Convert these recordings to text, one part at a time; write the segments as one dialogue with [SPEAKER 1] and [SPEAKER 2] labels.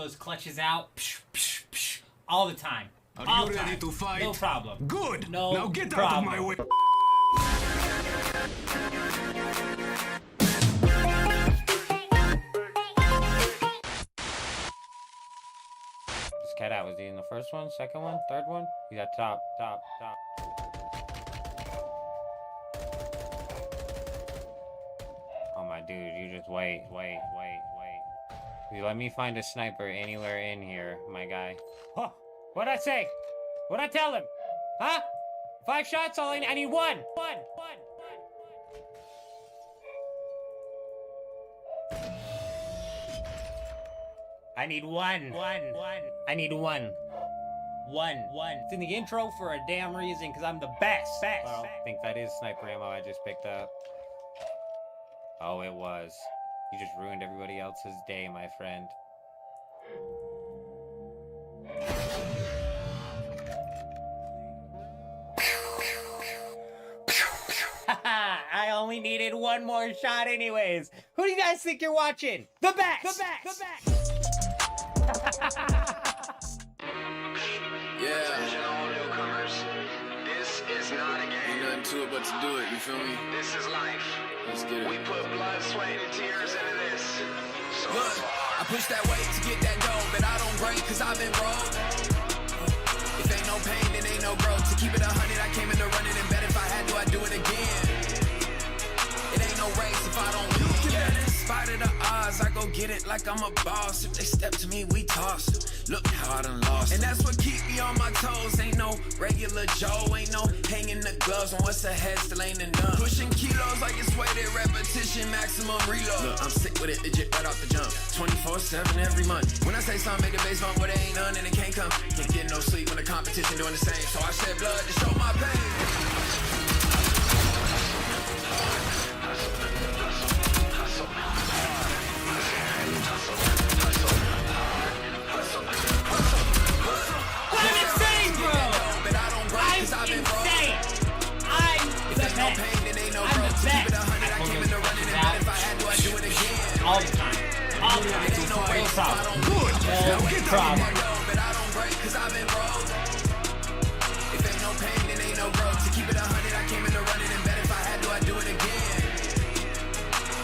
[SPEAKER 1] those clutches out, all the time.
[SPEAKER 2] Are you ready to fight?
[SPEAKER 1] No problem.
[SPEAKER 2] Good.
[SPEAKER 1] No
[SPEAKER 2] Now get
[SPEAKER 1] problem.
[SPEAKER 2] out of my way.
[SPEAKER 3] This cat out. Was he in the first one, second one, third one? He's at top. Oh my dude, you just wait. You let me find a sniper anywhere in here, my guy. Oh, what'd I say? What'd I tell him? Huh? 5 shots, I need one. I need one. I need one. It's in the intro for a damn reason, because I'm the best. Well, I think that is sniper ammo I just picked up. Oh, it was. You just ruined everybody else's day, my friend. I only needed one more shot anyways. Who do you guys think you're watching? The best!
[SPEAKER 4] Yeah. This is not a game. Ain't nothing to it but to do it, you feel me? This is life. Let's get it. We put blood, sweat, and tears into this. So look, I push that weight to get that dough, but I don't break cause I've been broke. If ain't no pain, then ain't no growth. To keep it 100, I came into running and bet if I had to, I'd do it again. It ain't no race if I don't win. In spite of the odds, I go get it like I'm a boss. If they step to me, we toss. Look how I done lost. And that's what keep me on my toes. Ain't no regular Joe, ain't no hanging the gloves on what's ahead, still ain't done. Pushing kilos like it's weighted repetition, maximum reload. Look, I'm sick with it, legit right off the jump. 24/7 every month. When I say something, make the bass bump where there ain't none and it can't come. Can't get no sleep when the competition doing the same. So I shed blood to show my pain.
[SPEAKER 1] All the time. No problem.
[SPEAKER 2] Good. Now
[SPEAKER 1] No
[SPEAKER 2] get
[SPEAKER 1] problem.
[SPEAKER 2] out of my way.
[SPEAKER 4] But I don't break cause I've been broke. If ain't no pain, then ain't no growth. To keep it 100, I came into running and bet if I had to, I'd do it again.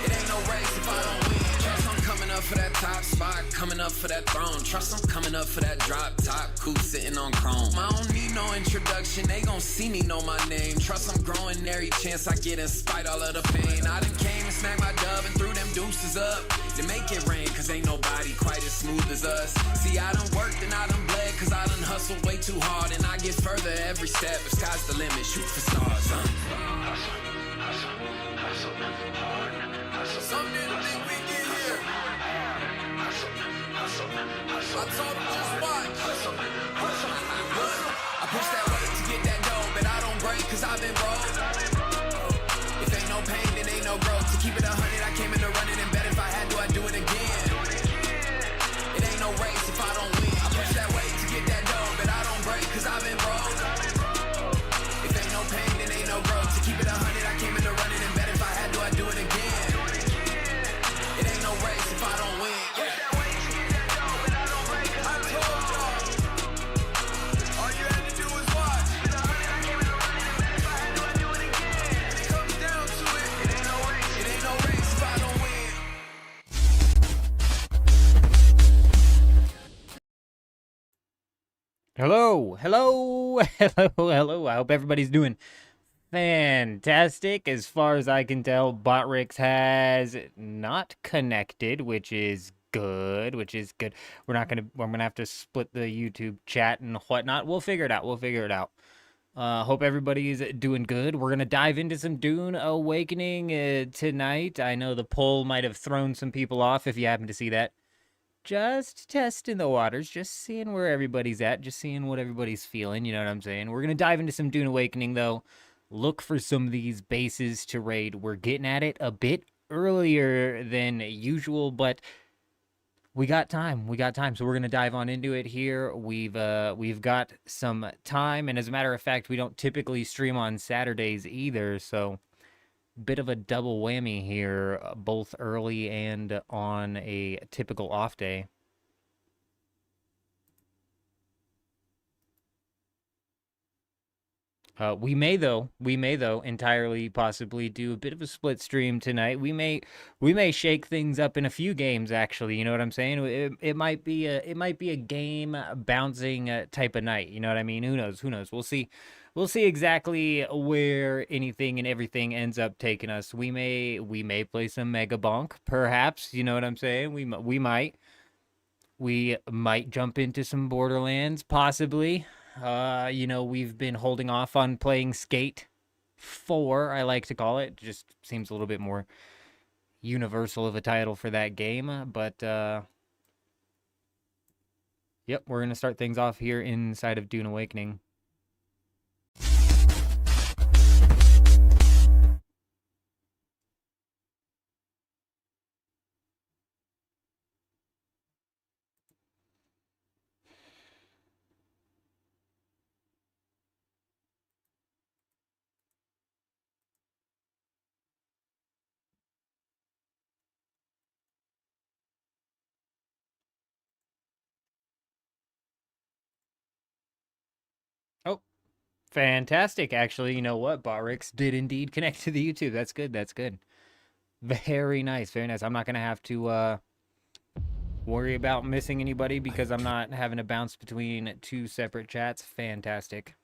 [SPEAKER 4] It ain't no race if I don't win. Trust I'm coming up for that top spot, coming up for that throne. Trust I'm coming up for that drop top, cool sitting on chrome. I don't need no introduction, they gon' see me know my name. Trust I'm growing every chance I get in spite all of the pain. I done came and smacked my dove and threw them deuces up. To make it rain, cause ain't nobody quite as smooth as us. See, I done worked and I done bled, cause I done hustled way too hard. And I get further every step, if sky's the limit, shoot for stars, huh? Some didn't think we get here. I told them just watch. I push that weight to get that dough, but I don't break cause I've been broke. If ain't no pain, then ain't no growth. To keep it 100, I came into running and bet if I had to, I'd do it again. It ain't no race if I don't win. I push that weight to get that dough, but I don't break cause I've been broke. If ain't no pain, then ain't no growth. To keep it 100, I came into running and bet if I had to, I'd do it again. It ain't no race if I don't win. Yeah.
[SPEAKER 3] Hello. I hope everybody's doing fantastic. As far as I can tell, Botrix has not connected, which is good. I'm gonna have to split the YouTube chat and whatnot. We'll figure it out. Hope everybody's doing good. We're gonna dive into some Dune Awakening tonight. I know the poll might have thrown some people off if you happen to see that. Just testing the waters, just seeing where everybody's at, just seeing what everybody's feeling, you know what I'm saying? We're going to dive into some Dune Awakening, though. Look for some of these bases to raid. We're getting at it a bit earlier than usual, but we got time. So we're going to dive on into it here. We've got some time, and as a matter of fact, we don't typically stream on Saturdays either, so bit of a double whammy here, both early and on a typical off day. We may though entirely possibly do a bit of a split stream tonight. We may shake things up in a few games actually. You know what I'm saying? It might be a game bouncing type of night. You know what I mean? Who knows? Who knows? We'll see. We'll see exactly where anything and everything ends up taking us. We may play some MEGABONK, perhaps. You know what I'm saying? We might jump into some Borderlands, possibly. You know, we've been holding off on playing Skate 4, I like to call it. Just seems a little bit more universal of a title for that game. But, yep, we're going to start things off here inside of Dune Awakening. Oh, fantastic. Actually, you know what? Botrix did indeed connect to the YouTube. That's good. That's good. Very nice. Very nice. I'm not going to have to worry about missing anybody because I'm not having to bounce between two separate chats. Fantastic.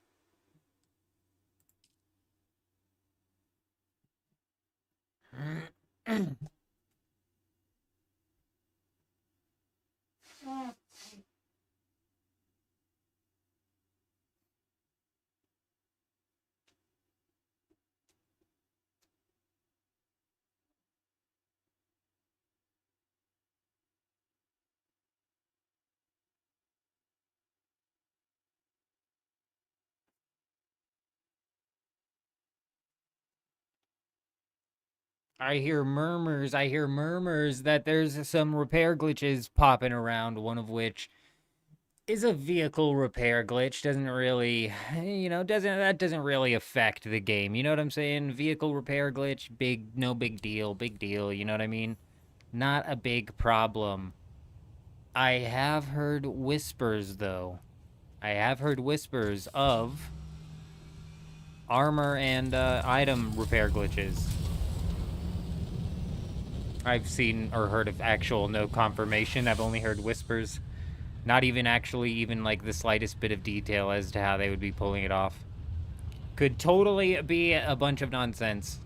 [SPEAKER 3] I hear murmurs that there's some repair glitches popping around, one of which is a vehicle repair glitch. Doesn't really, you know, doesn't really affect the game. You know what I'm saying? Vehicle repair glitch, no big deal, you know what I mean? Not a big problem. I have heard whispers, though. I have heard whispers of armor and item repair glitches. I've seen or heard of actual no confirmation. I've only heard whispers. Not even actually even like the slightest bit of detail as to how they would be pulling it off. Could totally be a bunch of nonsense.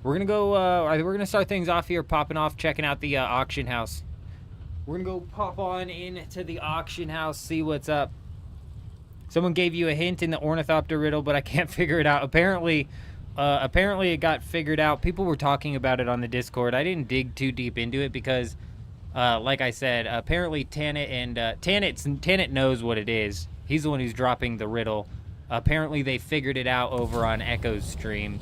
[SPEAKER 3] We're gonna go, we're gonna start things off here, popping off, checking out the auction house. We're gonna go pop on into the auction house, see what's up. Someone gave you a hint in the ornithopter riddle, but I can't figure it out. Apparently it got figured out. People were talking about it on the Discord. I didn't dig too deep into it because, like I said, apparently Tanit knows what it is. He's the one who's dropping the riddle. Apparently they figured it out over on Echo's stream.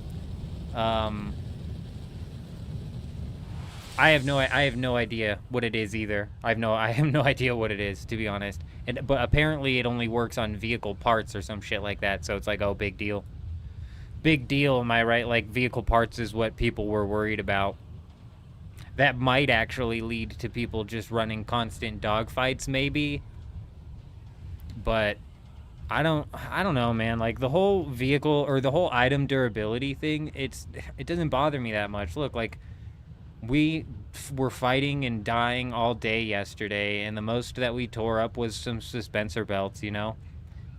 [SPEAKER 3] I have no idea what it is either. I have no idea what it is, to be honest. But apparently it only works on vehicle parts or some shit like that. So it's like, oh, big deal. Big deal, am I right? Like, vehicle parts is what people were worried about. That might actually lead to people just running constant dogfights, maybe. But I don't know, man. Like, the whole vehicle or the whole item durability thing, it doesn't bother me that much. Look, like, we were fighting and dying all day yesterday, and the most that we tore up was some suspensor belts, you know?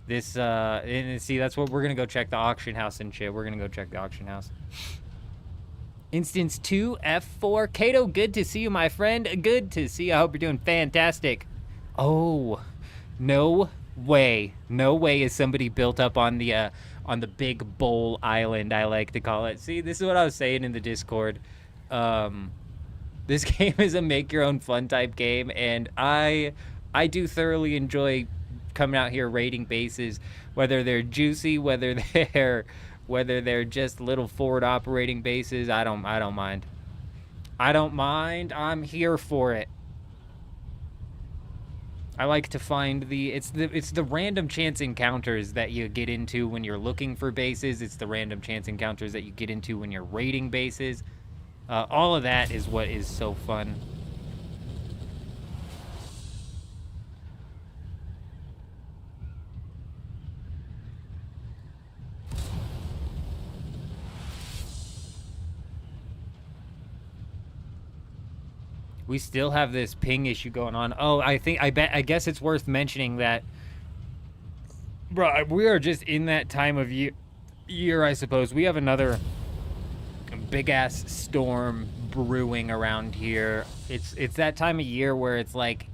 [SPEAKER 3] This, and see, that's what we're gonna go check the auction house and shit. We're gonna go check the auction house. Instance 2, F4. Kato, good to see you, my friend. Good to see you. I hope you're doing fantastic. Oh, no way. No way is somebody built up on the big bowl island, I like to call it. See, this is what I was saying in the Discord. This game is a make your own fun type game, and I do thoroughly enjoy coming out here raiding bases, whether they're juicy, whether they're just little forward operating bases. I don't mind. I'm here for it. I like to find it's the random chance encounters that you get into when you're looking for bases. It's the random chance encounters that you get into when you're raiding bases. All of that is what is so fun. We still have this ping issue going on. Oh, I guess it's worth mentioning that, bro, we are just in that time of year, I suppose. We have another big ass storm brewing around here. It's that time of year where it's like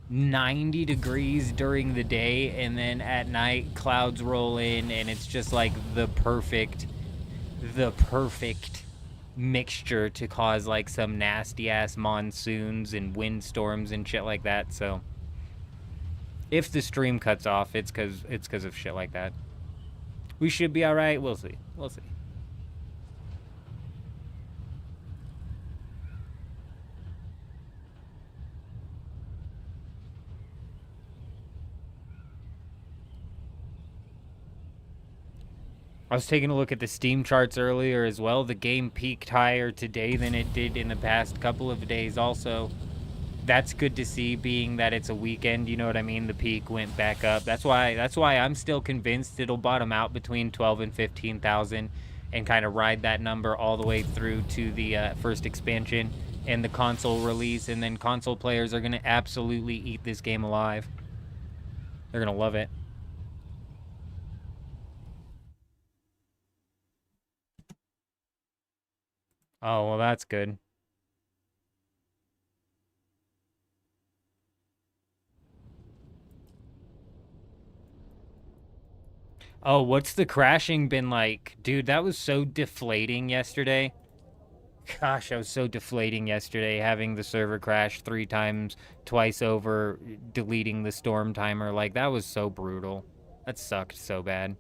[SPEAKER 3] 90 degrees during the day, and then at night clouds roll in, and it's just like the perfect mixture to cause like some nasty ass monsoons and windstorms and shit like that. So if the stream cuts off, it's because of shit like that. We should be all right. We'll see. We'll see. I was taking a look at the Steam charts earlier as well. The game peaked higher today than it did in the past couple of days also. That's good to see, being that it's a weekend, you know what I mean? The peak went back up. That's why I'm still convinced it'll bottom out between 12 and 15,000 and kind of ride that number all the way through to the first expansion and the console release, and then console players are going to absolutely eat this game alive. They're going to love it. Oh, well, that's good. Oh, what's the crashing been like? Dude, that was so deflating yesterday. Gosh, I was so deflating yesterday, having the server crash 3 times, twice over, deleting the storm timer. Like, that was so brutal. That sucked so bad.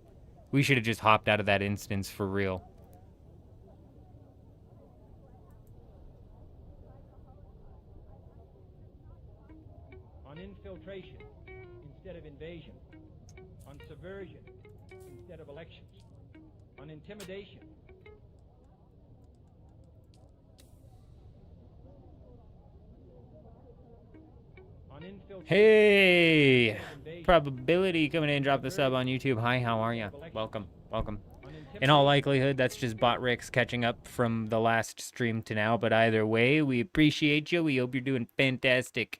[SPEAKER 3] We should have just hopped out of that instance for real.
[SPEAKER 5] On infiltration instead of invasion, on subversion instead of elections, on intimidation.
[SPEAKER 3] Hey! Probability coming in, drop the sub on YouTube. Hi, how are you? Welcome, welcome. In all likelihood, that's just Bot Ricks catching up from the last stream to now, but either way, we appreciate you. We hope you're doing fantastic.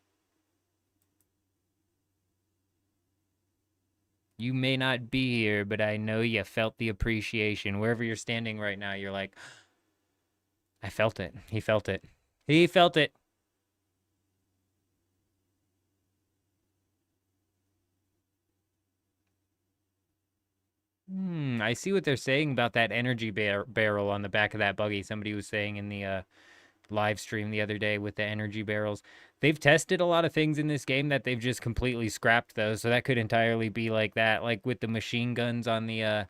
[SPEAKER 3] You may not be here, but I know you felt the appreciation. Wherever you're standing right now, you're like, I felt it. He felt it. He felt it. I see what they're saying about that energy barrel on the back of that buggy. Somebody was saying in the live stream the other day with the energy barrels. They've tested a lot of things in this game that they've just completely scrapped, though. So that could entirely be like that. Like with the machine guns on the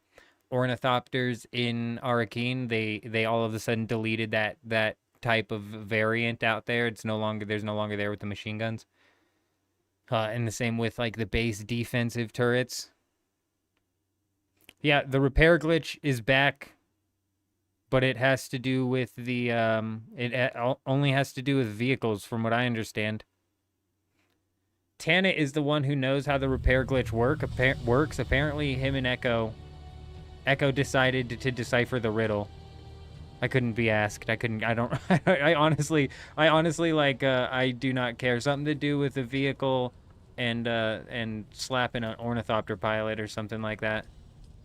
[SPEAKER 3] ornithopters in AWOKEN, they all of a sudden deleted that type of variant out there. There's no longer there with the machine guns. And the same with like the base defensive turrets. Yeah, the repair glitch is back, but it has to do with the it only has to do with vehicles, from what I understand. Tana is the one who knows how the repair glitch works. Apparently, him and Echo decided to decipher the riddle. I couldn't be asked. I honestly like I do not care. Something to do with the vehicle and slapping an ornithopter pilot or something like that.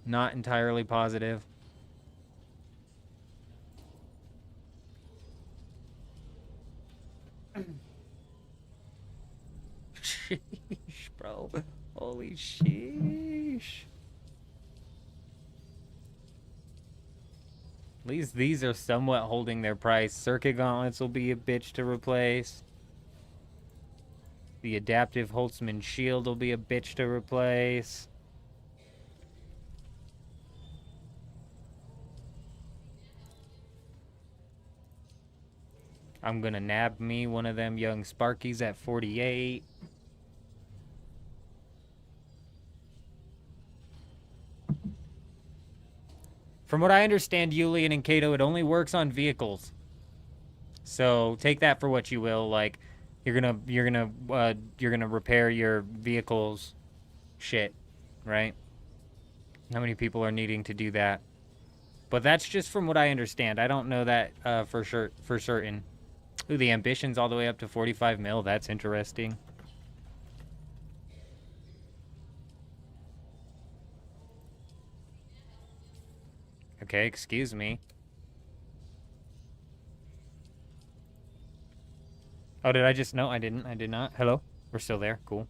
[SPEAKER 3] Not entirely positive. Sheesh, bro. Holy sheesh. At least these are somewhat holding their price. Circuit gauntlets will be a bitch to replace. The adaptive Holtzman shield will be a bitch to replace. I'm gonna nab me one of them young Sparkies at 48. From what I understand, Julian and Kato, it only works on vehicles. So take that for what you will. Like, you're gonna repair your vehicle's shit, right? How many people are needing to do that? But that's just from what I understand. I don't know that for certain. Ooh, the ambition's all the way up to 45 mil. That's interesting. Okay, excuse me. Oh, did I just... No, I didn't. I did not. Hello? We're still there. Cool.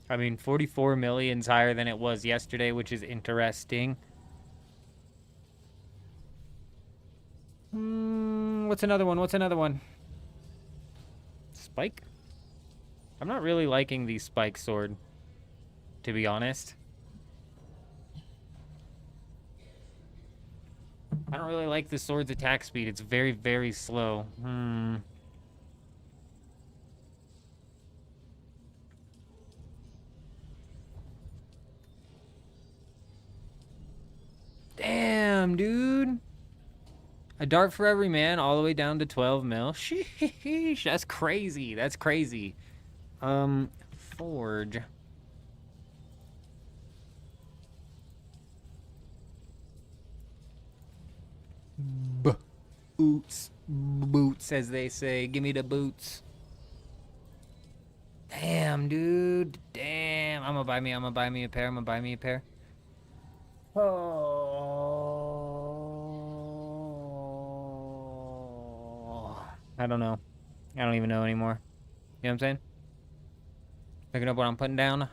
[SPEAKER 3] I mean, 44 million's higher than it was yesterday, which is interesting. What's another one? What's another one? Spike? I'm not really liking the spike sword, to be honest. I don't really like the sword's attack speed. It's very, very slow. Damn, dude. A dart for every man, all the way down to 12 mil. Sheesh, that's crazy. That's crazy. Forge. Boots. Boots, as they say. Give me the boots. Damn, dude. Damn. I'm gonna buy me a pair. I'm gonna buy me a pair. Oh. I don't know. I don't even know anymore. You know what I'm saying? Picking up what I'm putting down.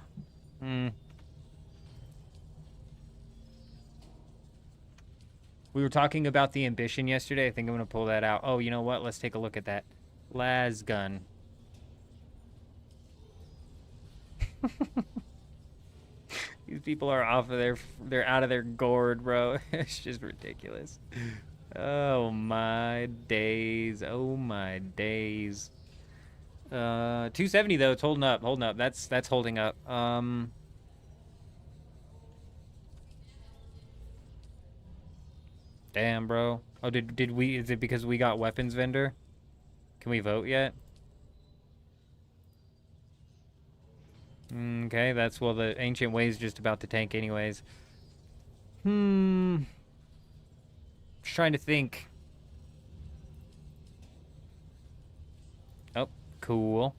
[SPEAKER 3] We were talking about the ambition yesterday. I think I'm going to pull that out. Oh, you know what? Let's take a look at that. Las gun. These people are off of they're out of their gourd, bro. It's just ridiculous. Oh my days. Oh my days. 270 though, it's holding up. Holding up. That's holding up. Damn, bro. Oh, did we, is it because we got weapons vendor? Can we vote yet? Okay, that's, well, the Ancient Way's just about to tank anyways. Just trying to think. Oh, cool.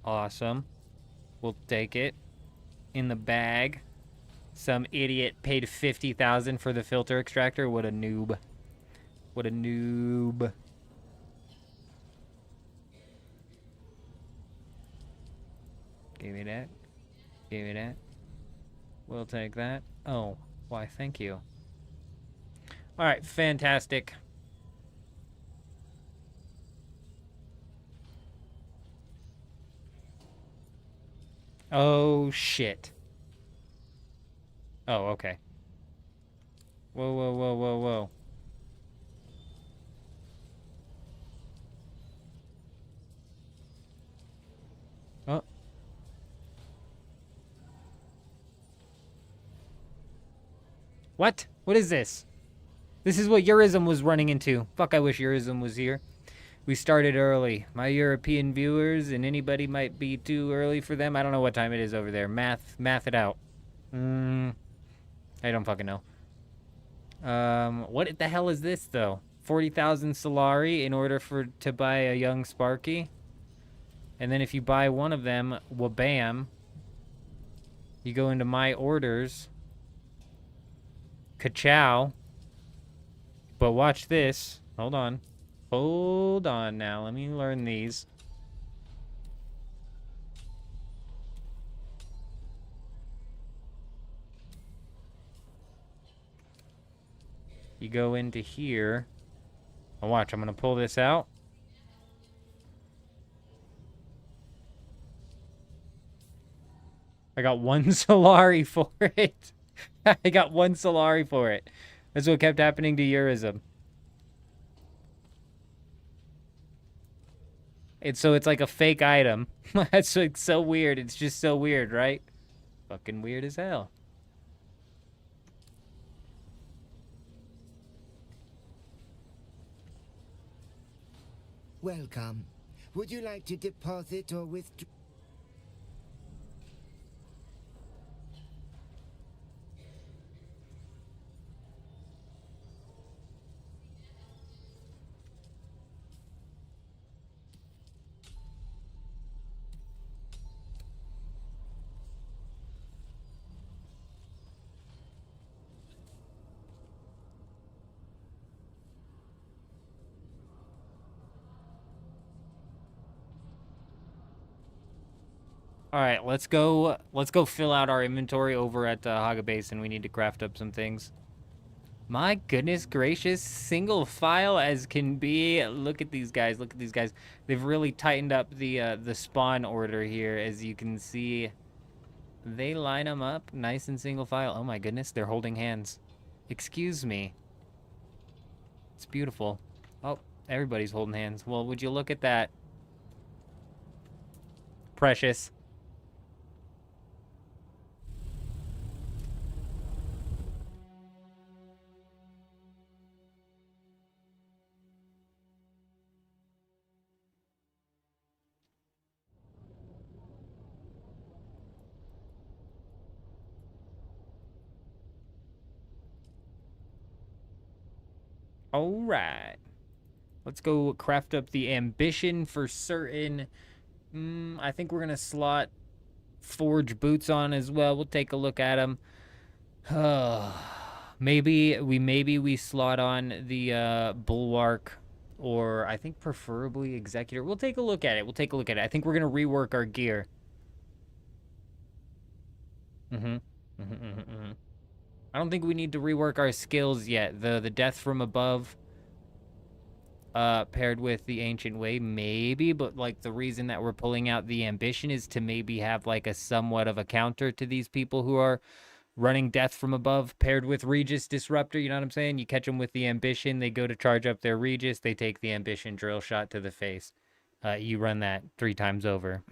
[SPEAKER 3] Awesome. We'll take it. In the bag. Some idiot paid 50,000 for the filter extractor. What a noob. What a noob. Give me that. Give me that. We'll take that. Oh, why, thank you. Alright, fantastic. Oh, shit. Oh, okay. Whoa, whoa, whoa, whoa, whoa. Oh. What? What is this? This is what Eurism was running into. Fuck, I wish Eurism was here. We started early. My European viewers and anybody might be too early for them. I don't know what time it is over there. Math it out. I don't fucking know. What the hell is this, though? 40,000 Solari in order to buy a young Sparky? And then if you buy one of them, wabam, you go into my orders. Ka-chow. But watch this. Hold on. Hold on now. Let me learn these. You go into here. Oh, watch, I'm going to pull this out. I got one Solari for it. I got one Solari for it. That's what kept happening to Eurism. So it's like a fake item. That's like so weird. It's just so weird, right? Fucking weird as hell.
[SPEAKER 6] Welcome. Would you like to deposit or withdraw?
[SPEAKER 3] All right, let's go fill out our inventory over at Haga Basin. We need to craft up some things. My goodness gracious, single file as can be. Look at these guys. Look at these guys. They've really tightened up the spawn order here, as you can see. They line them up nice and single file. Oh my goodness, they're holding hands. Excuse me. It's beautiful. Oh, everybody's holding hands. Well, would you look at that? Precious. All right. Let's go craft up the ambition for certain. I think we're going to slot forge boots on as well. We'll take a look at them. maybe we slot on the bulwark, or I think preferably executor. We'll take a look at it. I think we're going to rework our gear. I don't think we need to rework our skills yet. The death from above paired with the ancient way, maybe, but like the reason that we're pulling out the ambition is to maybe have like a somewhat of a counter to these people who are running death from above paired with Regis Disruptor. You know what I'm saying? You catch them with the ambition, they go to charge up their Regis, they take the ambition drill shot to the face. You run that 3 times over.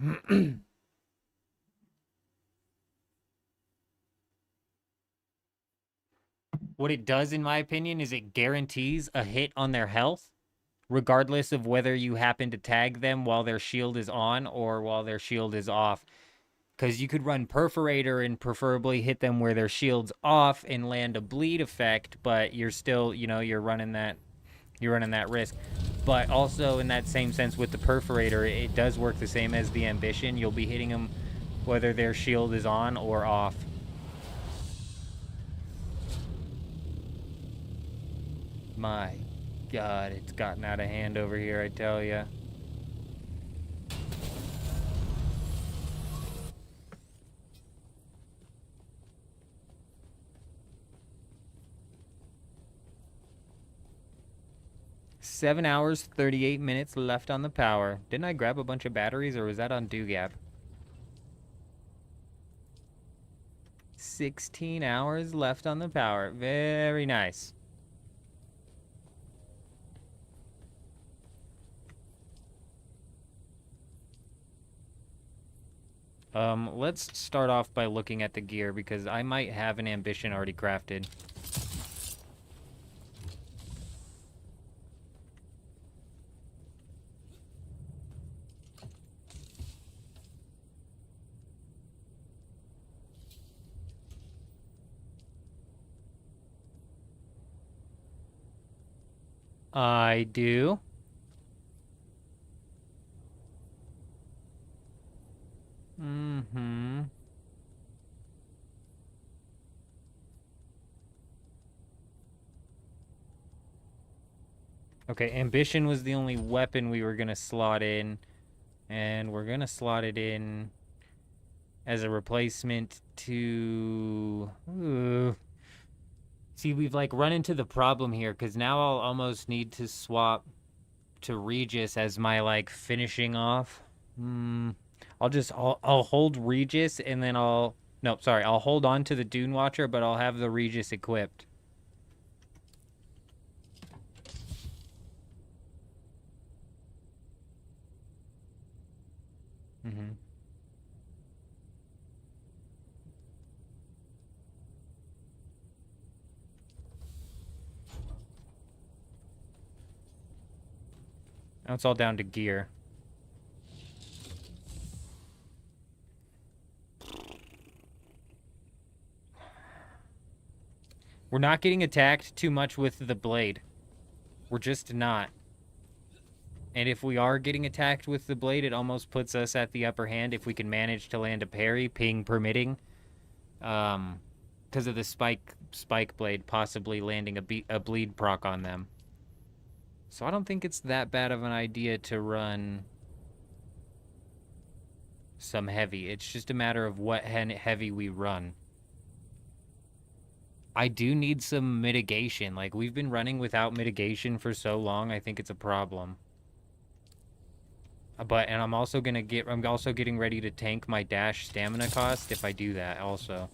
[SPEAKER 3] What it does, in my opinion, is it guarantees a hit on their health, regardless of whether you happen to tag them while their shield is on or while their shield is off. Because you could run Perforator and preferably hit them where their shield's off and land a bleed effect, but you're still, you know, you're running that risk. But also in that same sense with the Perforator, it does work the same as the ambition. You'll be hitting them whether their shield is on or off. My God, it's gotten out of hand over here, I tell ya. Seven hours, 38 minutes left on the power. Didn't I grab a bunch of batteries, or was that on Dugab? 16 hours left on the power. Very nice. Let's start off by looking at the gear, because I might have an ambition already crafted. I do. Okay, ambition was the only weapon we were going to slot in. And we're going to slot it in as a replacement to... See, we've like run into the problem here, because now I'll almost need to swap to Regis as my like finishing off. I'll hold Regis, and then I'll hold on to the Dune Watcher, but I'll have the Regis equipped. Now it's all down to gear. We're not getting attacked too much with the blade. We're just not. And if we are getting attacked with the blade, it almost puts us at the upper hand if we can manage to land a parry, ping permitting. Because of the spike blade possibly landing a bleed proc on them. So I don't think it's that bad of an idea to run some heavy. It's just a matter of what heavy we run. I do need some mitigation. Like, we've been running without mitigation for so long, I think it's a problem. And I'm also getting ready to tank my dash stamina cost if I do that also.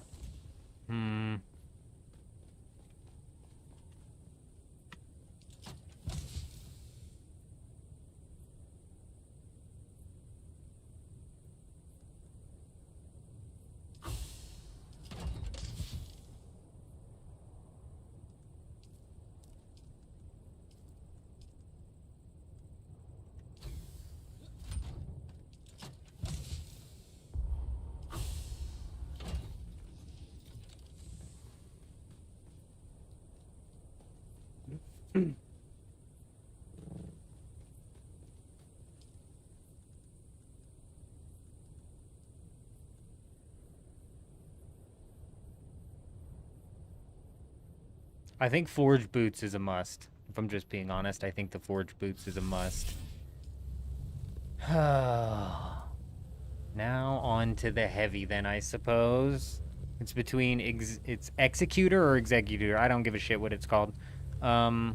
[SPEAKER 3] I think forge boots is a must. If I'm just being honest, I think the forge boots is a must. Now on to the heavy then, I suppose. It's between it's executor or executor. I don't give a shit what it's called. I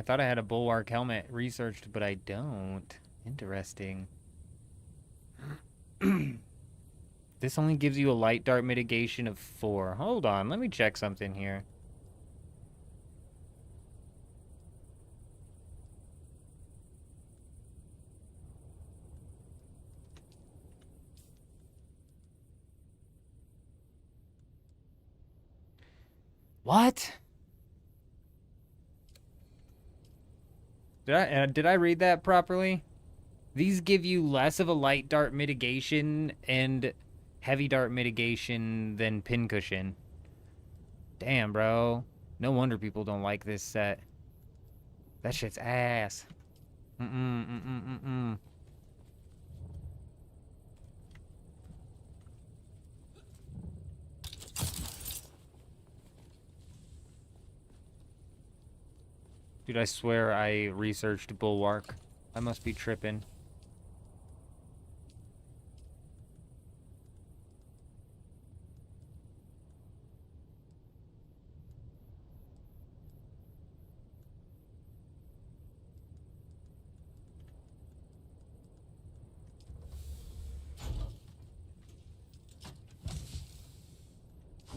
[SPEAKER 3] thought I had a bulwark helmet researched, but I don't. Interesting. This only gives you a light dart mitigation of 4. Hold on, let me check something here. What? Did I read that properly? These give you less of a light dart mitigation and heavy dart mitigation than pincushion. Damn, bro. No wonder people don't like this set. That shit's ass. Dude, I swear I researched bulwark. I must be tripping.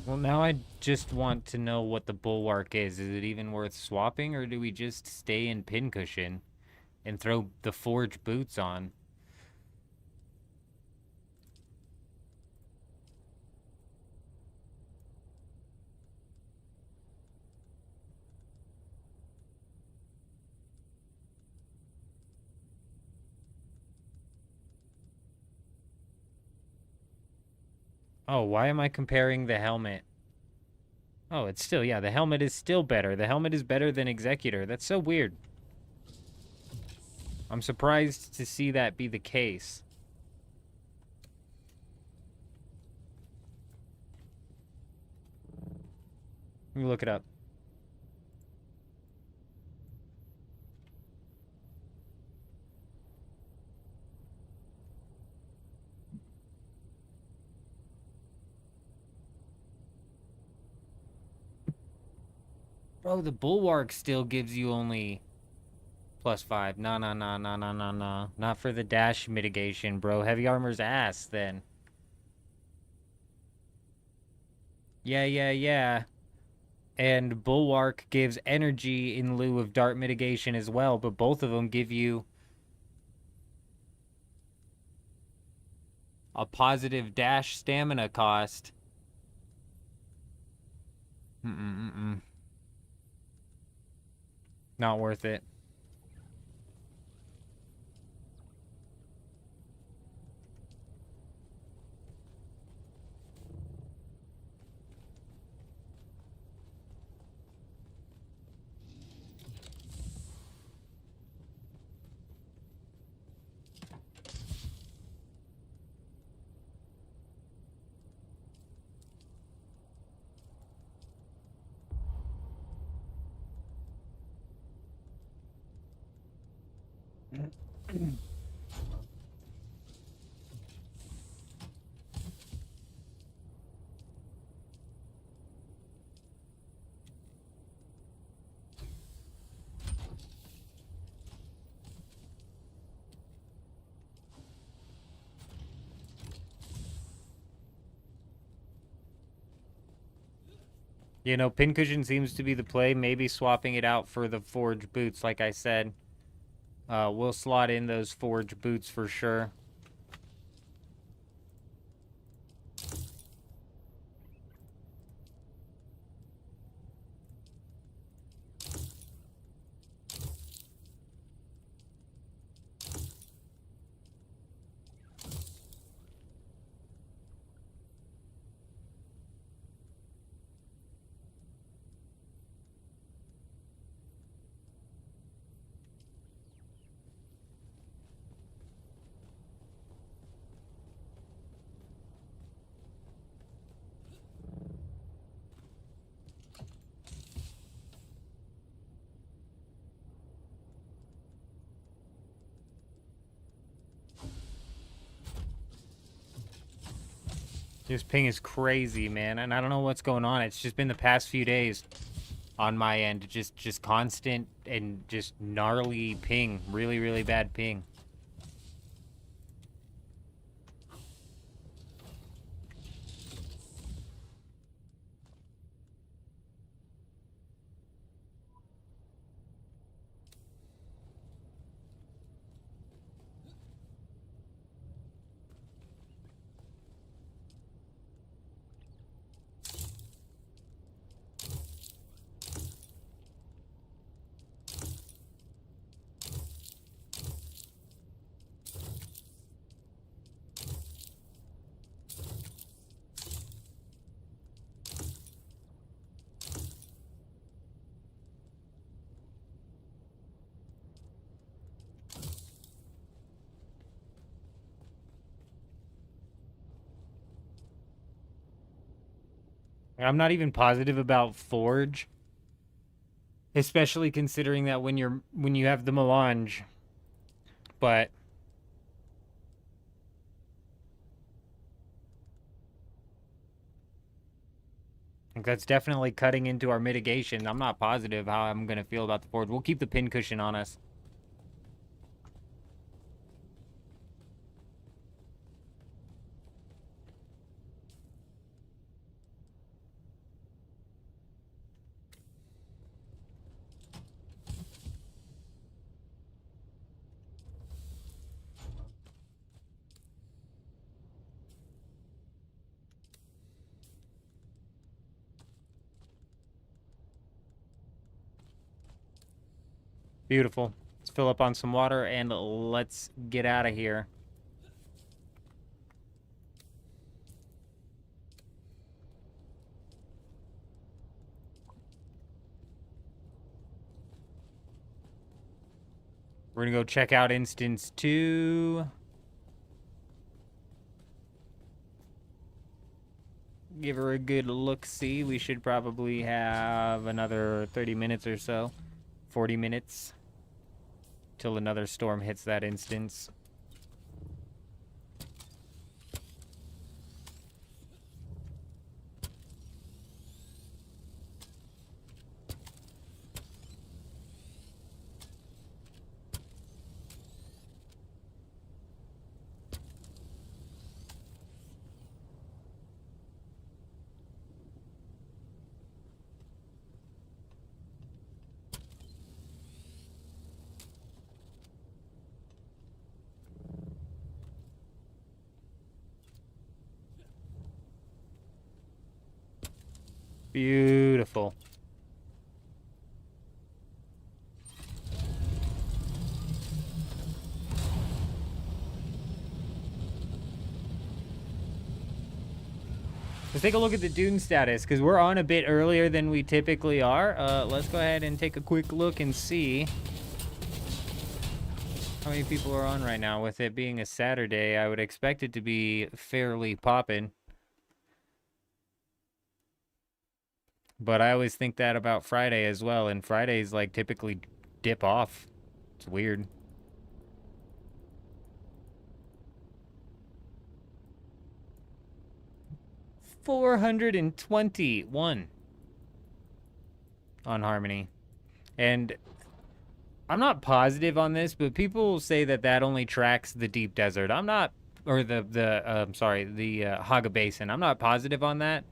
[SPEAKER 3] Well, now I just want to know what the bulwark is. Is it even worth swapping, or do we just stay in pincushion and throw the forge boots on? Oh, why am I comparing the helmet? Oh, it's still, yeah, the helmet is still better. The helmet is better than Executor. That's so weird. I'm surprised to see that be the case. Let me look it up. Bro, the bulwark still gives you only +5. Nah. Not for the dash mitigation, bro. Heavy armor's ass, then. Yeah. And bulwark gives energy in lieu of dart mitigation as well, but both of them give you a positive dash stamina cost. Not worth it. You know, pincushion seems to be the play. Maybe swapping it out for the forge boots, like I said. We'll slot in those forge boots for sure. This ping is crazy, man, and I don't know what's going on. It's just been the past few days on my end, just constant and just gnarly ping, really, really bad ping. I'm not even positive about Forge, especially considering that when you have the melange, but I think that's definitely cutting into our mitigation. I'm not positive how I'm gonna feel about the Forge. We'll keep the pincushion on us. Beautiful. Let's fill up on some water and let's get out of here. We're gonna go check out instance 2. Give her a good look-see. We should probably have another 30 minutes or so. 40 minutes. Till another storm hits that instance. Beautiful. Let's take a look at the Dune status, because we're on a bit earlier than we typically are. Let's go ahead and take a quick look and see how many people are on right now. With it being a Saturday, I would expect it to be fairly poppin'. But I always think that about Friday as well, and Fridays, like, typically dip off. It's weird. $421 on Harmony. And I'm not positive on this, but people say that that only tracks the deep desert. I'm not, or the Haga Basin. I'm not positive on that.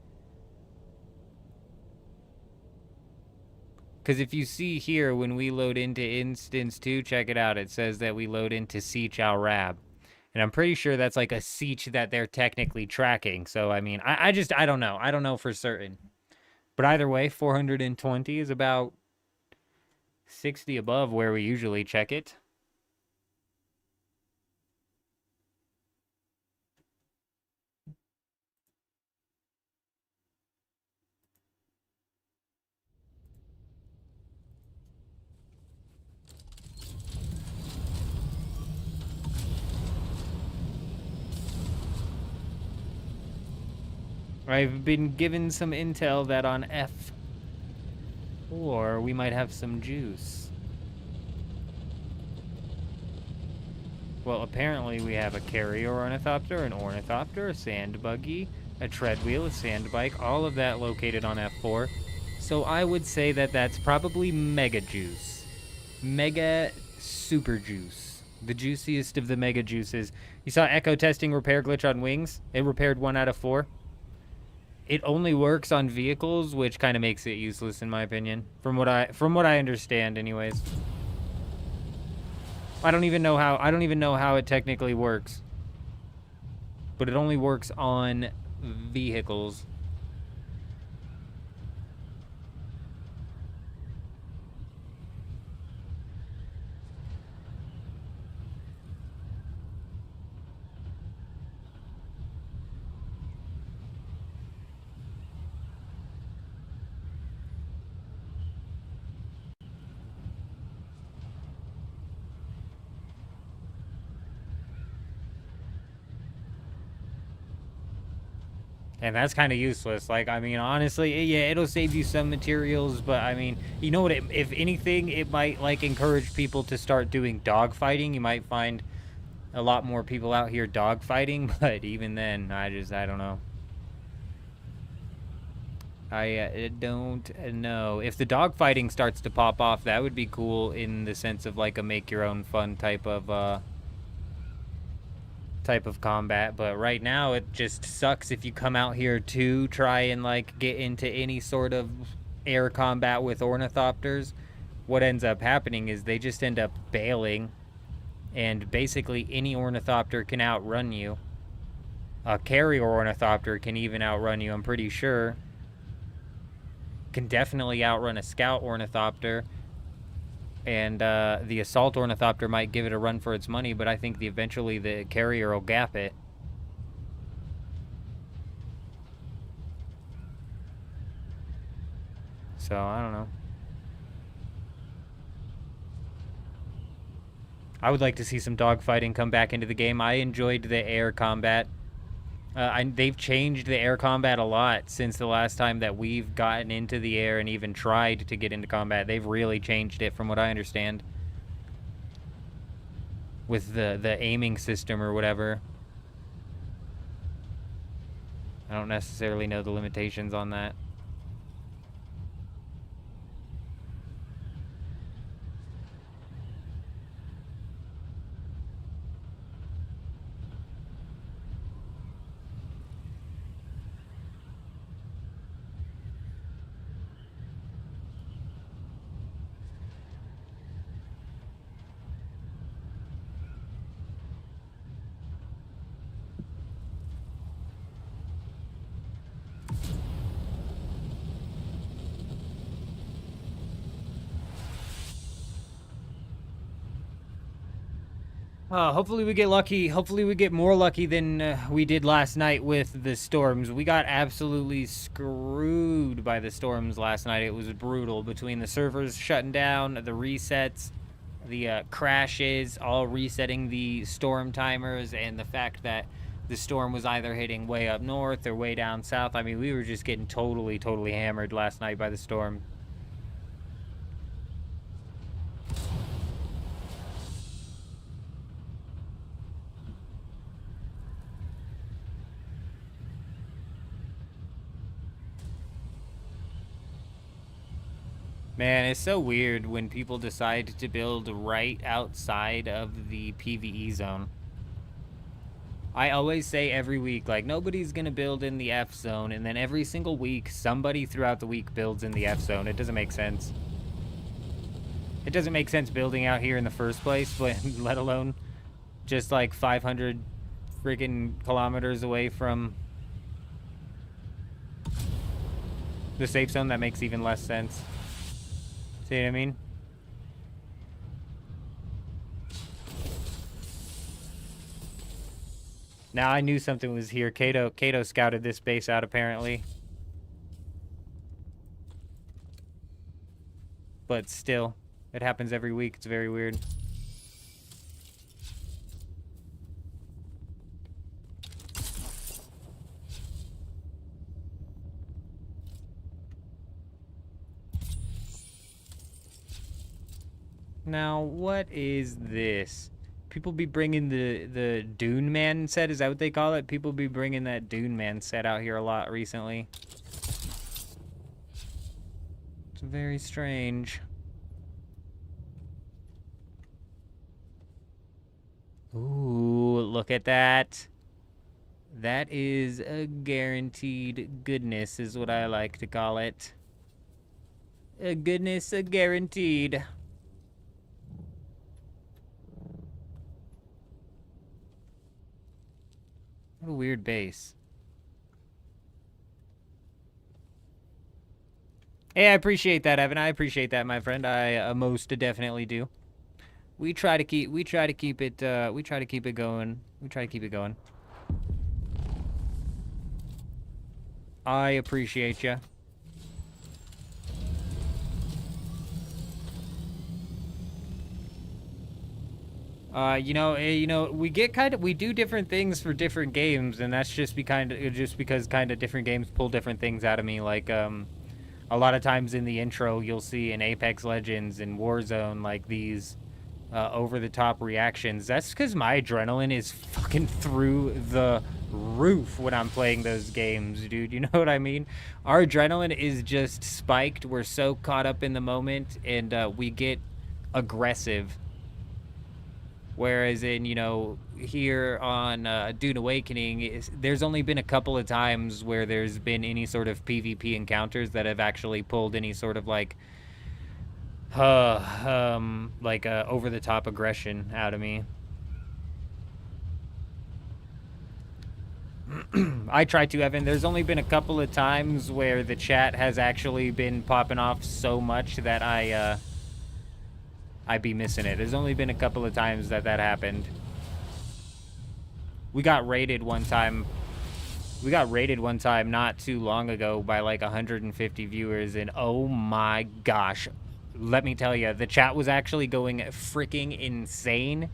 [SPEAKER 3] Because if you see here, when we load into instance 2, check it out. It says that we load into Siege Al Rab. And I'm pretty sure that's like a Siege that they're technically tracking. So, I mean, I don't know. I don't know for certain. But either way, 420 is about 60 above where we usually check it. I've been given some intel that on F4 we might have some juice. Well, apparently we have a carrier ornithopter, an ornithopter, a sand buggy, a treadwheel, a sand bike, all of that located on F4. So I would say that that's probably mega juice. Mega super juice. The juiciest of the mega juices. You saw Echo testing repair glitch on wings? It repaired 1 out of 4. It only works on vehicles, which kind of makes it useless in my opinion. From what I understand anyways. I don't even know how it technically works. But it only works on vehicles. And that's kind of useless. Like, I mean, honestly, yeah, it'll save you some materials, but I mean, you know what, if anything, it might, like, encourage people to start doing dogfighting. You might find a lot more people out here dogfighting, but even then, I don't know. I don't know. If the dogfighting starts to pop off, that would be cool in the sense of, like, a make-your-own-fun type of combat, but right now it just sucks if you come out here to try and like get into any sort of air combat with ornithopters. What ends up happening is they just end up bailing, and basically any ornithopter can outrun you. A carrier ornithopter can even outrun you, I'm pretty sure. Can definitely outrun a scout ornithopter. And the assault ornithopter might give it a run for its money, but I think eventually the carrier will gap it. So, I don't know. I would like to see some dogfighting come back into the game. I enjoyed the air combat. They've changed the air combat a lot since the last time that we've gotten into the air and even tried to get into combat. They've really changed it from what I understand. With the aiming system or whatever. I don't necessarily know the limitations on that. Hopefully we get lucky. Hopefully we get more lucky than we did last night with the storms. We got absolutely screwed by the storms last night. It was brutal between the servers shutting down, the resets, the crashes, all resetting the storm timers, and the fact that the storm was either hitting way up north or way down south. I mean, we were just getting totally hammered last night by the storm. Man, it's so weird when people decide to build right outside of the PvE zone. I always say every week, like, nobody's gonna build in the F zone, and then every single week, somebody throughout the week builds in the F zone. It doesn't make sense. It doesn't make sense building out here in the first place, but let alone just like 500 friggin' kilometers away from the safe zone. That makes even less sense. See what I mean? Now I knew something was here. Kato scouted this base out apparently. But still, it happens every week. It's very weird. Now, what is this? People be bringing the Dune Man set, is that what they call it? People be bringing that Dune Man set out here a lot recently. It's very strange. Ooh, look at that. That is a guaranteed goodness, is what I like to call it. A goodness, a guaranteed. What a weird base. Hey, I appreciate that, Evan. I appreciate that, my friend. I most definitely do. We try to keep it going. I appreciate you. We do different things for different games, and that's just because different games pull different things out of me. Like, a lot of times in the intro, you'll see in Apex Legends and Warzone, like, these over-the-top reactions. That's because my adrenaline is fucking through the roof when I'm playing those games, dude. You know what I mean? Our adrenaline is just spiked. We're so caught up in the moment, and we get aggressive. Whereas in, here on Dune Awakening, there's only been a couple of times where there's been any sort of PvP encounters that have actually pulled any sort of, like over-the-top aggression out of me. I try to, Evan. There's only been a couple of times where the chat has actually been popping off so much that I'd be missing it. There's only been a couple of times that happened. We got raided one time not too long ago by like 150 viewers, and oh my gosh, let me tell you, the chat was actually going freaking insane,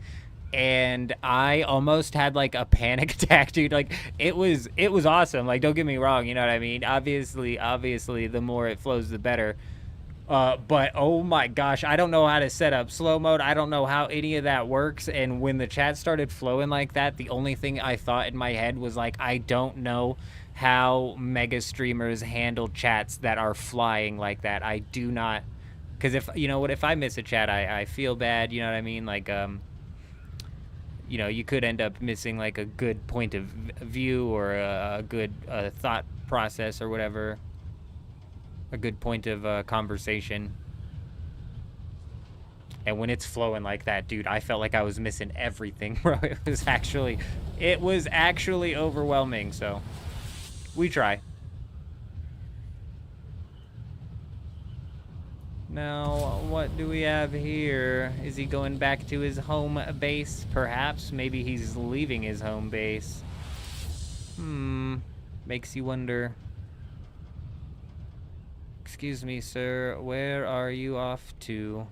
[SPEAKER 3] and I almost had like a panic attack, dude. Like, it was awesome. Like, don't get me wrong, you know what I mean? Obviously, the more it flows, the better. But oh my gosh, I don't know how to set up slow mode. I don't know how any of that works. And when the chat started flowing like that, the only thing I thought in my head was like, I don't know how mega streamers handle chats that are flying like that. I do not, because if I miss a chat, I feel bad. You know what I mean? Like, you could end up missing like a good point of view or a good thought process or whatever. A good point of conversation. And when it's flowing like that, dude, I felt like I was missing everything, bro. It was actually overwhelming. So we try. Now, what do we have here? Is he going back to his home base? Perhaps. Maybe he's leaving his home base. Makes you wonder. Excuse me, sir. Where are you off to?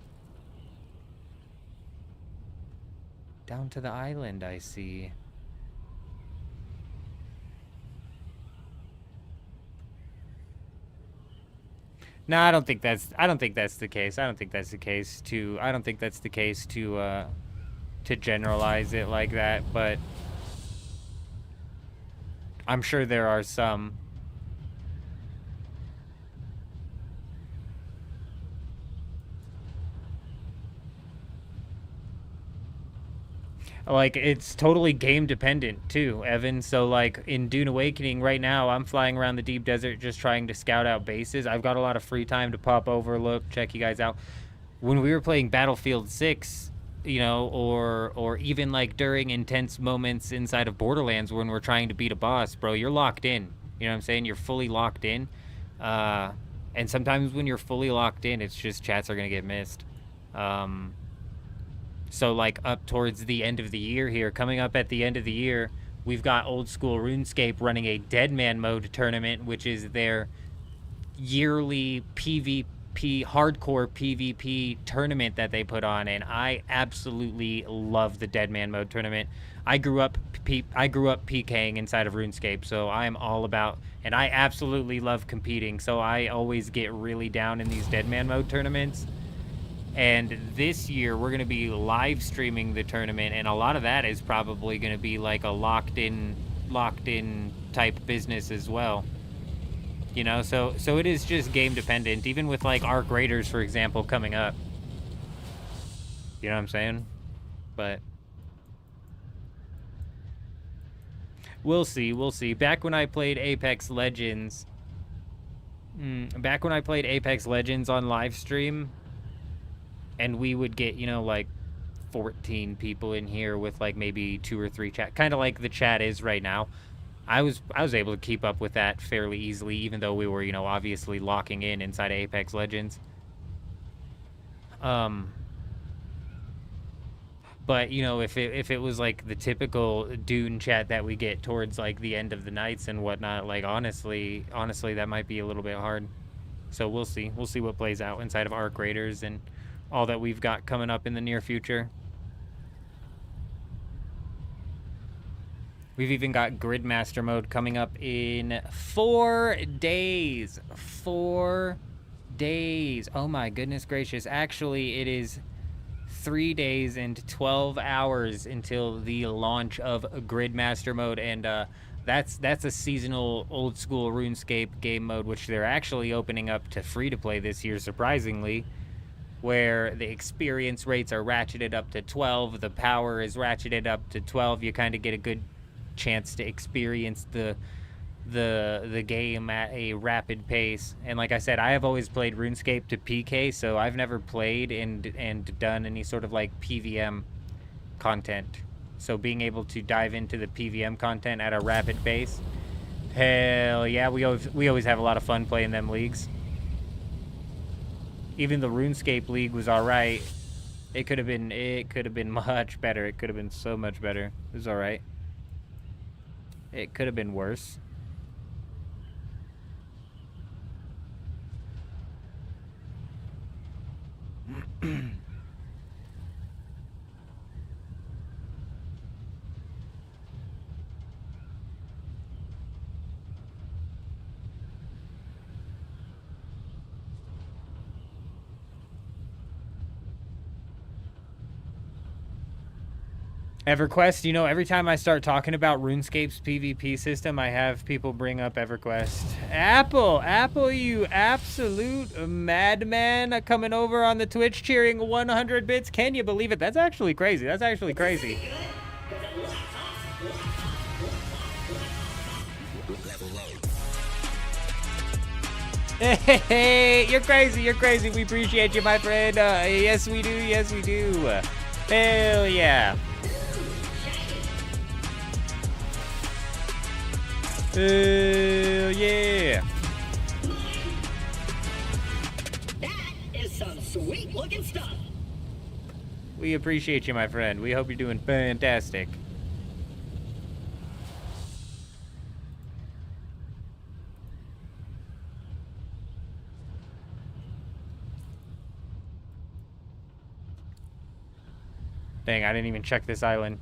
[SPEAKER 3] Down to the island, I see. No, I don't think that's the case. I don't think that's the case to generalize it like that, but I'm sure there are some. Like, it's totally game dependent too, Evan. So like in Dune Awakening right now, I'm flying around the deep desert just trying to scout out bases. I've got a lot of free time to pop over, look, check you guys out. When we were playing Battlefield 6, you know, or even like during intense moments inside of Borderlands when we're trying to beat a boss, bro, you're locked in. You know what I'm saying? You're fully locked in. And sometimes when you're fully locked in, it's just chats are gonna get missed. So like up towards the end of the year here, coming up at the end of the year, we've got Old School RuneScape running a Deadman Mode tournament, which is their yearly PvP, hardcore PvP tournament that they put on, and I absolutely love the Deadman Mode tournament. I grew up PKing inside of RuneScape, so I am all about, and I absolutely love competing, so I always get really down in these Deadman Mode tournaments. And this year, we're going to be live streaming the tournament, and a lot of that is probably going to be like a locked-in type business as well. You know, so it is just game dependent, even with like Arc Raiders, for example, coming up. You know what I'm saying? But we'll see, we'll see. Back when I played Apex Legends, on live stream, and we would get, you know, like 14 people in here with like maybe 2 or 3 chat, kind of like the chat is right now. I was able to keep up with that fairly easily, even though we were, you know, obviously locking in inside Apex Legends. But you know, if it was like the typical Dune chat that we get towards like the end of the nights and whatnot, like honestly, that might be a little bit hard. So we'll see what plays out inside of Arc Raiders and all that we've got coming up in the near future. We've even got Gridmaster mode coming up in 4 days. 4 days. Oh my goodness gracious. Actually, it is 3 days and 12 hours until the launch of Gridmaster mode, and that's a seasonal Old School RuneScape game mode, which they're actually opening up to free-to-play this year, surprisingly, where the experience rates are ratcheted up to 12, the power is ratcheted up to 12. You kind of get a good chance to experience the game at a rapid pace. And like I said, I have always played RuneScape to PK, so I've never played and done any sort of like PVM content. So being able to dive into the PVM content at a rapid pace, hell yeah, we always have a lot of fun playing them leagues. Even the RuneScape League was alright. It could have been much better. It could have been so much better. It was alright. It could have been worse. EverQuest, you know, every time I start talking about RuneScape's PvP system, I have people bring up EverQuest. Apple, you absolute madman, coming over on the Twitch cheering 100 bits. Can you believe it? That's actually crazy. That's actually crazy. Hey, you're crazy. You're crazy. We appreciate you, my friend. Yes, we do. Yes, we do. Hell yeah.
[SPEAKER 7] Yeah. That is some looking stuff.
[SPEAKER 3] We appreciate you, my friend. We hope you're doing fantastic. Dang, I didn't even check this island.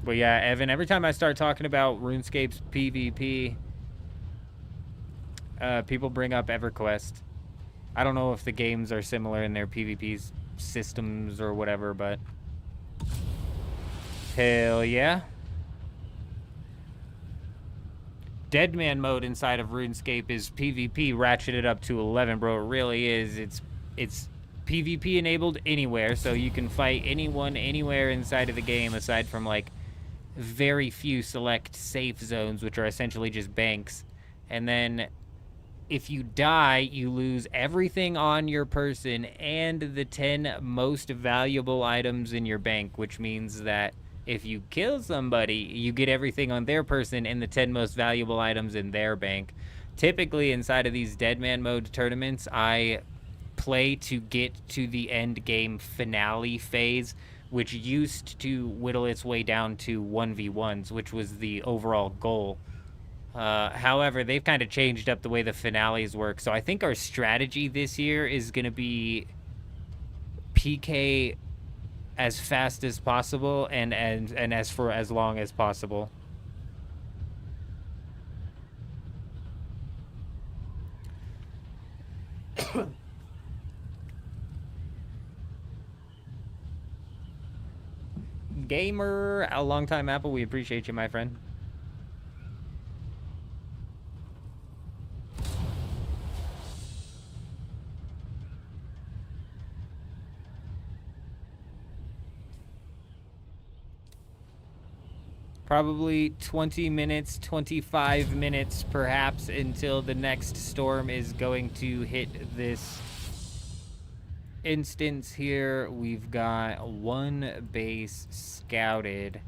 [SPEAKER 3] But yeah, Evan, every time I start talking about RuneScape's PvP, people bring up EverQuest. I don't know if the games are similar in their PvP systems or whatever, but hell yeah. Deadman mode inside of RuneScape is PvP ratcheted up to 11, bro. It really is. It's PvP enabled anywhere, so you can fight anyone anywhere inside of the game aside from like very few select safe zones, which are essentially just banks. And then if you die, you lose everything on your person and the 10 most valuable items in your bank, which means that if you kill somebody, you get everything on their person and the 10 most valuable items in their bank. Typically, inside of these Deadman mode tournaments, I play to get to the end game finale phase, which used to whittle its way down to 1v1s, which was the overall goal. However, they've kind of changed up the way the finales work, so I think our strategy this year is going to be PK as fast as possible and as for as long as possible. Gamer, a long time Apple, we appreciate you, my friend. Probably 20 minutes, 25 minutes perhaps until the next storm is going to hit this instance here. We've got one base scouted.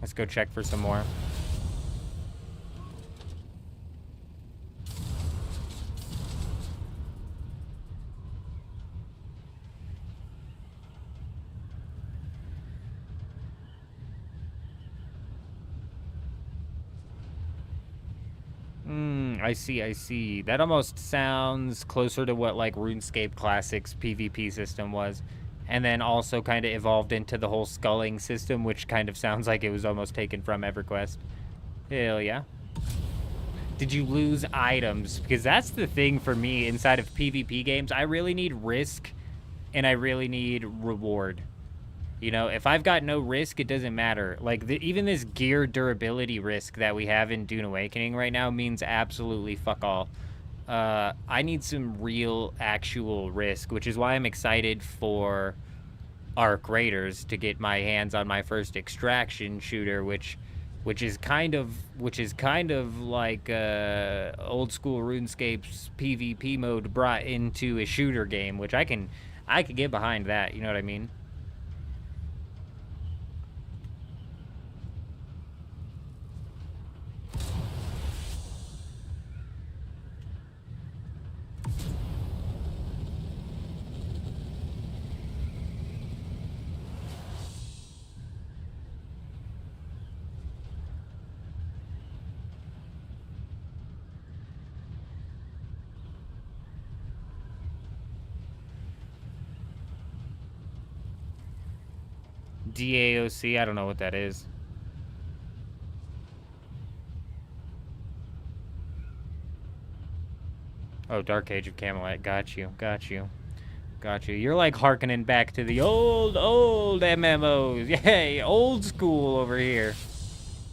[SPEAKER 3] Let's go check for some more. I see. That almost sounds closer to what like RuneScape Classic's PvP system was, and then also kind of evolved into the whole sculling system, which kind of sounds like it was almost taken from EverQuest. Hell yeah. Did you lose items? Because that's the thing for me inside of PvP games. I really need risk, and I really need reward. You know, if I've got no risk, it doesn't matter. Like, even this gear durability risk that we have in Dune Awakening right now means absolutely fuck all. I need some real, actual risk, which is why I'm excited for Arc Raiders to get my hands on my first extraction shooter, which is kind of like old school RuneScape's PvP mode brought into a shooter game, which I could get behind that. You know what I mean? DAOC, I don't know what that is. Oh, Dark Age of Camelot. Got you. You're like hearkening back to the old MMOs. Yay, old school over here.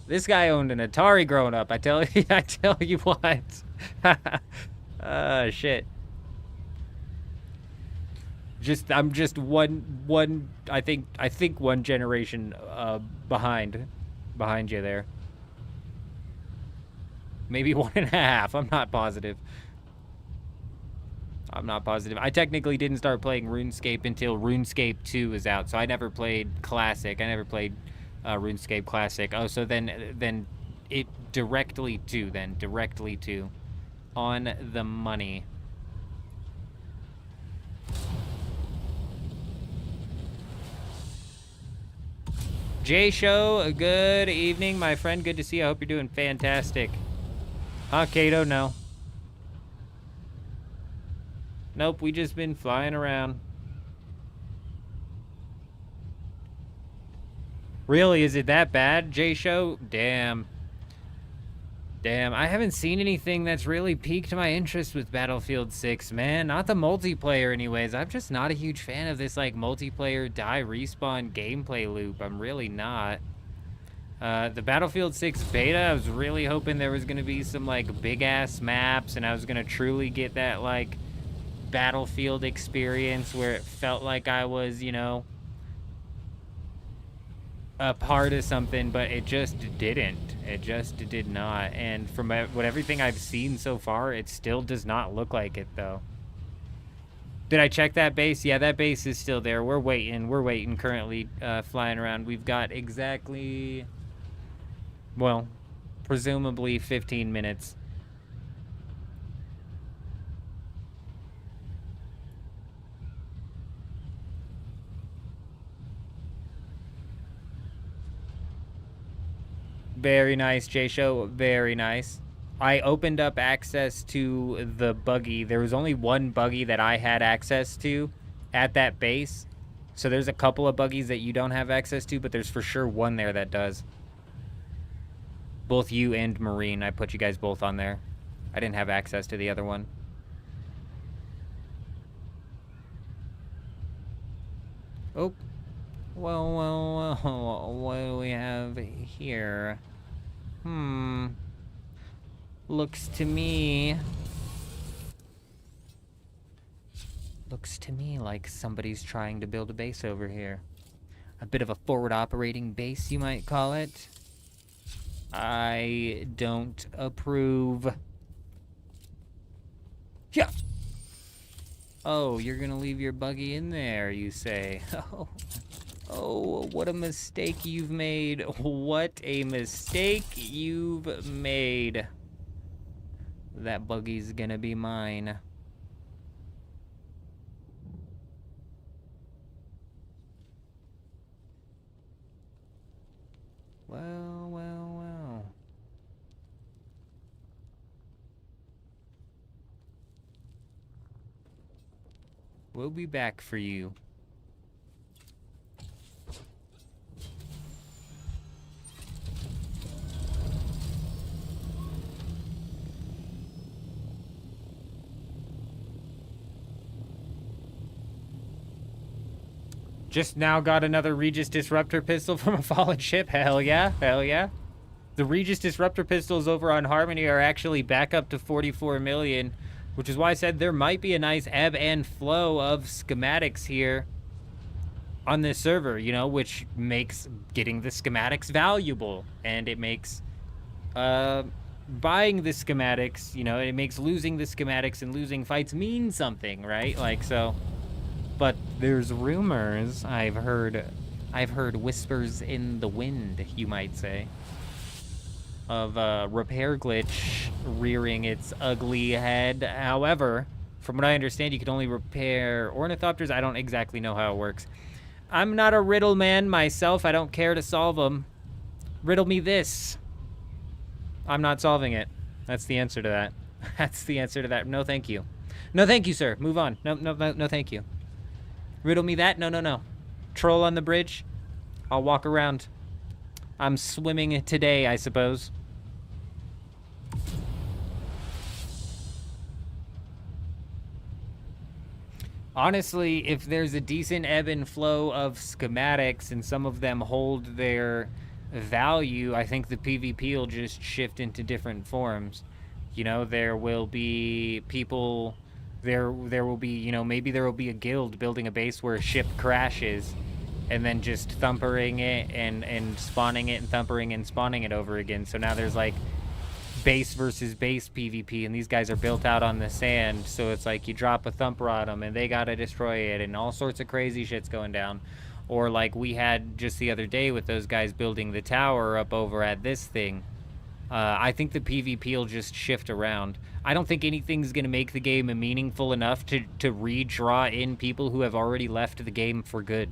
[SPEAKER 3] This guy owned an Atari growing up. I tell you what. Shit. I'm just one I think one generation behind you there. Maybe 1.5. I'm not positive. I'm not positive. I technically didn't start playing RuneScape until RuneScape 2 is out, so I never played Classic. I never played RuneScape Classic. Oh, so then it directly to on the money. Jay Show, good evening, my friend. Good to see you. I hope you're doing fantastic. Huh, Kato? No. Nope, we just been flying around. Really? Is it that bad, Jay Show? Damn. Damn, I haven't seen anything that's really piqued my interest with Battlefield 6, man. Not the multiplayer anyways. I'm just not a huge fan of this, like, multiplayer die respawn gameplay loop. I'm really not. The Battlefield 6 beta, I was really hoping there was going to be some, like, big-ass maps, and I was going to truly get that, like, Battlefield experience where it felt like I was, you know, a part of something, but it just didn't. It just did not. And from everything I've seen so far, it still does not look like it, though. Did I check that base? Yeah, that base is still there. We're waiting currently, flying around. We've got exactly, well, presumably 15 minutes. Very nice, Jay Show. Very nice. I opened up access to the buggy. There was only one buggy that I had access to at that base. So there's a couple of buggies that you don't have access to, but there's for sure one there that does. Both you and Marine. I put you guys both on there. I didn't have access to the other one. Oh. Well, what do we have here? Looks to me like somebody's trying to build a base over here. A bit of a forward operating base, you might call it. I don't approve. Yeah. Oh, you're gonna leave your buggy in there, you say? Oh, what a mistake you've made. What a mistake you've made. That buggy's gonna be mine. Well. We'll be back for you. Just now got another Regis Disruptor pistol from a fallen ship. Hell yeah, hell yeah. The Regis Disruptor pistols over on Harmony are actually back up to 44 million, which is why I said there might be a nice ebb and flow of schematics here on this server, you know, which makes getting the schematics valuable, and it makes buying the schematics, you know, it makes losing the schematics and losing fights mean something, right? Like, so... But there's rumors, I've heard whispers in the wind, you might say, of repair glitch rearing its ugly head. However, from what I understand, you can only repair ornithopters. I don't exactly know how it works. I'm not a riddle man myself. I don't care to solve them. Riddle me this. I'm not solving it. That's the answer to that. That's the answer to that. No, thank you. No, thank you, sir. Move on. No, thank you. Riddle me that? No. Troll on the bridge? I'll walk around. I'm swimming today, I suppose. Honestly, if there's a decent ebb and flow of schematics and some of them hold their value, I think the PvP will just shift into different forms. You know, there will be people... There will be, you know, maybe there will be a guild building a base where a ship crashes and then just thumpering it and spawning it and thumpering and spawning it over again. So now there's like base versus base PvP, and these guys are built out on the sand, so it's like you drop a thumper on them and they gotta destroy it, and all sorts of crazy shit's going down. Or like we had just the other day with those guys building the tower up over at this thing. I think the PvP will just shift around. I don't think anything's going to make the game meaningful enough to redraw in people who have already left the game for good.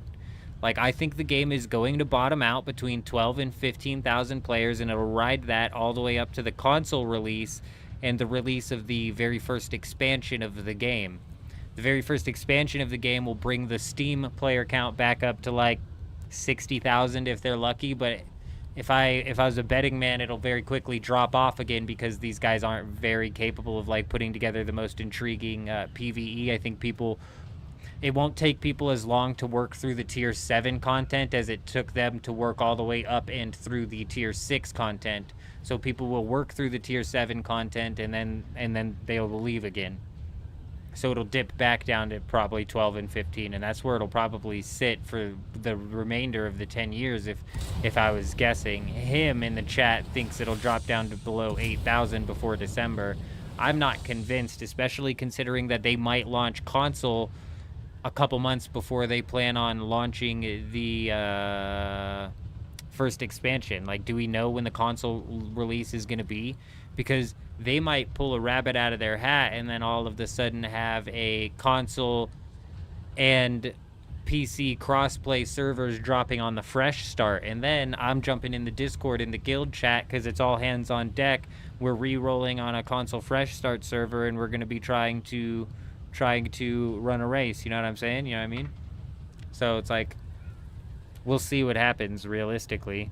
[SPEAKER 3] Like, I think the game is going to bottom out between 12 and 15,000 players, and it'll ride that all the way up to the console release and the release of the very first expansion of the game. The very first expansion of the game will bring the Steam player count back up to like 60,000 if they're lucky, but if I was a betting man, it'll very quickly drop off again because these guys aren't very capable of like putting together the most intriguing PvE. I think it won't take people as long to work through the tier 7 content as it took them to work all the way up and through the tier 6 content. So people will work through the tier 7 content and then they'll leave again. So it'll dip back down to probably 12 and 15, and that's where it'll probably sit for the remainder of the 10 years if I was guessing. Him in the chat thinks it'll drop down to below 8,000 before December. I'm not convinced, especially considering that they might launch console a couple months before they plan on launching the first expansion. Like, do we know when the console release is going to be? Because they might pull a rabbit out of their hat and then all of a sudden have a console and PC crossplay servers dropping on the fresh start. And then I'm jumping in the Discord in the guild chat because it's all hands on deck. We're re-rolling on a console fresh start server and we're going to be trying to run a race. You know what I'm saying? You know what I mean? So it's like, we'll see what happens realistically.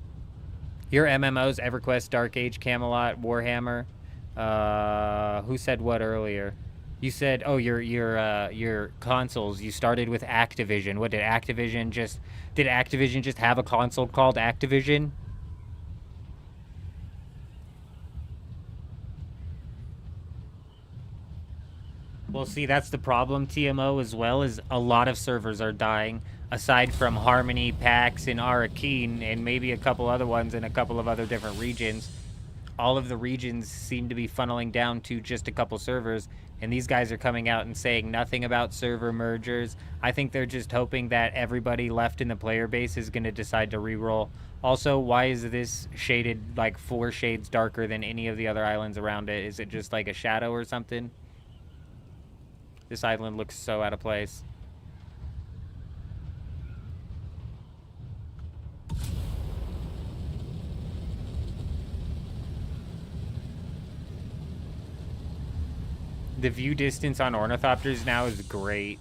[SPEAKER 3] Your MMOs, EverQuest, Dark Age, Camelot, Warhammer. Who said what earlier? You said, oh, your consoles. You started with Activision. What did Activision just have a console called Activision? Well, see, that's the problem, TMO, as well, is a lot of servers are dying. Aside from Harmony, PAX, and Arakeen, and maybe a couple other ones in a couple of other different regions, all of the regions seem to be funneling down to just a couple servers, and these guys are coming out and saying nothing about server mergers. I think they're just hoping that everybody left in the player base is going to decide to re-roll. Also, why is this shaded like 4 shades darker than any of the other islands around it? Is it just like a shadow or something? This island looks so out of place. The view distance on ornithopters now is great.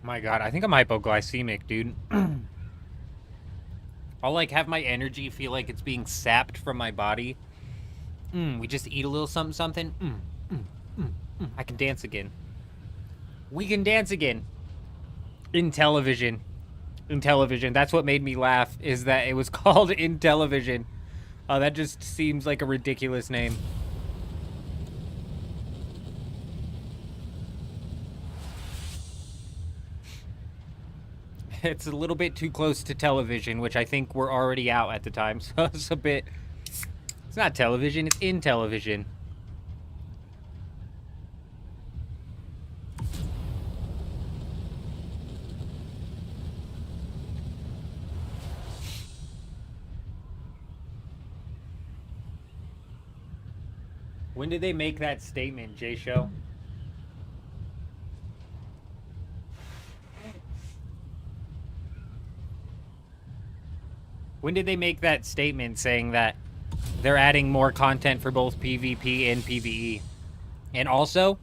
[SPEAKER 3] My god, I think I'm hypoglycemic, dude. I'll like have my energy feel like it's being sapped from my body. We just eat a little something something. I can dance again. We can dance again. In television. In television. That's what made me laugh, is that it was called In Television. That just seems like a ridiculous name. It's a little bit too close to television, which I think we're already out at the time, so it's a bit... It's not television, it's in television. When did they make that statement, J Show? When did they make that statement saying that they're adding more content for both PvP and PvE? And also,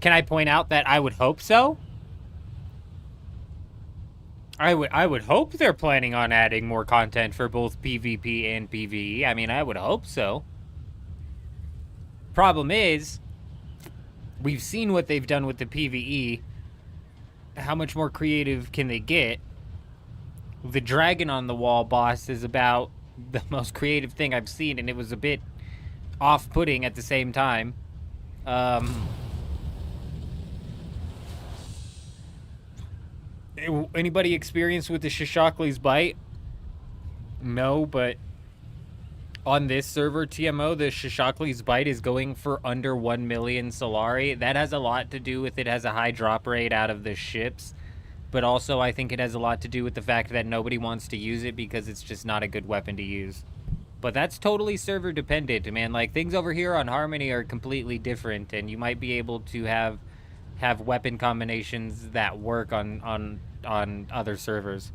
[SPEAKER 3] can I point out that I would hope so? I would hope they're planning on adding more content for both PvP and PvE. I mean, I would hope so. Problem is, we've seen what they've done with the PvE. How much more creative can they get? The Dragon on the Wall boss is about the most creative thing I've seen, and it was a bit off-putting at the same time. Anybody experienced with the Shishakli's Bite? No, but on this server, TMO, the Shishakli's Bite is going for under 1 million Solari. That has a lot to do with it has a high drop rate out of the ships. But also, I think it has a lot to do with the fact that nobody wants to use it because it's just not a good weapon to use. But that's totally server dependent, man. Like, things over here on Harmony are completely different, and you might be able to have weapon combinations that work on other servers.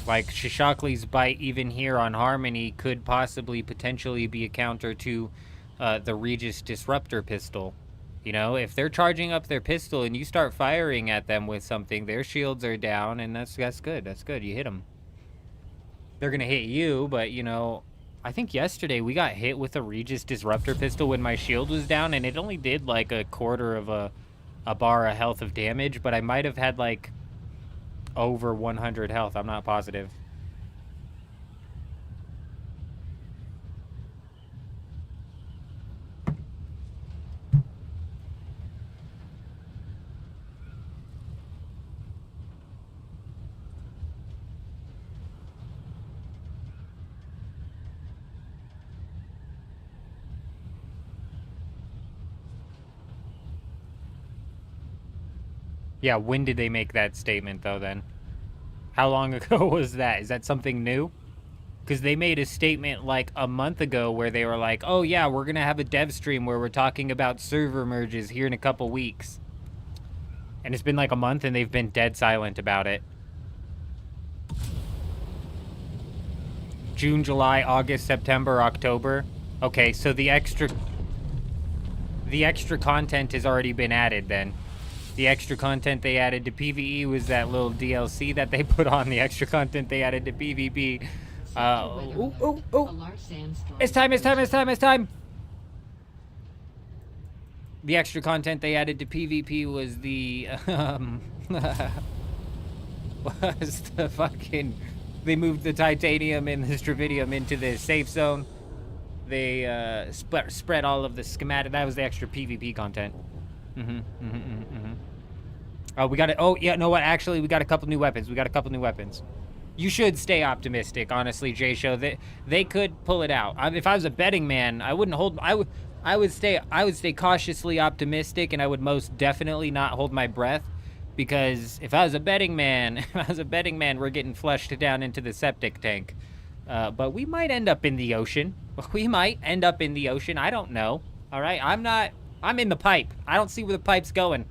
[SPEAKER 3] Like, Shishakli's Bite, even here on Harmony, could potentially be a counter to the Regis Disruptor pistol. You know, if they're charging up their pistol and you start firing at them with something, their shields are down, and that's good. That's good. You hit them. They're going to hit you, but, you know, I think yesterday we got hit with a Regis Disruptor pistol when my shield was down, and it only did, like, a quarter of a bar of health of damage, but I might have had, like, over 100 health. I'm not positive. Yeah, when did they make that statement, though, then? How long ago was that? Is that something new? Because they made a statement, like, a month ago where they were like, oh, yeah, we're going to have a dev stream where we're talking about server merges here in a couple weeks. And it's been like a month, and they've been dead silent about it. June, July, August, September, October. Okay, so the extra content has already been added, then. The extra content they added to PvE was that little DLC that they put on. The extra content they added to PvP. It's time! The extra content they added to PvP was the, was the fucking... They moved the titanium and the stravidium into the safe zone. They, spread all of the schematic. That was the extra PvP content. Oh, we got it. Oh, yeah, know what? Actually, we got a couple new weapons. You should stay optimistic, honestly, J-Show. They could pull it out. If I was a betting man, I wouldn't hold... I would stay cautiously optimistic, and I would most definitely not hold my breath, because if I was a betting man, we're getting flushed down into the septic tank. But we might end up in the ocean. I don't know. All right, I'm in the pipe. I don't see where the pipe's going.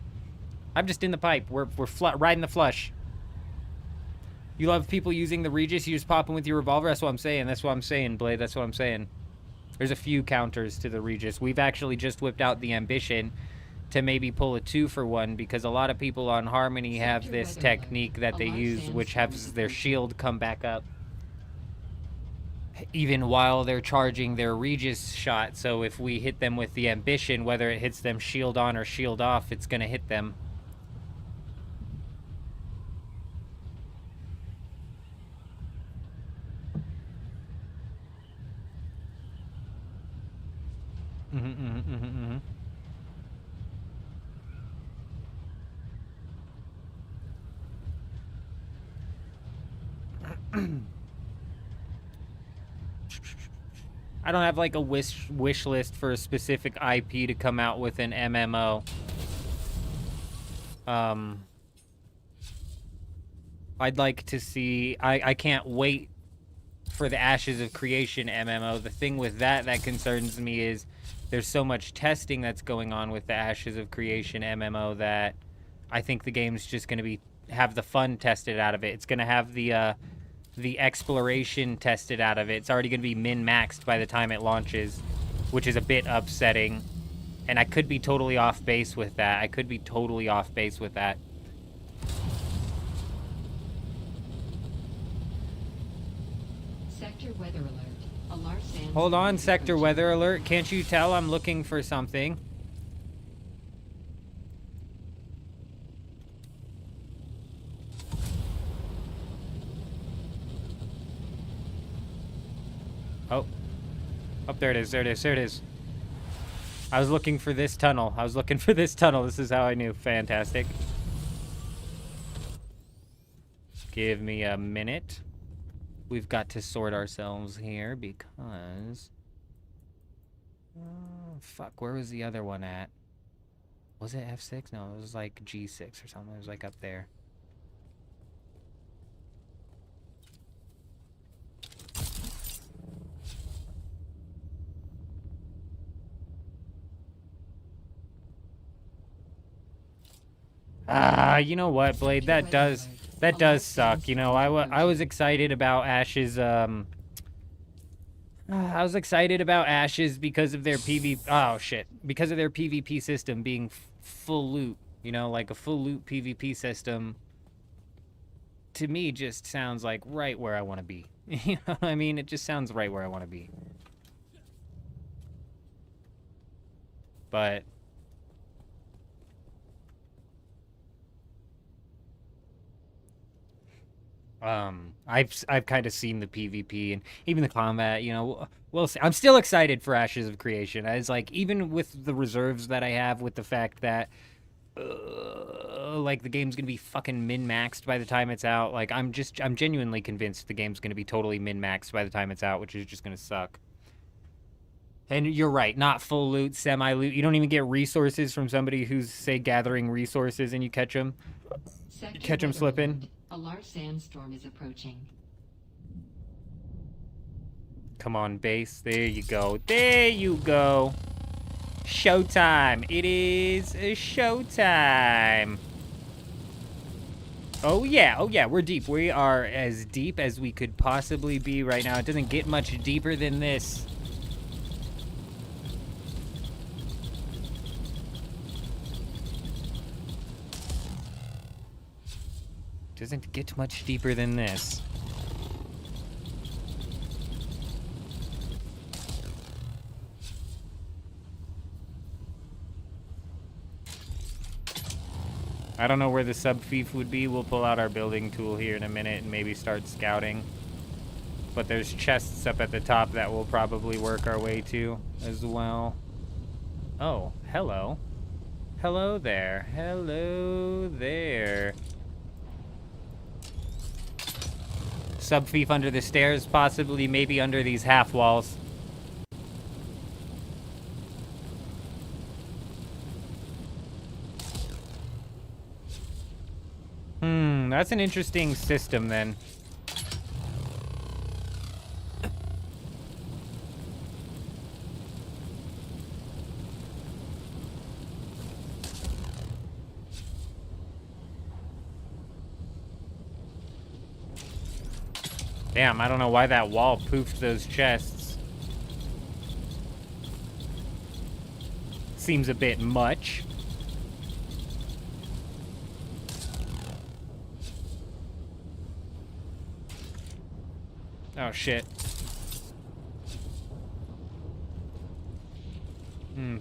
[SPEAKER 3] I'm just in the pipe. We're riding the flush. You love people using the Regis. You just pop them with your revolver. That's what I'm saying, Blade. That's what I'm saying. There's a few counters to the Regis. We've actually just whipped out the Ambition to maybe pull a 2-for-1, because a lot of people on Harmony have this technique that they use, which has their shield come back up even while they're charging their Regis shot. So if we hit them with the Ambition, whether it hits them shield on or shield off, it's going to hit them. I don't have like a wish list for a specific IP to come out with an MMO. I'd like to see... I can't wait for the Ashes of Creation MMO. The thing with that concerns me is there's so much testing that's going on with the Ashes of Creation MMO that I think the game's just going to have the fun tested out of it. It's going to have the exploration tested out of it. It's already going to be min-maxed by the time it launches, which is a bit upsetting. And I could be totally off base with that.
[SPEAKER 7] Sector weather alert. A large sandstorm.
[SPEAKER 3] Hold on,
[SPEAKER 7] is
[SPEAKER 3] Sector
[SPEAKER 7] approaching.
[SPEAKER 3] Weather Alert. Can't you tell I'm looking for something? Oh. Oh, there it is. I was looking for this tunnel. This is how I knew. Fantastic. Give me a minute. We've got to sort ourselves here because... Oh, fuck, where was the other one at? Was it F6? No, it was like G6 or something. It was like up there. You know what, Blade? That does suck. You know, I was excited about Ashes. I was excited about Ashes because of their because of their PvP system being full loot. You know, like a full loot PvP system. To me, just sounds like right where I want to be. You know what I mean? It just sounds right where I want to be. But I've kind of seen the PvP and even the combat, you know. Well, I'm still excited for Ashes of Creation. As like, even with the reserves that I have, with the fact that like the game's gonna be fucking min-maxed by the time it's out. Like, I'm genuinely convinced the game's gonna be totally min-maxed by the time it's out, which is just gonna suck. And you're right, not full loot, semi-loot. You don't even get resources from somebody who's, say, gathering resources and you catch them.
[SPEAKER 7] Sector
[SPEAKER 3] You catch them
[SPEAKER 7] weather
[SPEAKER 3] slipping.
[SPEAKER 7] alert. A large sandstorm is approaching.
[SPEAKER 3] Come on, base. There you go. There you go. Showtime. It is showtime. Oh, yeah. Oh, yeah. We're deep. We are as deep as we could possibly be right now. It doesn't get much deeper than this. Doesn't get much deeper than this. I don't know where the sub-fief would be. We'll pull out our building tool here in a minute and maybe start scouting. But there's chests up at the top that we'll probably work our way to as well. Oh, hello. Hello there. Hello there. Sub-fief under the stairs, possibly, maybe under these half walls. That's an interesting system then. Damn, I don't know why that wall poofed those chests. Seems a bit much. Oh, shit.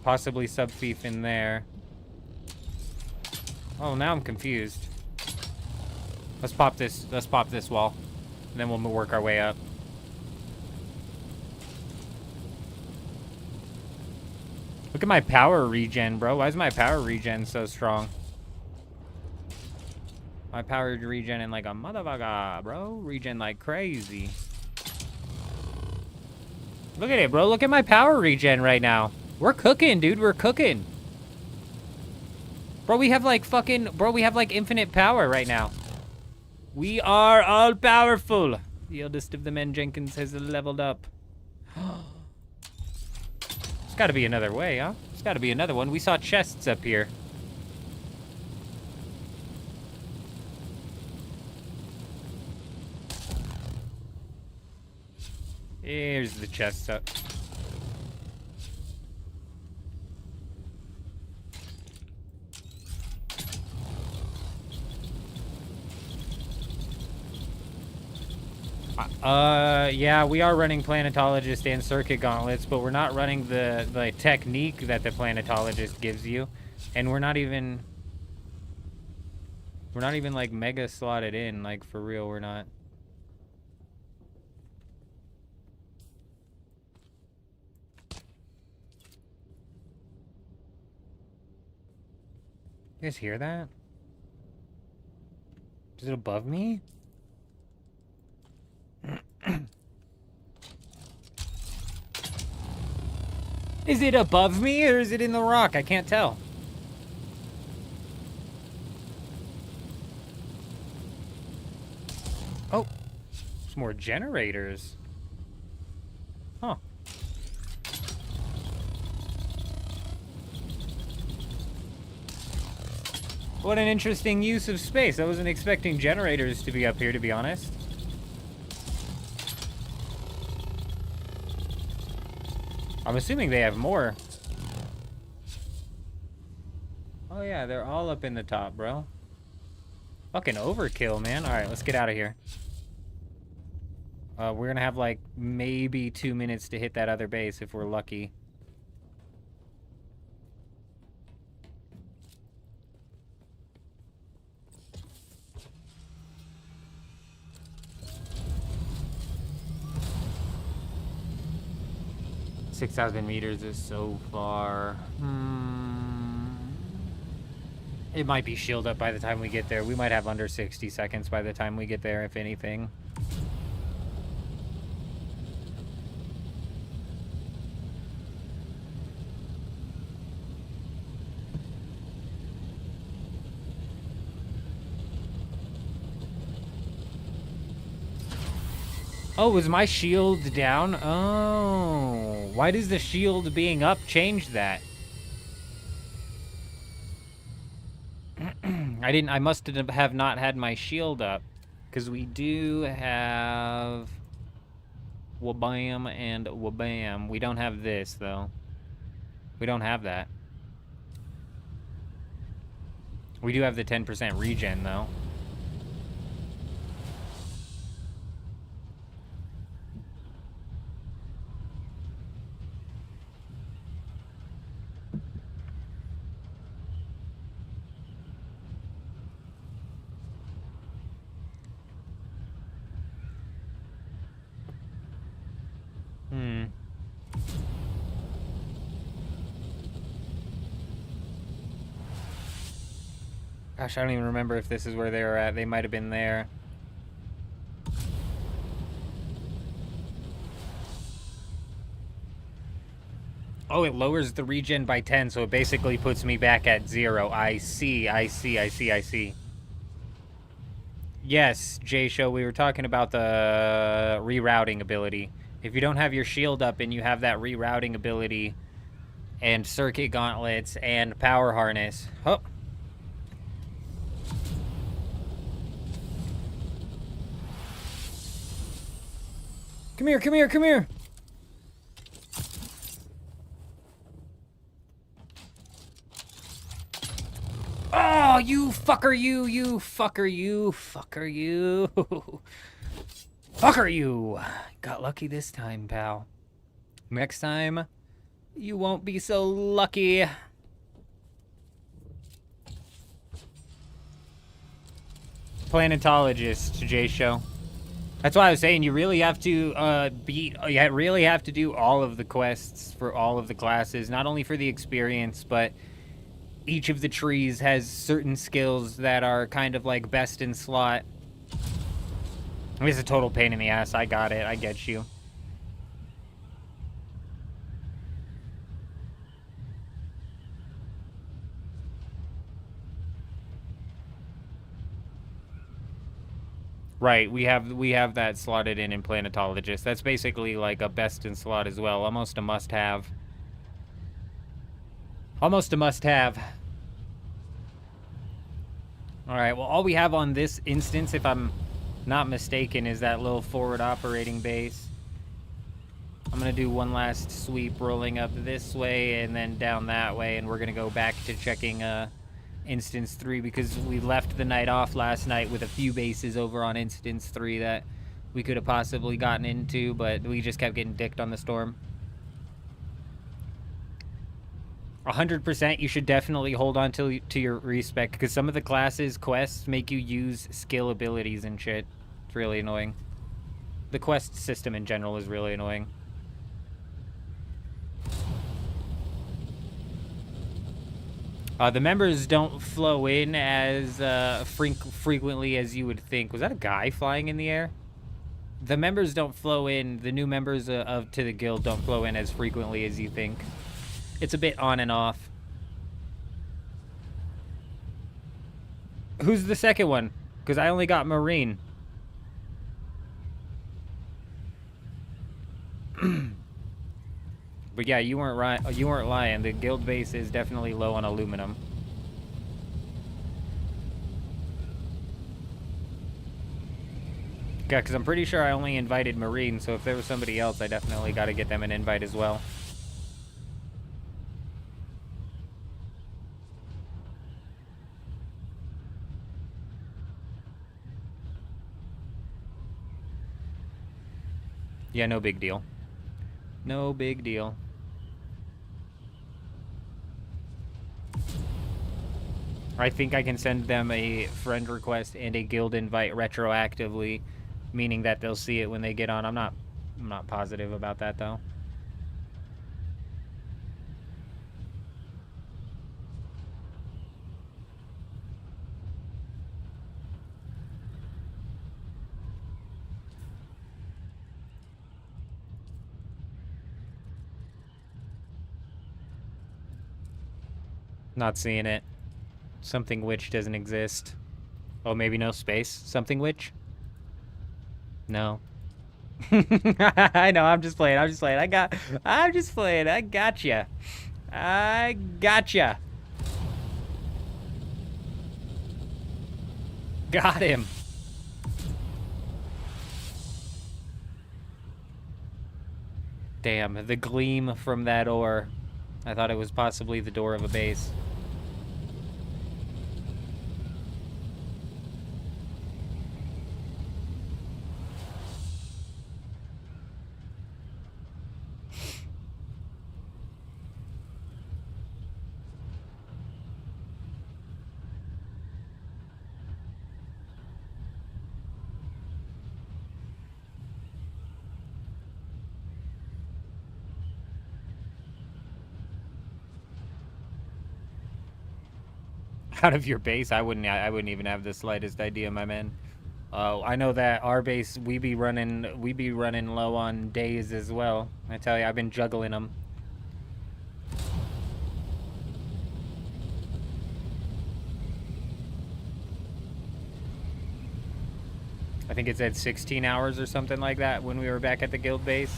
[SPEAKER 3] Possibly sub-fief in there. Oh, now I'm confused. Let's pop this wall. And then we'll work our way up. Look at my power regen, bro. Why is my power regen so strong? My power regen in like a motherfucker, bro. Regen like crazy. Look at it, bro. Look at my power regen right now. We're cooking, dude. We're cooking. Bro, we have like fucking... Bro, we have like infinite power right now. We are all powerful. The eldest of the men, Jenkins, has leveled up. There's got to be another way, huh? There's got to be another one. We saw chests up here. Here's the chests up. Yeah, we are running Planetologist and Circuit Gauntlets, but we're not running the technique that the Planetologist gives you, and we're not even like mega slotted in, like for real, we're not. You guys hear that? Is it above me? Is it above me or is it in the rock? I can't tell. Oh, there's more generators. Huh. What an interesting use of space. I wasn't expecting generators to be up here, to be honest. I'm assuming they have more. Oh yeah, they're all up in the top, bro. Fucking overkill, man. Alright, let's get out of here. We're gonna have like maybe 2 minutes to hit that other base if we're lucky. $6,000 meters is so far. It might be shield up by the time we get there. We might have under 60 seconds by the time we get there, if anything. Oh, was my shield down? Oh, why does the shield being up change that? I must have not had my shield up, because we do have wabam and wabam. We don't have this, though. We don't have that. We do have the 10% regen, though. Gosh, I don't even remember if this is where they were at. They might have been there. Oh, it lowers the regen by 10, so it basically puts me back at 0. I see. Yes, J-Show, we were talking about the rerouting ability. If you don't have your shield up and you have that rerouting ability and circuit gauntlets and power harness... Oh. Come here, come here, come here! Oh, you fucker, you fucker, you fucker, you. Fucker, you. Got lucky this time, pal. Next time, you won't be so lucky. Planetologist, J-Show. That's why I was saying you really have to you really have to do all of the quests for all of the classes, not only for the experience, but each of the trees has certain skills that are kind of like best in slot. It's a total pain in the ass. I got it. I get you. Right, we have that slotted in planetologist. That's basically like a best in slot as well. Almost a must-have. Almost a must-have. Alright, well, all we have on this instance, if I'm not mistaken, is that little forward operating base. I'm going to do one last sweep rolling up this way and then down that way, and we're going to go back to checking Instance 3 because we left the night off last night with a few bases over on Instance 3 that we could have possibly gotten into, but we just kept getting dicked on the storm. 100%, you should definitely hold on to your respec, because some of the classes' quests make you use skill abilities and shit. It's really annoying. The quest system in general is really annoying. The members don't flow in as frequently as you would think. Was that a guy flying in the air? The members don't flow in, the new members to the guild don't flow in as frequently as you think. It's a bit on and off. Who's the second one? Because I only got Marine. But yeah, you weren't right. You weren't lying. The guild base is definitely low on aluminum. Yeah, because I'm pretty sure I only invited Marine, so if there was somebody else, I definitely got to get them an invite as well. Yeah, no big deal. No big deal. I think I can send them a friend request and a guild invite retroactively, meaning that they'll see it when they get on. I'm not positive about that though. Not seeing it. Something which doesn't exist. Oh, maybe no space? Something which? No. I know, I'm just playing. I'm just playing. I'm just playing. I gotcha. I gotcha. Got him. Damn, the gleam from that ore. I thought it was possibly the door of a base. Out of your base? I wouldn't even have the slightest idea, my man. I know that our base, we be running low on days as well. I tell you, I've been juggling them. I think it said 16 hours or something like that when we were back at the guild base.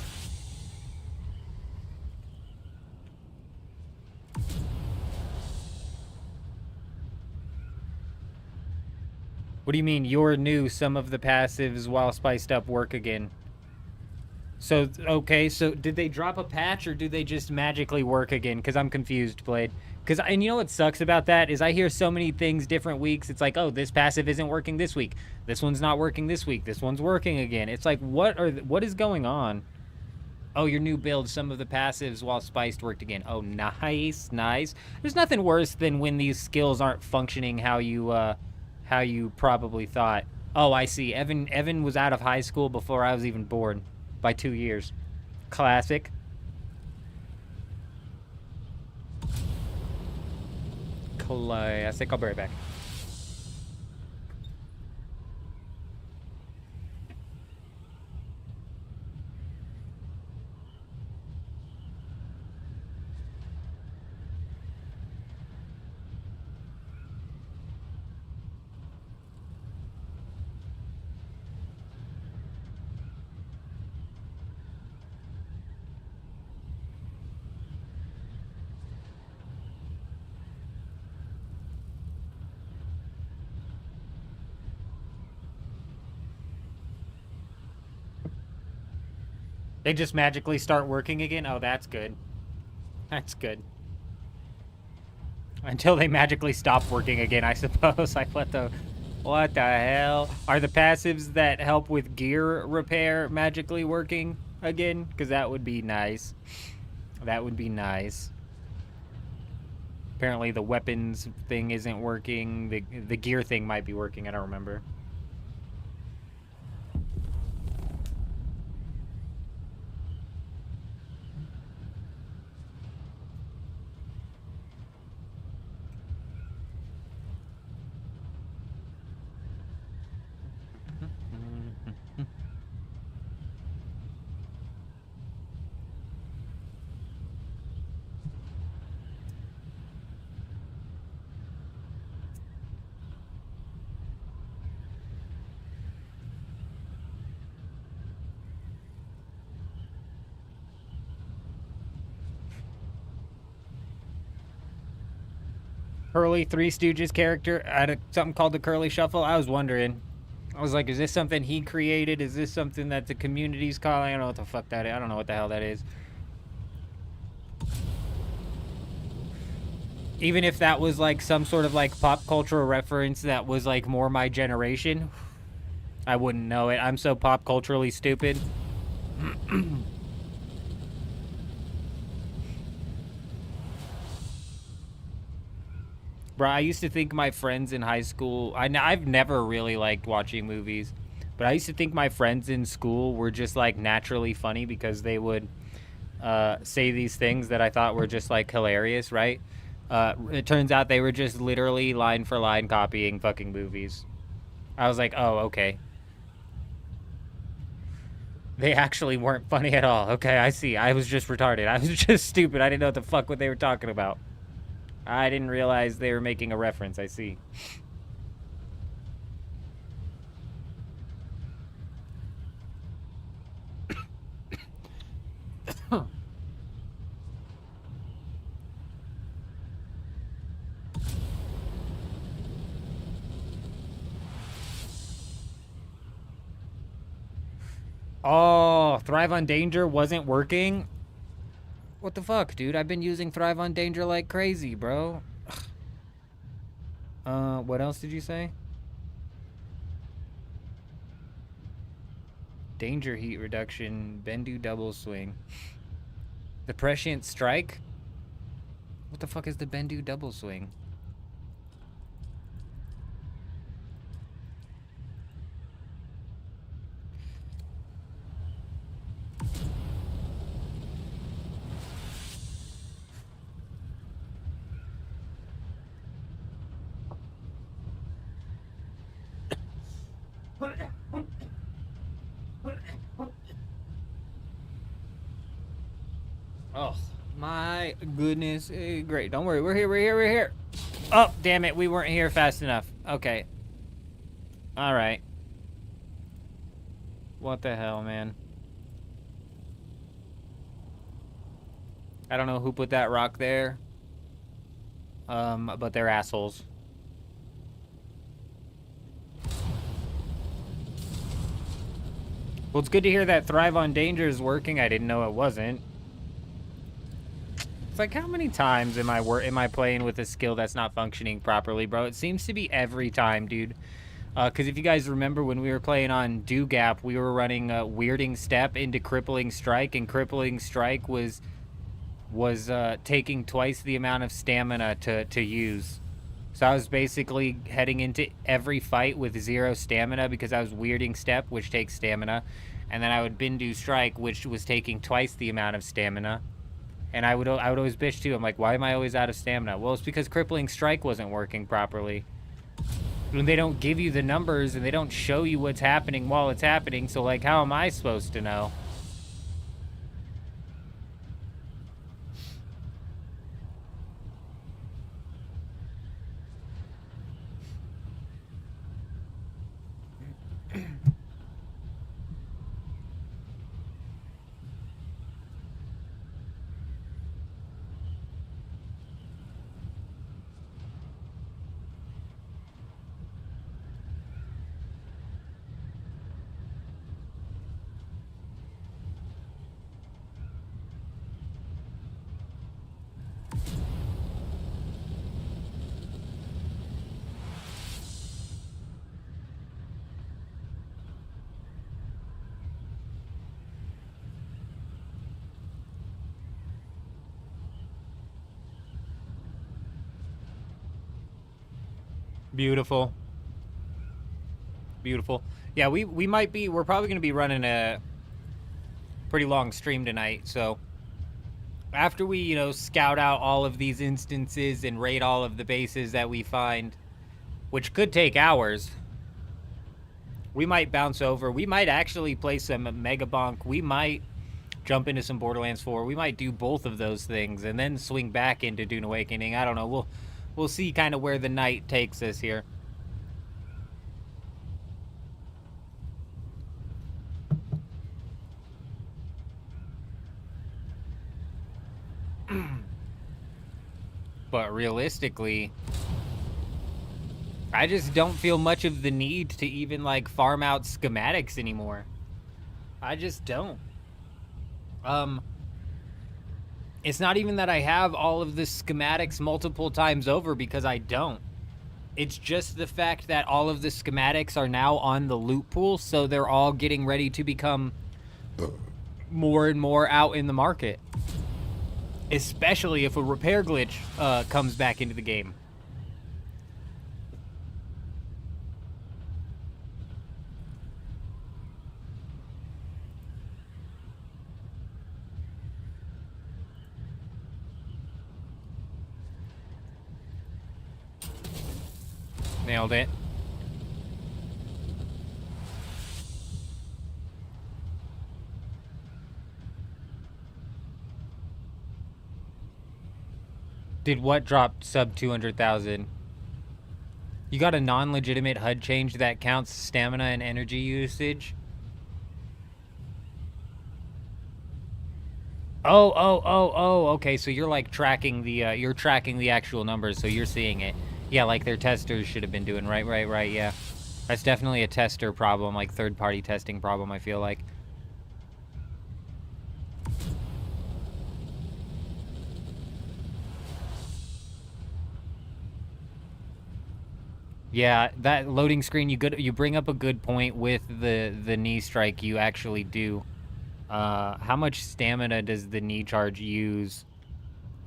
[SPEAKER 3] What do you mean, you're new, some of the passives while spiced up work again? So, okay, so did they drop a patch or do they just magically work again? Because I'm confused, Blade. And you know what sucks about that is I hear so many things different weeks. It's like, oh, this passive isn't working this week. This one's not working this week. This one's working again. It's like, what is going on? Oh, your new build, some of the passives while spiced worked again. Oh, nice, nice. There's nothing worse than when these skills aren't functioning how you probably thought. Oh, I see. Evan was out of high school before I was even born by 2 years. Classic. Classic. I'll be right back. They just magically start working again? Oh, that's good. That's good. Until they magically stop working again, I suppose. Like, what the hell? Are the passives that help with gear repair magically working again? Because that would be nice. That would be nice. Apparently the weapons thing isn't working. The gear thing might be working. I don't remember. Curly Three Stooges character had something called the Curly Shuffle. I was wondering. I was like, is this something he created? Is this something that the community's calling? I don't know what the fuck that is. I don't know what the hell that is. Even if that was like some sort of like pop cultural reference that was like more my generation, I wouldn't know it. I'm so pop culturally stupid. Bro, I used to think my friends in high school... I've never really liked watching movies. But I used to think my friends in school were just, like, naturally funny because they would say these things that I thought were just, like, hilarious, right? It turns out they were just literally line for line copying fucking movies. I was like, oh, okay. They actually weren't funny at all. Okay, I see. I was just retarded. I was just stupid. I didn't know what the fuck what they were talking about. I didn't realize they were making a reference. I see. Oh, Thrive on Danger wasn't working? What the fuck, dude? I've been using Thrive on Danger like crazy, bro. What else did you say? Danger heat reduction, Bendu double swing. The Prescient Strike? What the fuck is the Bendu double swing? Oh, my goodness. Great. Don't worry. We're here. Oh, damn it. We weren't here fast enough. Okay. All right. What the hell, man? I don't know who put that rock there. But they're assholes. Well, it's good to hear that Thrive on Danger is working. I didn't know it wasn't. It's like, how many times am I playing with a skill that's not functioning properly, bro? It seems to be every time, dude. Because if you guys remember when we were playing on Do Gap, we were running Weirding Step into Crippling Strike, and Crippling Strike was taking twice the amount of stamina to use. So I was basically heading into every fight with 0 stamina because I was Weirding Step, which takes stamina, and then I would Bindu Strike, which was taking twice the amount of stamina. And I would always bitch too. I'm like, why am I always out of stamina? Well, it's because Crippling Strike wasn't working properly. And they don't give you the numbers, and they don't show you what's happening while it's happening, so, like, how am I supposed to know? Beautiful. Beautiful. Yeah, we're probably going to be running a pretty long stream tonight, so after we, you know, scout out all of these instances and raid all of the bases that we find, which could take hours, we might bounce over. We might actually play some MEGABONK. We might jump into some Borderlands 4. We might do both of those things and then swing back into Dune Awakening. I don't know. We'll see kind of where the night takes us here. But realistically, I just don't feel much of the need to even, like, farm out schematics anymore. I just don't. It's not even that I have all of the schematics multiple times over, because I don't. It's just the fact that all of the schematics are now on the loot pool, so they're all getting ready to become more and more out in the market. Especially if a repair glitch comes back into the game. Nailed it. Did what drop sub 200,000? You got a non-legitimate HUD change that counts stamina and energy usage? Oh, okay, so you're like tracking the actual numbers, so you're seeing it. Yeah, like their testers should have been doing. Right, yeah. That's definitely a tester problem, like third-party testing problem, I feel like. Yeah, that loading screen, you bring up a good point with the knee strike. You actually do. How much stamina does the knee charge use?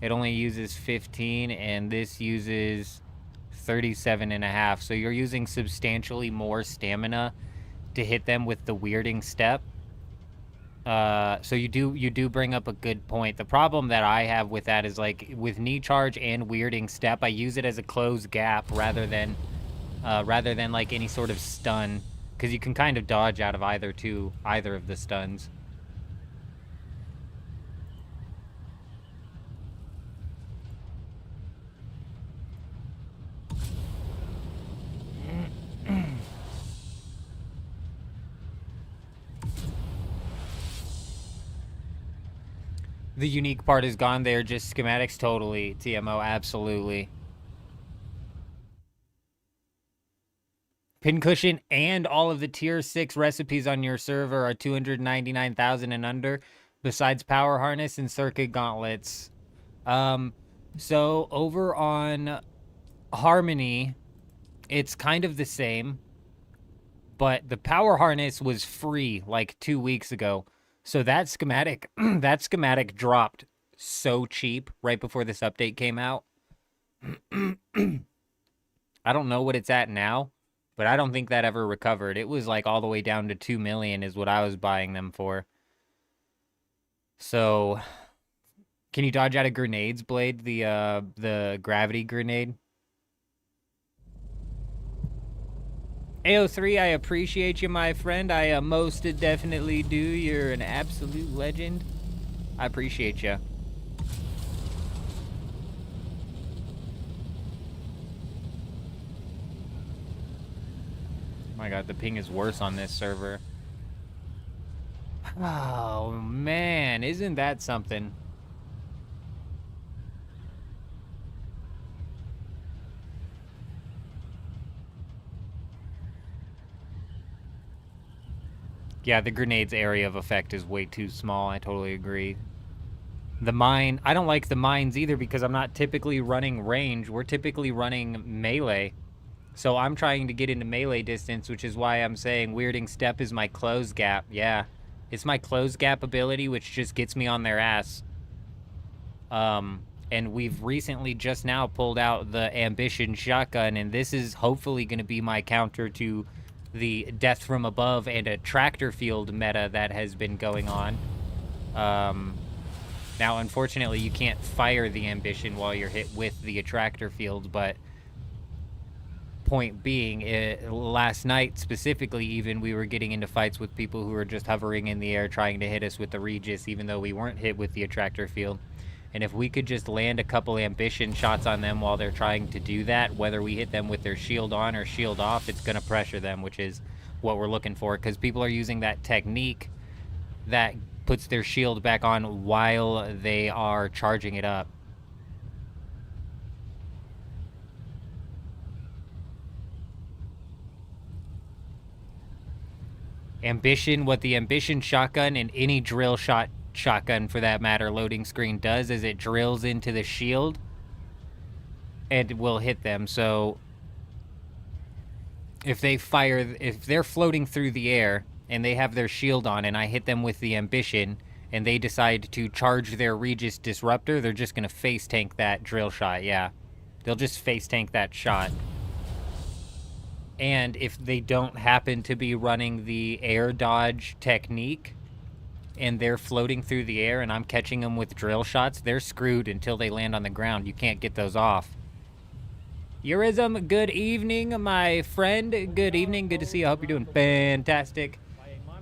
[SPEAKER 3] It only uses 15, and this uses 37.5. So you're using substantially more stamina to hit them with the weirding step. So you do bring up a good point. The problem that I have with that is, like, with knee charge and weirding step, I use it as a closed gap rather than like any sort of stun, because you can kind of dodge out of either of the stuns. The unique part is gone. They are just schematics. Totally, TMO, absolutely. Pincushion and all of the tier 6 recipes on your server are 299,000 and under, besides power harness and circuit gauntlets. So over on Harmony, it's kind of the same, but the power harness was free like 2 weeks ago. So that schematic, that schematic dropped so cheap right before this update came out. I don't know what it's at now, but I don't think that ever recovered. It was like all the way down to 2 million is what I was buying them for. So, can you dodge out of grenades, Blade? The gravity grenade? AO3, I appreciate you, my friend. I most definitely do. You're an absolute legend. I appreciate you. My god, the ping is worse on this server. Oh, man. Isn't that something? Yeah, the grenade's area of effect is way too small. I totally agree. The mine, I don't like the mines either because I'm not typically running range. We're typically running melee. So I'm trying to get into melee distance, which is why I'm saying weirding step is my close gap. Yeah, it's my close gap ability, which just gets me on their ass. And we've recently just now pulled out the Ambition shotgun, and this is hopefully going to be my counter to the Death from Above and a tractor field meta that has been going on. Now, unfortunately, you can't fire the Ambition while you're hit with the attractor field, but point being, last night specifically even, we were getting into fights with people who were just hovering in the air trying to hit us with the Regis, even though we weren't hit with the attractor field. And if we could just land a couple Ambition shots on them while they're trying to do that, whether we hit them with their shield on or shield off, it's going to pressure them, which is what we're looking for, because people are using that technique that puts their shield back on while they are charging it up. Ambition, what the Ambition shotgun and any drill shotgun for that matter loading screen does is it drills into the shield and will hit them. So if they fire, if they're floating through the air and they have their shield on and I hit them with the Ambition and they decide to charge their Regis Disruptor, they're just going to face tank that drill shot. Yeah, they'll just face tank that shot. And if they don't happen to be running the air dodge technique and they're floating through the air and I'm catching them with drill shots, they're screwed until they land on the ground. You can't get those off. Eurism, good evening, my friend. Good evening. Good to see you. I hope you're doing fantastic.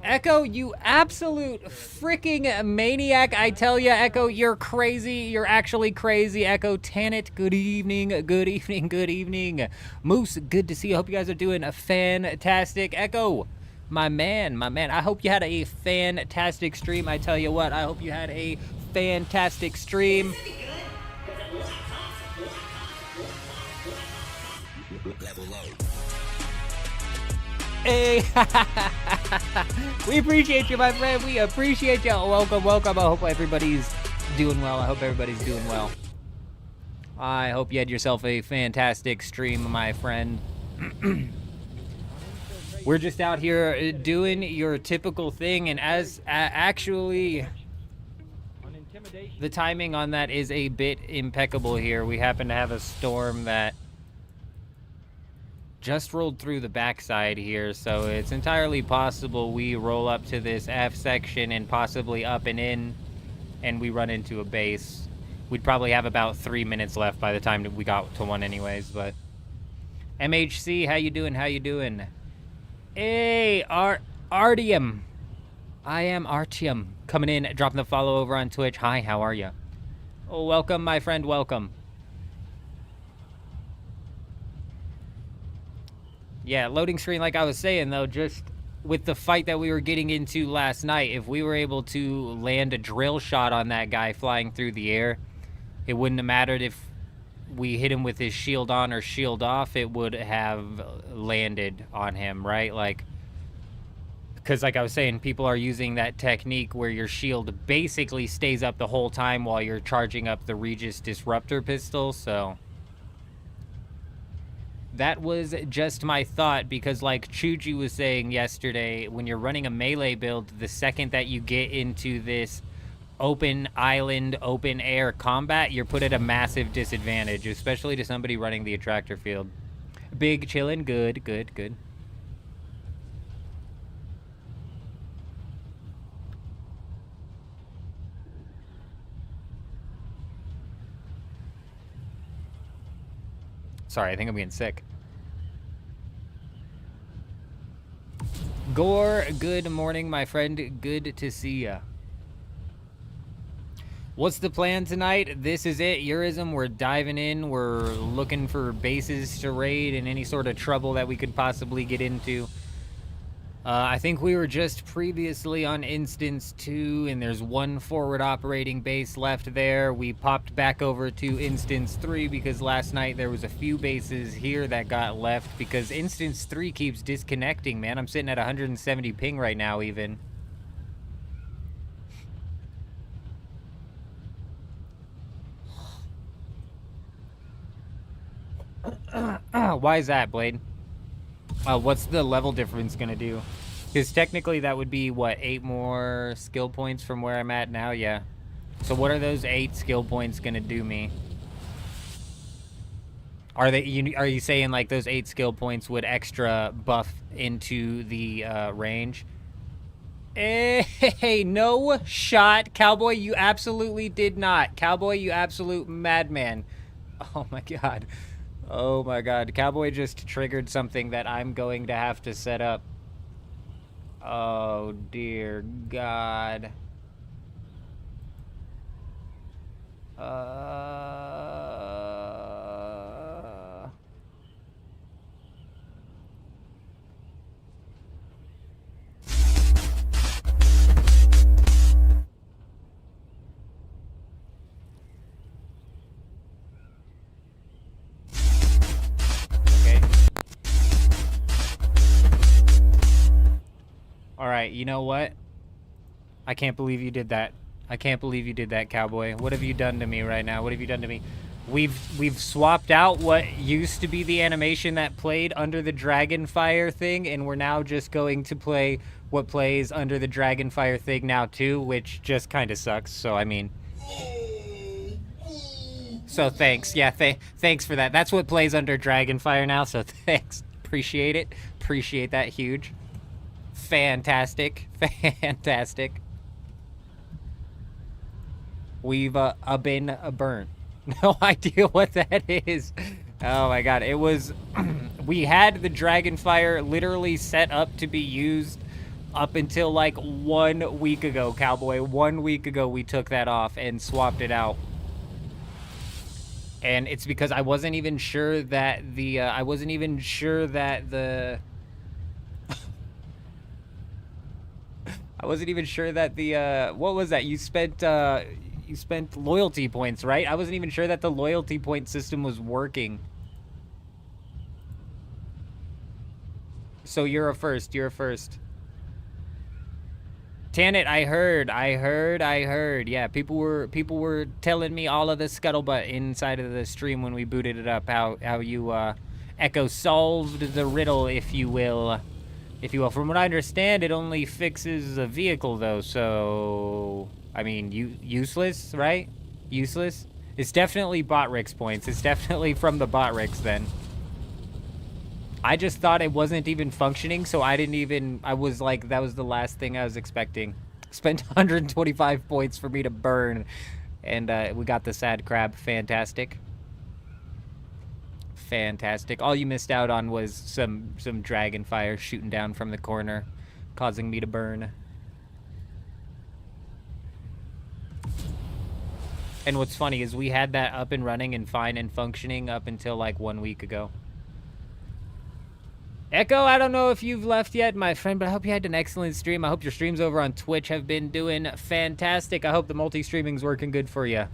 [SPEAKER 3] Echo, you absolute freaking maniac. I tell you, Echo, you're crazy. You're actually crazy. Echo Tanit, good evening. Good evening. Good evening. Moose, good to see you. I hope you guys are doing fantastic. Echo, my man, my man. I hope you had a fantastic stream. I tell you what, I hope you had a fantastic stream. Hey, we appreciate you, my friend. We appreciate you. Welcome, welcome. I hope everybody's doing well. I hope everybody's doing well. I hope you had yourself a fantastic stream, my friend. We're just out here doing your typical thing, and as actually, the timing on that is a bit impeccable here. We happen to have a storm that just rolled through the backside here, so it's entirely possible we roll up to this F section and possibly up and in, and we run into a base. We'd probably have about 3 minutes left by the time that we got to one anyways, but... MHC, how you doing? How you doing? Hey, Artium. I am Artium. Coming in, dropping the follow over on Twitch. Hi, how are you? Oh, welcome, my friend, welcome. Yeah, loading screen, like I was saying, though, just with the fight that we were getting into last night, if we were able to land a drill shot on that guy flying through the air, it wouldn't have mattered if we hit him with his shield on or shield off, it would have landed on him, right? Like, because like I was saying, people are using that technique where your shield basically stays up the whole time while you're charging up the Regis Disruptor pistol, so... That was just my thought, because like Chuji was saying yesterday, when you're running a melee build, the second that you get into this open island, open air combat, you're put at a massive disadvantage, especially to somebody running the attractor field. Big chillin', good, good, good. Sorry, I think I'm getting sick. Gore, good morning, my friend. Good to see ya. What's the plan tonight? This is it, Eurism. We're diving in. We're looking for bases to raid and any sort of trouble that we could possibly get into. I think we were just previously on Instance 2, and there's one forward operating base left there. We popped back over to Instance 3 because last night there was a few bases here that got left because Instance 3 keeps disconnecting, man. I'm sitting at 170 ping right now, even. Why is that, Blade? What's the level difference gonna do? Because technically that would be, what, 8 more skill points from where I'm at now? Yeah. So what are those 8 skill points gonna do me? Are you saying like those 8 skill points would extra buff into the range? Hey, no shot, Cowboy. You absolutely did not. Cowboy, you absolute madman. Oh my god. Oh my god. Cowboy just triggered something that I'm going to have to set up. Oh dear god. Okay. Alright, you know what? I can't believe you did that. I can't believe you did that, Cowboy. What have you done to me right now? What have you done to me? We've swapped out what used to be the animation that played under the Dragonfire thing, and we're now just going to play what plays under the Dragonfire thing now too, which just kind of sucks. So I mean, so thanks. Yeah, thanks for that. That's what plays under Dragonfire now. So thanks. Appreciate it. Appreciate that huge. Fantastic. Fantastic. We've been burnt. No idea what that is. Oh my god. It was... we had the Dragonfire literally set up to be used up until like 1 week ago, Cowboy. 1 week ago we took that off and swapped it out. And it's because I wasn't even sure that the... I wasn't even sure that the what was that? You spent loyalty points, right? I wasn't even sure that the loyalty point system was working. So you're a first. Tanit, I heard. Yeah, people were telling me all of the scuttlebutt inside of the stream when we booted it up. How you Echo solved the riddle, if you will. From what I understand, it only fixes a vehicle though. So I mean, useless, right? Useless. It's definitely bot Rick's points. It's definitely from the bot Ricks then. I just thought it wasn't even functioning, so I was like, that was the last thing I was expecting. Spent 125 points for me to burn, and we got the sad crab. Fantastic. Fantastic. All you missed out on was some Dragonfire shooting down from the corner, causing me to burn. And what's funny is we had that up and running and fine and functioning up until like 1 week ago. Echo, I don't know if you've left yet, my friend, but I hope you had an excellent stream. I hope your streams over on Twitch have been doing fantastic. I hope the multi-streaming's working good for you.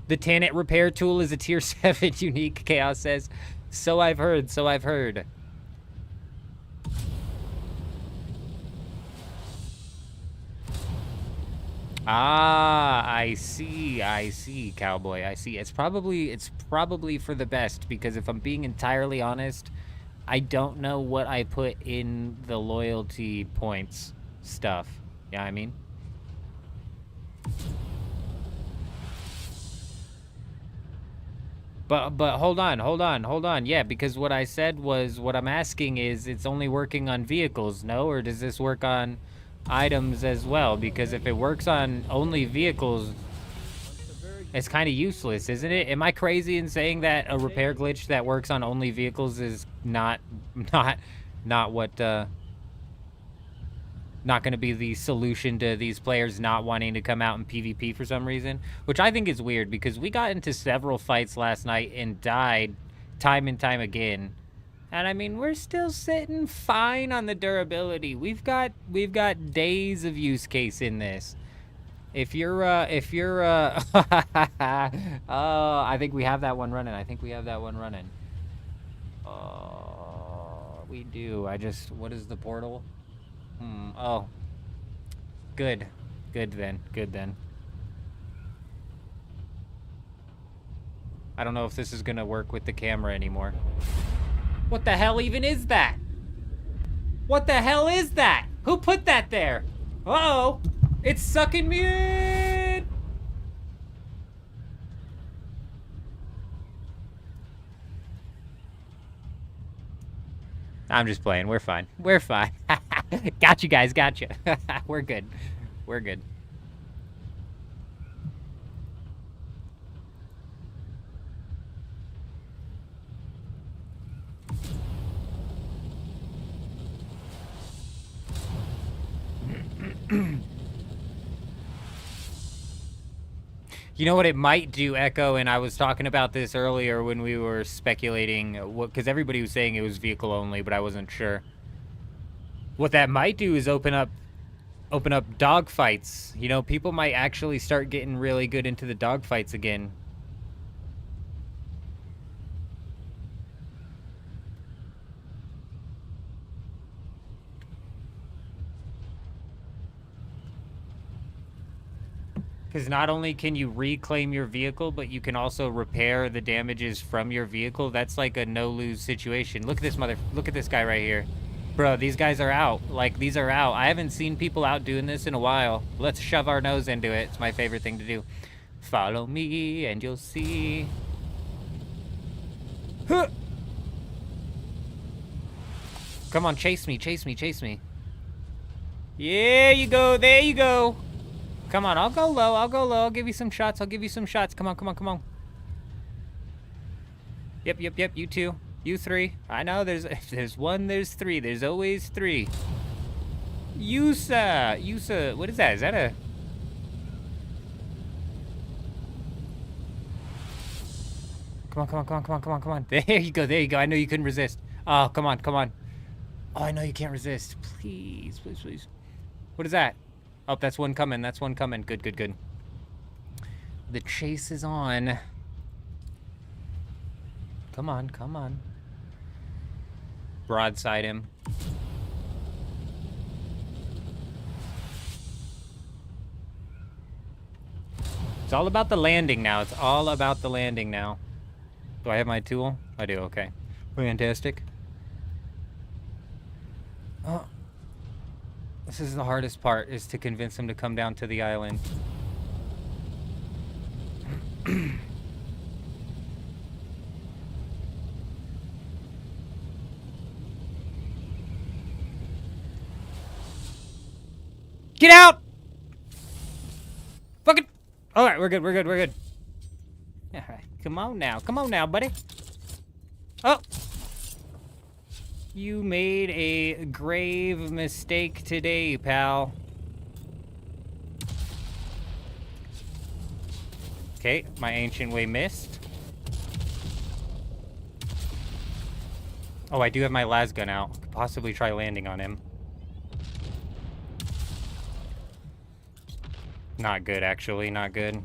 [SPEAKER 3] The Tanit repair tool is a tier 7 unique, Chaos says. So I've heard, Ah, I see, Cowboy. I see. It's probably for the best, because if I'm being entirely honest, I don't know what I put in the loyalty points stuff. Yeah, I mean. But hold on. Yeah, because what I said was, what I'm asking is, it's only working on vehicles, no? Or does this work on items as well? Because if it works on only vehicles, it's kind of useless, isn't it? Am I crazy in saying that a repair glitch that works on only vehicles is not going to be the solution to these players not wanting to come out in PvP for some reason? Which I think is weird, because we got into several fights last night and died time and time again. And I mean, we're still sitting fine on the durability. We've got days of use case in this. If you're oh, I think we have that one running. Oh, we do. What is the portal? Oh. Good then. I don't know if this is gonna work with the camera anymore. What the hell even is that? What the hell is that? Who put that there? Uh-oh. It's sucking me in! I'm just playing. We're fine. We're fine. Got you guys. Got you. We're good. We're good. You know what it might do, Echo, and I was talking about this earlier when we were speculating, because everybody was saying it was vehicle only, but I wasn't sure. What that might do is open up dogfights. You know, people might actually start getting really good into the dogfights again. Because not only can you reclaim your vehicle, but you can also repair the damages from your vehicle. That's like a no-lose situation. Look at this guy right here. Bro, these guys are out. Like, these are out. I haven't seen people out doing this in a while. Let's shove our nose into it. It's my favorite thing to do. Follow me and you'll see. Huh. Come on, chase me, chase me, chase me. Yeah, you go. There you go. Come on, I'll go low. I'll go low. I'll give you some shots. I'll give you some shots. Come on, come on, come on. Yep, yep, yep. You two. You three. I know if there's one, there's three. There's always three. Yusa. What is that? Is that a... Come on, come on, come on, come on, come on, come on. There you go, there you go. I know you couldn't resist. Oh, come on, come on. Oh, I know you can't resist. Please, please, please. What is that? Oh, that's one coming. That's one coming. Good, good, good. The chase is on. Come on, come on. Broadside him. It's all about the landing now. It's all about the landing now. Do I have my tool? I do, okay. Fantastic. Oh. This is the hardest part, is to convince him to come down to the island. Get out! Fucking... Alright, we're good, we're good, we're good. Alright, come on now, buddy. Oh! You made a grave mistake today, pal. Okay, my ancient way missed. Oh, I do have my las gun out. Could possibly try landing on him. Not good, actually. Not good.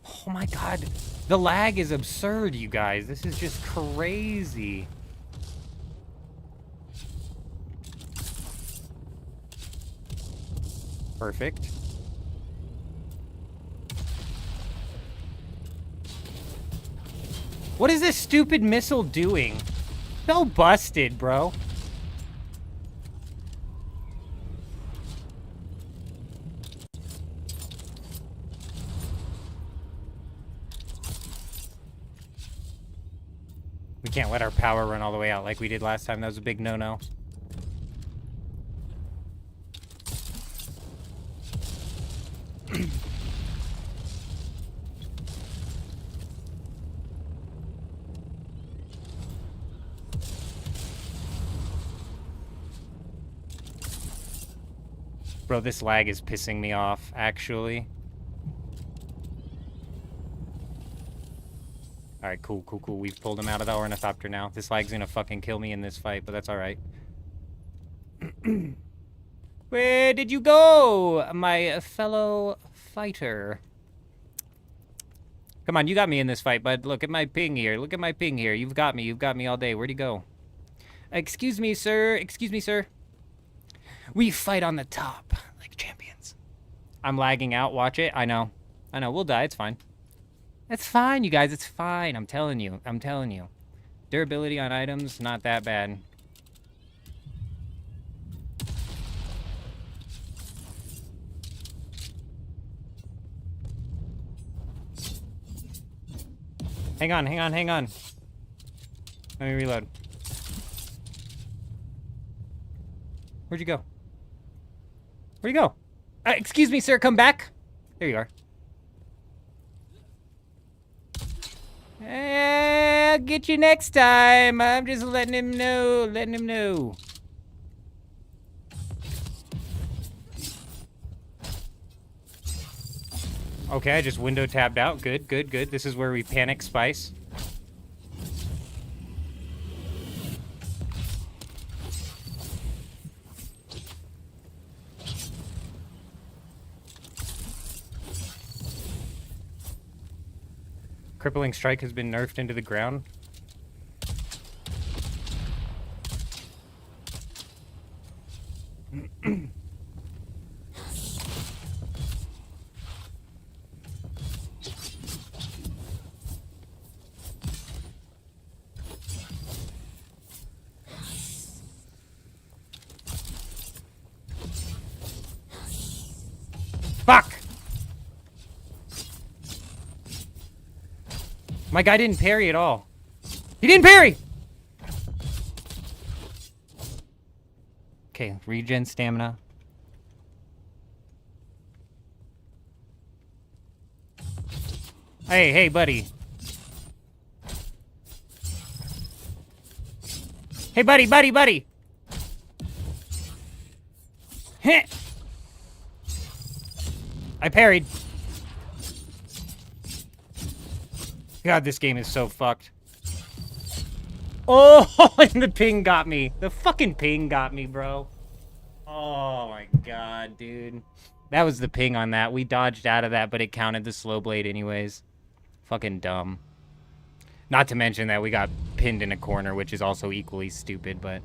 [SPEAKER 3] Oh my god. The lag is absurd, you guys. This is just crazy. Perfect. What is this stupid missile doing? So busted, bro. We can't let our power run all the way out like we did last time. That was a big no-no. Bro, this lag is pissing me off, actually. Alright, cool, cool, cool. We've pulled him out of the ornithopter now. This lag's gonna fucking kill me in this fight, but that's alright. Where did you go, my fellow fighter? Come on, you got me in this fight, bud. Look at my ping here. Look at my ping here. You've got me all day. Where'd you go? Excuse me, sir. Excuse me, sir. We fight on the top, like champions. I'm lagging out. Watch it. I know. I know. We'll die. It's fine. It's fine, you guys. It's fine. I'm telling you. I'm telling you. Durability on items, not that bad. Hang on, hang on, hang on. Let me reload. Where'd you go? Where'd you go? Excuse me, sir, come back. There you are. I'll get you next time. I'm just letting him know, Okay, I just window tabbed out. Good, good, good. This is where we panic Spice. Crippling Strike has been nerfed into the ground. Fuck! My guy didn't parry at all. He didn't parry! Okay, regen stamina. Hey, hey, buddy. Hey, buddy, buddy, buddy! Heh! I parried. God, this game is so fucked. Oh, and the ping got me. The fucking ping got me, bro. Oh my god, dude. That was the ping on that. We dodged out of that, but it counted the slow blade anyways. Fucking dumb. Not to mention that we got pinned in a corner, which is also equally stupid, but...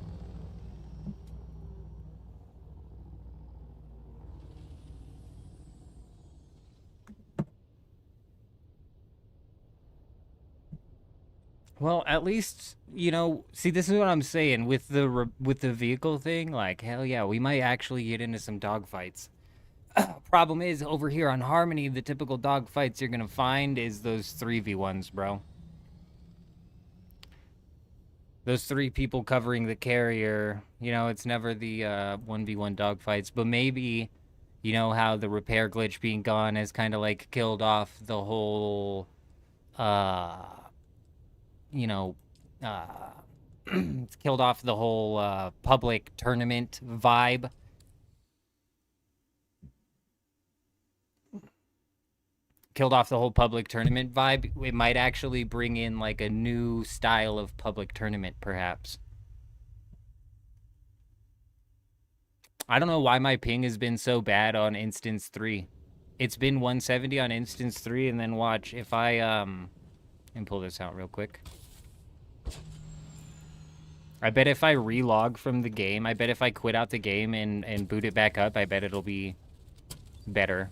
[SPEAKER 3] Well, at least, you know, see, this is what I'm saying with the vehicle thing. Like, hell yeah, we might actually get into some dogfights. Problem is, over here on Harmony, the typical dogfights you're gonna find is those 3v1s, bro. Those 3 people covering the carrier, you know, it's never the 1v1 dogfights. But maybe, you know, how the repair glitch being gone has kind of like killed off the whole, you know, it's killed off the whole public tournament vibe. Killed off the whole public tournament vibe. It might actually bring in like a new style of public tournament, perhaps. I don't know why my ping has been so bad on instance 3. It's been 170 on instance 3, and then watch if I let me pull this out real quick. I bet if I relog from the game, I bet if I quit out the game and boot it back up, I bet it'll be better.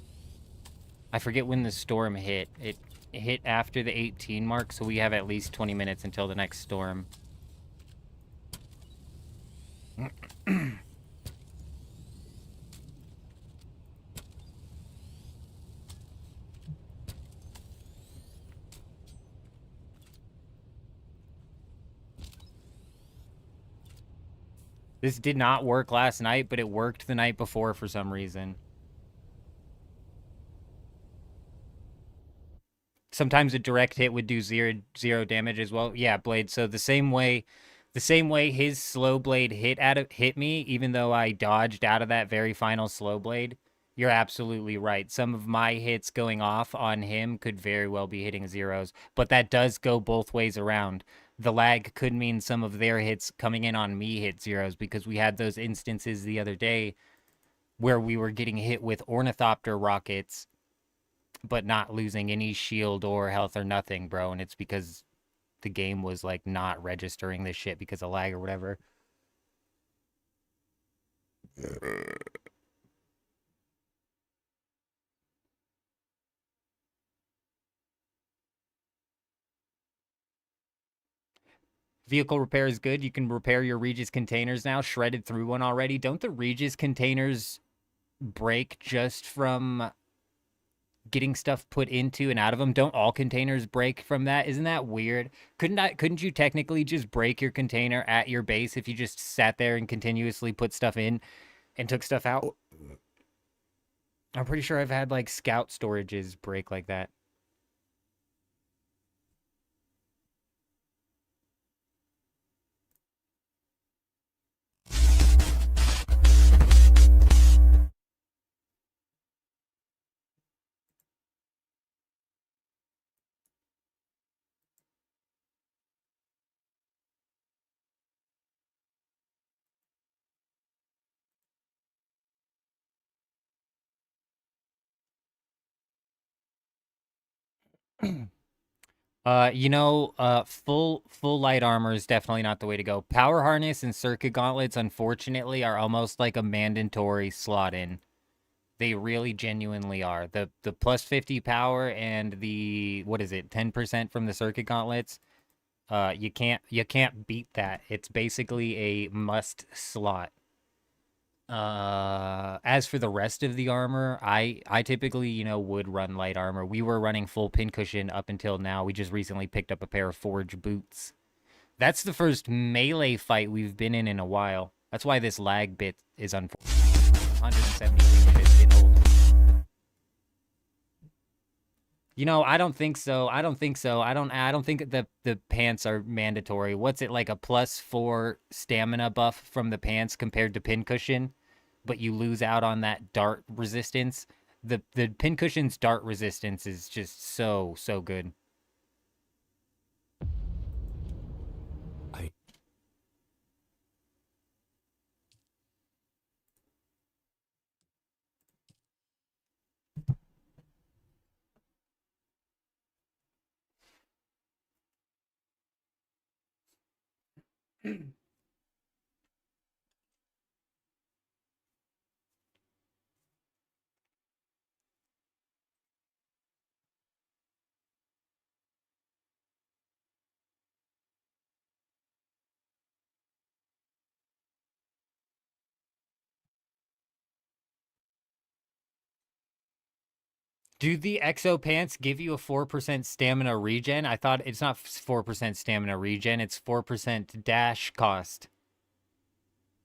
[SPEAKER 3] I forget when the storm hit. It hit after the 18 mark, so we have at least 20 minutes until the next storm. This did not work last night, but it worked the night before for some reason. Sometimes a direct hit would do zero damage as well. Yeah, Blade. So the same way his slow blade hit me, even though I dodged out of that very final slow blade, you're absolutely right. Some of my hits going off on him could very well be hitting zeros, but that does go both ways around. The lag could mean some of their hits coming in on me hit zeros, because we had those instances the other day where we were getting hit with ornithopter rockets but not losing any shield or health or nothing, bro. And it's because the game was, like, not registering this shit because of lag or whatever. Vehicle repair is good. You can repair your Regis containers now. Shredded through one already. Don't the Regis containers break just from getting stuff put into and out of them. Don't all containers break from that? Isn't that weird? Couldn't you technically just break your container at your base if you just sat there and continuously put stuff in and took stuff out? I'm pretty sure I've had like scout storages break like that. Full light armor is definitely not the way to go. Power harness and circuit gauntlets, unfortunately, are almost like a mandatory slot in. They really genuinely are. The plus 50 power and the, what is it, 10% from the circuit gauntlets. You can't beat that. It's basically a must slot. As for the rest of the armor, I typically, would run light armor. We were running full pincushion up until now. We just recently picked up a pair of forge boots. That's the first melee fight we've been in a while. That's why this lag bit is unfortunate. 170 shit's getting old. I don't think so. I don't think the pants are mandatory. What's it, like a +4 stamina buff from the pants compared to pincushion, but you lose out on that dart resistance? The pincushion's dart resistance is just so good. Do the exo pants give you a 4% stamina regen? I thought it's not 4% stamina regen, it's 4% dash cost.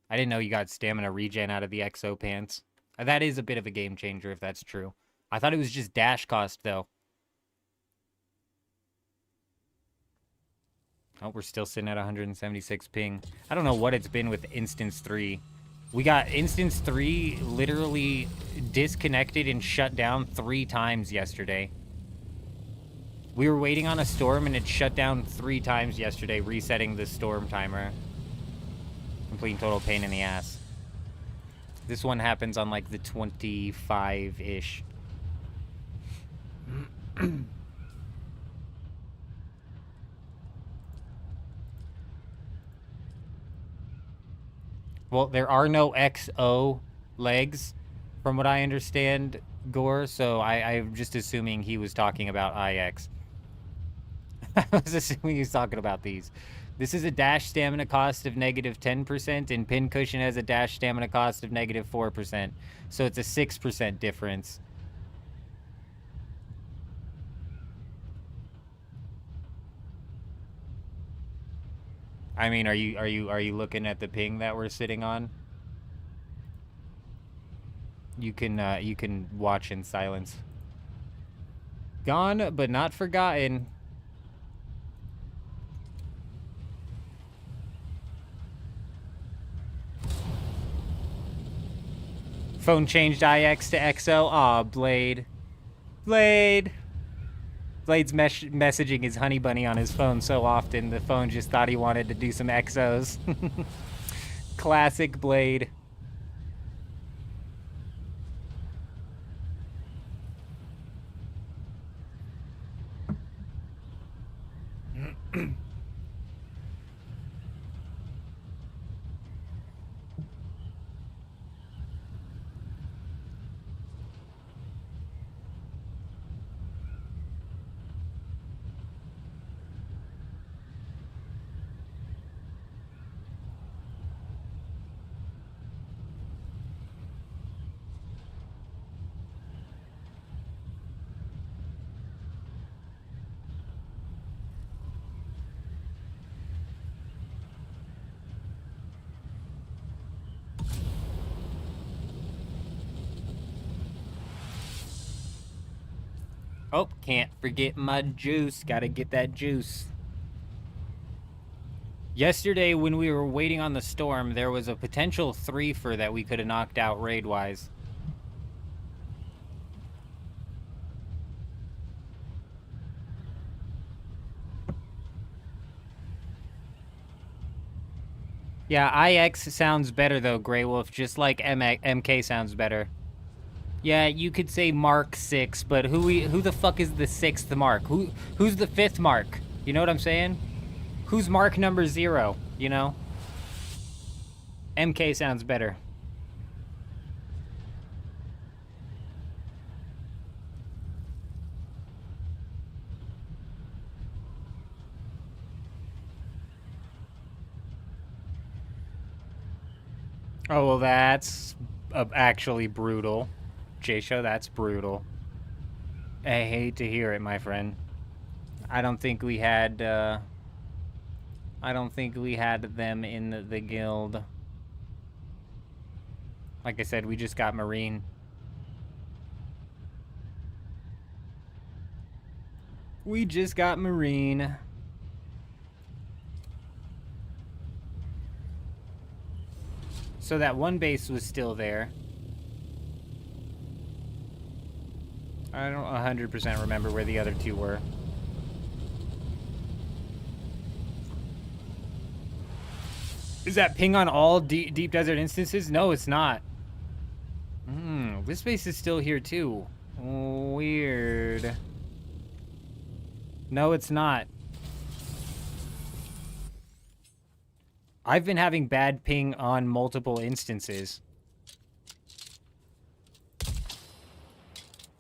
[SPEAKER 3] I didn't know you got stamina regen out of the exo pants. That is a bit of a game changer if that's true. I thought it was just dash cost, though. Oh, we're still sitting at 176 ping. I don't know what it's been with Instance 3. We got Instance 3 literally disconnected and shut down 3 times yesterday. We were waiting on a storm and it shut down 3 times yesterday, resetting the storm timer. Complete total pain in the ass. This one happens on like the 25-ish. Well, there are no XO legs, from what I understand, Gore, so I'm just assuming he was talking about IX. I was assuming he was talking about these. This is a dash stamina cost of -10%, and pincushion has a dash stamina cost of -4%. So it's a 6% difference. I mean, are you looking at the ping that we're sitting on? You can watch in silence. Gone but not forgotten. Phone changed IX to XO. Aw, Blade. Blade. Blade's messaging his honey bunny on his phone so often, the phone just thought he wanted to do some XOs. Classic Blade. Oh, can't forget my juice. Gotta get that juice. Yesterday, when we were waiting on the storm, there was a potential 3-fer that we could have knocked out raid-wise. Yeah, IX sounds better, though, Grey Wolf, just like MK sounds better. Yeah, you could say Mark 6, but who the fuck is the 6th mark? Who's the 5th mark? You know what I'm saying? Who's mark number 0, you know? MK sounds better. Oh, well, that's actually brutal. J-Show, that's brutal. I hate to hear it, my friend. I don't think we had them in the guild. Like I said, we just got Marine. We just got Marine. So that one base was still there. I don't 100% remember where the other two were. Is that ping on all deep desert instances? No, it's not. This base is still here too. Weird. No, it's not. I've been having bad ping on multiple instances.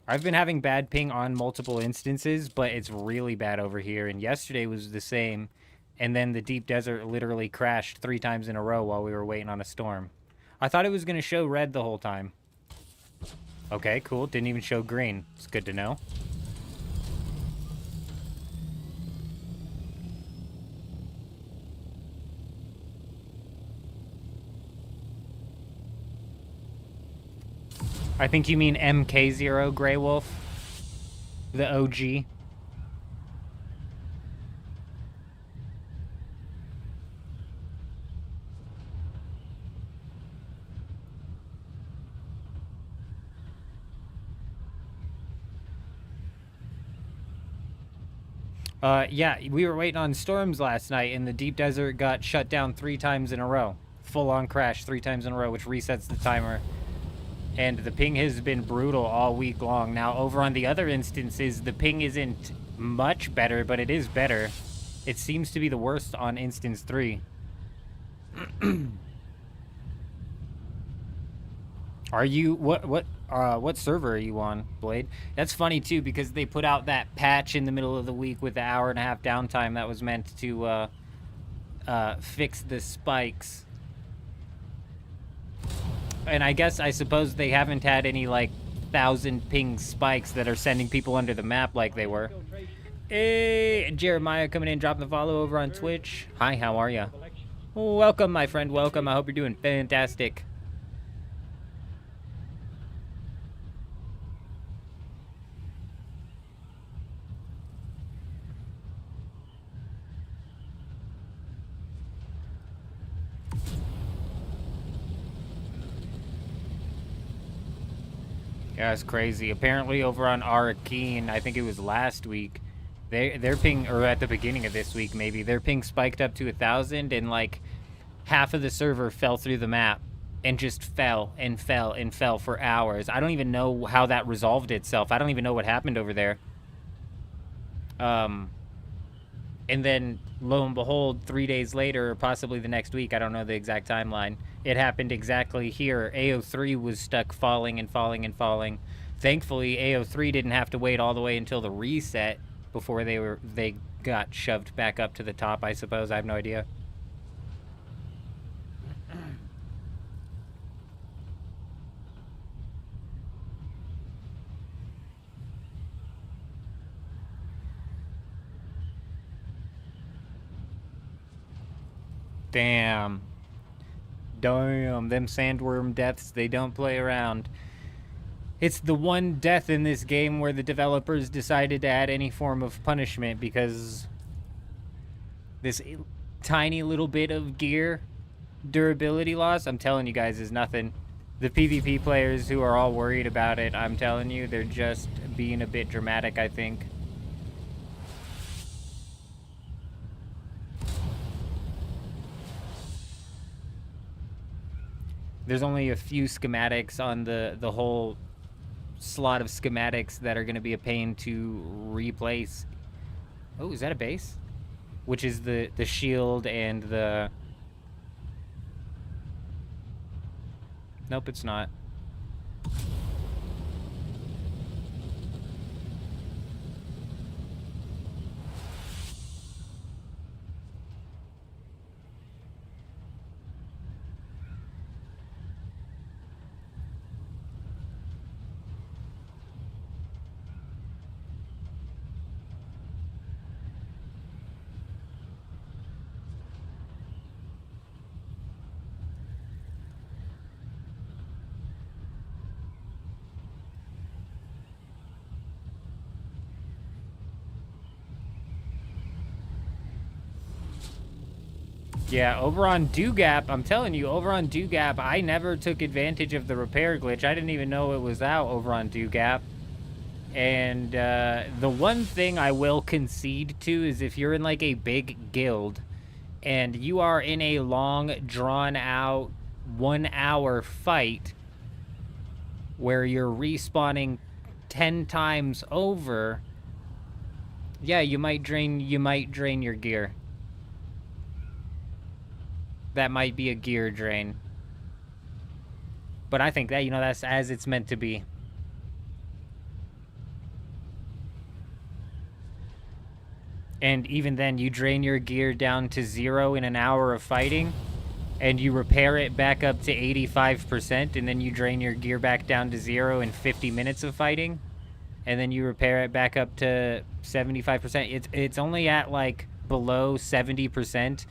[SPEAKER 3] I've been having bad ping on multiple instances, but it's really bad over here. And yesterday was the same. And then the deep desert literally crashed 3 times in a row while we were waiting on a storm. I thought it was going to show red the whole time. Okay, cool. Didn't even show green. It's good to know. I think you mean MK0, Grey Wolf. The OG. Yeah, we were waiting on storms last night, and the deep desert got shut down 3 times in a row. Full-on crash 3 times in a row, which resets the timer. And the ping has been brutal all week long. Now, over on the other instances, the ping isn't much better, but it is better. It seems to be the worst on instance 3. Are you... What server are you on, Blade? That's funny, too, because they put out that patch in the middle of the week with the hour-and-a-half downtime that was meant to, fix the spikes. And I suppose they haven't had any, like, 1,000 ping spikes that are sending people under the map like they were. Hey, Jeremiah coming in, dropping the follow over on Twitch. Hi, how are ya? Welcome, my friend, welcome. I hope you're doing fantastic. Yeah, it's crazy. Apparently over on AWOKEN, I think it was last week, their ping, or at the beginning of this week maybe, their ping spiked up to 1,000 and like half of the server fell through the map and just fell and fell and fell for hours. I don't even know how that resolved itself. I don't even know what happened over there. And then lo and behold, 3 days later, or possibly the next week, I don't know the exact timeline, it happened exactly here. AO3 was stuck falling and falling and falling. Thankfully, AO3 didn't have to wait all the way until the reset before they got shoved back up to the top, I suppose. I have no idea. Damn. Damn, them sandworm deaths, they don't play around. It's the one death in this game where the developers decided to add any form of punishment because this tiny little bit of gear durability loss, I'm telling you guys, is nothing. The PvP players who are all worried about it, I'm telling you, they're just being a bit dramatic, I think. There's only a few schematics on the whole slot of schematics that are going to be a pain to replace. Oh, is that a base? Which is the shield and the... Nope, it's not. Yeah, over on Dewgap, I'm telling you, over on Dewgap, I never took advantage of the repair glitch. I didn't even know it was out over on Dewgap. And the one thing I will concede to is if you're in like a big guild and you are in a long, drawn-out, 1-hour fight where you're respawning 10 times over, yeah, you might drain your gear. That might be a gear drain. But I think that, you know, that's as it's meant to be. And even then, you drain your gear down to 0 in an hour of fighting, and you repair it back up to 85%, and then you drain your gear back down to 0 in 50 minutes of fighting, and then you repair it back up to 75%. It's only at, like, below 70%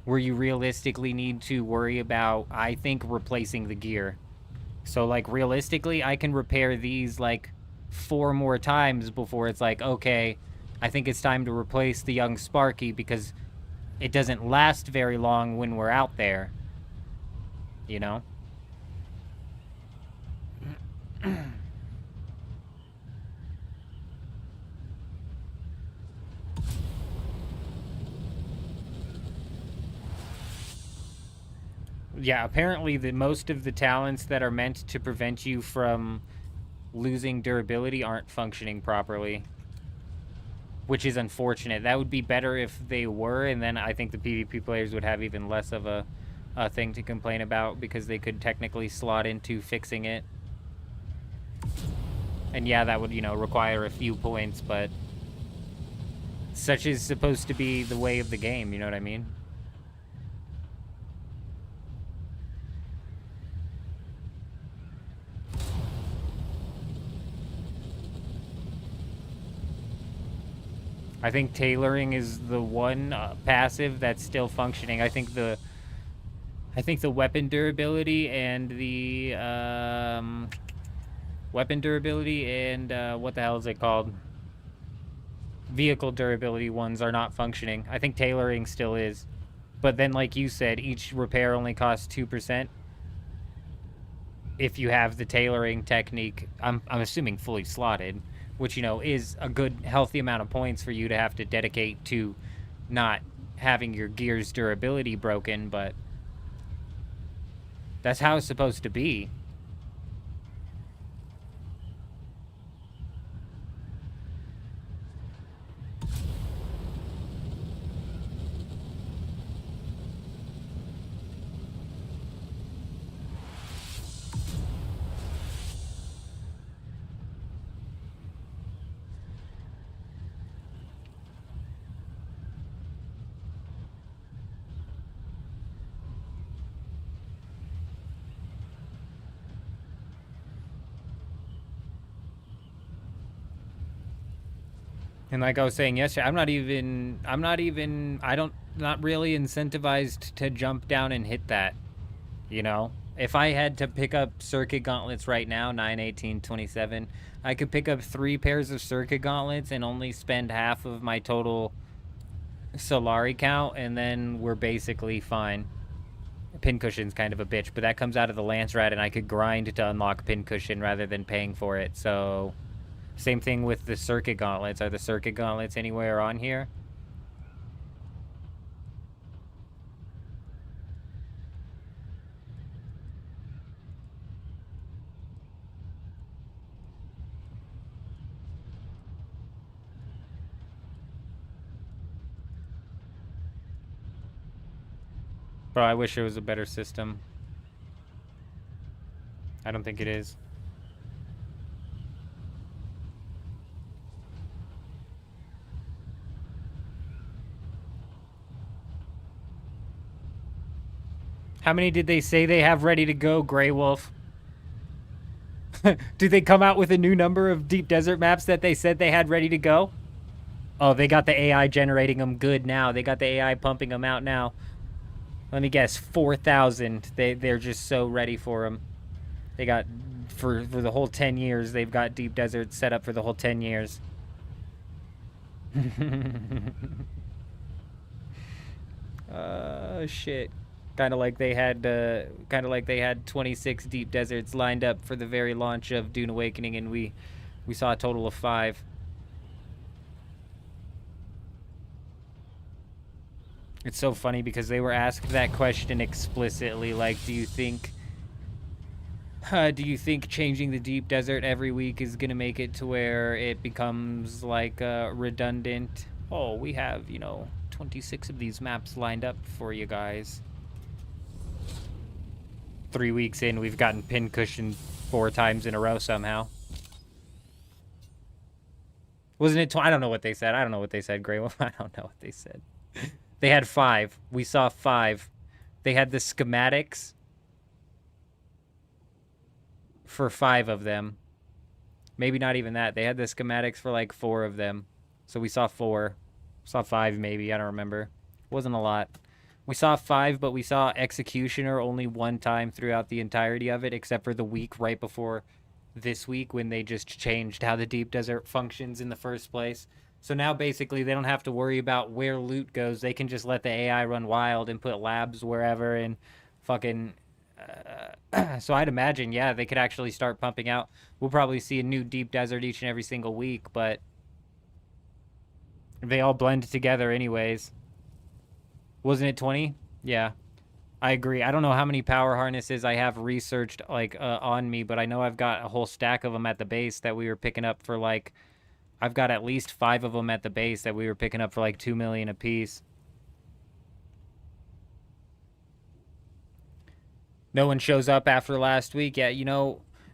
[SPEAKER 3] where you realistically need to worry about, I think, replacing the gear. So, like, realistically, I can repair these, like, 4 more times before it's like, okay, I think it's time to replace the young Sparky because it doesn't last very long when we're out there. You know? Yeah, apparently most of the talents that are meant to prevent you from losing durability aren't functioning properly. Which is unfortunate. That would be better if they were, and then I think the PvP players would have even less of a thing to complain about because they could technically slot into fixing it. And yeah, that would, you know, require a few points, but such is supposed to be the way of the game, you know what I mean? I think tailoring is the one passive that's still functioning. I think the weapon durability and the what the hell is it called? Vehicle durability ones are not functioning. I think tailoring still is. But then, like you said, each repair only costs 2%. If you have the tailoring technique, I'm assuming fully slotted, which, you know, is a good, healthy amount of points for you to have to dedicate to not having your gear's durability broken, but that's how it's supposed to be. And like I was saying yesterday, I'm not really incentivized to jump down and hit that, you know? If I had to pick up circuit gauntlets right now, 9, 18, 27, I could pick up 3 pairs of circuit gauntlets and only spend half of my total Solari count, and then we're basically fine. Pincushion's kind of a bitch, but that comes out of the Lance Rat, and I could grind to unlock Pincushion rather than paying for it. So, same thing with the circuit gauntlets. Are the circuit gauntlets anywhere on here? Bro, I wish there was a better system. I don't think it is. How many did they say they have ready to go, Grey Wolf? Do they come out with a new number of Deep Desert maps that they said they had ready to go? Oh, they got the AI generating them good now. They got the AI pumping them out now. Let me guess, 4,000. They're just so ready for them. They got, for the whole 10 years, they've got Deep Desert set up for the whole 10 years. Shit. Kind of like they had 26 Deep Deserts lined up for the very launch of Dune Awakening, and we saw a total of 5. It's so funny because they were asked that question explicitly, like, do you think changing the Deep Desert every week is gonna make it to where it becomes like redundant? Oh, we have, 26 of these maps lined up for you guys. 3 weeks in, we've gotten Pincushion 4 times in a row somehow. Wasn't it? I don't know what they said. I don't know what they said, Grey Wolf. I don't know what they said. They had 5. We saw 5. They had the schematics for 5 of them. Maybe not even that. They had the schematics for like 4 of them. So we saw 4. Saw 5 maybe. I don't remember. Wasn't a lot. We saw 5, but we saw Executioner only 1 time throughout the entirety of it, except for the week right before this week when they just changed how the Deep Desert functions in the first place. So now basically they don't have to worry about where loot goes. They can just let the AI run wild and put labs wherever and fucking... so I'd imagine, yeah, they could actually start pumping out. We'll probably see a new Deep Desert each and every single week, but they all blend together anyways. Wasn't it 20? Yeah, I agree. I don't know how many power harnesses I have researched like on me, but I know I've got a whole stack of them at the base that we were picking up for like... I've got at least 5 of them at the base that we were picking up for like 2 million a piece. No one shows up after last week. Yeah,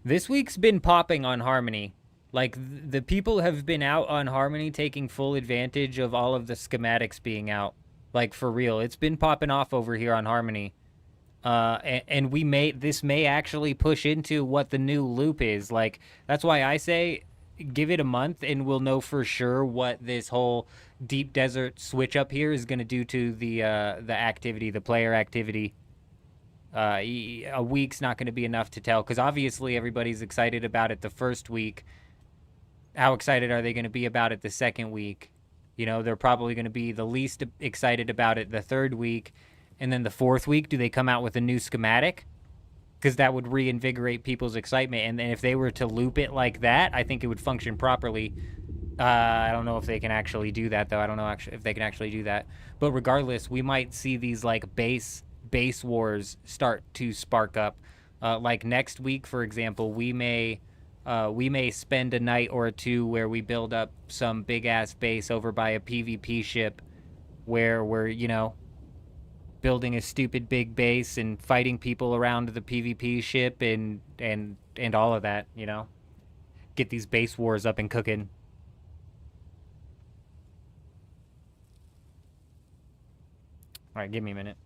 [SPEAKER 3] this week's been popping on Harmony. Like, the people have been out on Harmony taking full advantage of all of the schematics being out. Like, for real. It's been popping off over here on Harmony. And this may actually push into what the new loop is. Like, that's why I say... give it a month and we'll know for sure what this whole Deep Desert switch up here is going to do to the activity, the player activity. A week's not going to be enough to tell, because obviously everybody's excited about it the first week. How excited are they going to be about it the second week? They're probably going to be the least excited about it the third week. And then the fourth week, do they come out with a new schematic? Because that would reinvigorate people's excitement. And then if they were to loop it like that, I think it would function properly. I don't know if they can actually do that, though. I don't know if they can actually do that. But regardless, we might see these like base wars start to spark up. Like next week, for example, we may spend a night or 2 where we build up some big-ass base over by a PvP ship where we're, building a stupid big base and fighting people around the PvP ship and all of that, Get these base wars up and cooking. All right, give me a minute.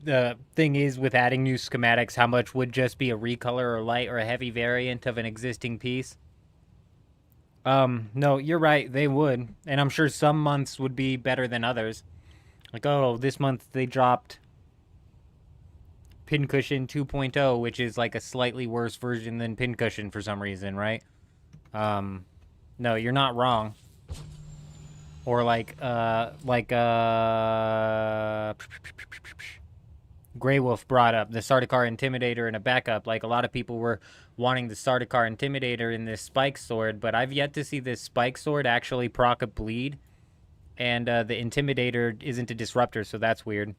[SPEAKER 3] the thing is with adding new schematics, how much would just be a recolor or light or a heavy variant of an existing piece? No, you're right, they would. And I'm sure some months would be better than others. Like, oh, this month they dropped Pincushion 2.0, which is like a slightly worse version than Pincushion for some reason, right? No, you're not wrong. Or Grey Wolf brought up the Sardaukar Intimidator and a backup. Like, a lot of people were wanting the Sardaukar Intimidator in this Spike Sword, but I've yet to see this Spike Sword actually proc a bleed. And the Intimidator isn't a disruptor, so that's weird.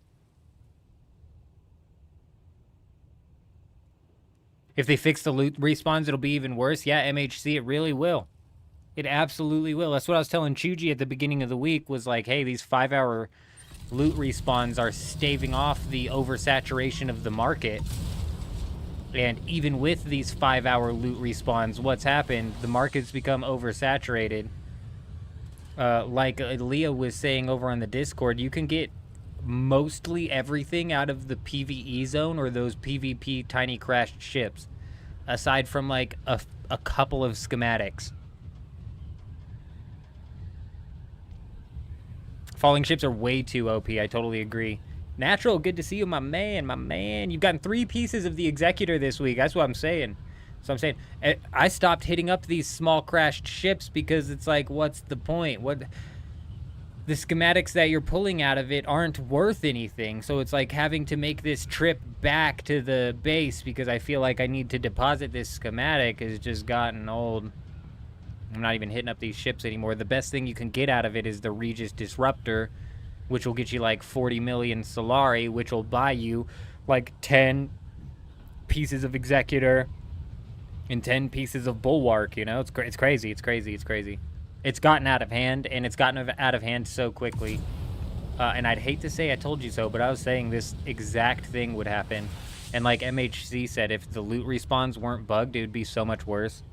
[SPEAKER 3] If they fix the loot respawns, it'll be even worse. Yeah, MHC, it really will. It absolutely will. That's what I was telling Chuji at the beginning of the week, was like, hey, these 5-hour loot respawns are staving off the oversaturation of the market. And even with these 5-hour loot respawns, what's happened? The market's become oversaturated. Like Leah was saying over on the Discord, you can get mostly everything out of the PvE zone or those PvP tiny crashed ships, aside from like a couple of schematics. Falling ships are way too OP. I totally agree. Natural, good to see you, my man, my man. You've gotten 3 pieces of the Executor this week. That's what I'm saying. So I'm saying, I stopped hitting up these small crashed ships because it's like, what's the point? What? The schematics that you're pulling out of it aren't worth anything. So it's like having to make this trip back to the base because I feel like I need to deposit this schematic has just gotten old. I'm not even hitting up these ships anymore. The best thing you can get out of it is the Regis Disruptor, which will get you like 40 million Solari, which will buy you like 10 pieces of Executor and 10 pieces of Bulwark, you know? It's crazy, it's crazy, it's crazy. It's gotten out of hand, and it's gotten out of hand so quickly. And I'd hate to say I told you so, but I was saying this exact thing would happen. And like MHC said, if the loot respawns weren't bugged, it would be so much worse.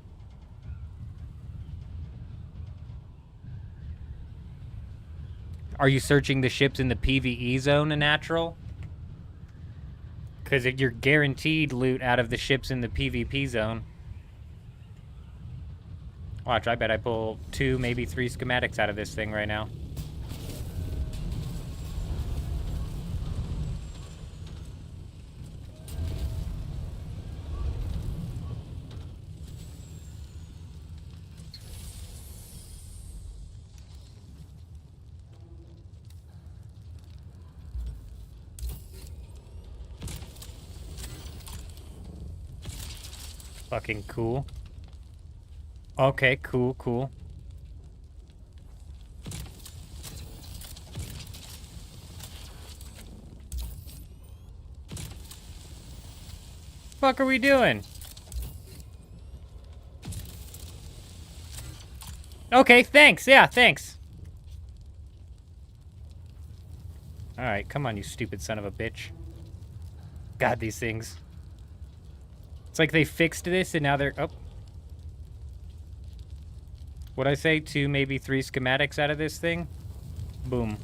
[SPEAKER 3] Are you searching the ships in the PvE zone, a natural? Because you're guaranteed loot out of the ships in the PvP zone. Watch, I bet I pull 2, maybe 3 schematics out of this thing right now. Fucking cool. Okay, cool, cool. Fuck are we doing? Okay, thanks. Yeah, thanks. Alright, come on, you stupid son of a bitch. God, these things. It's like they fixed this and now they're... Oh. What'd I say? 2, maybe 3 schematics out of this thing? Boom.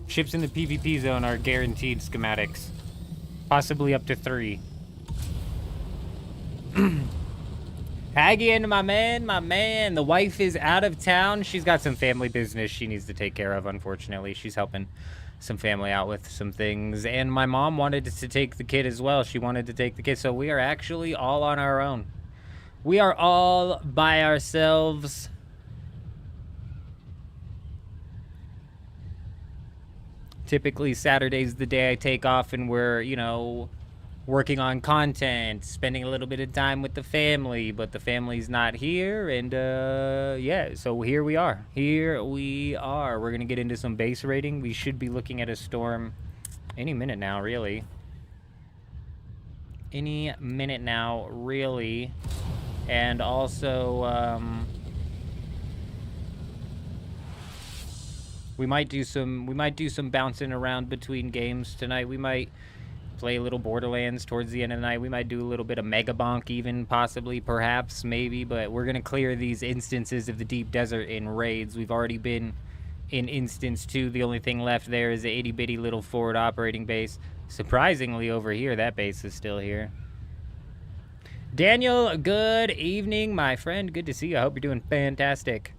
[SPEAKER 3] Ships in the PvP zone are guaranteed schematics. Possibly up to 3. Hagian, my man. The wife is out of town. She's got some family business she needs to take care of, unfortunately. She's helping some family out with some things. And my mom wanted to take the kid as well. She wanted to take the kid. So we are actually all on our own. We are all by ourselves. Typically, Saturday's the day I take off and we're, you know, working on content, spending a little bit of time with the family, but the family's not here, and, yeah, so here we are. Here we are. We're gonna get into some base raiding. We should be looking at a storm any minute now, really. Any minute now, really. And also, we might do some bouncing around between games tonight. We might play a little Borderlands towards the end of the night. We might do a little bit of Megabonk even, possibly, perhaps, maybe. But we're going to clear these instances of the deep desert in raids. We've already been in Instance 2, the only thing left there is the itty-bitty little forward operating base. Surprisingly, over here, that base is still here. Daniel, good evening, my friend. Good to see you. I hope you're doing fantastic.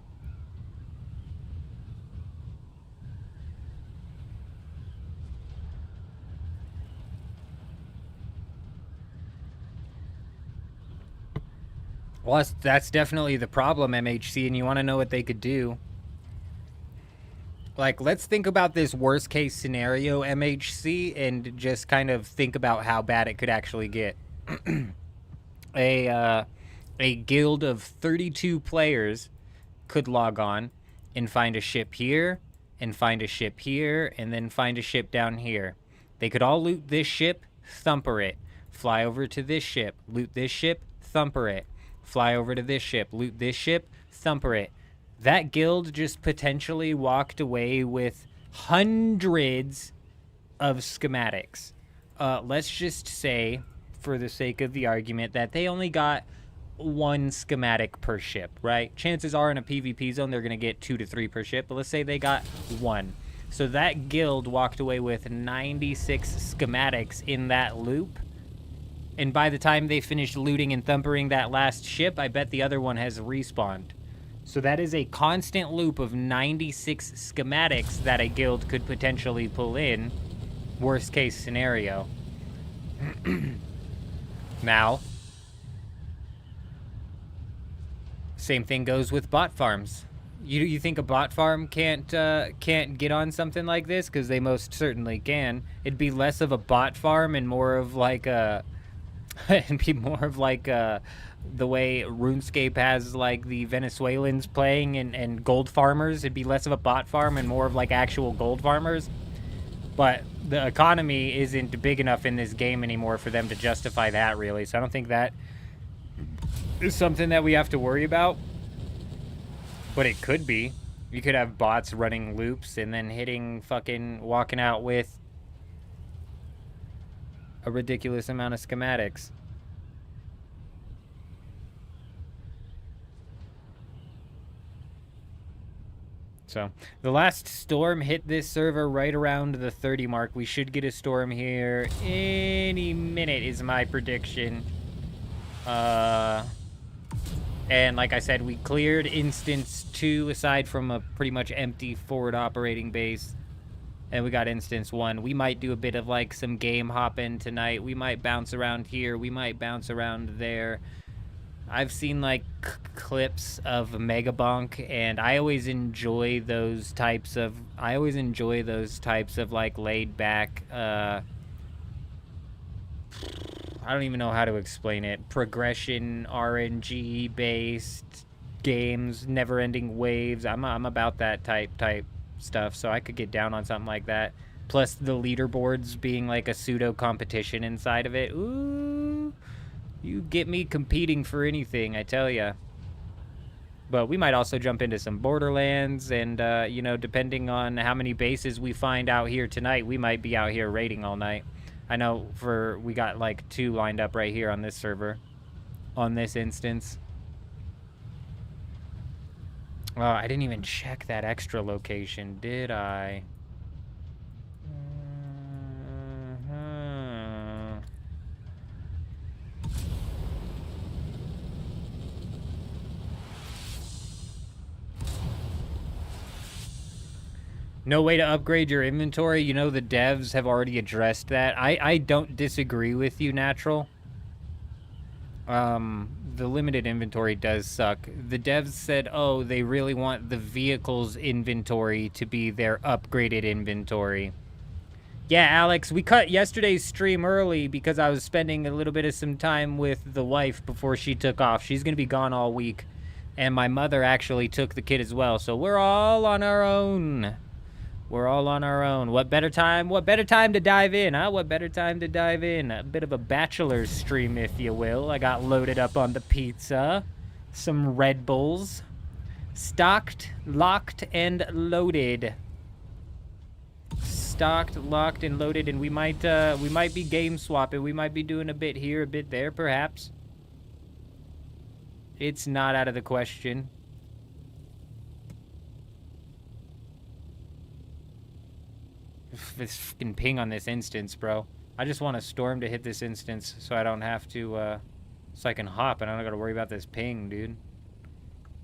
[SPEAKER 3] Well, that's definitely the problem, MHC, and you want to know what they could do. Like, let's think about this worst case scenario, MHC, and just kind of think about how bad it could actually get. A guild of 32 players could log on and find a ship here, and find a ship here, and then find a ship down here. They could all loot this ship, thumper it. Fly over to this ship, loot this ship, thumper it. Fly over to this ship, loot this ship, thumper it. That guild just potentially walked away with hundreds of schematics. Let's just say, for the sake of the argument, that they only got one schematic per ship, right? Chances are in a PvP zone, they're going to get 2 to 3 per ship, but let's say they got 1. So that guild walked away with 96 schematics in that loop. And by the time they finished looting and thumpering that last ship, I bet the other one has respawned. So that is a constant loop of 96 schematics that a guild could potentially pull in. Worst case scenario. Now, same thing goes with bot farms. You think a bot farm can't get on something like this? Because they most certainly can. It'd be less of a bot farm and more of like a... It'd be more of like the way RuneScape has like the Venezuelans playing and gold farmers. It'd be less of a bot farm and more of like actual gold farmers. But the economy isn't big enough in this game anymore for them to justify that, really. So I don't think that is something that we have to worry about. But it could be. You could have bots running loops and then walking out with a ridiculous amount of schematics. So, the last storm hit this server right around the 30 mark. We should get a storm here any minute is my prediction. And like I said, we cleared Instance 2 aside from a pretty much empty forward operating base. And we got Instance 1. We might do a bit of like some game hopping tonight. We might bounce around here. We might bounce around there. I've seen like clips of MEGABONK, and I always enjoy those types of like laid back I don't even know how to explain it. Progression RNG based games, never ending waves. I'm about that type stuff, so I could get down on something like that. Plus the leaderboards being like a pseudo competition inside of it. Ooh, you get me competing for anything, I tell ya. But we might also jump into some Borderlands, and you know, depending on how many bases we find out here tonight, we might be out here raiding all night. I know we got like 2 lined up right here on this server, on this instance. Oh, I didn't even check that extra location, did I? No way to upgrade your inventory. You know, the devs have already addressed that. I don't disagree with you, Natural. The limited inventory does suck. The devs said, oh, they really want the vehicle's inventory to be their upgraded inventory. Yeah, Alex, we cut yesterday's stream early because I was spending a little bit of some time with the wife before she took off. She's going to be gone all week. And my mother actually took the kid as well. So we're all on our own. We're all on our own. What better time to dive in, huh? What better time to dive in? A bit of a bachelor's stream, if you will. I got loaded up on the pizza. Some Red Bulls. Stocked, locked, and loaded. Stocked, locked, and loaded, and we might be game swapping. We might be doing a bit here, a bit there, perhaps. It's not out of the question. this fucking ping on this instance, bro. I just want a storm to hit this instance so I don't have to, so I can hop and I don't gotta worry about this ping, dude.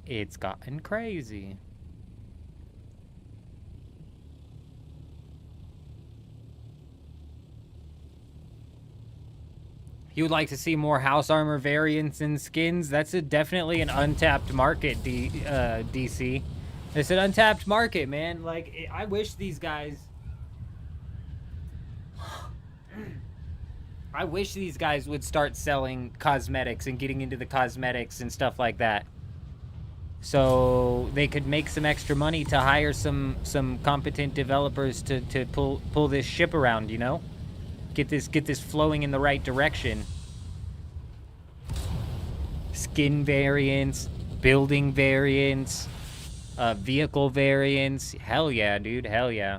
[SPEAKER 3] It's gotten crazy. You would like to see more house armor variants and skins? That's definitely an untapped market, DC. It's an untapped market, man. Like, I wish these guys... I wish these guys would start selling cosmetics and getting into the cosmetics and stuff like that. So they could make some extra money to hire some competent developers to pull this ship around, you know? Get this flowing in the right direction. Skin variants, building variants, vehicle variants. Hell yeah, dude. Hell yeah.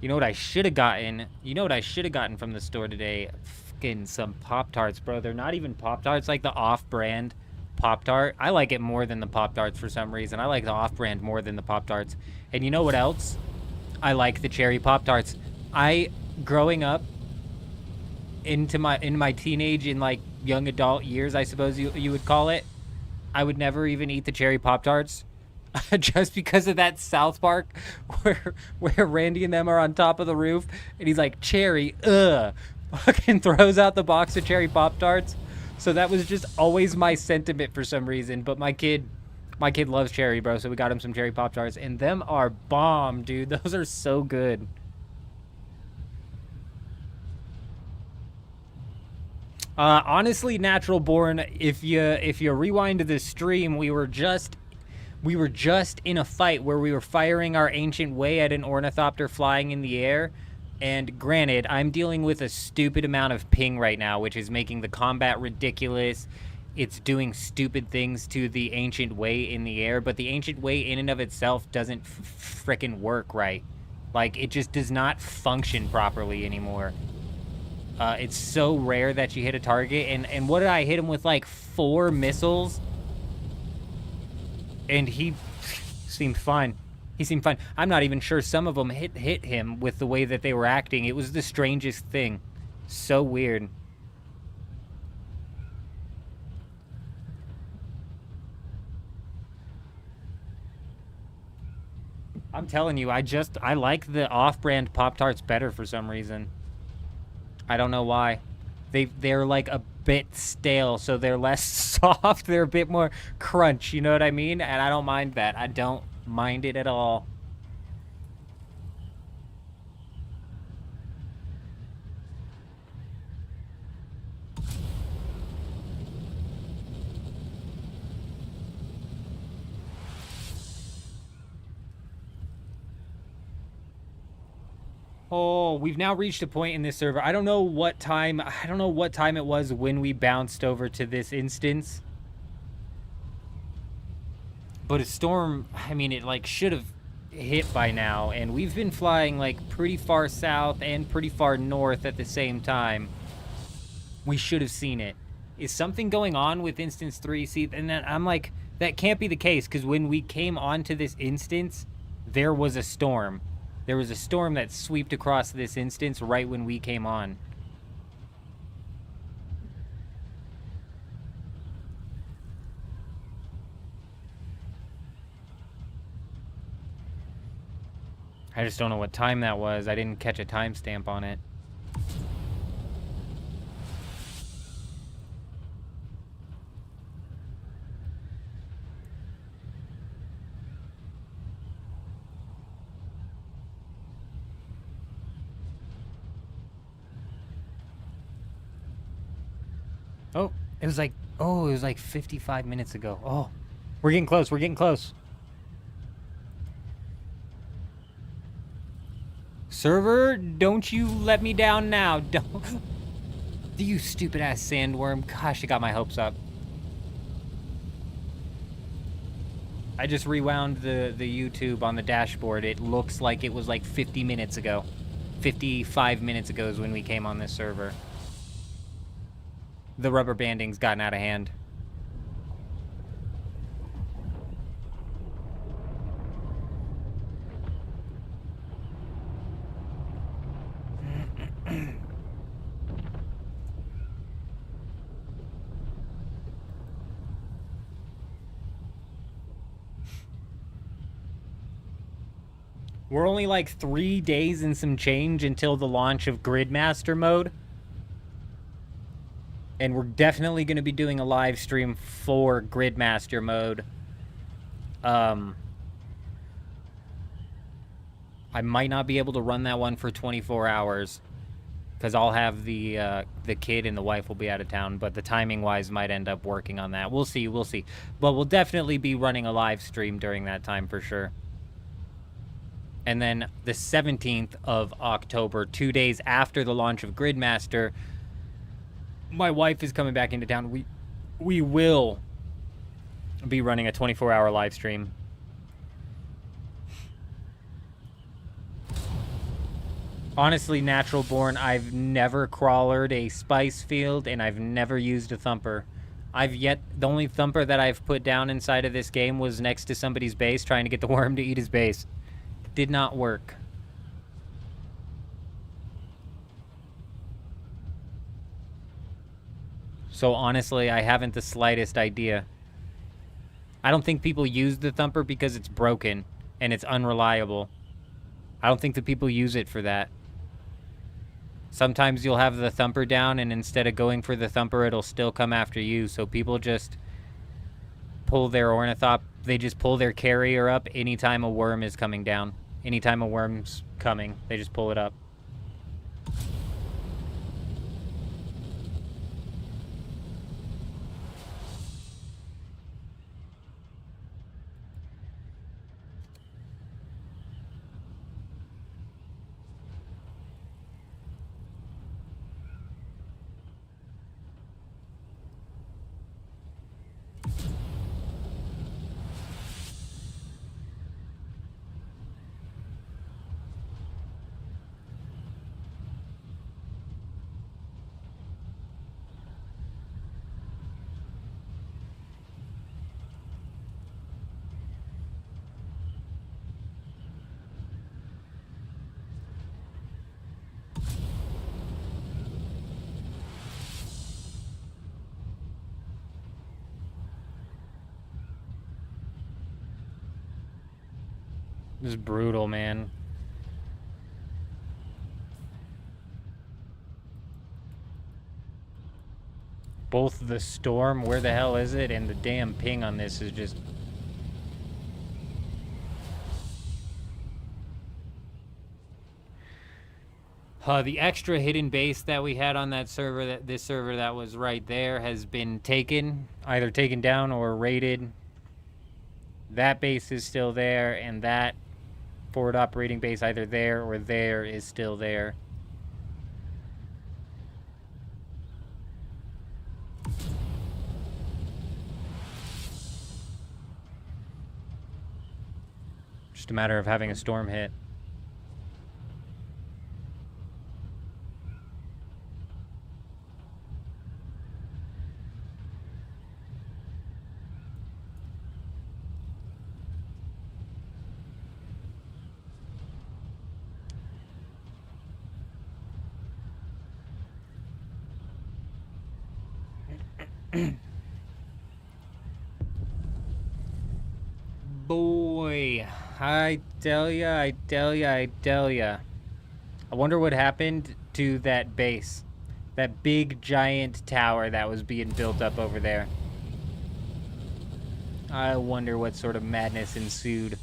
[SPEAKER 3] You know what I should have gotten? You know what I should have gotten from the store today? Fucking some Pop-Tarts, bro. They're not even Pop-Tarts, like the off-brand Pop-Tart. I like it more than the Pop-Tarts for some reason. I like the off-brand more than the Pop-Tarts. And you know what else? I like the cherry Pop-Tarts. Growing up into my teenage and like young adult years, I suppose you would call it, I would never even eat the cherry Pop-Tarts. Just because of that South Park where Randy and them are on top of the roof and he's like, cherry, fucking throws out the box of cherry Pop-Tarts. So that was just always my sentiment for some reason. But my kid loves cherry, bro, so we got him some cherry Pop-Tarts. And them are bomb, dude. Those are so good. Honestly, Natural Born, if you rewind to the stream, we were just in a fight where we were firing our ancient way at an ornithopter flying in the air. And granted, I'm dealing with a stupid amount of ping right now, which is making the combat ridiculous. It's doing stupid things to the ancient way in the air, but the ancient way in and of itself doesn't frickin' work right. Like, it just does not function properly anymore. It's so rare that you hit a target. And what did I hit him with, like 4 missiles? And he seemed fine. He seemed fine. I'm not even sure some of them hit him with the way that they were acting. It was the strangest thing. So weird. I'm telling you, I like the off-brand Pop-Tarts better for some reason. I don't know why. They're like a bit stale, so they're less soft. They're a bit more crunch, you know what I mean? And I don't mind that. I don't mind it at all. Oh, we've now reached a point in this server. I don't know what time it was when we bounced over to this instance. But a storm, I mean, it like should have hit by now, and we've been flying like pretty far south and pretty far north at the same time. We should have seen it. Is something going on with instance 3? See, and then I'm like, that can't be the case, because when we came onto this instance, there was a storm. There was a storm that swept across this instance right when we came on. I just don't know what time that was. I didn't catch a timestamp on it. Oh, it was like 55 minutes ago. Oh, we're getting close. We're getting close. Server, don't you let me down now. Don't. You stupid ass sandworm. Gosh, it got my hopes up. I just rewound the YouTube on the dashboard. It looks like it was like 50 minutes ago. 55 minutes ago is when we came on this server. The rubber banding's gotten out of hand. We're only like 3 days and some change until the launch of Gridmaster mode. And we're definitely going to be doing a live stream for Gridmaster mode. I might not be able to run that one for 24 hours. Because I'll have the kid and the wife will be out of town. But the timing-wise might end up working on that. We'll see, we'll see. But we'll definitely be running a live stream during that time for sure. And then the 17th of October, 2 days after the launch of Gridmaster, my wife is coming back into town. We will be running a 24-hour live stream. Honestly, Natural Born, I've never crawlered a spice field, and I've never used a thumper. The only thumper that I've put down inside of this game was next to somebody's base, trying to get the worm to eat his base. Did not work. So honestly, I haven't the slightest idea. I don't think people use the thumper because it's broken and it's unreliable. I don't think that people use it for that. Sometimes you'll have the thumper down and instead of going for the thumper, it'll still come after you. So people just pull their ornithop, they just pull their carrier up anytime a worm is coming down. Anytime a worm's coming, they just pull it up. This is brutal, man. Both the storm, where the hell is it, and the damn ping on this is just... the extra hidden base that we had on that server, this server that was right there, has been taken, either taken down or raided. That base is still there, and that forward operating base either there or there is still there. Just a matter of having a storm hit. Boy, I tell ya. I wonder what happened to that base. That big giant tower that was being built up over there. I wonder what sort of madness ensued.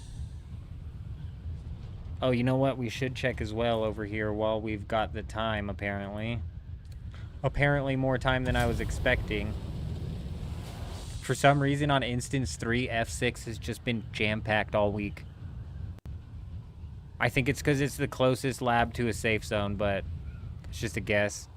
[SPEAKER 3] Oh, you know what? We should check as well over here while we've got the time, apparently. Apparently more time than I was expecting. For some reason on Instance 3, F6 has just been jam-packed all week. I think it's because it's the closest lab to a safe zone, but it's just a guess.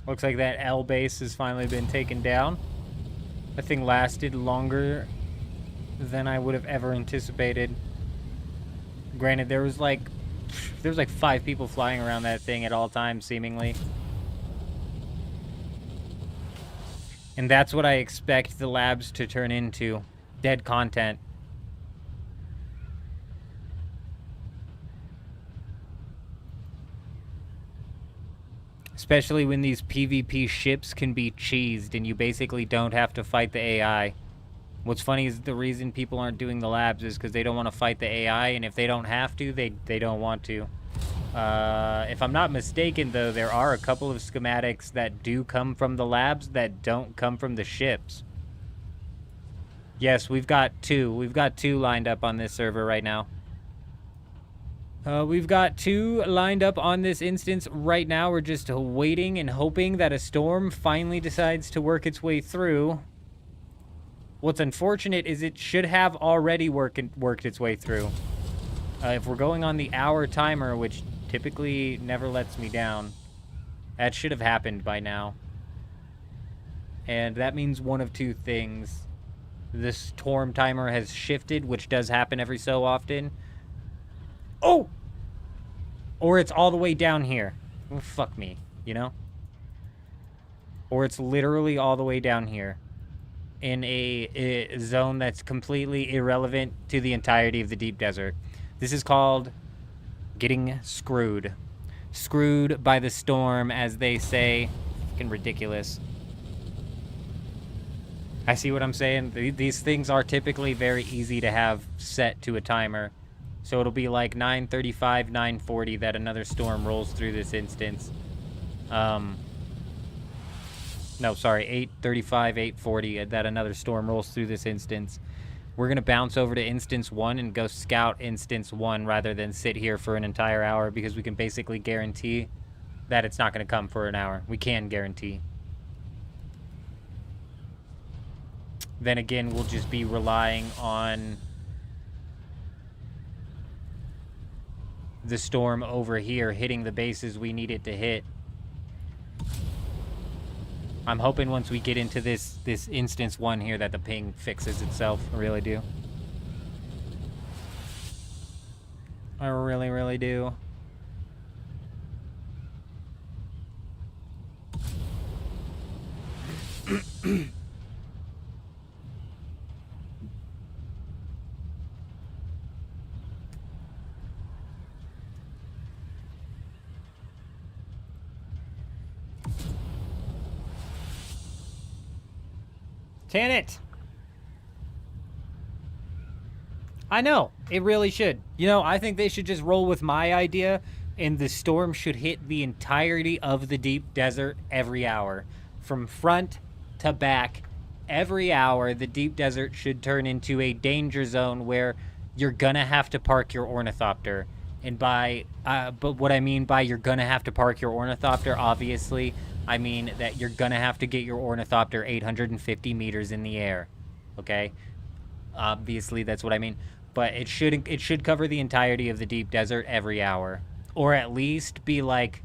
[SPEAKER 3] Looks like that L base has finally been taken down. That thing lasted longer than I would have ever anticipated. Granted, there was like 5 people flying around that thing at all times, seemingly. And that's what I expect the labs to turn into. Dead content. Especially when these PvP ships can be cheesed and you basically don't have to fight the AI. What's funny is the reason people aren't doing the labs is because they don't want to fight the AI, and if they don't have to, they don't want to. If I'm not mistaken, though, there are a couple of schematics that do come from the labs that don't come from the ships. Yes, we've got 2. We've got 2 lined up on this server right now. We've got 2 lined up on this instance right now. We're just waiting and hoping that a storm finally decides to work its way through. What's unfortunate is it should have already worked its way through. If we're going on the hour timer, which typically never lets me down, that should have happened by now. And that means one of 2 things. This storm timer has shifted, which does happen every so often. Oh! Or it's all the way down here. Oh, fuck me, you know? Or it's literally all the way down here. In a zone that's completely irrelevant to the entirety of the deep desert. This is called getting screwed. Screwed by the storm, as they say. Fucking ridiculous. I see what I'm saying. These things are typically very easy to have set to a timer. So it'll be like 9:35, 9:40 that another storm rolls through this instance. No, sorry, 8:35, 8:40 that another storm rolls through this instance. We're going to bounce over to instance 1 and go scout instance 1 rather than sit here for an entire hour, because we can basically guarantee that it's not going to come for an hour. We can guarantee. Then again, we'll just be relying on the storm over here hitting the bases we need it to hit. I'm hoping once we get into this instance 1 here that the ping fixes itself. I really do. I really, really do. Can it? I know. It really should. You know, I think they should just roll with my idea, and the storm should hit the entirety of the deep desert every hour. From front to back, every hour, the deep desert should turn into a danger zone where you're gonna have to park your ornithopter. And by, but what I mean by you're gonna have to park your ornithopter, obviously, I mean that you're gonna have to get your ornithopter 850 meters in the air, okay? Obviously, that's what I mean. But it should cover the entirety of the deep desert every hour, or at least be like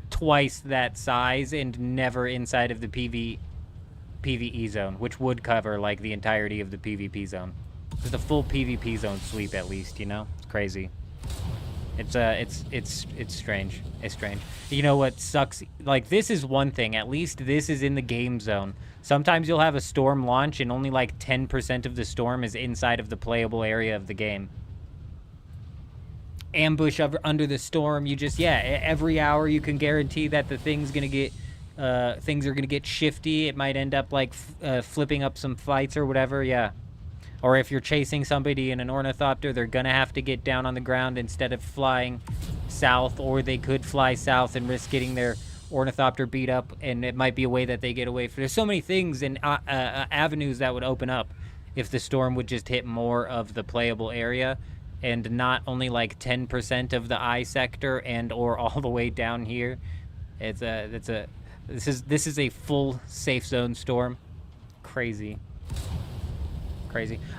[SPEAKER 3] twice that size and never inside of the PvE zone, which would cover like the entirety of the PvP zone. Just a full PvP zone sweep, at least, you know? It's crazy. It's strange. It's strange. You know what sucks? Like, this is one thing. At least this is in the game zone. Sometimes you'll have a storm launch and only like 10% of the storm is inside of the playable area of the game. Ambush under the storm. You just, yeah, every hour you can guarantee that the thing's gonna get, things are gonna get shifty. It might end up like flipping up some fights or whatever. Yeah. Or if you're chasing somebody in an ornithopter, they're gonna have to get down on the ground instead of flying south, or they could fly south and risk getting their ornithopter beat up, and it might be a way that they get away from. There's so many things and avenues that would open up if the storm would just hit more of the playable area and not only like 10% of the I sector and or all the way down here. This is a full safe zone storm. Crazy.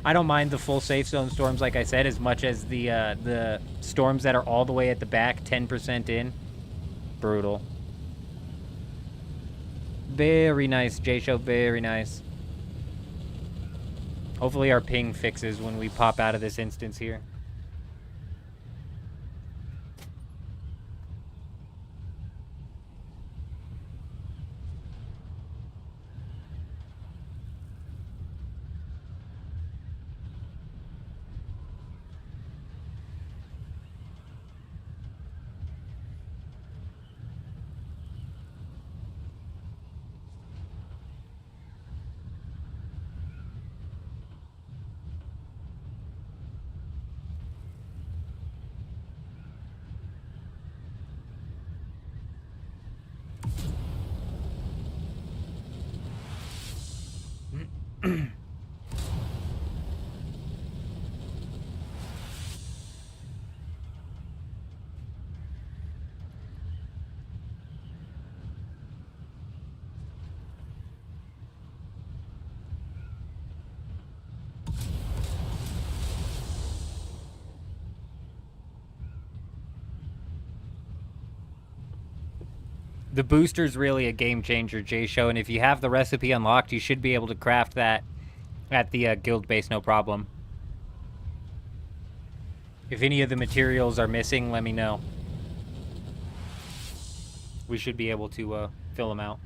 [SPEAKER 3] I don't mind the full safe zone storms, like I said, as much as the storms that are all the way at the back, 10% in. Brutal. Very nice, J-Show. Very nice. Hopefully our ping fixes when we pop out of this instance here. The booster's really a game changer, J-Show, and if you have the recipe unlocked, you should be able to craft that at the guild base, no problem. If any of the materials are missing, let me know. We should be able to fill them out.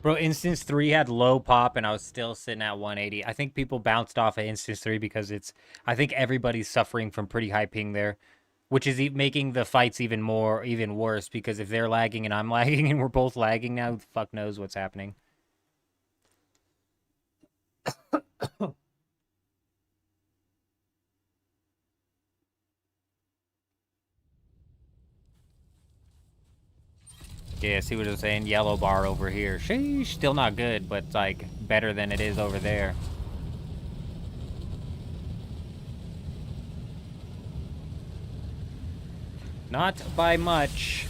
[SPEAKER 3] Bro, Instance 3 had low pop and I was still sitting at 180. I think people bounced off of Instance 3 because I think everybody's suffering from pretty high ping there, which is making the fights even worse because if they're lagging and I'm lagging and we're both lagging now, who the fuck knows what's happening. Yeah, see what I was saying? Yellow bar over here. Sheesh, still not good, but like better than it is over there. Not by much.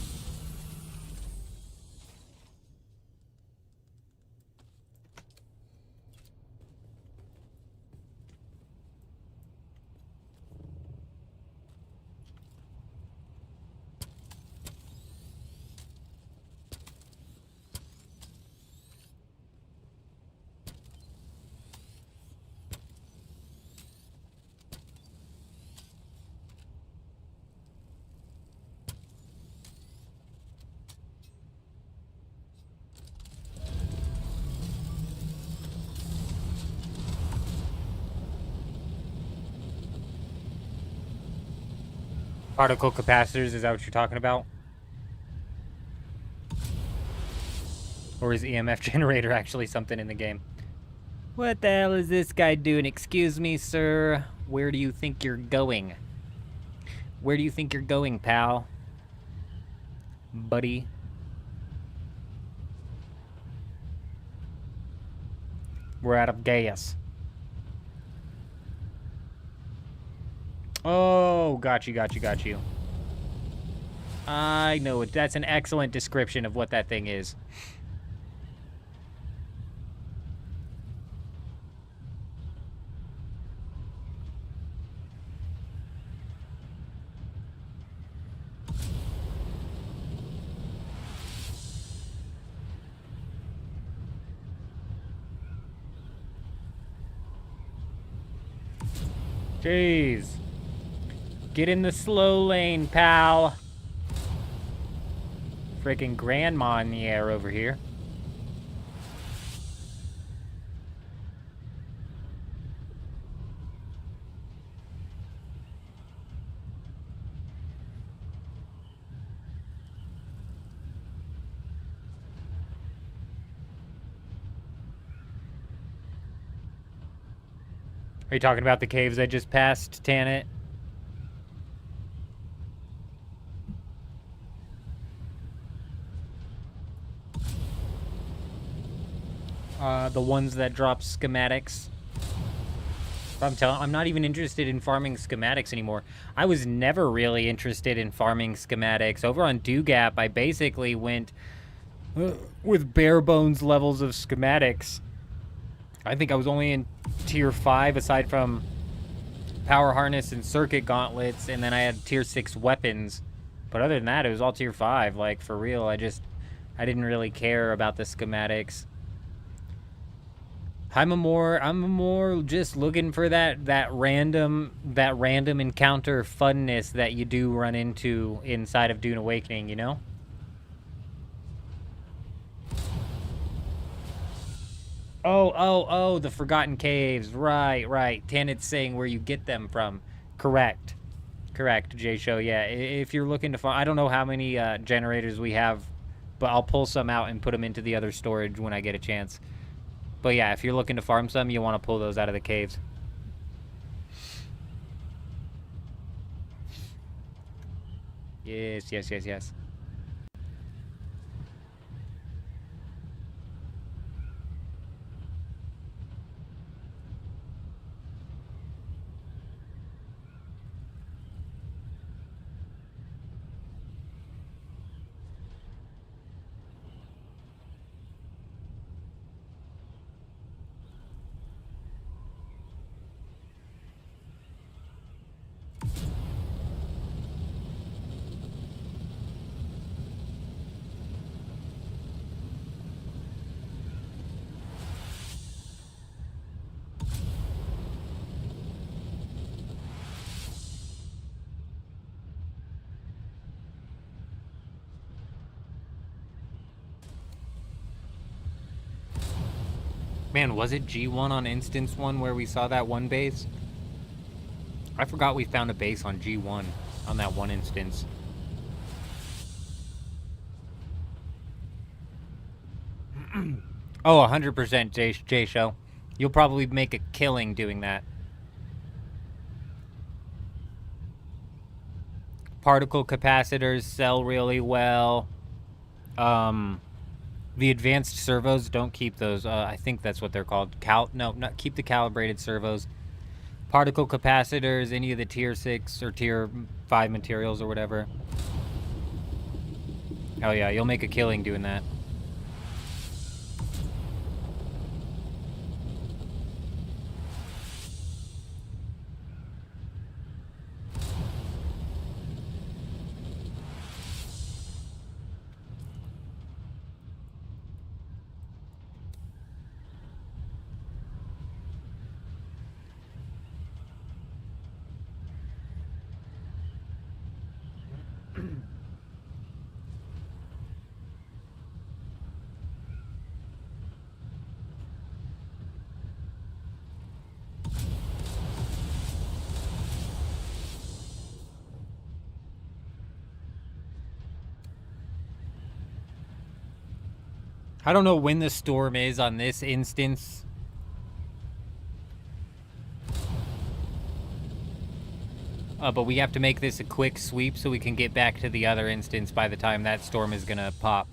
[SPEAKER 3] Particle capacitors, is that what you're talking about? Or is EMF generator actually something in the game? What the hell is this guy doing? Excuse me, sir. Where do you think you're going? Where do you think you're going, pal? Buddy? We're out of gas. Oh, got you. I know it. That's an excellent description of what that thing is. Jeez. Get in the slow lane, pal. Freaking grandma in the air over here. Are you talking about the caves I just passed, Tanit? The ones that drop schematics. I'm not even interested in farming schematics anymore. I was never really interested in farming schematics. Over on Dugap, I basically went with bare bones levels of schematics. I think I was only in tier 5 aside from power harness and circuit gauntlets, and then I had tier 6 weapons. But other than that, it was all tier 5. Like, for real, I didn't really care about the schematics. I'm a more just looking for that random encounter funness that you do run into inside of Dune Awakening, you know? Oh, the Forgotten Caves. Right. Tanit's saying where you get them from. Correct, J-Show. Yeah, if you're looking to find... I don't know how many generators we have, but I'll pull some out and put them into the other storage when I get a chance. But yeah, if you're looking to farm some, you want to pull those out of the caves. Yes. Man, was it G1 on Instance 1 where we saw that one base? I forgot we found a base on G1 on that one instance. Oh, 100% J-Show. You'll probably make a killing doing that. Particle capacitors sell really well. The advanced servos, don't keep those. I think that's what they're called. Keep the calibrated servos. Particle capacitors, any of the tier 6 or tier 5 materials or whatever. Oh yeah, you'll make a killing doing that. I don't know when the storm is on this instance. But we have to make this a quick sweep so we can get back to the other instance by the time that storm is gonna pop.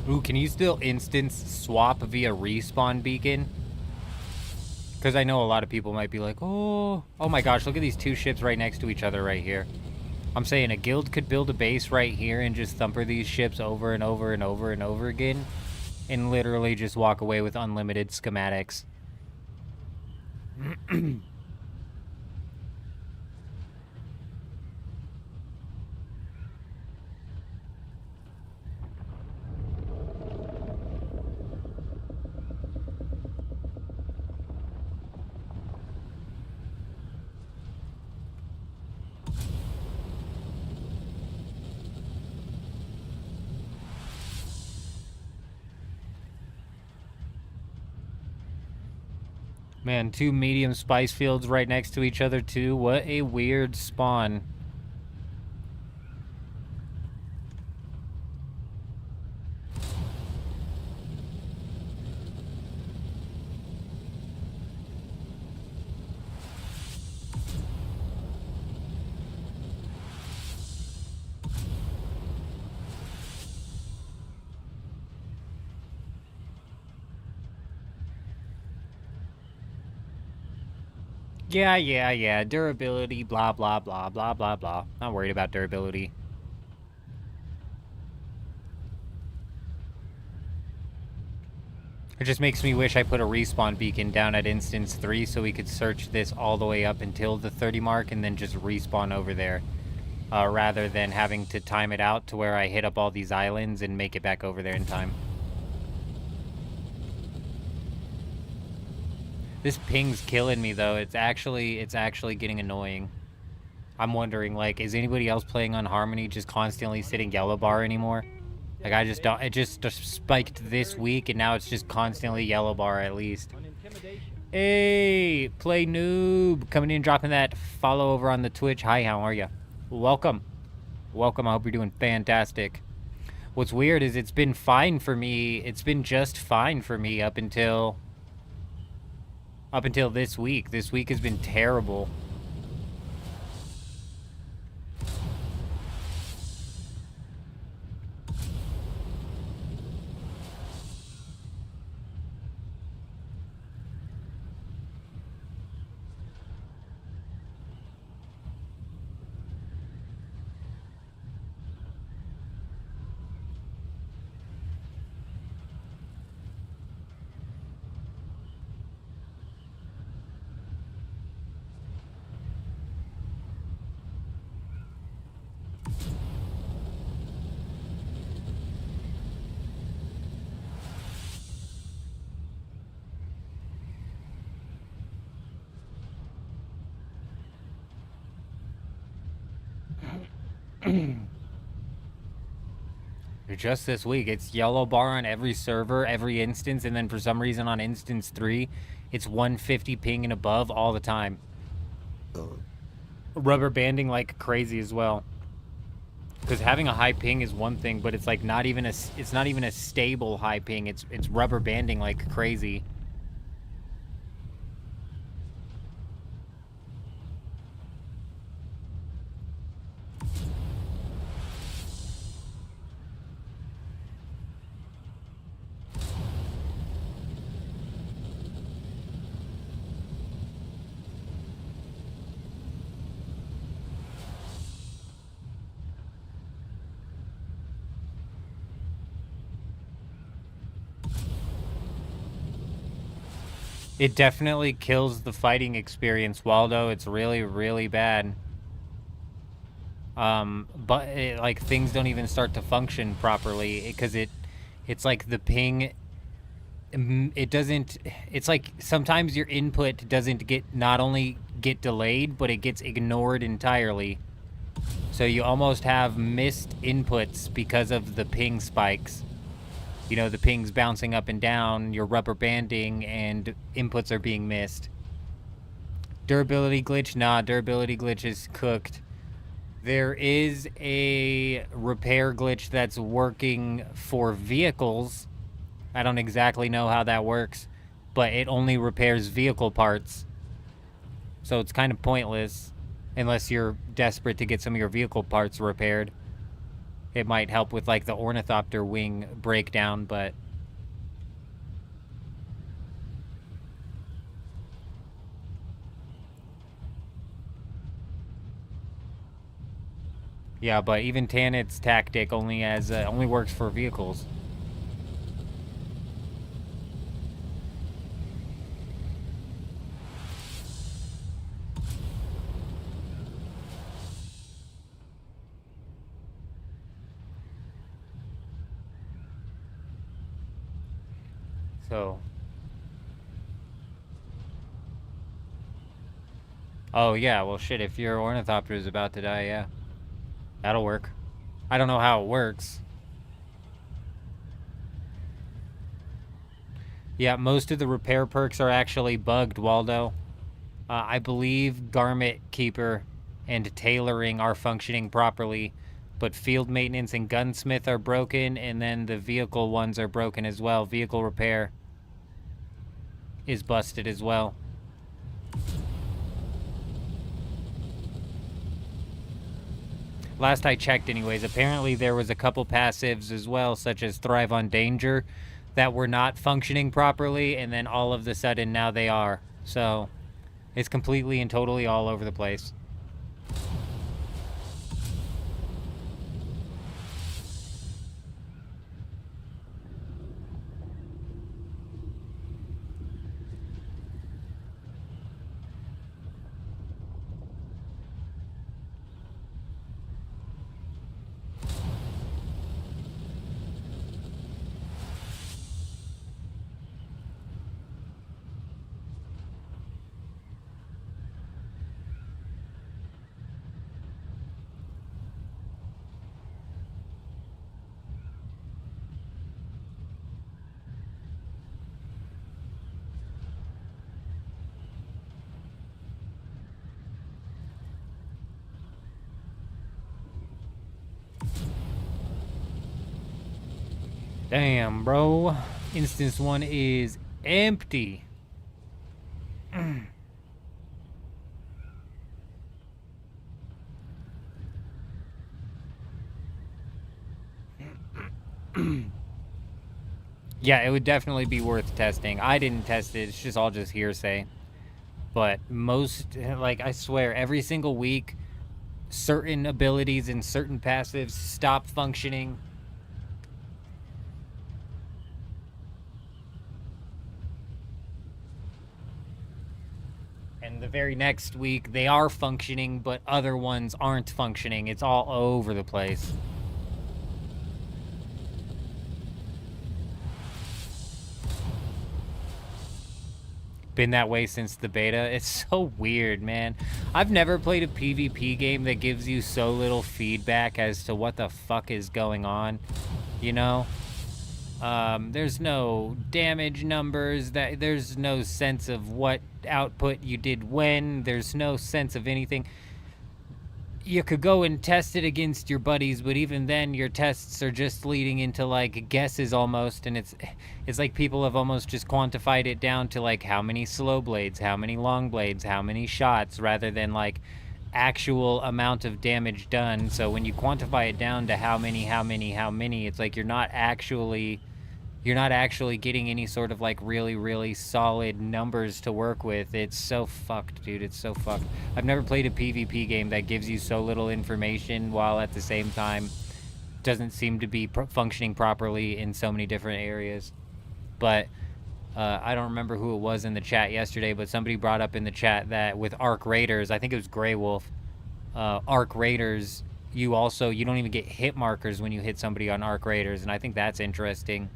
[SPEAKER 3] Ooh, can you still instance swap via respawn beacon? Because I know a lot of people might be like, oh my gosh, look at these two ships right next to each other right here. I'm saying a guild could build a base right here and just thumper these ships over and over and over and over again and literally just walk away with unlimited schematics. Man, two medium spice fields right next to each other too. What a weird spawn. Yeah. Durability, blah, blah, blah, blah, blah, blah. Not worried about durability. It just makes me wish I put a respawn beacon down at instance 3 so we could search this all the way up until the 30 mark and then just respawn over there. Rather than having to time it out to where I hit up all these islands and make it back over there in time. This ping's killing me though. It's actually getting annoying. I'm wondering, like, is anybody else playing on Harmony just constantly sitting yellow bar anymore? Like, I just don't, it just spiked this week, and now it's just constantly yellow bar at least. Hey, Play Noob, coming in, dropping that follow over on the Twitch. Hi, how are you? Welcome. Welcome, I hope you're doing fantastic. What's weird is it's been fine for me, it's been just fine for me up until this week. This week has been terrible. Just this week, it's yellow bar on every server, every instance, and then for some reason on instance 3, it's 150 ping and above all the time. Rubber banding like crazy as well. Because having a high ping is one thing, but it's like not even a stable high ping. It's rubber banding like crazy. It definitely kills the fighting experience, Waldo. It's really, really bad. But like things don't even start to function properly because it's like the ping. It doesn't. It's like sometimes your input doesn't not only get delayed, but it gets ignored entirely. So you almost have missed inputs because of the ping spikes. You know, the ping's bouncing up and down, you're rubber banding, and inputs are being missed. Durability glitch? Nah, durability glitch is cooked. There is a repair glitch that's working for vehicles. I don't exactly know how that works, but it only repairs vehicle parts. So it's kind of pointless, unless you're desperate to get some of your vehicle parts repaired. It might help with, like, the ornithopter wing breakdown, but... Yeah, but even Tanit's tactic only works for vehicles. So. Oh, yeah, well, shit, if your ornithopter is about to die, yeah. That'll work. I don't know how it works. Yeah, most of the repair perks are actually bugged, Waldo. I believe Garment Keeper and Tailoring are functioning properly, but Field Maintenance and Gunsmith are broken, and then the vehicle ones are broken as well. Vehicle Repair is busted as well. Last I checked anyways, apparently there was a couple passives as well, such as Thrive on Danger, that were not functioning properly, and then all of a sudden now they are. So It's completely and totally all over the place. Damn, bro. Instance 1 is empty. Yeah, it would definitely be worth testing. I didn't test it. It's just all just hearsay. But most, like, I swear, every single week, certain abilities and certain passives stop functioning. And the very next week, they are functioning, but other ones aren't functioning. It's all over the place. Been that way since the beta. It's so weird, man. I've never played a PvP game that gives you so little feedback as to what the fuck is going on, you know? There's no damage numbers, there's no sense of what output you did when, there's no sense of anything. You could go and test it against your buddies, but even then your tests are just leading into like guesses almost, and it's like people have almost just quantified it down to like how many slow blades, how many long blades, how many shots, rather than like actual amount of damage done. So when you quantify it down to how many, it's like you're not actually getting any sort of like really solid numbers to work with. It's so fucked, dude. It's so fucked. I've never played a PvP game that gives you so little information while at the same time doesn't seem to be functioning properly in so many different areas. But I don't remember who it was in the chat yesterday, but somebody brought up in the chat that with Arc Raiders, I think it was Grey Wolf, Arc Raiders, you don't even get hit markers when you hit somebody on Arc Raiders, and I think that's interesting.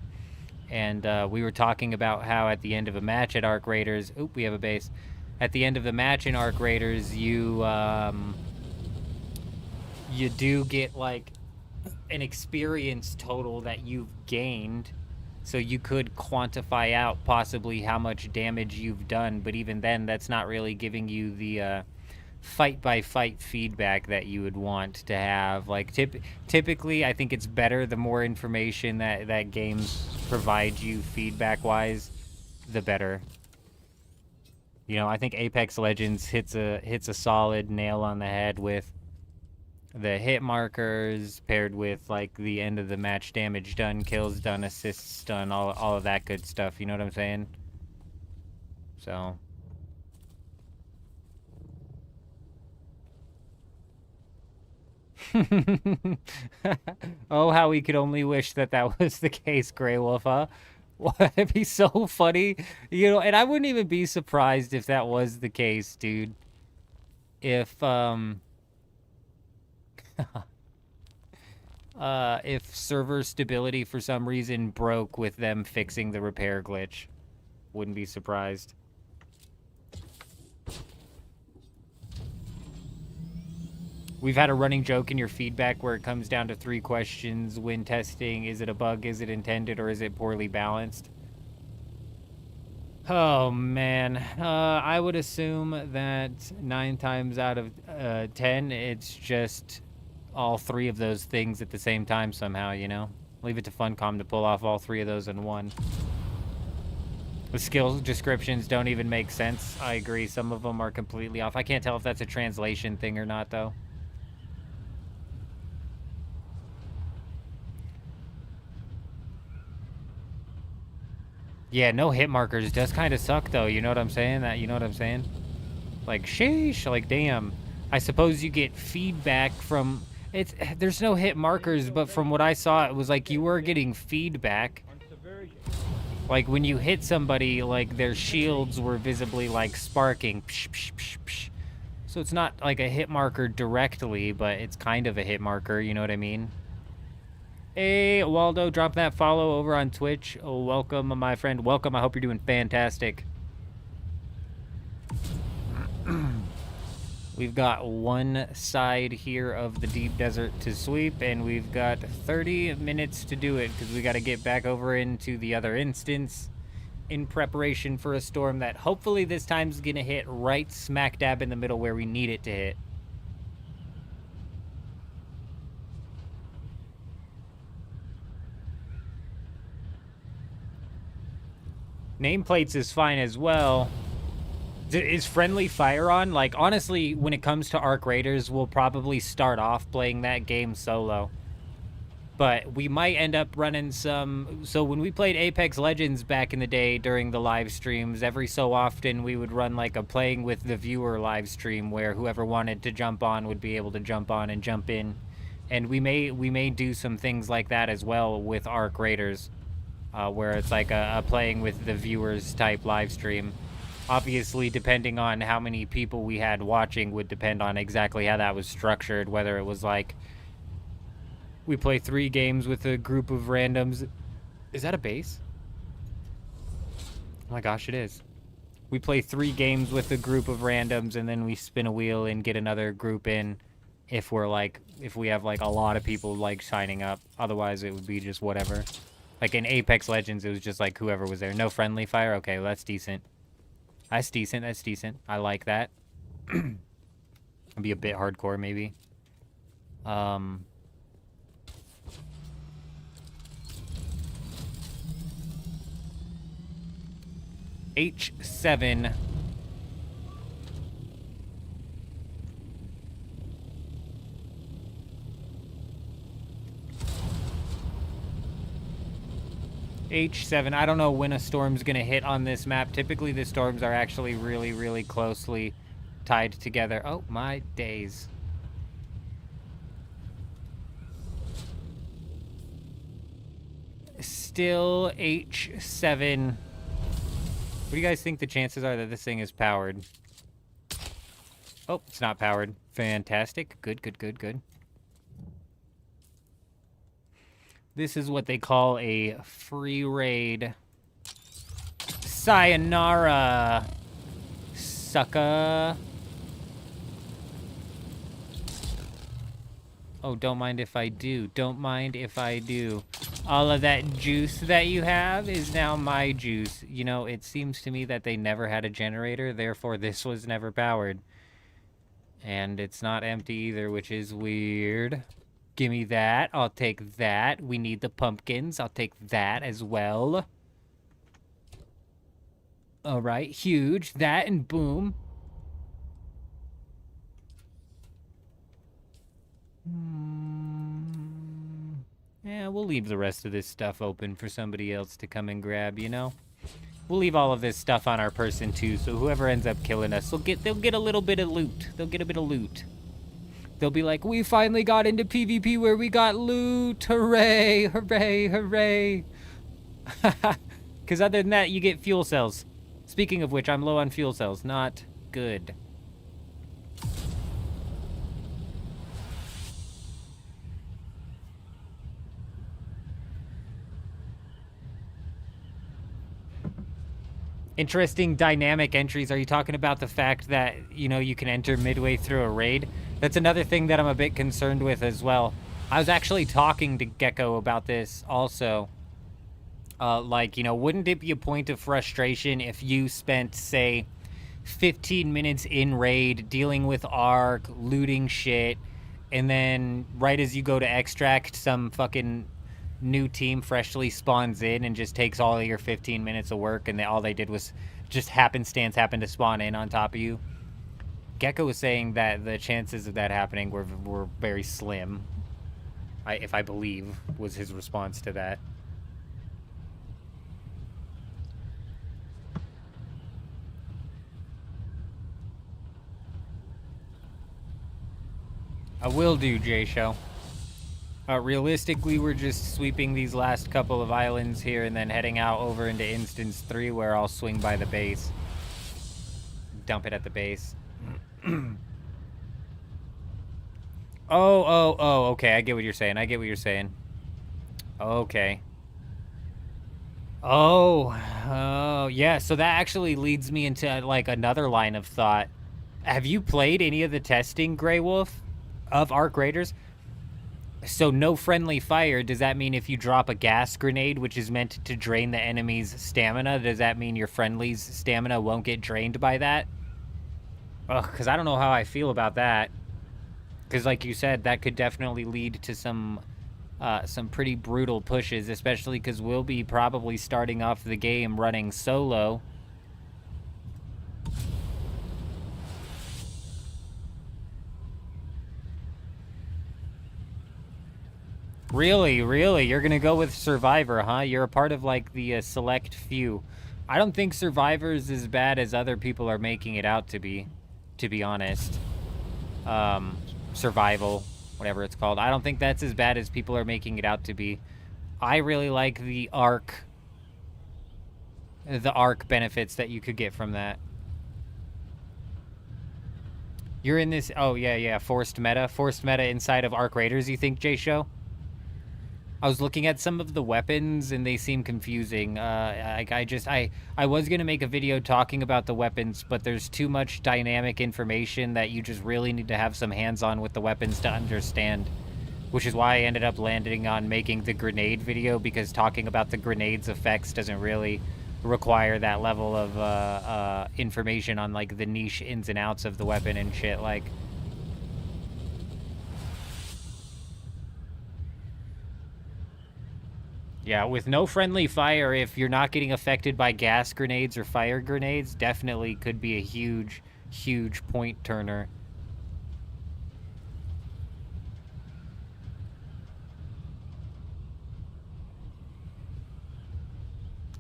[SPEAKER 3] And we were talking about how at the end of a match at Arc Raiders, we have a base. At the end of the match in Arc Raiders, you do get like an experience total that you've gained, so you could quantify out possibly how much damage you've done. But even then, that's not really giving you the fight-by-fight feedback that you would want to have. Like typically, I think it's better the more information that games provide you feedback-wise, the better. You know, I think Apex Legends hits a solid nail on the head with the hit markers paired with like the end of the match damage done, kills done, assists done, all of that good stuff. You know what I'm saying? So. Oh, how we could only wish that was the case, Grey Wolf, huh? It'd be so funny, you know, and I wouldn't even be surprised if that was the case, dude. If if server stability for some reason broke with them fixing the repair glitch. Wouldn't be surprised. We've had a running joke in your feedback where it comes down to 3 questions when testing. Is it a bug, is it intended, or is it poorly balanced? Oh, man. I would assume that 9 times out of 10, it's just all 3 of those things at the same time somehow, you know? Leave it to Funcom to pull off all 3 of those in one. The skill descriptions don't even make sense. I agree. Some of them are completely off. I can't tell if that's a translation thing or not, though. Yeah, no hit markers does kind of suck, though. You know what I'm saying? You know what I'm saying? Like, sheesh, like, damn. I suppose you get feedback from... There's no hit markers, but from what I saw, it was like you were getting feedback.
[SPEAKER 5] on subversion,
[SPEAKER 3] Like, when you hit somebody, like, their shields were visibly, like, sparking. Psh, psh, psh, psh. So it's not, like, a hit marker directly, but it's kind of a hit marker, you know what I mean? Hey, Waldo, drop that follow over on Twitch. Oh, welcome, my friend. Welcome. I hope you're doing fantastic. We've got one side here of the deep desert to sweep, and we've got 30 minutes to do it because we got to get back over into the other instance in preparation for a storm that hopefully this time's going to hit right smack dab in the middle where we need it to hit. Nameplates is fine as well. Is friendly fire on? Like, honestly, when it comes to Arc Raiders, we'll probably start off playing that game solo. But we might end up running some... So when we played Apex Legends back in the day during the live streams, every so often we would run like a playing with the viewer live stream where whoever wanted to jump on would be able to jump on and jump in. And we may do some things like that as well with Arc Raiders, where it's like a playing with the viewers type live stream. Obviously, depending on how many people we had watching would depend on exactly how that was structured, whether it was like we play 3 games with a group of randoms. Is that a base? Oh my gosh, it is. We play 3 games with a group of randoms and then we spin a wheel and get another group in if we have like a lot of people like signing up. Otherwise, it would be just whatever. Like in Apex Legends, it was just like whoever was there. No friendly fire? Okay, well, that's decent. That's decent, that's decent. I like that. It'll be a bit hardcore, maybe. H7. H7. I don't know when a storm's gonna hit on this map. Typically the storms are actually really, really closely tied together. Oh my days. Still H7. What do you guys think the chances are that this thing is powered? Oh, it's not powered. Fantastic. Good, good, good, good. This is what they call a free raid. Sayonara, sucker. Oh, don't mind if I do. Don't mind if I do. All of that juice that you have is now my juice. You know, it seems to me that they never had a generator, therefore this was never powered. And it's not empty either, which is weird. Give me that. I'll take that. We need the pumpkins. I'll take that as well. All right, huge. That and boom. Yeah, we'll leave the rest of this stuff open for somebody else to come and grab, you know? We'll leave all of this stuff on our person too, so whoever ends up killing us, they'll get a little bit of loot. They'll get a bit of loot. They'll be like, we finally got into PvP where we got loot. Hooray, hooray, hooray. Because other than that, you get fuel cells. Speaking of which, I'm low on fuel cells. Not good. Interesting dynamic entries. Are you talking about the fact that, you know, you can enter midway through a raid? That's another thing that I'm a bit concerned with as well. I was actually talking to Gecko about this also. Like, you know, wouldn't it be a point of frustration if you spent, say, 15 minutes in raid dealing with Arc, looting shit, and then right as you go to extract, some fucking new team freshly spawns in and just takes all of your 15 minutes of work, and all they did was just happenstance happened to spawn in on top of you? Gecko was saying that the chances of that happening were very slim. If I believe, was his response to that. I will do, J-Show. Realistically, we're just sweeping these last couple of islands here and then heading out over into Instance 3 where I'll swing by the base. Dump it at the base. Oh, okay. I get what you're saying. Okay. Oh, yeah. So that actually leads me into, like, another line of thought. Have you played any of the testing, Grey Wolf, of Arc Raiders? So no friendly fire, does that mean if you drop a gas grenade, which is meant to drain the enemy's stamina, does that mean your friendly's stamina won't get drained by that? Ugh, because I don't know how I feel about that. Because like you said, that could definitely lead to some pretty brutal pushes, especially because we'll be probably starting off the game running solo. Really? You're gonna go with Survivor, huh? You're a part of, like, the select few. I don't think Survivor's as bad as other people are making it out to be honest. Survival, whatever it's called. I don't think that's as bad as people are making it out to be. I really like the arc benefits that you could get from that. You're in this, oh, yeah, forced meta inside of Arc Raiders, you think, J-Show? I was looking at some of the weapons and they seem confusing. I was gonna make a video talking about the weapons, but there's too much dynamic information that you just really need to have some hands-on with the weapons to understand. Which is why I ended up landing on making the grenade video, because talking about the grenade's effects doesn't really require that level of information on, like, the niche ins and outs of the weapon and shit. Like, yeah, with no friendly fire, if you're not getting affected by gas grenades or fire grenades, definitely could be a huge point turner.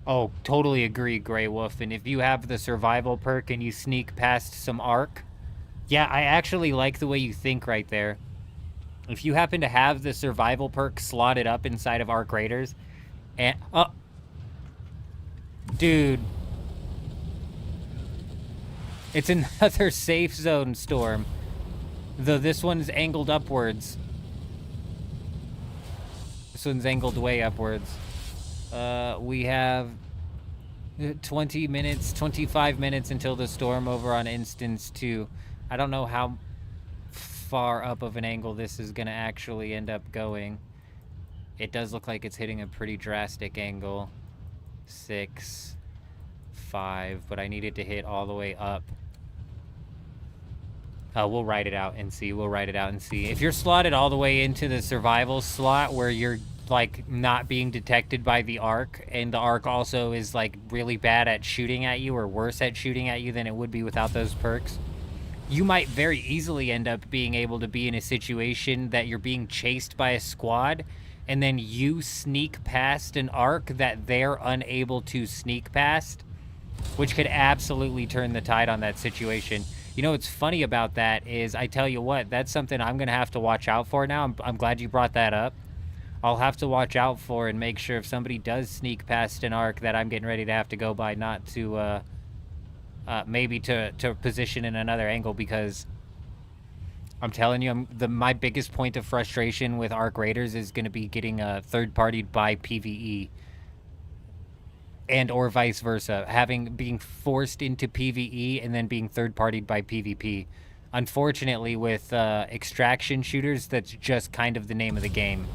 [SPEAKER 3] Oh, totally agree, Grey Wolf. And if you have the survival perk and you sneak past some arc, yeah, I actually like the way you think right there. If you happen to have the survival perk slotted up inside of Arc Raiders, and dude, it's another safe zone storm, though this one's angled upwards. This one's angled way upwards. We have 20 minutes, 25 minutes until the storm over on Instance 2. I don't know how far up of an angle this is gonna actually end up going. It does look like it's hitting a pretty drastic angle. 6, 5, but I need it to hit all the way up. We'll write it out and see. If you're slotted all the way into the survival slot where you're, like, not being detected by the arc, and the arc also is, like, really bad at shooting at you, or worse at shooting at you than it would be without those perks, you might very easily end up being able to be in a situation that you're being chased by a squad, and then you sneak past an arc that they're unable to sneak past, which could absolutely turn the tide on that situation. You know what's funny about that is, I tell you what, that's something I'm going to have to watch out for now. I'm glad you brought that up. I'll have to watch out for and make sure if somebody does sneak past an arc that I'm getting ready to have to go by, not to, maybe to position in another angle, because I'm telling you, my biggest point of frustration with Arc Raiders is going to be getting third-partied by PvE, and or vice versa, being forced into PvE and then being third-partied by PvP. Unfortunately, with extraction shooters, that's just kind of the name of the game.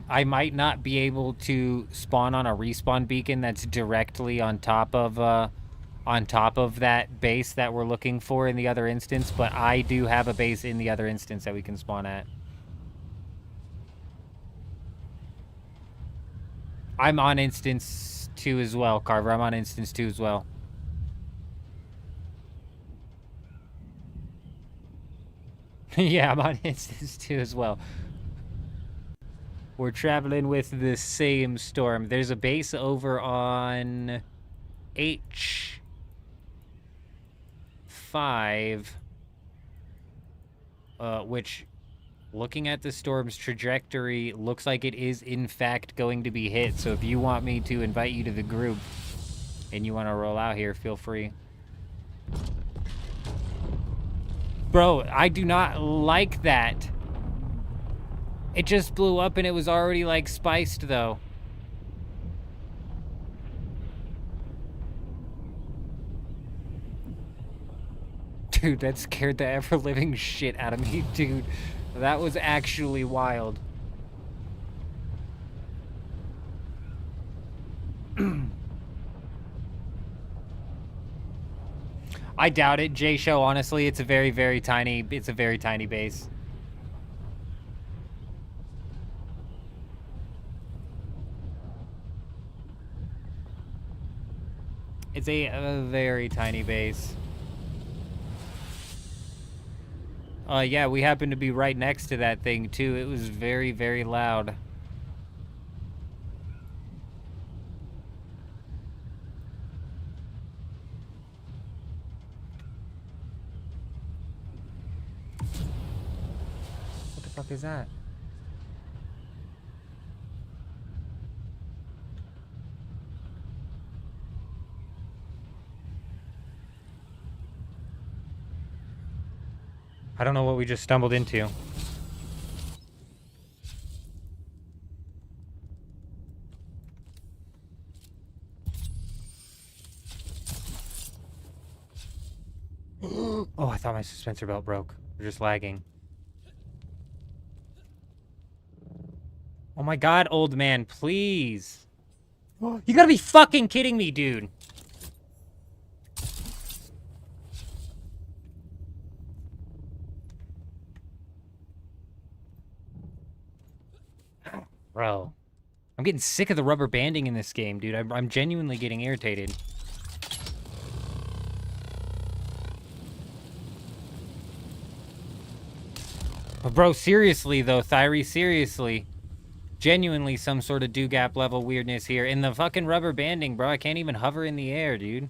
[SPEAKER 3] I might not be able to spawn on a respawn beacon that's directly on top of that base that we're looking for in the other instance, but I do have a base in the other instance that we can spawn at. I'm on instance 2 as well, Carver. I'm on instance 2 as well. Yeah, I'm on instance 2 as well. We're traveling with the same storm. There's a base over on H5. which, looking at the storm's trajectory, looks like it is in fact going to be hit. So if you want me to invite you to the group and you want to roll out here, feel free. Bro, I do not like that. It just blew up and it was already, like, spiced, though. Dude, that scared the ever-living shit out of me, dude. That was actually wild. I doubt it, J-Show, honestly. It's a very, very tiny base. It's a very tiny base. Yeah, we happen to be right next to that thing, too. It was very, very loud. What the fuck is that? I don't know what we just stumbled into. Oh, I thought my suspensor belt broke. We're just lagging. Oh my god, old man, please. You gotta be fucking kidding me, dude. Bro, I'm getting sick of the rubber banding in this game, dude. I'm genuinely getting irritated. But bro, seriously though, Thyre, seriously. Genuinely some sort of do-gap level weirdness here. In the fucking rubber banding, bro, I can't even hover in the air, dude.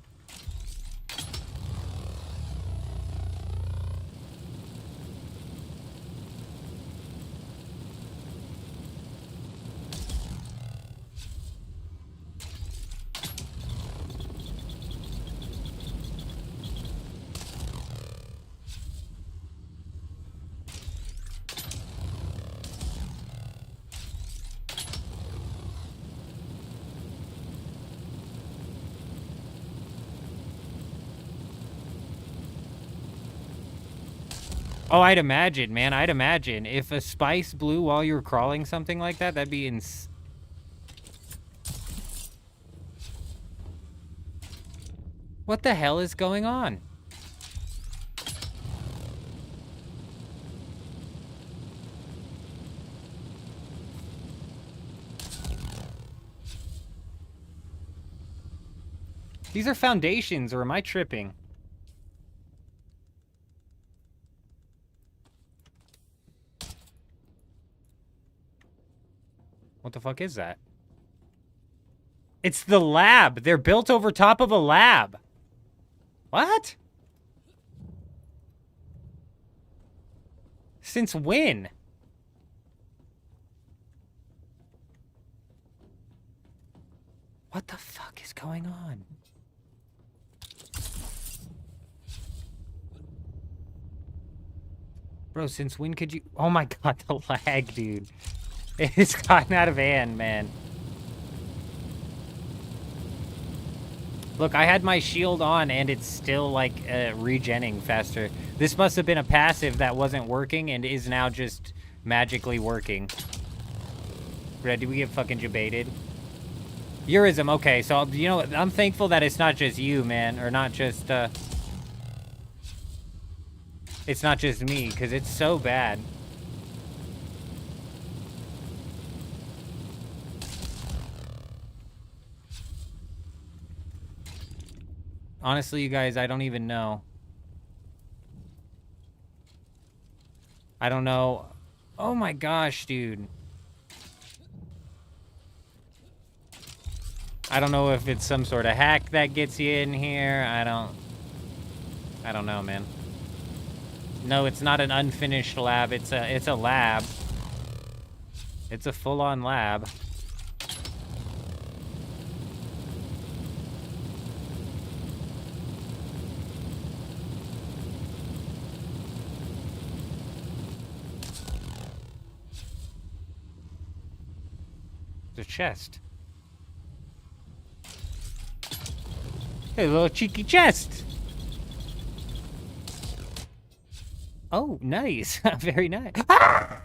[SPEAKER 3] Oh, I'd imagine, man. I'd imagine. If a spice blew while you were crawling something like that, that'd be What the hell is going on? These are foundations, or am I tripping? What the fuck is that? It's the lab. They're built over top of a lab. What? Since when? What the fuck is going on? Bro, since when could you... Oh my god, the lag, dude. It's gotten out of hand, man. Look, I had my shield on and it's still, like, regenning faster. This must have been a passive that wasn't working and is now just magically working. Red, did we get fucking jebaited? Eurism, okay, so, you know, I'm thankful that it's not just you, man. Or not just, it's not just me, because it's so bad. Honestly, you guys, I don't even know. I don't know. Oh my gosh, dude. I don't know if it's some sort of hack that gets you in here. I don't know, man. No, it's not an unfinished lab. It's a lab. It's a full-on lab. It's a chest. Hey, little cheeky chest. Oh, nice. Very nice. Ah!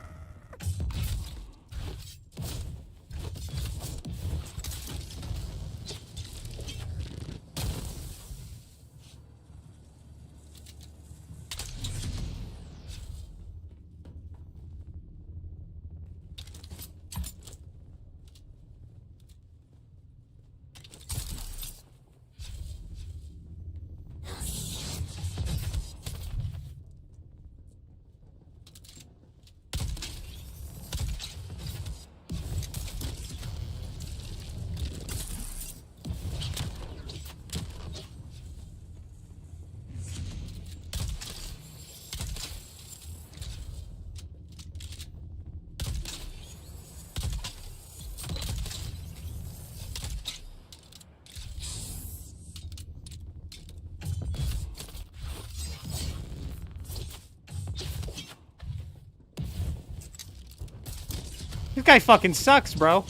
[SPEAKER 3] This guy fucking sucks, bro.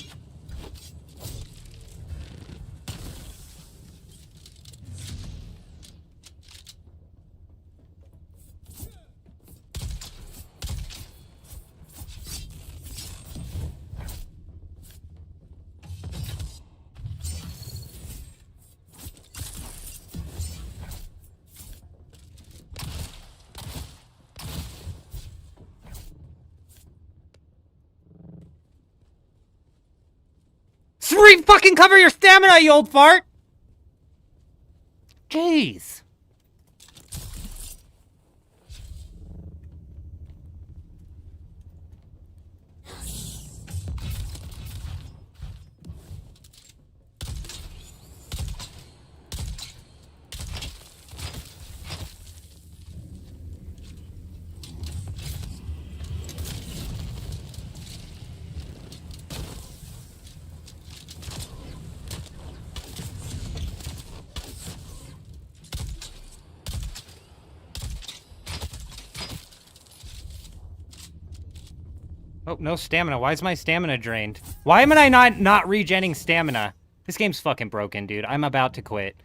[SPEAKER 3] Fucking cover your stamina, you old fart! Jeez. Oh, no stamina. Why is my stamina drained? Why am I not regenning stamina? This game's fucking broken, dude. I'm about to quit.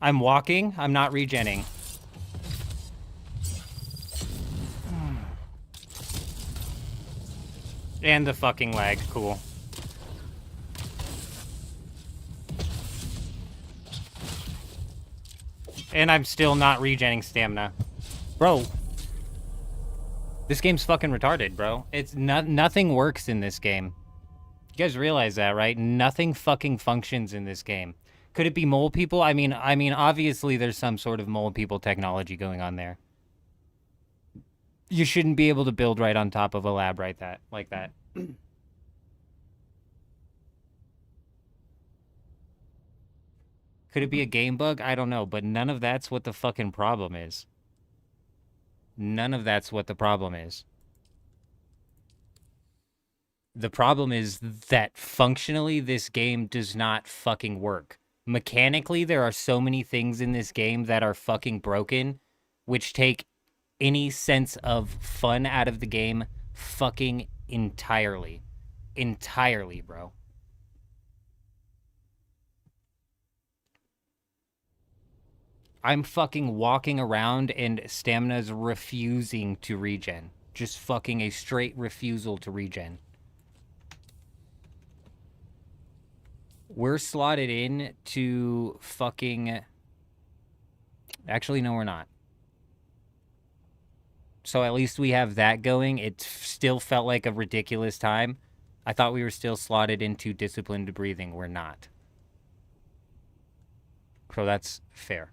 [SPEAKER 3] I'm walking. I'm not regenning. And the fucking lag. Cool. And I'm still not regenning stamina. Bro. This game's fucking retarded, bro. It's nothing works in this game. You guys realize that, right? Nothing fucking functions in this game. Could it be mole people? I mean, obviously there's some sort of mole people technology going on there. You shouldn't be able to build right on top of a lab like that. Could it be a game bug? I don't know, but none of that's what the fucking problem is. None of that's what the problem is. The problem is that functionally this game does not fucking work. Mechanically, there are so many things in this game that are fucking broken, which take any sense of fun out of the game fucking entirely. Entirely, bro. I'm fucking walking around and stamina's refusing to regen. Just fucking a straight refusal to regen. We're slotted in to fucking... Actually, no, we're not. So at least we have that going. It still felt like a ridiculous time. I thought we were still slotted into disciplined breathing. We're not. So that's fair.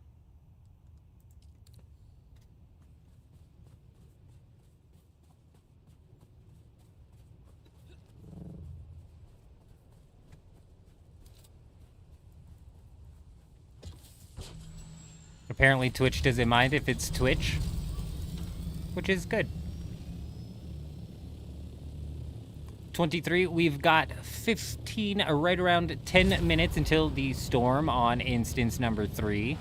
[SPEAKER 3] Apparently Twitch doesn't mind if it's Twitch. which is good. 23, we've got 15, right around 10 minutes until the storm on instance number 3.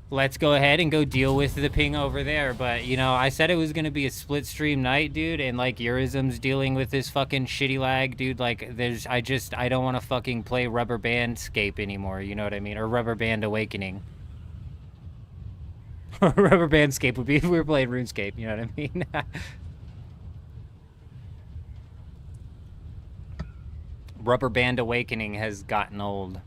[SPEAKER 3] Let's go ahead and go deal with the ping over there. But, you know, I said it was going to be a split stream night, dude. And, like, Eurism's dealing with this fucking shitty lag, dude. Like, I don't want to fucking play Rubber Bandscape anymore. You know what I mean? Or Rubber Band Awakening. Rubber Bandscape would be if we were playing RuneScape. You know what I mean? Rubber Band Awakening has gotten old.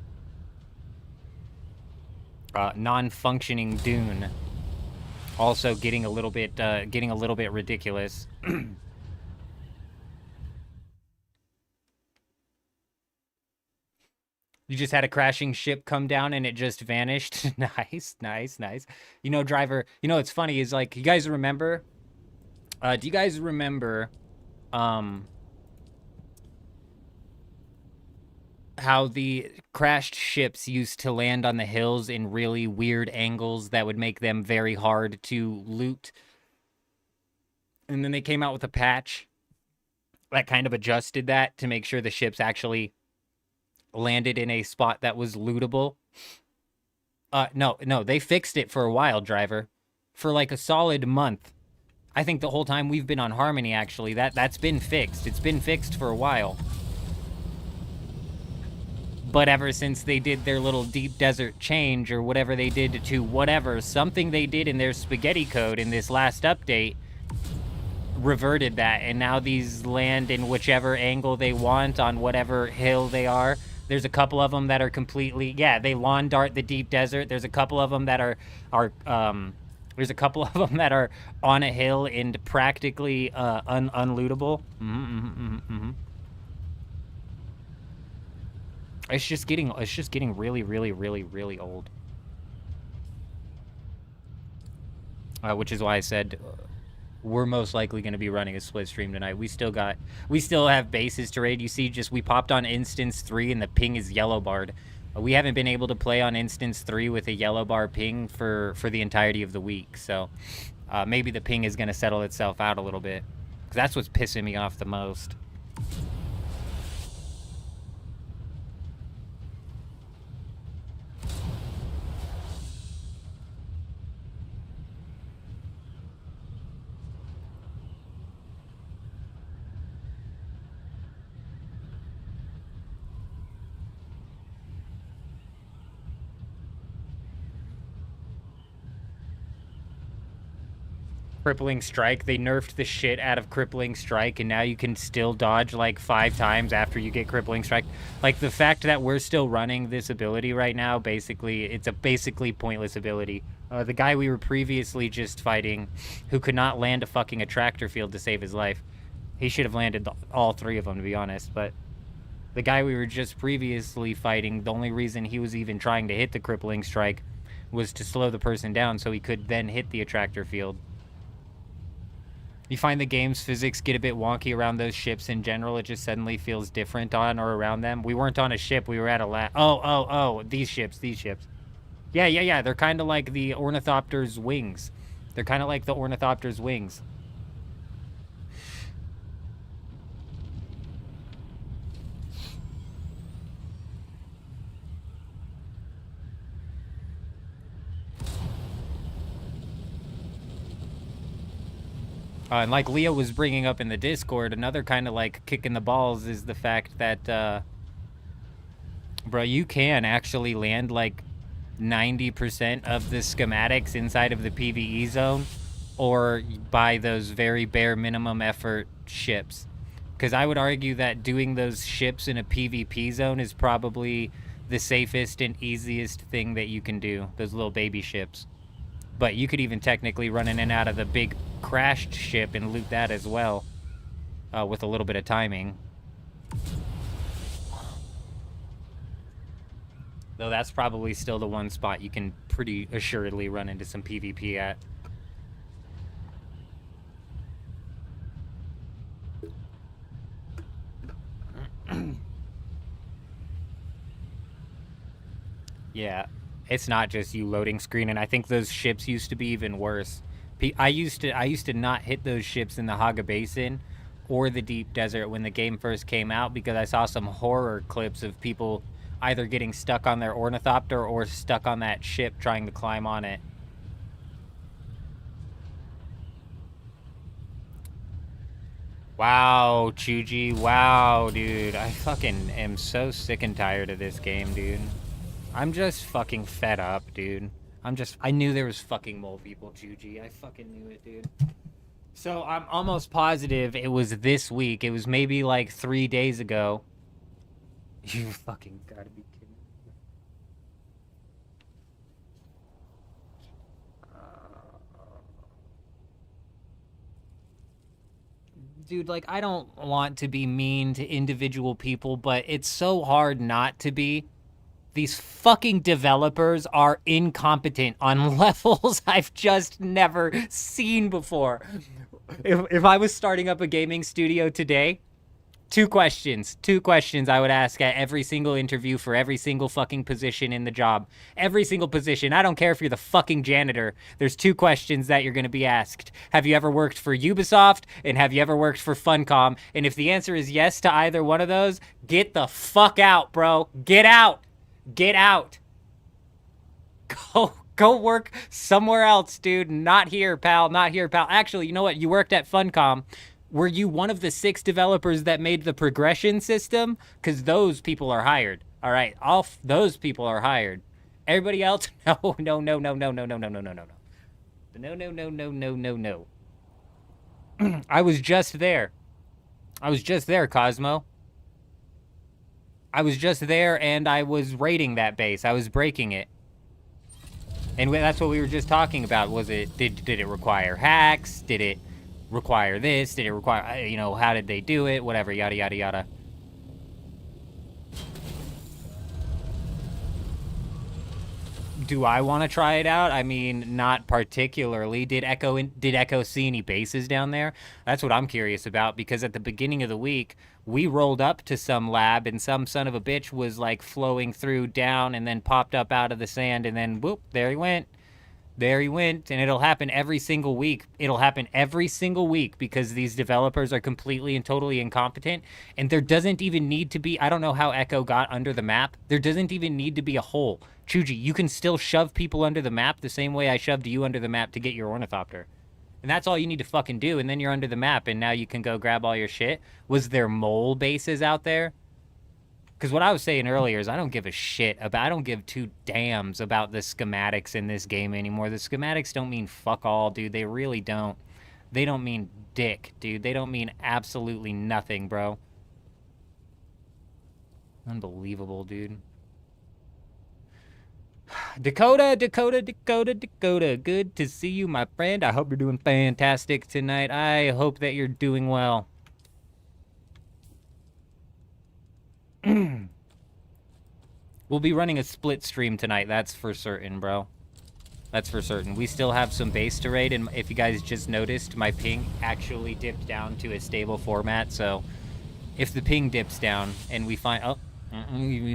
[SPEAKER 3] Non-functioning Dune, also getting a little bit ridiculous. You just had a crashing ship come down and it just vanished. Nice, nice, nice. You know, driver. You know, what's funny is like, you guys remember? Do you guys remember? How the crashed ships used to land on the hills in really weird angles that would make them very hard to loot. And then they came out with a patch that kind of adjusted that to make sure the ships actually landed in a spot that was lootable. No, they fixed it for a while, driver. For like a solid month. I think the whole time we've been on Harmony, actually, that's been fixed. It's been fixed for a while. But ever since they did their little deep desert change or whatever they did to whatever, something they did in their spaghetti code in this last update reverted that. And now these land in whichever angle they want on whatever hill they are. There's a couple of them that are completely, yeah, they lawn dart the deep desert. There's a couple of them that are there's a couple of them that are on a hill and practically unlootable. It's just getting really, really, really, really old. Which is why I said we're most likely going to be running a split stream tonight. We still have bases to raid. You see, we popped on instance 3 and the ping is yellow barred. We haven't been able to play on instance 3 with a yellow bar ping for the entirety of the week. So maybe the ping is going to settle itself out a little bit. 'Cause that's what's pissing me off the most. Crippling Strike. They nerfed the shit out of Crippling Strike, and now you can still dodge like 5 times after you get Crippling Strike. Like, the fact that we're still running this ability right now, basically, it's a basically pointless ability. The guy we were previously just fighting, who could not land a fucking attractor field to save his life, he should have landed all 3 of them, to be honest, but the guy we were just previously fighting, the only reason he was even trying to hit the Crippling Strike was to slow the person down so he could then hit the attractor field. You find the game's physics get a bit wonky around those ships in general. It just suddenly feels different on or around them. We weren't on a ship. We were at a lab. Oh, these ships. Yeah. They're kind of like the Ornithopter's wings. And like Leo was bringing up in the Discord, another kind of like kick in the balls is the fact that, bro, you can actually land like 90% of the schematics inside of the PvE zone or buy those very bare minimum effort ships. Because I would argue that doing those ships in a PvP zone is probably the safest and easiest thing that you can do, those little baby ships. But you could even technically run in and out of the big crashed ship and loot that as well, with a little bit of timing. Though that's probably still the one spot you can pretty assuredly run into some PvP at. Yeah. It's not just you loading screen, and I think those ships used to be even worse. I used to not hit those ships in the Haga Basin or the deep desert when the game first came out because I saw some horror clips of people either getting stuck on their ornithopter or stuck on that ship trying to climb on it. Wow, Chuji. Wow, dude. I fucking am so sick and tired of this game, dude. I'm just fucking fed up, dude. I knew there was fucking mole people, Chuji. I fucking knew it, dude. So I'm almost positive it was this week. It was maybe like 3 days ago. You fucking gotta be kidding me. Dude, like, I don't want to be mean to individual people, but it's so hard not to be. These fucking developers are incompetent on levels I've just never seen before. If I was starting up a gaming studio today, two questions I would ask at every single interview for every single fucking position in the job. Every single position. I don't care if you're the fucking janitor. There's two questions that you're going to be asked. Have you ever worked for Ubisoft? And have you ever worked for Funcom? And if the answer is yes to either one of those, get the fuck out, bro. Get out. Get out. Go work somewhere else, dude. Not here, pal. Not here, pal. Actually, you know what? You worked at Funcom. Were you one of the 6 developers that made the progression system? Because those people are hired. All right, those people are hired. Everybody else, no. I was just there. Cosmo. I was just there, and I was raiding that base. I was breaking it. And that's what we were just talking about. Was it, did it require hacks? Did it require this? Did it require, you know, how did they do it? Whatever, yada, yada, yada. Do I want to try it out? I mean, not particularly. Did Echo see any bases down there? That's what I'm curious about, because at the beginning of the week, we rolled up to some lab and some son of a bitch was like flowing through down and then popped up out of the sand and then whoop, there he went. There he went, and it'll happen every single week. It'll happen every single week because these developers are completely and totally incompetent, and there doesn't even need to be, I don't know how Echo got under the map. There doesn't even need to be a hole. Chuji, you can still shove people under the map the same way I shoved you under the map to get your ornithopter. And that's all you need to fucking do, and then you're under the map, and now you can go grab all your shit. Was there mole bases out there? Because what I was saying earlier is I don't give a shit about, I don't give two damns about the schematics in this game anymore. The schematics don't mean fuck all, dude. They really don't. They don't mean dick, dude. They don't mean absolutely nothing, bro. Unbelievable, dude. Dakota. Good to see you, my friend. I hope you're doing fantastic tonight. I hope that you're doing well. We'll be running a split stream tonight, that's for certain, bro. That's for certain. We still have some base to raid, and if you guys just noticed, my ping actually dipped down to a stable format, so if the ping dips down and we find... Oh, anyway,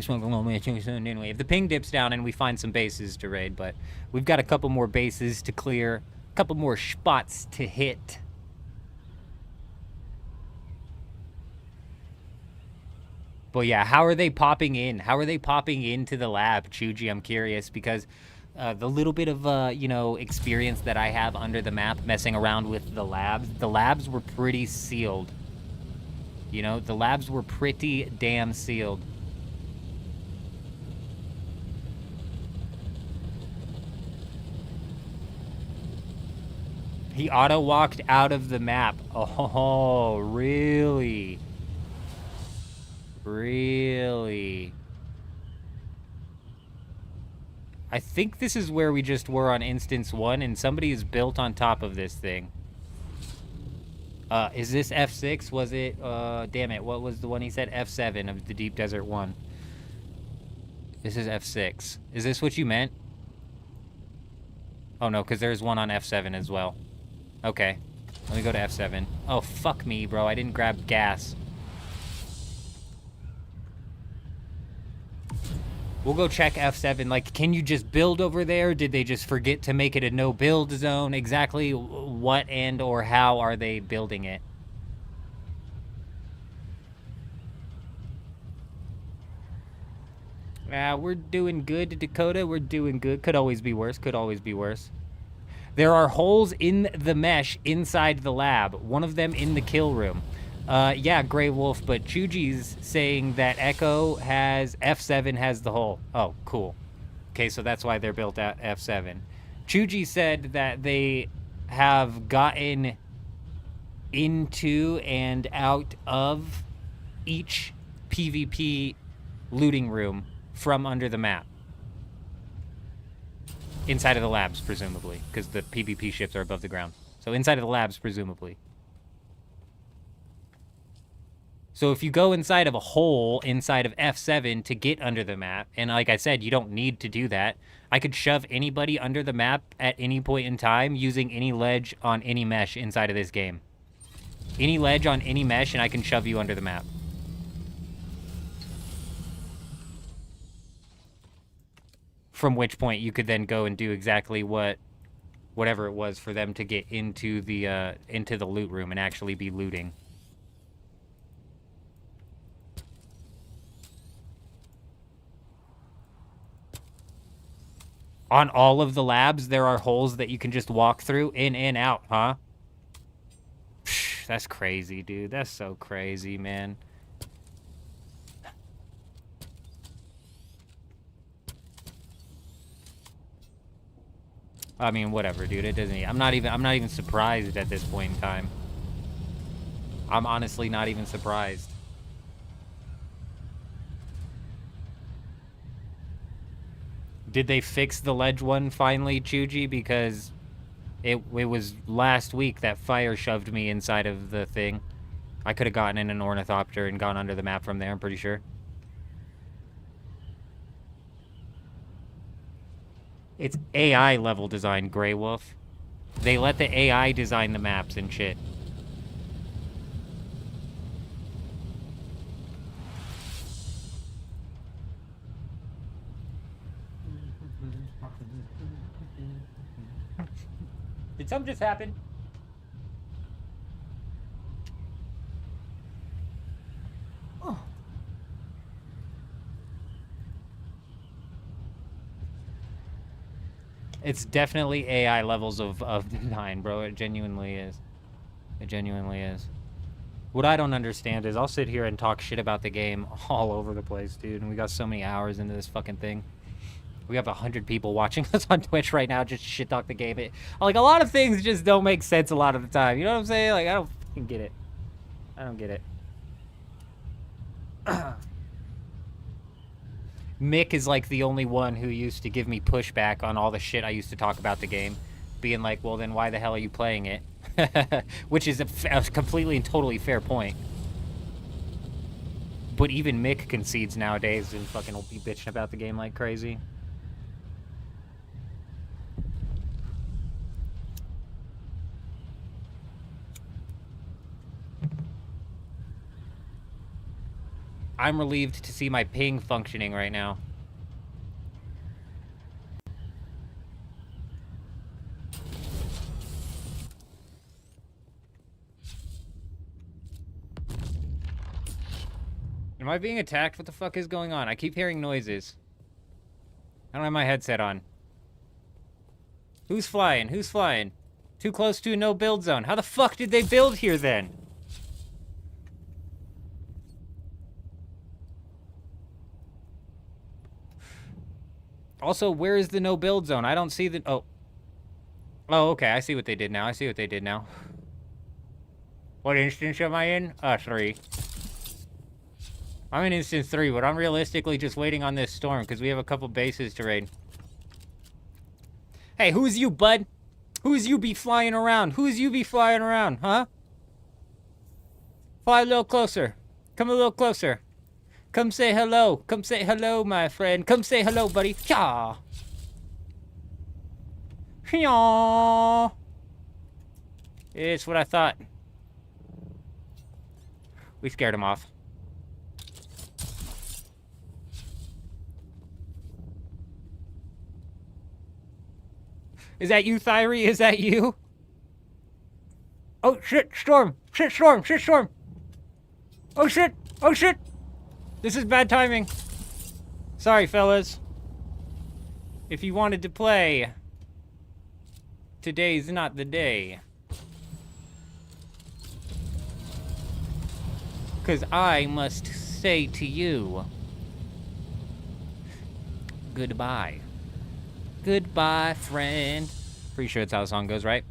[SPEAKER 3] if the ping dips down and we find some bases to raid, but we've got a couple more bases to clear, a couple more spots to hit. But yeah, how are they popping in? How are they popping into the lab, Chuji? I'm curious, because the little bit of, you know, experience that I have under the map messing around with the labs were pretty sealed. You know, the labs were pretty damn sealed. He auto-walked out of the map. Oh, really? Really? I think this is where we just were on instance 1, and somebody is built on top of this thing. Is this F6? Was it, damn it, what was the one he said? F7 of the Deep Desert 1. This is F6. Is this what you meant? Oh no, because there's one on F7 as well. Okay, let me go to F7. Oh, fuck me, bro, I didn't grab gas. We'll go check F7. Like, can you just build over there? Did they just forget to make it a no-build zone? Exactly what and or how are they building it? We're doing good, Dakota. We're doing good. Could always be worse. Could always be worse. There are holes in the mesh inside the lab. One of them in the kill room. Yeah, Grey Wolf, but Chuji's saying that Echo has... F7 has the hole. Oh, cool. Okay, so that's why they're built at F7. Chuji said that they have gotten into and out of each PvP looting room from under the map. Inside of the labs, presumably, because the PvP ships are above the ground. So inside of the labs, presumably. So if you go inside of a hole inside of F7 to get under the map, and like I said, you don't need to do that. I could shove anybody under the map at any point in time using any ledge on any mesh inside of this game. Any ledge on any mesh, and I can shove you under the map. From which point you could then go and do exactly whatever it was for them to get into the loot room and actually be looting. On all of the labs, there are holes that you can just walk through in and out, huh? Psh, that's crazy, dude. That's so crazy, man. I mean, whatever, dude. It doesn't. I'm not even surprised at this point in time. I'm honestly not even surprised. Did they fix the ledge one finally, Chuji? Because it was last week that fire shoved me inside of the thing. I could have gotten in an ornithopter and gone under the map from there, I'm pretty sure. It's AI level design, Grey Wolf. They let the AI design the maps and shit. Did something just happen? Oh. It's definitely AI levels of design, bro. It genuinely is. It genuinely is. What I don't understand is I'll sit here and talk shit about the game all over the place, dude. And we got so many hours into this fucking thing. We have 100 people watching us on Twitch right now just shit talk the game. Like, a lot of things just don't make sense a lot of the time. You know what I'm saying? Like, I don't fucking get it. I don't get it. Mick is like the only one who used to give me pushback on all the shit I used to talk about the game. Being like, well, then why the hell are you playing it? Which is a completely and totally fair point. But even Mick concedes nowadays and fucking will be bitching about the game like crazy. I'm relieved to see my ping functioning right now. Am I being attacked? What the fuck is going on? I keep hearing noises. I don't have my headset on. Who's flying? Who's flying? Too close to a no-build zone. How the fuck did they build here then? Also, where is the no-build zone? I don't see the... Oh. Oh, okay. I see what they did now. I see what they did now. What instance am I in? 3. I'm in instance 3, but I'm realistically just waiting on this storm because we have a couple bases to raid. Hey, who's you, bud? Who's you be flying around? Who's you be flying around, huh? Fly a little closer. Come a little closer. Come say hello. Come say hello, my friend. Come say hello, buddy. Yeah. Yeah. It's what I thought. We scared him off. Is that you, Thyri? Is that you? Oh, shit, storm. Shit, storm. Shit, storm. Oh, shit. Oh, shit. This is bad timing. Sorry, fellas. If you wanted to play, today's not the day. 'Cause I must say to you, goodbye. Goodbye, friend. Pretty sure that's how the song goes, right?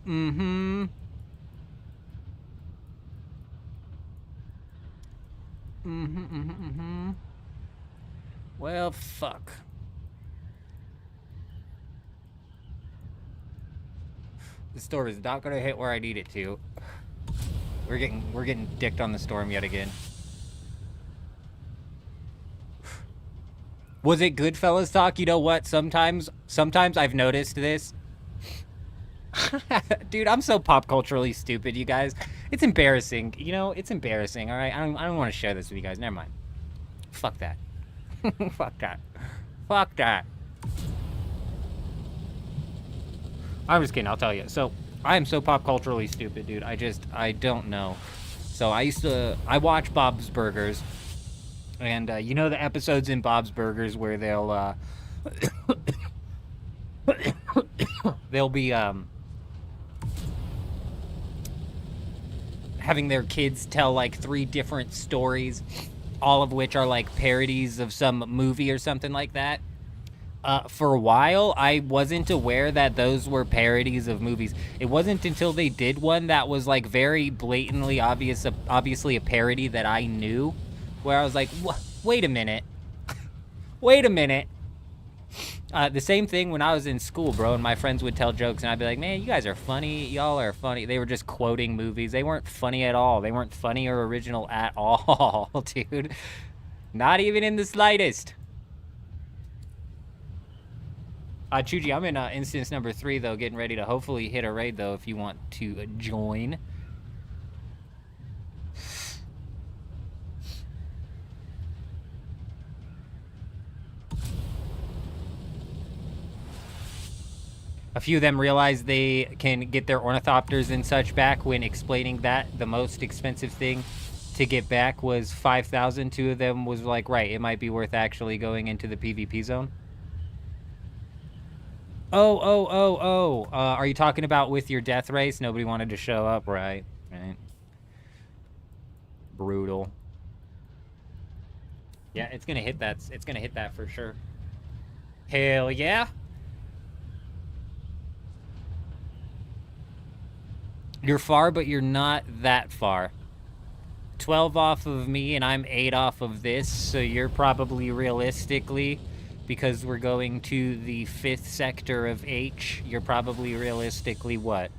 [SPEAKER 3] Mm-hmm. Well, fuck. The storm is not gonna hit where I need it to. We're getting dicked on the storm yet again. Was it Goodfellas talk? You know what? Sometimes I've noticed this. Dude, I'm so pop culturally stupid, you guys. It's embarrassing. You know, it's embarrassing, all right? I don't want to share this with you guys. Never mind. Fuck that. Fuck that. Fuck that. I'm just kidding, I'll tell you. So, I am so pop culturally stupid, dude. I don't know. So, I watch Bob's Burgers. And, you know the episodes in Bob's Burgers where they'll, they'll be, having their kids tell, like, 3 different stories, all of which are, like, parodies of some movie or something like that. For a while, I wasn't aware that those were parodies of movies. It wasn't until they did one that was, like, very blatantly obviously a parody that I knew, where I was like, wait a minute. Wait a minute. The same thing when I was in school, bro, and my friends would tell jokes, and I'd be like, man, you guys are funny. Y'all are funny. They were just quoting movies. They weren't funny at all. They weren't funny or original at all, dude. Not even in the slightest. Chuji, I'm in instance number 3, though, getting ready to hopefully hit a raid, though, if you want to join. A few of them realize they can get their ornithopters and such back when explaining that the most expensive thing to get back was 5,000. 2 of them was like, right, it might be worth actually going into the PvP zone. Oh. Are you talking about with your death race? Nobody wanted to show up, right? Right. Brutal. Yeah, it's gonna hit that. It's gonna hit that for sure. Hell yeah. You're far, but you're not that far. 12 off of me, and I'm 8 off of this, so you're probably realistically, because we're going to the 5th sector of H, you're probably realistically, what?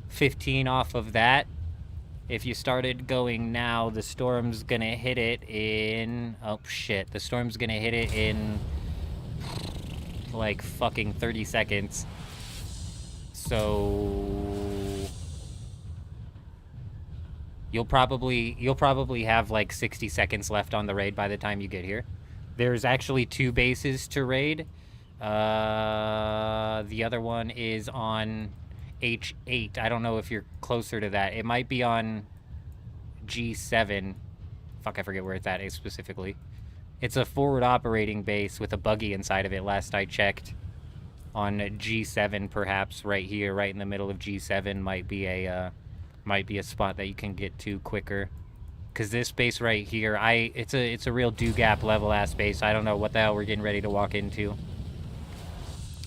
[SPEAKER 3] 15 off of that? If you started going now, the storm's gonna hit it in... Oh, shit. The storm's gonna hit it in... like, fucking 30 seconds. So... You'll probably have like 60 seconds left on the raid by the time you get here. There's actually 2 bases to raid. The other one is on H8. I don't know if you're closer to that. It might be on G7. Fuck, I forget where it's at specifically. It's a forward operating base with a buggy inside of it, last I checked. On G7, perhaps, right here, right in the middle of G7 might be a spot that you can get to quicker. Because this base right here, it's a real do-gap level ass base. I don't know what the hell we're getting ready to walk into.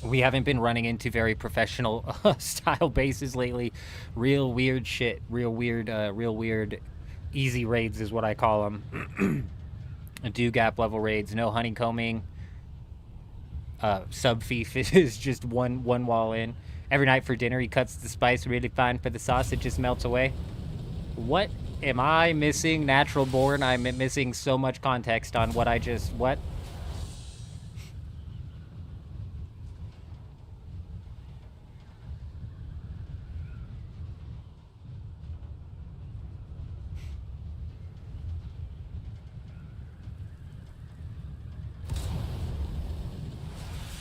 [SPEAKER 3] We haven't been running into very professional style bases lately. Real weird shit. Real weird easy raids is what I call them. Do-gap level raids. No honeycombing. Sub-fief is just one wall in. Every night for dinner, he cuts the spice really fine for the sauce. It just melts away. What am I missing? Natural born. I'm missing so much context on what I just... What?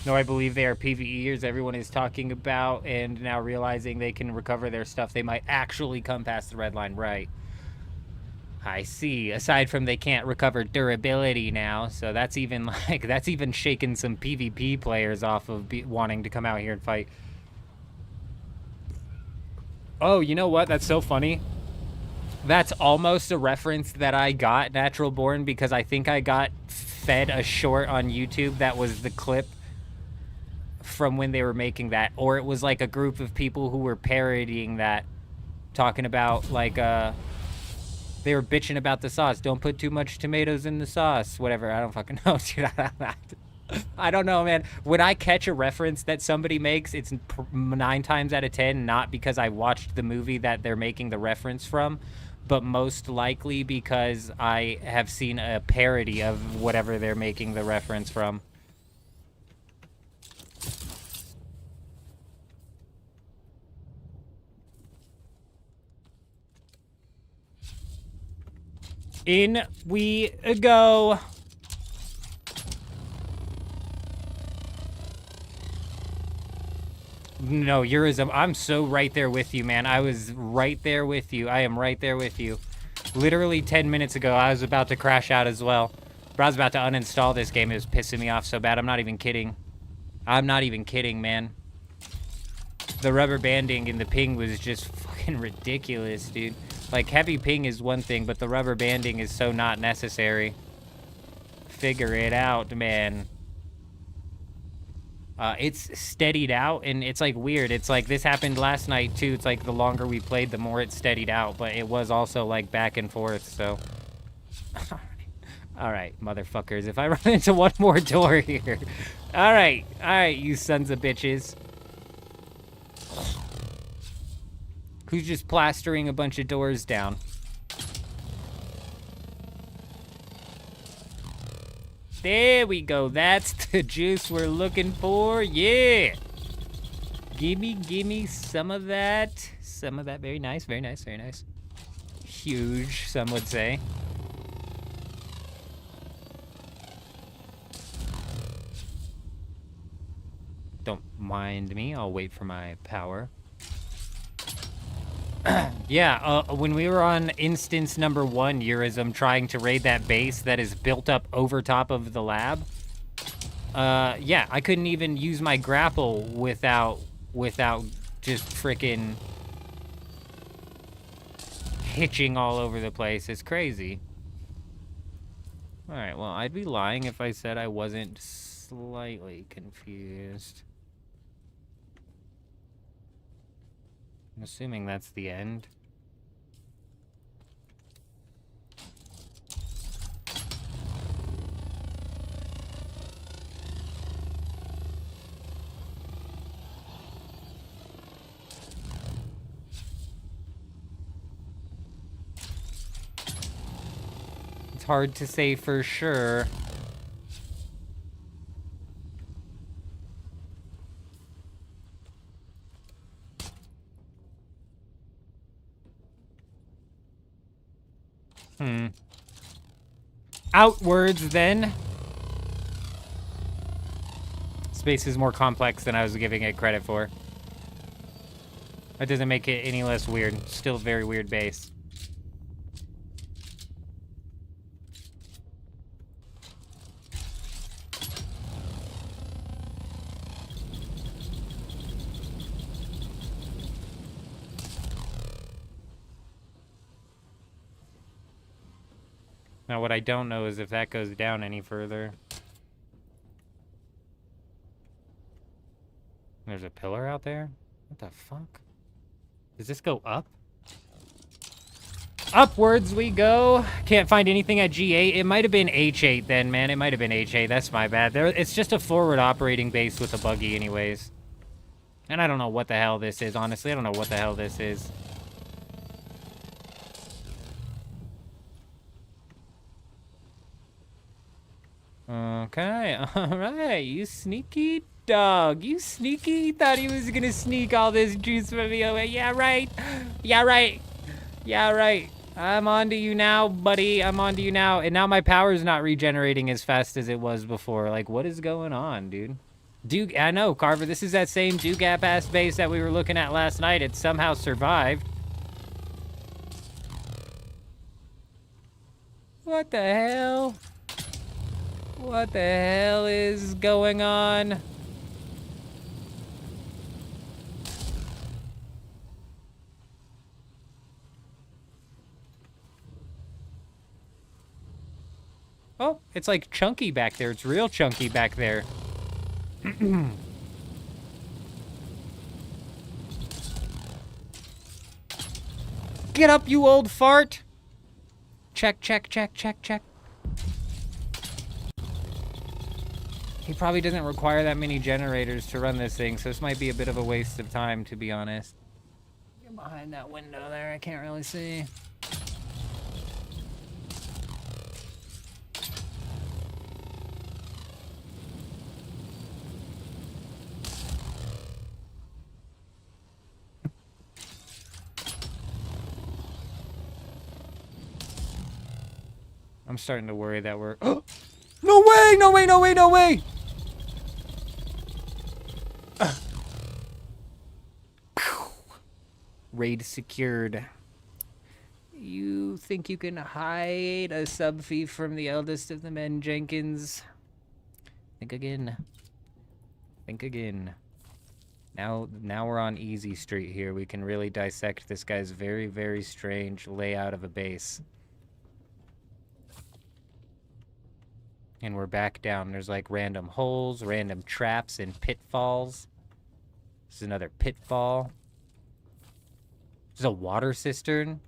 [SPEAKER 3] No, I believe they are PvEers everyone is talking about, and now realizing they can recover their stuff, they might actually come past the red line. Right. I see. Aside from they can't recover durability now, so that's even like that's even shaking some PvP players off of wanting to come out here and fight. Oh, you know what? That's so funny. That's almost a reference that I got, Natural Born, because I think I got fed a short on YouTube that was the clip from when they were making that, or it was like a group of people who were parodying that, talking about like they were bitching about the sauce. Don't put too much tomatoes in the sauce, whatever. I don't fucking know, dude. I don't know, man. When I catch a reference that somebody makes, it's 9 times out of 10 not because I watched the movie that they're making the reference from, but most likely because I have seen a parody of whatever they're making the reference from. In we go. No, Eurism, I'm so right there with you, man. I was right there with you. I am right there with you. Literally 10 minutes ago, I was about to crash out as well. But I was about to uninstall this game. It was pissing me off so bad. I'm not even kidding. I'm not even kidding, man. The rubber banding and the ping was just fucking ridiculous, dude. Like, heavy ping is one thing, but the rubber banding is so not necessary. Figure it out, man. It's steadied out, and it's, like, weird. It's like, this happened last night, too. It's like, the longer we played, the more it steadied out. But it was also, like, back and forth, so... Alright, motherfuckers. If I run into one more door here... Alright, you sons of bitches. Who's just plastering a bunch of doors down? There we go. That's the juice we're looking for. Yeah. Gimme some of that. Some of that. Very nice, very nice, very nice. Huge, some would say. Don't mind me. I'll wait for my power. Yeah, when we were on instance number 1, Eurism, trying to raid that base that is built up over top of the lab, yeah, I couldn't even use my grapple without just frickin' hitching all over the place. It's crazy. Alright, well, I'd be lying if I said I wasn't slightly confused. I'm assuming that's the end. It's hard to say for sure. Outwards, then. Space is more complex than I was giving it credit for. That doesn't make it any less weird. Still a very weird base. Now, what I don't know is if that goes down any further. There's a pillar out there? What the fuck? Does this go up? Upwards we go. Can't find anything at G8. It might have been H8 then, man. It might have been H8. That's my bad. It's just a forward operating base with a buggy anyways. And I don't know what the hell this is, honestly. I don't know what the hell this is. Okay, alright, you sneaky dog. You sneaky. Thought he was gonna sneak all this juice from me away. Yeah, right. Yeah, right. Yeah, right. I'm onto you now, buddy. I'm onto you now. And now my power's not regenerating as fast as it was before. Like, what is going on, dude? I know, Carver, this is that same Dugap-ass base that we were looking at last night. It somehow survived. What the hell? What the hell is going on? Oh, it's like chunky back there. It's real chunky back there. Get up, you old fart! Check, check, check, check, check. He probably doesn't require that many generators to run this thing, so this might be a bit of a waste of time, to be honest. Get behind that window there, I can't really see. I'm starting to worry that we're... Oh! No way! No way! No way! No way! Raid secured. You think you can hide a sub-thief from the eldest of the men, Jenkins? Think again. Think again. Now we're on easy street here. We can really dissect this guy's very, very strange layout of a base. And we're back down. There's like random holes, random traps, and pitfalls. This is another pitfall. There's a water cistern.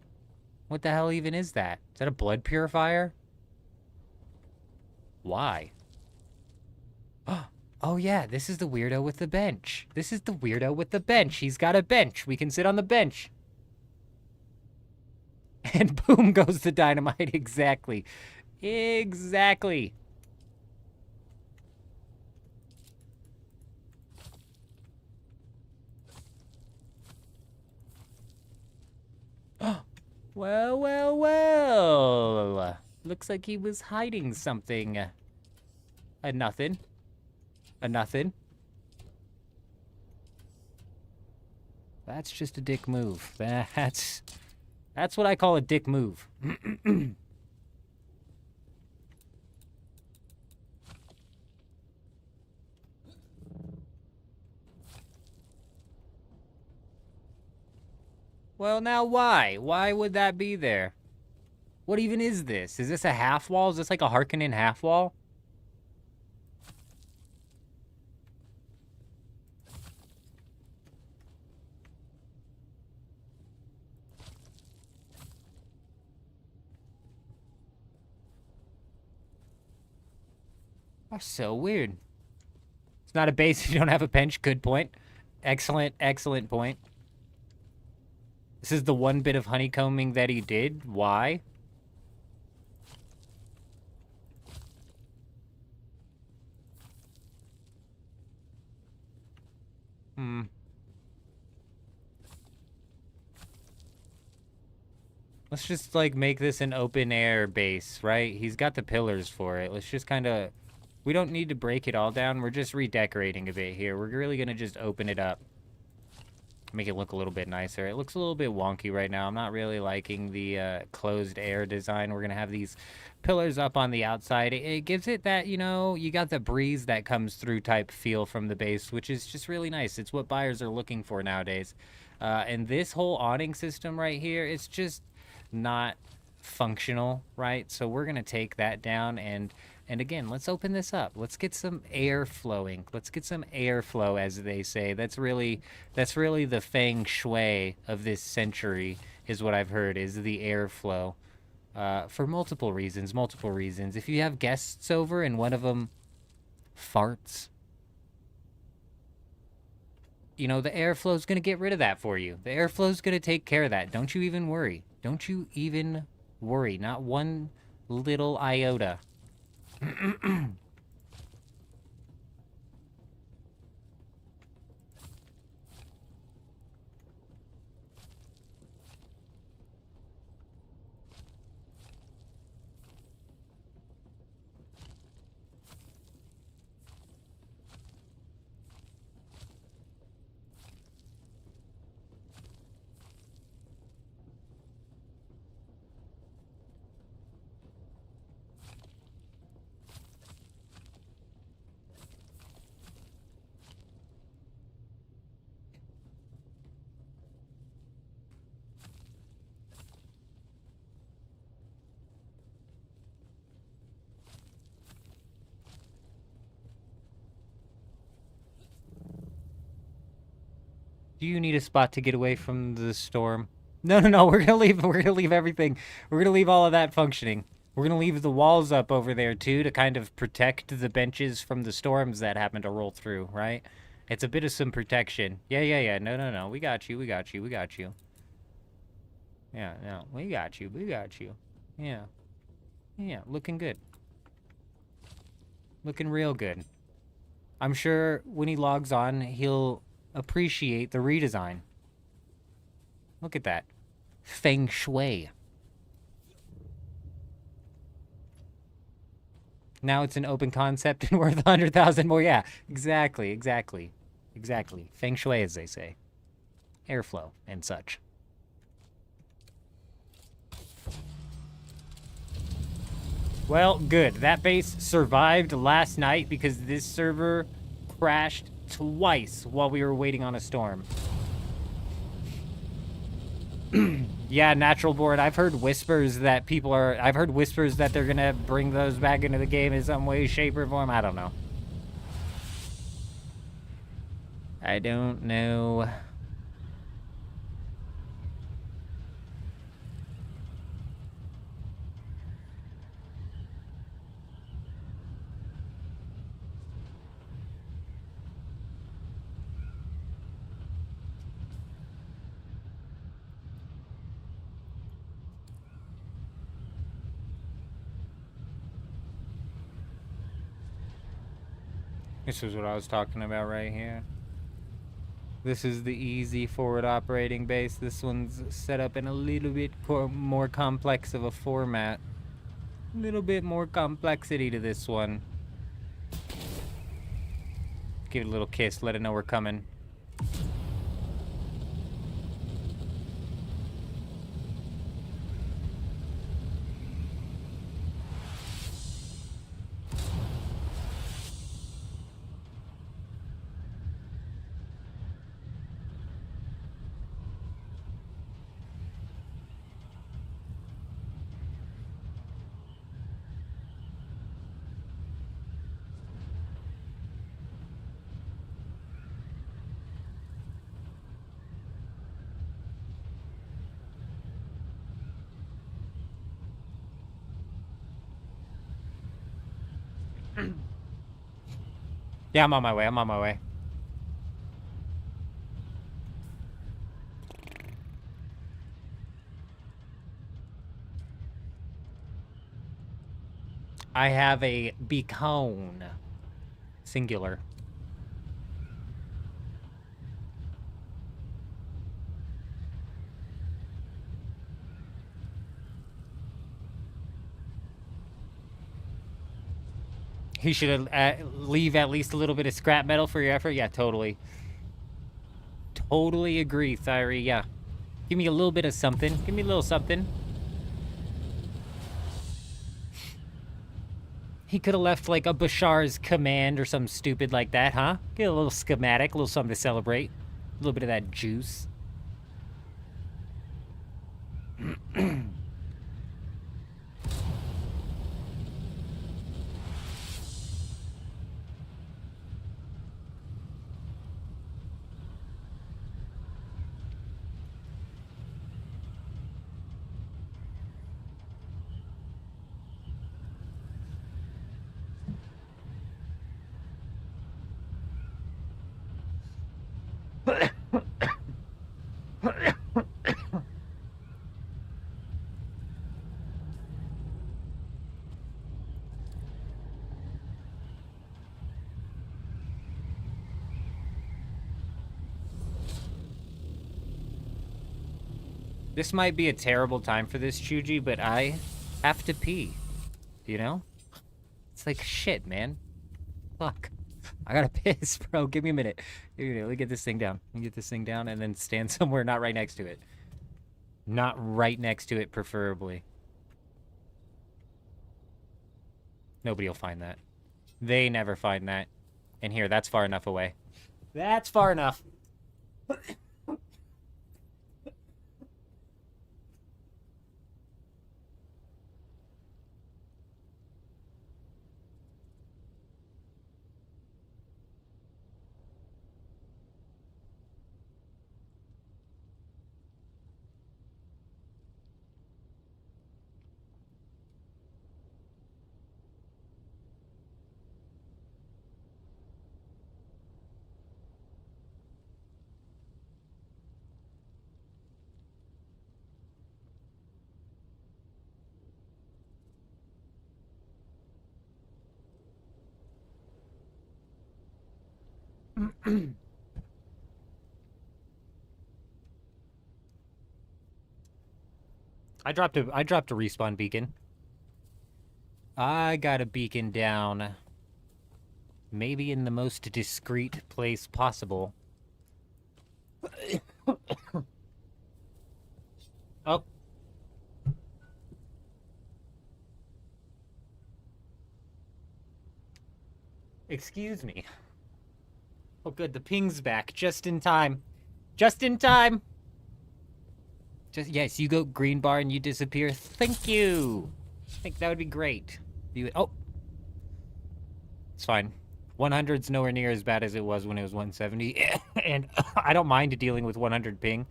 [SPEAKER 3] What the hell even is that? Is that a blood purifier? Why? Oh yeah, this is the weirdo with the bench. This is the weirdo with the bench. He's got a bench. We can sit on the bench. And boom goes the dynamite. Exactly. Exactly. Well, well, well. Looks like he was hiding something. A nothing. A nothing. That's just a dick move. That's what I call a dick move. Well, now why? Why would that be there? What even is this? Is this a half wall? Is this like a Harkonnen half wall? That's so weird. It's not a base if you don't have a bench. Good point. Excellent, excellent point. This is the one bit of honeycombing that he did. Why? Let's just, like, make this an open-air base, right? He's got the pillars for it. Let's just kind of... We don't need to break it all down. We're just redecorating a bit here. We're really going to just open it up. Make it look a little bit nicer. It looks a little bit wonky right now. I'm not really liking the closed air design. We're going to have these pillars up on the outside. It gives it that, you know, you got the breeze that comes through type feel from the base, which is just really nice. It's what buyers are looking for nowadays. And this whole awning system right here, it's just not functional, right? So we're going to take that down and again, let's open this up. Let's get some air flowing. Let's get some airflow, as they say. That's really the feng shui of this century, is what I've heard, is the airflow. For multiple reasons, multiple reasons. If you have guests over and one of them farts, you know, the airflow's going to get rid of that for you. The airflow's going to take care of that. Don't you even worry. Don't you even worry. Not one little iota. Do you need a spot to get away from the storm? No, no, no. We're gonna leave. We're gonna leave everything. We're gonna leave all of that functioning. We're gonna leave the walls up over there too to kind of protect the benches from the storms that happen to roll through. Right? It's a bit of some protection. Yeah, yeah, yeah. No, no, no. We got you. We got you. We got you. Yeah, no. We got you. We got you. Yeah. Yeah. Looking good. Looking real good. I'm sure when he logs on, he'll appreciate the redesign. Look at that. Feng Shui. Now it's an open concept and worth 100,000 more. Yeah, exactly, exactly. Exactly. Feng Shui, as they say. Airflow and such. Well, good. That base survived last night because this server crashed twice while we were waiting on a storm. Yeah, natural board. I've heard whispers that I've heard whispers that they're gonna bring those back into the game in some way, shape, or form. I don't know. I don't know. This is what I was talking about right here. This is the easy forward operating base. This one's set up in a little bit more complex of a format. A little bit more complexity to this one. Give it a little kiss, let it know we're coming. Yeah, I'm on my way. I'm on my way. I have a beacon. Singular. He should leave at least a little bit of scrap metal for your effort. Yeah, totally. Totally agree, Thyri. Yeah. Give me a little bit of something. Give me a little something. He could have left like a Bashar's command or something stupid like that, huh? Get a little schematic, a little something to celebrate. A little bit of that juice. This might be a terrible time for this, Chuji, but I have to pee. You know? It's like, shit, man. Fuck. I gotta piss, bro. Give me a minute. Give me a minute. Let me get this thing down. Let me get this thing down and then stand somewhere not right next to it. Not right next to it, preferably. Nobody will find that. They never find that. And here, that's far enough away. That's far enough. I dropped a respawn beacon. I got a beacon down. Maybe in the most discreet place possible. Oh. Excuse me. Oh good, the ping's back. Just in time. Just in time! Yes, you go green bar and you disappear. Thank you! I think that would be great. Oh! It's fine. 100's nowhere near as bad as it was when it was 170. And I don't mind dealing with 100 ping.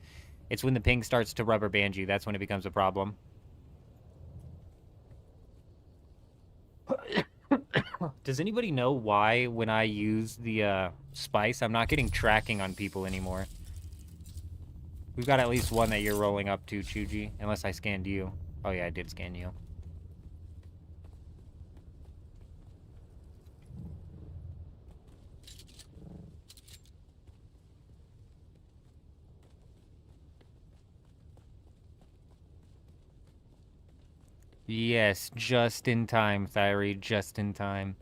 [SPEAKER 3] It's when the ping starts to rubber band you. That's when it becomes a problem. Does anybody know why when I use the spice, I'm not getting tracking on people anymore? We've got at least one that you're rolling up to, Chuji. Unless I scanned you. Oh yeah, I did scan you. Yes, just in time, Thyri, just in time.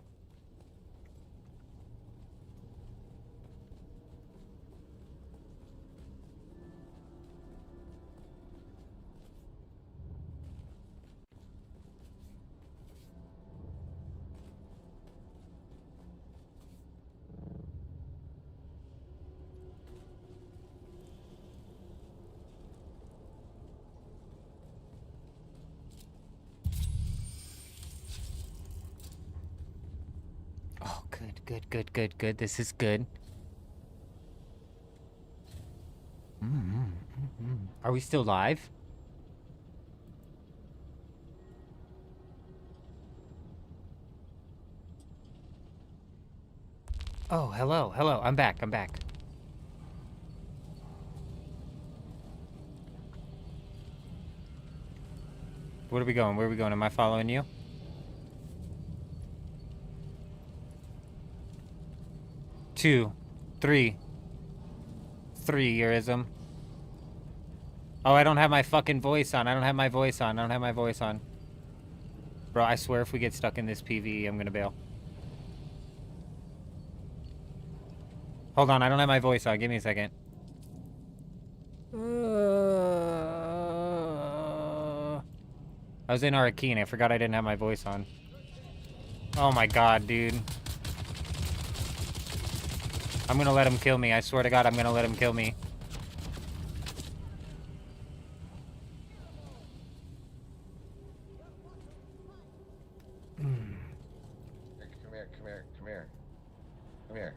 [SPEAKER 3] Oh, good. This is good. Are we still live? Oh, hello. I'm back. Where are we going? Am I following you? Two, three, Eurism. Oh, I don't have my fucking voice on. I don't have my voice on. Bro, I swear if we get stuck in this PvE, I'm gonna bail. Hold on, I don't have my voice on. Give me a second. I was in Arakeen. I forgot I didn't have my voice on. Oh my god, dude. I'm gonna let him kill me. I swear to god, I'm gonna let him kill me.
[SPEAKER 8] Come here.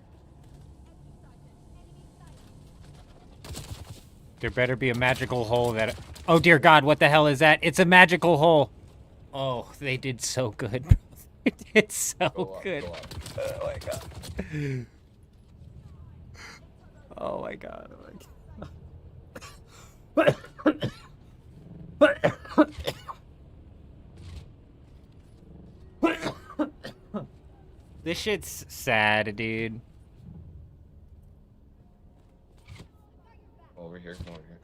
[SPEAKER 3] There better be a magical hole that... Oh dear god, what the hell is that? It's a magical hole! Oh, they did so good. They did so good. Oh my god. Oh my god. This shit's sad, dude.
[SPEAKER 8] Over here, come over here.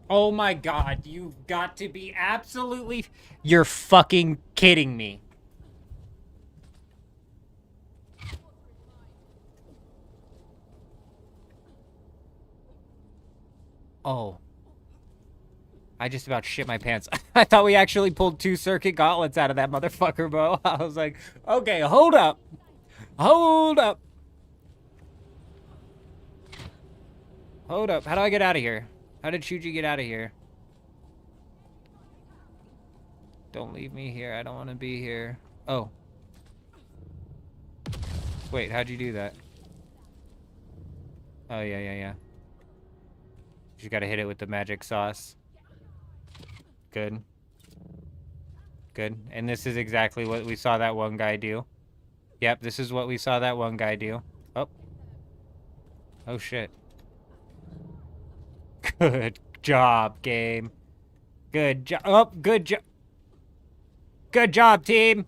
[SPEAKER 3] Oh my god, you've got to be absolutely... You're fucking kidding me. Oh. I just about shit my pants. I thought we actually pulled 2 circuit gauntlets out of that motherfucker, bro. I was like, okay, hold up. Hold up. Hold up. How do I get out of here? How did Shuji get out of here? Don't leave me here. I don't want to be here. Oh. Wait, how'd you do that? Oh, yeah. You gotta hit it with the magic sauce. Good. And this is exactly what we saw that one guy do. Yep, this is what we saw that one guy do. Oh. Oh, shit. Good job, game. Good job. Oh, good job. Good job, team.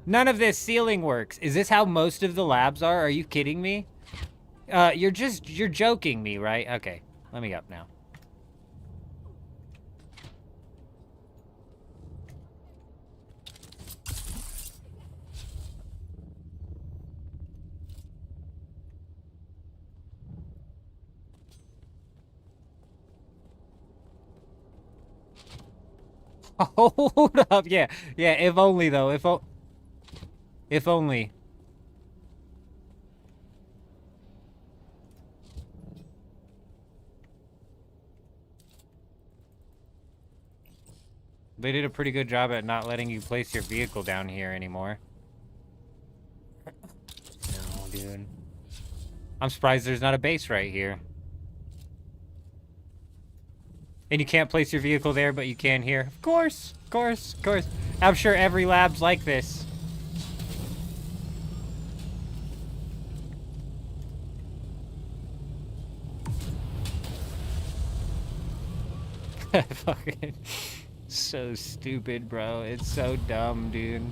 [SPEAKER 3] None of this ceiling works. Is this how most of the labs are? Are you kidding me? You're joking me, right? Okay, let me up now. Hold up, yeah, if only though, if only. They did a pretty good job at not letting you place your vehicle down here anymore. No, dude. I'm surprised there's not a base right here. And you can't place your vehicle there, but you can here. Of course, of course, of course. I'm sure every lab's like this. Fucking so stupid, bro. It's so dumb, dude.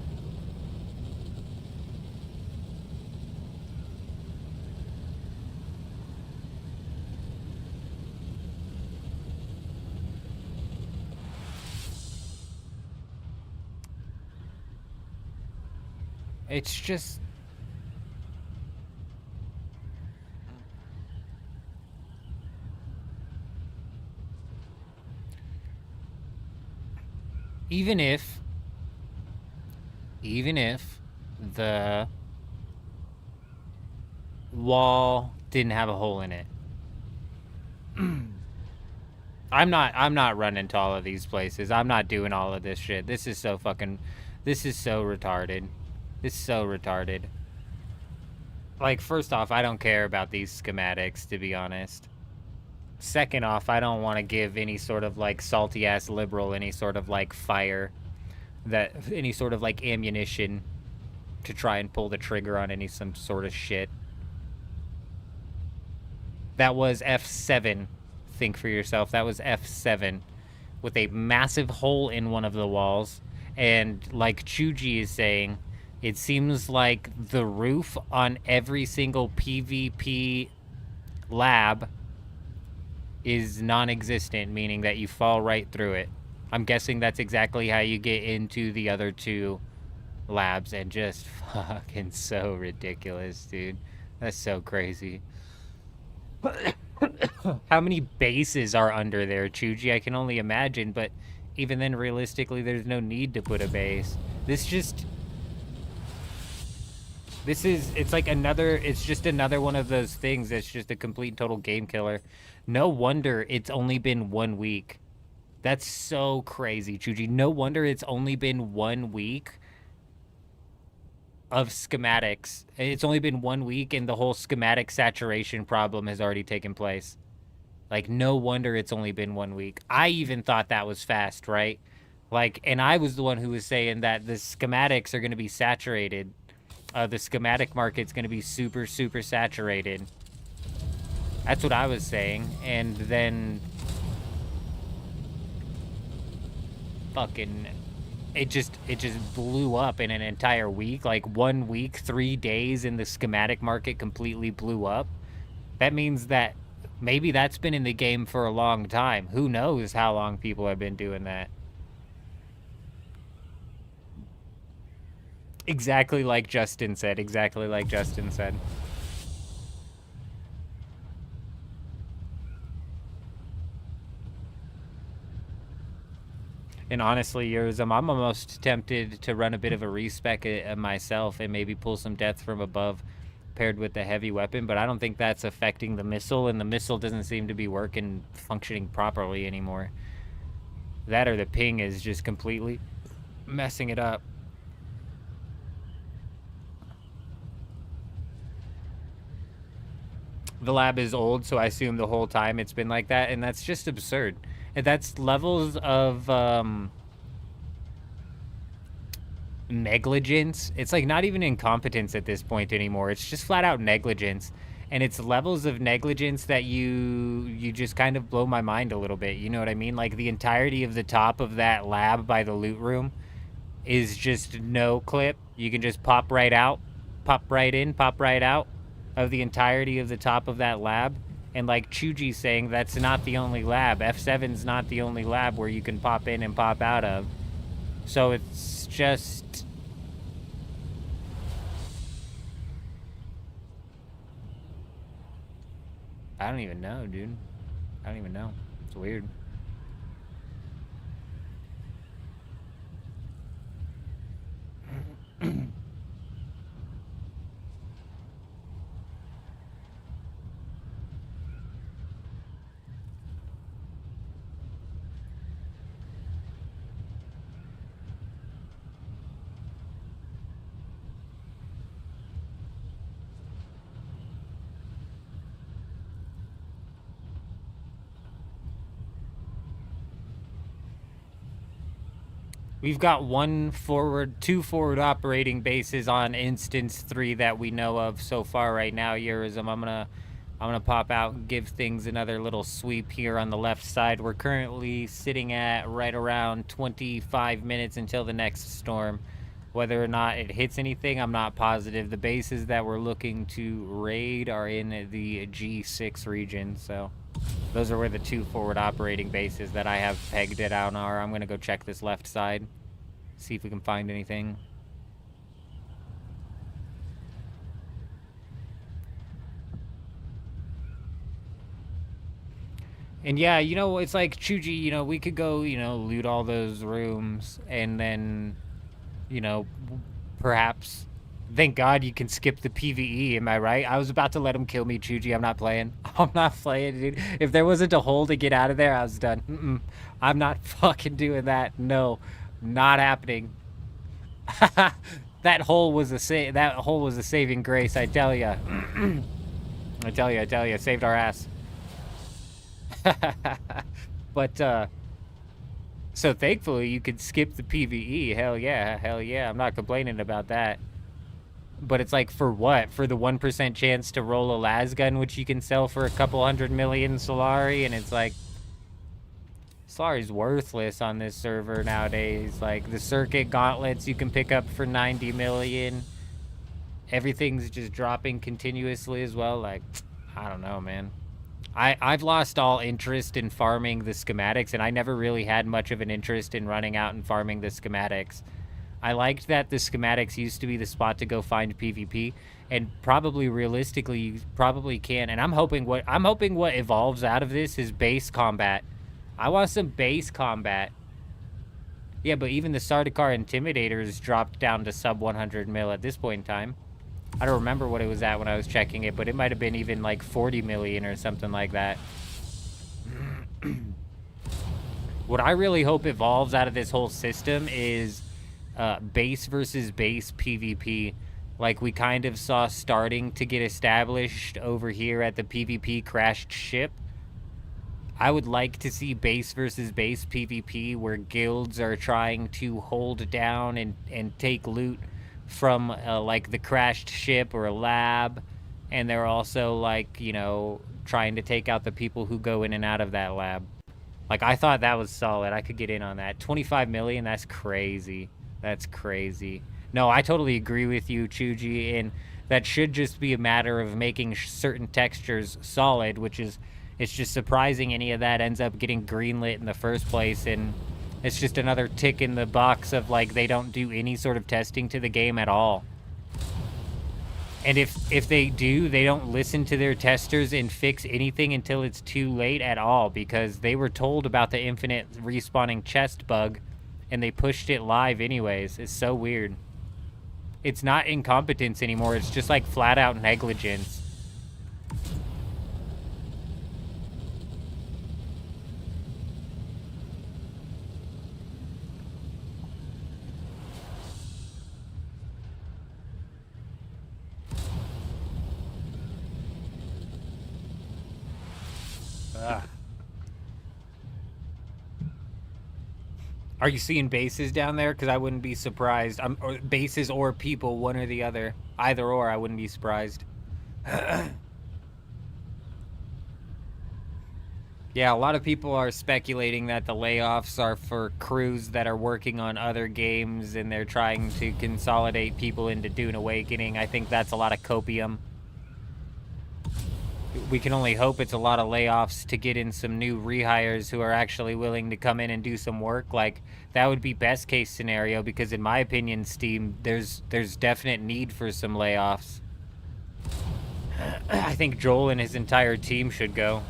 [SPEAKER 3] It's just... Even if the wall didn't have a hole in it. I'm not running to all of these places. I'm not doing all of this shit. This is so retarded. This is so retarded. Like, first off, I don't care about these schematics, to be honest. Second off, I don't want to give any sort of, like, salty-ass liberal any sort of, like, fire, any sort of, like, ammunition to try and pull the trigger on some sort of shit. That was F7. Think for yourself. That was F7 with a massive hole in one of the walls. And like Chuji is saying, it seems like the roof on every single PvP lab is non-existent, meaning that you fall right through it. I'm guessing that's exactly how you get into the other two labs, and just fucking so ridiculous, dude. That's so crazy. How many bases are under there, Chuji? I can only imagine, but even then, realistically, there's no need to put a base. It's just another one of those things that's just a complete and total game killer. No wonder it's only been 1 week. That's so crazy, Chuji. No wonder it's only been 1 week of schematics. It's only been 1 week and the whole schematic saturation problem has already taken place. Like, no wonder it's only been 1 week. I even thought that was fast, right? Like, and I was the one who was saying that the schematics are going to be saturated. The schematic market's going to be super, super saturated. That's what I was saying. And then fucking it just blew up in an entire week. Like 1 week, 3 days in the schematic market completely blew up. That means that maybe that's been in the game for a long time. Who knows how long people have been doing that? Exactly like Justin said. Exactly like Justin said. And honestly, I'm almost tempted to run a bit of a respec myself and maybe pull some death from above paired with the heavy weapon, but I don't think that's affecting the missile, and the missile doesn't seem to be functioning properly anymore. That or the ping is just completely messing it up. The lab is old, so I assume the whole time it's been like that, and that's just absurd. And that's levels of negligence. It's like not even incompetence at this point anymore. It's just flat out negligence. And it's levels of negligence that you just kind of blow my mind a little bit. You know what I mean? Like the entirety of the top of that lab by the loot room is just no clip. You can just pop right out, pop right in, pop right out. of the entirety of the top of that lab. And like Chuji's saying, that's not the only lab. F7's not the only lab where you can pop in and pop out of. So it's just... I don't even know, dude. I don't even know. It's weird. We've got two forward operating bases on instance 3 that we know of so far right now, Eurism. I'm gonna pop out and give things another little sweep here on the left side. We're currently sitting at right around 25 minutes until the next storm. Whether or not it hits anything, I'm not positive. The bases that we're looking to raid are in the G6 region, so those are where the two forward operating bases that I have pegged it out are. I'm gonna go check this left side, see if we can find anything. And yeah, you know, it's like, Chuji, you know, we could go, you know, loot all those rooms and then, you know, perhaps, thank God you can skip the PvE, am I right? I was about to let him kill me, Chuji. I'm not playing. I'm not playing, dude. If there wasn't a hole to get out of there, I was done. I'm not fucking doing that. No, not happening. That hole was a saving grace, I tell ya. I tell ya, saved our ass. But, so thankfully you could skip the PvE. Hell yeah. I'm not complaining about that. But it's like, for what? For the 1% chance to roll a las gun, which you can sell for a couple 100 million Solari, and it's like, Solari's worthless on this server nowadays. Like, the circuit gauntlets you can pick up for 90 million. Everything's just dropping continuously as well. Like, I don't know, man. I've lost all interest in farming the schematics, and I never really had much of an interest in running out and farming the schematics. I liked that the schematics used to be the spot to go find PvP, and probably realistically you probably can. And I'm hoping what evolves out of this is base combat. I want some base combat. Yeah, but even the Sardaukar Intimidators dropped down to sub 100 mil at this point in time. I don't remember what it was at when I was checking it, but it might have been even like 40 million or something like that. What I really hope evolves out of this whole system is base versus base PvP. Like we kind of saw starting to get established over here at the PvP crashed ship. I would like to see base versus base PvP where guilds are trying to hold down and take loot from like the crashed ship or a lab, and they're also like, you know, trying to take out the people who go in and out of that lab. Like, I thought that was solid. I could get in on that. 25 million, that's crazy. That's crazy. No, I totally agree with you, Chuji, and that should just be a matter of making certain textures solid, which is, it's just surprising any of that ends up getting greenlit in the first place, and it's just another tick in the box of, like, they don't do any sort of testing to the game at all. And if they do, they don't listen to their testers and fix anything until it's too late at all, because they were told about the infinite respawning chest bug, and they pushed it live anyways. It's so weird. It's not incompetence anymore. It's just, like, flat-out negligence. Are you seeing bases down there? Because I wouldn't be surprised. Or bases or people, one or the other. Either or, I wouldn't be surprised. Yeah, a lot of people are speculating that the layoffs are for crews that are working on other games and they're trying to consolidate people into Dune Awakening. I think that's a lot of copium. we can only hope it's a lot of layoffs to get in some new rehires who are actually willing to come in and do some work. Like, that would be best case scenario, because in my opinion, Steam, there's definite need for some layoffs. I think Joel and his entire team should go.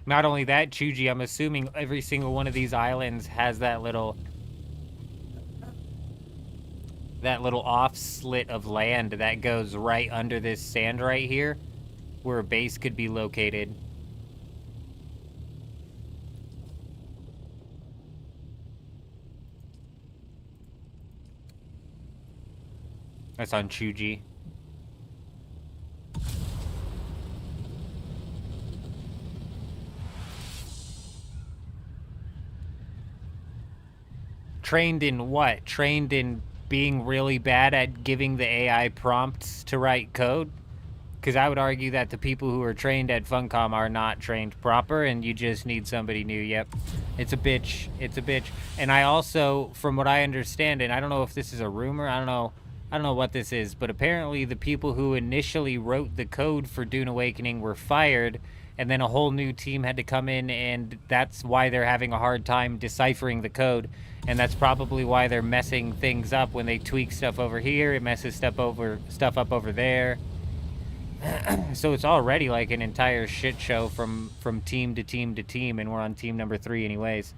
[SPEAKER 3] Not only that, Chuji, I'm assuming every single one of these islands has that little off slit of land that goes right under this sand right here, where a base could be located. That's on Chuji. Trained in what? Trained in being really bad at giving the AI prompts to write code? Because I would argue that the people who are trained at Funcom are not trained proper, and you just need somebody new. Yep. It's a bitch. It's a bitch. And I also, from what I understand, and I don't know if this is a rumor, I don't know what this is, but apparently the people who initially wrote the code for Dune Awakening were fired, and then a whole new team had to come in, and that's why they're having a hard time deciphering the code. And that's probably why they're messing things up when they tweak stuff over here. It messes stuff up over there. So it's already like an entire shit show from team to team to team, and we're on team number 3 anyways.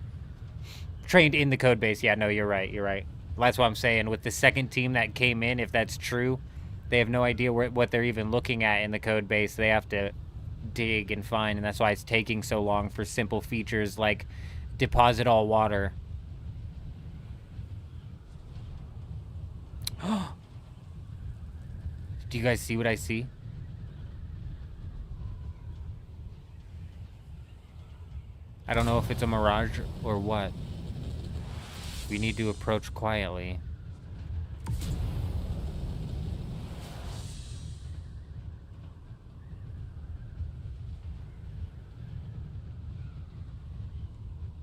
[SPEAKER 3] Trained in the code base. Yeah, no, you're right. You're right. That's what I'm saying. With the second team that came in, if that's true, they have no idea what they're even looking at in the code base. They have to dig and find, and that's why it's taking so long for simple features like deposit all water. Do you guys see what I see? I don't know if it's a mirage or what. We need to approach quietly.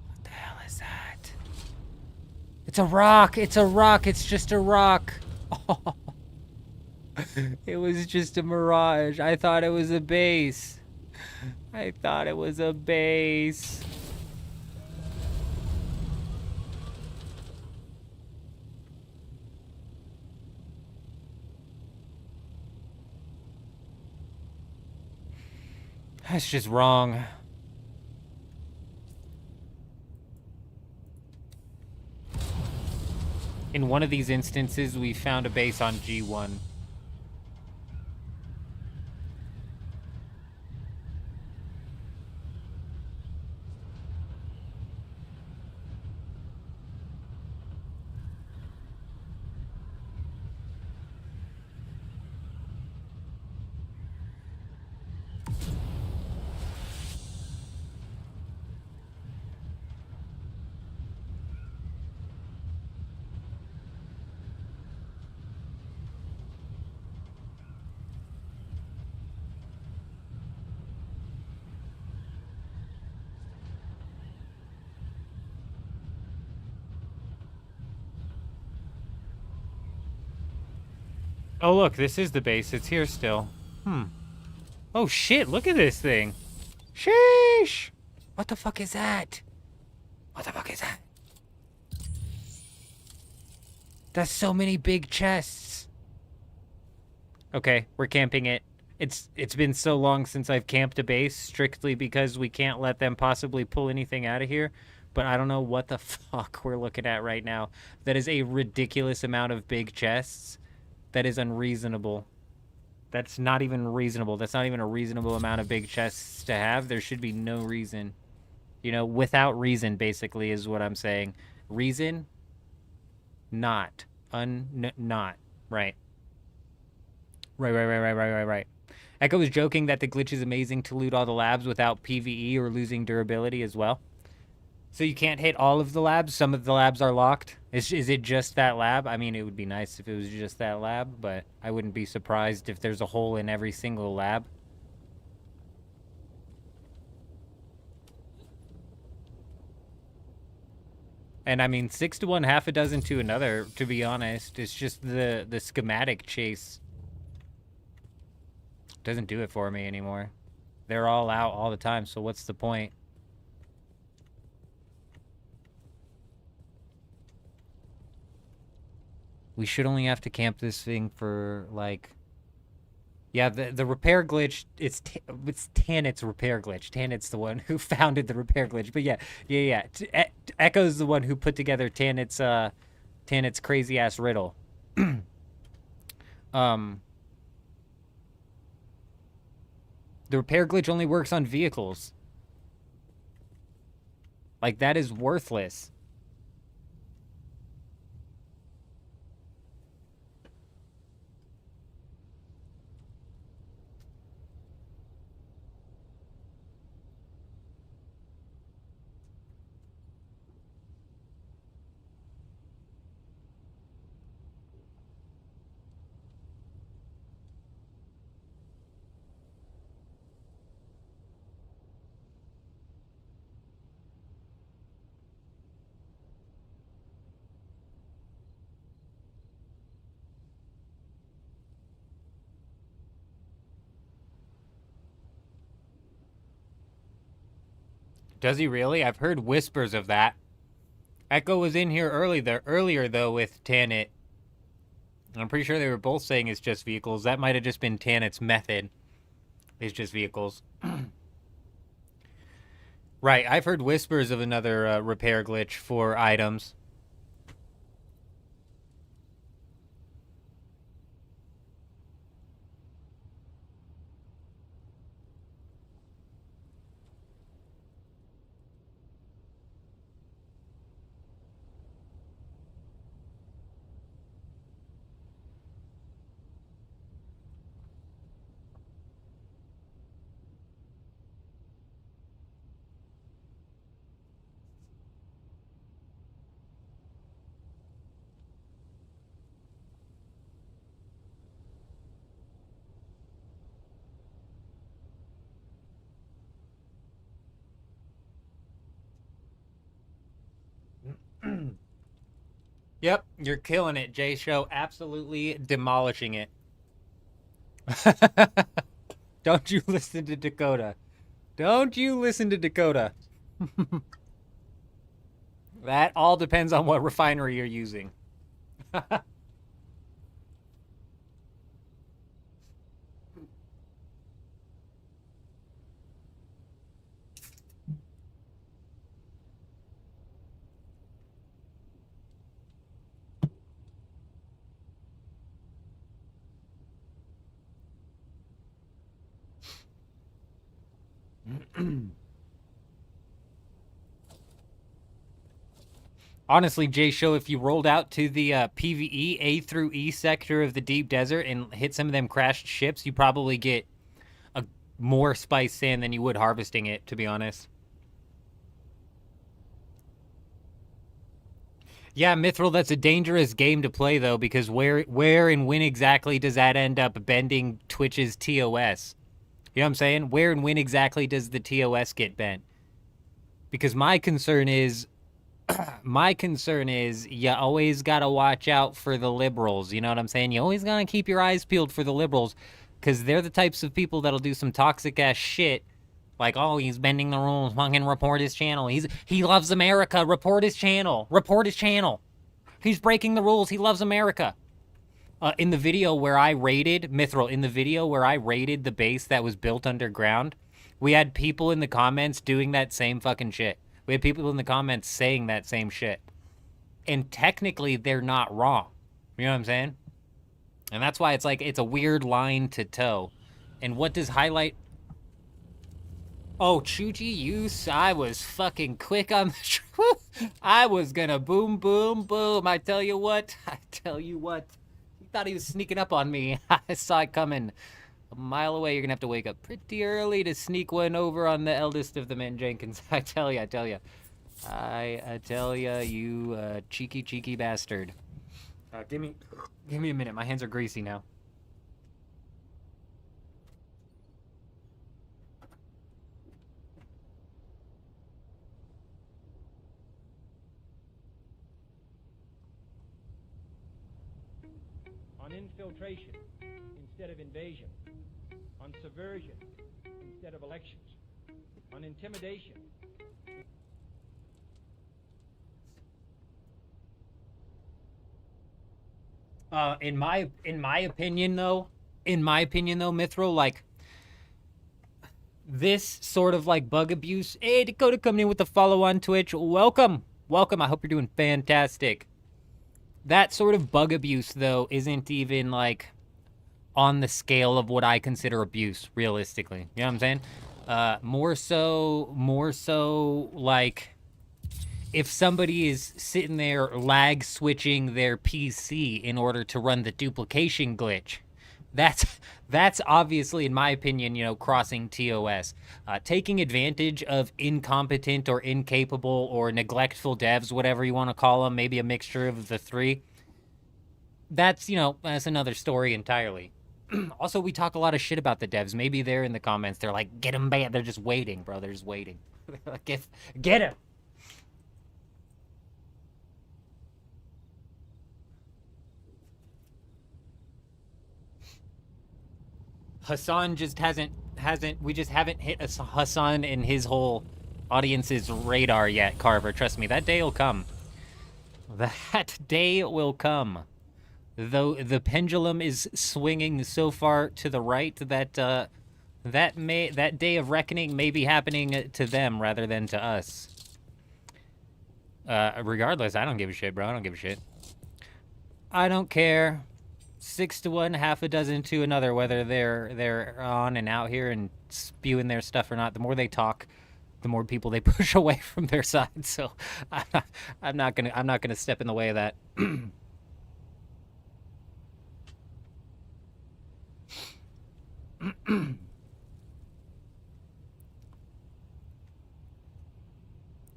[SPEAKER 3] What the hell is that? It's a rock! It's a rock! It's just a rock! Oh. It was just a mirage. I thought it was a base. I thought it was a base. That's just wrong. In one of these instances, we found a base on G1. Oh, look, this is the base. It's here still. Oh, shit, look at this thing. Sheesh! What the fuck is that? What the fuck is that? That's so many big chests. Okay, we're camping it. It's been so long since I've camped a base, strictly because we can't let them possibly pull anything out of here. But I don't know what the fuck we're looking at right now. That is a ridiculous amount of big chests. That is unreasonable. That's not even reasonable. That's not even a reasonable amount of big chests to have. There should be no reason. You know, without reason, basically, is what I'm saying. Reason? Not. Not. Right. Right. Echo was joking that the glitch is amazing to loot all the labs without PvE or losing durability as well. So you can't hit all of the labs? Some of the labs are locked? Is it just that lab? I mean, it would be nice if it was just that lab, but I wouldn't be surprised if there's a hole in every single lab. And I mean, 6 to 1, half a dozen to another, to be honest. It's just the schematic chase doesn't do it for me anymore. They're all out all the time, so what's the point? We should only have to camp this thing for, like... Yeah, the repair glitch, it's Tanit's repair glitch. Tanit's the one who founded the repair glitch. But yeah. Echo's the one who put together Tanit's crazy-ass riddle. The repair glitch only works on vehicles. Like, that is worthless. Does he really? I've heard whispers of that. Echo was in here earlier though with Tanit. I'm pretty sure they were both saying it's just vehicles. That might have just been Tanit's method. It's just vehicles. Right, I've heard whispers of another repair glitch for items. Yep, you're killing it, J Show. Absolutely demolishing it. Don't you listen to Dakota. Don't you listen to Dakota. That all depends on what refinery you're using. Honestly, Jay Show, if you rolled out to the PvE A through E sector of the deep desert and hit some of them crashed ships, you probably get a more spice sand than you would harvesting it, to be honest. Yeah, Mithril, that's a dangerous game to play, though, because where and when exactly does that end up bending Twitch's TOS? You know what I'm saying? Where and when exactly does the TOS get bent? Because my concern is you always got to watch out for the liberals. You know what I'm saying? You always got to keep your eyes peeled for the liberals, because they're the types of people that'll do some toxic-ass shit. Like, oh, he's bending the rules. Fucking report his channel. He loves America. Report his channel. Report his channel. He's breaking the rules. He loves America. In the video where I raided, Mithril, in the video where I raided the base that was built underground, we had people in the comments doing that same fucking shit. We had people in the comments saying that same shit. And technically, they're not wrong. You know what I'm saying? And that's why it's like, it's a weird line to toe. And what does highlight... Oh, Chuji, I was fucking quick on the... I was gonna boom, boom, boom. I tell you what. He thought he was sneaking up on me. I saw it coming. A mile away, you're gonna have to wake up pretty early to sneak one over on the eldest of the men Jenkins. I tell ya. I tell ya, you cheeky bastard. Give me a minute. My hands are greasy now.
[SPEAKER 5] infiltration instead of invasion, on subversion instead of elections, on intimidation.
[SPEAKER 3] In my opinion though, Mithril, like this sort of like bug abuse. Hey, Dakota coming in with the follow on Twitch. Welcome. I hope you're doing fantastic. That sort of bug abuse though isn't even like on the scale of what I consider abuse, realistically. You know what I'm saying? More so like if somebody is sitting there lag switching their PC in order to run the duplication glitch, that's obviously, in my opinion, you know, crossing TOS. Taking advantage of incompetent or incapable or neglectful devs, whatever you want to call them, maybe a mixture of the three. That's, you know, that's another story entirely. Also, we talk a lot of shit about the devs. Maybe they're in the comments. They're like, get them banned. They're just waiting, bro. They're just waiting. Get him. Hassan just hasn't, we just haven't hit Hassan and his whole audience's radar yet, Carver. Trust me, that day will come. That day will come. Though the pendulum is swinging so far to the right that that day of reckoning may be happening to them rather than to us. Regardless, I don't give a shit, bro. I don't give a shit. I don't care. 6 to 1, half a dozen to another, whether they're on and out here and spewing their stuff or not. The more they talk, the more people they push away from their side. So I'm not gonna step in the way of that.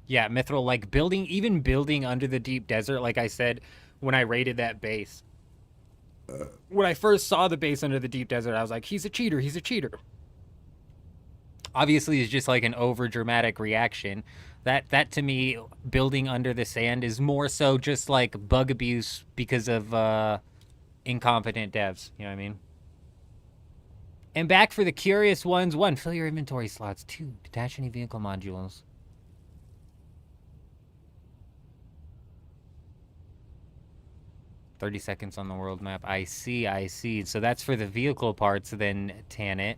[SPEAKER 3] Yeah, Mithril, like even building under the deep desert, like I said when I raided that base. When I first saw the base under the deep desert, I was like, he's a cheater, he's a cheater. Obviously, it's just like an over-dramatic reaction. That to me, building under the sand is more so just like bug abuse because of incompetent devs. You know what I mean? And back for the curious ones. 1, fill your inventory slots. 2, detach any vehicle modules. "30 seconds on the world map." I see. So that's for the vehicle parts then, Tanit.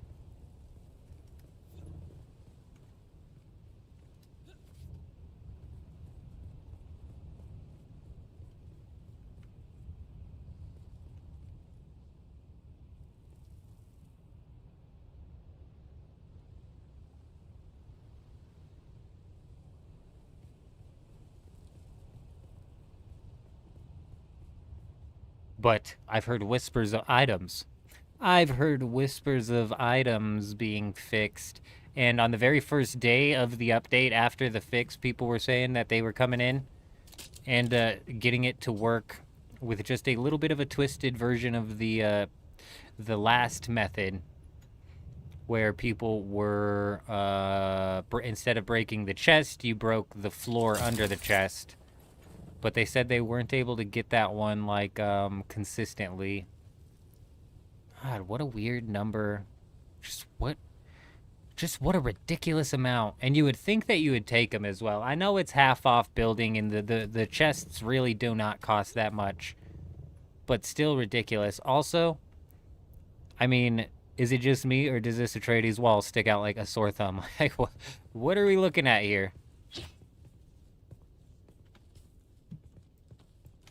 [SPEAKER 3] But I've heard whispers of items. I've heard whispers of items being fixed. And on the very first day of the update after the fix, people were saying that they were coming in and getting it to work with just a little bit of a twisted version of the last method, where people were, instead of breaking the chest, you broke the floor under the chest. But they said they weren't able to get that one, like, consistently. God, what a weird number. Just what a ridiculous amount. And you would think that you would take them as well. I know it's half off building, and the chests really do not cost that much. But still ridiculous. Also, I mean, is it just me, or does this Atreides wall stick out like a sore thumb? Like, what are we looking at here?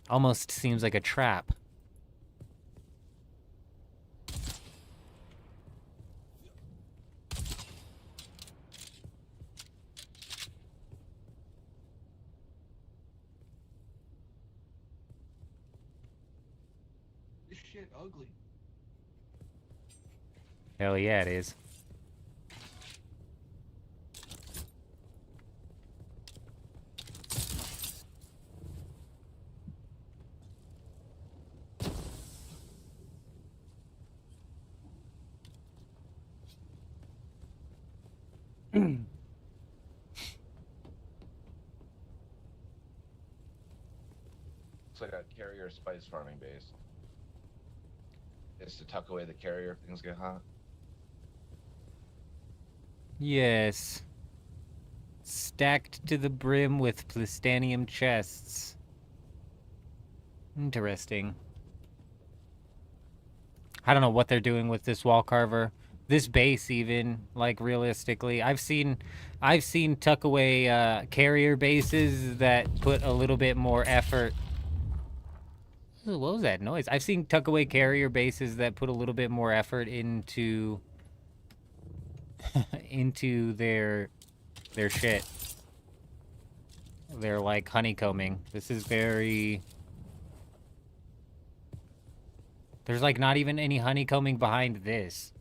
[SPEAKER 3] Almost seems like a trap.
[SPEAKER 2] This shit ugly.
[SPEAKER 3] Hell yeah, it is.
[SPEAKER 8] It's like a carrier spice farming base. is to tuck away the carrier if things get hot.
[SPEAKER 3] Yes. Stacked to the brim with plastanium chests. Interesting. I don't know what they're doing with this wall carver. This base even, like, realistically. I've seen tuck away carrier bases that put a little bit more effort. Ooh, what was that noise? I've seen tuck away carrier bases that put a little bit more effort into into their shit. They're like honeycombing. This is very... There's like not even any honeycombing behind this.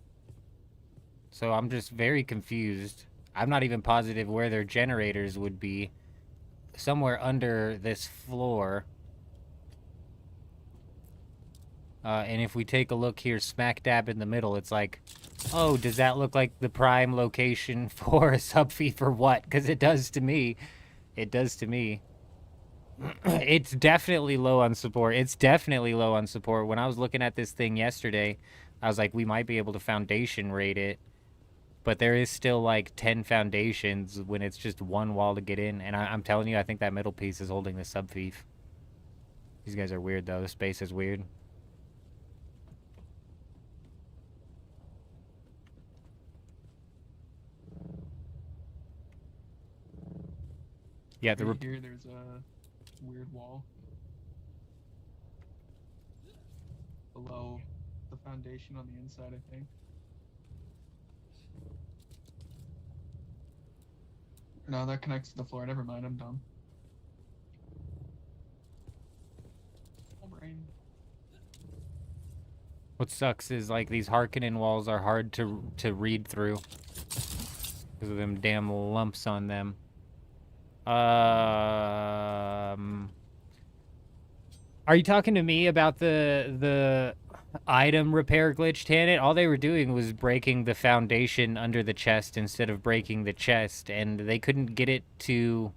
[SPEAKER 3] So I'm just very confused. I'm not even positive where their generators would be. Somewhere under this floor. And if we take a look here, smack dab in the middle, it's like, oh, does that look like the prime location for a subfee for what? Because it does to me. It does to me. It's definitely low on support. It's definitely low on support. When I was looking at this thing yesterday, I was like, we might be able to foundation rate it. But there is still like 10 foundations when it's just one wall to get in. And I'm telling you, I think that middle piece is holding the subfief. These guys are weird, though. The space is weird. Yeah,
[SPEAKER 2] Right here, there's a weird wall below the foundation on the inside, I think. No, that connects to the floor. Never mind, I'm dumb. Oh, brain.
[SPEAKER 3] What sucks is like these Harkonnen walls are hard to read through because of them damn lumps on them. Are you talking to me about the item repair glitch, Tanit? All they were doing was breaking the foundation under the chest instead of breaking the chest, and they couldn't get it to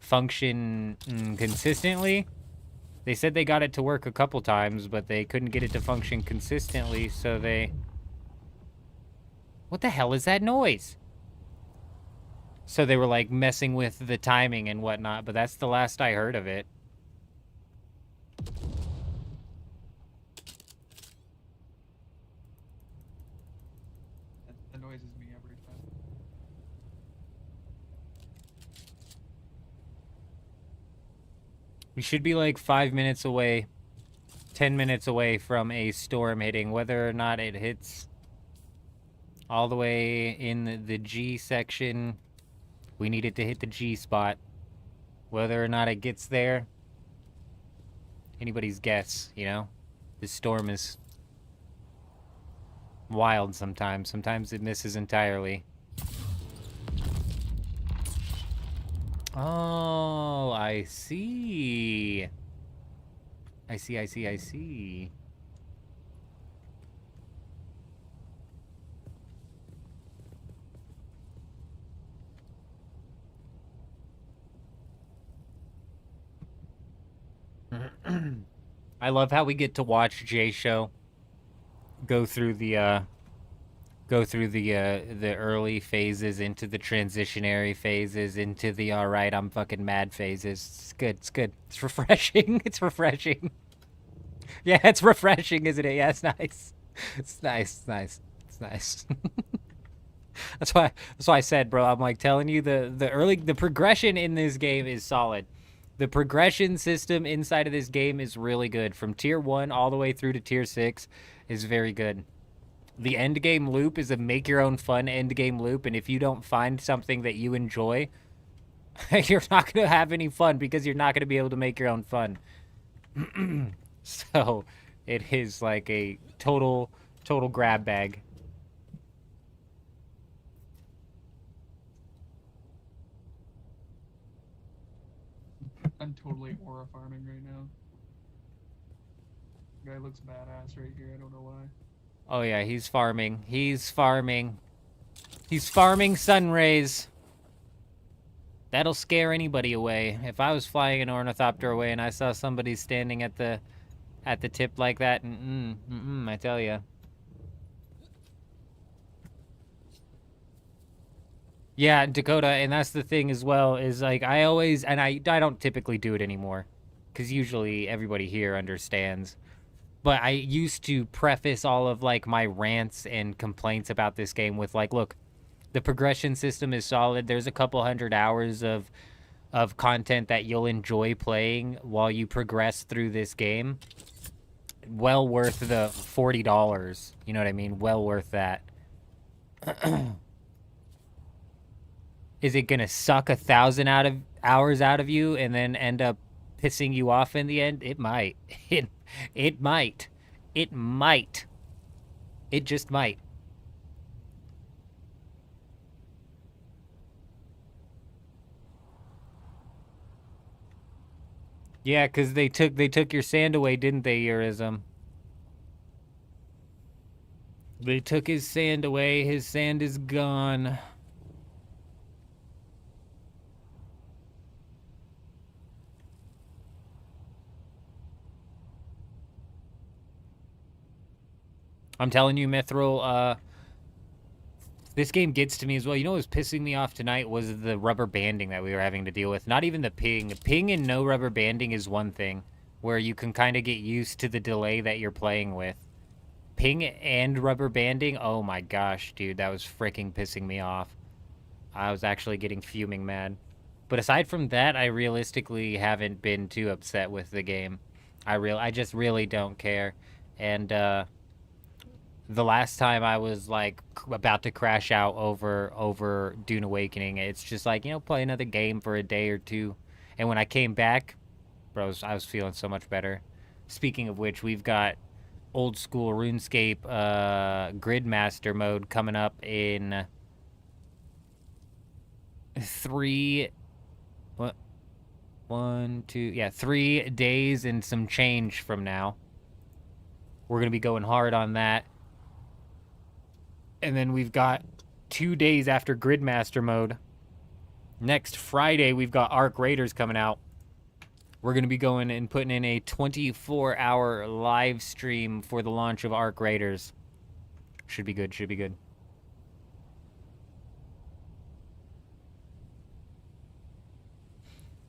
[SPEAKER 3] function consistently. They said they got it to work a couple times, but they couldn't get it to function consistently, so they... What the hell is that noise? So they were, like, messing with the timing and whatnot, but that's the last I heard of it.
[SPEAKER 2] That annoys me every time.
[SPEAKER 3] We should be, like, 5 minutes away, 10 minutes away from a storm hitting. Whether or not it hits all the way in the G section... We need it to hit the G spot. Whether or not it gets there, anybody's guess, you know? This storm is wild sometimes. Sometimes it misses entirely. Oh, I see. I see. I love how we get to watch Jay Show go through the early phases into the transitionary phases into the all right, I'm fucking mad phases. It's good. It's good. It's refreshing. It's refreshing. Yeah, it's refreshing, isn't it? Yeah, it's nice. It's nice. It's nice. It's nice. That's why I said, bro, I'm like telling you the progression in this game is solid. The progression system inside of this game is really good. From tier 1 all the way through to tier 6 is very good. The end game loop is a make your own fun end game loop, and if you don't find something that you enjoy, you're not going to have any fun because you're not going to be able to make your own fun. So it is like a total grab bag.
[SPEAKER 2] I'm totally aura farming right now. Guy looks badass right here. I don't know why.
[SPEAKER 3] Oh yeah, he's farming. He's farming. He's farming sun rays. That'll scare anybody away. If I was flying an ornithopter away and I saw somebody standing at the at the tip like that. I tell ya. Yeah, Dakota, and that's the thing as well, is like I always, and I don't typically do it anymore, because usually everybody here understands. But I used to preface all of like my rants and complaints about this game with like, look, the progression system is solid. There's a couple hundred hours of content that you'll enjoy playing while you progress through this game. Well worth the $40. You know what I mean? Well worth that. Is it gonna suck 1,000 hours out of you and then end up pissing you off in the end? It might. It might. It might. It just might. Yeah, cause they took your sand away, didn't they, Eurism? They took his sand away. His sand is gone. I'm telling you, Mithril, this game gets to me as well. You know what was pissing me off tonight was the rubber banding that we were having to deal with. Not even the ping. Ping and no rubber banding is one thing, where you can kind of get used to the delay that you're playing with. Ping and rubber banding, oh my gosh, dude, that was freaking pissing me off. I was actually getting fuming mad. But aside from that, I realistically haven't been too upset with the game. I just really don't care. And, the last time I was like about to crash out over Dune Awakening, it's just like, you know, play another game for a day or two. And when I came back, bros, I was feeling so much better. Speaking of which, we've got old school RuneScape Gridmaster mode coming up in 3 days and some change from now. We're gonna be going hard on that. And then we've got 2 days after Gridmaster mode. Next Friday, we've got Arc Raiders coming out. We're going to be going and putting in a 24-hour live stream for the launch of Arc Raiders. Should be good, should be good.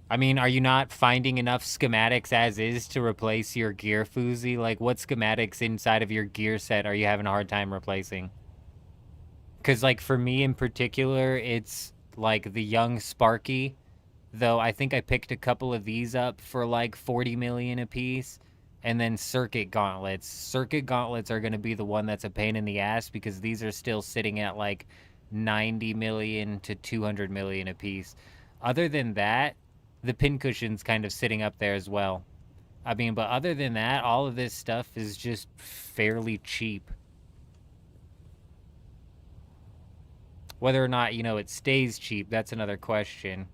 [SPEAKER 3] I mean, are you not finding enough schematics as is to replace your gear, Foozy? Like, what schematics inside of your gear set are you having a hard time replacing? Because, like, for me in particular, it's, like, the young Sparky. Though I think I picked a couple of these up for, like, 40 million a piece. And then Circuit Gauntlets. Circuit Gauntlets are going to be the one that's a pain in the ass because these are still sitting at, like, 90 million to 200 million a piece. Other than that, the pincushion's kind of sitting up there as well. I mean, but other than that, all of this stuff is just fairly cheap. Whether or not, you know, it stays cheap, that's another question.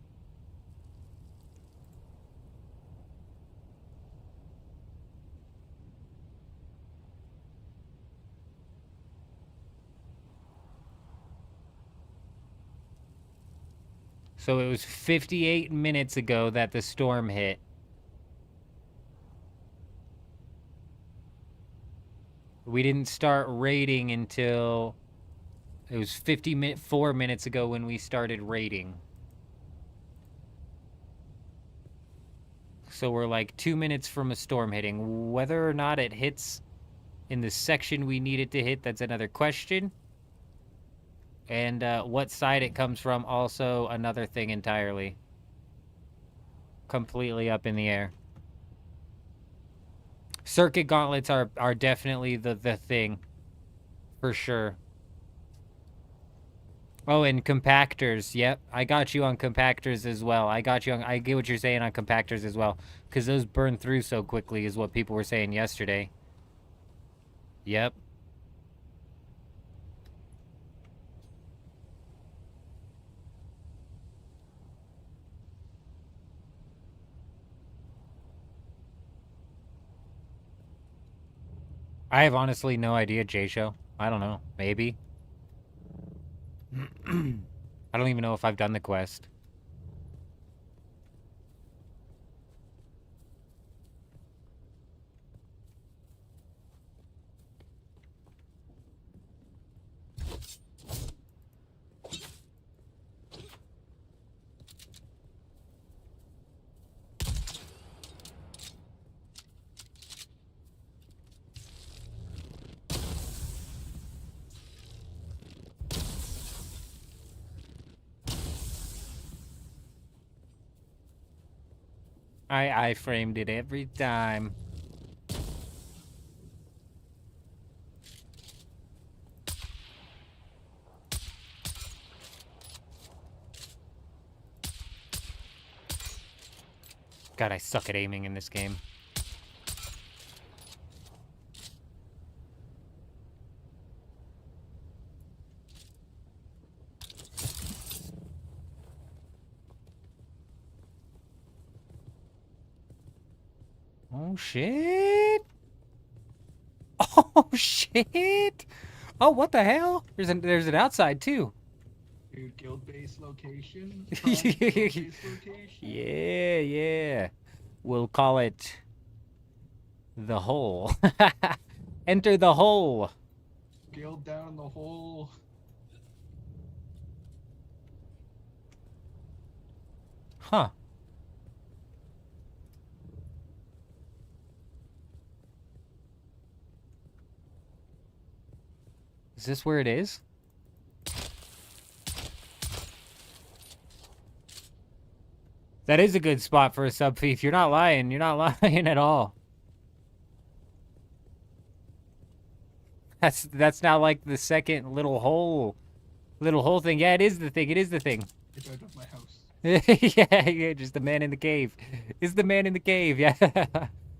[SPEAKER 3] So it was 58 minutes ago that the storm hit. We didn't start raiding until... It was 4 minutes ago when we started raiding. So we're like 2 minutes from a storm hitting. Whether or not it hits in the section we need it to hit, that's another question. And what side it comes from, also another thing entirely. Completely up in the air. Circuit gauntlets are definitely the thing. For sure. Oh, and compactors. Yep, I got you on compactors as well. I get what you're saying on compactors as well. Because those burn through so quickly is what people were saying yesterday. Yep. I have honestly no idea, J-Show. I don't know. Maybe. I don't even know if I've done the quest. I framed it every time. God, I suck at aiming in this game. Oh, shit. Oh, shit. Oh, what the hell? There's an outside, too.
[SPEAKER 2] Dude, guild-based location. Guild-based location.
[SPEAKER 3] Yeah, yeah. We'll call it the hole. Enter the hole.
[SPEAKER 2] Guild down the hole.
[SPEAKER 3] Huh. Is this where it is? That is a good spot for a sub thief. You're not lying. You're not lying at all. That's now like the second little hole thing. Yeah, it is the thing. It is the thing.
[SPEAKER 2] Get out of my house.
[SPEAKER 3] Yeah, just the man in the cave. It's the man in the cave. Yeah.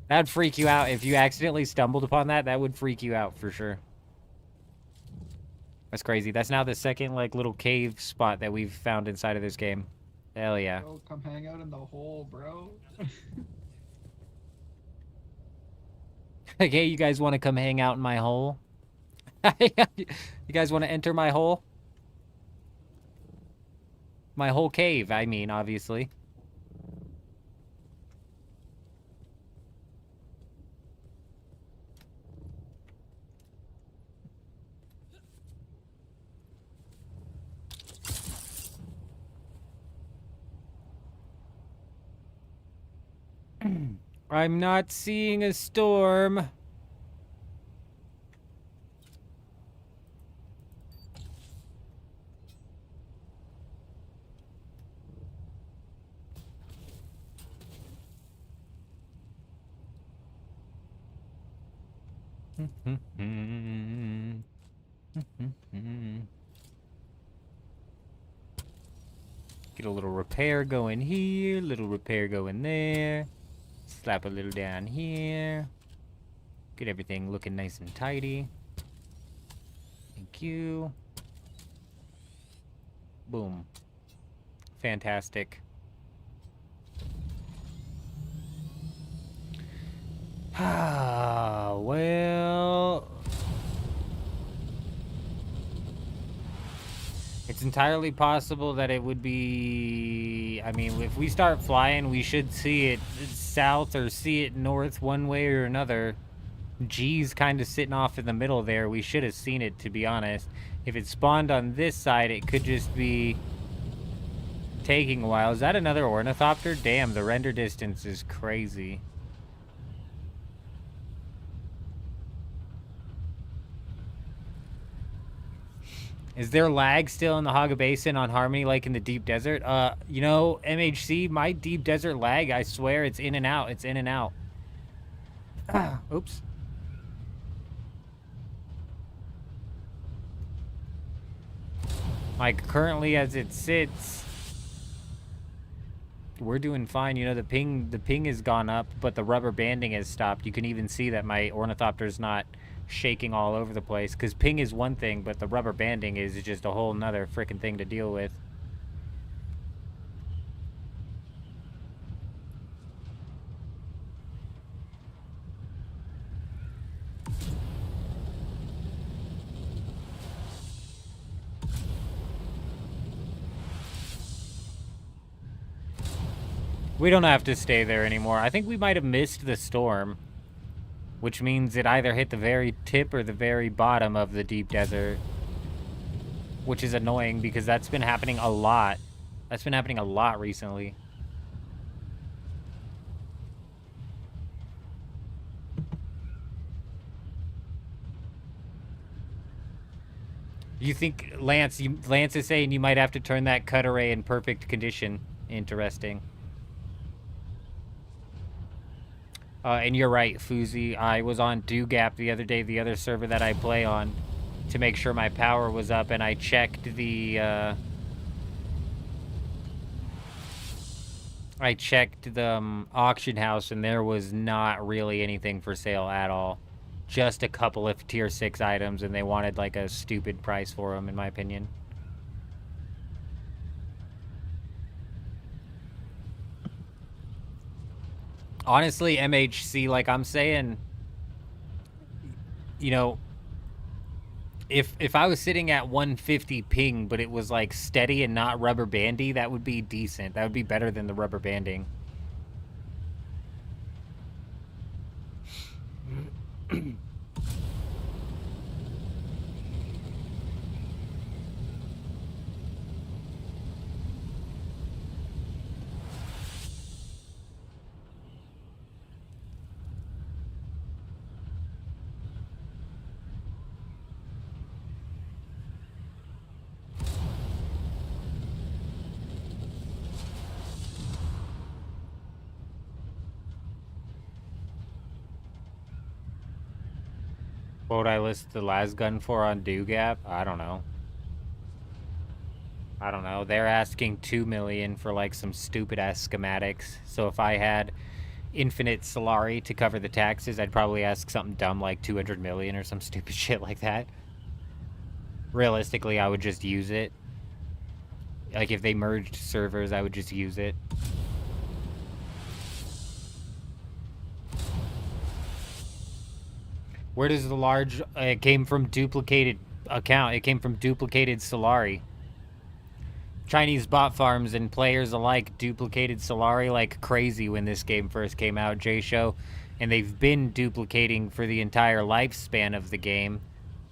[SPEAKER 3] That'd freak you out if you accidentally stumbled upon that. That would freak you out for sure. That's crazy. That's now the second like little cave spot that we've found inside of this game. Hell yeah.
[SPEAKER 2] Bro, come hang out in the hole, bro.
[SPEAKER 3] Like, hey, you guys want to come hang out in my hole? You guys want to enter my hole? My whole cave, I mean, obviously. I'm not seeing a storm. Get a little repair going here, little repair going there. Slap a little down here. Get everything looking nice and tidy. Thank you. Boom. Fantastic. Ah, well... It's entirely possible that it would be... I mean, if we start flying, we should see it south or see it north one way or another. G's kind of sitting off in the middle there. We should have seen it, to be honest. If it spawned on this side, it could just be taking a while. Is that another ornithopter? Damn, the render distance is crazy. Is there lag still in the Haga Basin on Harmony like in the Deep Desert? You know, MHC, my Deep Desert lag, I swear it's in and out. It's in and out. Oops. Like, currently as it sits, we're doing fine. You know, the ping has gone up, but the rubber banding has stopped. You can even see that my ornithopter's not shaking all over the place, because ping is one thing, but the rubber banding is just a whole nother freaking thing to deal with. We don't have to stay there anymore. I think we might have missed the storm, which means it either hit the very tip or the very bottom of the deep desert, which is annoying because that's been happening a lot. That's been happening a lot recently. You think, Lance is saying you might have to turn that cut array in perfect condition. Interesting. And you're right, Fuzi. I was on DoGap the other day, the other server that I play on, to make sure my power was up, and I checked the auction house, and there was not really anything for sale at all. Just a couple of tier 6 items, and they wanted like a stupid price for them, in my opinion. Honestly, MHC, like I'm saying, you know, if I was sitting at 150 ping, but it was like steady and not rubber bandy, that would be decent. That would be better than the rubber banding. What would I list the last gun for on DoGap? I don't know. I don't know. They're asking 2 million for like some stupid ass schematics. So if I had infinite Solari to cover the taxes, I'd probably ask something dumb like 200 million or some stupid shit like that. Realistically, I would just use it. Like if they merged servers, I would just use it. Where does the large... it came from duplicated account. It came from duplicated Solari. Chinese bot farms and players alike duplicated Solari like crazy when this game first came out, J-Show. And they've been duplicating for the entire lifespan of the game,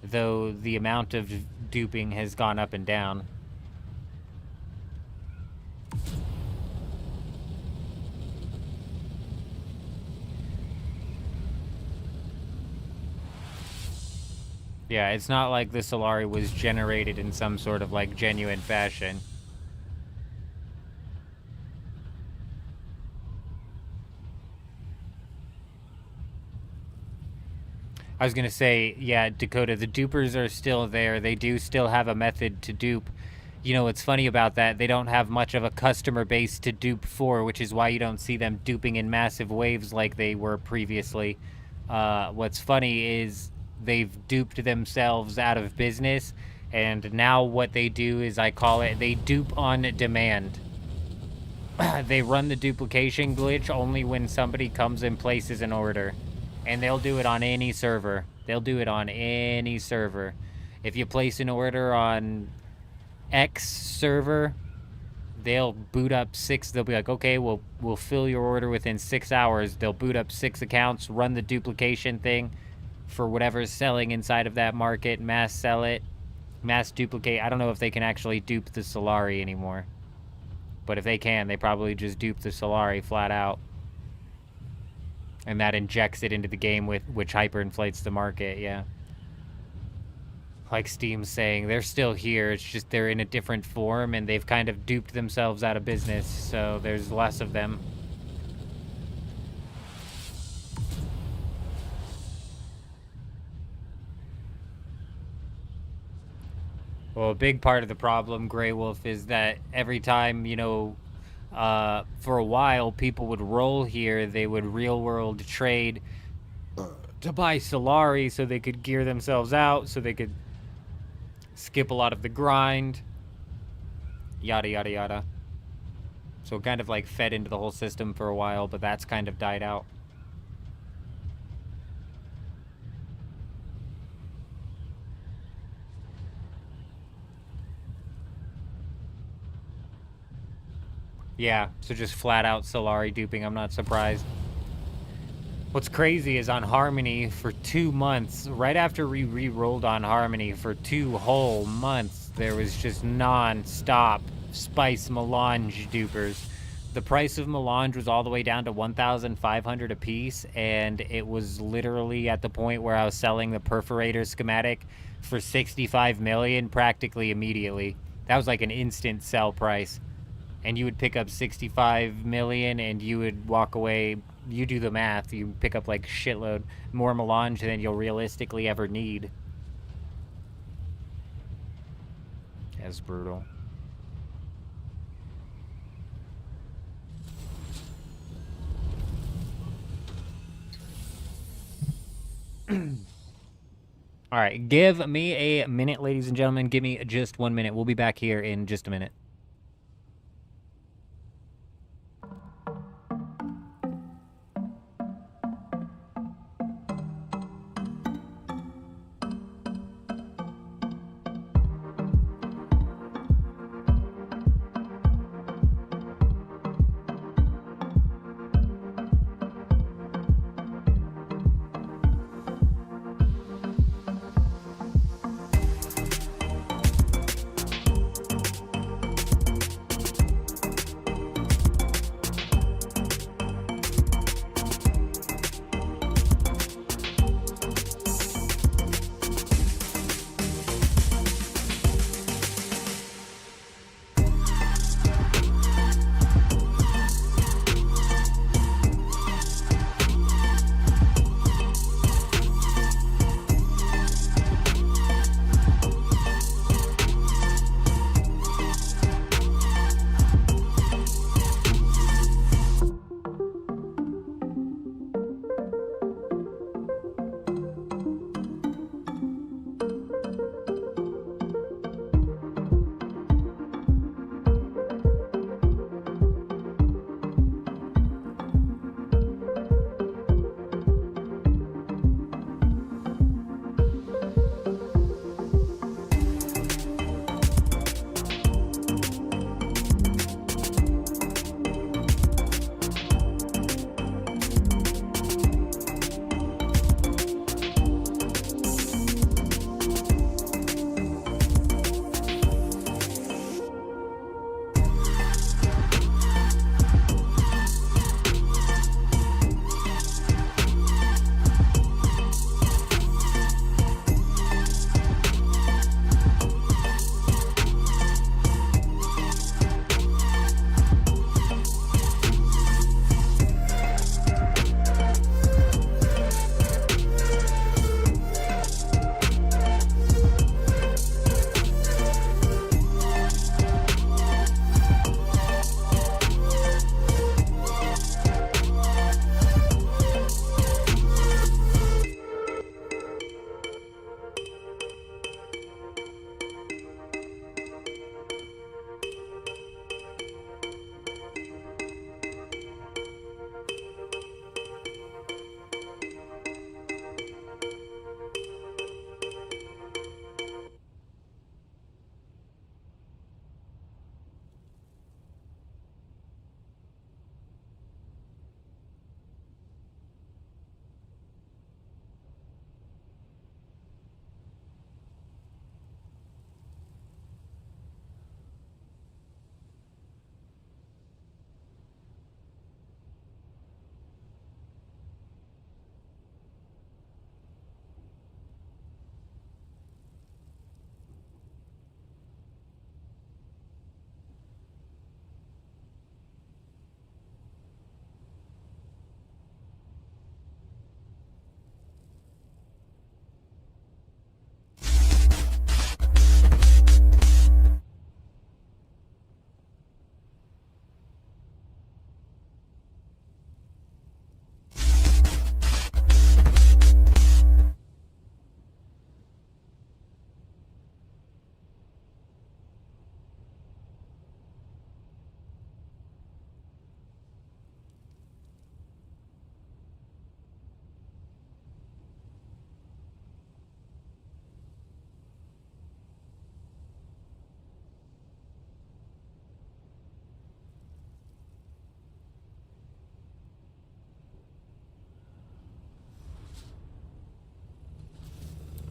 [SPEAKER 3] though the amount of duping has gone up and down. Yeah, it's not like the Solari was generated in some sort of, like, genuine fashion. I was gonna say, yeah, Dakota, the dupers are still there. They do still have a method to dupe. You know, what's funny about that, they don't have much of a customer base to dupe for, which is why you don't see them duping in massive waves like they were previously. What's funny is they've duped themselves out of business, and now what they do is, I call it, they dupe on demand. They run the duplication glitch only when somebody comes and places an order, and they'll do it on any server. They'll do it on any server. If you place an order on X server, they'll boot up 6, they'll be like, okay, we'll fill your order within 6 hours. They'll boot up 6 accounts, run the duplication thing for whatever's selling inside of that market, mass sell it, mass duplicate. I don't know if they can actually dupe the Solari anymore. But if they can, they probably just dupe the Solari flat out. And that injects it into the game, which hyperinflates the market, yeah. Like Steam's saying, they're still here, it's just they're in a different form, and they've kind of duped themselves out of business, so there's less of them. Well, a big part of the problem, Grey Wolf, is that every time, you know, for a while, people would roll here, they would real-world trade to buy Solari so they could gear themselves out, so they could skip a lot of the grind, yada, yada, yada. So it kind of, like, fed into the whole system for a while, but that's kind of died out. Yeah, so just flat out Solari duping, I'm not surprised. What's crazy is on Harmony for 2 months, right after we re-rolled on Harmony for 2 whole months, there was just non-stop Spice Melange dupers. The price of Melange was all the way down to 1,500 a piece, and it was literally at the point where I was selling the perforator schematic for 65 million practically immediately. That was like an instant sell price. And you would pick up 65 million and you would walk away you do the math. You pick up like shitload more melange than you'll realistically ever need. That's brutal. All right, give me a minute, ladies and gentlemen. Give me just 1 minute. We'll be back here in just a minute.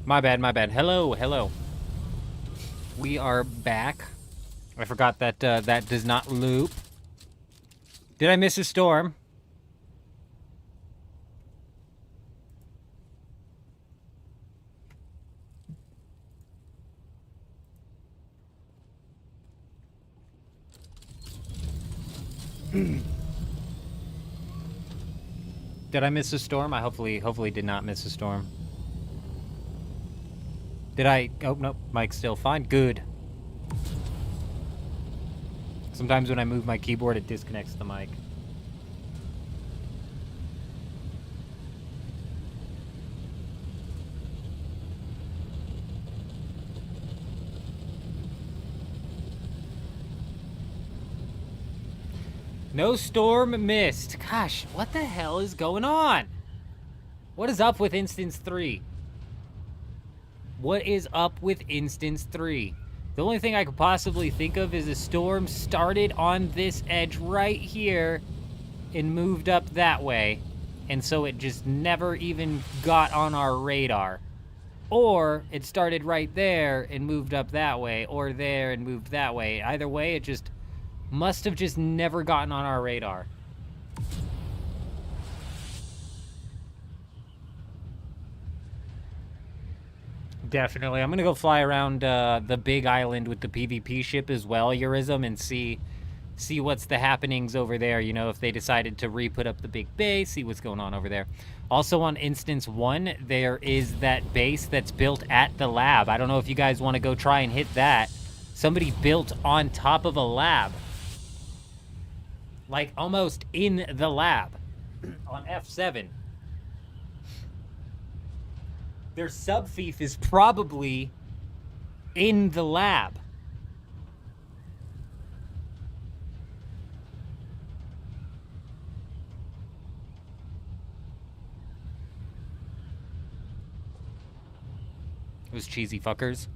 [SPEAKER 3] My bad, my bad. Hello, hello. We are back. I forgot that that does not loop. Did I miss a storm? Did I miss a storm? I hopefully did not miss a storm. Did I? Oh, nope. Mic's still fine. Good. Sometimes when I move my keyboard, it disconnects the mic. No storm missed. Gosh, what the hell is going on? What is up with Instance 3? What is up with Instance 3? The only thing I could possibly think of is a storm started on this edge right here and moved up that way. And so it just never even got on our radar. Or it started right there and moved up that way, or there and moved that way. Either way, it just must have just never gotten on our radar. Definitely. I'm gonna go fly around the big island with the PvP ship as well, Eurism, and see what's the happenings over there. You know, if they decided to re-put up the big base, see what's going on over there. Also on Instance 1, there is that base that's built at the lab. I don't know if you guys want to go try and hit that. Somebody built on top of a lab. Like, almost in the lab. On F7. Their sub-thief is probably in the lab. Those cheesy fuckers.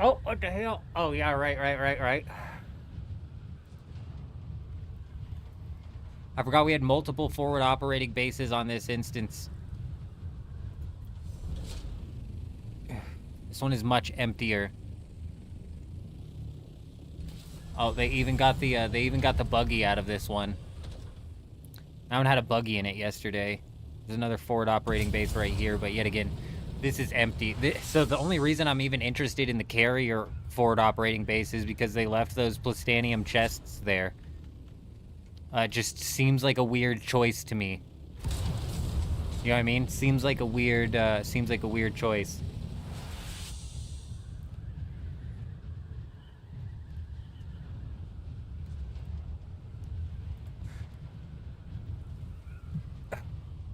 [SPEAKER 3] Oh, what the hell? Oh, yeah, right. I forgot we had multiple forward operating bases on this instance. This one is much emptier. Oh, they even got the buggy out of this one. That one had a buggy in it yesterday. There's another forward operating base right here, but yet again, this is empty. So the only reason I'm even interested in the carrier forward operating base is because they left those plastanium chests there. Just seems like a weird choice to me. You know what I mean? Seems like a weird choice.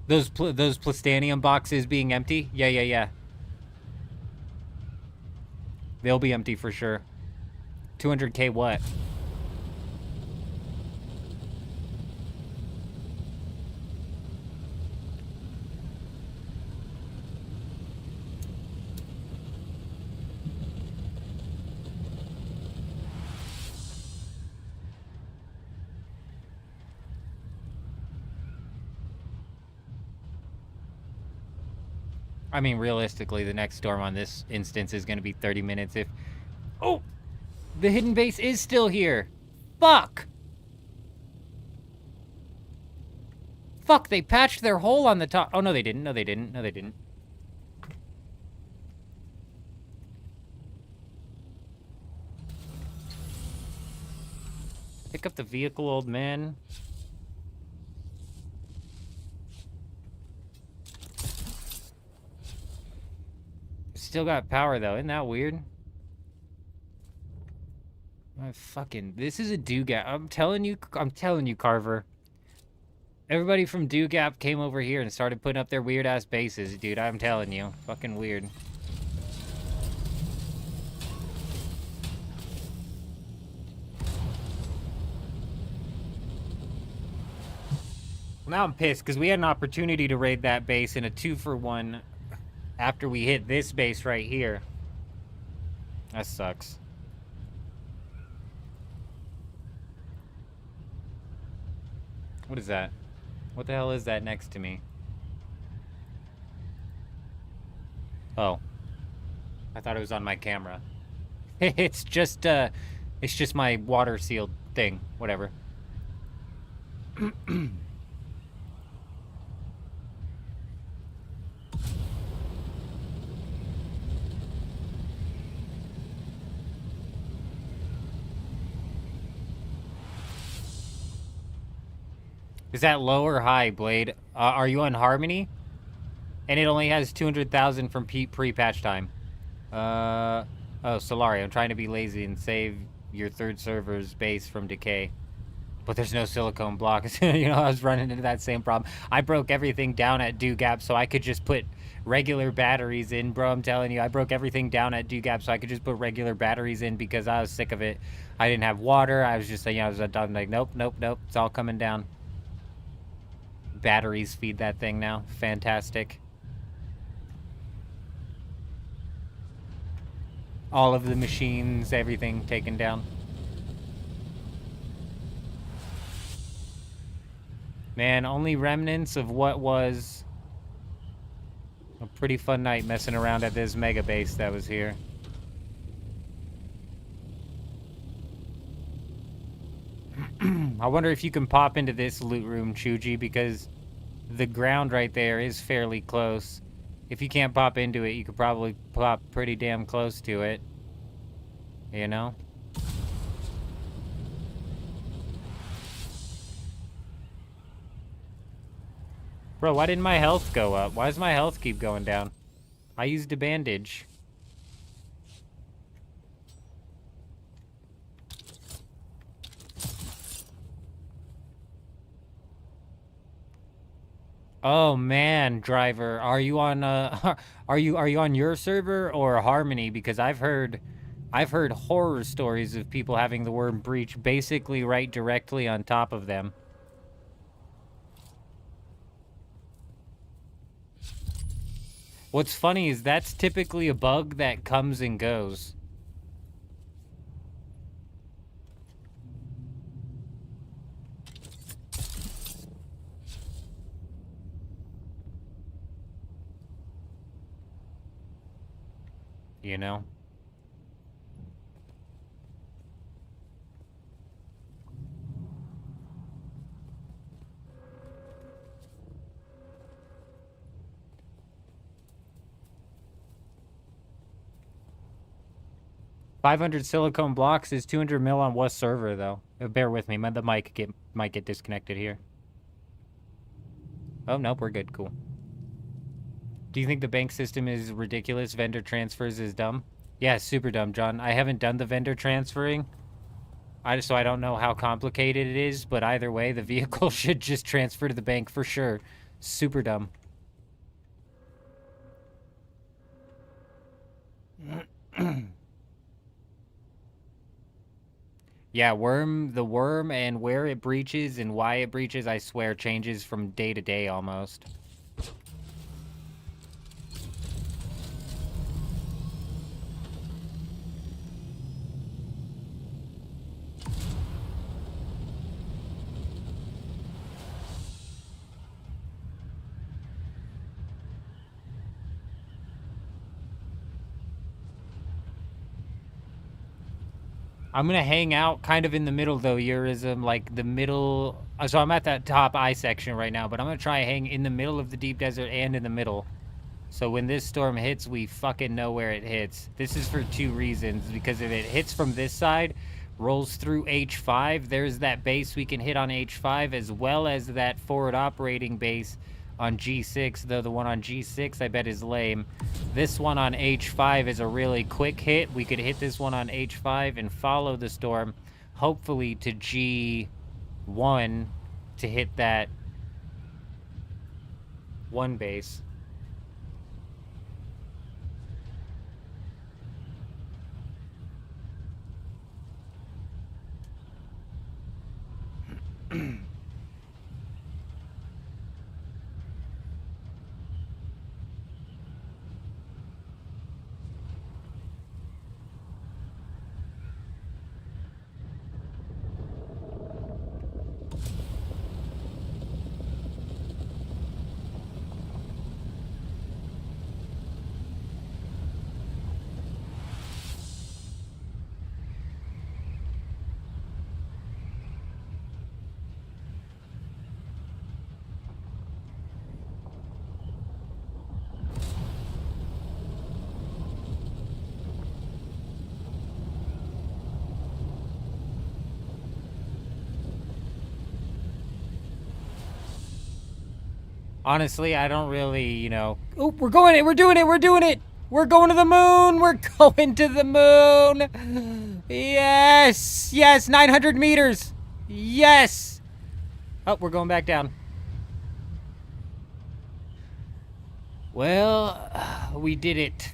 [SPEAKER 3] Those plastanium boxes being empty? Yeah. They'll be empty for sure. 200k what? I mean, realistically, the next storm on this instance is going to be 30 minutes if... Oh! The hidden base is still here! Fuck! Fuck, they patched their hole on the top. Oh, no, they didn't. No, they didn't. Pick up the vehicle, old man. Still got power though, isn't that weird? This is a do-gap. I'm telling you, Carver. Everybody from do-gap came over here and started putting up their weird-ass bases, dude. I'm telling you. Fucking weird. Now I'm pissed, because we had an opportunity to raid that base in a 2-for-1 after we hit this base right here. That sucks. What is that? What the hell is that next to me? Oh. I thought it was on my camera. It's just my water sealed thing. Whatever. Is that low or high, Blade? Are you on Harmony? And it only has 200,000 from pre-patch time. Oh, Solari, I'm trying to be lazy and save your third server's base from decay. But there's no silicone blocks. You know, I was running into that same problem. I broke everything down at Dugap so I could just put regular batteries in. Bro, I'm telling you, I broke everything down at Dugap so I could just put regular batteries in because I was sick of it. I didn't have water. I was just, you know, I'm like, nope, nope, nope. It's all coming down. Batteries feed that thing now. Fantastic. All of the machines, everything taken down. Man, only remnants of what was a pretty fun night messing around at this mega base that was here. I wonder if you can pop into this loot room, Chuji, because the ground right there is fairly close. If you can't pop into it, you could probably pop pretty damn close to it. You know? Bro, why didn't my health go up? Why does my health keep going down? I used a bandage. Oh man, driver, are you on are you on your server or Harmony? Because I've heard horror stories of people having the worm breach basically right directly on top of them. What's funny is that's typically a bug that comes and goes. You know? $500 silicone blocks is 200 mil on what server, though? Bear with me. The mic might get disconnected here. Oh, nope, we're good. Cool. Do you think the bank system is ridiculous? Vendor transfers is dumb? Yeah, super dumb, John. I haven't done the vendor transferring, so I don't know how complicated it is, but either way, the vehicle should just transfer to the bank for sure. Super dumb. Yeah, the worm and where it breaches and why it breaches, I swear, changes from day to day almost. I'm gonna hang out kind of in the middle though, Eurism, like the middle. So I'm at that top I section right now, but I'm gonna try hang in the middle of the deep desert and in the middle. So when this storm hits, we fucking know where it hits. This is for two reasons, because if it hits from this side, rolls through H5, there's that base we can hit on H5, as well as that forward operating base on G6, though the one on G6 I bet is lame. This one on H5 is a really quick hit. We could hit this one on H5 and follow the storm, hopefully to G1 to hit that one base. Honestly, I don't really, you know. Oh, we're doing it! We're doing it! We're going to the moon! We're going to the moon! Yes! Yes! 900 meters! Yes! Oh, we're going back down. Well, we did it.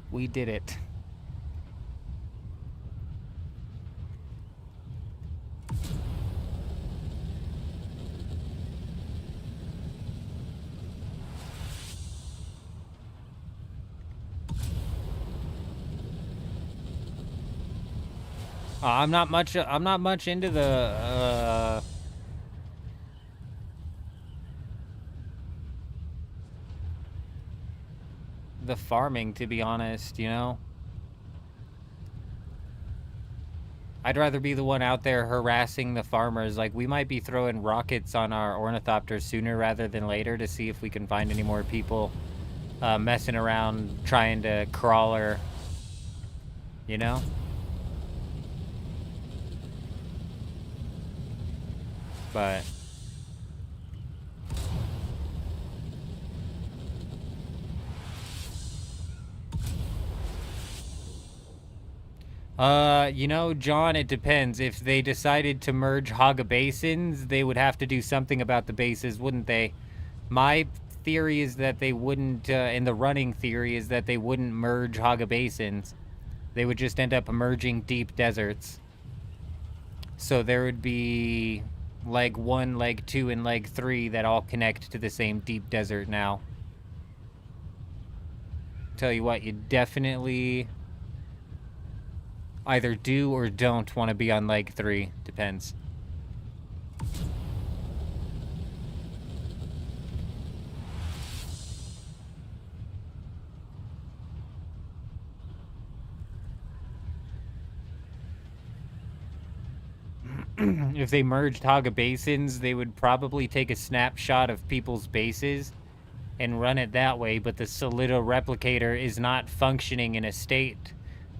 [SPEAKER 3] We did it. I'm not much into the farming, to be honest, you know? I'd rather be the one out there harassing the farmers. Like, we might be throwing rockets on our ornithopters sooner rather than later to see if we can find any more people messing around trying to crawler, you know? But you know, John, it depends. If they decided to merge Haga basins, they would have to do something about the bases, wouldn't they? My theory is that they wouldn't, and the running theory is that they wouldn't merge Haga basins. They would just end up merging deep deserts. So there would be leg 1, leg 2, and leg 3 that all connect to the same deep desert now. Tell you what, you definitely either do or don't want to be on leg 3. Depends. If they merged Haga basins, they would probably take a snapshot of people's bases and run it that way, but the Solido replicator is not functioning in a state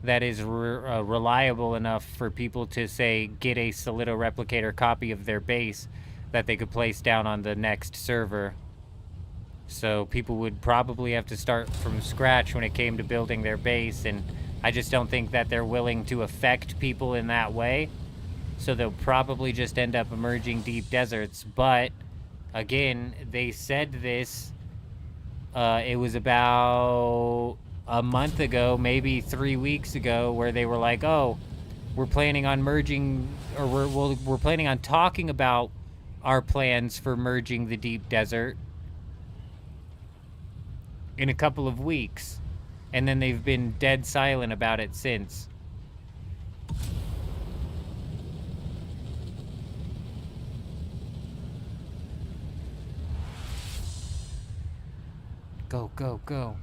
[SPEAKER 3] that is reliable enough for people to, say, get a Solido replicator copy of their base that they could place down on the next server. So people would probably have to start from scratch when it came to building their base, and I just don't think that they're willing to affect people in that way. So they'll probably just end up emerging deep deserts. But, again, they said this, it was about a month ago, maybe 3 weeks ago, where they were like, oh, we're planning on merging, or we're planning on talking about our plans for merging the deep desert in a couple of weeks. And then they've been dead silent about it since. Go, go, go.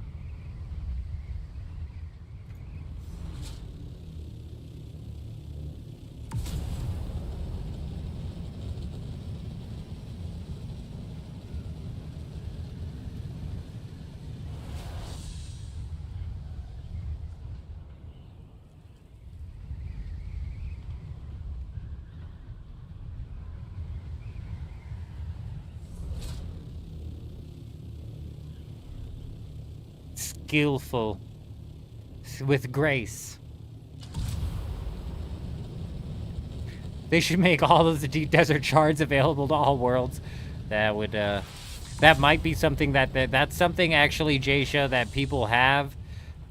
[SPEAKER 3] Skillful. With grace. They should make all of the deep desert shards available to all worlds. That would, that might be something that's something actually, Jaysha, that people have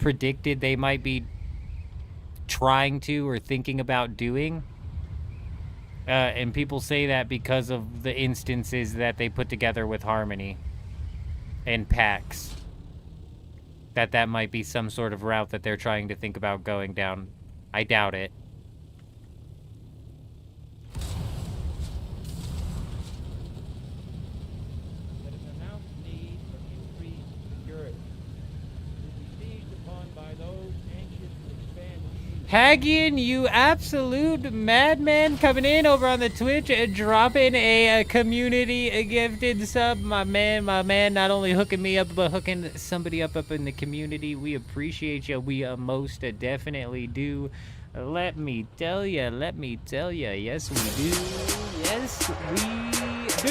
[SPEAKER 3] predicted they might be trying to or thinking about doing. And people say that because of the instances that they put together with Harmony and PAX. That might be some sort of route that they're trying to think about going down. I doubt it.
[SPEAKER 5] That an announced need for increased security will be seized upon by those anxious to expand the
[SPEAKER 3] Hagian, you absolute madman, coming in over on the Twitch and dropping a community a gifted sub. My man, not only hooking me up, but hooking somebody up in the community. We appreciate you. We most definitely do. Let me tell ya, yes we do. Yes we 2.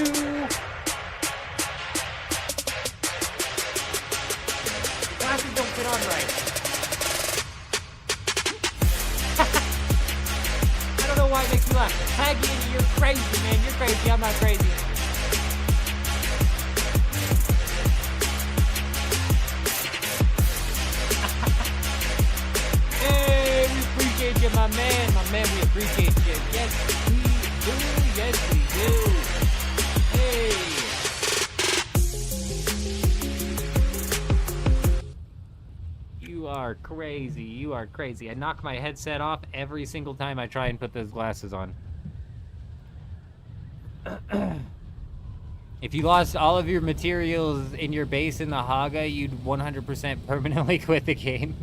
[SPEAKER 3] Glasses don't fit on right. I don't know why it makes me laugh. Peggy, you're crazy, man. You're crazy. I'm not crazy. Hey, we appreciate you, my man. My man, we appreciate you. Yes, we do. Yes, we do. Hey. You are crazy. You are crazy. I knock my headset off every single time I try and put those glasses on. If you lost all of your materials in your base in the Haga, you'd 100% permanently quit the game.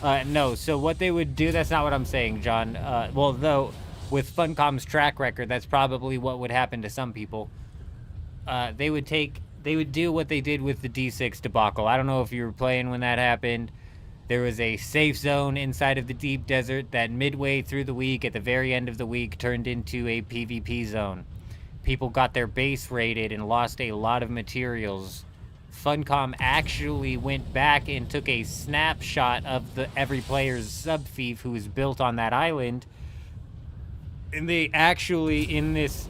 [SPEAKER 3] No, so what they would do, that's not what I'm saying, John. Well, though, with Funcom's track record, that's probably what would happen to some people. They would do what they did with the D6 debacle. I don't know if you were playing when that happened. There was a safe zone inside of the deep desert that midway through the week, at the very end of the week, turned into a PvP zone. People got their base raided and lost a lot of materials. Funcom actually went back and took a snapshot of every player's subfief who was built on that island. And they actually, in this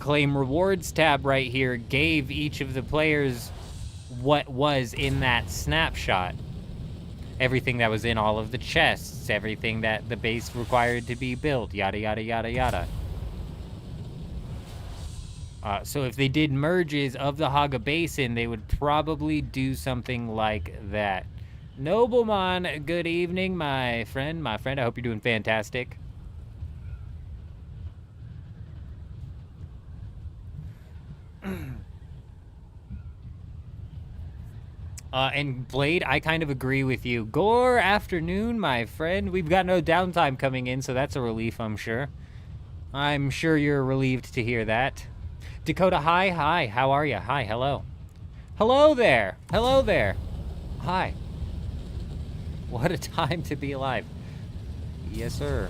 [SPEAKER 3] claim rewards tab right here, gave each of the players what was in that snapshot. Everything that was in all of the chests, everything that the base required to be built, yada, yada, yada, yada. So if they did merges of the Haga Basin, they would probably do something like that. Nobleman, good evening, my friend. I hope you're doing fantastic. And Blade, I kind of agree with you. Gore afternoon, my friend. We've got no downtime coming in, so that's a relief, I'm sure. I'm sure you're relieved to hear that. Dakota, hi, how are you? Hi, hello. Hello there, hi. What a time to be alive. Yes, sir.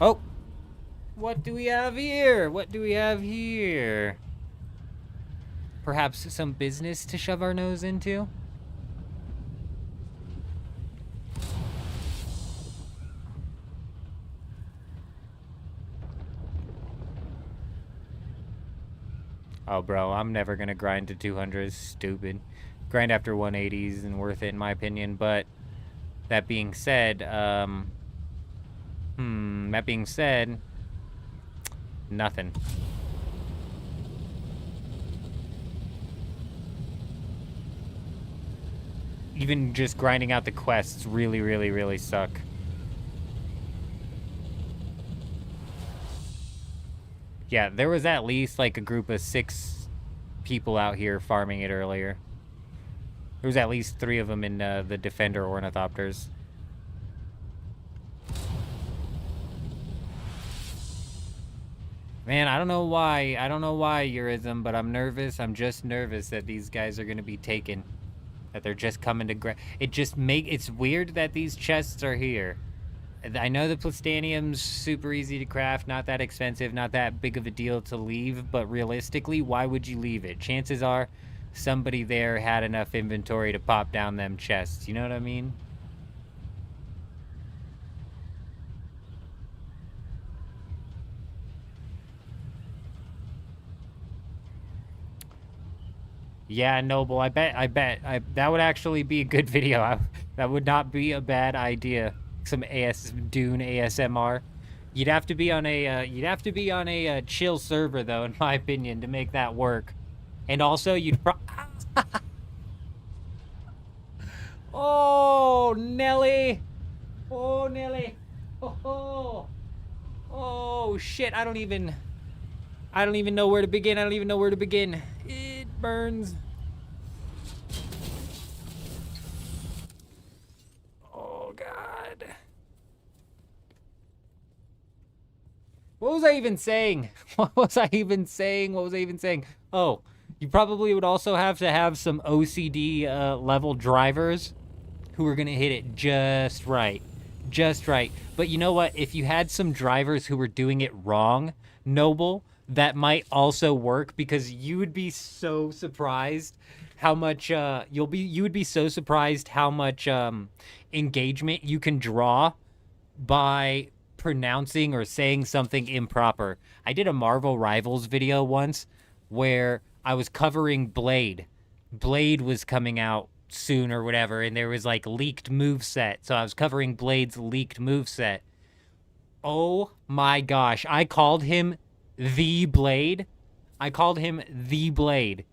[SPEAKER 3] Oh, what do we have here? Perhaps some business to shove our nose into? Oh, bro, I'm never gonna grind to 200s. Stupid. Grind after 180s and worth it, in my opinion. But that being said, nothing. Even just grinding out the quests really suck. Yeah, there was at least like a group of 6 people out here farming it earlier. There was at least 3 of them in the Defender Ornithopters. Man, I don't know why, Eurism, but I'm nervous. I'm just nervous that these guys are going to be taken. That they're just coming to it's weird that these chests are here. I know the Plastanium's super easy to craft, not that expensive, not that big of a deal to leave, but realistically, why would you leave it? Chances are somebody there had enough inventory to pop down them chests, you know what I mean? Yeah, Noble, I bet that would actually be a good video. That would not be a bad idea. Some Dune ASMR. You'd have to be on a chill server though, in my opinion, to make that work. And also you'd Oh, Nelly. Oh, Nelly. Oh shit, I don't even know where to begin. It burns. Oh god. What was I even saying? Oh, you probably would also have to have some OCD level drivers who are gonna hit it just right. Just right. But you know what? If you had some drivers who were doing it wrong, Noble, that might also work, because you would be so surprised how much you would be so surprised how much engagement you can draw by pronouncing or saying something improper. I did a Marvel Rivals video once where I was covering Blade. Blade was coming out soon or whatever, and there was like leaked moveset. So I was covering Blade's leaked moveset. Oh my gosh. I called him the Blade. I called him the Blade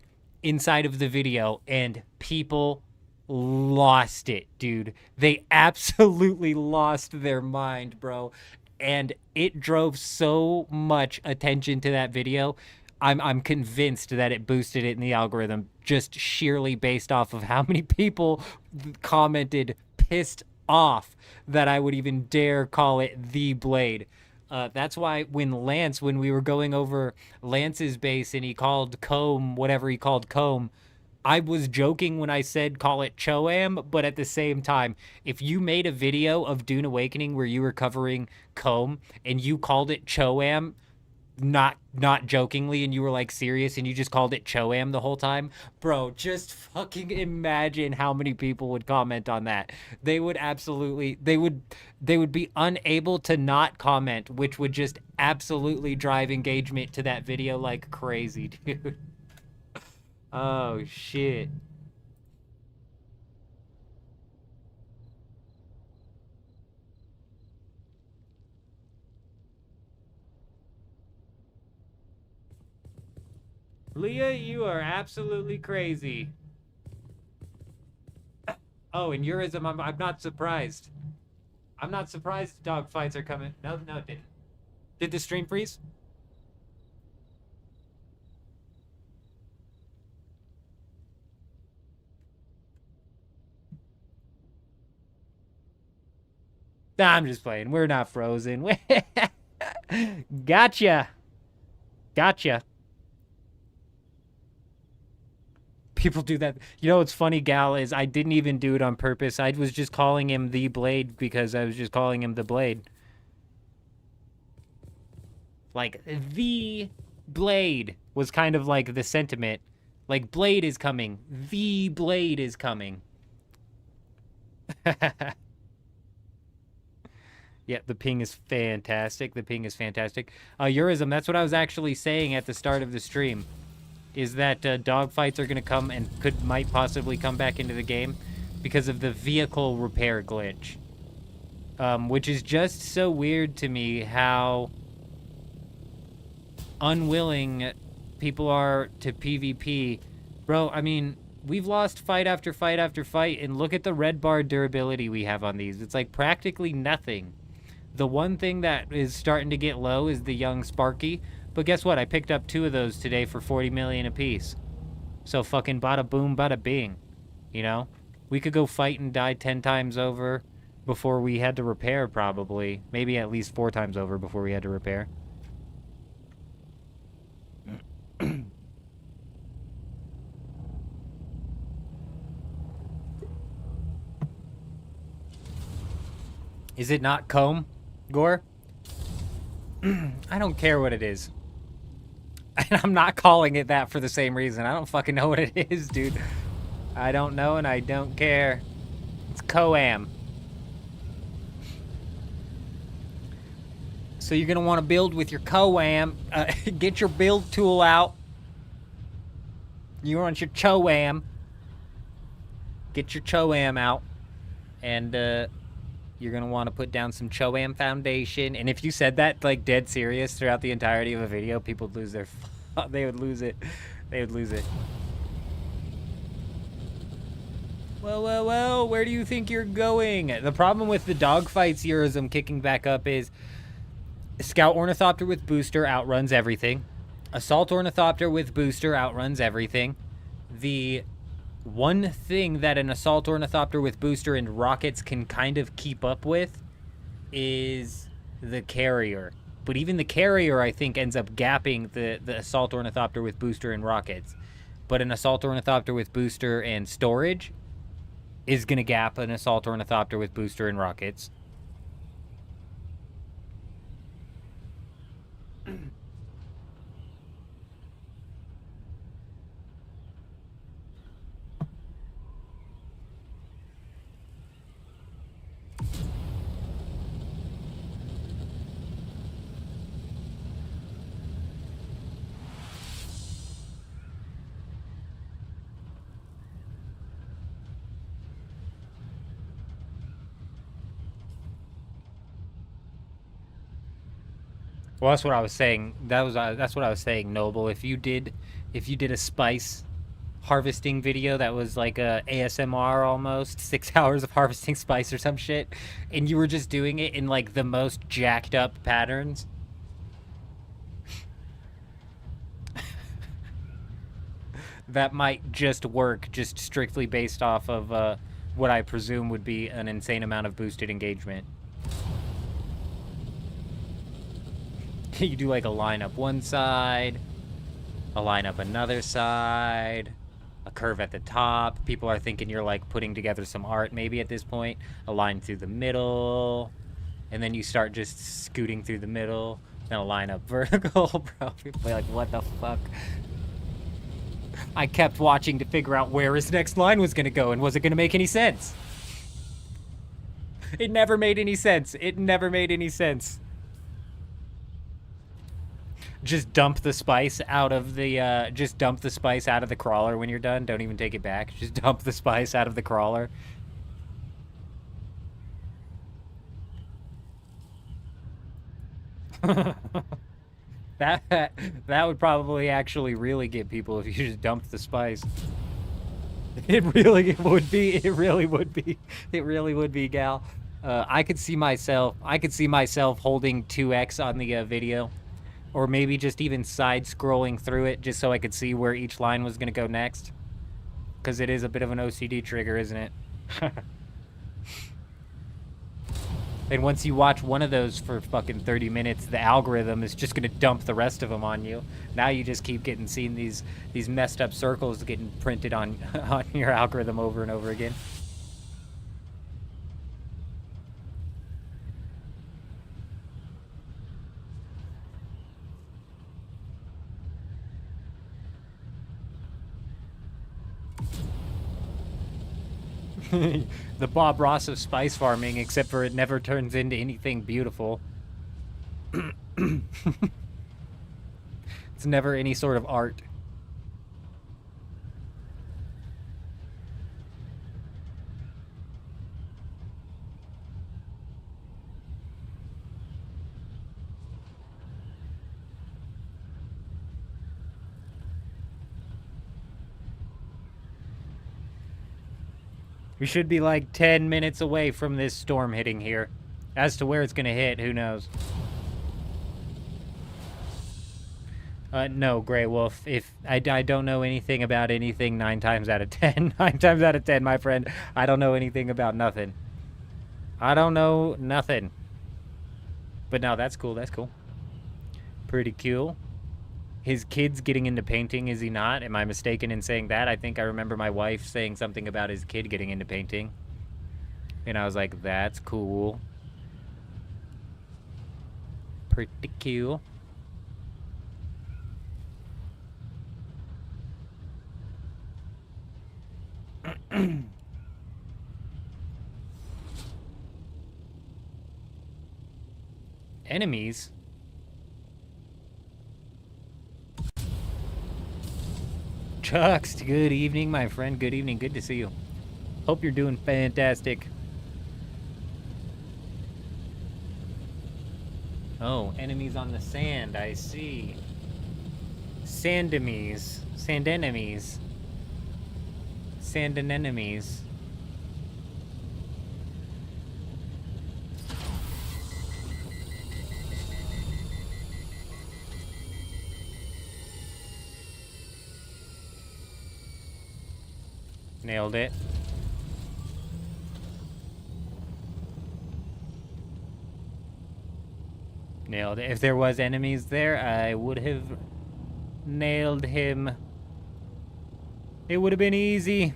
[SPEAKER 3] inside of the video, and people lost it, dude. They absolutely lost their mind, bro. And it drove so much attention to that video. I'm convinced that it boosted it in the algorithm, just sheerly based off of how many people commented pissed off that I would even dare call it the Blade. That's why when we were going over Lance's base and he called Comb, whatever he called Comb, I was joking when I said call it Choam, but at the same time, if you made a video of Dune Awakening where you were covering Comb and you called it Choam, not jokingly, and you were like serious and you just called it Choam the whole time, bro, just fucking imagine how many people would comment on that. They would absolutely, they would be unable to not comment, which would just absolutely drive engagement to that video like crazy, dude. Oh shit. Leah, you are absolutely crazy. Oh, and Eurism, I'm not surprised. I'm not surprised dogfights are coming. No, it didn't. Did the stream freeze? Nah, I'm just playing. We're not frozen. Gotcha. People do that. You know what's funny, Gal, is I didn't even do it on purpose. I was just calling him the Blade because I was just calling him the Blade. Like, the Blade was kind of like the sentiment. Like, Blade is coming. The Blade is coming. Yeah, the ping is fantastic. The ping is fantastic. Eurism, that's what I was actually saying at the start of the stream. Is that dogfights are going to come and might possibly come back into the game because of the vehicle repair glitch. Which is just so weird to me how unwilling people are to PvP. Bro, I mean, we've lost fight after fight after fight, and look at the red bar durability we have on these. It's like practically nothing. The one thing that is starting to get low is the young Sparky. But guess what? I picked up 2 of those today for 40 million apiece. So fucking bada boom, bada bing. You know? We could go fight and die 10 times over before we had to repair, probably. Maybe at least 4 times over before we had to repair. Is it not comb, Gore? I don't care what it is. And I'm not calling it that for the same reason. I don't fucking know what it is, dude. I don't know and I don't care. It's Coam. So you're going to want to build with your Coam. Get your build tool out. You want your Choam. Get your Choam out. And you're going to want to put down some Choam foundation. And if you said that, like, dead serious throughout the entirety of a video, people would lose their... they would lose it. They would lose it. Well, where do you think you're going? The problem with the dogfights Eurism kicking back up is Scout Ornithopter with booster outruns everything. Assault Ornithopter with booster outruns everything. The one thing that an Assault Ornithopter with booster and rockets can kind of keep up with is the carrier. But even the carrier, I think, ends up gapping the Assault Ornithopter with booster and rockets. But an Assault Ornithopter with booster and storage is going to gap an Assault Ornithopter with booster and rockets. Well, that's what I was saying. That's what I was saying, Noble. If you did a spice harvesting video that was like a ASMR almost, 6 hours of harvesting spice or some shit, and you were just doing it in like the most jacked up patterns, that might just work, just strictly based off of what I presume would be an insane amount of boosted engagement. You do like a line up one side, a line up another side, a curve at the top. People are thinking you're like putting together some art maybe at this point. A line through the middle, and then you start just scooting through the middle, then a line up vertical. Bro, people are like, what the fuck? I kept watching to figure out where his next line was gonna go, and was it gonna make any sense? It never made any sense. It never made any sense. Just dump the spice out of the crawler when you're done. Don't even take it back. Just dump the spice out of the crawler. That would probably actually really get people if you just dumped the spice. It really would be. It really would be. It really would be, gal. I could see myself holding 2x on the video. Or maybe just even side-scrolling through it just so I could see where each line was going to go next. Because it is a bit of an OCD trigger, isn't it? And once you watch one of those for fucking 30 minutes, the algorithm is just going to dump the rest of them on you. Now you just keep seeing these messed up circles getting printed on your algorithm over and over again. The Bob Ross of spice farming, except for it never turns into anything beautiful. It's never any sort of art. We should be like 10 minutes away from this storm hitting here. As to where it's gonna hit, who knows? No, Grey Wolf. If I don't know anything about anything 9 times out of 10. 9 times out of 10, my friend. I don't know anything about nothing. I don't know nothing. But no, that's cool. That's cool. Pretty cool. His kid's getting into painting, is he not? Am I mistaken in saying that? I think I remember my wife saying something about his kid getting into painting. And I was like, that's cool. Pretty cool. Enemies? Chucks, good evening, my friend. Good evening. Good to see you. Hope you're doing fantastic. Oh, enemies on the sand. I see. Sandemies. Sandenemies. Sandanenemies. Nailed it. Nailed it. If there was enemies there, I would have nailed him. It would have been easy.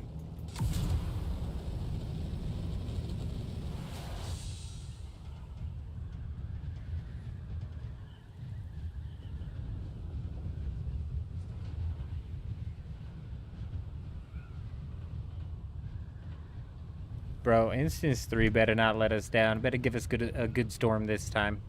[SPEAKER 3] Bro, Instance 3 better not let us down. Better give us a good storm this time.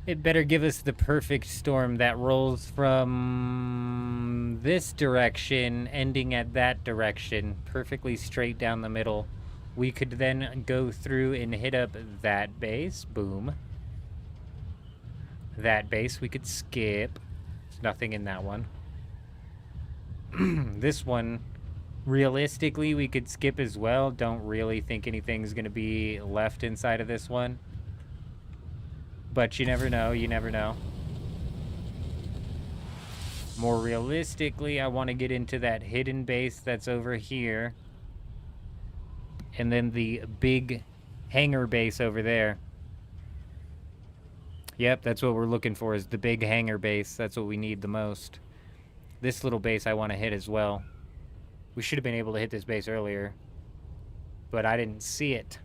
[SPEAKER 3] It better give us the perfect storm that rolls from this direction, ending at that direction, perfectly straight down the middle. We could then go through and hit up that base. Boom. that base we could skip. There's nothing in that one. This one, realistically, we could skip as well. Don't really think anything's going to be left inside of this one. But you never know, you never know. More realistically, I want to get into that hidden base that's over here. And then the big hangar base over there. Yep, that's what we're looking for, is the big hangar base. That's what we need the most. This little base I want to hit as well. We should have been able to hit this base earlier, but I didn't see it.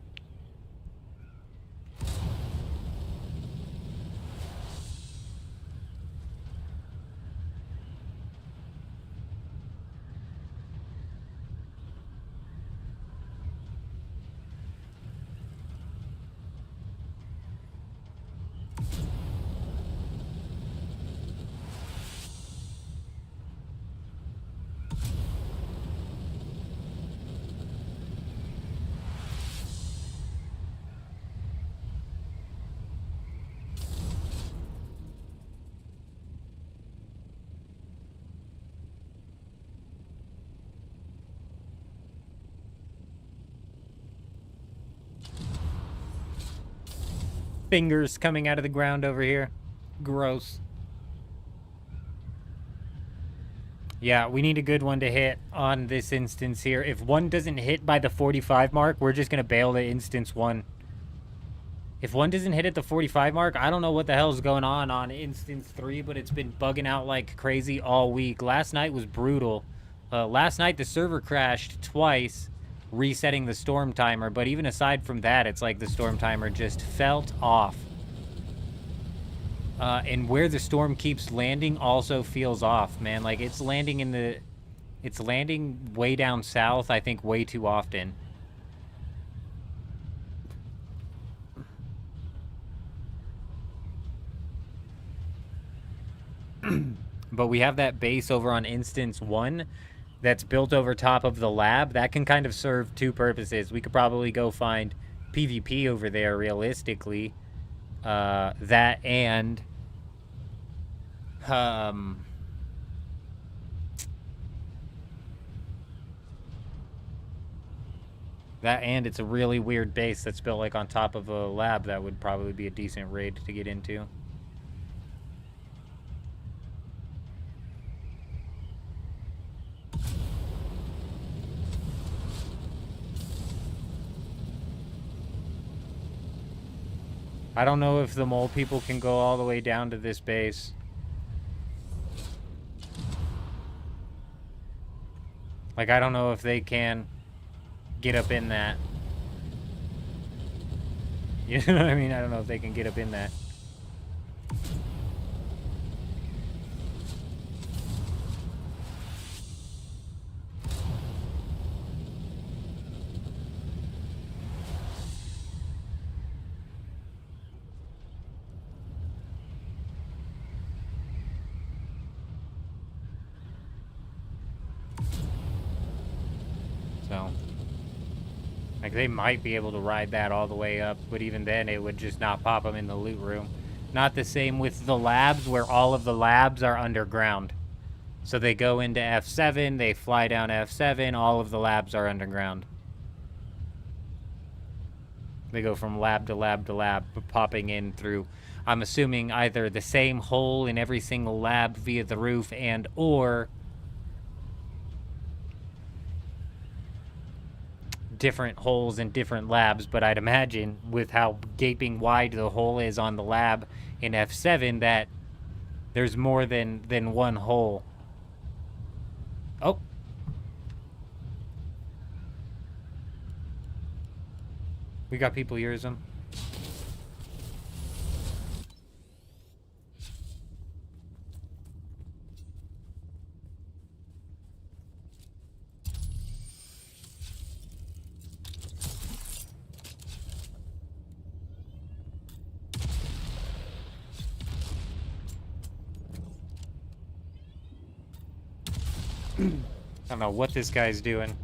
[SPEAKER 3] Fingers coming out of the ground over here. Gross. Yeah, we need a good one to hit on this instance here. If one doesn't hit by the 45 mark, we're just going to bail to instance 1. If one doesn't hit at the 45 mark, I don't know what the hell's going on instance 3, but it's been bugging out like crazy all week. Last night was brutal. Last night the server crashed twice, resetting the storm timer, but even aside from that, it's like the storm timer just felt off. And where the storm keeps landing also feels off, man. Like, it's landing in the... It's landing way down south, I think, way too often. But we have that base over on instance 1 that's built over top of the lab. That can kind of serve two purposes. We could probably go find PvP over there, realistically. That and... that and it's a really weird base that's built like on top of a lab. That would probably be a decent raid to get into. I don't know if the mole people can go all the way down to this base. Like, I don't know if they can get up in that. You know what I mean? I don't know if they can get up in that. So, like, they might be able to ride that all the way up, but even then it would just not pop them in the loot room. Not the same with the labs, where all of the labs are underground. So they go into F7, they fly down F7, all of the labs are underground. They go from lab to lab to lab, popping in through, I'm assuming, either the same hole in every single lab via the roof, and or different holes in different labs. But I'd imagine, with how gaping wide the hole is on the lab in F7, that there's more than one hole. Oh. We got people hears them. I don't know what this guy's doing.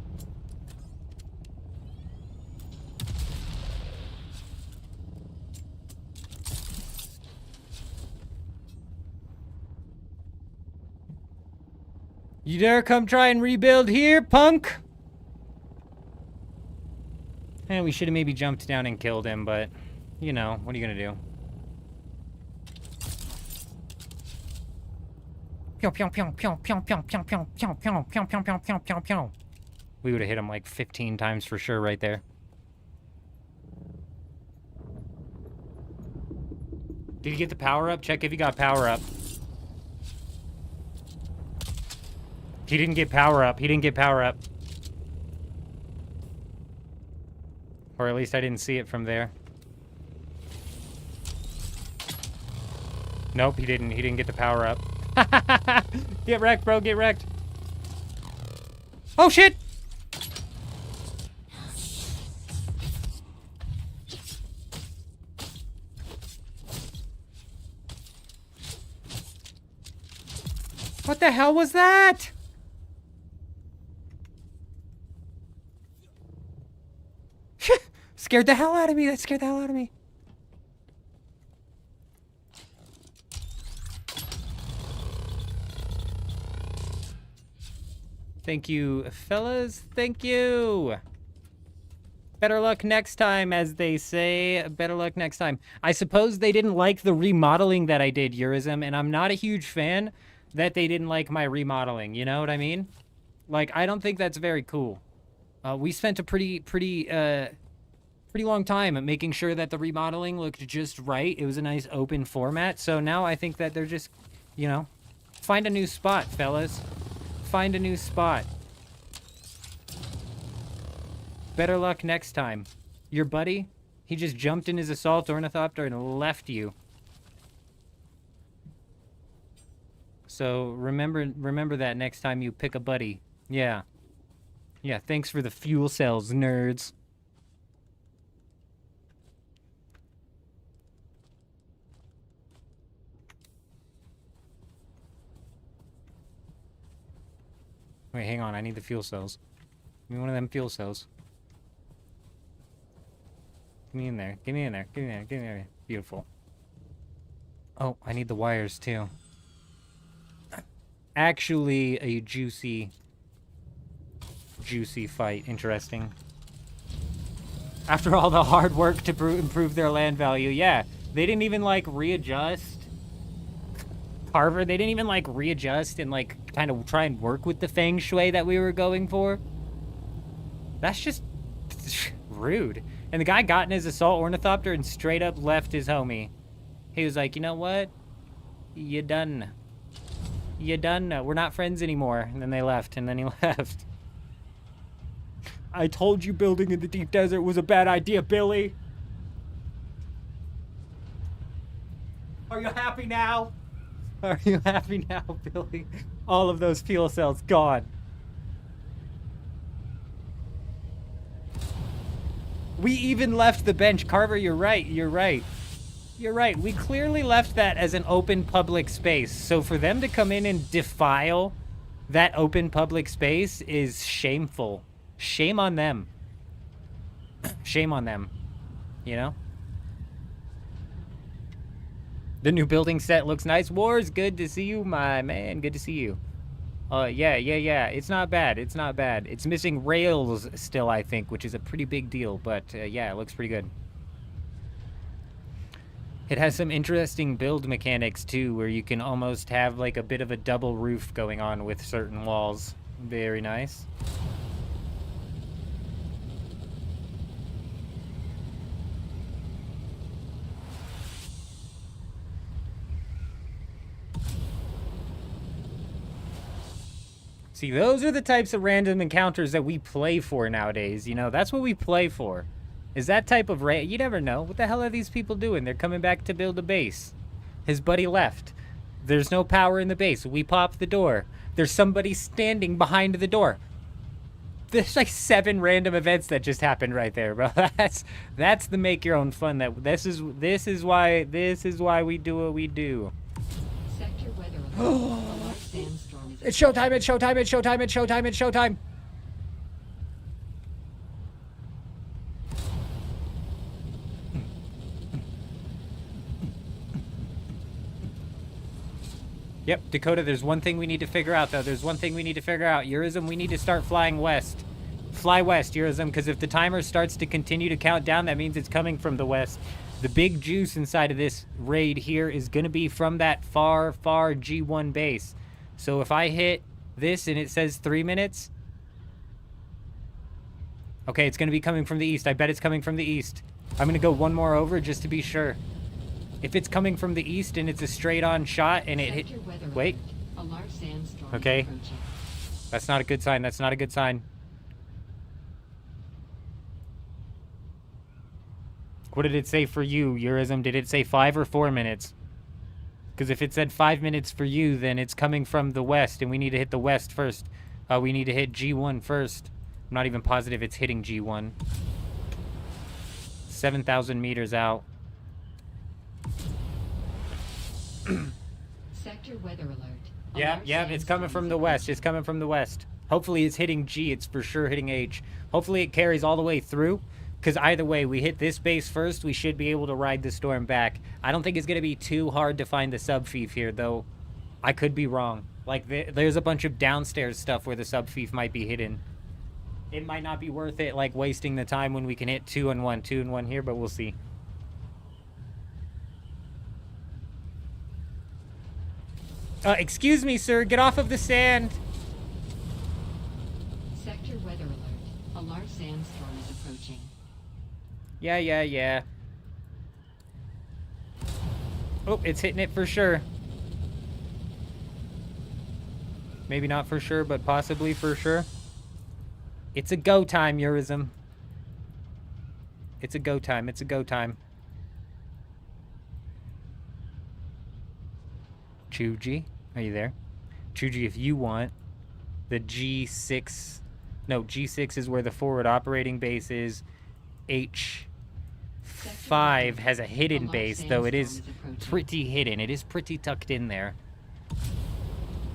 [SPEAKER 3] You dare come try and rebuild here, punk? And we should have maybe jumped down and killed him, but, you know, what are you gonna do? Pew, pew, pew, pew, pew, pew, pew, pew, pew, pew, pew, pew, pew, pew, pew, pew. We would have hit him like 15 times for sure right there. Did you get the power up? Check if you got power up. He didn't get power up. He didn't get power up. Or at least I didn't see it from there. Nope, he didn't. He didn't get the power up. Get wrecked, bro. Get wrecked. Oh, shit! What the hell was that? Scared the hell out of me. That scared the hell out of me. Thank you, fellas. Thank you. Better luck next time, as they say. Better luck next time. I suppose they didn't like the remodeling that I did, Eurism, and I'm not a huge fan that they didn't like my remodeling. You know what I mean? Like, I don't think that's very cool. We spent a pretty long time at making sure that the remodeling looked just right. It was a nice open format. So now I think that they're just, you know, find a new spot, fellas. Find a new spot. Better luck next time. Your buddy, he just jumped in his assault ornithopter and left you. So remember that next time you pick a buddy. Yeah. Yeah, thanks for the fuel cells, nerds. Wait, hang on. I need the fuel cells. Give me one of them fuel cells. Get me in there. Get me in there. Get me in there. Get me in there. Beautiful. Oh, I need the wires, too. Actually, a juicy fight. Interesting. After all the hard work to improve their land value. Yeah, they didn't even, like, readjust. Carver, they didn't even, like, readjust and, like, kind of try and work with the feng shui that we were going for. That's just rude. And the guy got in his assault ornithopter and straight up left his homie. He was like, you know what? You done. You done. We're not friends anymore. And then they left, and then he left. I told you building in the deep desert was a bad idea, Billy. Are you happy now? Are you happy now, Billy? All of those fuel cells gone. We even left the bench. Carver, you're right. You're right. You're right. We clearly left that as an open public space. So for them to come in and defile that open public space is shameful. Shame on them. Shame on them. You know? The new building set looks nice. Wars, good to see you, my man. Good to see you. Yeah. It's not bad. It's not bad. It's missing rails still, I think, which is a pretty big deal. But, yeah, it looks pretty good. It has some interesting build mechanics, too, where you can almost have, like, a bit of a double roof going on with certain walls. Very nice. See, those are the types of random encounters that we play for nowadays. You know, that's what we play for. Is that type of you never know. What the hell are these people doing? They're coming back to build a base. His buddy left. There's no power in the base. We pop the door. There's somebody standing behind the door. There's like 7 random events that just happened right there, bro. That's the make your own fun. This is why we do what we do.
[SPEAKER 7] Sector weather alert. Sandstorm is
[SPEAKER 3] It's showtime, it's showtime, it's showtime, it's showtime, it's showtime. Yep, Dakota, there's one thing we need to figure out, though. There's one thing we need to figure out. Eurism, we need to start flying west. Fly west, Eurism, because if the timer starts to continue to count down, that means it's coming from the west. The big juice inside of this raid here is going to be from that far, far G1 base. So if I hit this and it says 3 minutes... Okay, it's going to be coming from the east. I bet it's coming from the east. I'm going to go one more over just to be sure. If it's coming from the east and it's a straight-on shot and it hit... Wait. Okay. That's not a good sign. That's not a good sign. What did it say for you, Eurism? Did it say 5 or 4 minutes? Because if it said 5 minutes for you, then it's coming from the west, and we need to hit the west first. We need to hit G1 first. I'm not even positive it's hitting G1. 7,000 meters out.
[SPEAKER 7] Sector weather alert.
[SPEAKER 3] Yeah, it's coming from the west. It's coming from the west. Hopefully it's hitting G. It's for sure hitting H. Hopefully it carries all the way through. Because either way, we hit this base first, we should be able to ride the storm back. I don't think it's going to be too hard to find the sub-fief here, though. I could be wrong. Like, there's a bunch of downstairs stuff where the sub-fief might be hidden. It might not be worth it, like, wasting the time when we can hit 2 and 1, 2 and 1 here, but we'll see. Excuse me, sir. Get off of the sand.
[SPEAKER 7] Sector weather alert. A large sandstorm is approaching.
[SPEAKER 3] Yeah. Oh, it's hitting it for sure. Maybe not for sure, but possibly for sure. It's a go time, Eurism. It's a go time. It's a go time. Chuji, are you there? Chuji, if you want, the G6... No, G6 is where the forward operating base is. H5 has a hidden base, though it is pretty hidden. It is pretty tucked in there.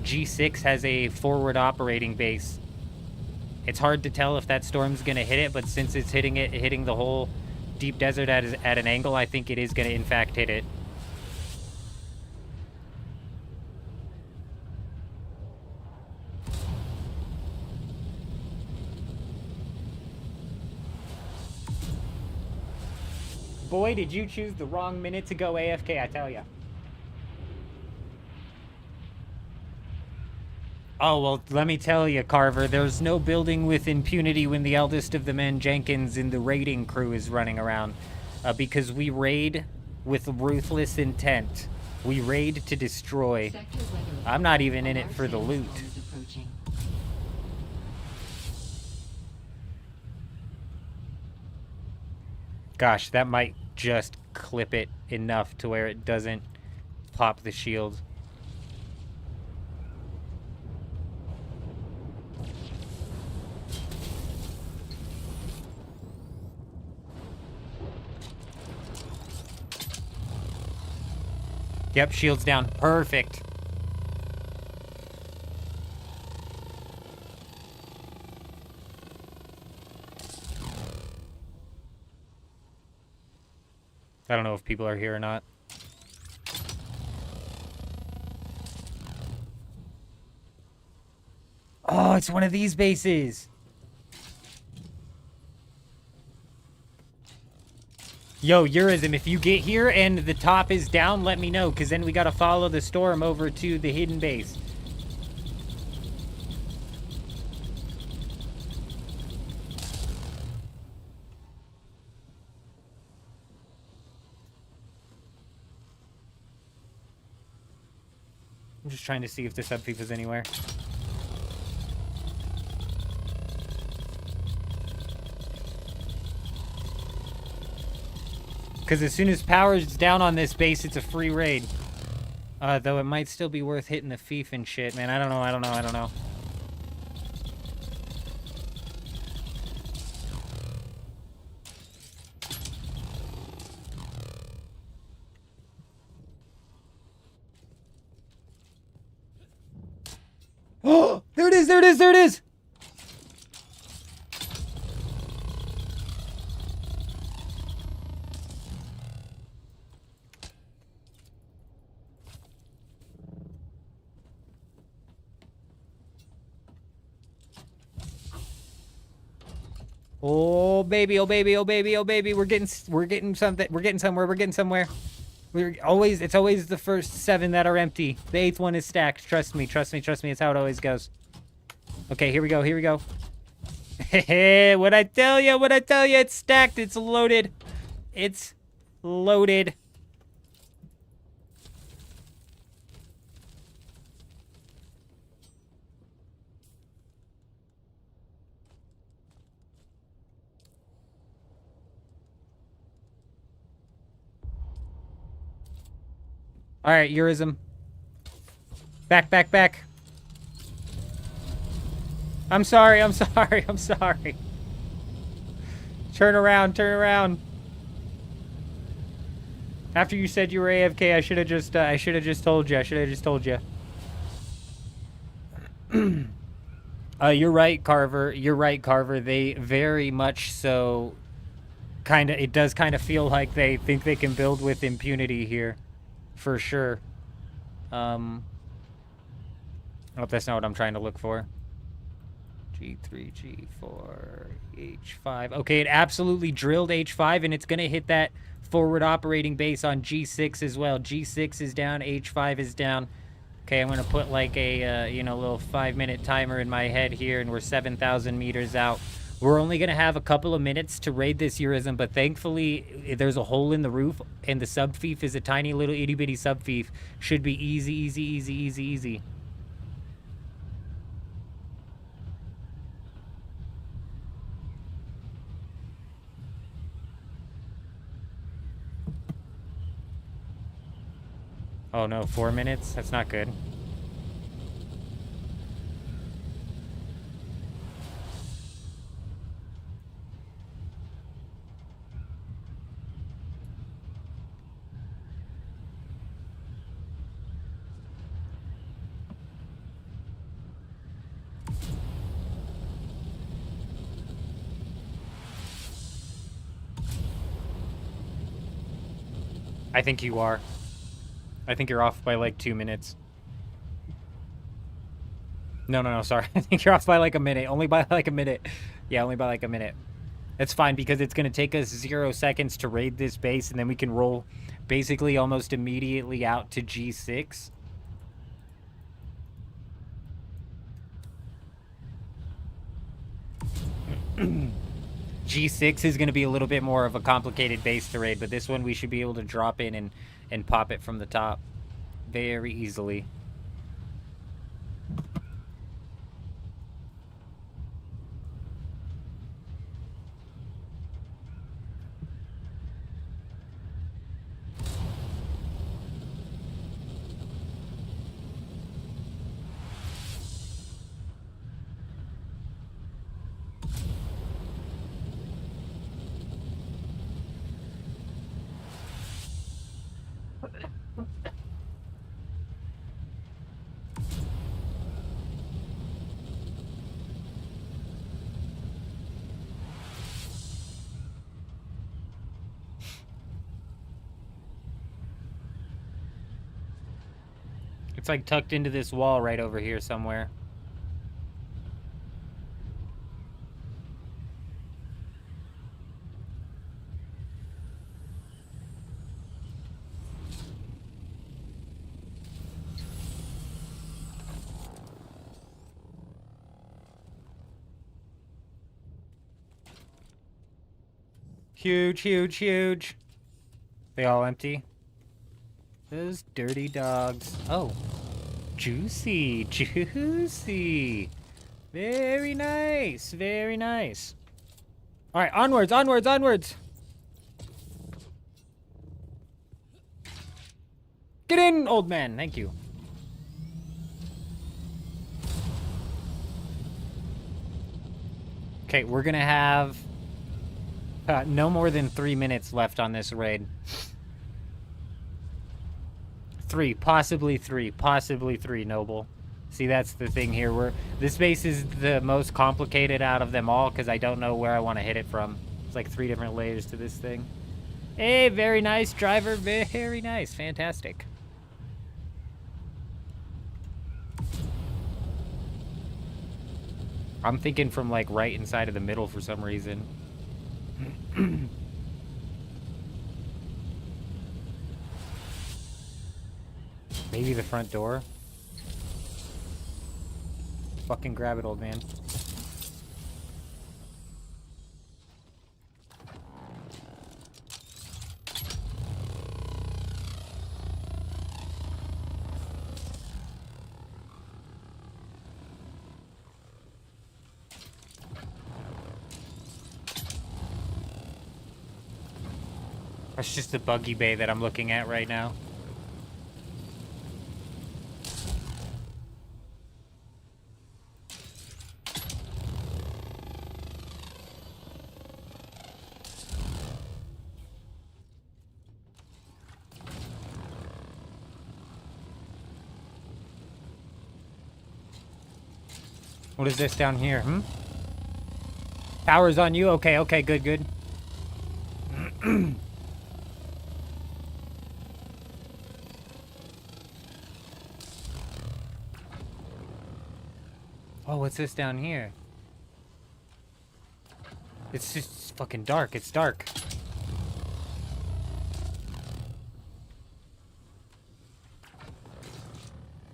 [SPEAKER 3] G6 has a forward operating base. It's hard to tell if that storm's going to hit it, but since it's hitting the whole deep desert at an angle, I think it is going to, in fact, hit it. Boy, did you choose the wrong minute to go AFK, I tell ya. Oh, well, let me tell you, Carver, there's no building with impunity when the eldest of the men, Jenkins, in the raiding crew is running around. Because we raid with ruthless intent. We raid to destroy. I'm not even in it for the loot. Gosh, that might just clip it enough to where it doesn't pop the shield. Yep, shield's down. Perfect. I don't know if people are here or not. Oh, it's one of these bases. Yo, Eurism, if you get here and the top is down, let me know, because then we gotta follow the storm over to the hidden base. I'm just trying to see if the sub-fief is anywhere. Because as soon as power is down on this base, it's a free raid. Though it might still be worth hitting the fief and shit, man. I don't know. Oh, there it is. Oh baby, oh baby, oh baby, oh baby. We're getting something. We're getting somewhere. We're getting somewhere. It's always the first 7 that are empty. The 8th one is stacked. Trust me, trust me, trust me. It's how it always goes. Okay, here we go, here we go. Hey, what I tell you, it's stacked, it's loaded. It's loaded. All right, Eurism. Back, back, back. I'm sorry, I'm sorry, I'm sorry. Turn around, turn around. After you said you were AFK, I should have just told you. I should have just told you. You're right, Carver. You're right, Carver. They very much so it does kind of feel like they think they can build with impunity here. For sure. Oh, that's not what I'm trying to look for. G3, G4, H5. Okay, it absolutely drilled H5, and it's going to hit that forward operating base on G6 as well. G6 is down, H5 is down. Okay, I'm going to put like a, little 5-minute timer in my head here, and we're 7,000 meters out. We're only going to have a couple of minutes to raid this Eurism, but thankfully there's a hole in the roof, and the sub-fief is a tiny little itty-bitty sub-fief. Should be easy, easy, easy, easy, easy. Oh no, 4 minutes? That's not good. I think you are. I think you're off by like 2 minutes. No, sorry. I think you're off by like a minute. Only by like a minute. Yeah, only by like a minute. It's fine because it's going to take us 0 seconds to raid this base, and then we can roll basically almost immediately out to G6. G6 is going to be a little bit more of a complicated base to raid, but this one we should be able to drop in and pop it from the top very easily. It's like tucked into this wall right over here somewhere. Huge, huge, huge. They all empty? Those dirty dogs. Oh. Juicy. Juicy. Very nice. Very nice. Alright, onwards, onwards, onwards. Get in, old man. Thank you. Okay, we're gonna have no more than 3 minutes left on this raid. 3, possibly 3, Noble. See, that's the thing here. This base is the most complicated out of them all because I don't know where I want to hit it from. It's like 3 different layers to this thing. Hey, very nice, driver. Very nice. Fantastic. I'm thinking from like right inside of the middle for some reason. Maybe the front door? Fucking grab it, old man. That's just the buggy bay that I'm looking at right now. What is this down here, Power's on you? Okay, okay, good, good. Oh, what's this down here? It's just fucking dark. It's dark.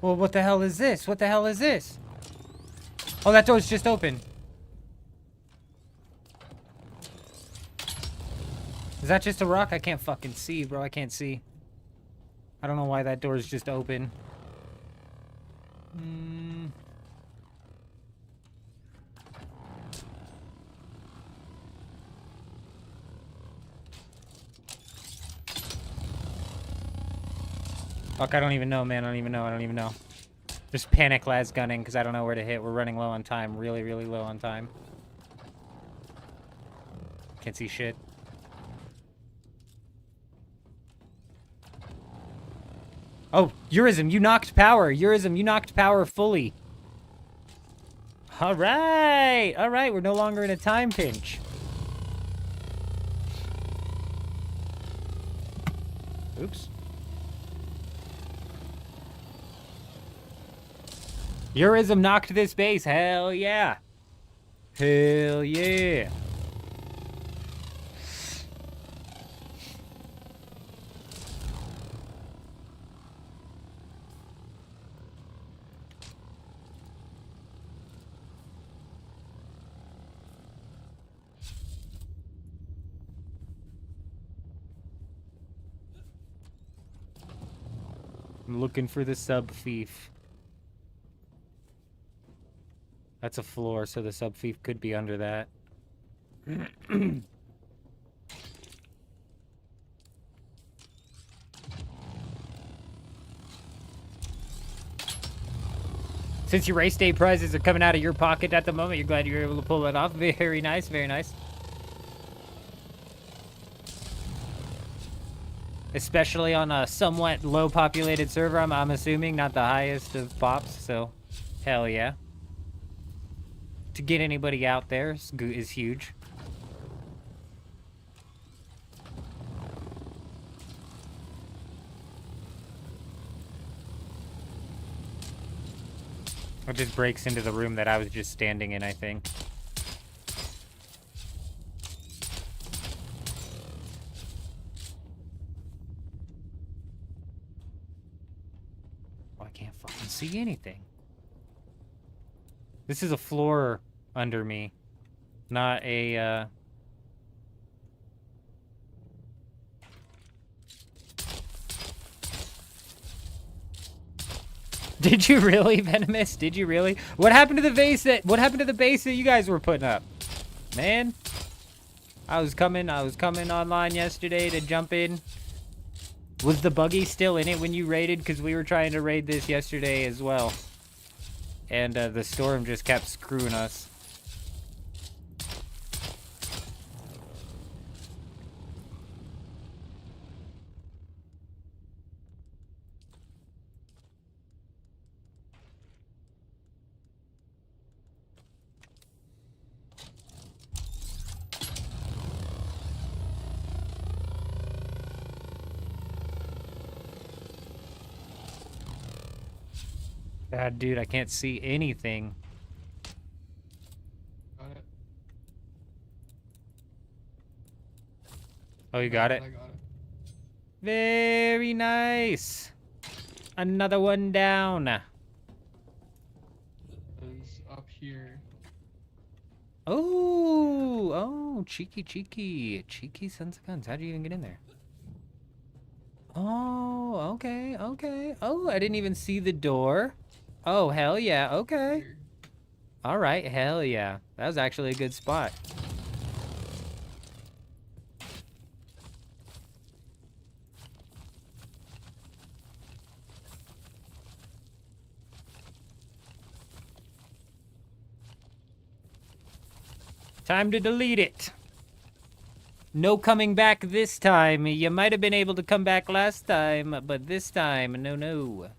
[SPEAKER 3] Well, what the hell is this? What the hell is this? Oh, that door's just open. Is that just a rock? I can't fucking see, bro. I can't see. I don't know why that door is just open. Fuck, I don't even know, man. I don't even know. I don't even know. Just panic las gunning because I don't know where to hit. We're running low on time. Really, really low on time. Can't see shit. Oh, Eurism, you knocked power. Eurism, you knocked power fully. All right. All right, we're no longer in a time pinch. Oops. Eurism knocked this base. Hell yeah. Hell yeah. I'm looking for the sub-thief. That's a floor, so the sub-thief could be under that. Since your race day prizes are coming out of your pocket at the moment, you're glad you're able to pull it off. Very nice, very nice. Especially on a somewhat low-populated server, I'm assuming, not the highest of pops, so hell yeah. To get anybody out there is huge. It just breaks into the room that I was just standing in, I think. Oh, I can't fucking see anything. This is a floor under me, not a, Did you really, Venomous? Did you really? What happened to the base that you guys were putting up? Man, I was coming online yesterday to jump in. Was the buggy still in it when you raided? Because we were trying to raid this yesterday as well. And the storm just kept screwing us. God, dude, I can't see anything. Oh, you got it?
[SPEAKER 2] I got it.
[SPEAKER 3] Very nice. Another one down.
[SPEAKER 2] Is up here.
[SPEAKER 3] Oh, cheeky sons of guns. How'd you even get in there? Oh, okay. Oh, I didn't even see the door. Oh, hell yeah, okay.
[SPEAKER 2] Here.
[SPEAKER 3] All right, hell yeah. That was actually a good spot. Time to delete it. No coming back this time. You might have been able to come back last time, but this time, no.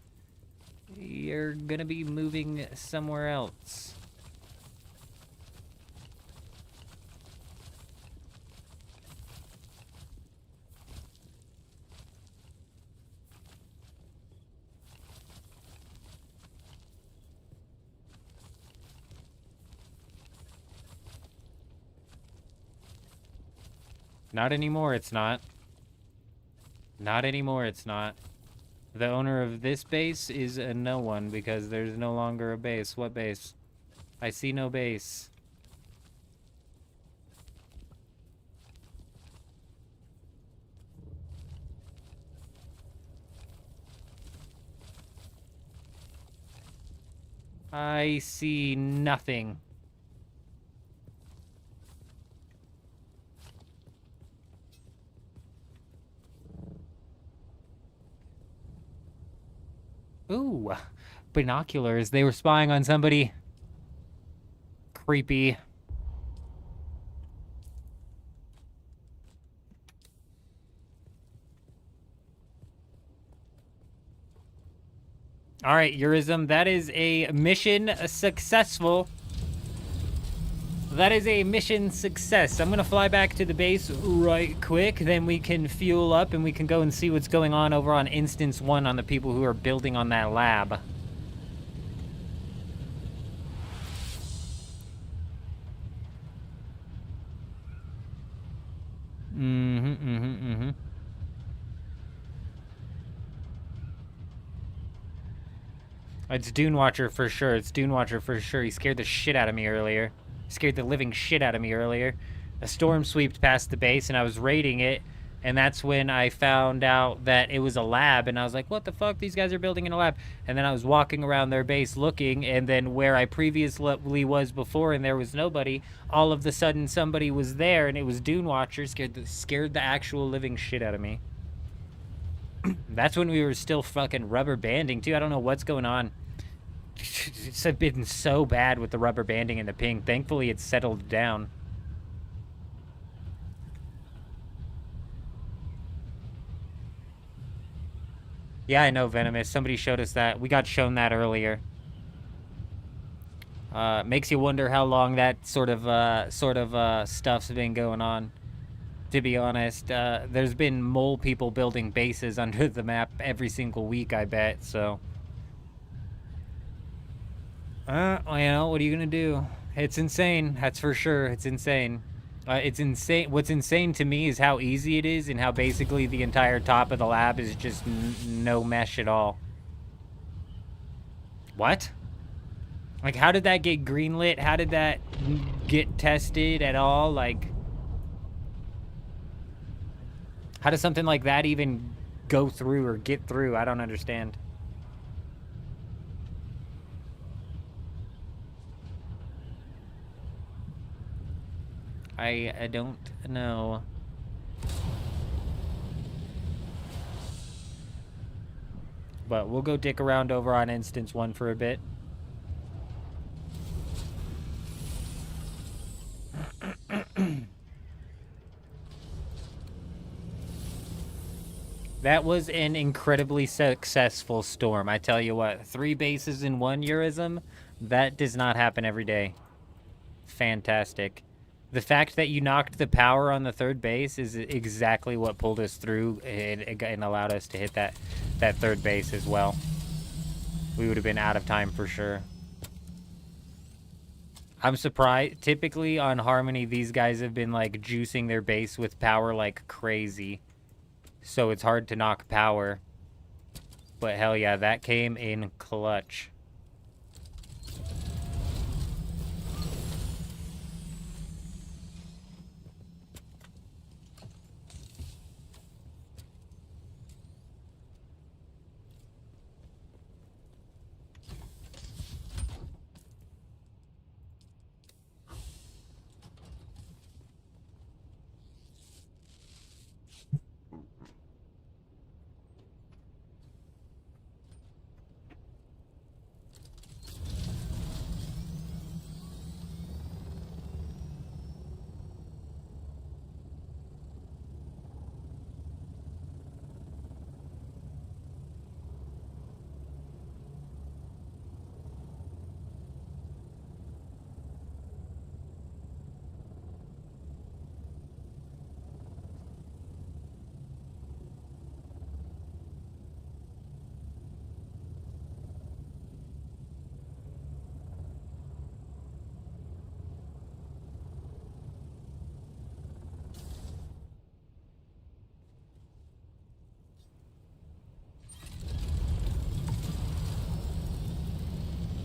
[SPEAKER 3] You're gonna be moving somewhere else. Not anymore, it's not. Not anymore, it's not. The owner of this base is a no one because there's no longer a base. What base? I see no base. I see nothing. Ooh, binoculars. They were spying on somebody. Creepy. All right, Eurism, that is a mission successful. That is a mission success. I'm gonna fly back to the base right quick, then we can fuel up and we can go and see what's going on over on Instance 1 on the people who are building on that lab. It's Dunewatcher for sure. It's Dunewatcher for sure. He scared the shit out of me earlier. Scared the living shit out of me earlier. A storm swept past the base and I was raiding it, and that's when I found out that it was a lab, and I was like, what the fuck? These guys are building in a lab. And then I was walking around their base looking, and then where I previously was before and there was nobody, all of a sudden somebody was there, and it was Dunewatcher. Scared the actual living shit out of me. That's when we were still fucking rubber banding too. I don't know what's going on. It's been so bad with the rubber banding and the ping. Thankfully, it's settled down. Yeah, I know, Venomous. Somebody showed us that. We got shown that earlier. Makes you wonder how long that sort of stuff's been going on. To be honest, there's been mole people building bases under the map every single week, I bet, so... you know, what are you gonna do? It's insane, that's for sure. It's insane. It's insane. What's insane to me is how easy it is and how basically the entire top of the lab is just no mesh at all. What? Like, how did that get greenlit? How did that get tested at all? Like, how does something like that even go through or get through? I don't understand. I don't know. But we'll go dick around over on Instance 1 for a bit. That was an incredibly successful storm. I tell you what, 3 bases in 1 Eurism, that does not happen every day. Fantastic. The fact that you knocked the power on the 3rd base is exactly what pulled us through and allowed us to hit that 3rd base as well. We would have been out of time for sure. I'm surprised. Typically on Harmony, these guys have been like juicing their base with power like crazy. So it's hard to knock power. But hell yeah, that came in clutch.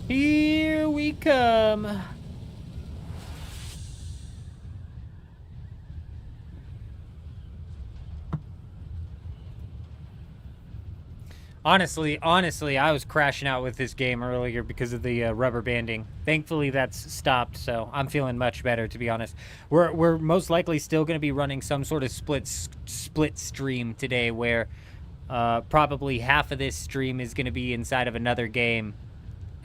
[SPEAKER 3] Here we come. Honestly, I was crashing out with this game earlier because of the rubber banding. Thankfully, that's stopped, so I'm feeling much better, to be honest. We're most likely still going to be running some sort of split stream today, where probably half of this stream is going to be inside of another game,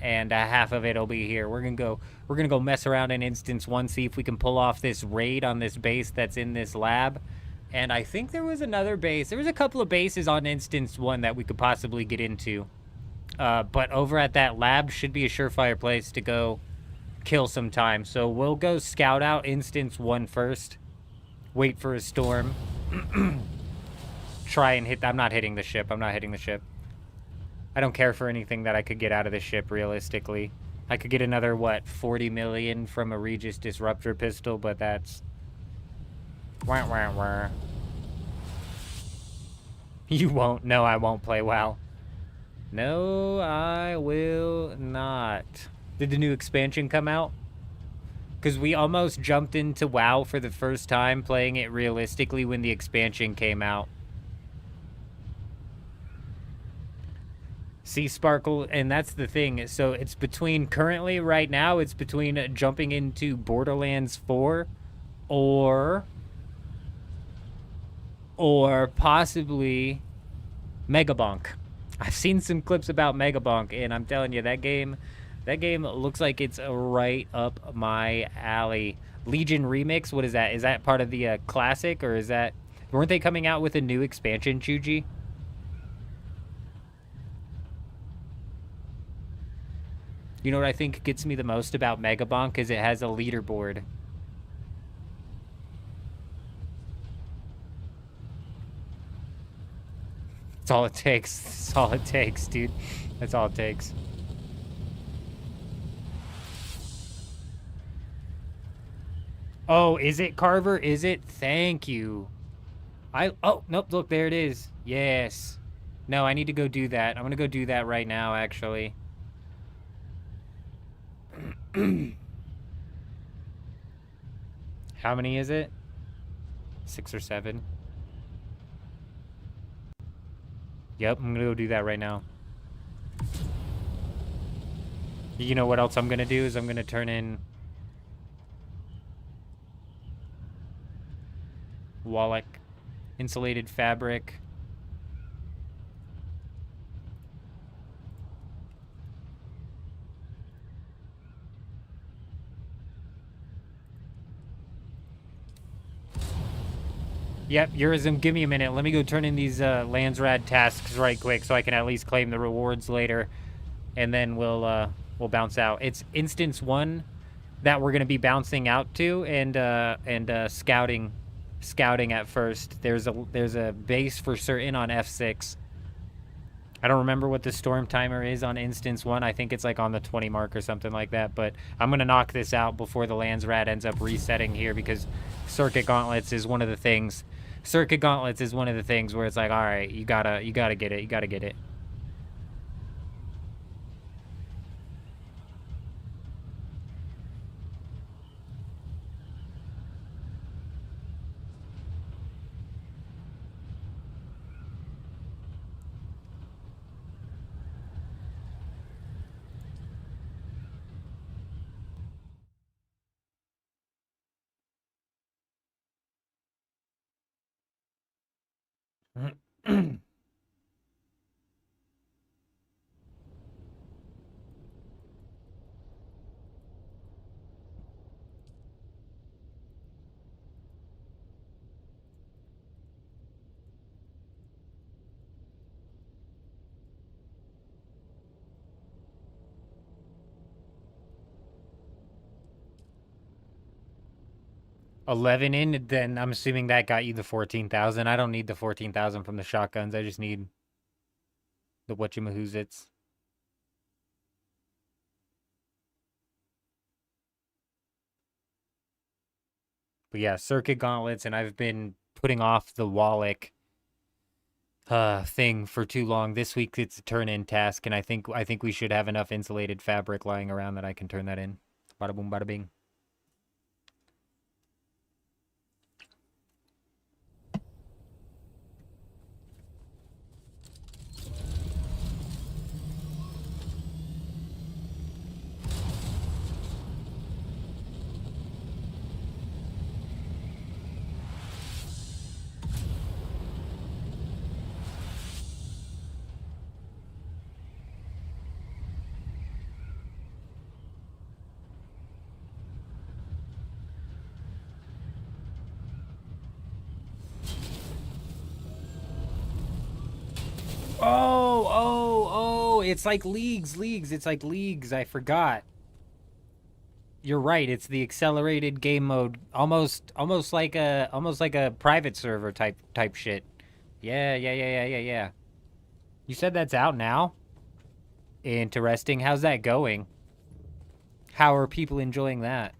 [SPEAKER 3] and half of it will be here. We're gonna go mess around in Instance 1, see if we can pull off this raid on this base that's in this lab. And I think there was another base. There was a couple of bases on Instance 1 that we could possibly get into. But over at that lab should be a surefire place to go kill some time. So we'll go scout out Instance 1 first. Wait for a storm. Try and hit... I'm not hitting the ship. I'm not hitting the ship. I don't care for anything that I could get out of the ship, realistically. I could get another, what, 40 million from a Regis Disruptor pistol, but that's... Wah, wah, wah. You won't. No, I won't play WoW. No, I will not. Did the new expansion come out? Because we almost jumped into WoW for the first time playing it realistically when the expansion came out. See, Sparkle, and that's the thing. So it's between, currently, right now, it's between jumping into Borderlands 4 or possibly MEGABONK. I've seen some clips about MEGABONK, and I'm telling you, that game looks like it's right up my alley. Legion Remix, what is that? Is that part of the classic, or is that... Weren't they coming out with a new expansion, Chuji? You know what I think gets me the most about MEGABONK is it has a leaderboard. That's all it takes. That's all it takes, dude. That's all it takes. Oh, is it, Carver? Is it? Thank you. Oh, nope, look, there it is. Yes. No, I need to go do that. I'm gonna go do that right now, actually. How many is it? 6 or 7? Yep, I'm gonna go do that right now. You know what else I'm gonna do is I'm gonna turn in Wallach insulated fabric. Yep, Eurism, give me a minute. Let me go turn in these Landsrad tasks right quick so I can at least claim the rewards later. And then we'll bounce out. It's Instance 1 that we're going to be bouncing out to and scouting at first. There's a base for certain on F6. I don't remember what the storm timer is on instance 1. I think it's like on the 20 mark or something like that. But I'm going to knock this out before the Lands Rat ends up resetting here, because Circuit Gauntlets is one of the things. Circuit Gauntlets is one of the things where it's like, all right, you gotta get it. You gotta get it. $11 in, then I'm assuming that got you the 14,000. I don't need the 14,000 from the shotguns. I just need the whatchamahoozits. But yeah, Circuit Gauntlets, and I've been putting off the Wallach thing for too long. This week it's a turn-in task, and I think we should have enough insulated fabric lying around that I can turn that in. Bada boom, bada bing. Oh, it's like leagues. It's like leagues. I forgot. You're right. It's the accelerated game mode, almost like a private server type shit. Yeah. You said that's out now? Interesting. How's that going? How are people enjoying that?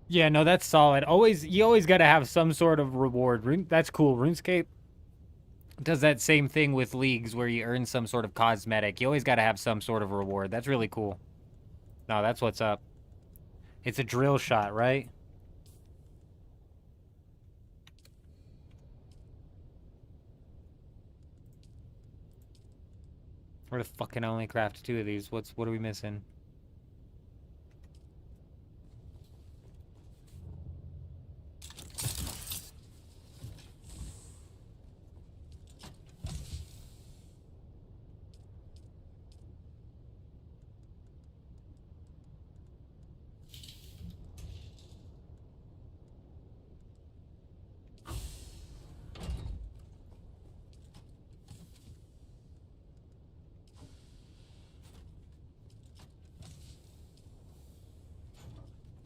[SPEAKER 3] Yeah, no, that's solid. You always got to have some sort of reward. That's cool. RuneScape does that same thing with leagues where you earn some sort of cosmetic. You always got to have some sort of reward. That's really cool. No, that's what's up. It's a drill shot, right? We're the fucking only craft 2 of these. What are we missing?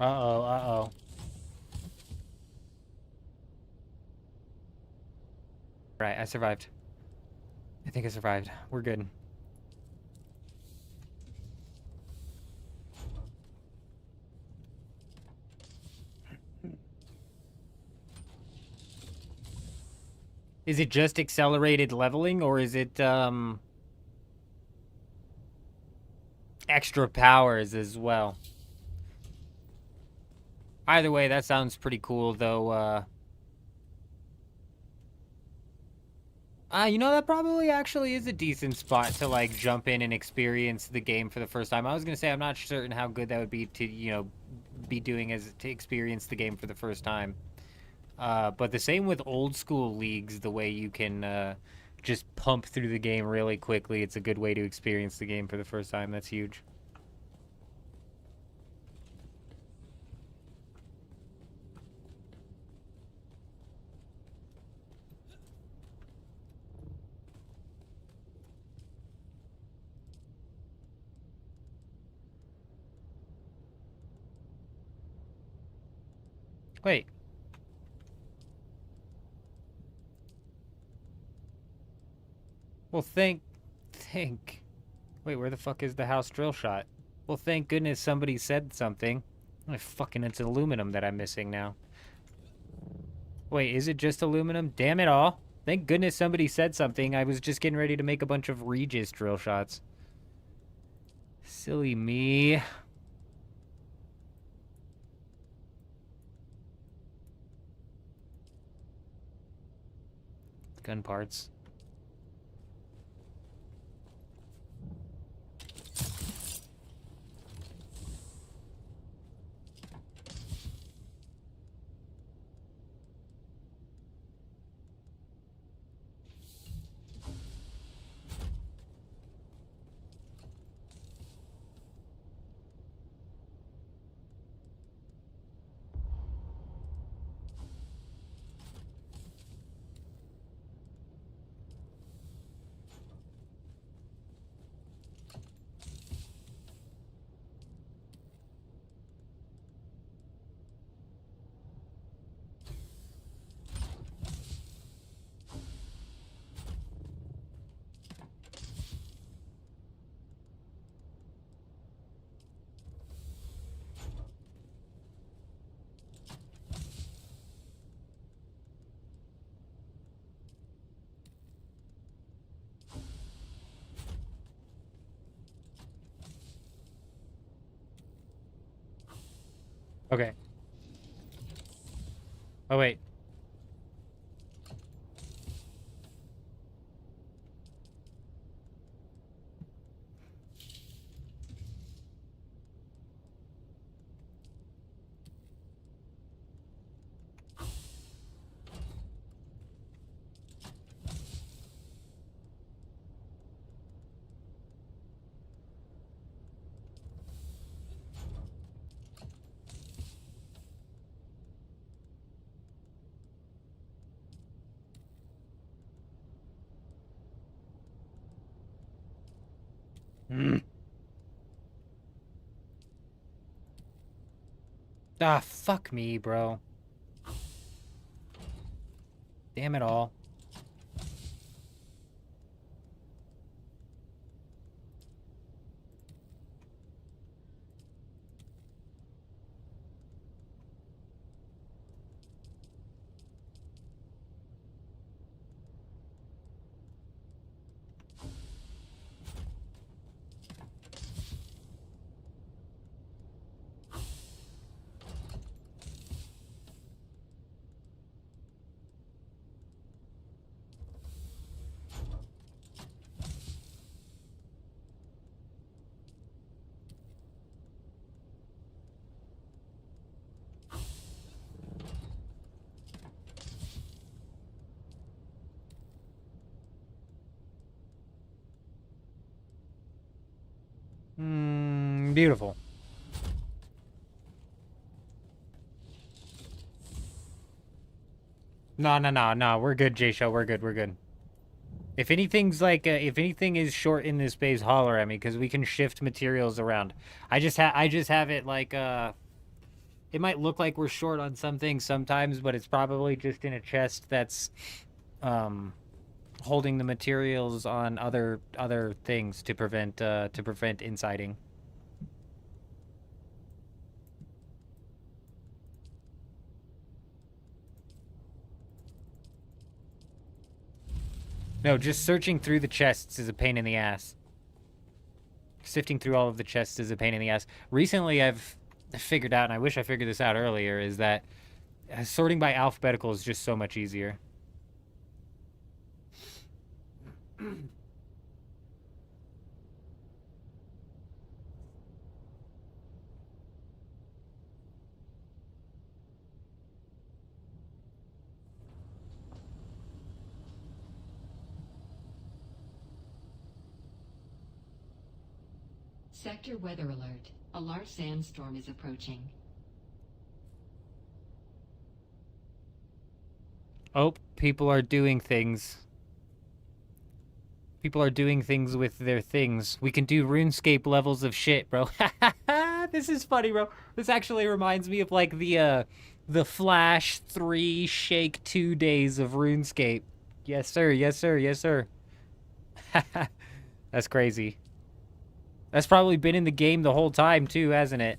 [SPEAKER 3] Uh-oh. Right, I survived. I think I survived. We're good. Is it just accelerated leveling, or is it, extra powers as well? Either way, that sounds pretty cool, though. You know, that probably actually is a decent spot to, like, jump in and experience the game for the first time. I was gonna say, I'm not certain how good that would be to, you know, be doing as to experience the game for the first time. But the same with old school leagues, the way you can, just pump through the game really quickly. It's a good way to experience the game for the first time. That's huge. Wait. Well, think. Wait, where the fuck is the house drill shot? Well, thank goodness somebody said something. Oh, fucking, it's aluminum that I'm missing now. Wait, is it just aluminum? Damn it all. Thank goodness somebody said something. I was just getting ready to make a bunch of Regis drill shots. Silly me. Gun parts. Okay. Oh, wait. Ah, fuck me, bro. Damn it all. Beautiful. No. We're good, J-Show. We're good. If anything's like, if anything is short in this base, holler at me, because we can shift materials around. I just have it like, it might look like we're short on some things sometimes, but it's probably just in a chest that's, holding the materials on other things to prevent inciting. No, just searching through the chests is a pain in the ass. Sifting through all of the chests is a pain in the ass. Recently, I've figured out, and I wish I figured this out earlier, is that sorting by alphabetical is just so much easier.
[SPEAKER 7] Sector weather alert. A large sandstorm is approaching.
[SPEAKER 3] Oh, people are doing things. People are doing things with their things. We can do RuneScape levels of shit, bro. This is funny, bro. This actually reminds me of like the Flash 3 Shake 2 days of RuneScape. Yes, sir. Yes, sir. Yes, sir. That's crazy. That's probably been in the game the whole time, too, hasn't it?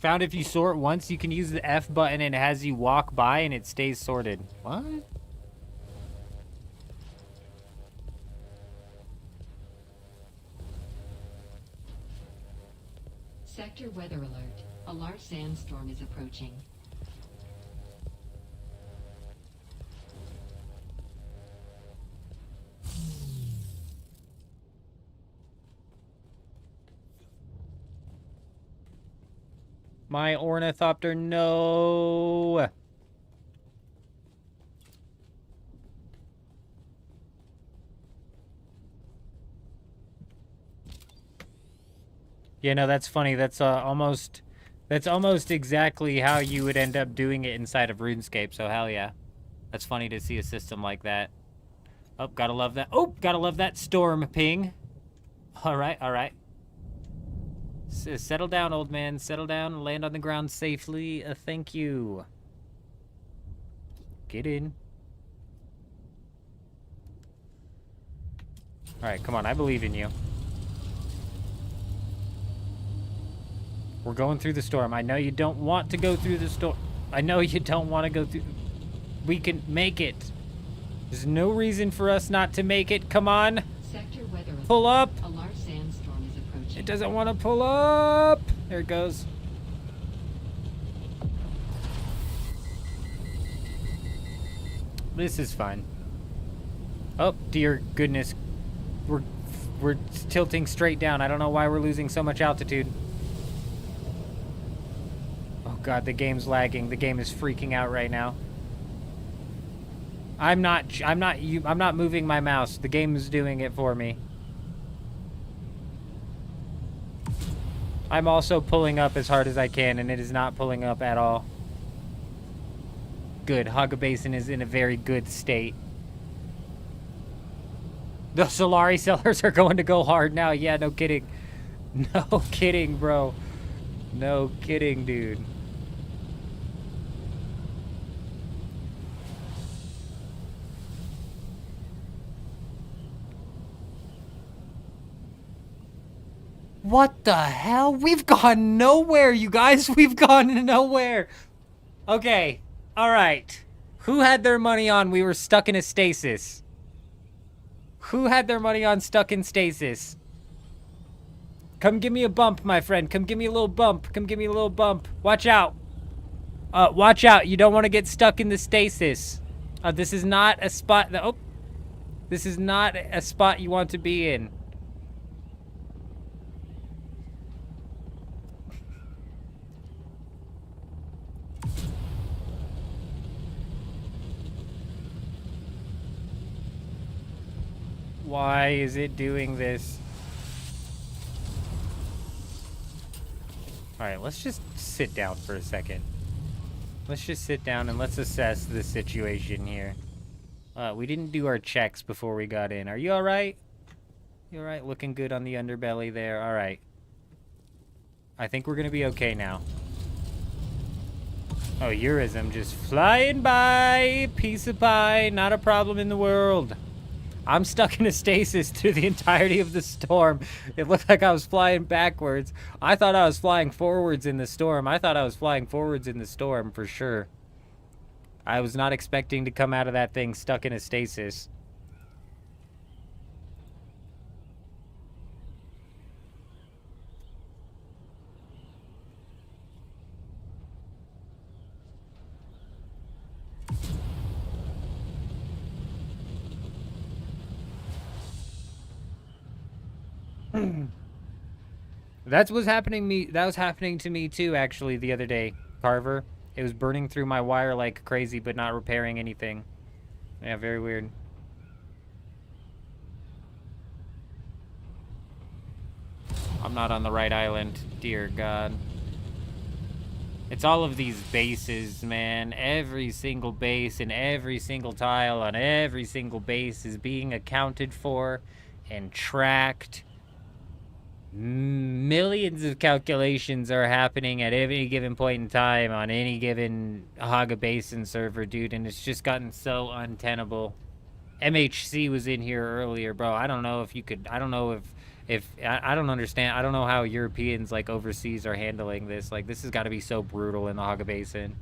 [SPEAKER 3] Found if you sort once, you can use the F button and it has you walk by and it stays sorted. What?
[SPEAKER 7] Sector weather alert. A large sandstorm is approaching.
[SPEAKER 3] My ornithopter, no. Yeah, no, that's funny. That's almost exactly how you would end up doing it inside of RuneScape. So hell yeah, that's funny to see a system like that. Oh, gotta love that. Oh, gotta love that storm ping. All right, all right. Settle down, old man. Settle down. Land on the ground safely. Thank you. Get in. All right, come on. I believe in you. We're going through the storm. I know you don't want to go through the storm. I know you don't want to go through. We can make it. There's no reason for us not to make it. Come on.
[SPEAKER 7] Sector weather alert.
[SPEAKER 3] Pull up.
[SPEAKER 7] A large sandstorm is approaching.
[SPEAKER 3] It doesn't want to pull up. There it goes. This is fine. Oh, dear goodness. We're tilting straight down. I don't know why we're losing so much altitude. Oh god, the game's lagging. The game is freaking out right now. I'm not moving my mouse. The game is doing it for me. I'm also pulling up as hard as I can, and it is not pulling up at all. Good. Haga Basin is in a very good state. The Solari sellers are going to go hard now. Yeah, no kidding. No kidding, bro. No kidding, dude. What the hell? We've gone nowhere, you guys. We've gone nowhere. Okay. All right. Who had their money on we were stuck in a stasis? Who had their money on stuck in stasis? Come give me a bump, my friend. Come give me a little bump. Come give me a little bump. Watch out. Watch out. You don't want to get stuck in the stasis. This is not a spot that... Oh. This is not a spot you want to be in. Why is it doing this? Alright, let's just sit down for a second. Let's just sit down and let's assess the situation here. We didn't do our checks before we got in. Are you alright? You alright? Looking good on the underbelly there. Alright. I think we're gonna be okay now. Oh, Eurism just flying by. Piece of pie. Not a problem in the world. I'm stuck in a stasis through the entirety of the storm. It looked like I was flying backwards. I thought I was flying forwards in the storm. For sure. I was not expecting to come out of that thing stuck in a stasis. That was happening to me too, actually, the other day, Carver. It was burning through my wire like crazy, but not repairing anything. Yeah, very weird. I'm not on the right island. Dear God. It's all of these bases, man. Every single base and every single tile on every single base is being accounted for and tracked. Millions of calculations are happening at any given point in time on any given Haga Basin server, dude, and it's just gotten so untenable. MHC was in here earlier, bro. I don't know if you could, I don't know if I don't understand. I don't know how Europeans, like, overseas are handling this. Like, this has got to be so brutal in the Haga Basin.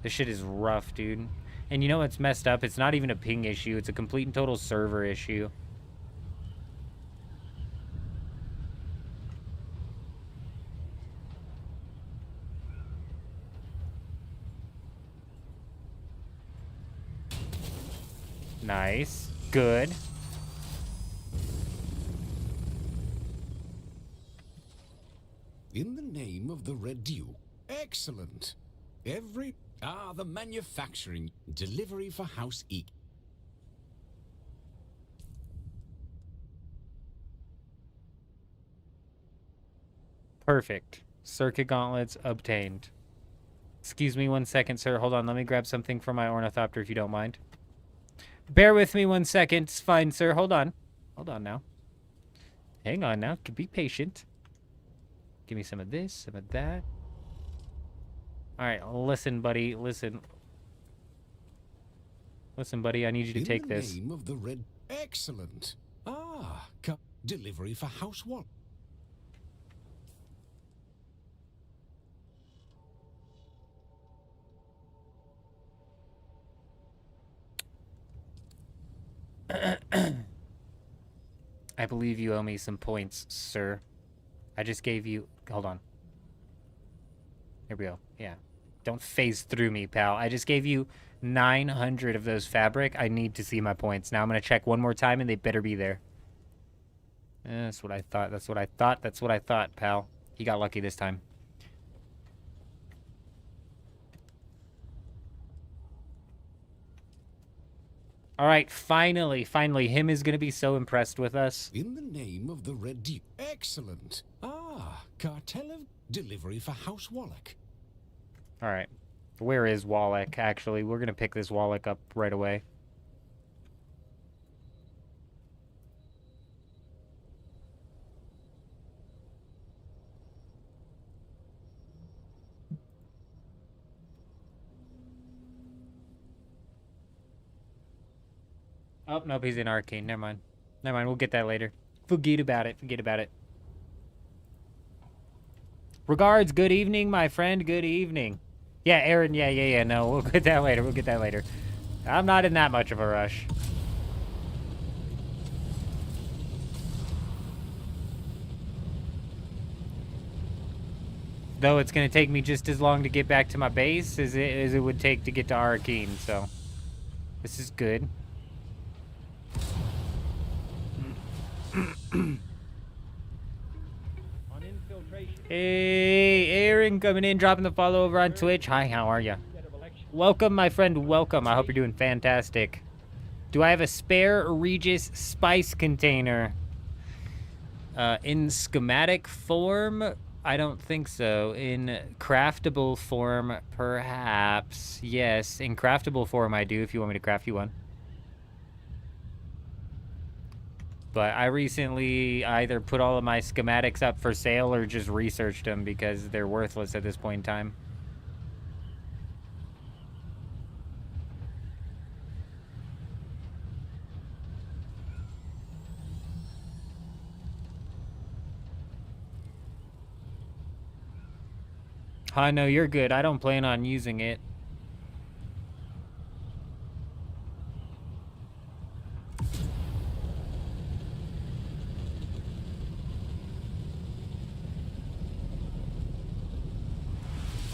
[SPEAKER 3] This shit is rough, dude. And you know what's messed up? It's not even a ping issue. It's a complete and total server issue. Nice. Good.
[SPEAKER 9] In the name of the Red Duke. Excellent. The manufacturing. Delivery for House E.
[SPEAKER 3] Perfect. Circuit gauntlets obtained. Excuse me 1 second, sir. Hold on. Let me grab something from my ornithopter if you don't mind. Bear with me 1 second. It's fine, sir. Hold on. Hold on now. Hang on now. Be patient. Give me some of this, some of that. Alright, listen, buddy. Listen. Listen, buddy. I need you to take this.
[SPEAKER 9] In the name of the Red... Excellent. Delivery for House Wall.
[SPEAKER 3] I believe you owe me some points, sir. I just gave you... Hold on. Here we go. Yeah. Don't phase through me, pal. I just gave you 900 of those fabric. I need to see my points. Now I'm going to check one more time, and they better be there. That's what I thought. That's what I thought. That's what I thought, pal. You got lucky this time. All right, finally, him is going to be so impressed with us.
[SPEAKER 9] In the name of the Red Duke. Excellent. Cartel of delivery for House Wallach.
[SPEAKER 3] All right. Where is Wallach, actually? We're going to pick this Wallach up right away. Oh, nope, he's in Arcane. Never mind. Never mind, we'll get that later. Forget about it. Forget about it. Regards, good evening, my friend. Good evening. Yeah, Aaron, yeah. No, we'll get that later. We'll get that later. I'm not in that much of a rush. Though it's going to take me just as long to get back to my base as it would take to get to Arcane, so... This is good. Hey, Aaron coming in, dropping the follow over on Twitch. Hi, how are you? Welcome, my friend, welcome. I hope you're doing fantastic. Do I have a spare Regis spice container? In schematic form? I don't think so. In craftable form, perhaps. Yes, in craftable form I do, if you want me to craft you one. But I recently either put all of my schematics up for sale or just researched them because they're worthless at this point in time. I know you're good. I don't plan on using it.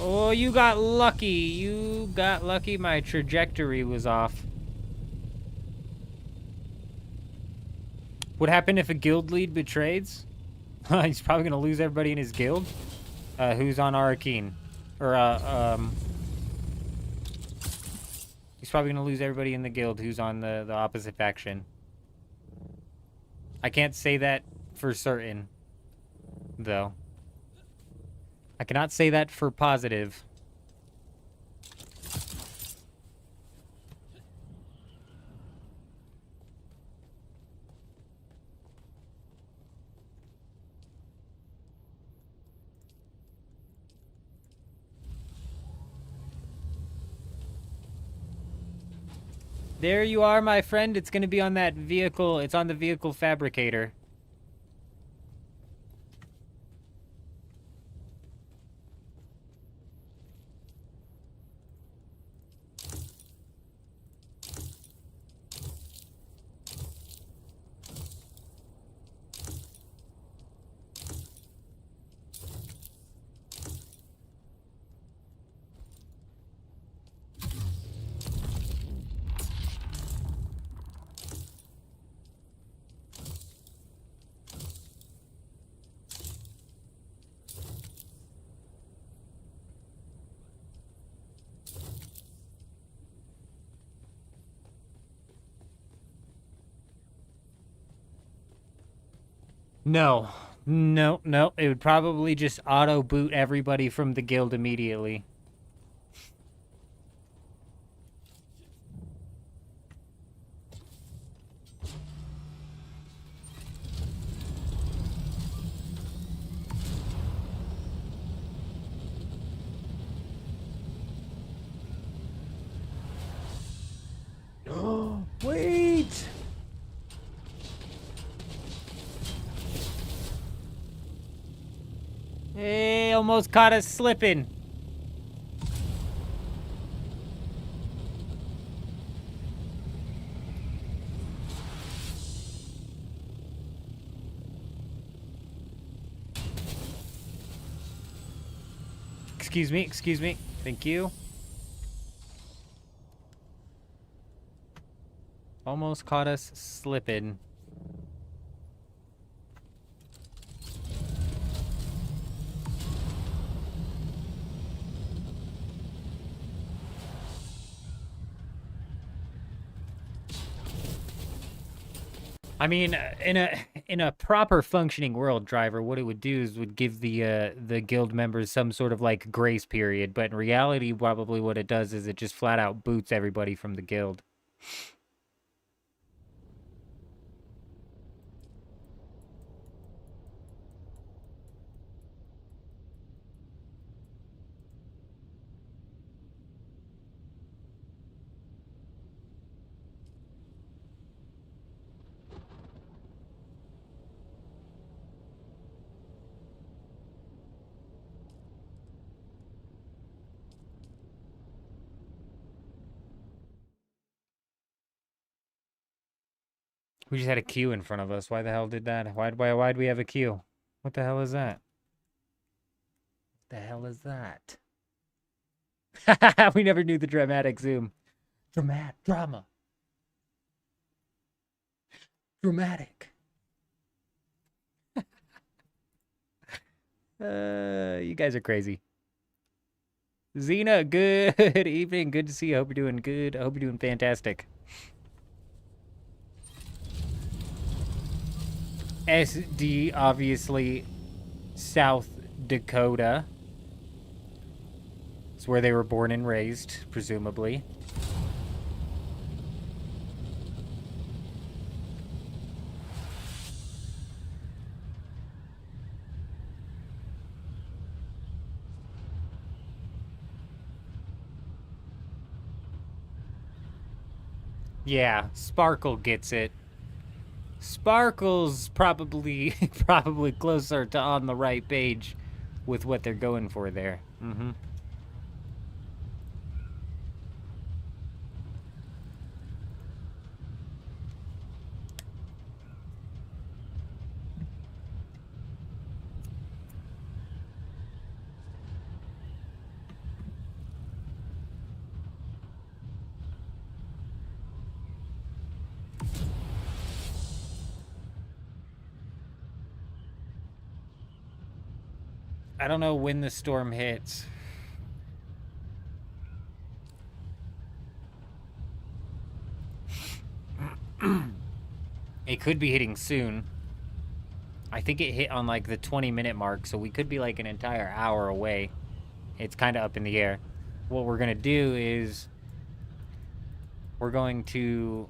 [SPEAKER 3] Oh, you got lucky. You got lucky. My trajectory was off. What happened if a guild lead betrays? He's probably gonna lose everybody in his guild. Who's on AWOKEN? Or he's probably gonna lose everybody in the guild who's on the opposite faction. I can't say that for certain, though. I cannot say that for positive. There you are, my friend. It's going to be on that vehicle. It's on the vehicle fabricator. No. No, no. It would probably just auto-boot everybody from the guild immediately. Wait! Hey, almost caught us slipping. Excuse me, excuse me. Thank you. Almost caught us slipping. I mean, in a proper functioning world, driver, what it would do is would give the guild members some sort of like grace period, but in reality, probably what it does is it just flat out boots everybody from the guild. We just had a queue in front of us. Why the hell did that? Why'd we have a queue? What the hell is that? What the hell is that? We never knew the dramatic zoom. Drama. Dramatic. You guys are crazy. Xena, good evening. Good to see you. Hope you're doing good. I hope you're doing fantastic. SD, obviously, South Dakota. It's where they were born and raised, presumably. Yeah, Sparkle gets it. Sparkle's probably closer to on the right page with what they're going for there. Mm-hmm. I don't know when the storm hits. It could be hitting soon. I think it hit on like the 20-minute mark, so we could be like an entire hour away. It's kind of up in the air. What we're going to do is we're going to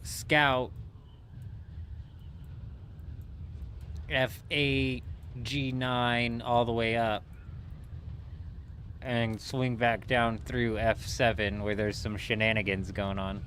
[SPEAKER 3] scout F8, G9 all the way up and swing back down through F7 where there's some shenanigans going on.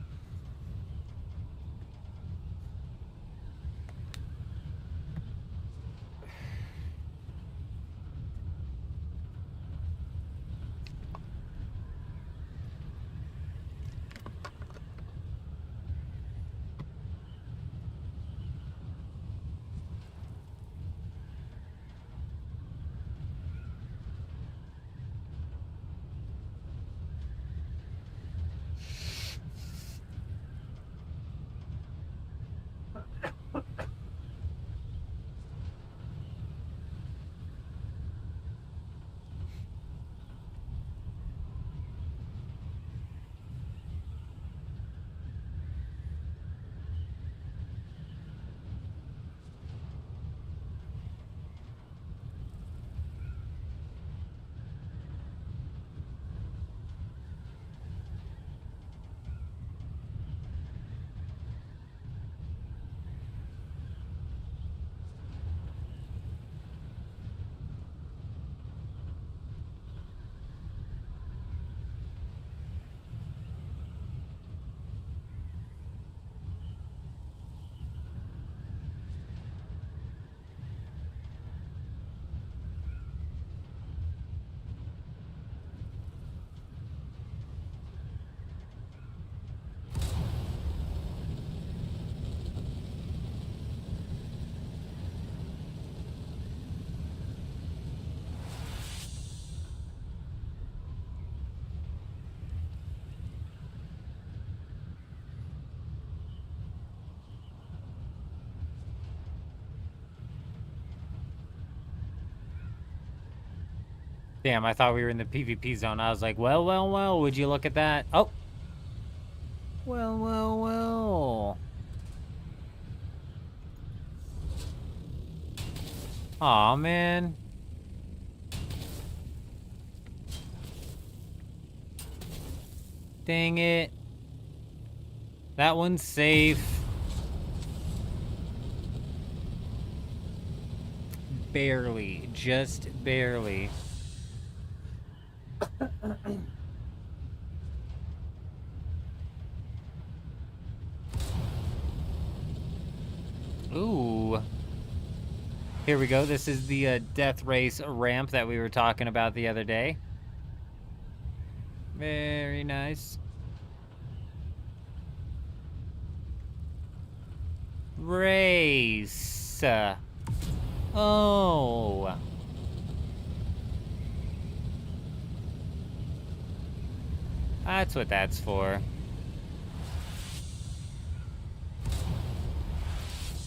[SPEAKER 3] Damn, I thought we were in the PvP zone. I was like, well, well, well, would you look at that? Oh. Well, well, well. Aw, man. Dang it. That one's safe. Barely. Just barely. Ooh. Here we go. This is the death race ramp that we were talking about the other day. Very nice. Race. Oh. That's what that's for.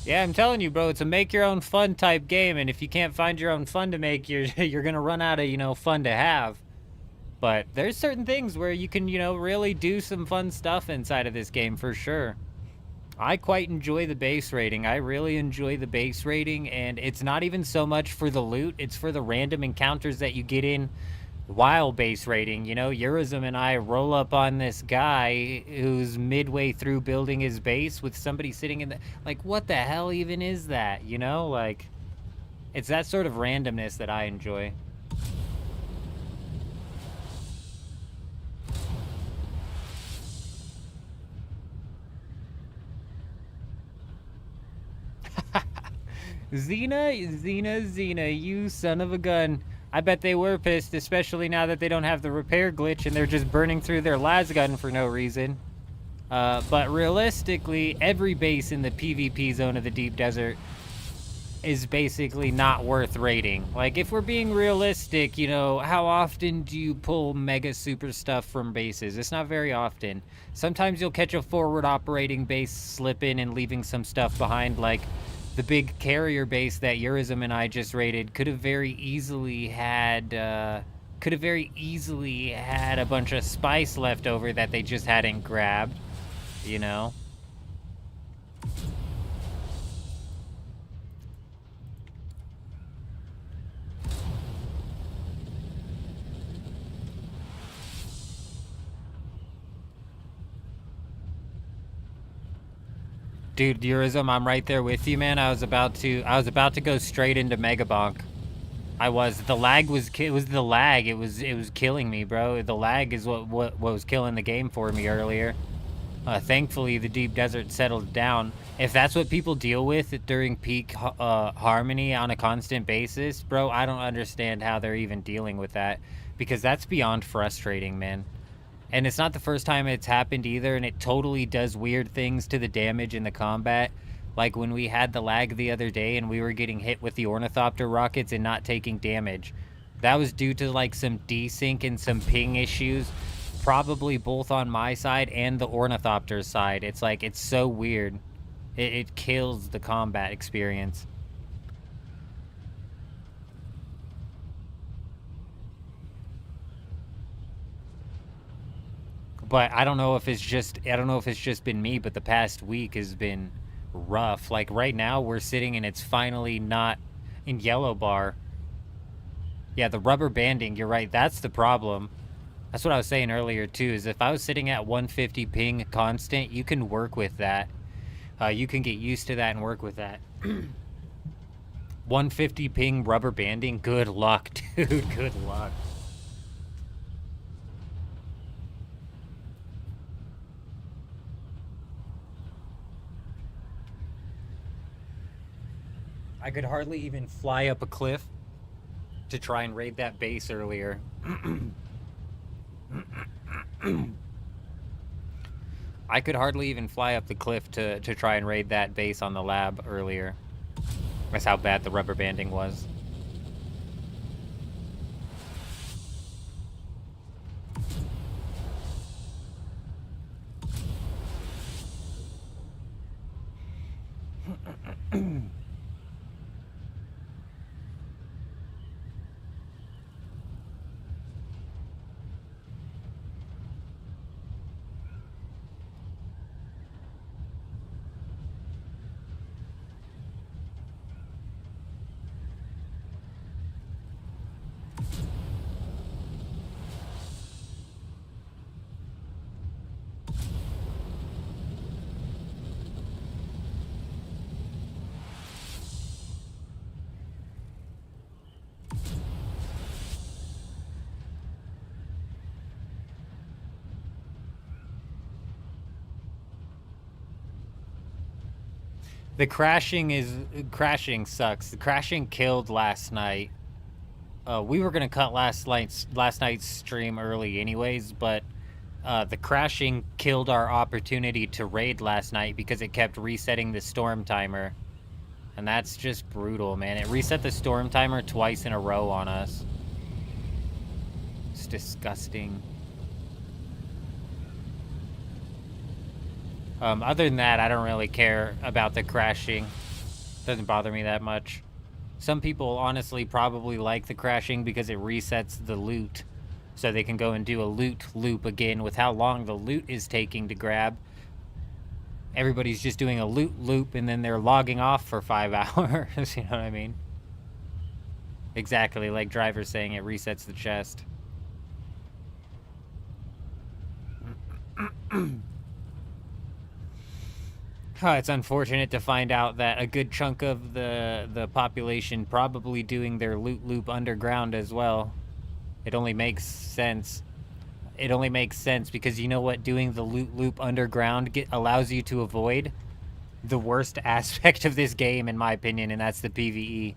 [SPEAKER 3] Yeah, I'm telling you, bro, it's a make your own fun type game, and if you can't find your own fun to make, you're gonna run out of, you know, fun to have. But there's certain things where you can, you know, really do some fun stuff inside of this game for sure. I quite enjoy the base rating. I really enjoy the base rating, and it's not even so much for the loot, it's for the random encounters that you get in while base rating. You know, Eurism and I roll up on this guy who's midway through building his base with somebody sitting in the... Like, what the hell even is that? You know, like, it's that sort of randomness that I enjoy. Xena, you son of a gun. I bet they were pissed, especially now that they don't have the repair glitch and they're just burning through their las gun for no reason. But realistically, every base in the PvP zone of the deep desert is basically not worth raiding. Like, if we're being realistic, you know, how often do you pull mega super stuff from bases? It's not very often. Sometimes you'll catch a forward operating base slipping and leaving some stuff behind, like the big carrier base that Urism and I just raided could have very easily had a bunch of spice left over that they just hadn't grabbed, you know? Dude, Urism, I'm right there with you, man. I was about to go straight into MEGABONK. The lag was killing me, bro. The lag is what was killing the game for me earlier. Thankfully, the deep desert settled down. If that's what people deal with during peak harmony on a constant basis, bro, I don't understand how they're even dealing with that, because that's beyond frustrating, man. And it's not the first time it's happened either, and it totally does weird things to the damage in the combat. Like when we had the lag the other day and we were getting hit with the Ornithopter rockets and not taking damage. That was due to like some desync and some ping issues, probably both on my side and the Ornithopter side. It's like, it's so weird. It kills the combat experience. But I don't know if it's just been me, but the past week has been rough. Like right now we're sitting and it's finally not in yellow bar. Yeah, the rubber banding, you're right, that's the problem. That's what I was saying earlier too, is if I was sitting at 150 ping constant, you can work with that. You can get used to that and work with that. 150 ping rubber banding, good luck, dude, good luck. I could hardly even fly up a cliff to try and raid that base earlier. I could hardly even fly up the cliff to try and raid that base on the lab earlier. That's how bad the rubber banding was. The crashing sucks. The crashing killed last night. We were gonna cut last night's stream early anyways, but the crashing killed our opportunity to raid last night because it kept resetting the storm timer. And that's just brutal, man. It reset the storm timer twice in a row on us. It's disgusting. Other than that, I don't really care about the crashing. Doesn't bother me that much. Some people honestly probably like the crashing because it resets the loot. So they can go and do a loot loop again with how long the loot is taking to grab. Everybody's just doing a loot loop and then they're logging off for 5 hours, you know what I mean? Exactly, like Driver's saying, it resets the chest. It's unfortunate to find out that a good chunk of the population probably doing their loot loop underground as well. It only makes sense. It only makes sense because you know what doing the loot loop underground allows you to avoid? the worst aspect of this game, in my opinion, and that's the PvE.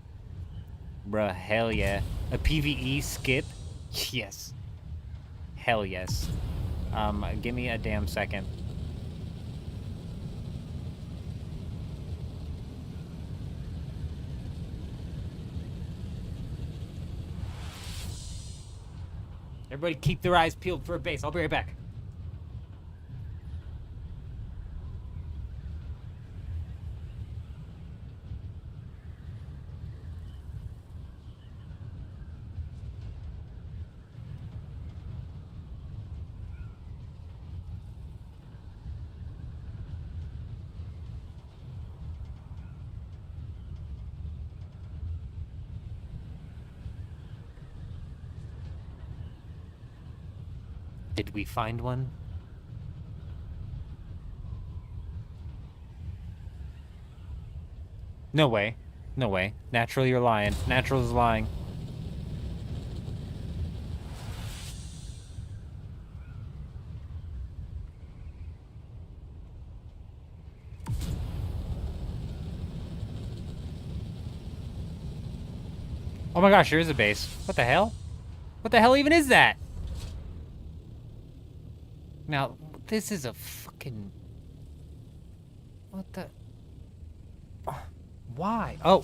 [SPEAKER 3] Bruh, hell yeah. A PvE skip? Yes. Hell yes. Give me a damn second. Everybody keep their eyes peeled for a base. I'll be right back. Did we find one? No way. No way. Natural, you're lying. Natural is lying. Oh my gosh, here's a base. What the hell? What the hell even is that? Now, this is a fucking... What the... Why? Oh.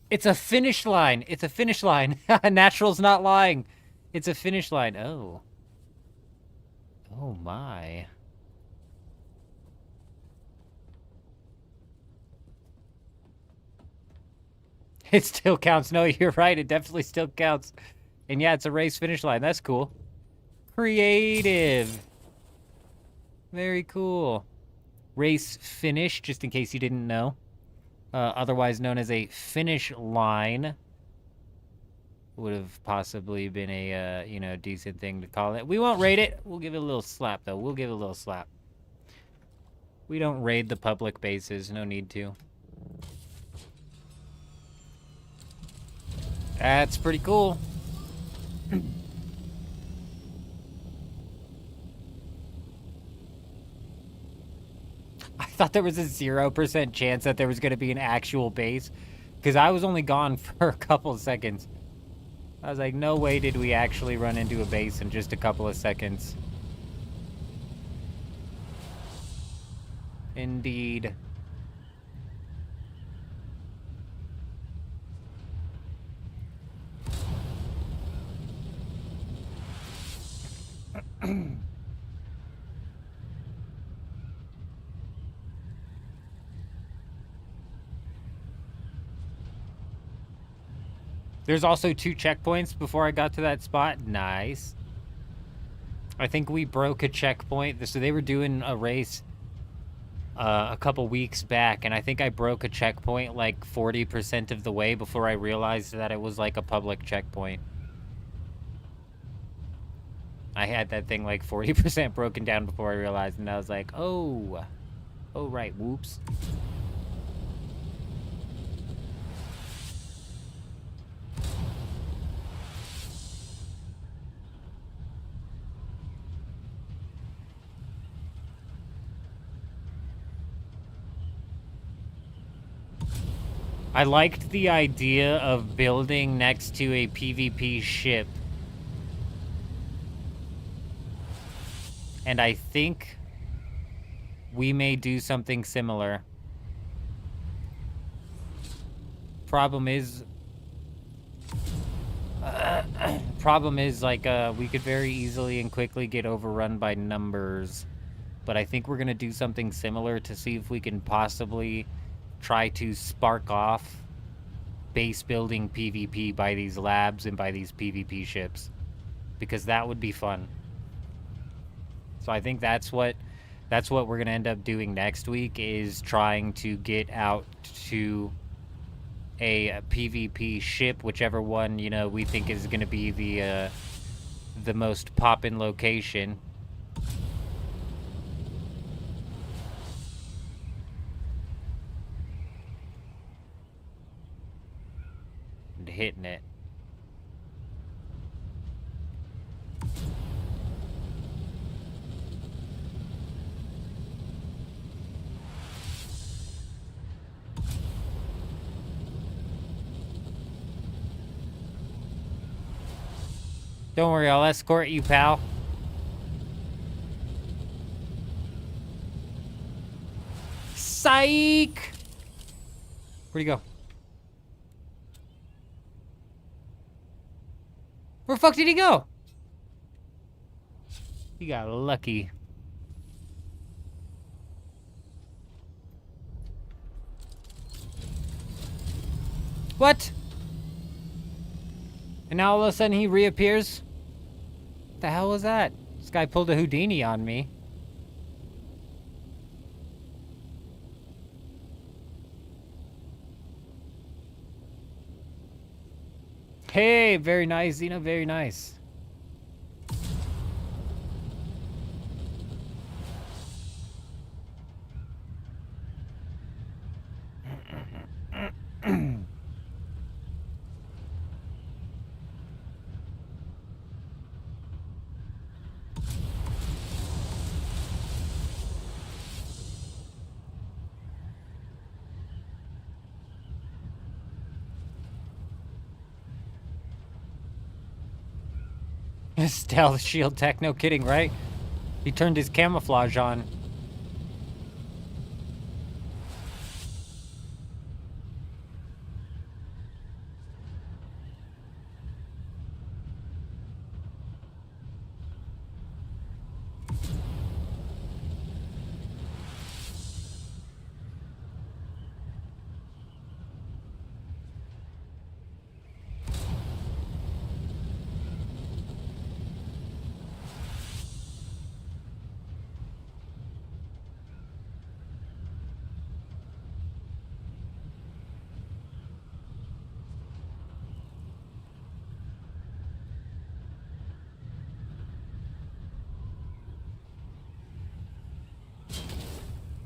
[SPEAKER 3] It's a finish line. It's a finish line. Natural's not lying. It's a finish line. Oh. Oh my. It still counts. No, you're right. It definitely still counts. And yeah, it's a race finish line. That's cool. Creative. Very cool. Race finish, just in case you didn't know. Otherwise known as a finish line. Would have possibly been a, you know, decent thing to call it. We won't raid it. We'll give it a little slap, though. We'll give it a little slap. We don't raid the public bases. No need to. That's pretty cool. I thought there was a 0% chance that there was going to be an actual base, because I was only gone for a couple of seconds. I was like, no way did we actually run into a base in just a couple of seconds. Indeed. There's also 2 checkpoints before I got to that spot. Nice. I think we broke a checkpoint. So they were doing a race a couple weeks back, and I think I broke a checkpoint like 40% of the way before I realized that it was like a public checkpoint. I had that thing like 40% broken down before I realized, and I was like, oh. Oh, right. Whoops. I liked the idea of building next to a PvP ship. And I think we may do something similar. Problem is like, we could very easily and quickly get overrun by numbers. But I think we're going to do something similar to see if we can possibly try to spark off base building PvP by these labs and by these PvP ships, because that would be fun. So I think that's what we're gonna end up doing next week, is trying to get out to a PvP ship, whichever one, you know, we think is gonna be the most poppin' location. Hitting it. Don't worry, I'll escort you, pal. Psych! Where'd he go? Where the fuck did he go? He got lucky. What? And now all of a sudden he reappears? What the hell was that? This guy pulled a Houdini on me. Hey, very nice, Xena, very nice. Stealth shield tech, no kidding, right? He turned his camouflage on.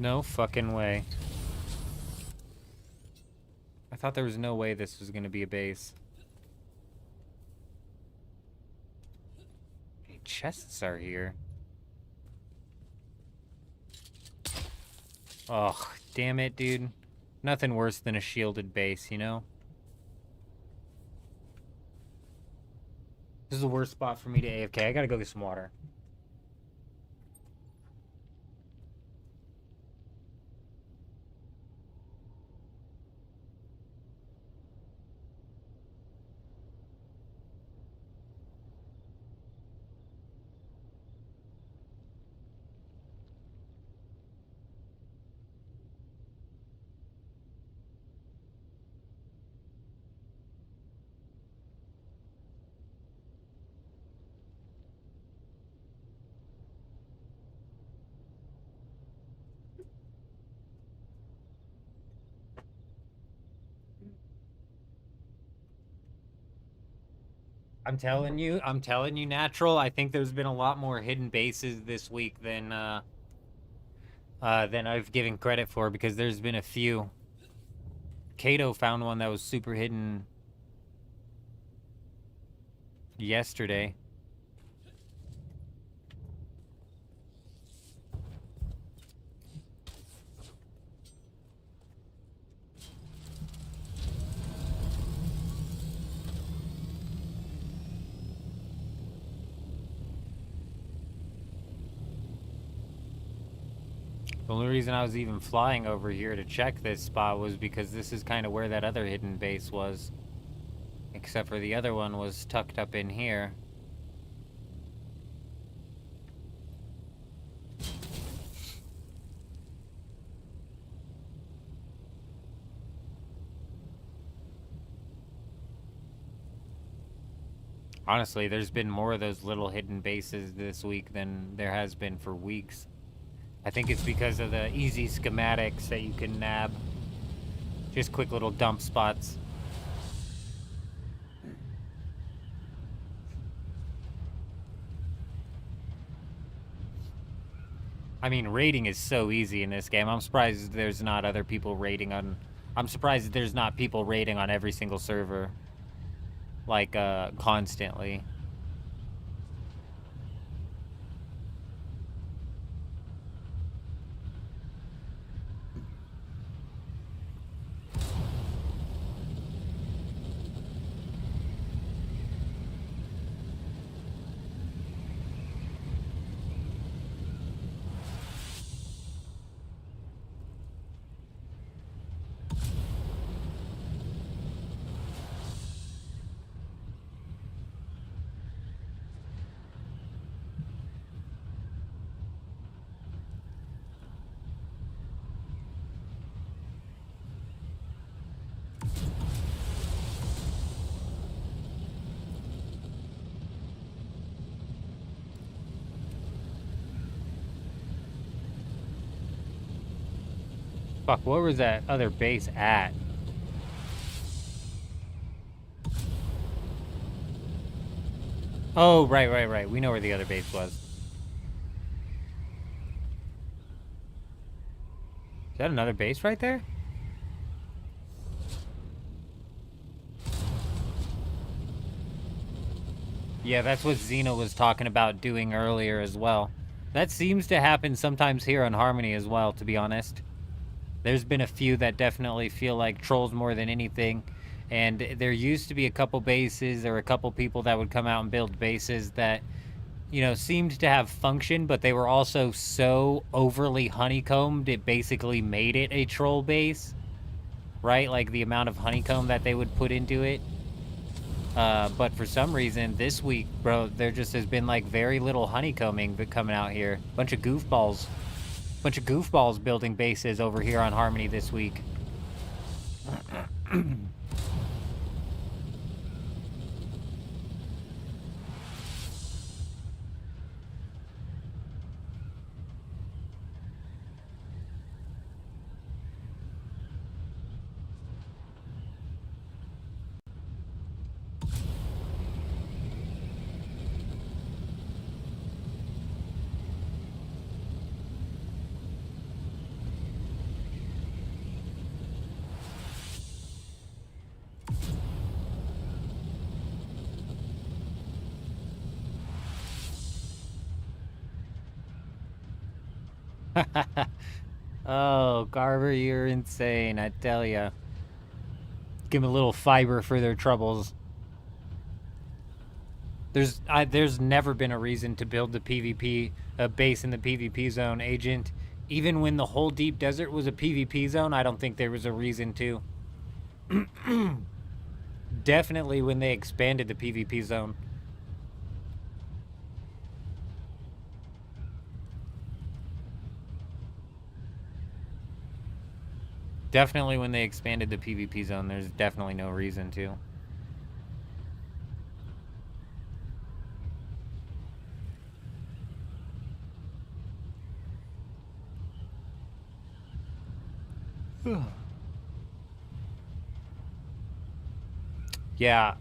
[SPEAKER 3] No fucking way. I thought there was no way this was gonna be a base. Hey, chests are here. Oh, damn it, dude. Nothing worse than a shielded base, you know? This is the worst spot for me to AFK. I gotta go get some water. I'm telling you, Natural, I think there's been a lot more hidden bases this week than I've given credit for, because there's been a few. Kato found one that was super hidden yesterday. The only reason I was even flying over here to check this spot was because this is kind of where that other hidden base was. Except for the other one was tucked up in here. Honestly, there's been more of those little hidden bases this week than there has been for weeks. I think it's because of the easy schematics that you can nab. Just quick little dump spots. I mean, raiding is so easy in this game. I'm surprised there's not other people raiding on... I'm surprised there's not people raiding on every single server. Like, constantly. Fuck, where was that other base at? Oh, right. We know where the other base was. Is that another base right there? Yeah, that's what Xena was talking about doing earlier as well. That seems to happen sometimes here on Harmony as well, to be honest. There's been a few that definitely feel like trolls more than anything. And there used to be a couple bases or a couple people that would come out and build bases that, you know, seemed to have function, but they were also so overly honeycombed, it basically made it a troll base. Right? Like the amount of honeycomb that they would put into it. But for some reason, this week, bro, there just has been like very little honeycombing coming out here. Bunch of goofballs building bases over here on Harmony this week. Oh, Garver, you're insane, I tell ya. Give them a little fiber for their troubles. There's never been a reason to build the PvP base in the PvP zone, Agent. Even when the whole deep desert was a PvP zone, I don't think there was a reason to. Definitely when they expanded the PvP zone. Definitely when they expanded the PvP zone, there's definitely no reason to. Yeah,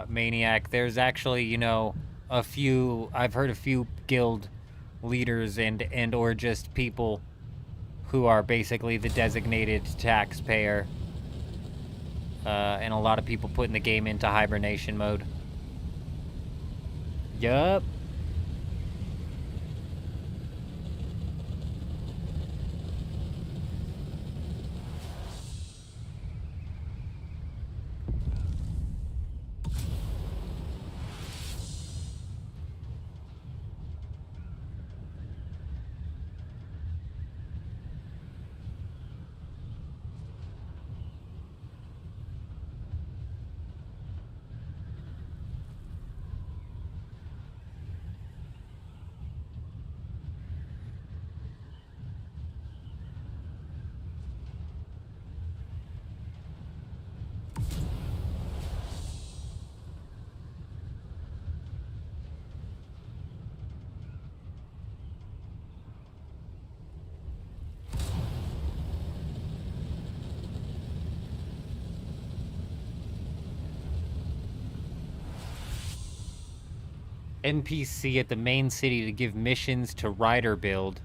[SPEAKER 3] Maniac, there's actually, you know, I've heard a few guild leaders and or just people who are basically the designated taxpayer. And a lot of people putting the game into hibernation mode. Yup. NPC at the main city to give missions to Rider build.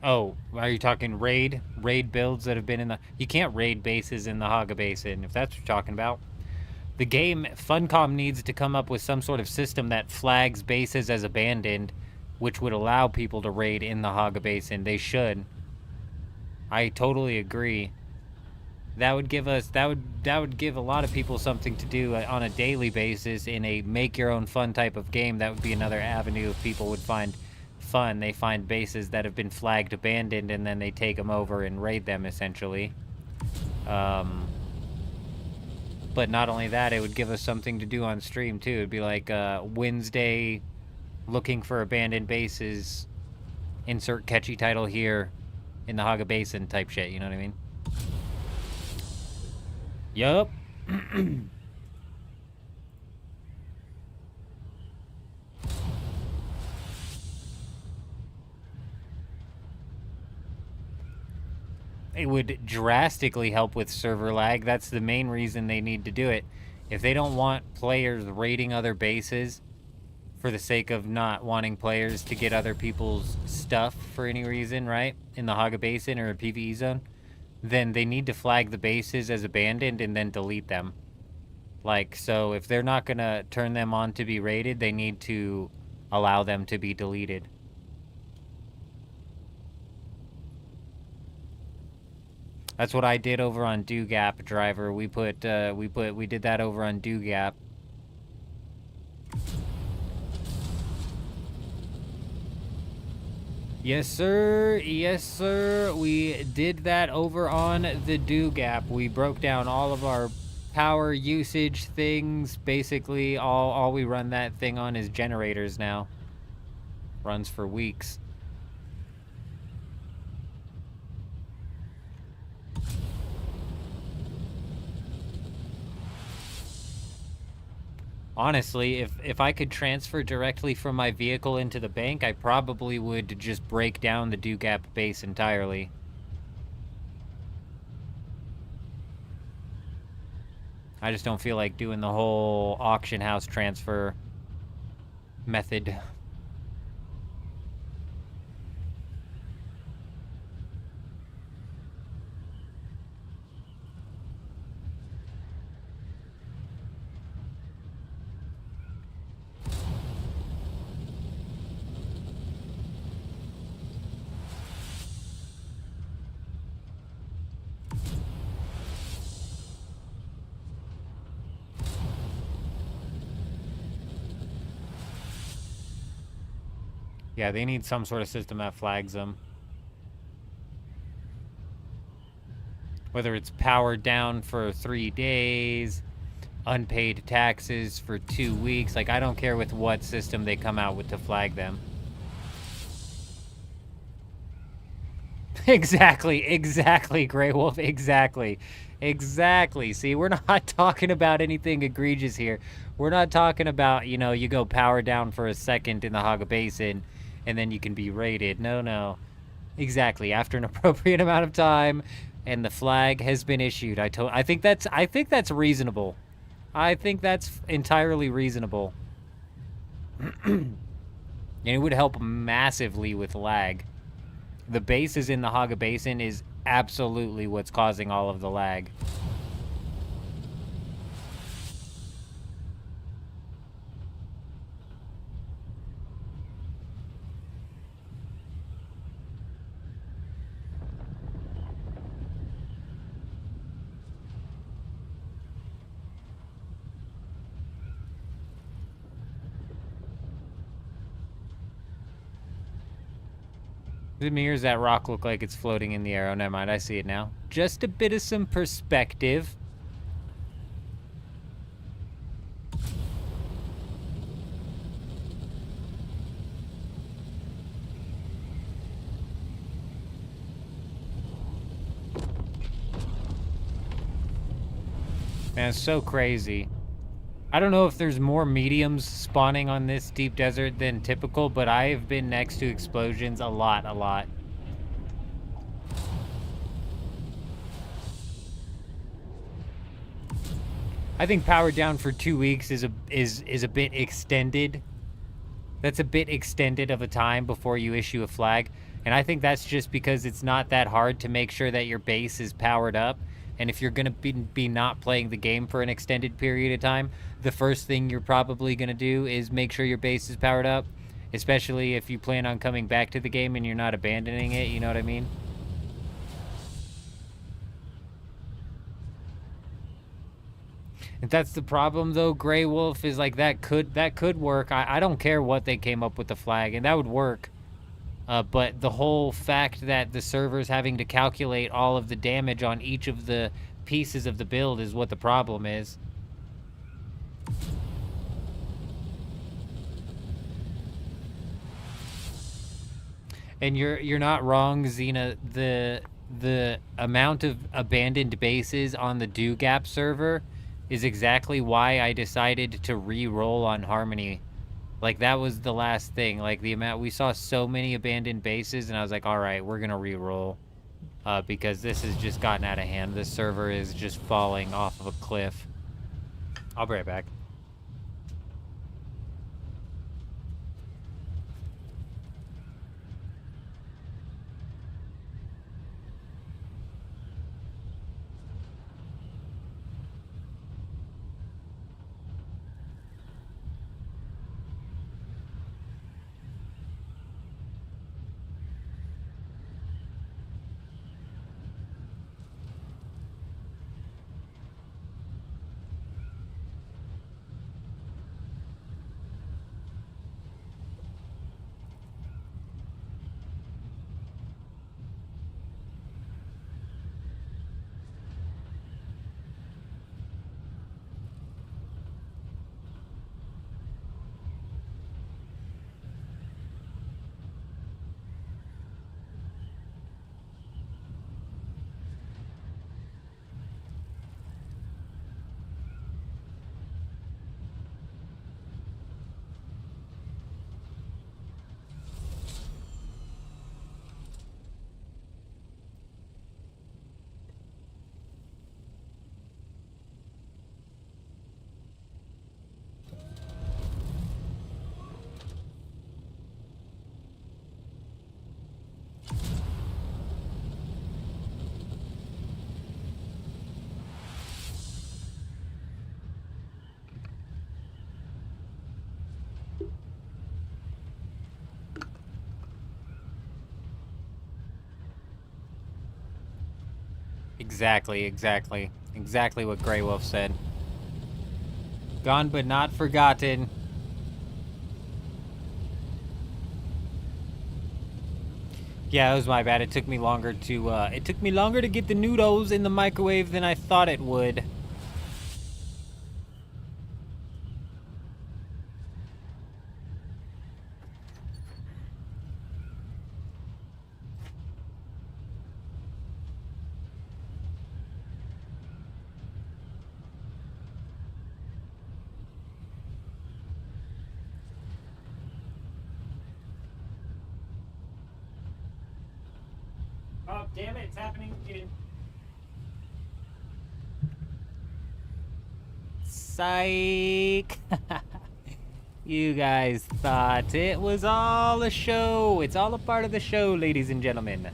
[SPEAKER 3] Oh, are you talking raid? Raid builds that have been in the... You can't raid bases in the Haga Basin, if that's what you're talking about. The game, Funcom needs to come up with some sort of system that flags bases as abandoned, which would allow people to raid in the Haga Basin. They should. I totally agree. That would give us... That would give a lot of people something to do on a daily basis in a make-your-own-fun type of game. That would be another avenue if people would find... fun. They find bases that have been flagged abandoned and then they take them over and raid them, essentially. But not only that, it would give us something to do on stream too. It'd be like Wednesday looking for abandoned bases, insert catchy title here in the Haga Basin type shit, you know what I mean? Yup. it would drastically help with server lag. That's the main reason they need to do it. If they don't want players raiding other bases for the sake of not wanting players to get other people's stuff for any reason, right? In the Haga Basin or a PvE zone, then they need to flag the bases as abandoned and then delete them. Like, so if they're not gonna turn them on to be raided, they need to allow them to be deleted. That's what I did over on Dewgap, driver. We did that over on Dewgap. Yes, sir. Yes, sir. We did that over on the Dewgap. We broke down all of our power usage things. Basically, all we run that thing on is generators now. Runs for weeks. Honestly, if I could transfer directly from my vehicle into the bank, I probably would just break down the Dewgap base entirely. I just don't feel like doing the whole auction house transfer method. Yeah, they need some sort of system that flags them. Whether it's powered down for 3 days, unpaid taxes for 2 weeks. Like, I don't care with what system they come out with to flag them. Exactly, Grey Wolf, exactly. See, we're not talking about anything egregious here. We're not talking about, you know, you go power down for a second in the Haga Basin, and then you can be raided. No. Exactly. After an appropriate amount of time, and the flag has been issued. I think that's reasonable. I think that's entirely reasonable. And it would help massively with lag. The bases in the Haga Basin is absolutely what's causing all of the lag. To me, does that rock look like it's floating in the air? Oh, never mind. I see it now. Just a bit of some perspective. Man, it's so crazy. I don't know if there's more mediums spawning on this deep desert than typical, but I have been next to explosions a lot. I think powered down for 2 weeks is a bit extended. That's a bit extended of a time before you issue a flag. And I think that's just because it's not that hard to make sure that your base is powered up. And if you're going to be not playing the game for an extended period of time, the first thing you're probably going to do is make sure your base is powered up. Especially if you plan on coming back to the game and you're not abandoning it, you know what I mean? If that's the problem, though, Grey Wolf, is like that could work. I don't care what they came up with the flag, and that would work. But the whole fact that the server's having to calculate all of the damage on each of the pieces of the build is what the problem is. And you're not wrong, Xena. The amount of abandoned bases on the Dewgap server is exactly why I decided to re-roll on Harmony. Like, that was the last thing. Like, the amount... We saw so many abandoned bases, and I was like, alright, we're gonna re-roll. because this has just gotten out of hand. This server is just falling off of a cliff. I'll be right back. Exactly what Grey Wolf said. Gone but not forgotten. Yeah, it was my bad. It took me longer to get the noodles in the microwave than I thought it would.
[SPEAKER 1] Oh, damn it, it's happening again.
[SPEAKER 3] Psych! You guys thought it was all a show. It's all a part of the show, ladies and gentlemen.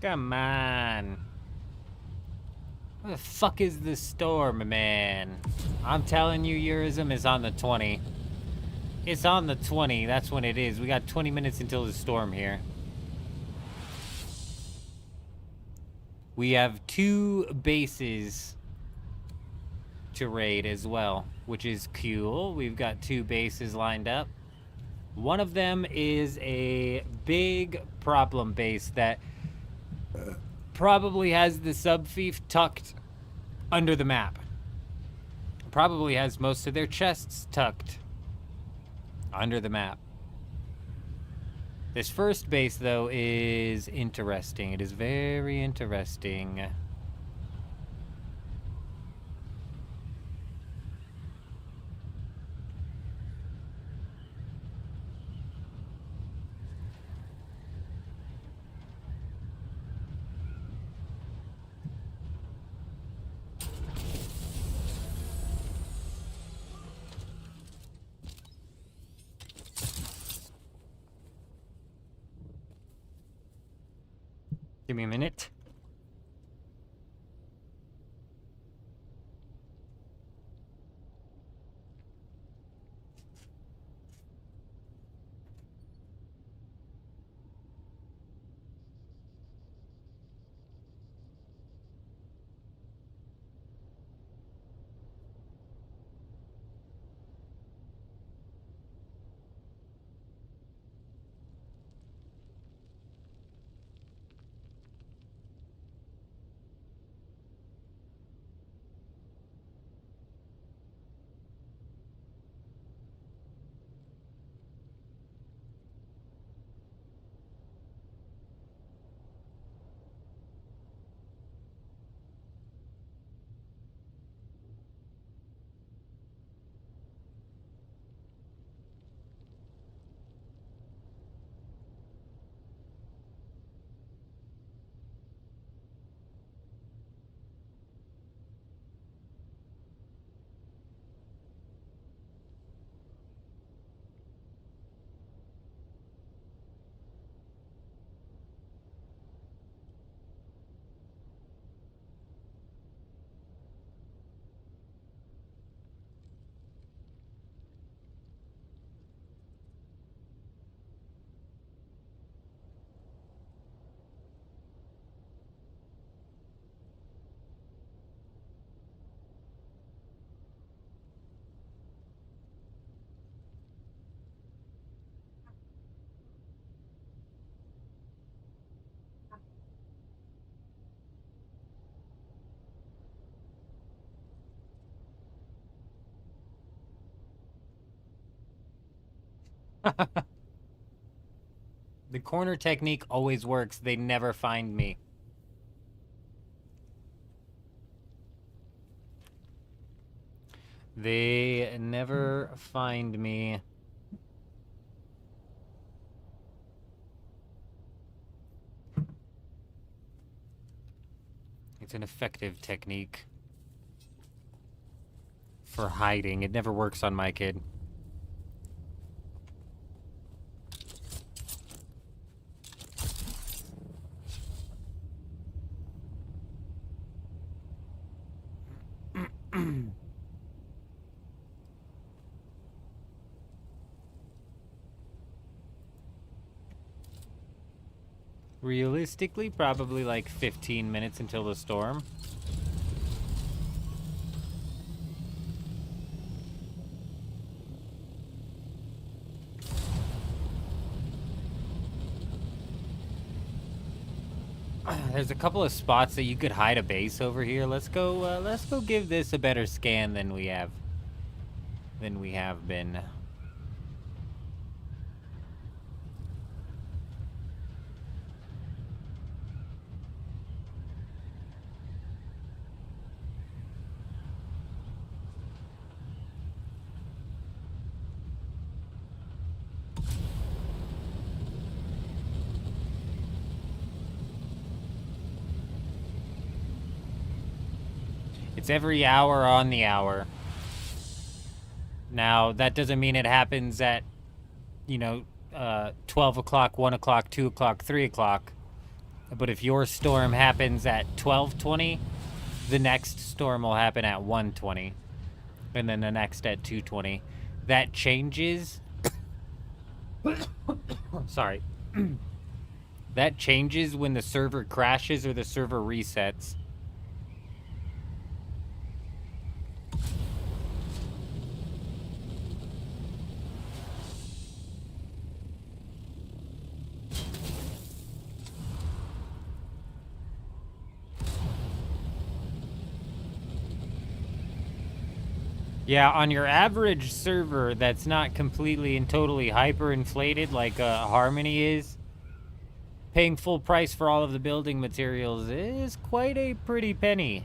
[SPEAKER 3] Come on. Where the fuck is the storm, man? I'm telling you, Eurism is on the 20. It's on the 20. That's when it is. We got 20 minutes until the storm here. We have 2 bases to raid as well, which is cool. We've got 2 bases lined up. One of them is a big problem base that probably has the sub-fief tucked under the map. Probably has most of their chests tucked under the map. This first base, though, is interesting. It is very interesting. Give me a minute. The corner technique always works. They never find me. They never find me. It's an effective technique for hiding. It never works on my kid. Realistically, probably like 15 minutes until the storm. There's a couple of spots that you could hide a base over here. Let's go give this a better scan than we have been. It's every hour on the hour. Now, that doesn't mean it happens at, 12 o'clock, 1 o'clock, 2 o'clock, 3 o'clock. But if your storm happens at 12:20, the next storm will happen at 1:20. And then the next at 2:20. That changes. Sorry. That changes when the server crashes or the server resets. Yeah, on your average server that's not completely and totally hyper-inflated like Harmony is, paying full price for all of the building materials is quite a pretty penny.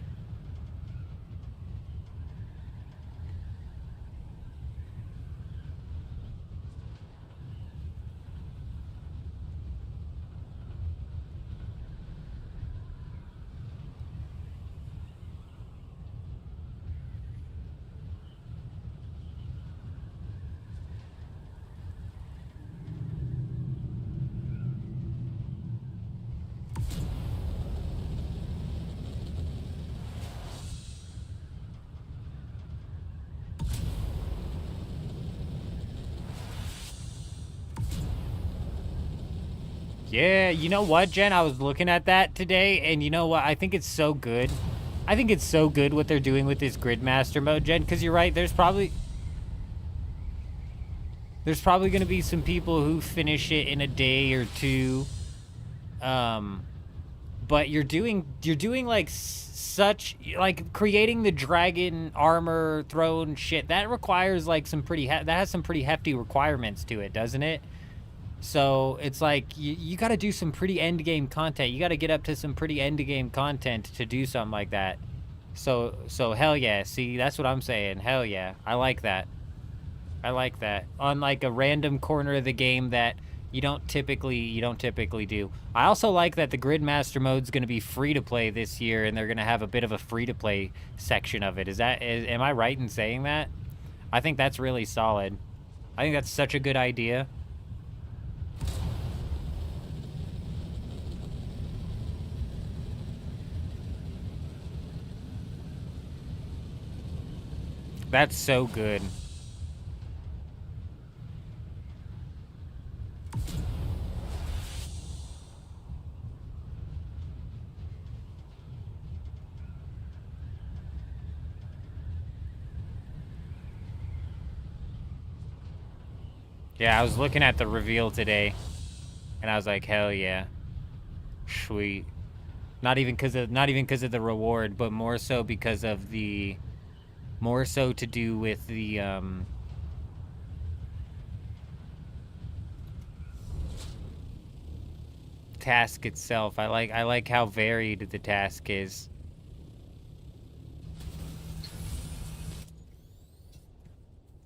[SPEAKER 3] Yeah, you know what, Jen? I was looking at that today, and you know what? I think it's so good. I think it's so good what they're doing with this Gridmaster mode, Jen, because you're right. There's probably going to be some people who finish it in a day or two. But you're doing like such, like, creating the dragon armor throne shit. That requires like some pretty that has some pretty hefty requirements to it, doesn't it? So it's like you got to do some pretty end game content. You got to get up to some pretty end game content to do something like that. So hell yeah. See, that's what I'm saying. Hell yeah. I like that. I like that. On like a random corner of the game that you don't typically do. I also like that the Gridmaster mode's going to be free to play this year, and they're going to have a bit of a free to play section of it. Am I right in saying that? I think that's really solid. I think that's such a good idea. That's so good. Yeah, I was looking at the reveal today, and I was like, hell yeah. Sweet. Not even because of the reward, but more so because of the... More so to do with the, task itself. I like how varied the task is.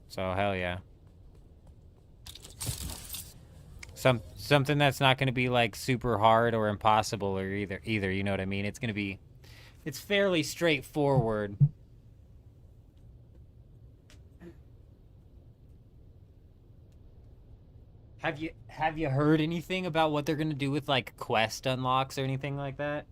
[SPEAKER 3] So hell yeah. Something that's not going to be like super hard or impossible or either, you know what I mean? It's going to be, it's fairly straightforward. Have you heard anything about what they're going to do with like quest unlocks or anything like that?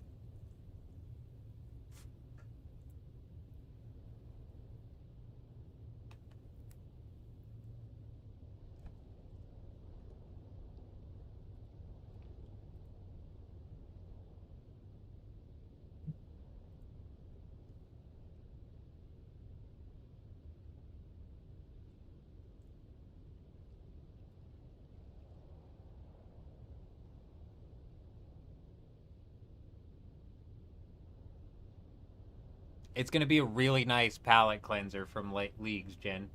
[SPEAKER 3] It's going to be a really nice palette cleanser from Leagues, Jen.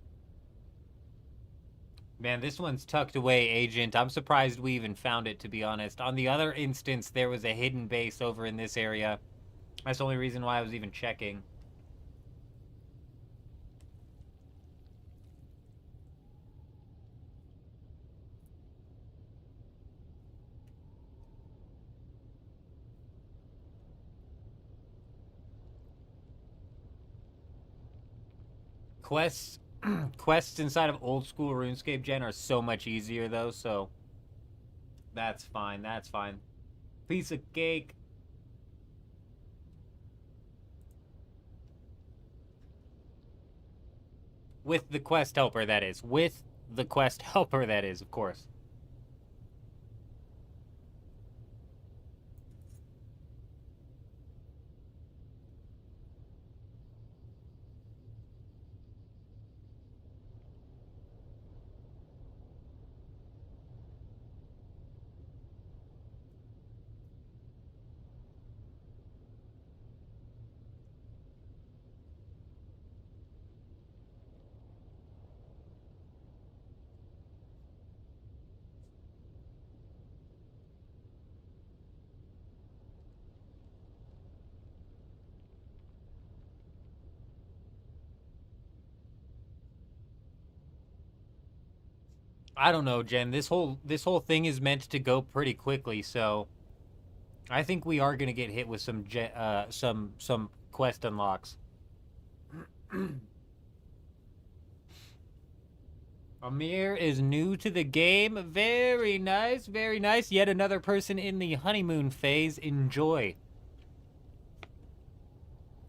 [SPEAKER 3] Man, this one's tucked away, Agent. I'm surprised we even found it, to be honest. On the other instance, there was a hidden base over in this area. That's the only reason why I was even checking. Quests inside of old school RuneScape, Gen, are so much easier though, so that's fine. That's fine. Piece of cake. With the quest helper, that is. With the quest helper, that is, of course. I don't know, Jen. This whole thing is meant to go pretty quickly, so I think we are gonna get hit with some quest unlocks. Amir is new to the game. Very nice, very nice. Yet another person in the honeymoon phase. Enjoy.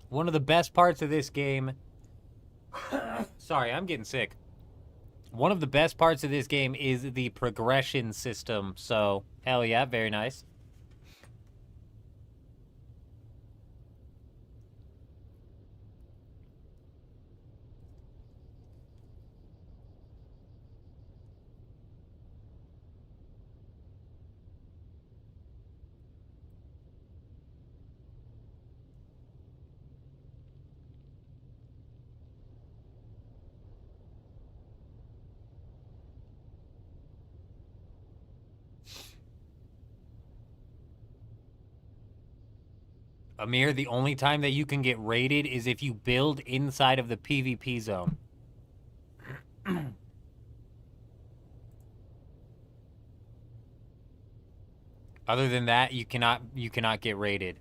[SPEAKER 3] One of the best parts of this game. Sorry, I'm getting sick. One of the best parts of this game is the progression system. So, hell yeah, very nice. Amir, the only time that you can get raided is if you build inside of the PvP zone. Other than that, you cannot get raided.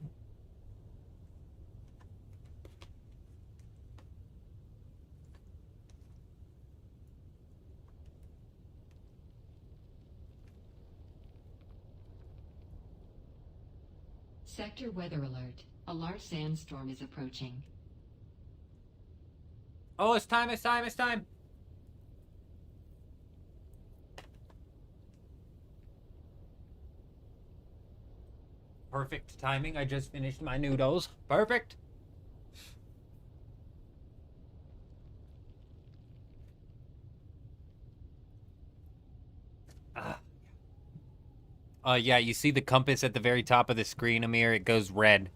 [SPEAKER 7] Sector weather alert. A large sandstorm is approaching.
[SPEAKER 3] Oh, it's time, it's time, it's time. Perfect timing. I just finished my noodles. Perfect. Yeah, you see the compass at the very top of the screen, Amir? It goes red.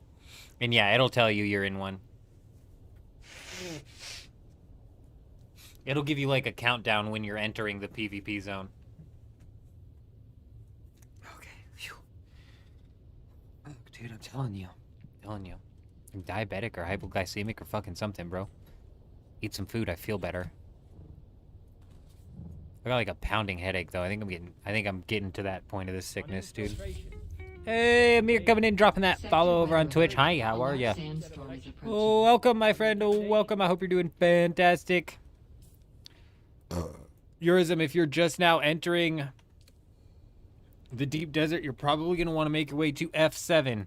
[SPEAKER 3] And yeah, it'll tell you you're in one. It'll give you like a countdown when you're entering the PvP zone. Okay. Phew. dude, I'm telling you. I'm diabetic or hypoglycemic or fucking something, bro. Eat some food, I feel better. I got like a pounding headache though. I think I'm getting to that point of this sickness, dude. Hey, Amir coming in, dropping that follow over on Twitch. Hi, how are ya? Oh, welcome, my friend. Oh, welcome. I hope you're doing fantastic. Eurism, if you're just now entering the deep desert, you're probably going to want to make your way to F7.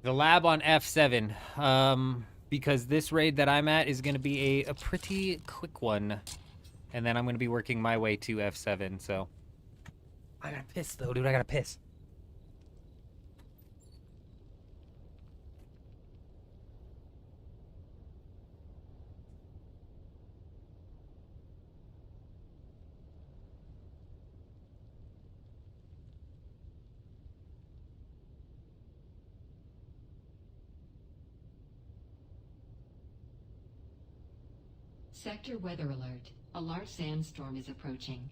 [SPEAKER 3] The lab on F7. Because this raid that I'm at is going to be a pretty quick one. And then I'm going to be working my way to F7, so. I gotta piss, though, dude. I gotta piss.
[SPEAKER 7] Sector weather alert. A large sandstorm is approaching.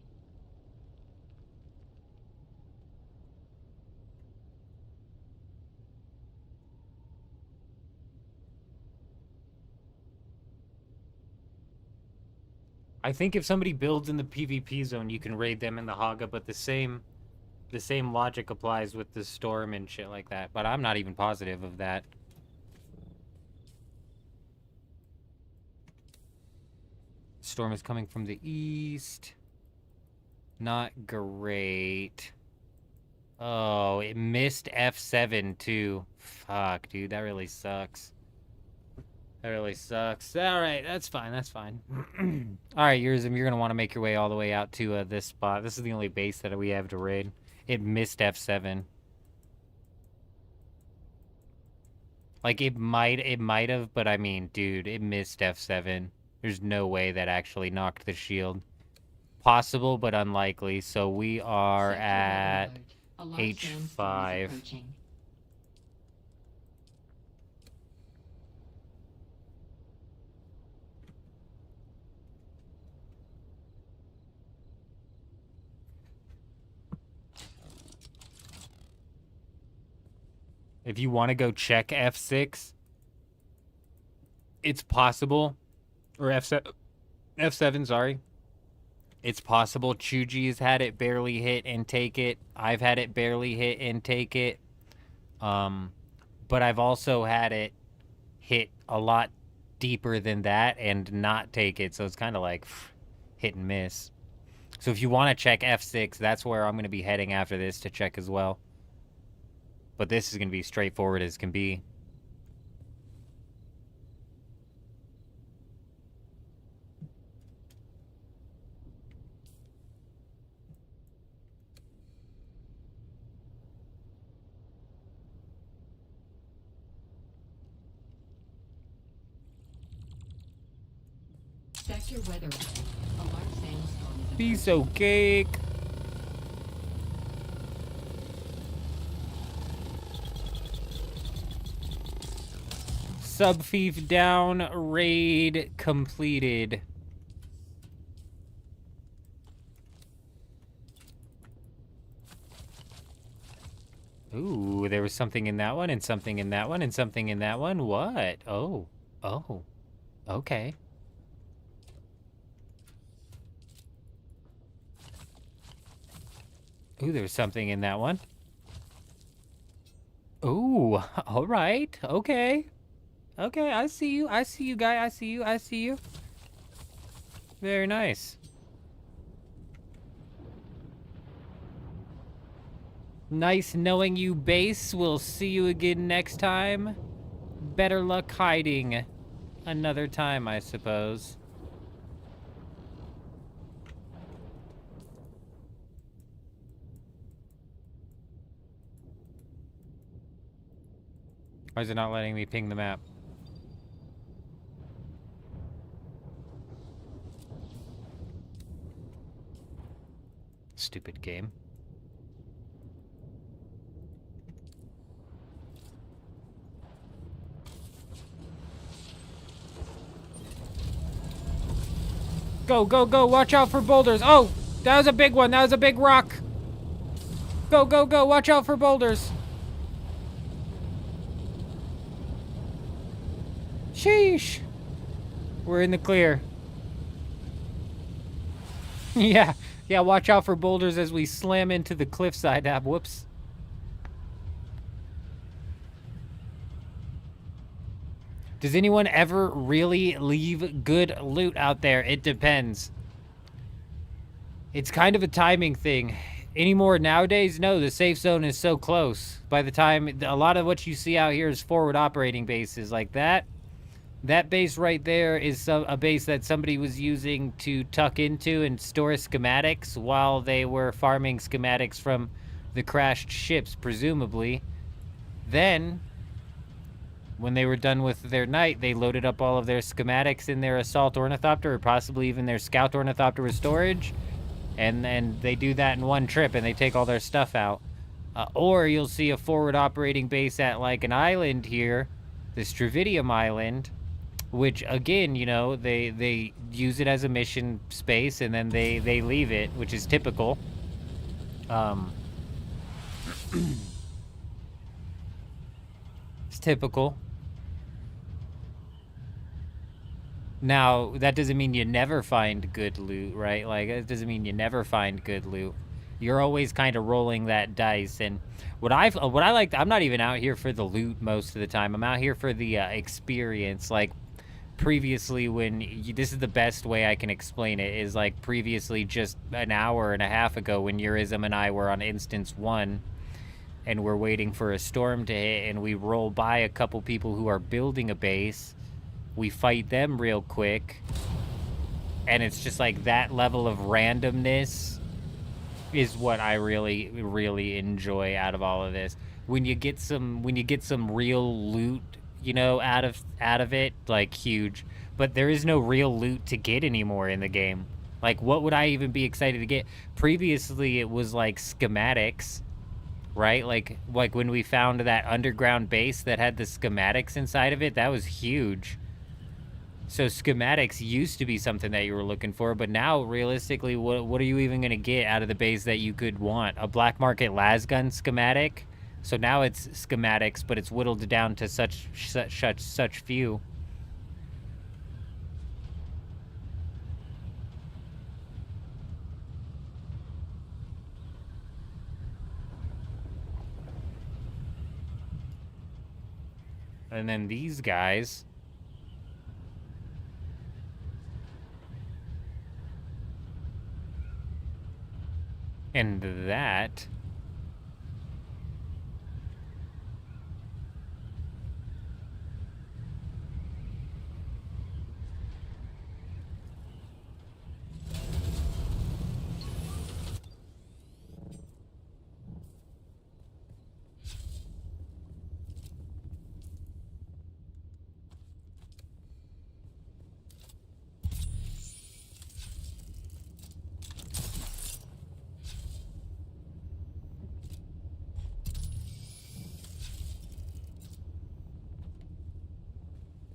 [SPEAKER 3] I think if somebody builds in the PvP zone, you can raid them in the Haga, but the same logic applies with the storm and shit like that. But I'm not even positive of that. Storm is coming from the east. Not great. Oh, it missed F7 too. Fuck, dude, that really sucks. That really sucks. Alright, that's fine, that's fine. Alright, Yurzim, you're gonna want to make your way all the way out to this spot. This is the only base that we have to raid. It missed F7. Like, it might have, but I mean, dude, it missed F7. There's no way that actually knocked the shield. Possible, but unlikely. So we are at H5. If you want to go check F6, it's possible. Or F7, sorry. It's possible Chuji's had it barely hit and take it. I've had it barely hit and take it. But I've also had it hit a lot deeper than that and not take it. So it's kind of like hit and miss. So if you want to check F6, that's where I'm going to be heading after this to check as well. But this is going to be straightforward as can be.
[SPEAKER 7] Sector weather. A large sandstorm is
[SPEAKER 3] Piece of cake. Subfief down, raid completed. Ooh, there was something in that one, and something in that one, and something in that one. What? Oh. Oh. Okay. Ooh, there's something in that one. Ooh, all right. Okay. Okay, I see you. I see you, guy. I see you. I see you. Very nice. Nice knowing you, base. We'll see you again next time. Better luck hiding another time, I suppose. Why is it not letting me ping the map? Stupid game. Go, go, go. Watch out for boulders. Oh, that was a big one. That was a big rock. Go, go, go. Watch out for boulders. Sheesh. We're in the clear. Yeah. Yeah, watch out for boulders as we slam into the cliffside. Whoops. Does anyone ever really leave good loot out there? It depends. It's kind of a timing thing. Anymore nowadays? No, the safe zone is so close. By the time, a lot of what you see out here is forward operating bases like that. That base right there is a base that somebody was using to tuck into and store schematics while they were farming schematics from the crashed ships, presumably. Then, when they were done with their night, they loaded up all of their schematics in their assault ornithopter, or possibly even their scout ornithopter with storage. And then they do that in one trip, and they take all their stuff out. Or you'll see a forward operating base at, like, an island here, the Stravidium Island, which, again, you know, they use it as a mission space, and then they leave it, which is typical. It's typical. Now, that doesn't mean you never find good loot, right? Like, it doesn't mean you never find good loot. You're always kind of rolling that dice. And what I like, I'm not even out here for the loot most of the time. I'm out here for the experience. Like, previously this is the best way I can explain it, is like previously just an hour and a half ago when Urism and I were on Instance 1 and we're waiting for a storm to hit, and we roll by a couple people who are building a base. We fight them real quick, and it's just like that level of randomness is what I really, really enjoy out of all of this. When you get some real loot, you know, out of it, like, huge. But there is no real loot to get anymore in the game. Like, what would I even be excited to get? Previously, it was like schematics, right? Like when we found that underground base that had the schematics inside of it, that was huge. So schematics used to be something that you were looking for, but now, realistically, what are you even going to get out of the base that you could want? A black market lasgun schematic? So now it's schematics, but it's whittled down to such few. And then these guys. And that.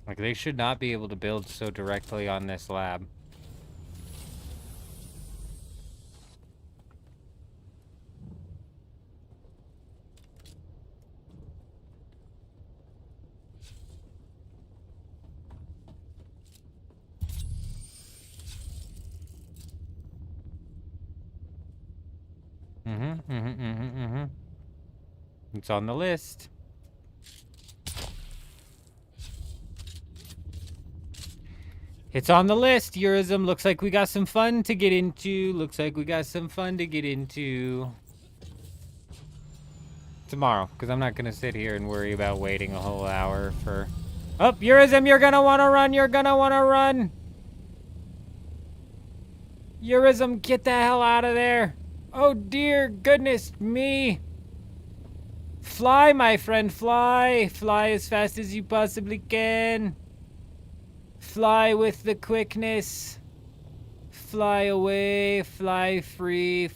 [SPEAKER 3] Like, they should not be able to build so directly on this lab. It's on the list. It's on the list, Urism. Looks like we got some fun to get into. Tomorrow, because I'm not going to sit here and worry about waiting a whole hour for... Oh, Urism, you're going to want to run. Urism, get the hell out of there. Oh, dear goodness me. Fly, my friend, fly. Fly as fast as you possibly can. Fly with the quickness. Fly away, fly free,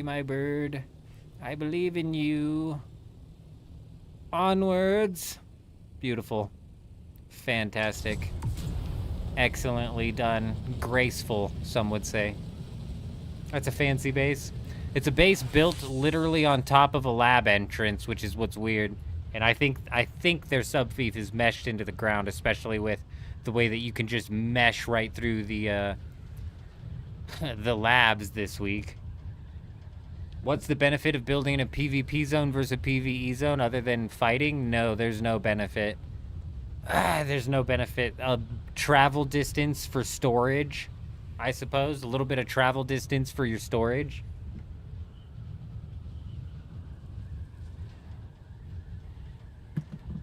[SPEAKER 3] my bird. I believe in you. Onwards. Beautiful. Fantastic. Excellently done. Graceful, some would say. That's a fancy base. It's a base built literally on top of a lab entrance, which is what's weird. And I think their subfief is meshed into the ground, especially with the way that you can just mesh right through the the labs this week. What's the benefit of building in a PvP zone versus a PvE zone other than fighting? No, there's no benefit. There's no benefit. Travel distance for storage, I suppose. A little bit of travel distance for your storage.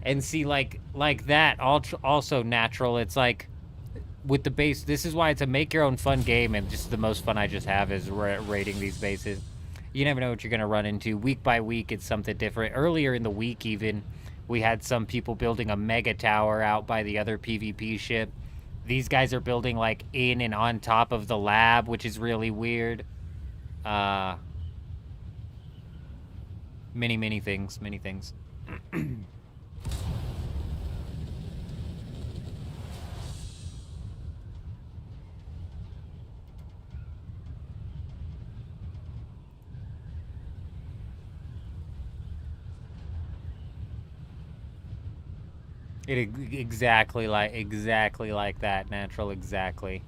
[SPEAKER 3] And see, like that, also natural. It's like, with the base, this is why it's a make-your-own fun game, and just the most fun I just have is raiding these bases. You never know what you're going to run into. Week by week, it's something different. Earlier in the week, even, we had some people building a mega tower out by the other PvP ship. These guys are building, like, in and on top of the lab, which is really weird. Many things. Exactly like that, Natural, exactly.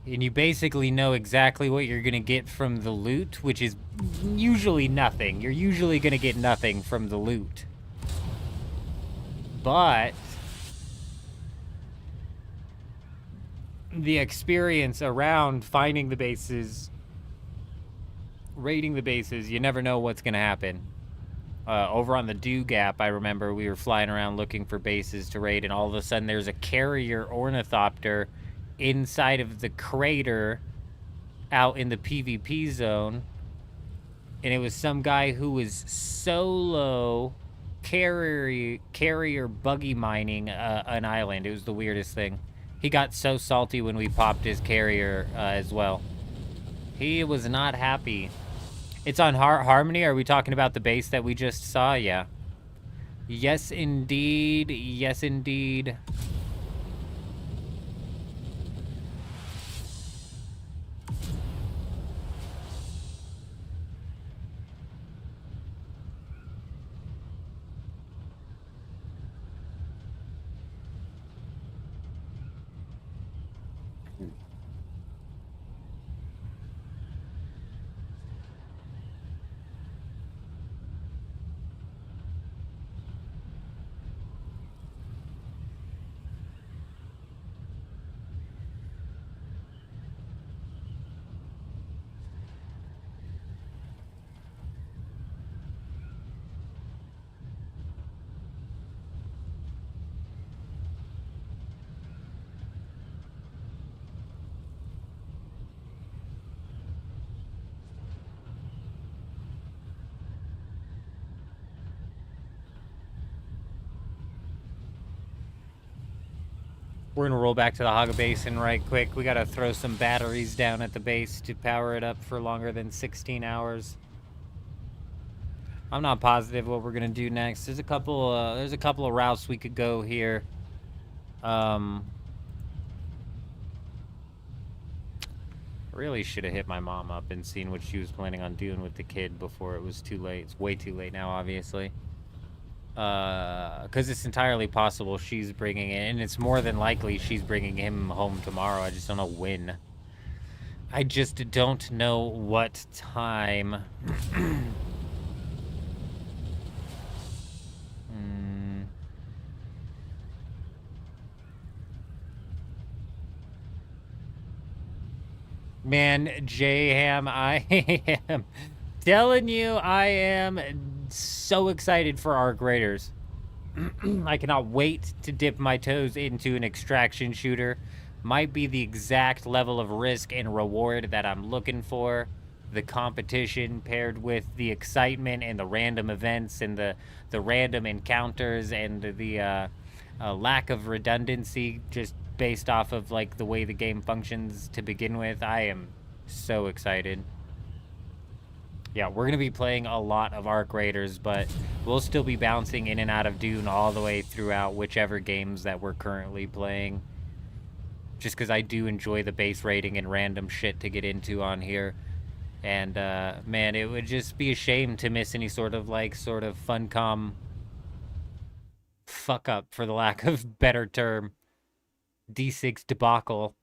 [SPEAKER 3] And you basically know exactly what you're gonna get from the loot, which is usually nothing. You're usually gonna get nothing from the loot. But the experience around finding the bases, raiding the bases, you never know what's gonna happen. Over on the Dew Gap, I remember we were flying around looking for bases to raid, and all of a sudden there's a carrier ornithopter inside of the crater out in the PvP zone. And it was some guy who was solo carrier buggy mining an island. It was the weirdest thing. He got so salty when we popped his carrier as well. He was not happy. It's on Harmony. Are we talking about the base that we just saw? Yeah. Yes, indeed. Yes, indeed. We're gonna roll back to the Haga Basin right quick. We gotta throw some batteries down at the base to power it up for longer than 16 hours. I'm not positive what we're gonna do next. There's a couple of routes we could go here. I really should have hit my mom up and seen what she was planning on doing with the kid before it was too late. It's way too late now, obviously. Because it's entirely possible she's bringing it, and it's more than likely she's bringing him home tomorrow. I just don't know when. I just don't know what time. Man, J-Ham, I am telling you, I am so excited for our graders. I cannot wait to dip my toes into an extraction shooter. Might be the exact level of risk and reward that I'm looking for. The competition paired with the excitement and the random events and the random encounters and the lack of redundancy just based off of like the way the game functions to begin with. I am so excited. Yeah, we're going to be playing a lot of Arc Raiders, but we'll still be bouncing in and out of Dune all the way throughout whichever games that we're currently playing. Just because I do enjoy the base rating and random shit to get into on here. And, man, it would just be a shame to miss any sort of Funcom fuck up, for the lack of better term. D6 debacle.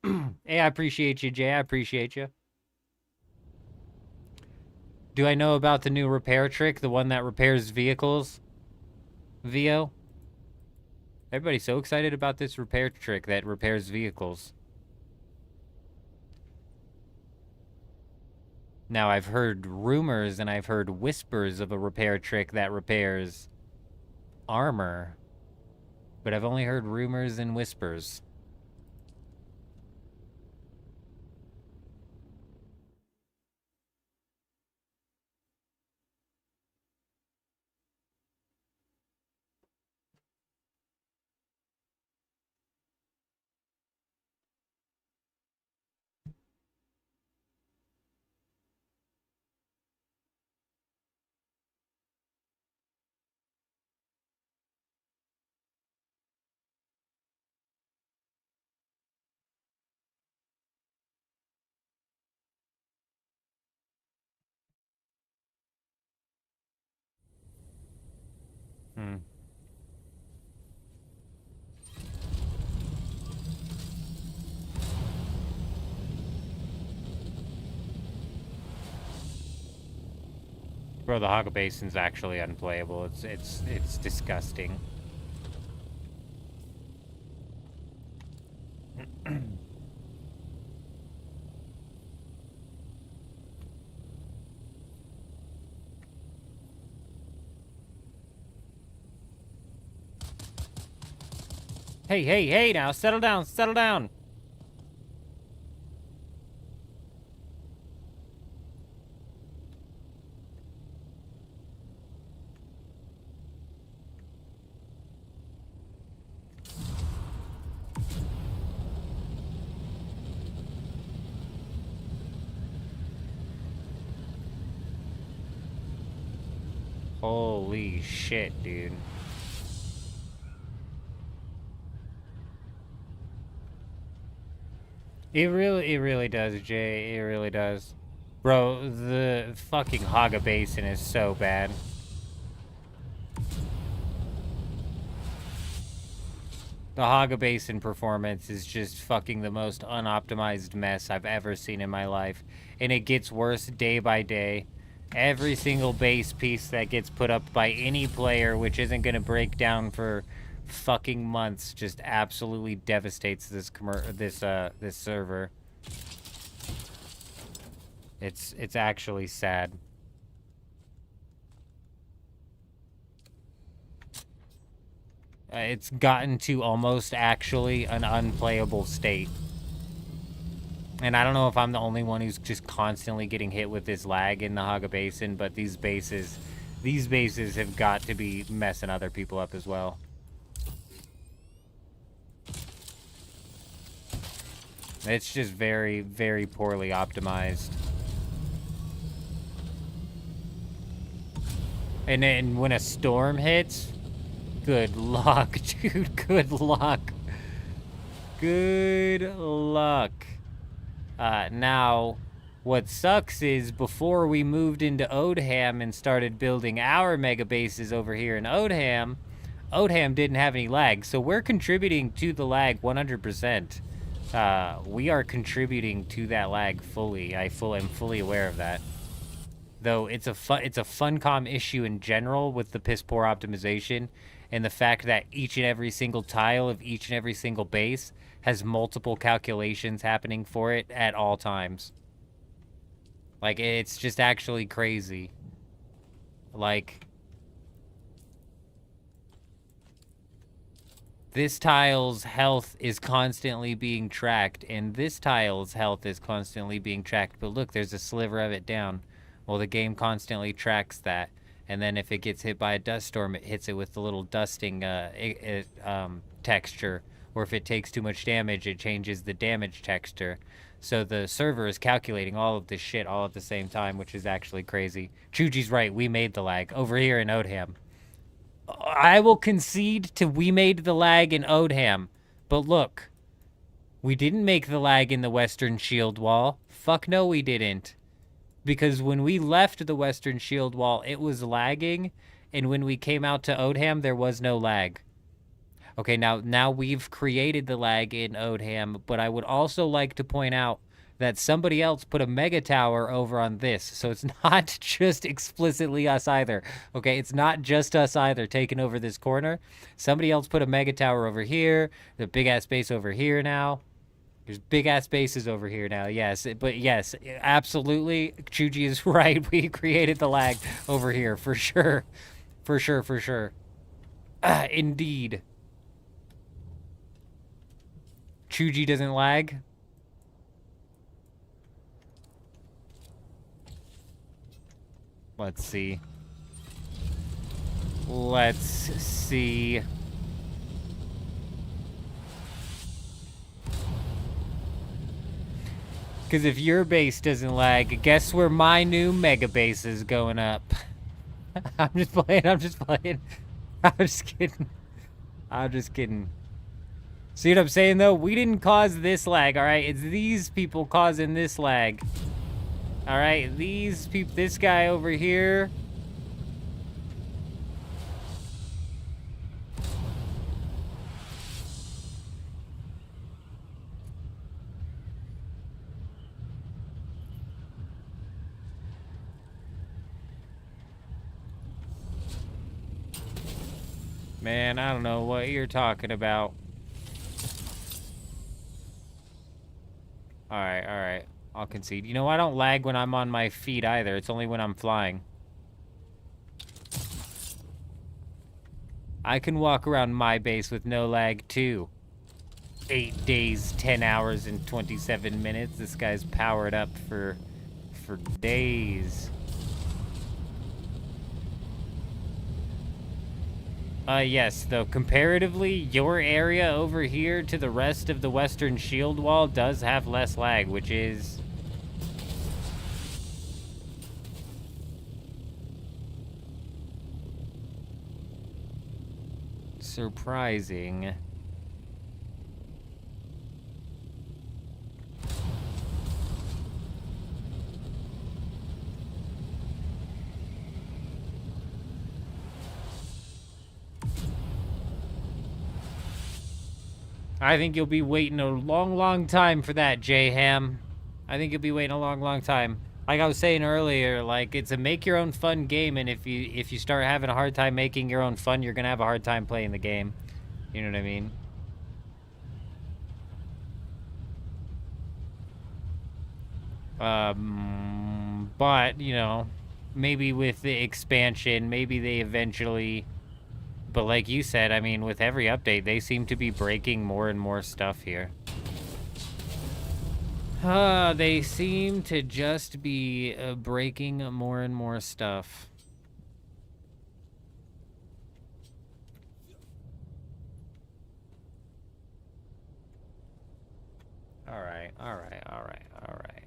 [SPEAKER 3] Hey, I appreciate you, Jay. I appreciate you. Do I know about the new repair trick? The one that repairs vehicles? Vio? Everybody's so excited about this repair trick that repairs vehicles. Now, I've heard rumors and I've heard whispers of a repair trick that repairs armor. But I've only heard rumors and whispers. Bro, the Haga Basin's actually unplayable. It's disgusting. Hey, now, settle down, settle down. Holy shit, dude. It really does, Jay. It really does. Bro, the fucking Haga Basin is so bad. The Haga Basin performance is just fucking the most unoptimized mess I've ever seen in my life. And it gets worse day by day. Every single base piece that gets put up by any player, which isn't going to break down for fucking months, just absolutely devastates this this server. It's actually sad. It's gotten to almost actually an unplayable state. And I don't know if I'm the only one who's just constantly getting hit with this lag in the Haga Basin, but these bases have got to be messing other people up as well. It's just very, very poorly optimized. And then when a storm hits, good luck, dude. Good luck. Good luck. Now, what sucks is before we moved into Odham and started building our mega bases over here in Odham didn't have any lag. So we're contributing to the lag 100%. We are contributing to that lag fully. I'm fully aware of that. Though it's a Funcom issue in general with the piss poor optimization and the fact that each and every single tile of each and every single base has multiple calculations happening for it at all times. Like, it's just actually crazy. Like, this tile's health is constantly being tracked, and this tile's health is constantly being tracked. But look, there's a sliver of it down. Well, the game constantly tracks that. And then if it gets hit by a dust storm, it hits it with the little dusting texture. or if it takes too much damage, it changes the damage texture. So the server is calculating all of this shit all at the same time, which is actually crazy. Chuji's right, we made the lag over here in Odham. I will concede to we made the lag in Odham, but look, we didn't make the lag in the Western Shield Wall. Fuck no, we didn't. Because when we left the Western Shield Wall, it was lagging, and when we came out to Odham, there was no lag. Okay, now we've created the lag in Odham, but I would also like to point out that somebody else put a mega tower over on this, so it's not just explicitly us either. Okay, it's not just us either taking over this corner. Somebody else put a mega tower over here, the big-ass base over here now. There's big-ass bases over here now, yes. But yes, absolutely, Chuji is right. We created the lag over here, for sure. For sure, for sure. Indeed. Chuji doesn't lag? Let's see. Let's see. Because if your base doesn't lag, guess where my new mega base is going up? I'm just playing, I'm just playing. I'm just kidding. I'm just kidding. See what I'm saying, though? We didn't cause this lag, alright? It's these people causing this lag. Alright, these people, this guy over here. Man, I don't know what you're talking about. Alright, alright. I'll concede. You know, I don't lag when I'm on my feet either. It's only when I'm flying. I can walk around my base with no lag, too. 8 days, 10 hours, and 27 minutes. This guy's powered up for days. Yes, though, comparatively, your area over here to the rest of the Western Shield Wall does have less lag, which is... surprising. I think you'll be waiting a long, long time for that, J-Ham. I think you'll be waiting a long, long time. Like I was saying earlier, like, it's a make your own fun game, and if you start having a hard time making your own fun, you're gonna have a hard time playing the game. You know what I mean? But, you know, maybe with the expansion, maybe they eventually... But like you said, I mean, with every update, they seem to be breaking more and more stuff here. They seem to just be breaking more and more stuff. Alright, alright, alright, alright.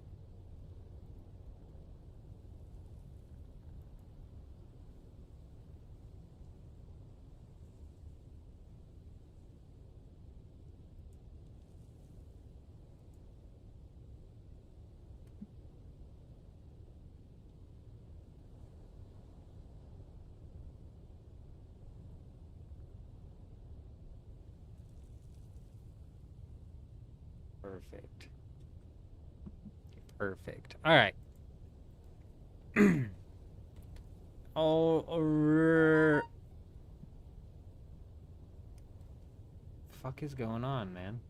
[SPEAKER 3] Perfect. Perfect. All right. Oh, fuck is going on, man?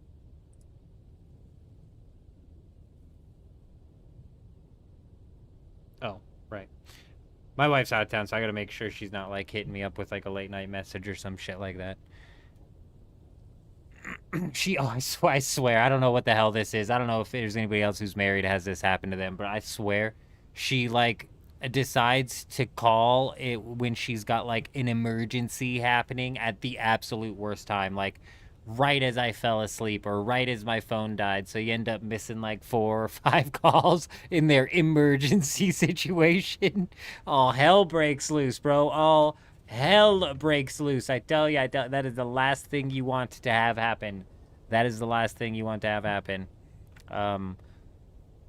[SPEAKER 3] Oh, right. My wife's out of town, so I gotta make sure she's not, like, hitting me up with, like, a late night message or some shit like that. I swear, I don't know what the hell this is. I don't know if there's anybody else who's married has this happen to them, but I swear she, like, decides to call it when she's got, like, an emergency happening at the absolute worst time. Like, right as I fell asleep or right as my phone died. So you end up missing like 4 or 5 calls in their emergency situation. All hell breaks loose, bro. All hell breaks loose. I tell you, that is the last thing you want to have happen. That is the last thing you want to have happen.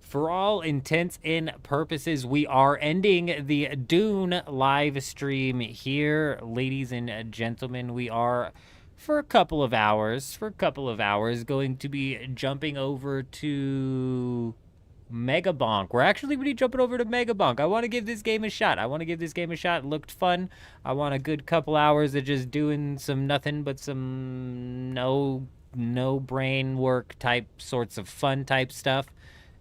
[SPEAKER 3] For all intents and purposes, we are ending the Dune live stream here, ladies and gentlemen. We are, for a couple of hours, going to be jumping over to MEGABONK. We're actually going to be jumping over to MEGABONK. I want to give this game a shot. It looked fun. I want a good couple hours of just doing some nothing but some no brain work type sorts of fun type stuff.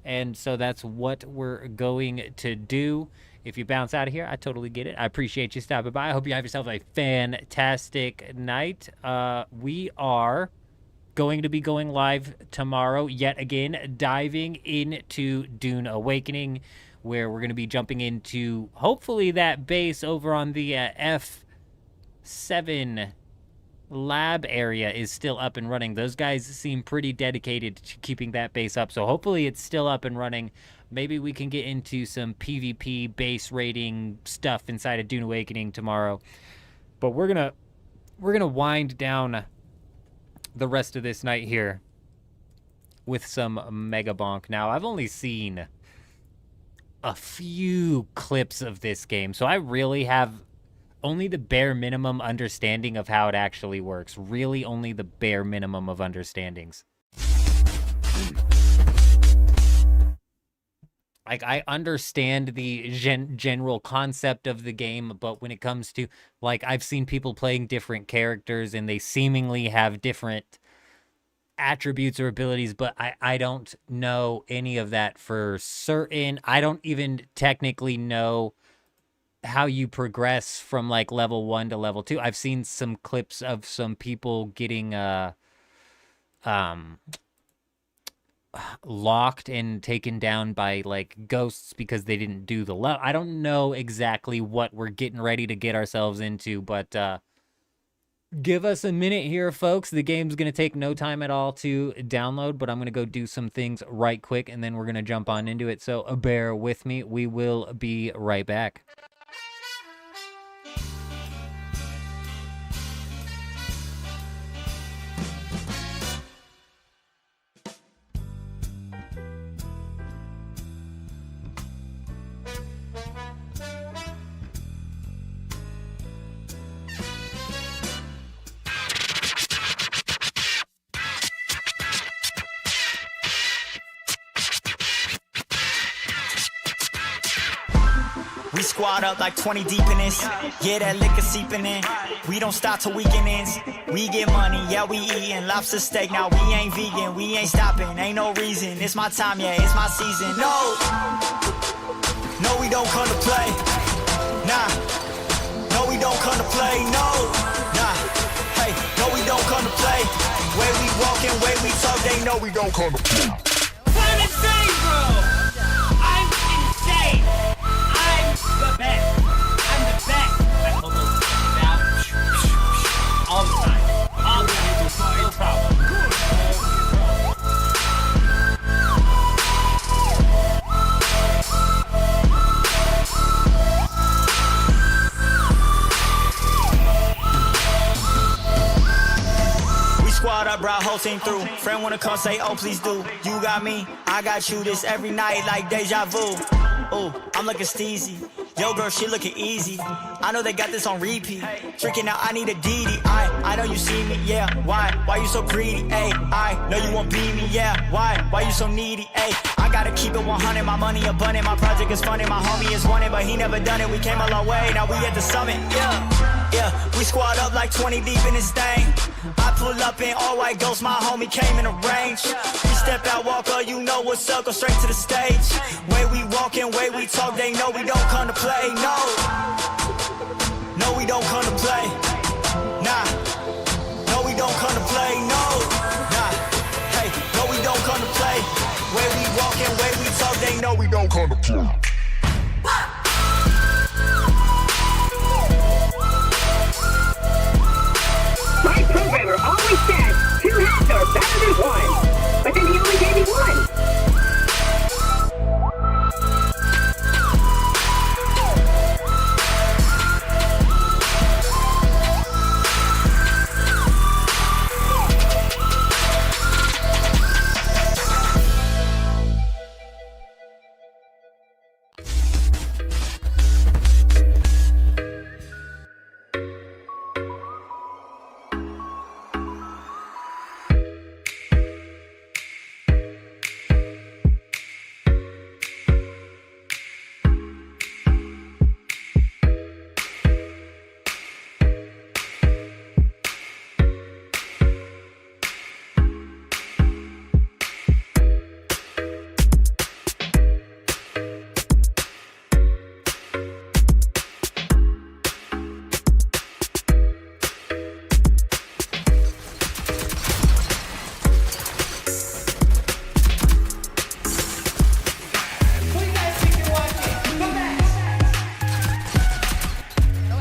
[SPEAKER 3] And so that's what we're going to do. If you bounce out of here, I totally get it. I appreciate you stopping by. I hope you have yourself a fantastic night. We are going to be going live tomorrow, yet again, diving into Dune Awakening, where we're going to be jumping into, hopefully, that base over on the F7 lab area is still up and running. Those guys seem pretty dedicated to keeping that base up, so hopefully it's still up and running. Maybe we can get into some PvP base raiding stuff inside of Dune Awakening tomorrow. But we're gonna wind down the rest of this night here with some MEGABONK. Now, I've only seen a few clips of this game, so I really have only the bare minimum understanding of how it actually works. Really only the bare minimum of understandings. Like, I understand the general concept of the game, but when it comes to, like, I've seen people playing different characters and they seemingly have different attributes or abilities, but I don't know any of that for certain. I don't even technically know how you progress from like level 1 to level 2. I've seen some clips of some people getting locked and taken down by like ghosts because they didn't do the level. I don't know exactly what we're getting ready to get ourselves into, but give us a minute here, folks. The game's gonna take no time at all to download, but I'm gonna go do some things right quick and then we're gonna jump on into it, so bear with me. We will be right back.
[SPEAKER 10] We squad up like 20 deep in this. Yeah, that liquor seeping in. We don't stop till weekend ends. We get money, yeah, we eatin' lobster steak. Now we ain't vegan, we ain't stopping. Ain't no reason. It's my time, yeah, it's my season. No, we don't come to play. Nah, no, we don't come to play. No, nah, hey, no, we don't come to play. Way we walkin', way we talk, they know we don't come to play.
[SPEAKER 1] I'm insane, bro! I'm insane! The best. I'm the best. I pull those things out all the time. All the time. No problem.
[SPEAKER 10] We squad up, brought whole team through. Friend wanna come say, oh please do. You got me, I got you. This every night like deja vu. Ooh, I'm looking steezy. Yo, girl, she looking easy. I know they got this on repeat. Drinking out, I need a DD. I know you see me, yeah. Why you so greedy? Ayy, I know you won't beat me, yeah. Why you so needy? Ayy, I gotta keep it 100. My money abundant, my project is funded. My homie is wanted, but he never done it. We came a long way, now we at the summit, yeah. We squad up like 20 deep in this thing. I pull up in all white ghost, my homie came in a range. We step out, walk up, you know what's up, go straight to the stage. Way we walkin', way we talk, they know we don't come to play. No, we don't come to play. Nah, no, we don't come to play. No, nah, hey, no, we don't come to play. Way we walkin', way we talk, they know we don't come to play.
[SPEAKER 11] My programmer always says 2 Saturday one. But then he only gave me one.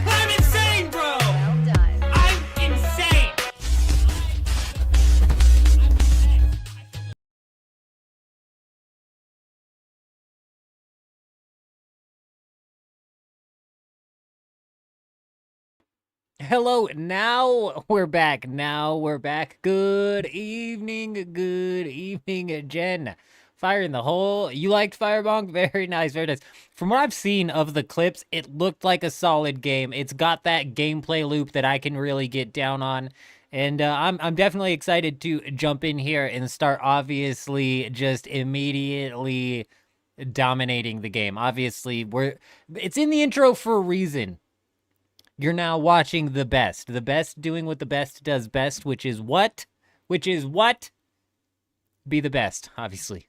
[SPEAKER 1] I'm insane, bro! I'm insane!
[SPEAKER 3] Hello, now we're back. Now we're back. Good evening, Jen. Fire in the hole. You liked Firebonk? Very nice, very nice. From what I've seen of the clips, it looked like a solid game. It's got that gameplay loop that I can really get down on. And I'm definitely excited to jump in here and start obviously just immediately dominating the game. Obviously, it's in the intro for a reason. You're now watching the best. The best doing what the best does best, which is what? Which is what? Be the best, obviously.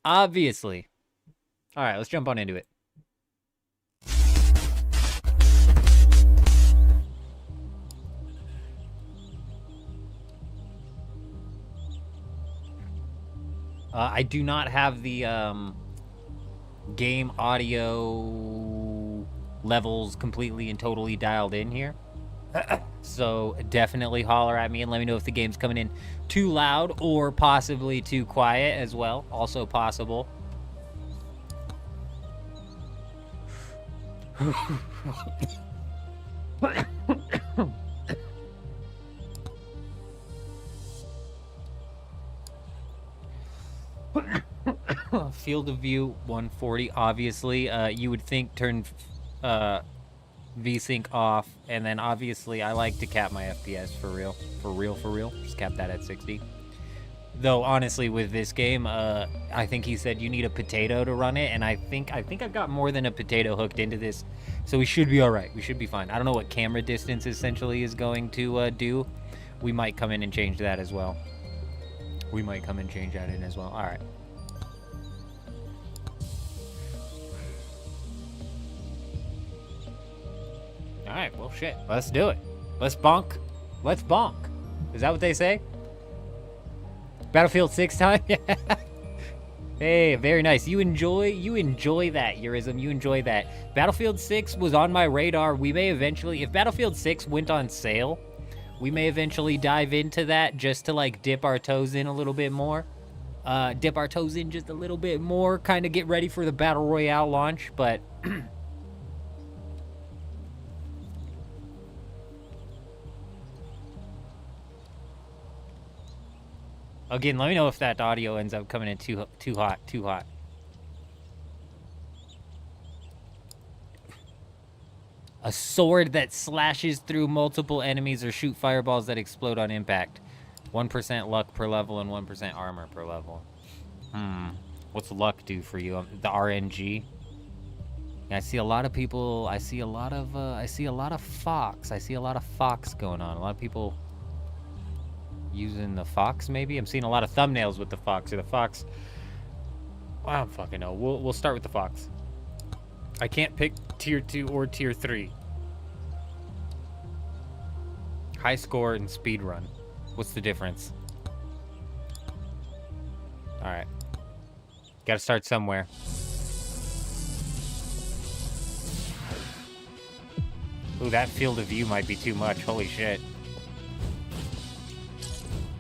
[SPEAKER 3] Obviously. All right, let's jump on into it. I do not have the game audio levels completely and totally dialed in here. So definitely holler at me and let me know if the game's coming in too loud or possibly too quiet as well. Also possible. Field of view 140, obviously. You would think turn VSync off, and then obviously I like to cap my FPS for real. Just cap that at 60. Though honestly, with this game, I think he said you need a potato to run it, and I think I've got more than a potato hooked into this, so we should be all right. We should be fine. I don't know what camera distance essentially is going to do. We might come in and change that as well. All right. Alright, well shit. Let's do it. Let's bonk. Let's bonk. Is that what they say? Battlefield 6 time? Hey, very nice. You enjoy that, Eurism. You enjoy that. Battlefield 6 was on my radar. We may eventually, if Battlefield 6 went on sale, we may eventually dive into that just to like dip our toes in a little bit more. Kind of get ready for the Battle Royale launch, but again, let me know if that audio ends up coming in too hot. A sword that slashes through multiple enemies or shoot fireballs that explode on impact. 1% luck per level and 1% armor per level. What's luck do for you? The RNG? Yeah, I see a lot of people. I see a lot of Fox. I see a lot of Fox going on. A lot of people using the Fox, maybe? I'm seeing a lot of thumbnails with the Fox, or the Fox. I don't fucking know. We'll start with the Fox. I can't pick tier 2 or tier 3. High score and speed run. What's the difference? Alright. Gotta start somewhere. Ooh, that field of view might be too much. Holy shit.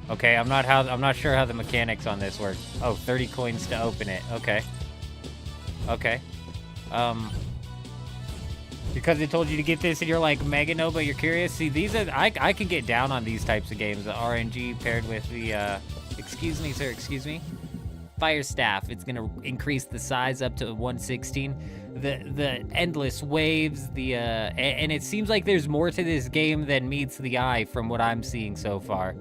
[SPEAKER 3] Okay, I'm not sure how the mechanics on this work. Oh, 30 coins to open it. Okay. Okay. Because they told you to get this and you're like, mega no, but you're curious. See, these are, I can get down on these types of games. The RNG paired with the, excuse me, sir, excuse me. Fire staff, it's gonna increase the size up to 116. The endless waves, and it seems like there's more to this game than meets the eye from what I'm seeing so far.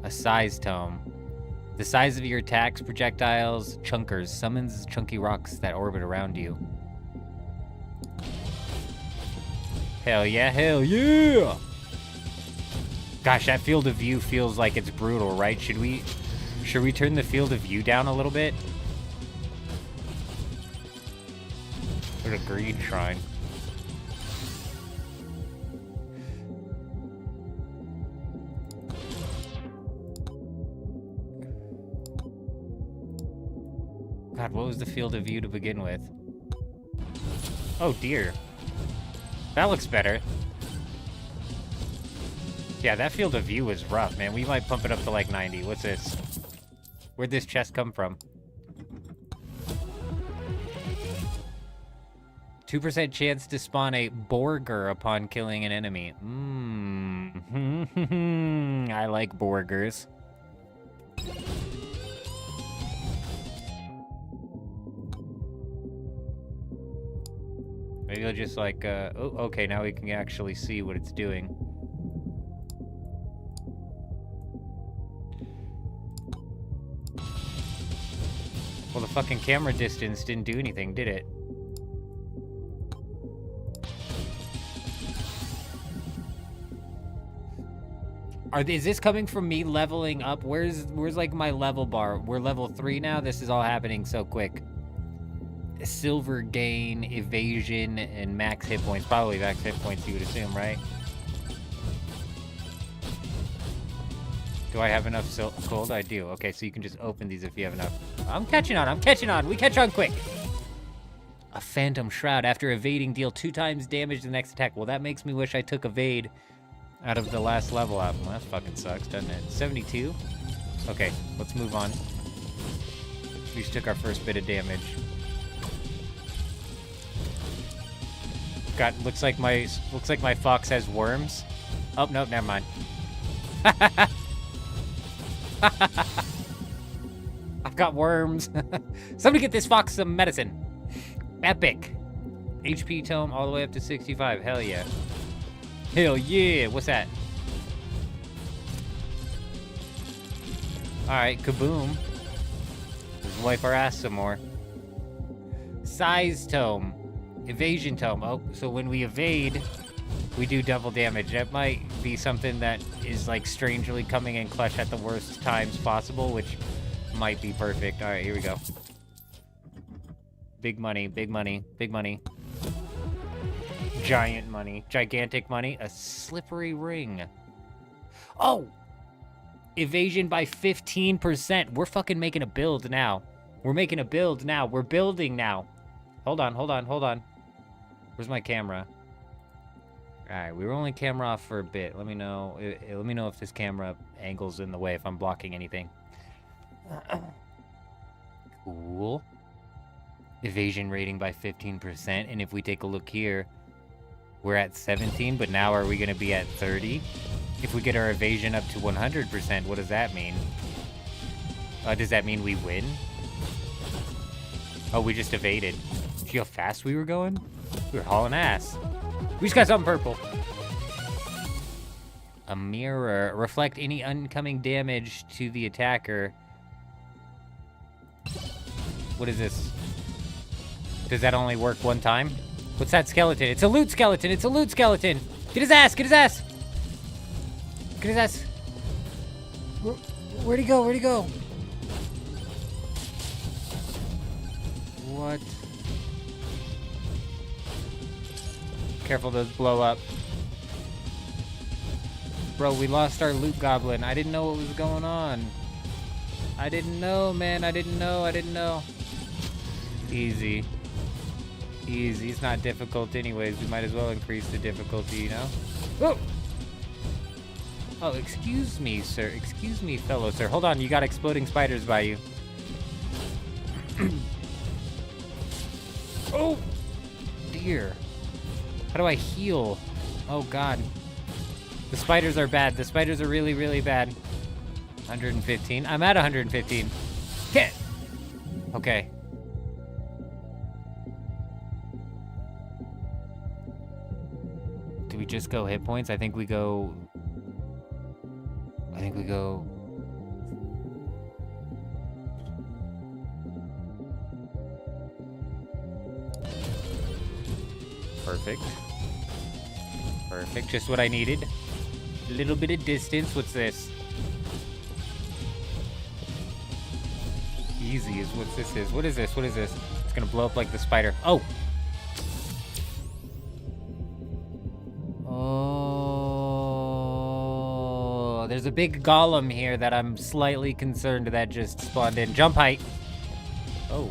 [SPEAKER 3] A size tome. The size of your attacks, projectiles, chunkers, summons chunky rocks that orbit around you. Hell yeah, hell yeah! Gosh, that field of view feels like it's brutal, right? Should we turn the field of view down a little bit? There's a greed shrine. God, what was the field of view to begin with? Oh dear. That looks better. Yeah, that field of view was rough, man. We might pump it up to like 90. What's this? Where'd this chest come from? 2% chance to spawn a Borger upon killing an enemy. I like Borgers. Maybe I'll just like, oh, okay, now we can actually see what it's doing. Well, the fucking camera distance didn't do anything, did it? Is this coming from me leveling up? Where's like my level bar? We're level 3 now? This is all happening so quick. Silver gain, evasion, and max hit points. Probably max hit points, you would assume, right? Do I have enough gold? I do. Okay, so you can just open these if you have enough. I'm catching on. I'm catching on. We catch on quick. A phantom shroud. After evading, deal 2 times damage to the next attack. Well, that makes me wish I took evade out of the last level up. Well, that fucking sucks, doesn't it? 72? Okay, let's move on. We just took our first bit of damage. God, looks like my fox has worms. Oh, no, never mind. I've got worms. Somebody get this fox some medicine. Epic. HP tome all the way up to 65. Hell yeah. Hell yeah. What's that? Alright, kaboom. Let's wipe our ass some more. Size tome. Evasion tome. Oh, so when we evade, we do double damage. That might be something that is like strangely coming in clutch at the worst times possible, which might be perfect. All right, here we go. Big money, big money, big money. Giant money, gigantic money. A slippery ring. Oh! Evasion by 15%. We're fucking making a build now. We're making a build now. We're building now. Hold on, hold on, hold on. Where's my camera? Alright, we were only camera off for a bit. Let me know. Let me know if this camera angle's in the way, if I'm blocking anything. Cool. Evasion rating by 15%. And if we take a look here, we're at 17, but now are we going to be at 30? If we get our evasion up to 100%, what does that mean? Does that mean we win? Oh, we just evaded. See how fast we were going? We were hauling ass. We just got something purple. A mirror. Reflect any incoming damage to the attacker. What is this? Does that only work one time? What's that skeleton? It's a loot skeleton. It's a loot skeleton. Get his ass. Get his ass. Get his ass. Where'd he go? Where'd he go? What? Careful, those blow up. Bro, we lost our loot goblin. I didn't know what was going on. I didn't know, man. I didn't know. I didn't know. Easy. Easy. It's not difficult anyways. We might as well increase the difficulty, you know? Oh! Oh, excuse me, sir. Excuse me, fellow sir. Hold on, you got exploding spiders by you. Oh! Dear. How do I heal? Oh, God. The spiders are bad. The spiders are really, really bad. 115. I'm at 115. Hit! Okay. Do we just go hit points? I think we go... Perfect. Perfect, just what I needed. A little bit of distance. What's this? Easy is what this is. What is this? What is this? It's gonna blow up like the spider. Oh! Oh, there's a big golem here that I'm slightly concerned that just spawned in. Jump height. Oh.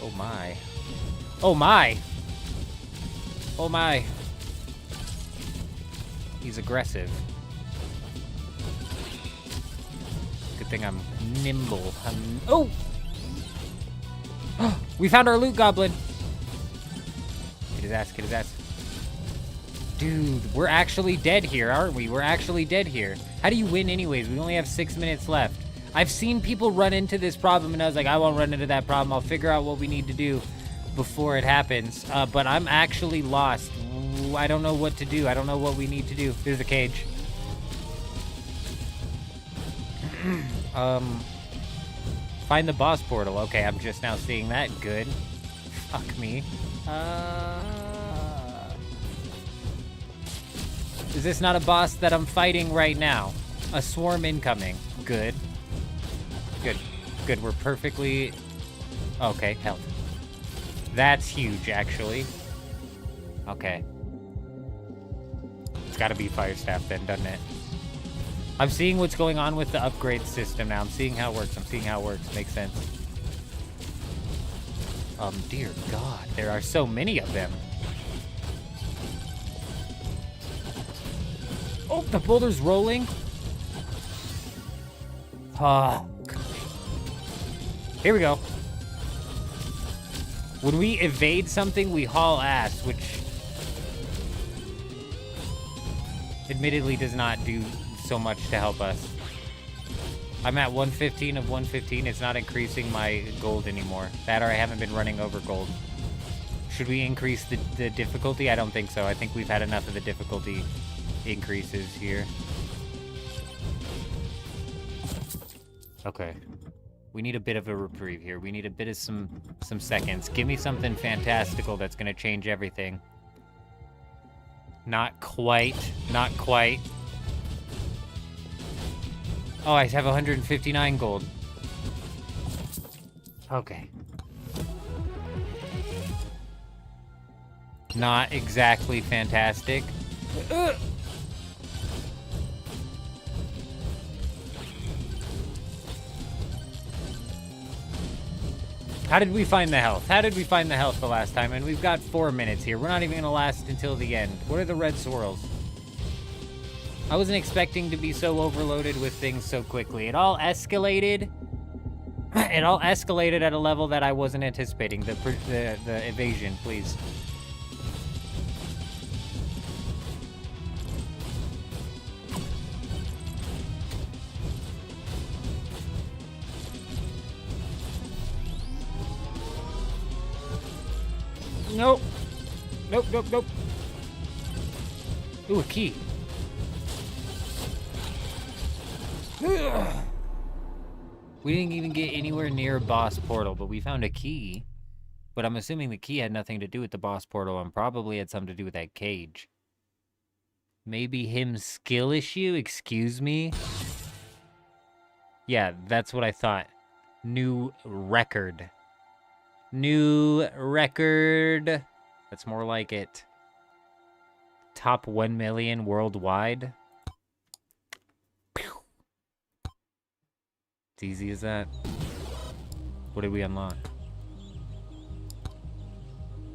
[SPEAKER 3] Oh my. Oh my! Oh my. He's aggressive. Good thing I'm nimble. Oh! We found our loot goblin! Get his ass, get his ass. Dude, we're actually dead here, aren't we? We're actually dead here. How do you win anyways? We only have 6 minutes left. I've seen people run into this problem and I was like, I won't run into that problem. I'll figure out what we need to do before it happens. But I'm actually lost. I don't know what to do. I don't know what we need to do. There's a cage. Find the boss portal. Okay, I'm just now seeing that. Good. Fuck me. Is this not a boss that I'm fighting right now? A swarm incoming. Good. Good. Good. We're perfectly... Okay, health. That's huge, actually. Okay. It's gotta be Fire Staff then, doesn't it? I'm seeing what's going on with the upgrade system now. I'm seeing how it works. I'm seeing how it works. Makes sense. Dear God. There are so many of them. Oh, the boulder's rolling. Oh, gosh. Here we go. When we evade something, we haul ass, which admittedly does not do so much to help us. I'm at 115 of 115. It's not increasing my gold anymore. That or I haven't been running over gold. Should we increase the difficulty? I don't think so. I think we've had enough of the difficulty increases here. Okay. We need a bit of a reprieve here. We need a bit of some seconds. Give me something fantastical that's gonna change everything. Not quite. Not quite. Oh, I have 159 gold. Okay. Not exactly fantastic. How did we find the health? How did we find the health the last time? And we've got 4 minutes here. We're not even gonna last until the end. What are the red swirls? I wasn't expecting to be so overloaded with things so quickly. It all escalated. It all escalated at a level that I wasn't anticipating. The evasion, please. Nope. Nope, nope, nope. Ooh, a key. Ugh. We didn't even get anywhere near boss portal, but we found a key. But I'm assuming the key had nothing to do with the boss portal and probably had something to do with that cage. Maybe him skill issue? Excuse me? Yeah, that's what I thought. New record. New record. That's more like it. Top 1 million worldwide. It's easy as that. What did we unlock?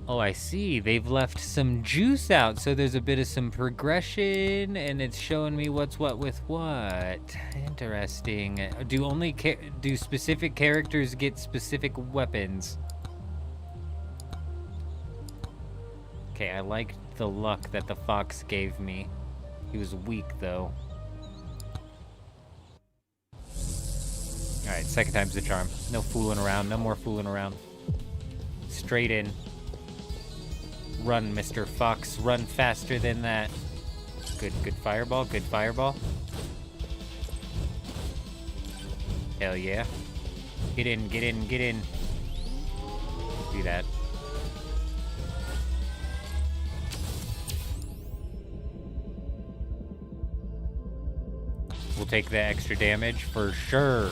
[SPEAKER 3] Oh, I see. They've left some juice out, so there's a bit of some progression, and it's showing me what's what with what. Interesting. Do specific characters get specific weapons? Okay, I liked the luck that the fox gave me. He was weak, though. Alright, second time's the charm. No fooling around. No more fooling around. Straight in. Run, Mr. Fox. Run faster than that. Good fireball. Good fireball. Hell yeah. Get in, get in, get in. Do that. We'll take the extra damage for sure.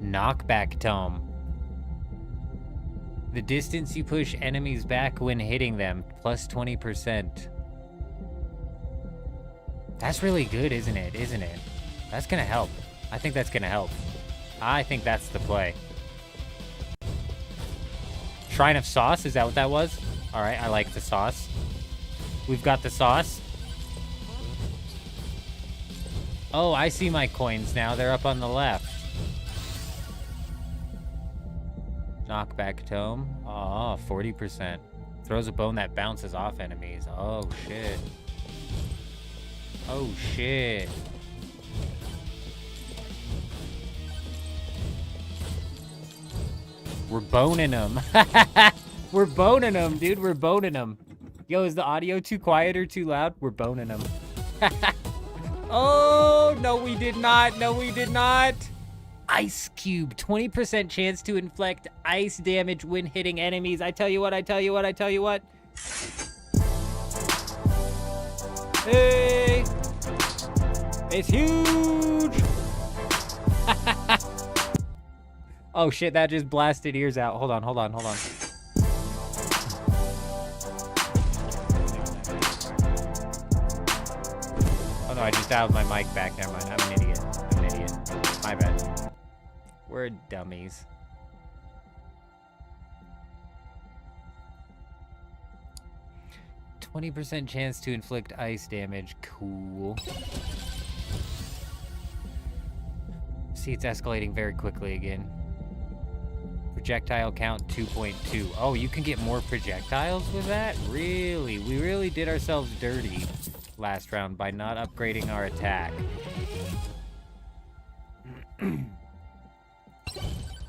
[SPEAKER 3] Knockback tome. The distance you push enemies back when hitting them, plus 20%. That's really good, isn't it? Isn't it? That's gonna help. I think that's gonna help. I think that's the play. Shrine of Sauce, is that what that was? Alright, I like the sauce. We've got the sauce. Oh, I see my coins now. They're up on the left. Knockback tome. Oh, 40%. Throws a bone that bounces off enemies. Oh, shit. Oh, shit. We're boning them. We're boning them, dude. We're boning them. Yo, is the audio too quiet or too loud? We're boning them. Oh, no, we did not. No, we did not. Ice Cube. 20% chance to inflict ice damage when hitting enemies. I tell you what, I tell you what, I tell you what. Hey. It's huge. Oh, shit, that just blasted ears out. Hold on, hold on, hold on. Oh, no, I just dialed my mic back. Never mind. I'm an idiot. I'm an idiot. My bad. We're dummies. %20 chance to inflict ice damage. Cool. See, it's escalating very quickly again. Projectile count 2.2. Oh, you can get more projectiles with that? Really? We really did ourselves dirty last round by not upgrading our attack.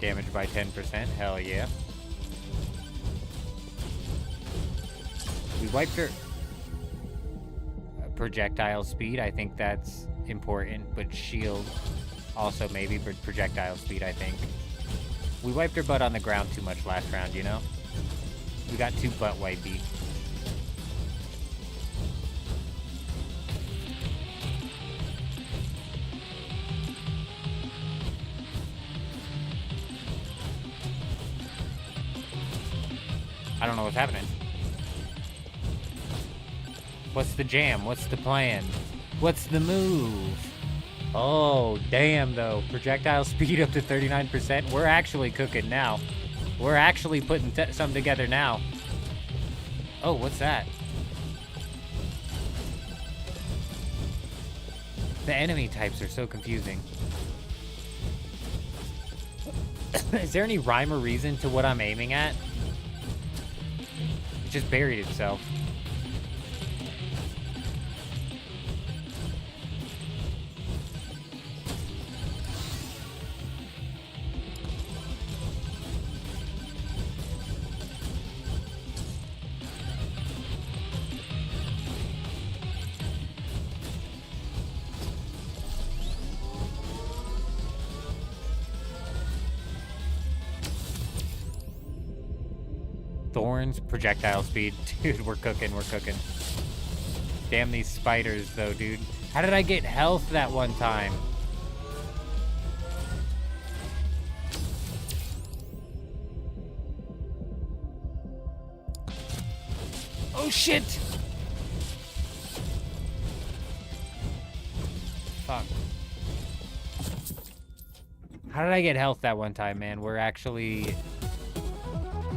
[SPEAKER 3] Damage by 10%. Hell yeah. We wiped her projectile speed. I think that's important, but shield also maybe, but projectile speed, I think. We wiped her butt on the ground too much last round, you know? We got too butt wipey. I don't know what's happening. What's the jam? What's the plan? What's the move? Oh, damn, though. Projectile speed up to 39%. We're actually cooking now. We're actually putting some together now. Oh, what's that? The enemy types are so confusing. Is there any rhyme or reason to what I'm aiming at? It just buried itself. Thorns, projectile speed. Dude, we're cooking, we're cooking. Damn these spiders, though, dude. How did I get health that one time? Oh, shit! Fuck. How did I get health that one time, man? We're actually...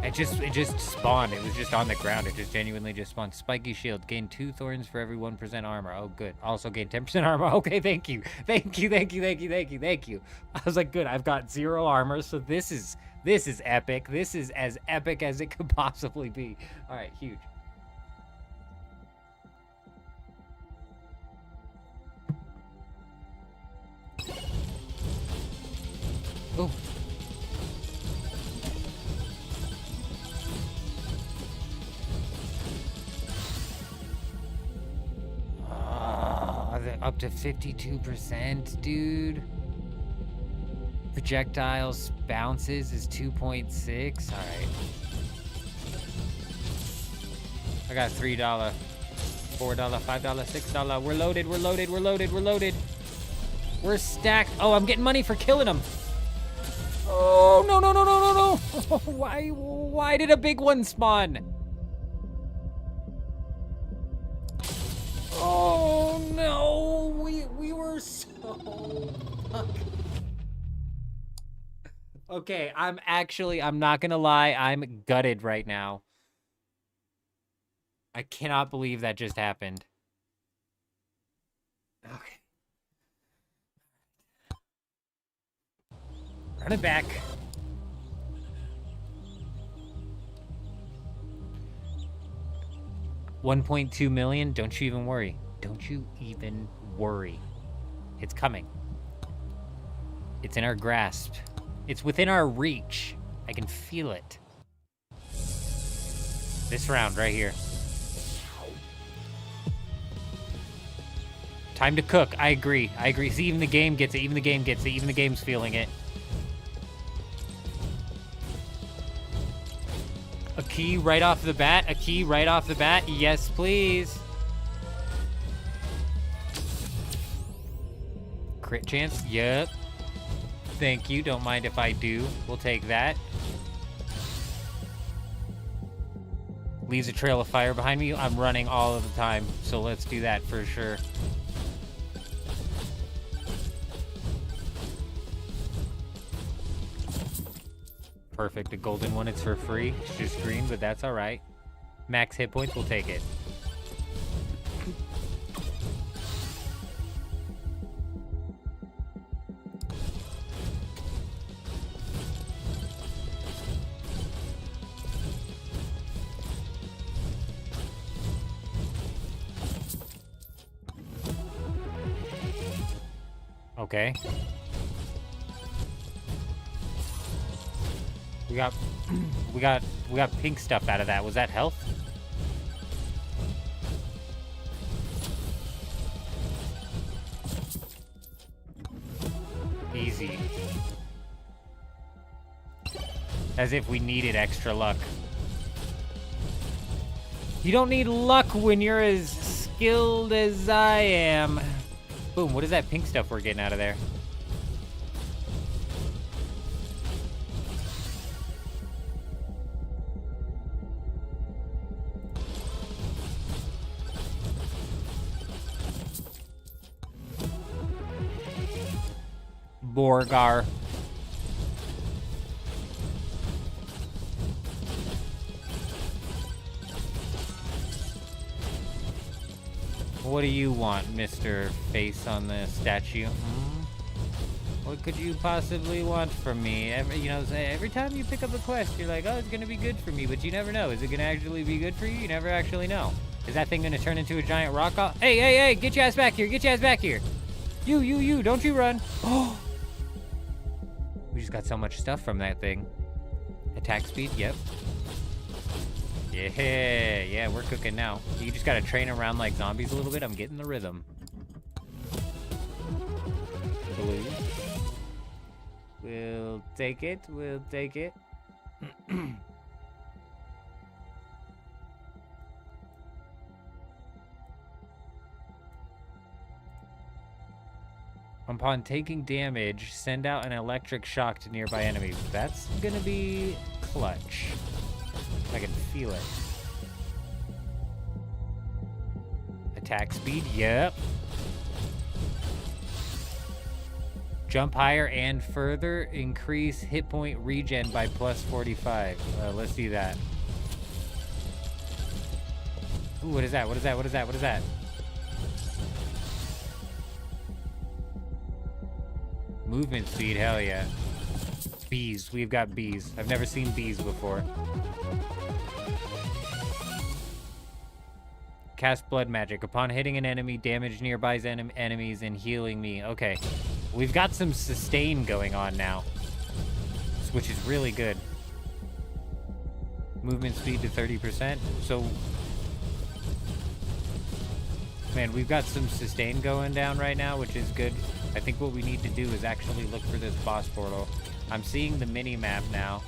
[SPEAKER 3] It just spawned. It was just on the ground. It just genuinely just spawned. Spiky shield. Gain 2 thorns for every 1% armor. Oh, good. Also gain 10% armor. Okay, thank you. Thank you. I was like, good. I've got 0 armor, so this is epic. This is as epic as it could possibly be. All right, huge. Oh. Up to 52%, dude. Projectiles bounces is 2.6. All right. I got $3, $4, $5, $6. We're loaded. We're stacked. Oh, I'm getting money for killing them. Oh, no. Why did a big one spawn? Oh no, we were so okay, I'm not gonna lie, I'm gutted right now. I cannot believe that just happened. Okay. Run it back. $1.2 million. Don't you even worry. It's coming. It's in our grasp. It's within our reach. I can feel it. This round right here. Time to cook. I agree. See, even the game gets it. Even the game's feeling it. A key right off the bat. Yes, please. Crit chance. Yep. Thank you. Don't mind if I do. We'll take that. Leaves a trail of fire behind me. I'm running all of the time, so let's do that for sure. Perfect. The golden one, it's for free. It's just green, but that's all right. Max hit points, we'll take it. Okay. We got pink stuff out of that. Was that health? Easy. As if we needed extra luck. You don't need luck when you're as skilled as I am. Boom, what is that pink stuff we're getting out of there? Borgar. What do you want, Mr. Face on the statue? What could you possibly want from me? Every time you pick up a quest, you're like, oh, it's gonna be good for me, but you never know. Is it gonna actually be good for you? You never actually know. Is that thing gonna turn into a giant rock? Hey, get your ass back here, You, don't you run. Oh! We just got so much stuff from that thing. Attack speed, yep. Yeah, we're cooking now. You just gotta train around like zombies a little bit. I'm getting the rhythm. Blue. We'll take it. Upon taking damage, send out an electric shock to nearby enemies. That's gonna be clutch. I can feel it. Attack speed, yep. Jump higher and further. Increase hit point regen by plus 45. Let's see that. Ooh, what is that? What is that? What is that? What is that? Movement speed, hell yeah. Bees, we've got bees. I've never seen bees before. Cast blood magic. Upon hitting an enemy, damage nearby enemies and healing me. Okay. We've got some sustain going on now, which is really good. Movement speed to 30%. So, man, we've got some sustain going down right now, which is good. I think what we need to do is actually look for this boss portal. I'm seeing the mini map now.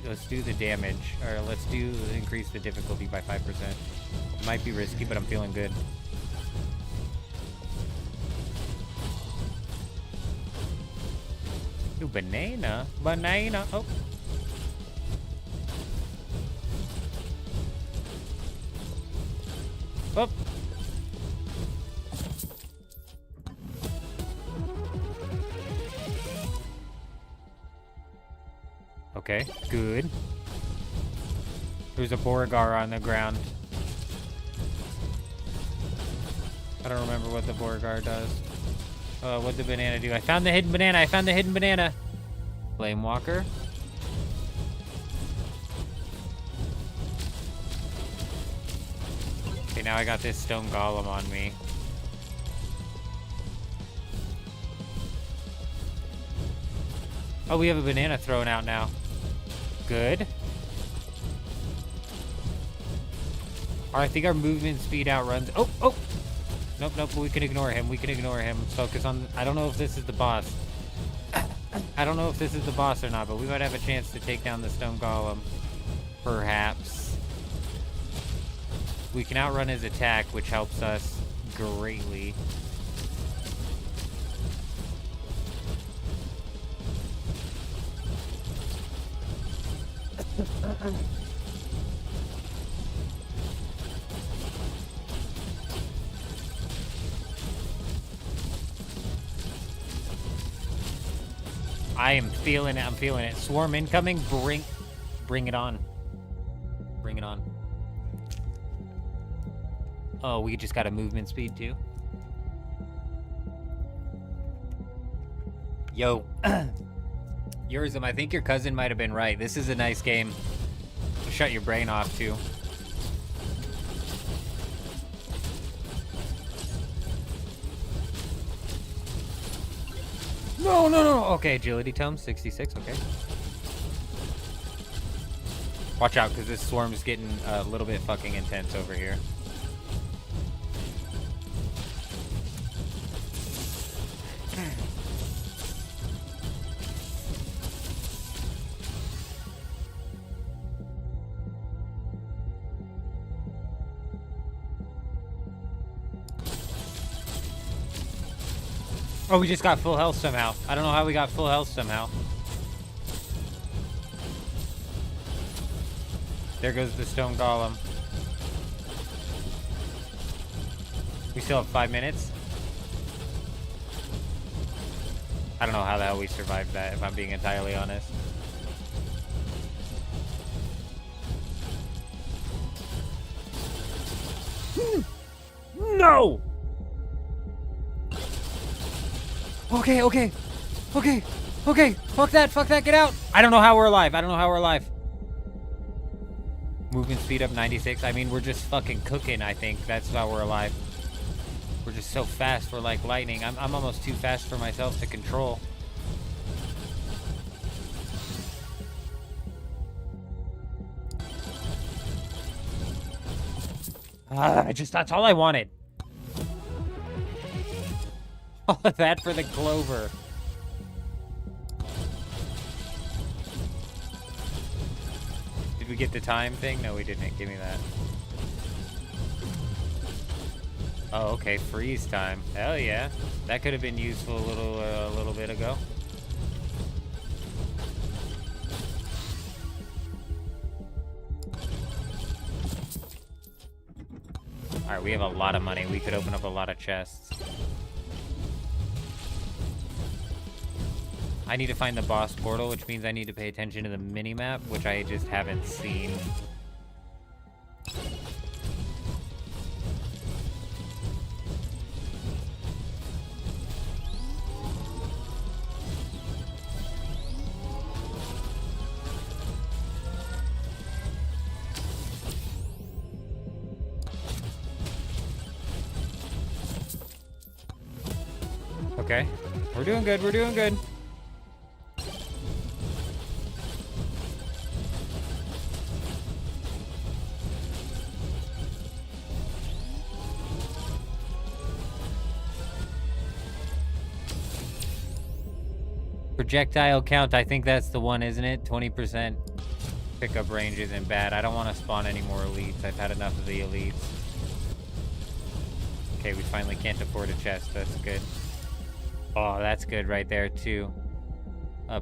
[SPEAKER 3] Let's do the damage, or let's increase the difficulty by 5%. It might be risky, but I'm feeling good. Ooh, banana. Banana. Oh. Oh. Okay, good. There's a Borgar on the ground. I don't remember what the Borgar does. What'd the banana do? I found the hidden banana. I found the hidden banana. Flamewalker. Okay, now I got this stone golem on me. Oh, we have a banana thrown out now. Good. I think our movement speed outruns. Oh, oh. Nope, nope, we can ignore him. We can ignore him. Focus on... I don't know if this is the boss. I don't know if this is the boss or not, but we might have a chance to take down the stone golem. Perhaps. We can outrun his attack, which helps us greatly. I am feeling it. I'm feeling it. Swarm incoming. Bring it on. Bring it on. Oh, we just got a movement speed too. Yo. Yurizum, I think your cousin might have been right. This is a nice game to shut your brain off to. No, no, no. Okay, agility tome, 66, okay. Watch out, because this swarm is getting a little bit fucking intense over here. Oh, we just got full health somehow. I don't know how we got full health somehow. There goes the stone golem. We still have 5 minutes. I don't know how the hell we survived that, if I'm being entirely honest. No! Okay, okay. Okay. Okay. Fuck that. Fuck that. Get out. I don't know how we're alive. I don't know how we're alive. Movement speed up 96. I mean, we're just fucking cooking, I think. That's how we're alive. We're just so fast. We're like lightning. I'm almost too fast for myself to control. That's all I wanted. All of that for the clover. Did we get the time thing? No, we didn't. Give me that. Oh, okay. Freeze time. Hell yeah. That could have been useful a little bit ago. Alright, we have a lot of money. We could open up a lot of chests. I need to find the boss portal, which means I need to pay attention to the mini-map, which I just haven't seen. Okay, we're doing good, we're doing good. Projectile count, I think that's the one, isn't it? 20% pickup range isn't bad. I don't want to spawn any more elites. I've had enough of the elites. Okay, we finally can't afford a chest. That's good. Oh, that's good right there, too.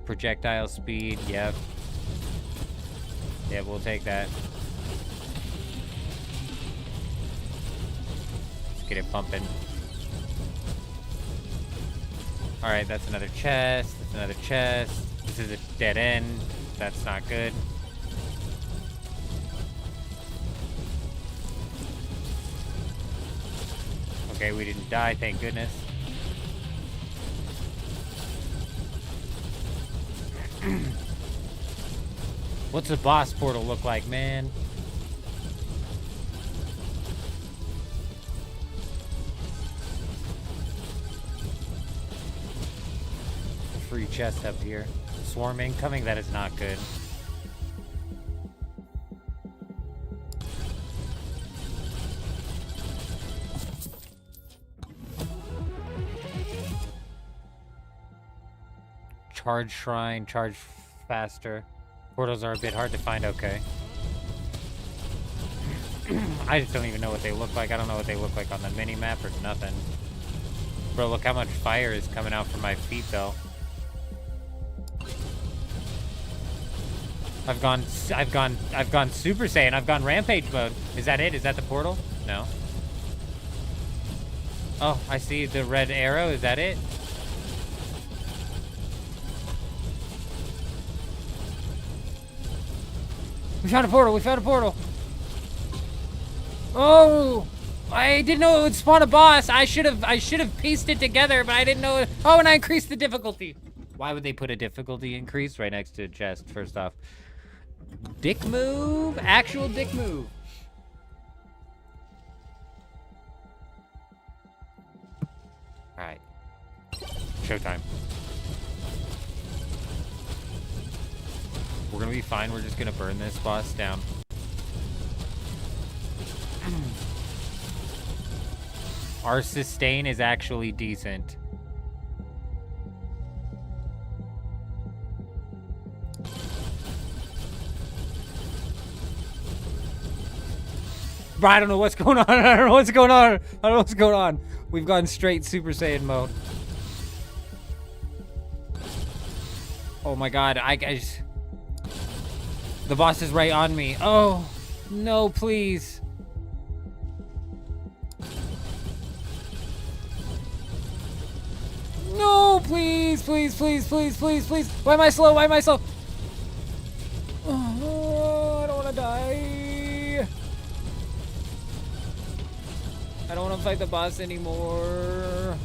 [SPEAKER 3] Projectile speed, yep. Yeah, we'll take that. Let's get it pumping. Alright, that's another chest. That's another chest. This is a dead end. That's not good. Okay, we didn't die, thank goodness. What's the boss portal look like, man? A free chest up here. Swarm incoming, that is not good. Charge shrine, charge faster. Portals are a bit hard to find, okay. I just don't even know what they look like. I don't know what they look like on the mini-map or nothing. Bro, look how much fire is coming out from my feet, though. I've gone Super Saiyan. I've gone Rampage mode. Is that it? Is that the portal? No. Oh, I see the red arrow. Is that it? We found a portal. We found a portal. Oh, I didn't know it would spawn a boss. I should have pieced it together, but I didn't know it. Oh, and I increased the difficulty. Why would they put a difficulty increase right next to a chest? First off, dick move. Actual dick move. All right. Showtime. We're gonna be fine. We're just gonna burn this boss down. Our sustain is actually decent. Bro, I don't know what's going on. I don't know what's going on. I don't know what's going on. We've gone straight Super Saiyan mode. Oh my god, I just... The boss is right on me. Oh, no, please. No, please, please, please, please, please, please. Why am I slow? Why am I slow? Oh, I don't want to die. I don't want to fight the boss anymore.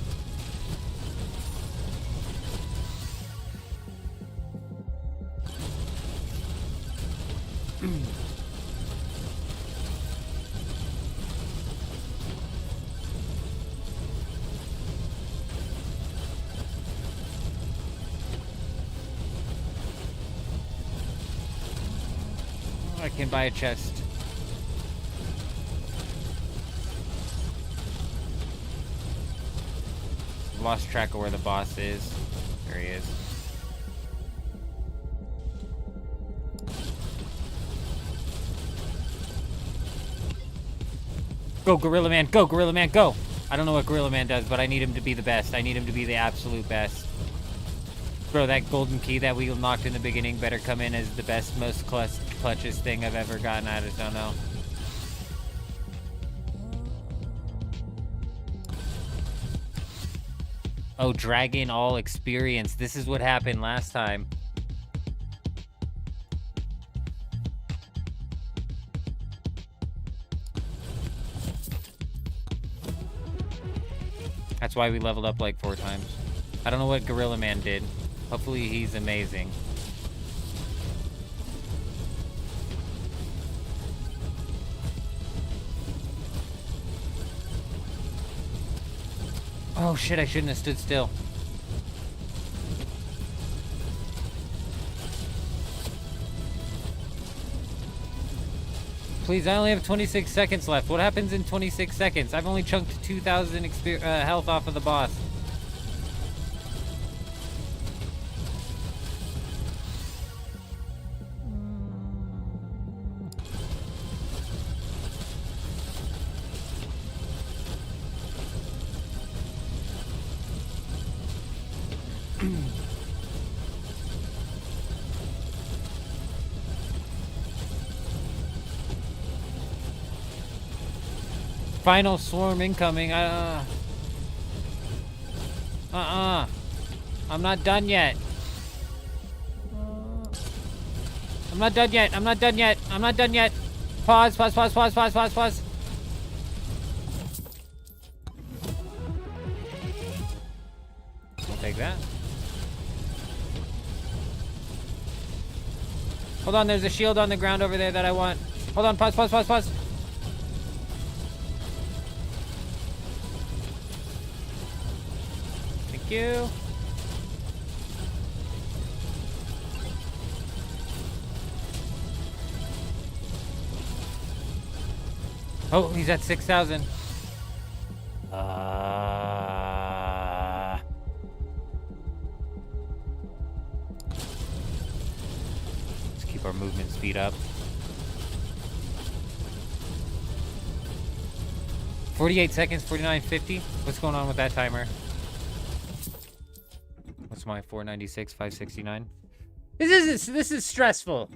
[SPEAKER 3] I can buy a chest. Lost track of where the boss is. There he is. Go, Gorilla Man. Go, Gorilla Man. Go. I don't know what Gorilla Man does, but I need him to be the best. I need him to be the absolute best. Bro, that golden key that we unlocked in the beginning better come in as the best, most clutchest thing I've ever gotten. I just don't know. Oh, dragon all experience. This is what happened last time. That's why we leveled up like 4 times. I don't know what Gorilla Man did. Hopefully he's amazing. Oh shit, I shouldn't have stood still. Please, I only have 26 seconds left. What happens in 26 seconds? I've only chunked 2,000 health off of the boss. Final swarm incoming. I'm not done yet. I'm not done yet. I'm not done yet. I'm not done yet. Pause, pause, pause, pause, pause, pause, pause. I'll take that. Hold on, there's a shield on the ground over there that I want. Hold on, pause, pause, pause, pause. Thank you. Oh, he's at 6,000. Let's keep our movement speed up. 48 seconds, 49.50. What's going on with that timer? What's my 496, 569? This is stressful.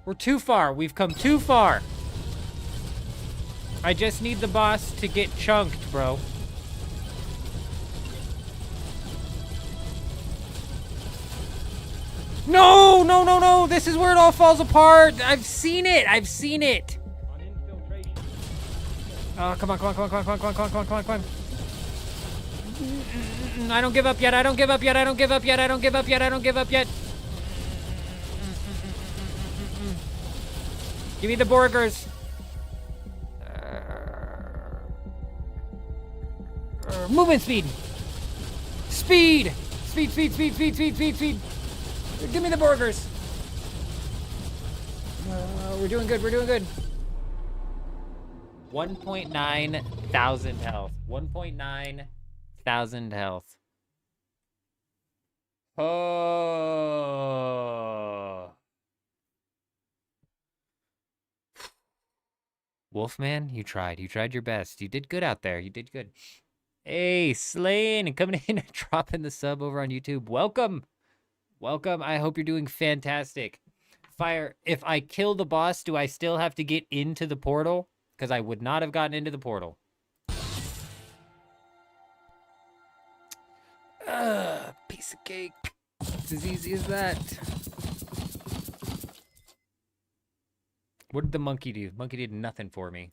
[SPEAKER 3] We're too far. We've come too far. I just need the boss to get chunked, bro. No, no, no, no. This is where it all falls apart. I've seen it. I've seen it. Oh, come on, come on, come on, come on, come on, come on, come on, come on, come on. I don't give up yet. I don't give up yet. I don't give up yet. I don't give up yet. I don't give up yet. Give me the burgers. Movement speed. Speed. Speed, speed, speed, speed, speed, speed, speed. Give me the burgers. We're doing good. We're doing good. 1.9 thousand health. 1.9 thousand health. Oh. Wolfman, you tried. You tried your best. You did good out there. You did good. Hey, Slain, and coming in and dropping the sub over on YouTube. Welcome. Welcome. I hope you're doing fantastic. Fire, if I kill the boss, do I still have to get into the portal? Because I would not have gotten into the portal. Piece of cake. It's as easy as that. What did the monkey do? Monkey did nothing for me.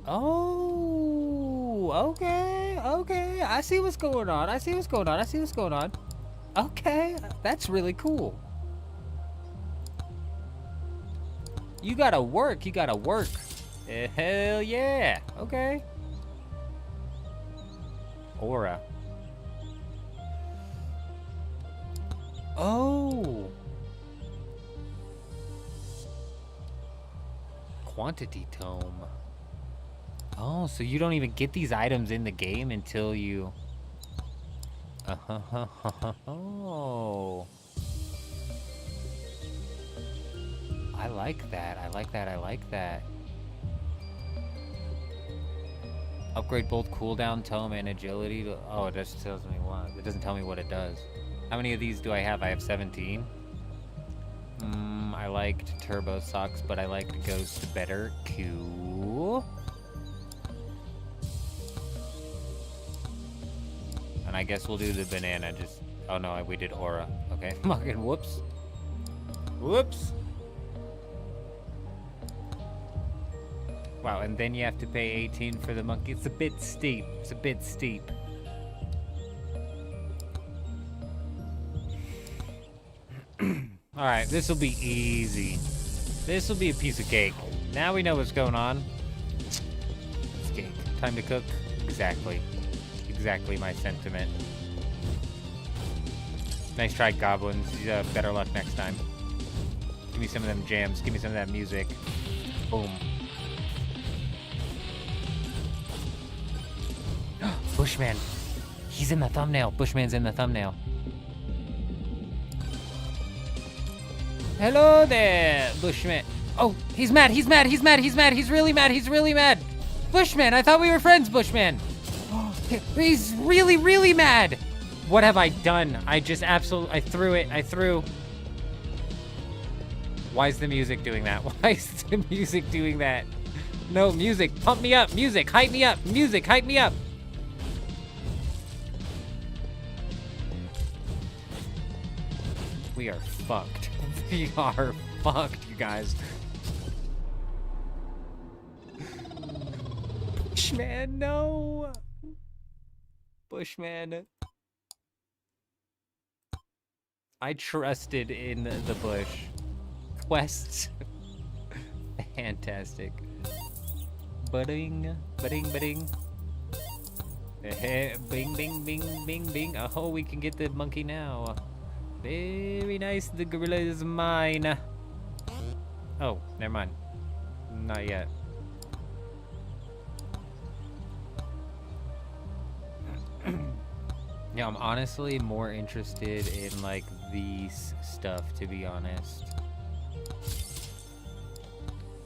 [SPEAKER 3] Oh, okay, okay. I see what's going on. I see what's going on. I see what's going on. Okay, that's really cool. You gotta work. You gotta work. Hell yeah. Okay. Aura. Oh. Quantity tome. Oh, so you don't even get these items in the game until you... Oh. I like that. I like that. I like that. Upgrade both cooldown, tome, and agility to... Oh, it just tells me what. It doesn't tell me what it does. How many of these do I have? I have 17. I liked Turbo Socks, but I liked Ghost better. Cool. And I guess we'll do the banana, just... Oh no, we did Aura. Okay, fucking whoops. Whoops! Wow, and then you have to pay 18 for the monkey. It's a bit steep. It's a bit steep. Alright, this will be easy. This will be a piece of cake. Now we know what's going on. It's cake. Time to cook? Exactly. Exactly my sentiment. Nice try, goblins. Better luck next time. Give me some of them jams. Give me some of that music. Boom. Bushman. He's in the thumbnail. Bushman's in the thumbnail. Hello there, Bushman. Oh, he's mad. He's mad. He's mad. He's mad. He's really mad. He's really mad. Bushman, I thought we were friends, Bushman. He's really, really mad. What have I done? I just absolutely... I threw it. I threw... Why is the music doing that? Why is the music doing that? No, music. Pump me up. Music. Hype me up. Music. Hype me up. We are fucked. We are fucked, you guys. Bushman, no. Bushman. I trusted in the bush. Quests. Fantastic. Budding, budding, budding. Bing, bing, bing, bing, bing. Oh, we can get the monkey now. Very nice. The gorilla is mine. Oh, never mind. Not yet. Yeah, I'm honestly more interested in, like, these stuff, to be honest.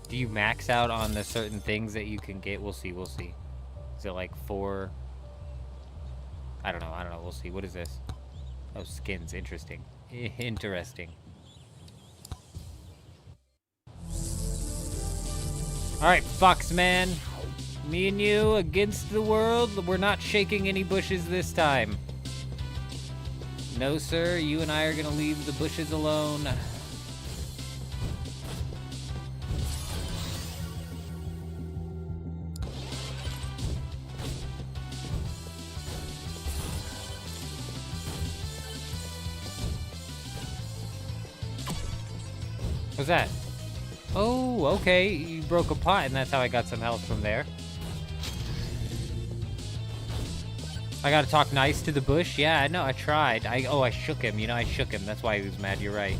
[SPEAKER 3] Do you max out on the certain things that you can get? We'll see, we'll see. Is it like 4? I don't know, we'll see. What is this? Oh, skins, interesting. Interesting. Alright, Foxman. Me and you against the world. We're not shaking any bushes this time. No, sir. You and I are gonna leave the bushes alone. What's that? Oh, okay. You broke a pot, and that's how I got some health from there. I gotta talk nice to the bush? Yeah, no, I tried. I shook him. You know, I shook him. That's why he was mad. You're right.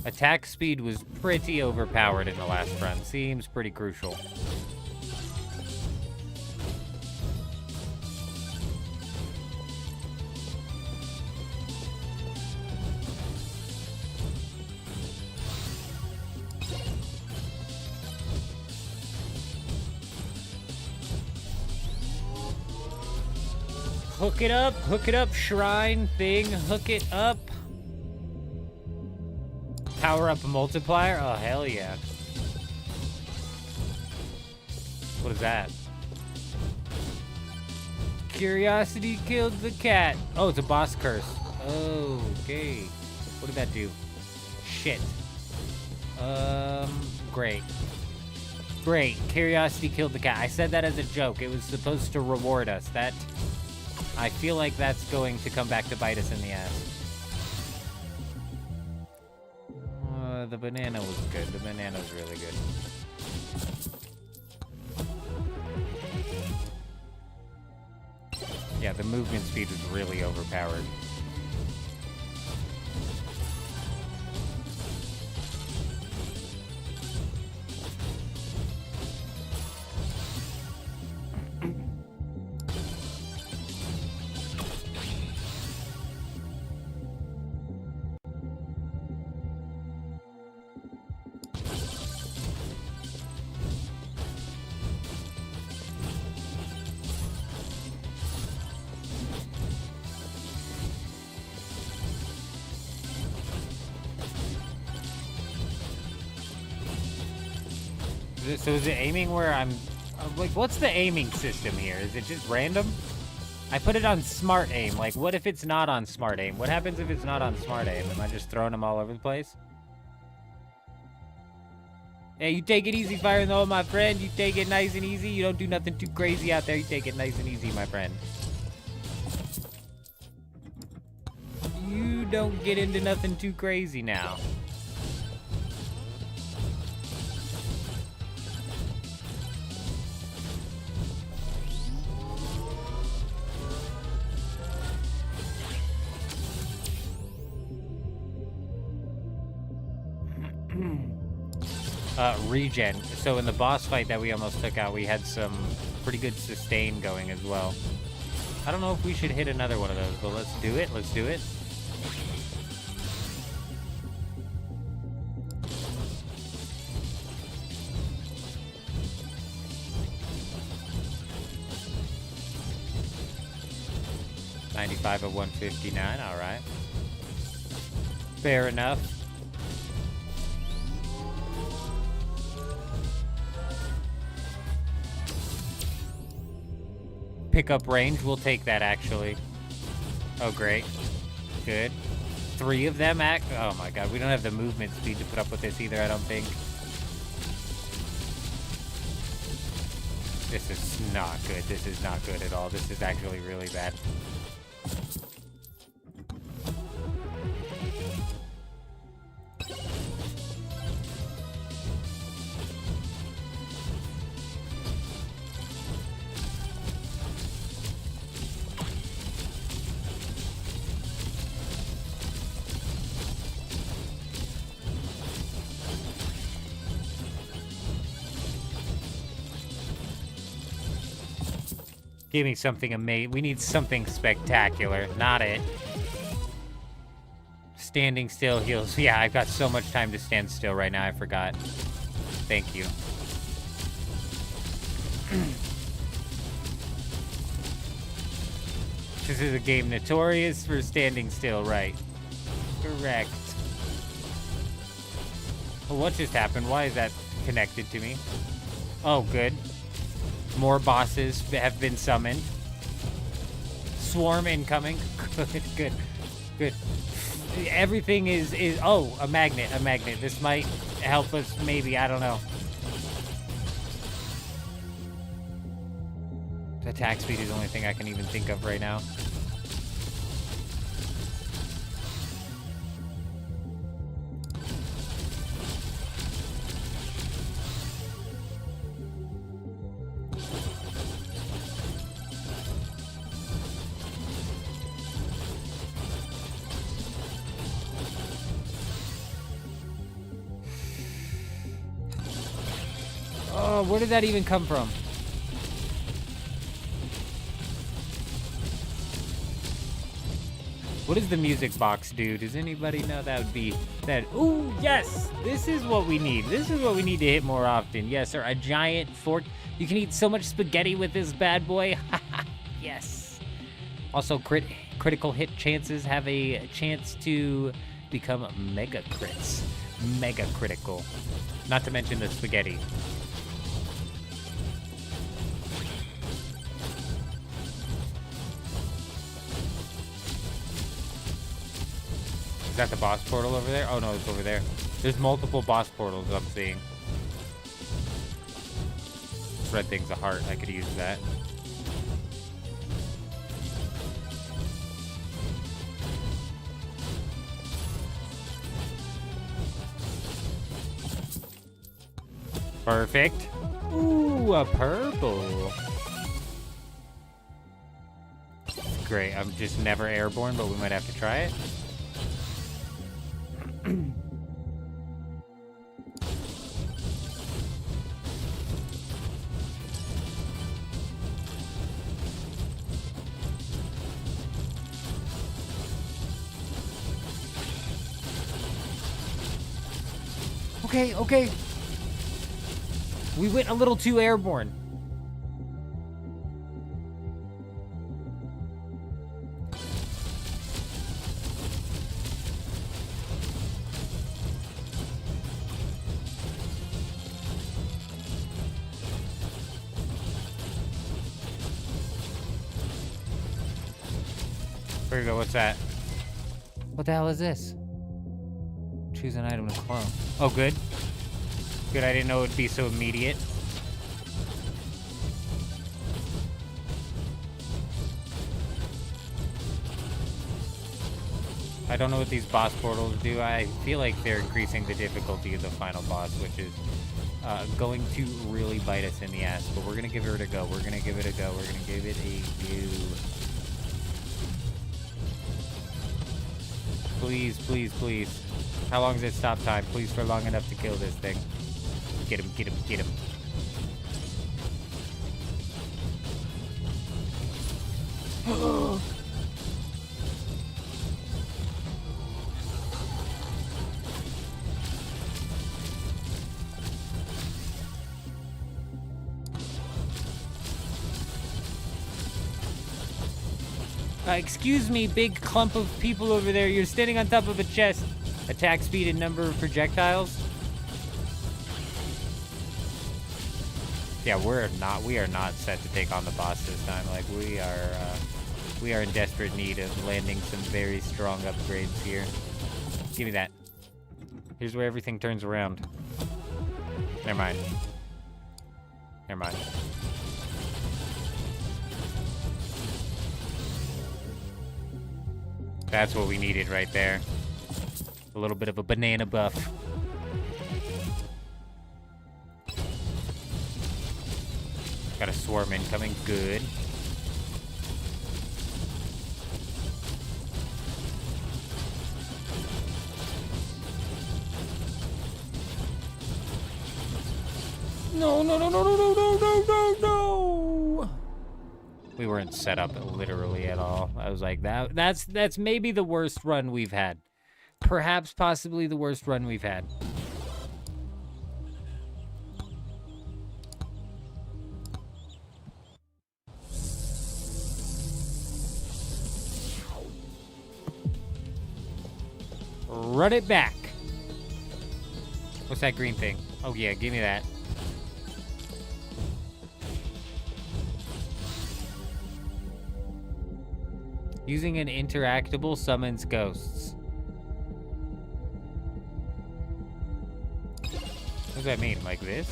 [SPEAKER 3] Attack speed was pretty overpowered in the last run. Seems pretty crucial. Hook it up, shrine thing, hook it up. Power up a multiplier? Oh, hell yeah. What is that? Curiosity killed the cat. Oh, it's a boss curse. Oh, okay. What did that do? Shit. Great. Great. Curiosity killed the cat. I said that as a joke. It was supposed to reward us. That... I feel like that's going to come back to bite us in the ass. The banana was good. The banana was really good. Yeah, the movement speed is really overpowered. So is it aiming where I'm like, what's the aiming system here? Is it just random? I put it on smart aim. Like, what if it's not on smart aim? What happens if it's not on smart aim? Am I just throwing them all over the place? Hey, you take it easy, Fire in the Hole, my friend. You take it nice and easy. You don't do nothing too crazy out there. You take it nice and easy, my friend. You don't get into nothing too crazy now. Regen. So in the boss fight that we almost took out, we had some pretty good sustain going as well. I don't know if we should hit another one of those, but let's do it. Let's do it. $95 of $159. All right. Fair enough. Pickup range, we'll take that actually. Oh, great. Good. 3 of them act. Oh my god, we don't have the movement speed to put up with this either, I don't think. This is not good. This is not good at all. This is actually really bad. Give me something amazing. We need something spectacular. Not it. Standing still heals. Yeah, I've got so much time to stand still right now. I forgot. Thank you. This is a game notorious for standing still, right? Correct. Well, what just happened? Why is that connected to me? Oh, good. More bosses have been summoned. Swarm incoming. Good, good, good. Everything is oh, a magnet, a magnet. This might help us, maybe, I don't know. Attack speed is the only thing I can even think of right now. Oh, where did that even come from? What does the music box do? Does anybody know? That would be that. Ooh, yes! This is what we need. This is what we need to hit more often. Yes, sir. A giant fork. You can eat so much spaghetti with this bad boy. Yes. Also, critical hit chances have a chance to become mega crits. Mega critical. Not to mention the spaghetti. Is that the boss portal over there? Oh no, it's over there. There's multiple boss portals I'm seeing. This red thing's a heart. I could use that. Perfect. Ooh, a purple. Great. I'm just never airborne, but we might have to try it. Okay, okay. We went a little too airborne. Here we go. What's that? What the hell is this? Choose an item to clone. Oh, good. Good, I didn't know it would be so immediate. I don't know what these boss portals do. I feel like they're increasing the difficulty of the final boss, which is going to really bite us in the ass. But we're going to give it a go. We're going to give it a go. We're going to give it a go. Please, please, please. How long is it stop time? Please, for long enough to kill this thing. Get him, get him, get him. Excuse me, big clump of people over there. You're standing on top of a chest. Attack speed and number of projectiles. Yeah, we are not set to take on the boss this time. Like, we are in desperate need of landing some very strong upgrades here. Give me that. Here's where everything turns around. Never mind. Never mind. That's what we needed right there. A little bit of a banana buff. Got a swarm incoming. Good. No, no, no, no, no, no, no, no, no, no! We weren't set up literally at all. I was like, that's maybe the worst run we've had. Perhaps possibly the worst run we've had. Run it back. What's that green thing? Oh yeah, give me that. Using an interactable summons ghosts. What does that mean? Like this?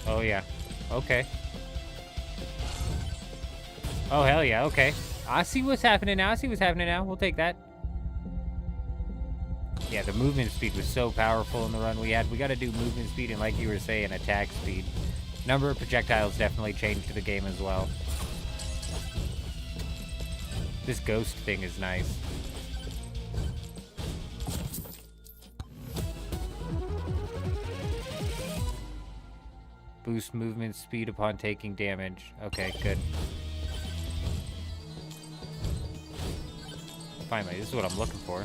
[SPEAKER 3] Oh yeah. Okay. Oh, hell yeah, okay. I see what's happening now. I see what's happening now. We'll take that. Yeah, the movement speed was so powerful in the run we had. We got to do movement speed and, like you were saying, attack speed. Number of projectiles definitely changed the game as well. This ghost thing is nice. Boost movement speed upon taking damage. Okay, good. Finally, this is what I'm looking for.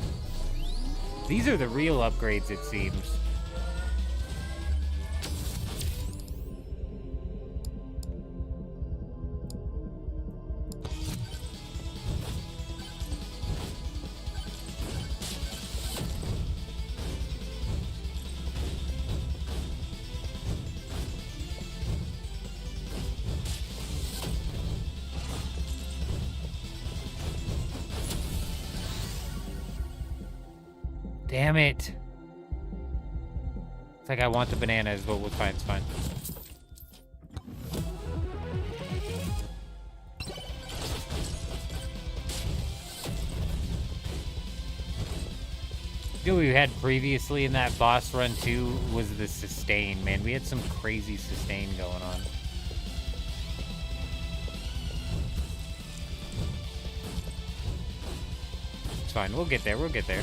[SPEAKER 3] These are the real upgrades, it seems. Damn it. It's like I want the bananas, but it's fine, it's fine. You know what we had previously in that boss run too was the sustain, man. We had some crazy sustain going on. It's fine, we'll get there, we'll get there.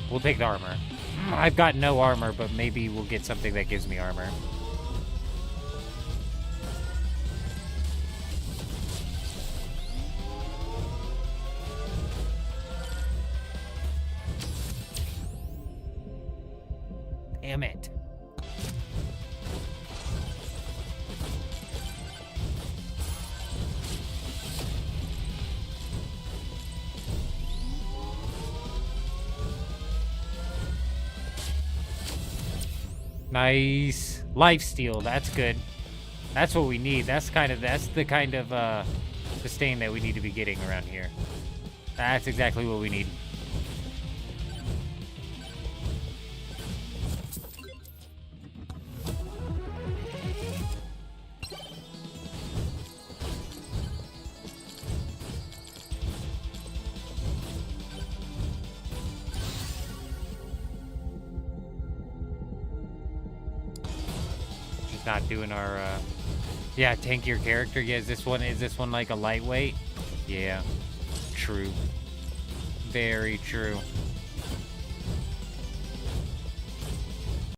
[SPEAKER 3] We'll take the armor. I've got no armor, but maybe we'll get something that gives me armor. Damn it. Nice. Lifesteal, that's good. That's what we need. That's the kind of sustain that we need to be getting around here. That's exactly what we need. Not doing our yeah, tankier character. Yeah, is this one like a lightweight? Yeah, true, very true.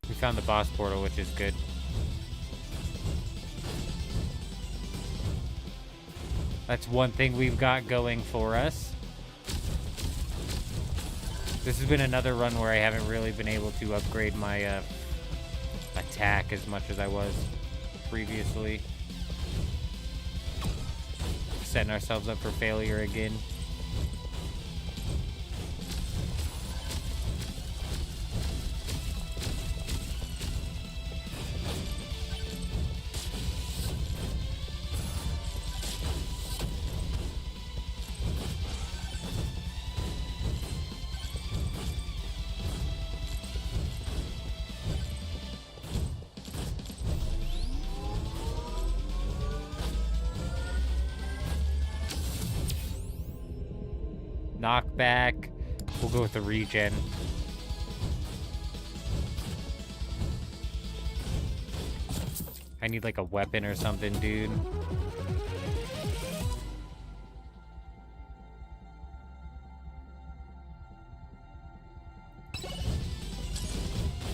[SPEAKER 3] We found the boss portal, which is good. That's one thing we've got going for us. This has been another run where I haven't really been able to upgrade my attack as much as I was previously. Setting ourselves up for failure again. Knockback. We'll go with the regen. I need like a weapon or something, dude.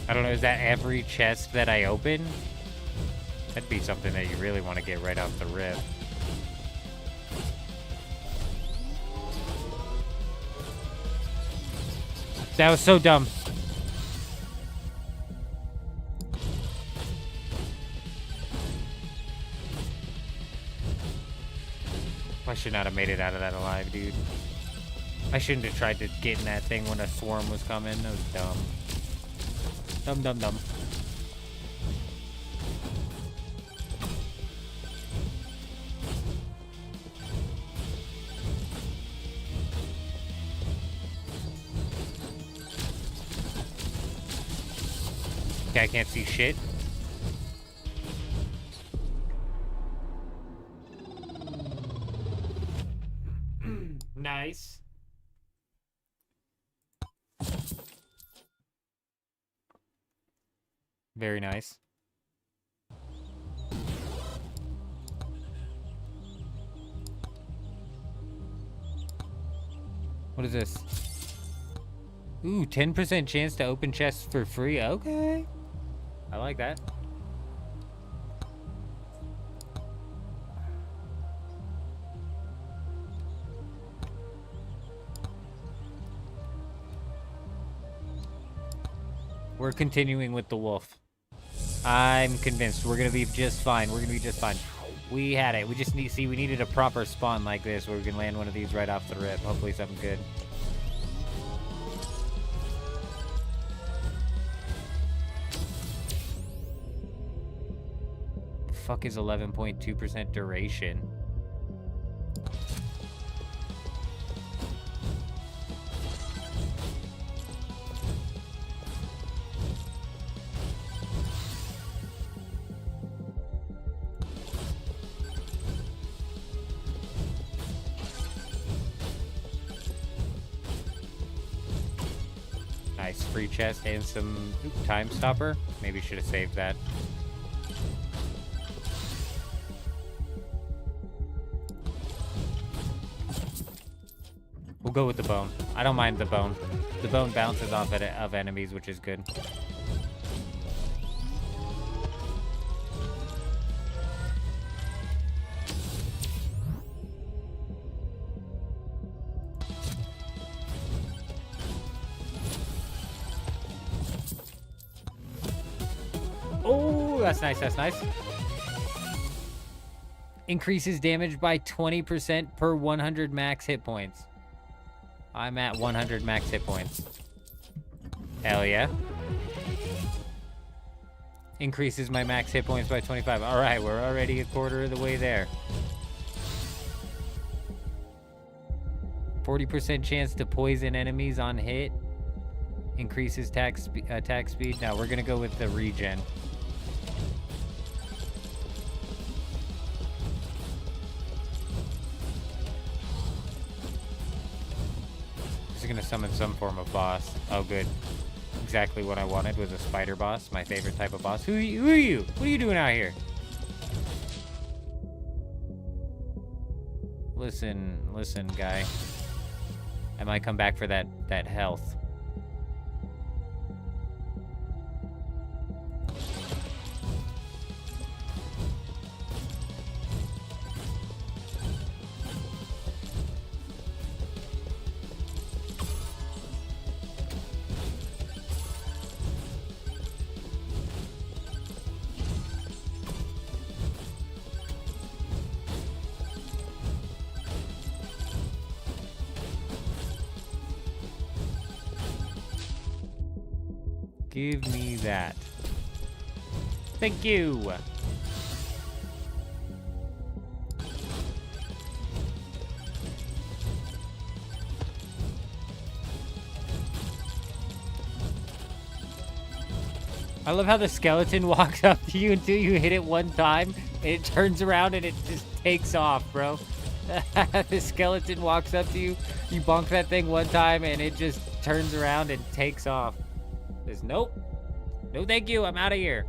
[SPEAKER 3] I don't know, is that every chest that I open? That'd be something that you really want to get right off the rip. That was so dumb. I should not have made it out of that alive, dude. I shouldn't have tried to get in that thing when a swarm was coming. That was dumb. Dumb, dumb, dumb. Okay, I can't see shit. Nice. Very nice. What is this? Ooh, 10% chance to open chests for free. Okay. I like that. We're continuing with the wolf. I'm convinced we're gonna be just fine. We're gonna be just fine. We had it. We just need, we needed a proper spawn like this where we can land one of these right off the rip. Hopefully something good. Fuck is 11.2% duration? Nice free chest and some time stopper. Maybe should have saved that. We'll go with the bone. I don't mind the bone. The bone bounces off of enemies, which is good. Oh, that's nice, that's nice. Increases damage by 20% per 100 max hit points. I'm at 100 max hit points. Hell yeah. Increases my max hit points by 25. Alright, we're already a quarter of the way there. 40% chance to poison enemies on hit. Increases attack speed. Now we're gonna go with the regen. Gonna summon some form of boss. Oh, good. Exactly what I wanted was a spider boss, my favorite type of boss. Who are you? What are you doing out here? Listen, guy. I might come back for that health. Give me that. Thank you. I love how the skeleton walks up to you until you hit it one time, and it turns around and it just takes off, bro. The skeleton walks up to you, you bonk that thing one time, and it just turns around and takes off. Says, nope. No thank you, I'm out of here.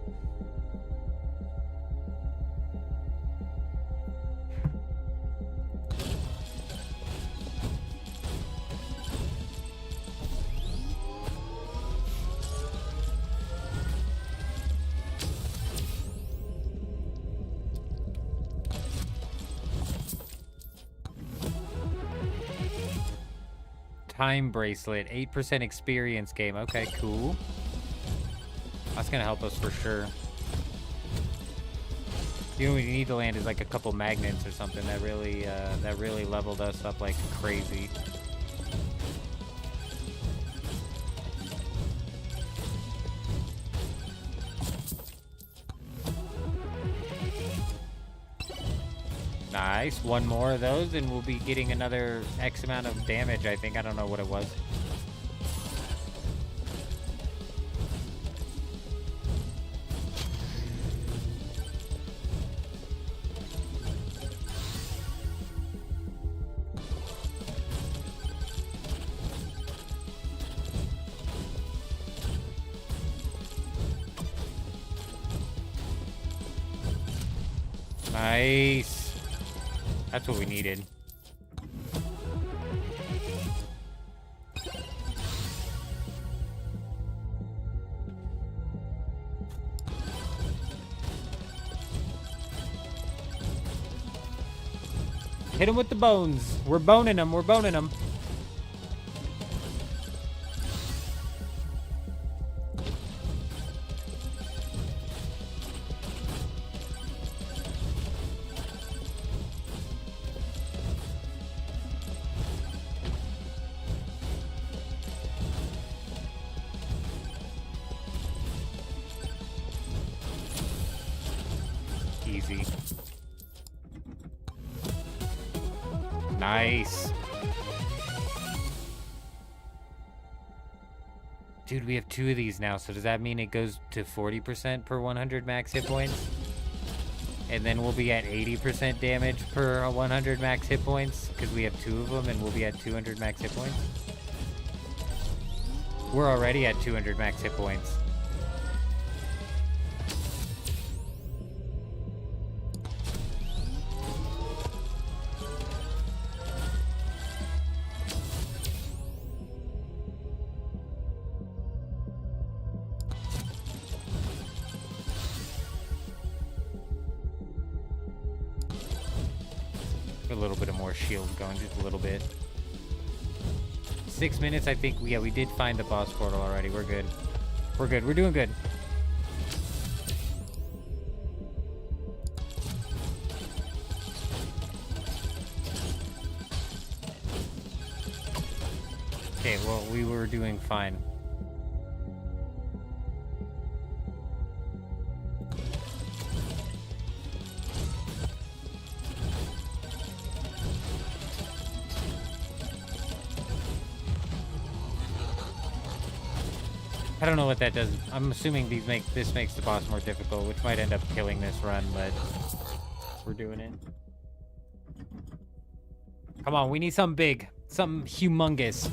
[SPEAKER 3] Time bracelet, 8% experience game. Okay, cool. That's gonna help us for sure. You know what we need to land is like a couple magnets or something that really leveled us up like crazy. Nice. One more of those and we'll be getting another X amount of damage, I think. I don't know what it was. Nice. That's what we needed. Hit him with the bones. We're boning him. We're boning him. Easy. Nice. Dude, we have 2 of these now, so does that mean it goes to 40% per 100 max hit points? And then we'll be at 80% damage per 100 max hit points? Because we have 2 of them and we'll be at 200 max hit points? We're already at 200 max hit points. A little bit of more shield going, just a little bit. 6 minutes, I think. Yeah, we did find the boss portal already. We're good. We're good. We're doing good. Okay, well, we were doing fine. I don't know what that does. I'm assuming this makes the boss more difficult, which might end up killing this run, but we're doing it. Come on, we need something big. Something humongous.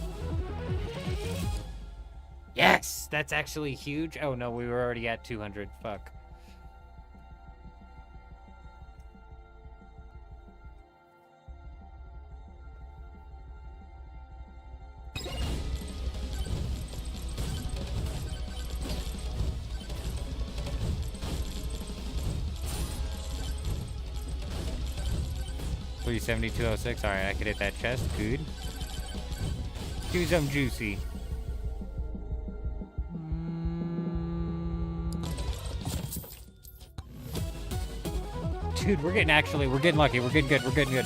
[SPEAKER 3] Yes! That's actually huge. Oh no, we were already at 200. Fuck. $372.06. Alright, I could hit that chest. Good. Do something juicy. Dude, we're getting lucky. We're getting good. We're getting good.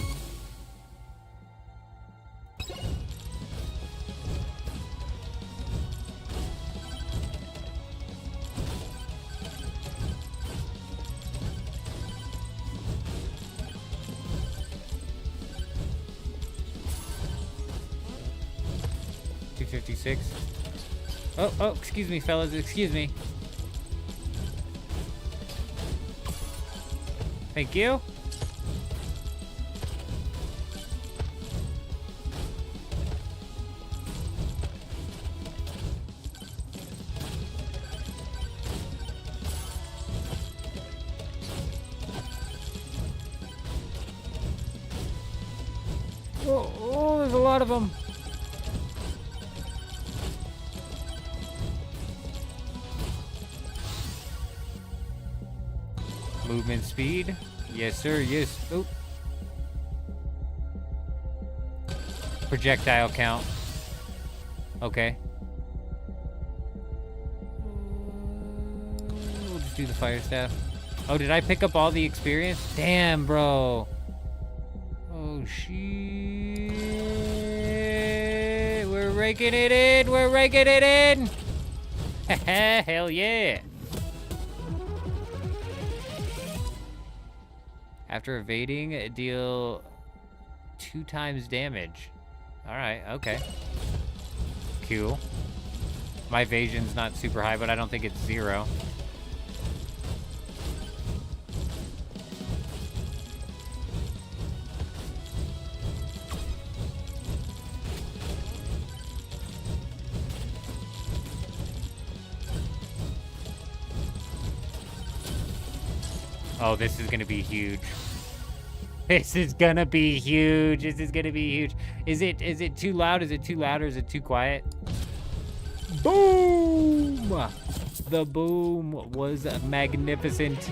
[SPEAKER 3] $256. Oh, excuse me, fellas. Excuse me. Thank you. Oh, there's a lot of them. Movement speed. Yes, sir. Yes. Oh. Projectile count. Okay. We'll just do the fire staff. Oh, did I pick up all the experience? Damn, bro. Oh, shit. We're raking it in. We're raking it in. Hell yeah. After evading, deal 2 times damage. Alright, okay. Cool. My evasion's not super high, but I don't think it's 0. Oh, this is gonna be huge. This is gonna be huge. This is gonna be huge. Is it too loud? Is it too loud or is it too quiet? Boom! The boom was magnificent.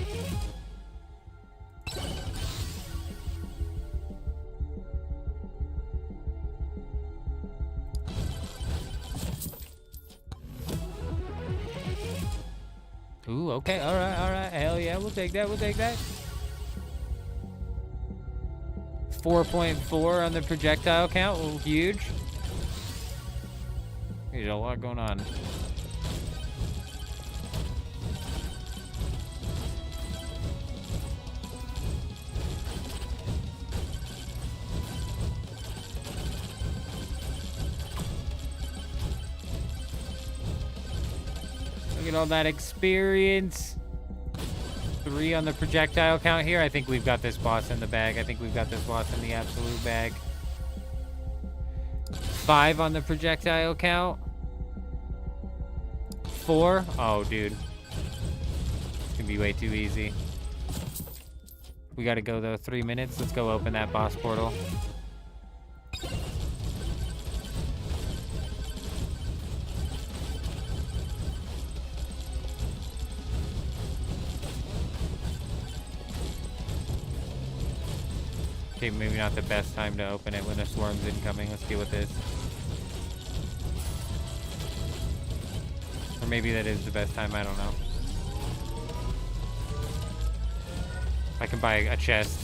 [SPEAKER 3] Ooh, okay, all right. Hell yeah, we'll take that. 4.4 on the projectile count. Ooh, huge. There's a lot going on. Look at all that experience. 3 on the projectile count here. I think we've got this boss in the bag. I think we've got this boss in the absolute bag. 5 on the projectile count. 4. Oh, dude. It's gonna be way too easy. We gotta go, though. 3 minutes. Let's go open that boss portal. Okay, maybe not the best time to open it when a swarm's incoming. Let's deal with this. Or maybe that is the best time, I don't know. I can buy a chest.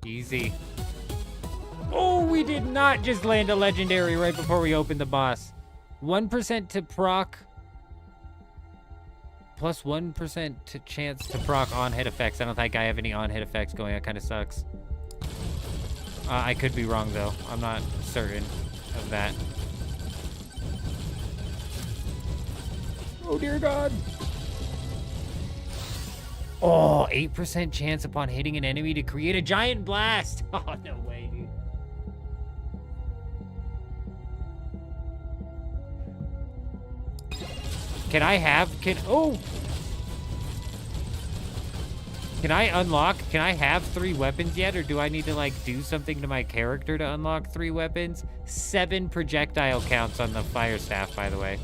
[SPEAKER 3] Easy. Oh, we did not just land a legendary right before we opened the boss. 1% to proc. Plus 1% to chance to proc on-hit effects. I don't think I have any on-hit effects going. That kind of sucks. I could be wrong, though. I'm not certain of that. Oh, dear God. Oh, 8% chance upon hitting an enemy to create a giant blast. Oh, no way, dude. Can I have, can I have 3 weapons yet, or do I need to, like, do something to my character to unlock 3 weapons? 7 projectile counts on the fire staff, by the way.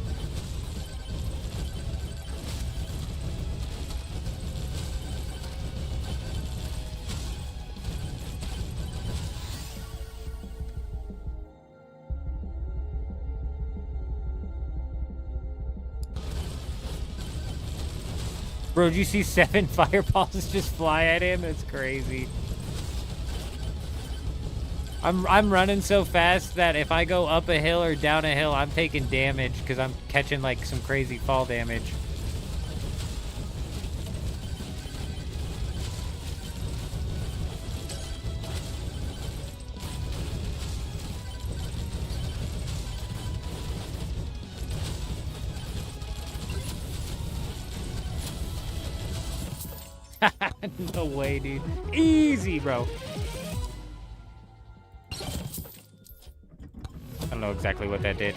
[SPEAKER 3] Bro, did you see 7 fireballs just fly at him? That's crazy. I'm running so fast that if I go up a hill or down a hill, I'm taking damage because I'm catching like some crazy fall damage. No way, dude. Easy, bro. I don't know exactly what that did.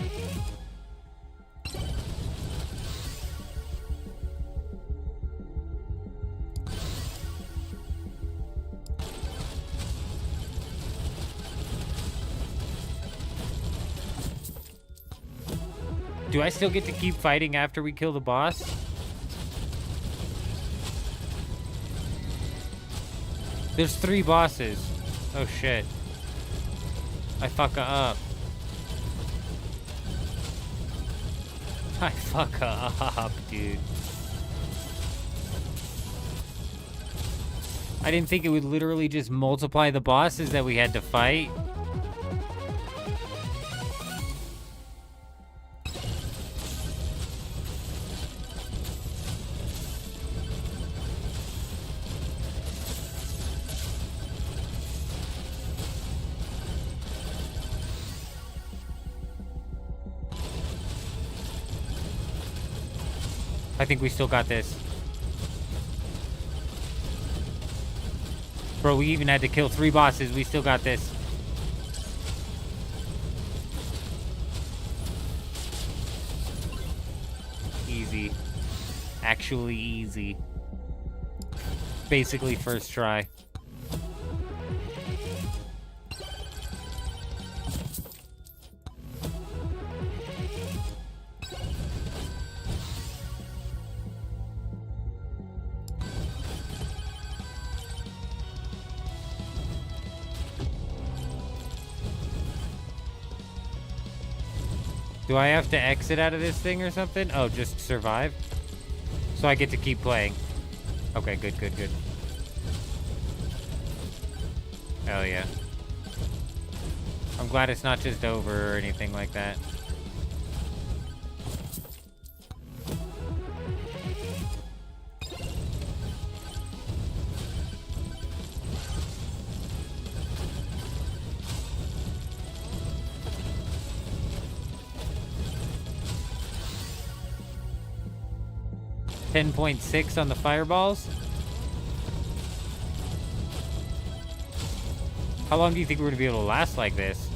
[SPEAKER 3] Do I still get to keep fighting after we kill the boss? There's 3 bosses. Oh shit. I fuck up. I fuck up, dude. I didn't think it would literally just multiply the bosses that we had to fight. I think we still got this. Bro, we even had to kill 3 bosses. We still got this. Easy. Actually easy. Basically first try. Do I have to exit out of this thing or something? Oh, just survive? So I get to keep playing. Okay, good, good, good. Hell yeah. I'm glad it's not just over or anything like that. .6 on the fireballs. How long do you think we're gonna be able to last like this?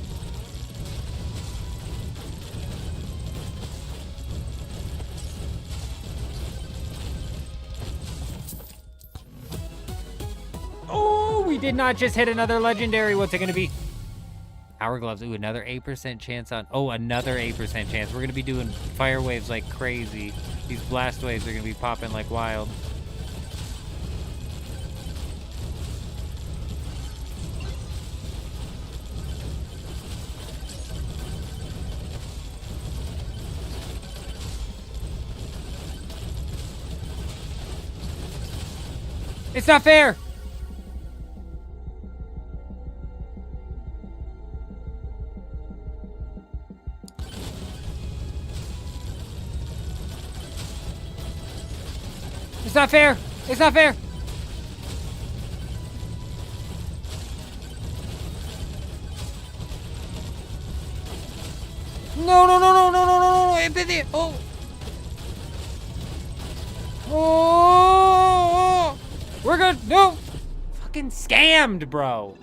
[SPEAKER 3] Oh, we did not just hit another legendary. What's it gonna be? Power gloves. Ooh, another 8% chance on... Oh, another 8% chance. We're going to be doing fire waves like crazy. These blast waves are going to be popping like wild. It's not fair! It's not fair! It's not fair! No, no, no, no, no, no, no, no, oh! Oh! We're good! No! Fucking scammed, bro!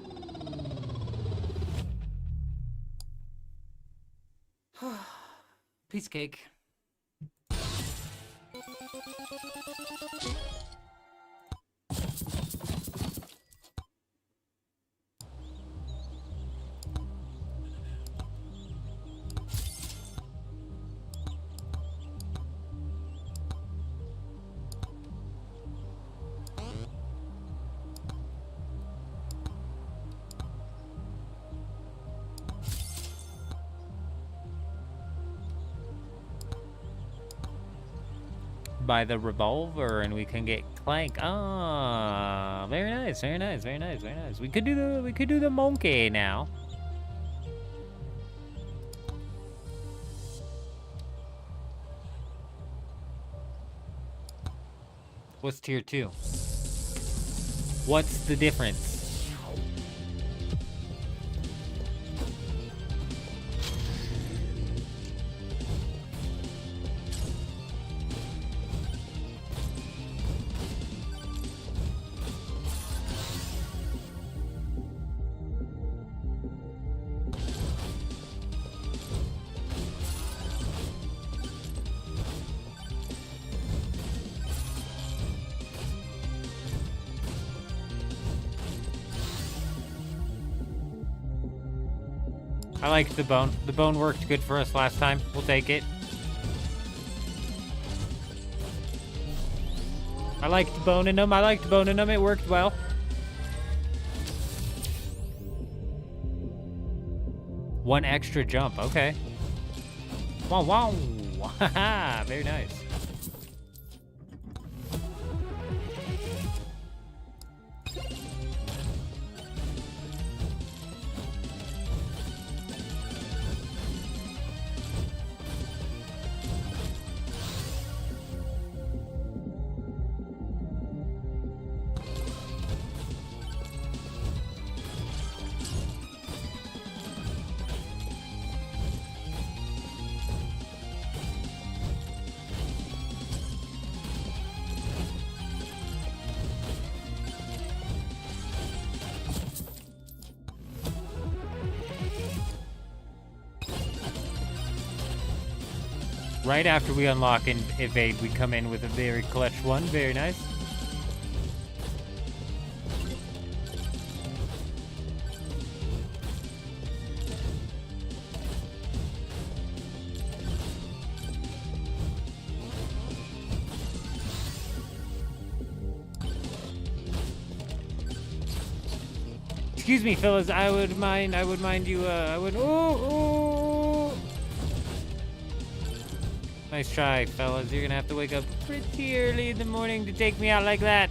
[SPEAKER 3] Piece of cake. By the revolver, and we can get Clank. Ah, very nice, very nice, very nice, very nice. We could do the monkey now. What's tier 2? What's the difference? I like the bone. The bone worked good for us last time. We'll take it. I liked boning them. I liked boning them. It worked well. One extra jump. Okay. Wow, wow. Haha. Very nice. Right after we unlock and evade, we come in with a very clutch one. Very nice. Excuse me, fellas. I would mind you. Oh. Nice try, fellas. You're gonna have to wake up pretty early in the morning to take me out like that.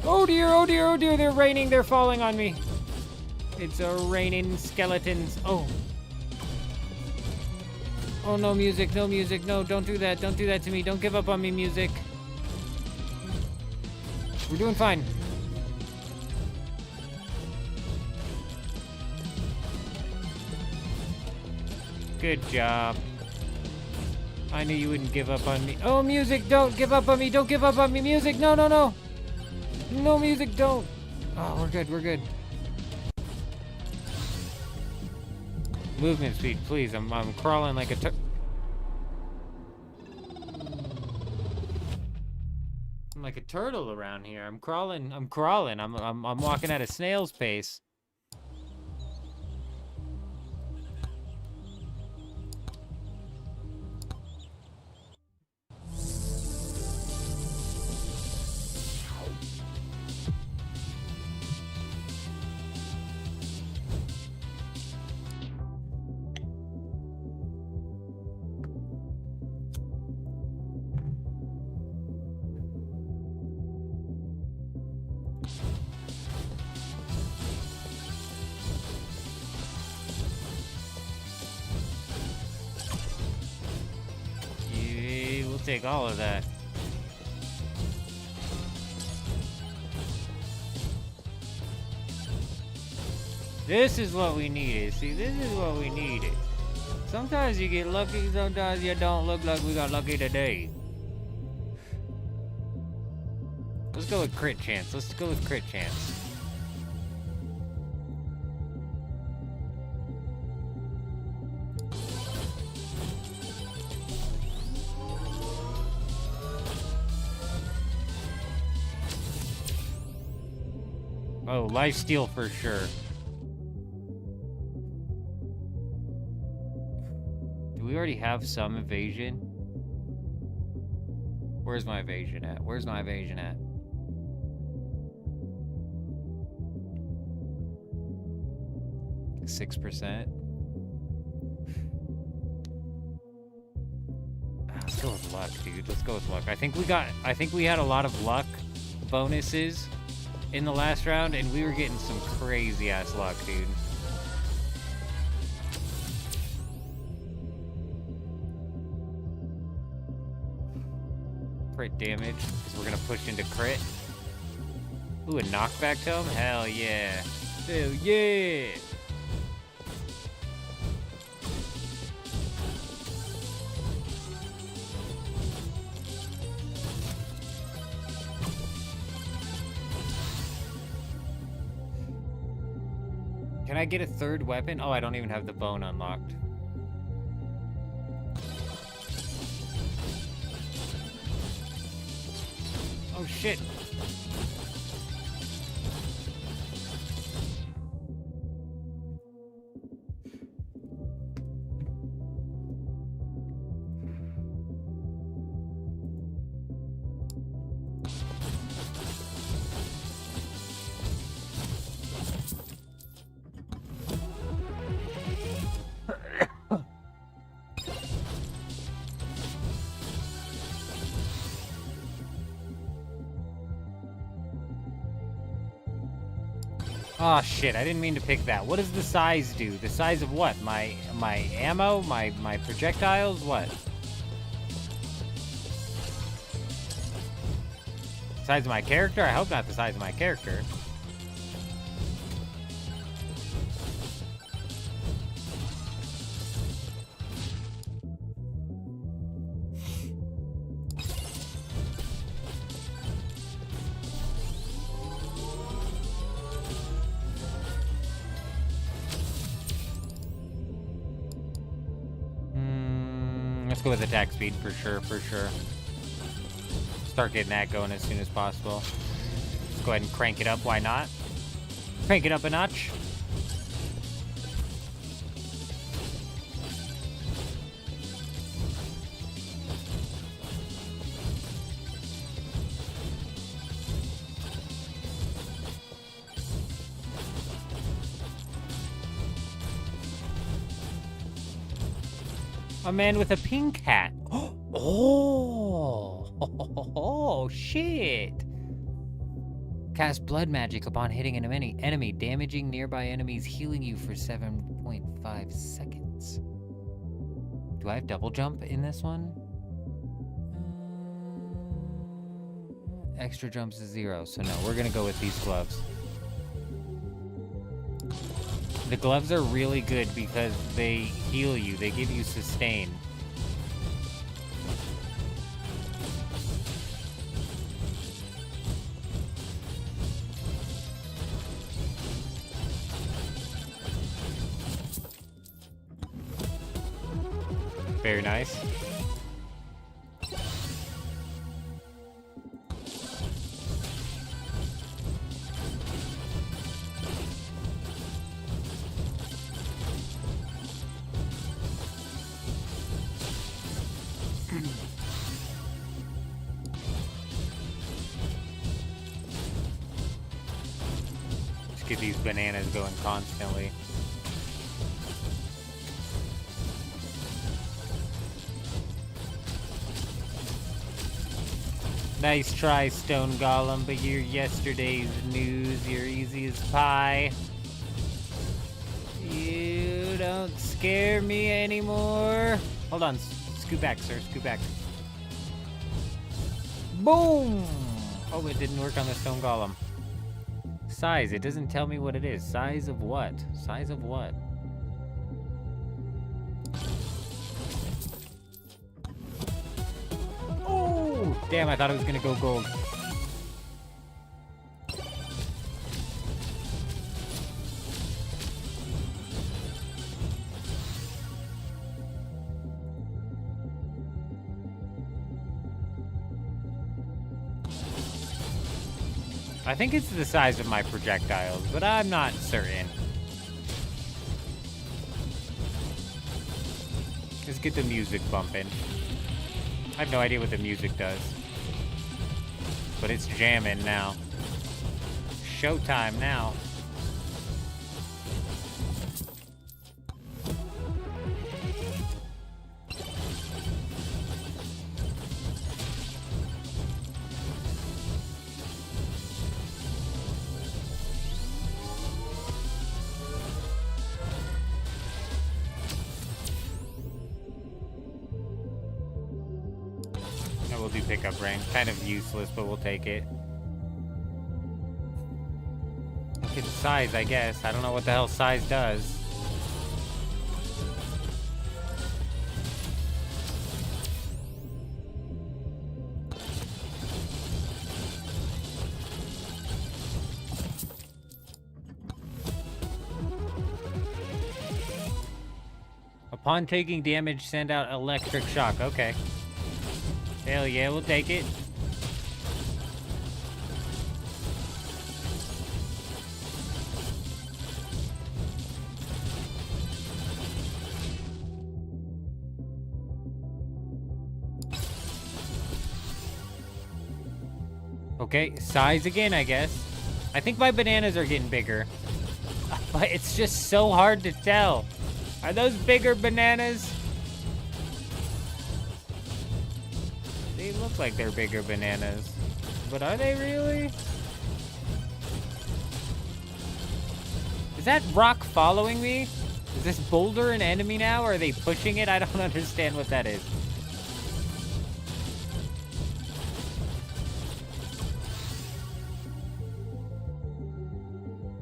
[SPEAKER 3] Oh dear, oh dear, oh dear. They're raining. They're falling on me. It's raining skeletons. Oh. Oh, no music, no music. No, don't do that. Don't do that to me. Don't give up on me, music. We're doing fine. Good job. I knew you wouldn't give up on me. Oh, music, don't give up on me. Don't give up on me, music. No, no, no. No, music, don't. Oh, we're good, we're good. Movement speed, please. I'm crawling like a like a turtle around here. I'm crawling. I'm walking at a snail's pace. We'll take all of that. This is what we needed. See, this is what we needed. Sometimes you get lucky, sometimes you don't. Look like we got lucky today. Let's go with crit chance. Let's go with crit chance. Oh, lifesteal for sure. Do we already have some evasion? Where's my evasion at? Where's my evasion at? Like 6%. Let's go with luck, dude. Let's go with luck. I think we had a lot of luck bonuses in the last round, and we were getting some crazy ass luck, dude. Crit damage, because we're gonna push into crit. Ooh, a knockback to him? Hell yeah. Hell yeah! Can I get a third weapon? Oh, I don't even have the bone unlocked. Oh shit. Oh shit, I didn't mean to pick that. What does the size do? The size of what? My ammo? My projectiles? What? Size of my character? I hope not the size of my character. Let's go with attack speed for sure, for sure. Start getting that going as soon as possible. Let's go ahead and crank it up, why not? Crank it up a notch. A man with a pink hat. Oh, shit. Cast blood magic upon hitting an enemy, damaging nearby enemies, healing you for 7.5 seconds. Do I have double jump in this one? Extra jumps is 0, so no, we're gonna go with these gloves. The gloves are really good because they heal you. They give you sustain. Very nice. Just get these bananas going constantly. Nice try, Stone Golem, but you're yesterday's news. You're easy as pie. You don't scare me anymore. Hold on. Scoot back, sir. Scoot back. Boom! Oh, it didn't work on the Stone Golem. Size. It doesn't tell me what it is. Size of what? Size of what? Oh! Damn, I thought it was gonna go gold. I think it's the size of my projectiles, but I'm not certain. Let's get the music bumping. I have no idea what the music does. But it's jamming now. Showtime now. We'll do pickup range. Kind of useless, but we'll take it. Look at size, I guess. I don't know what the hell size does. Upon taking damage, send out electric shock. Okay. Hell yeah, we'll take it. Okay, size again, I guess. I think my bananas are getting bigger. But it's just so hard to tell. Are those bigger bananas? They look like they're bigger bananas. But are they really? Is that rock following me? Is this boulder an enemy now, or are they pushing it? I don't understand what that is.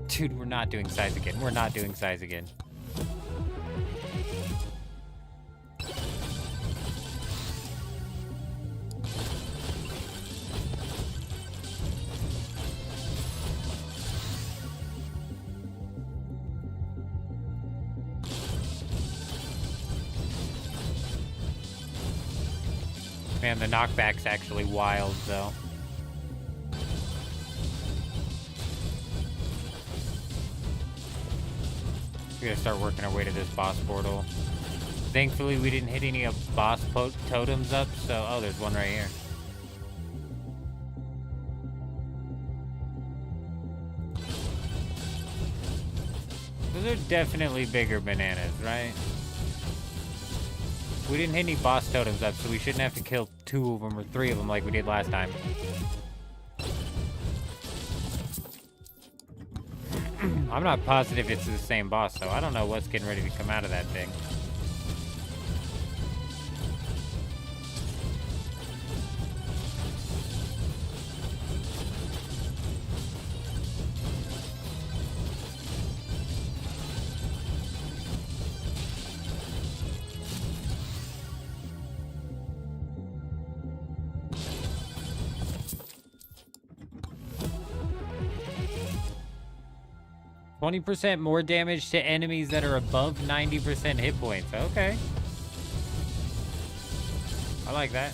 [SPEAKER 3] Dude, we're not doing size again. We're not doing size again. Man, the knockback's actually wild, though. We gotta start working our way to this boss portal. Thankfully, we didn't hit any of boss totems up, so... Oh, there's one right here. Those are definitely bigger bananas, right? We didn't hit any boss totems up, so we shouldn't have to kill 2 of them or 3 of them like we did last time. I'm not positive it's the same boss, so I don't know what's getting ready to come out of that thing. %, more damage to enemies that are above 90% hit points. Okay. I like that.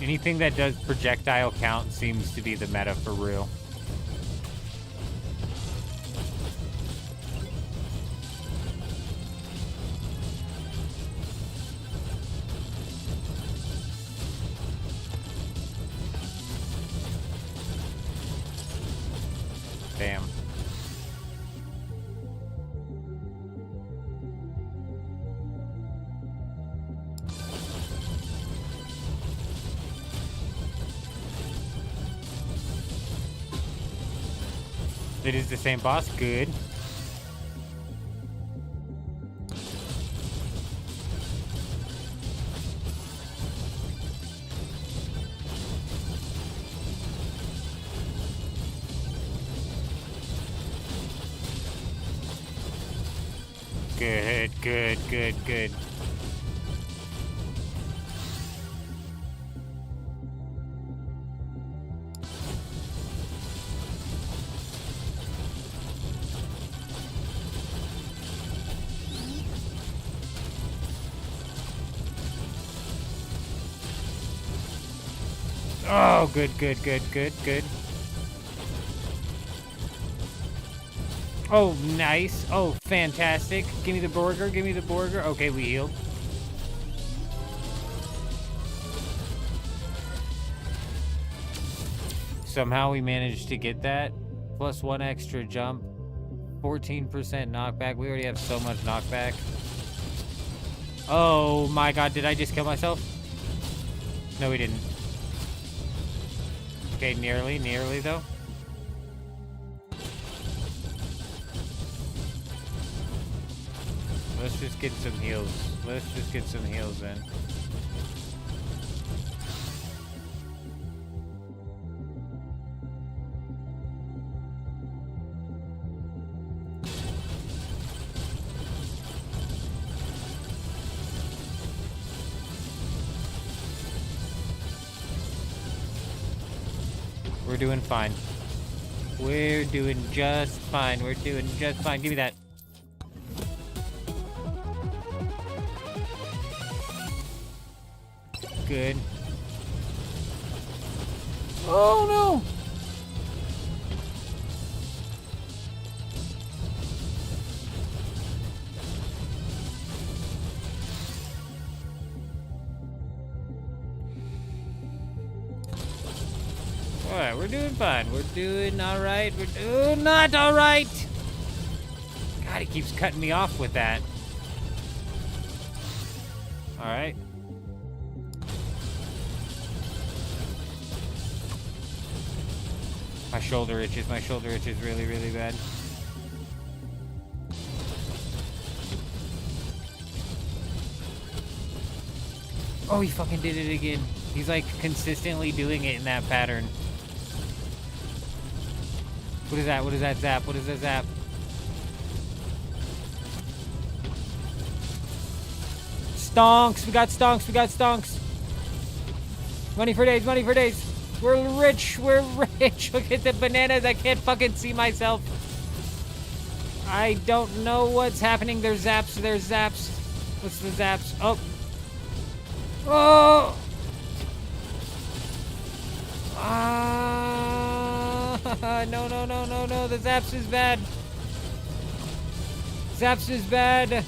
[SPEAKER 3] You Anything that does projectile count seems to be the meta for real. Damn. It is the same boss. Good. Good, good, good, good. Oh, good, good, good, good, good. Oh, nice. Oh, fantastic. Give me the burger. Give me the burger. Okay, we healed. Somehow we managed to get that. Plus 1 extra jump. 14% knockback. We already have so much knockback. Oh my god, did I just kill myself? No, we didn't. Okay, nearly though. Let's just get some heals. Let's just get some heals in. We're doing fine. We're doing just fine. We're doing just fine. Give me that. Good. Oh no! Alright, we're doing fine. We're doing alright. We're doing not alright! God, he keeps cutting me off with that. Alright. My shoulder itches really, really bad. Oh, he fucking did it again. He's like consistently doing it in that pattern. What is that? What is that zap? What is that zap? Stonks! We got stonks! We got stonks! Money for days! Money for days! We're rich! We're rich! Look at the bananas! I can't fucking see myself! I don't know what's happening. There's zaps. There's zaps. What's the zaps? Oh! Oh! No, no, no, no, no. The zaps is bad. Zaps is bad.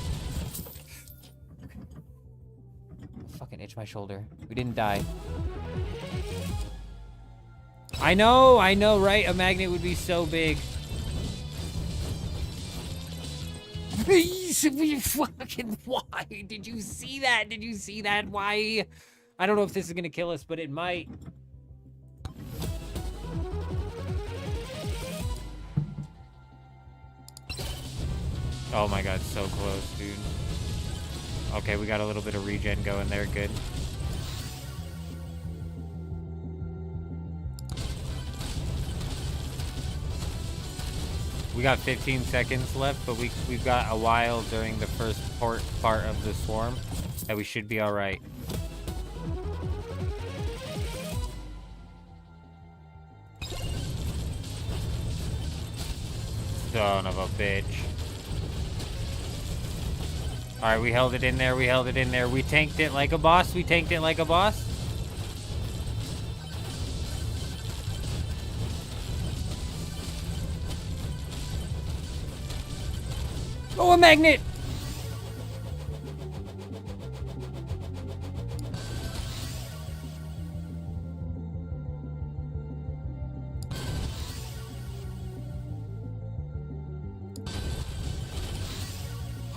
[SPEAKER 3] Fucking itch my shoulder. We didn't die. I know, right? A magnet would be so big. Fucking why? Did you see that? Did you see that? Why? I don't know if this is gonna kill us, but it might. Oh my god, so close, dude. Okay, we got a little bit of regen going there, good. We got 15 seconds left, but we've got a while during the first part of the swarm that we should be alright. Son of a bitch. Alright, we held it in there, we held it in there. We tanked it like a boss, we tanked it like a boss. Oh, a magnet!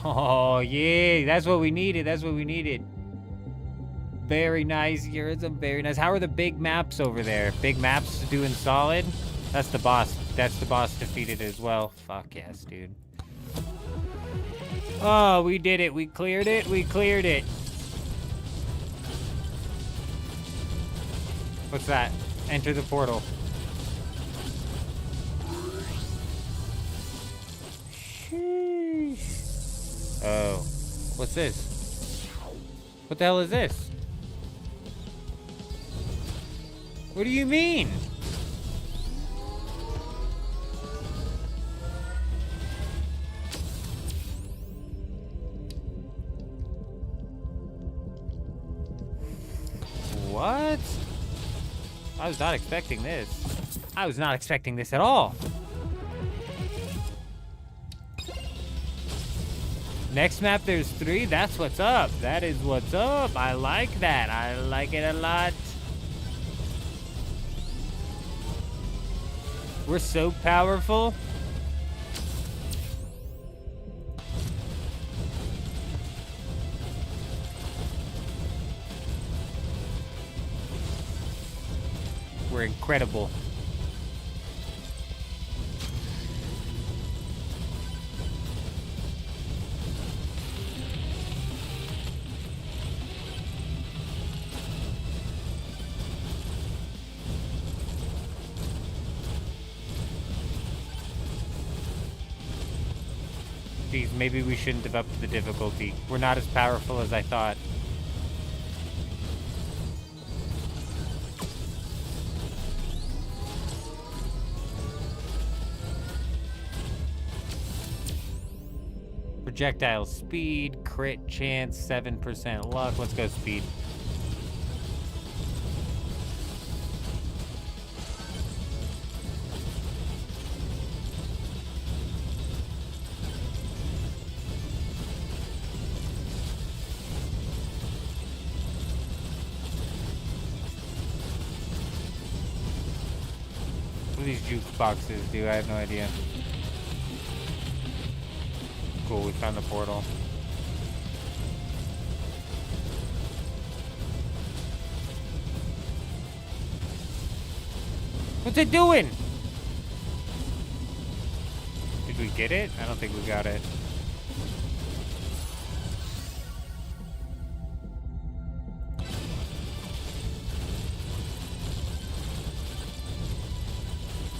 [SPEAKER 3] Oh, yeah, that's what we needed. That's what we needed. Very nice, Yurizum, very nice. How are the big maps over there? Big maps doing solid? That's the boss. That's the boss defeated as well. Fuck yes, dude. Oh, we did it. We cleared it. We cleared it. What's that? Enter the portal. Sheesh. Oh. What's this? What the hell is this? What do you mean? What? I was not expecting this. I was not expecting this at all. Next map, there's 3. That's what's up. That is what's up. I like that. I like it a lot. We're so powerful. We're incredible. Geez, maybe we shouldn't have upped the difficulty. We're not as powerful as I thought. Projectile speed, crit chance, 7% luck. Let's go speed. What do these jukeboxes do? I have no idea. Cool, we found the portal. What's it doing? Did we get it? I don't think we got it.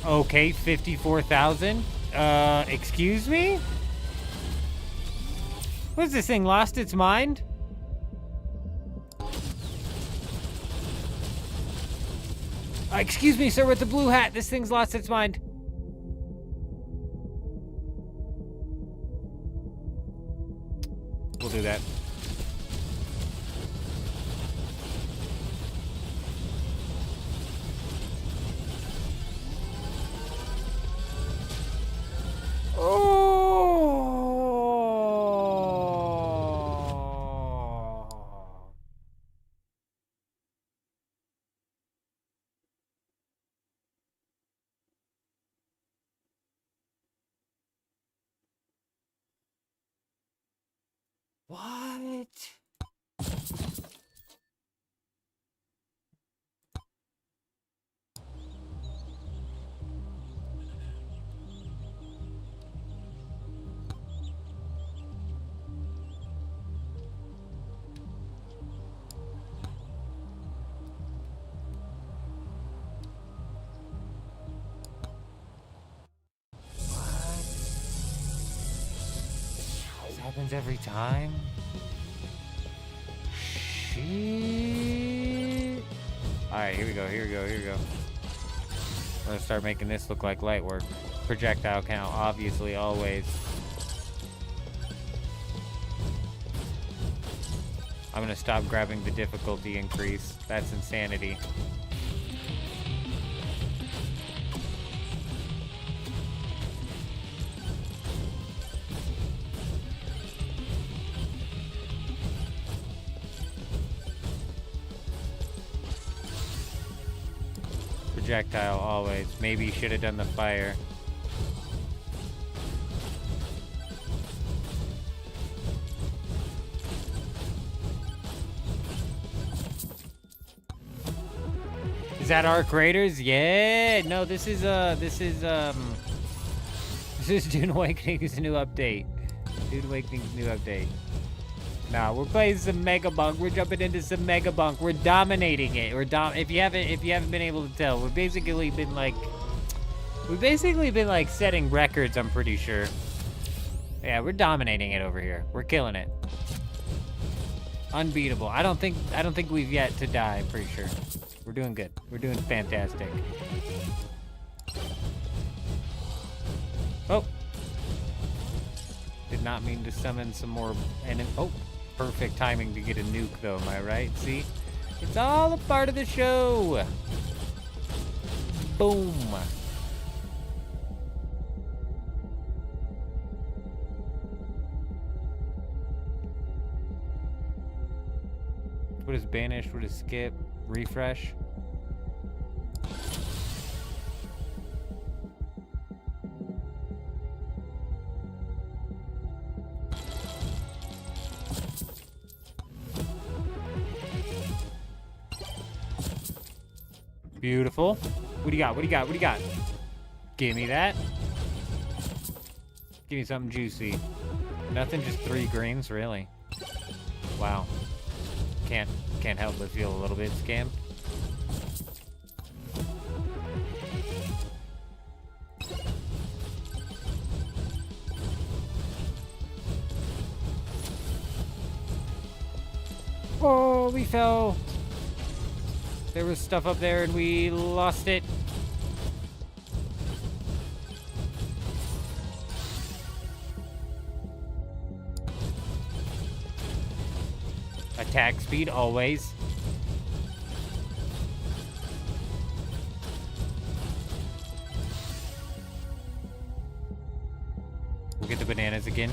[SPEAKER 3] Okay, 54,000. Excuse me? What's this thing, lost its mind? Excuse me, sir, with the blue hat. This thing's lost its mind. We'll do that. What? This happens every time? Shit. Alright, here we go, here we go, here we go. We're gonna start making this look like light work. Projectile count, obviously, always. I'm gonna stop grabbing the difficulty increase. That's insanity. projectile always. Maybe should have done the fire. Is that Arc Raiders? Yeah. No, this is Dune Awakening's new update. Dune Awakening's new update. Nah, we're playing some MEGABONK. We're jumping into some MEGABONK. We're dominating it. If you haven't been able to tell, we've basically been like setting records, I'm pretty sure. Yeah, we're dominating it over here. We're killing it. Unbeatable. I don't think we've yet to die, I'm pretty sure. We're doing good. We're doing fantastic. Oh. Did not mean to summon some more enemies. Oh, perfect timing to get a nuke though, am I right? See? It's all a part of the show. Boom. What is banish? What is skip? Refresh? Beautiful. What do you got? What do you got? What do you got? Give me that. Give me something juicy. Nothing, just 3 greens, really. Wow. Can't help but feel a little bit scammed. Oh, we fell. There was stuff up there and we lost it. Attack speed, always. We'll get the bananas again.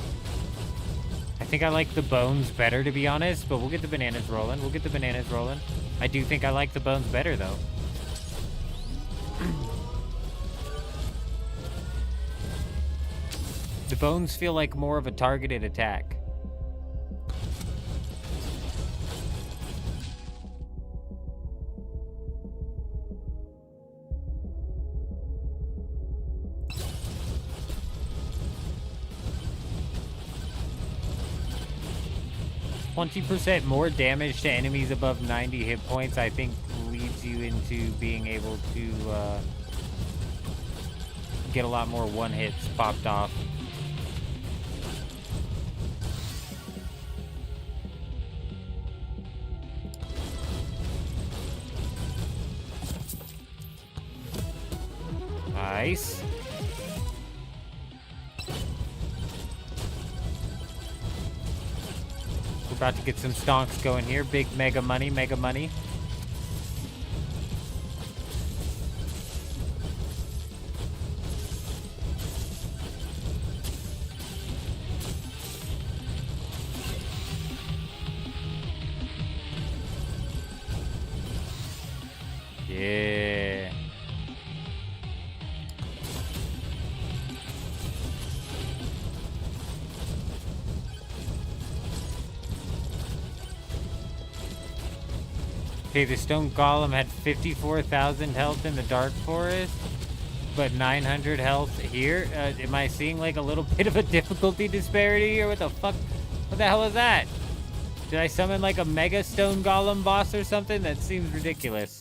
[SPEAKER 3] I think I like the bones better, to be honest, but we'll get the bananas rolling. We'll get the bananas rolling. I do think I like the bones better, though. The bones feel like more of a targeted attack. %, more damage to enemies above 90 hit points, I think, leads you into being able to get a lot more one-hits popped off. Nice. We're about to get some stonks going here. Big mega money, mega money. Yeah. Okay, the stone golem had 54,000 health in the dark forest, but 900 health here. Am I seeing like a little bit of a difficulty disparity here? What the fuck? What the hell is that? Did I summon like a mega stone golem boss or something? That seems ridiculous.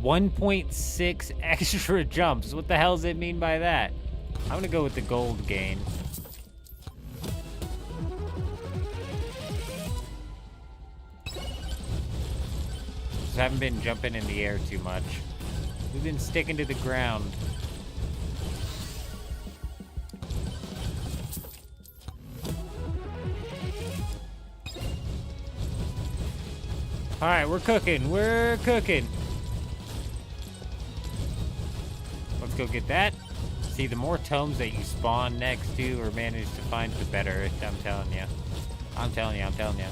[SPEAKER 3] .6 extra jumps. What the hell does it mean by that? I'm gonna go with the gold gain. Just haven't been jumping in the air too much. We've been sticking to the ground. Alright, we're cooking. We're cooking. Let's go get that. See, the more tomes that you spawn next to or manage to find, the better. I'm telling you. I'm telling you. I'm telling you.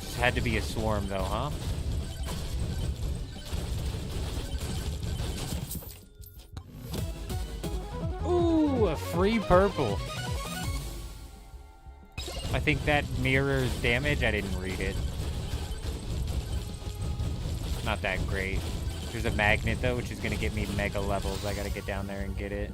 [SPEAKER 3] Just had to be a swarm, though, huh? Ooh, a free purple. I think that mirrors damage. I didn't read it. Not that great. There's a magnet, though, which is going to get me mega levels. I got to get down there and get it.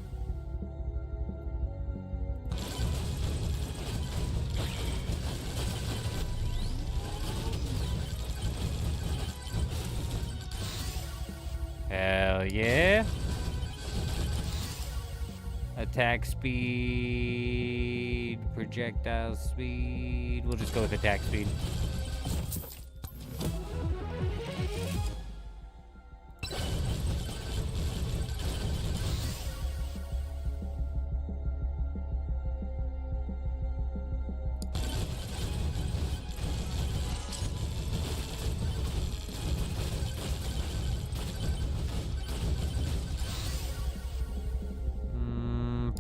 [SPEAKER 3] Hell yeah. Attack speed, projectile speed. We'll just go with attack speed.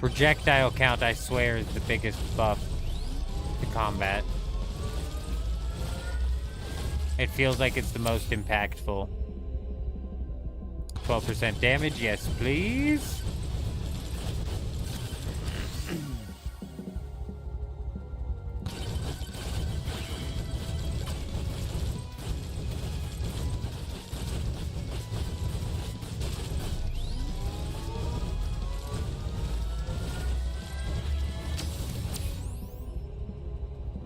[SPEAKER 3] Projectile count, I swear, is the biggest buff to combat. It feels like it's the most impactful. 12% damage, yes please.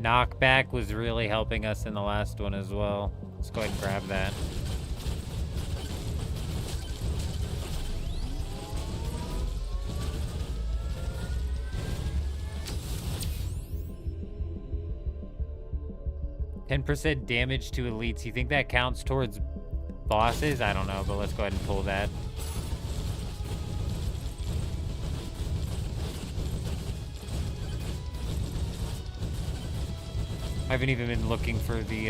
[SPEAKER 3] Knockback was really helping us in the last one as well. Let's go ahead and grab that. %10 damage to elites. You think that counts towards bosses? I don't know, but let's go ahead and pull that. I haven't even been looking for the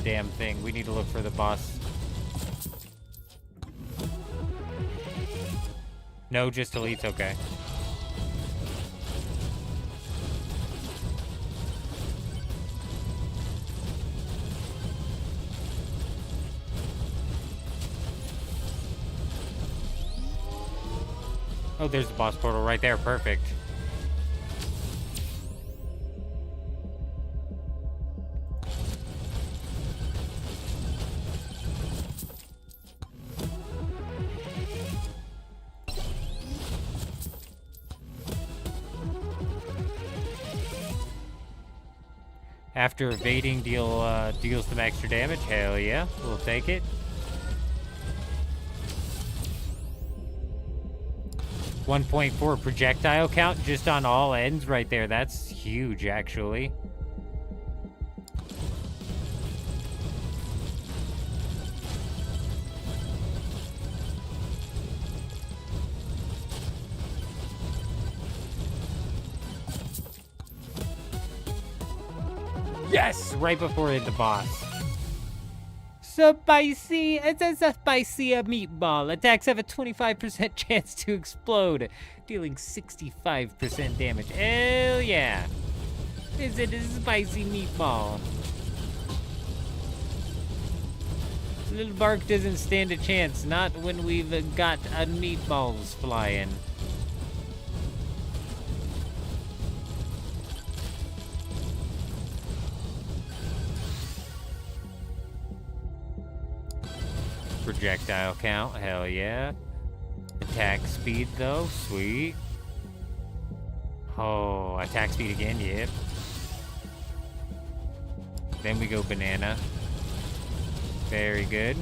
[SPEAKER 3] damn thing. We need to look for the boss. No, just elites, okay. Oh, there's the boss portal right there, perfect. After evading, deals some extra damage. Hell yeah, we'll take it. 1.4 projectile count just on all ends right there. That's huge, actually. Yes! Right before the boss. Spicy! It's a spicy meatball. Attacks have a 25% chance to explode, dealing 65% damage. Hell yeah! Is it a spicy meatball? Little Bark doesn't stand a chance, not when we've got meatballs flying. Projectile count, hell yeah. Attack speed though, sweet. Oh, attack speed again, yep. Then we go banana. Very good.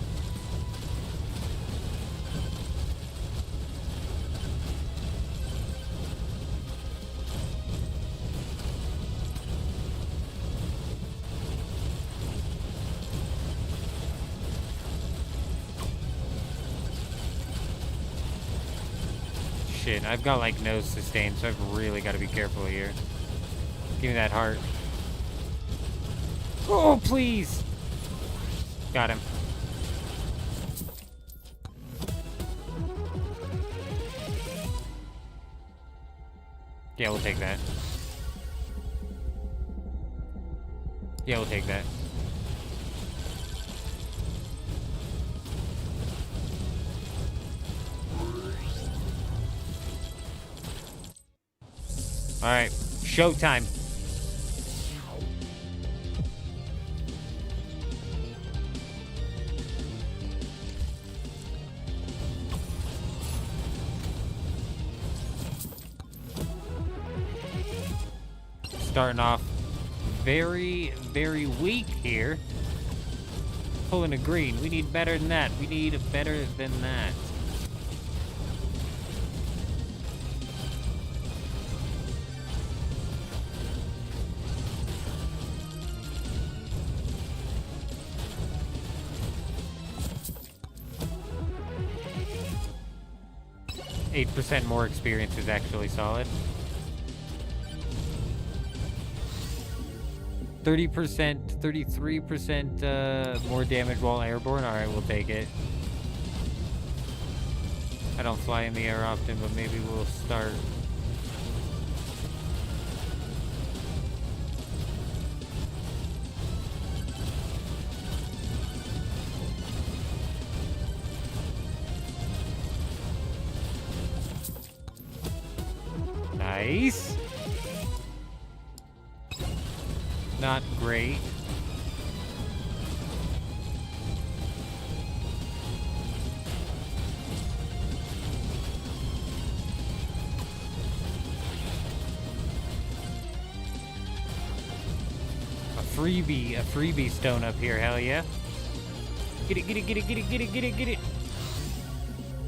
[SPEAKER 3] Shit, I've got like no sustain, so I've really got to be careful here. Give me that heart. Oh, please. Got him. Yeah, we'll take that. Yeah, we'll take that. Alright, showtime. Starting off very, very weak here. Pulling a green. We need better than that. We need better than that. %, more experience is actually solid. 30%, 33% more damage while airborne. Alright, we'll take it. I don't fly in the air often, but maybe we'll start. Nice. Not great. A freebie stone up here, hell yeah. Get it, get it, get it, get it, get it, get it, get it.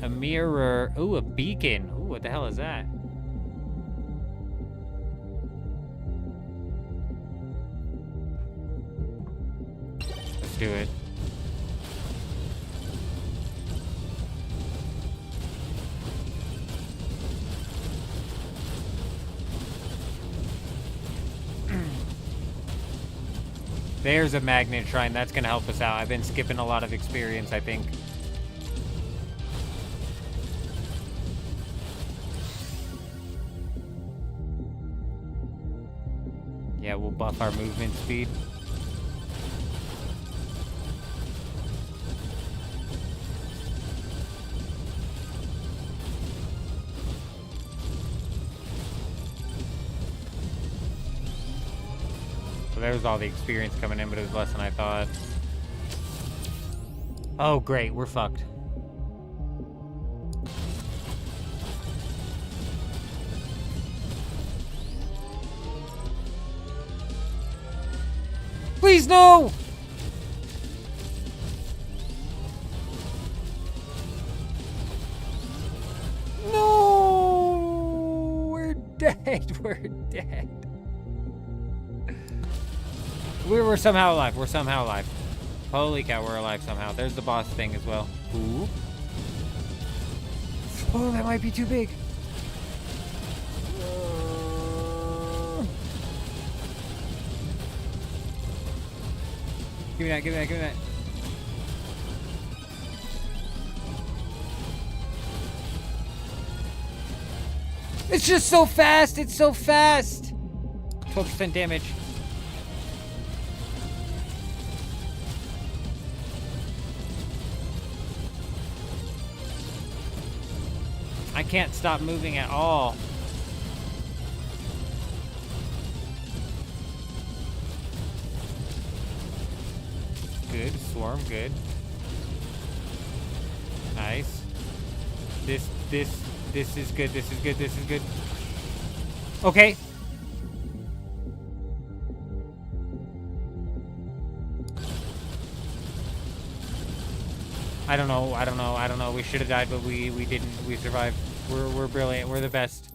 [SPEAKER 3] A mirror. Ooh, a beacon. Ooh, what the hell is that? Let's do it. There's a magnet shrine. That's going to help us out. I've been skipping a lot of experience, I think. Yeah, we'll buff our movement speed. So there's all the experience coming in, but it was less than I thought. Oh, great. We're fucked. Please, no! No! We're dead. We're dead. We're somehow alive. We're somehow alive. Holy cow, we're alive somehow. There's the boss thing as well. Ooh. Oh, that might be too big. Give me that, give me that, give me that. It's just so fast. It's so fast. 12% damage. I can't stop moving at all. Good, swarm, good. Nice. This is good, this is good, this is good. Okay. I don't know. We should have died, but we didn't. We survived. We're brilliant. We're the best.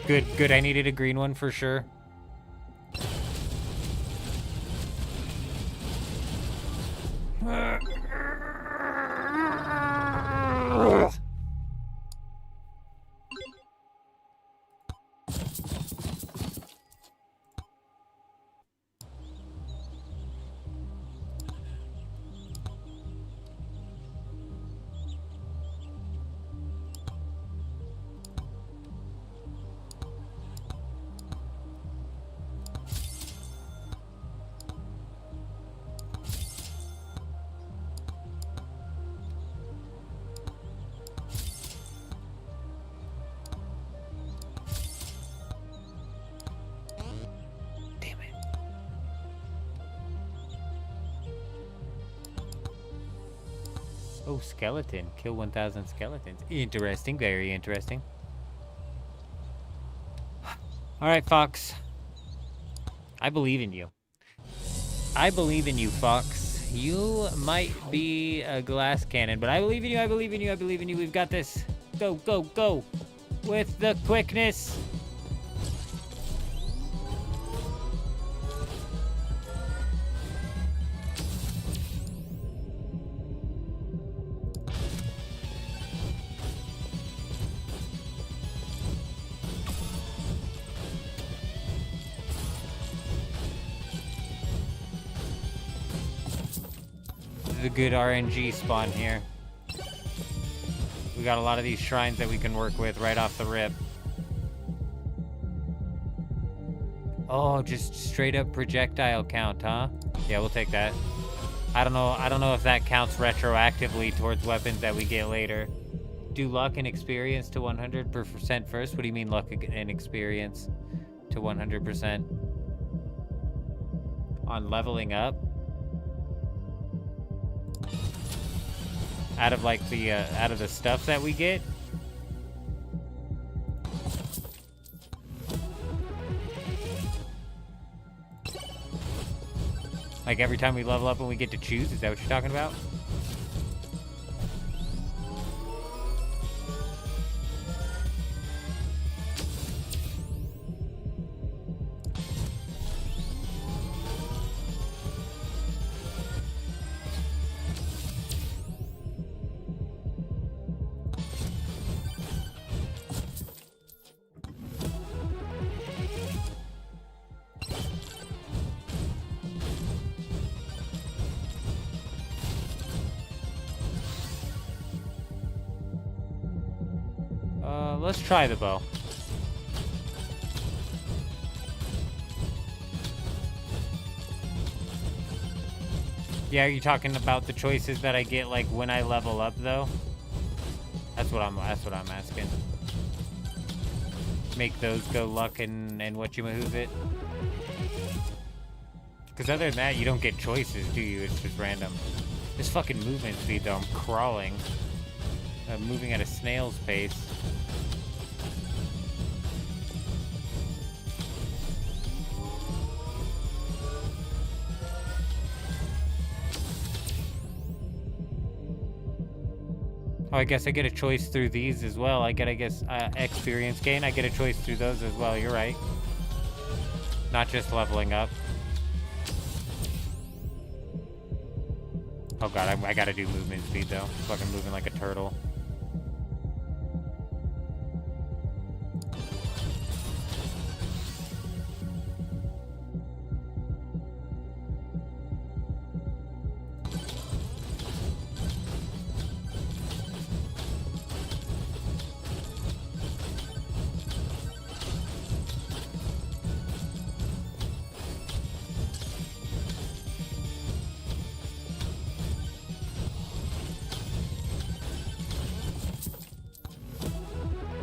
[SPEAKER 3] Good, good. I needed a green one for sure. Oh, skeleton. Kill 1,000 skeletons. Interesting. Very interesting. Alright, Fox. I believe in you. I believe in you, Fox. You might be a glass cannon, but I believe in you, I believe in you, I believe in you. We've got this. Go, go, go. With the quickness. A good RNG spawn here. We got a lot of these shrines that we can work with right off the rip. Oh, just straight up projectile count, huh? Yeah, we'll take that. I don't know if that counts retroactively towards weapons that we get later. Do luck and experience to 100% first? What do you mean luck and experience to 100%? On leveling up? Out of like the out of the stuff that we get. Like every time we level up and we get to choose, is that what you're talking about? Let's try the bow. Yeah, are you talking about the choices that I get like when I level up though? That's what I'm asking. Make those go luck and what you move it. Because other than that, you don't get choices, do you? It's just random. This fucking movement speed though, I'm crawling. I'm moving at a snail's pace. Oh, I guess I get a choice through these as well. I guess, experience gain. I get a choice through those as well. You're right. Not just leveling up. Oh god, I gotta do movement speed though. Fucking moving like a turtle.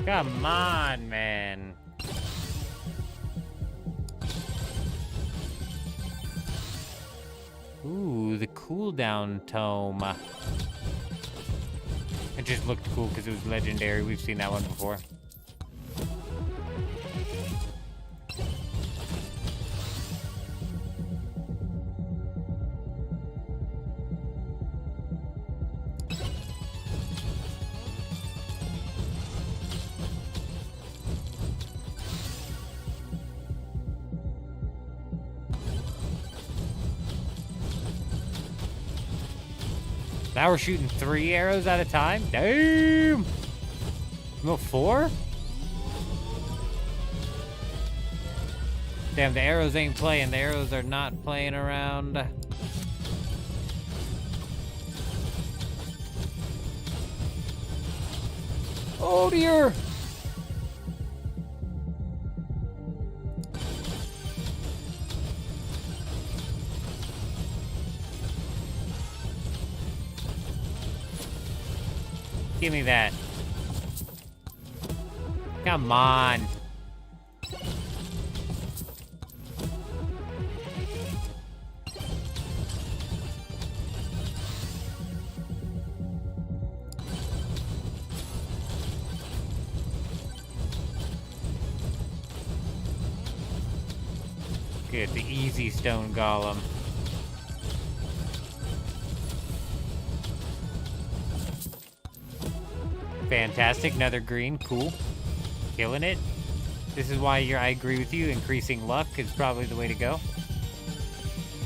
[SPEAKER 3] Come on, man. Ooh, the cooldown tome. It just looked cool because it was legendary. We've seen that one before. Now we're shooting 3 arrows at a time? Damn! No, 4? Damn, the arrows ain't playing. The arrows are not playing around. Oh dear! Give me that. Come on. Good, the easy stone golem. Fantastic, another green, cool. Killing it. This is why I agree with you, increasing luck is probably the way to go.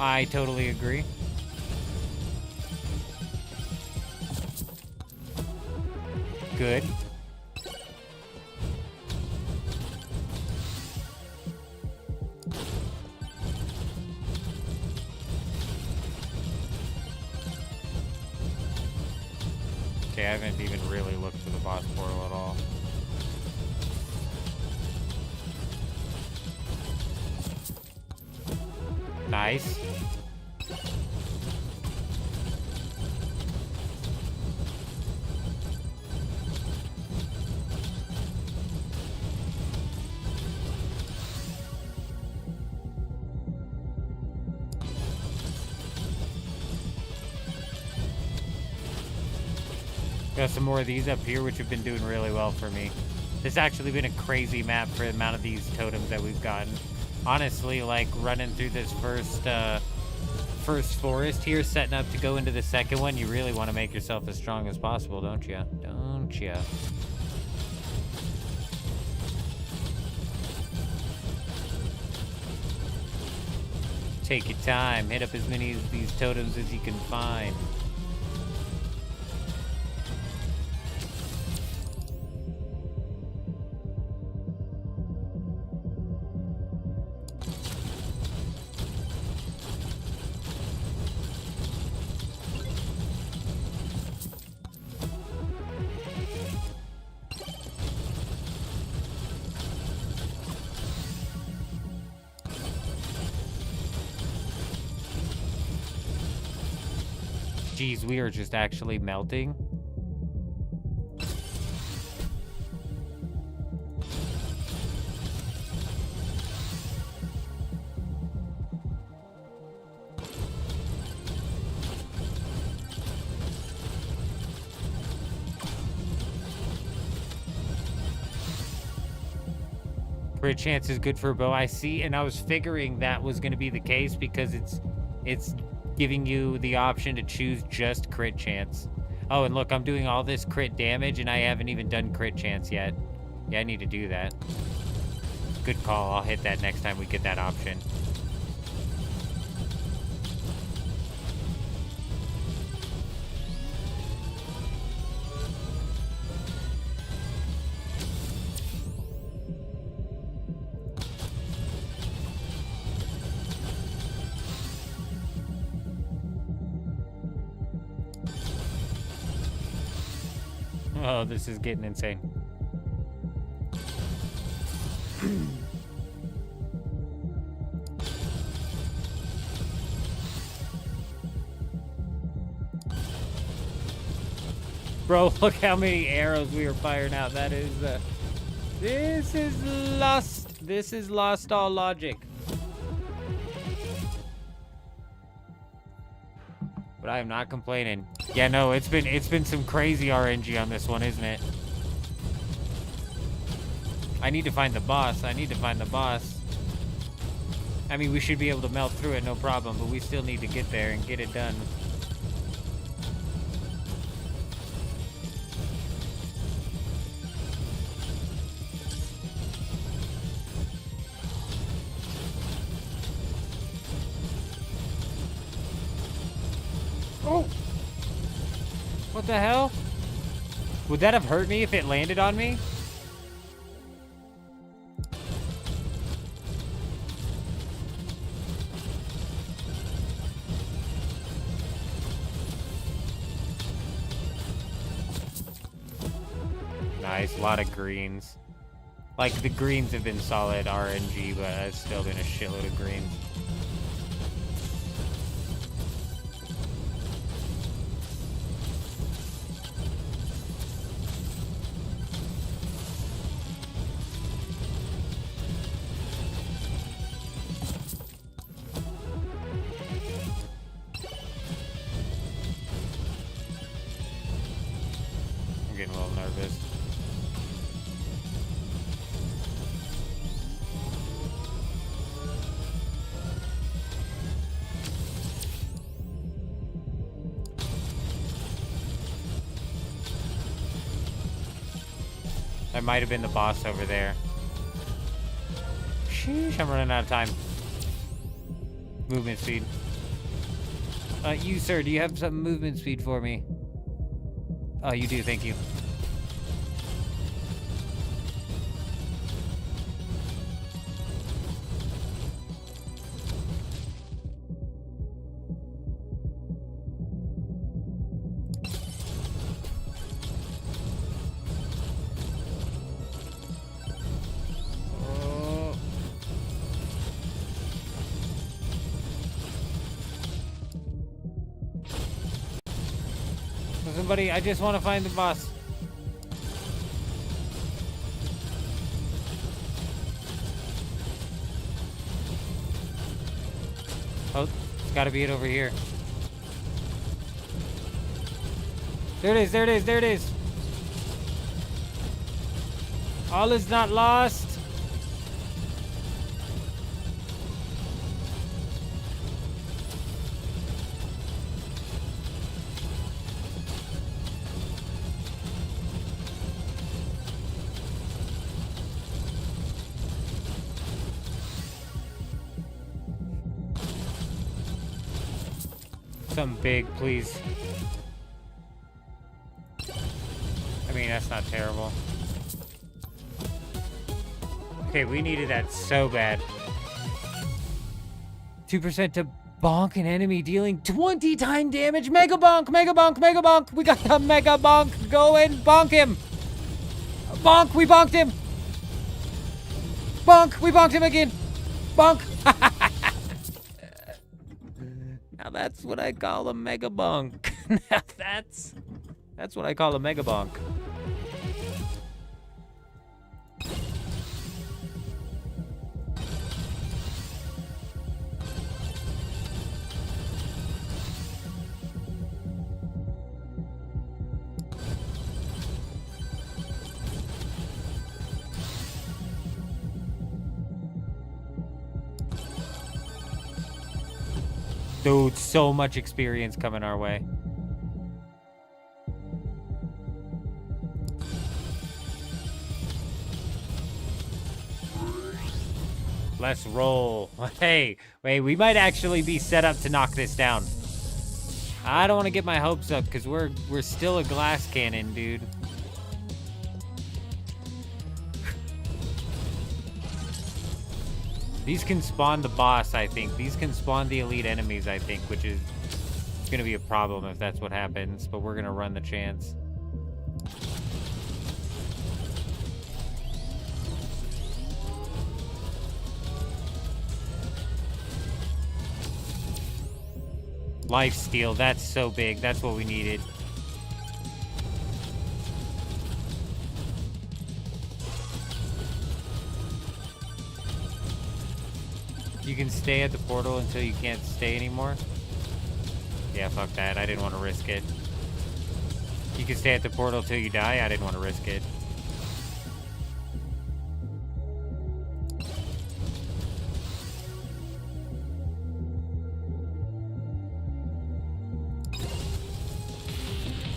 [SPEAKER 3] I totally agree. Good. Okay, I haven't even really looked for the boss portal at all. Nice. Got some more of these up here, which have been doing really well for me. This has actually been a crazy map for the amount of these totems that we've gotten. Honestly, like running through this first forest here, setting up to go into the second one, you really want to make yourself as strong as possible, don't you? Don't you? Take your time. Hit up as many of these totems as you can find. Jeez, we are just actually melting. Crit chance is good for a bow. I see, and I was figuring that was going to be the case because it's giving you the option to choose just crit chance. Oh, and look, I'm doing all this crit damage and I haven't even done crit chance yet. Yeah, I need to do that. Good call. I'll hit that next time we get that option. Oh, this is getting insane. Bro, look how many arrows we are firing out. That is, this is lost. This is lost all logic. But I am not complaining. Yeah, no, it's been some crazy RNG on this one, isn't it? I need to find the boss. I need to find the boss. I mean, we should be able to melt through it, no problem, but we still need to get there and get it done. Oh! What the hell? Would that have hurt me if it landed on me? Nice, a lot of greens. Like, the greens have been solid RNG, but it's still been a shitload of greens. I'm getting a little nervous. That might have been the boss over there. Sheesh, I'm running out of time. Movement speed. You, sir, do you have some movement speed for me? Oh, you do, thank you. Somebody, I just want to find the boss. Oh, it's got to be it over here. There it is, there it is, there it is. All is not lost. Something big, please. I mean, that's not terrible. Okay, we needed that so bad. 2% to bonk an enemy, dealing 20 time damage. Mega bonk, mega bonk, mega bonk. We got the mega bonk. Go and bonk him. Bonk, we bonked him. Bonk, we bonked him again. Bonk. Now that's what I call a mega bonk. Now that's what I call a mega bonk. Dude, so much experience coming our way. Let's roll. Hey, wait, we might actually be set up to knock this down. I don't want to get my hopes up because we're still a glass cannon, dude. These can spawn the boss, I think. These can spawn the elite enemies, I think, which is going to be a problem if that's what happens, but we're going to run the chance. Lifesteal, that's so big. That's what we needed. You can stay at the portal until you can't stay anymore? Yeah, fuck that. I didn't want to risk it. You can stay at the portal till you die? I didn't want to risk it.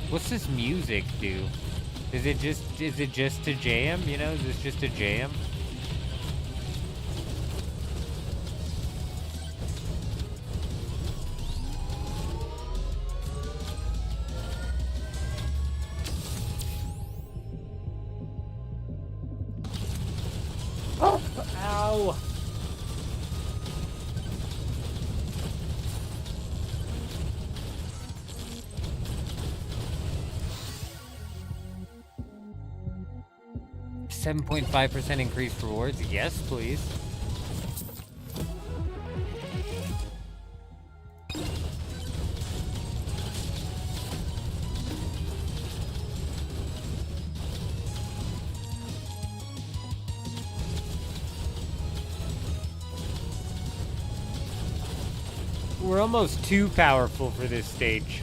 [SPEAKER 3] What's this music do? Is it just to jam? You know, is this just a jam? Ow! 7.5% increased rewards? Yes, please. We're almost too powerful for this stage.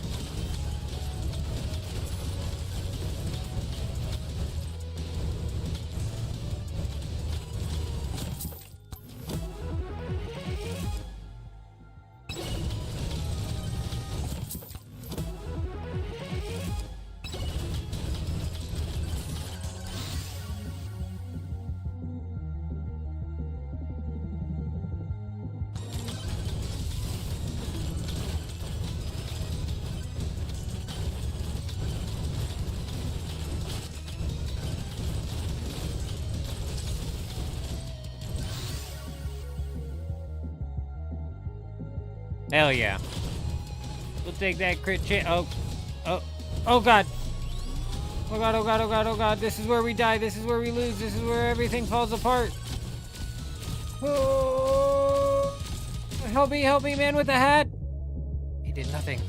[SPEAKER 3] Hell yeah. We'll take that crit chance. Oh god. Oh god, oh god, oh god, oh god. This is where we die. This is where we lose. This is where everything falls apart. Oh, help me, man with the hat. He did nothing.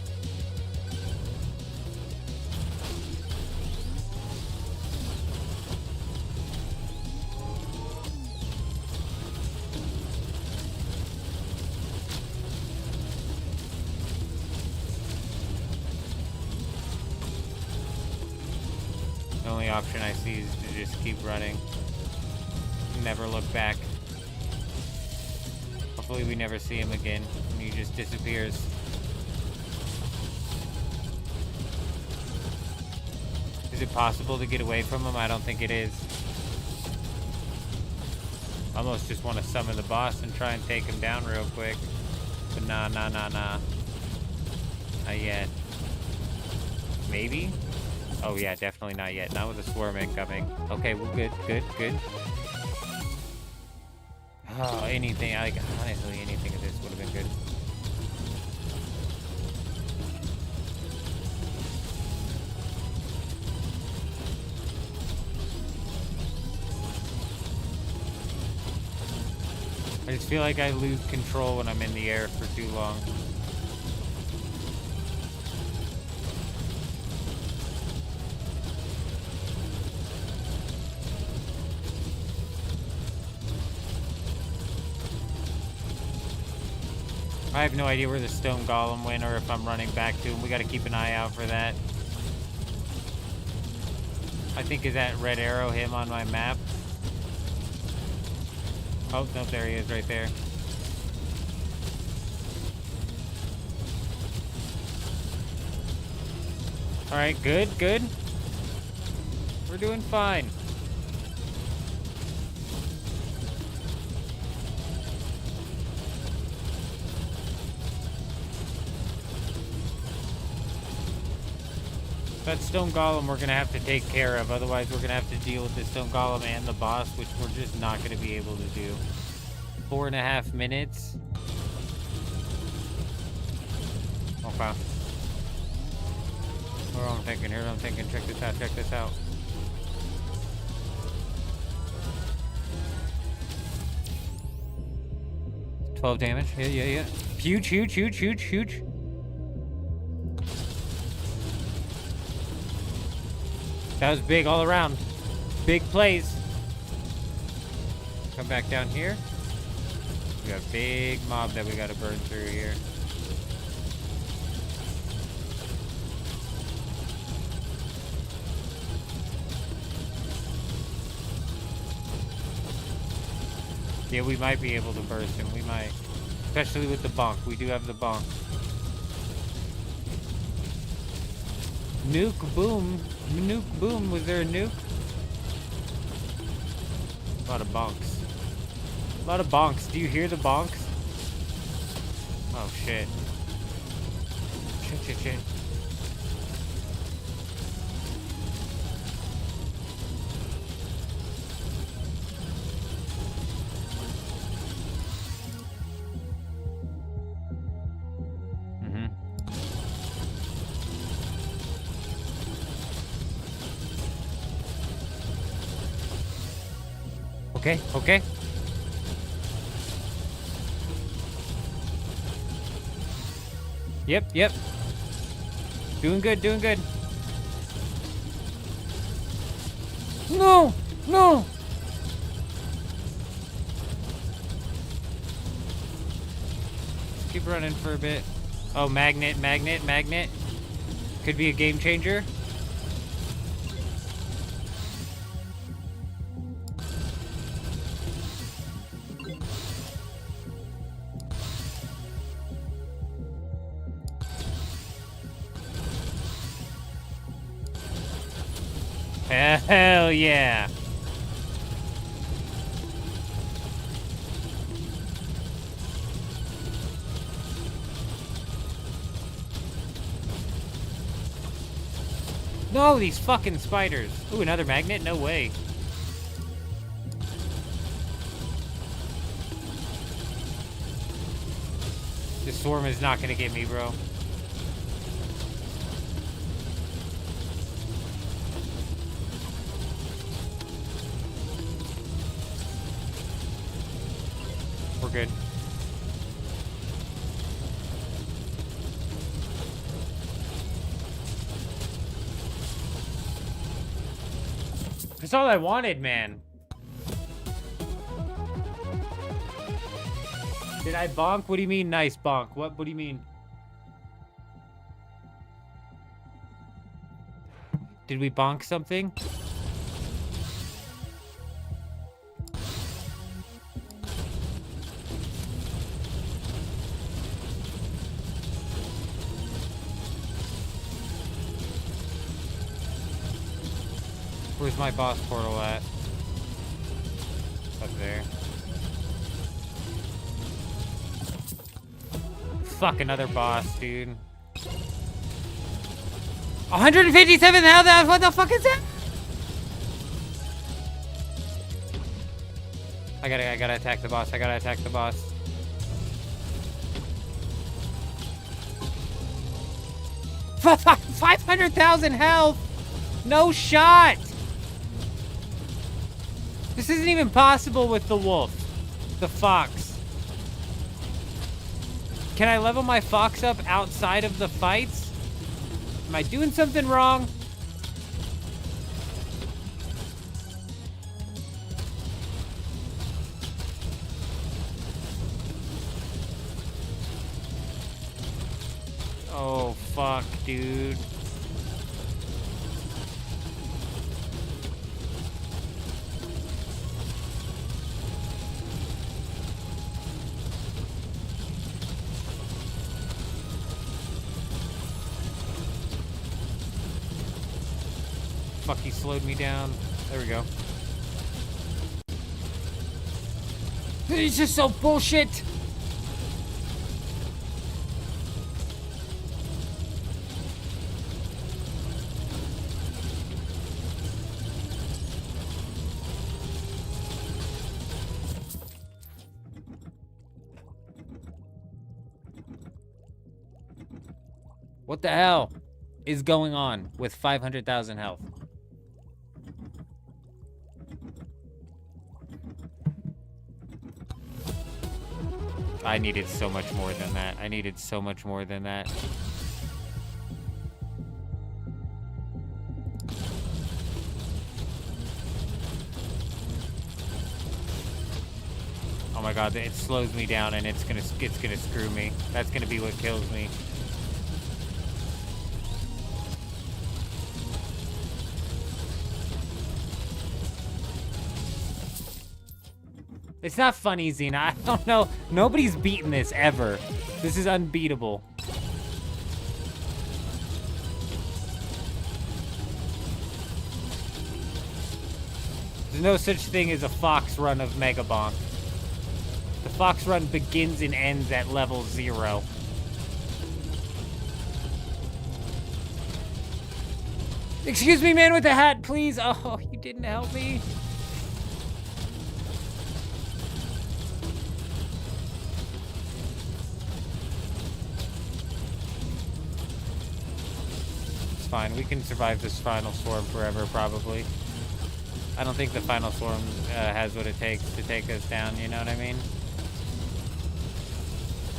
[SPEAKER 3] The only option I see is to just keep running. Never look back. Hopefully we never see him again and he just disappears. Is it possible to get away from him? I don't think it is. Almost just want to summon the boss and try and take him down real quick. But nah. Not yet. Maybe? Oh yeah, definitely not yet. Not with the swarm incoming. Okay, well, good. Oh, anything, like, honestly, anything of this would have been good. I just feel like I lose control when I'm in the air for too long. I have no idea where the stone golem went or if I'm running back to him. We gotta keep an eye out for that. I think is that red arrow him on my map? Oh, no, there he is right there. Alright, good. We're doing fine. That stone golem we're gonna have to take care of, otherwise we're gonna have to deal with the stone golem and the boss, which we're just not gonna be able to do. 4.5 minutes. Okay. What am I thinking here? I'm thinking, check this out. $12 damage. Yeah. Huge. That was big all around. Big plays. Come back down here. We got a big mob that we gotta burn through here. Yeah, we might be able to burst him. We might. Especially with the bonk. We do have the bonk. Nuke boom. Nuke boom. Was there a nuke? A lot of bonks. A lot of bonks. Do you hear the bonks? Oh shit. Shit. Okay. Yep. Doing good. No! Keep running for a bit. Oh, magnet. Could be a game changer. Hell yeah. No, these fucking spiders. Ooh, another magnet? No way. The swarm is not gonna get me, bro. We're good. That's all I wanted, man. Did I bonk? What do you mean, nice bonk? What do you mean? Did we bonk something? Where's my boss portal at? Up there. Fuck, another boss, dude. 157 health? What the fuck is that? I gotta attack the boss. I gotta attack the boss. Fuck, 500,000 health! No shot! This isn't even possible with the wolf. The fox. Can I level my fox up outside of the fights? Am I doing something wrong? Oh, fuck, dude. Fuck, he slowed me down. There we go. This is so bullshit! What the hell is going on with 500,000 health? I needed so much more than that. I needed so much more than that. Oh my god, it slows me down and it's gonna screw me. That's gonna be what kills me. It's not funny, Xena. I don't know. Nobody's beaten this ever. This is unbeatable. There's no such thing as a fox run of MEGABONK. The fox run begins and ends at level 0. Excuse me, man with the hat, please. Oh, you didn't help me. Fine, we can survive this final swarm forever, probably. I don't think the final swarm has what it takes to take us down, you know what I mean?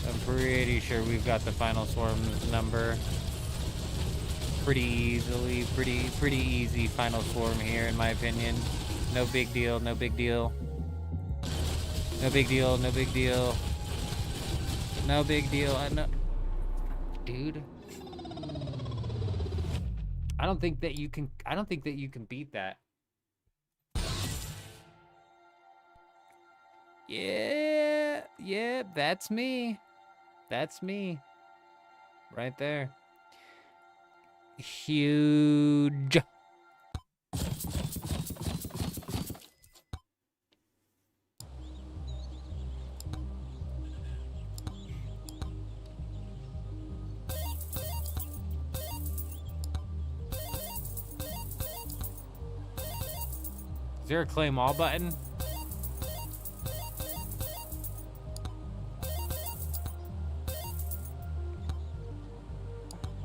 [SPEAKER 3] I'm pretty sure we've got the final swarm's number pretty easily, pretty easy final swarm here, in my opinion. No big deal, no big deal. No big deal, no big deal. No big deal, Dude. I don't think that you can beat that. Yeah, that's me. That's me. Right there. Huge. Is there a claim all button?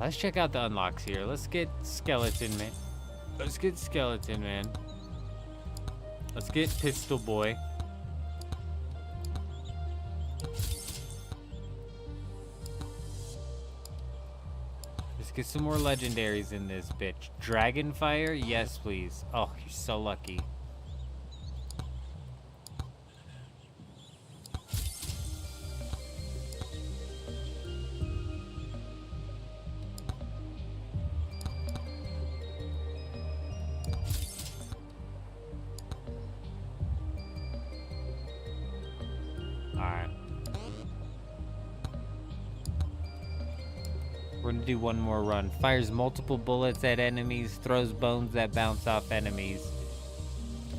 [SPEAKER 3] Let's check out the unlocks here. Let's get Skeleton Man. Let's get Skeleton Man. Let's get Pistol Boy. Let's get some more legendaries in this bitch. Dragonfire? Yes, please. Oh, you're so lucky. Alright. We're gonna do one more run. Fires multiple bullets at enemies, throws bones that bounce off enemies.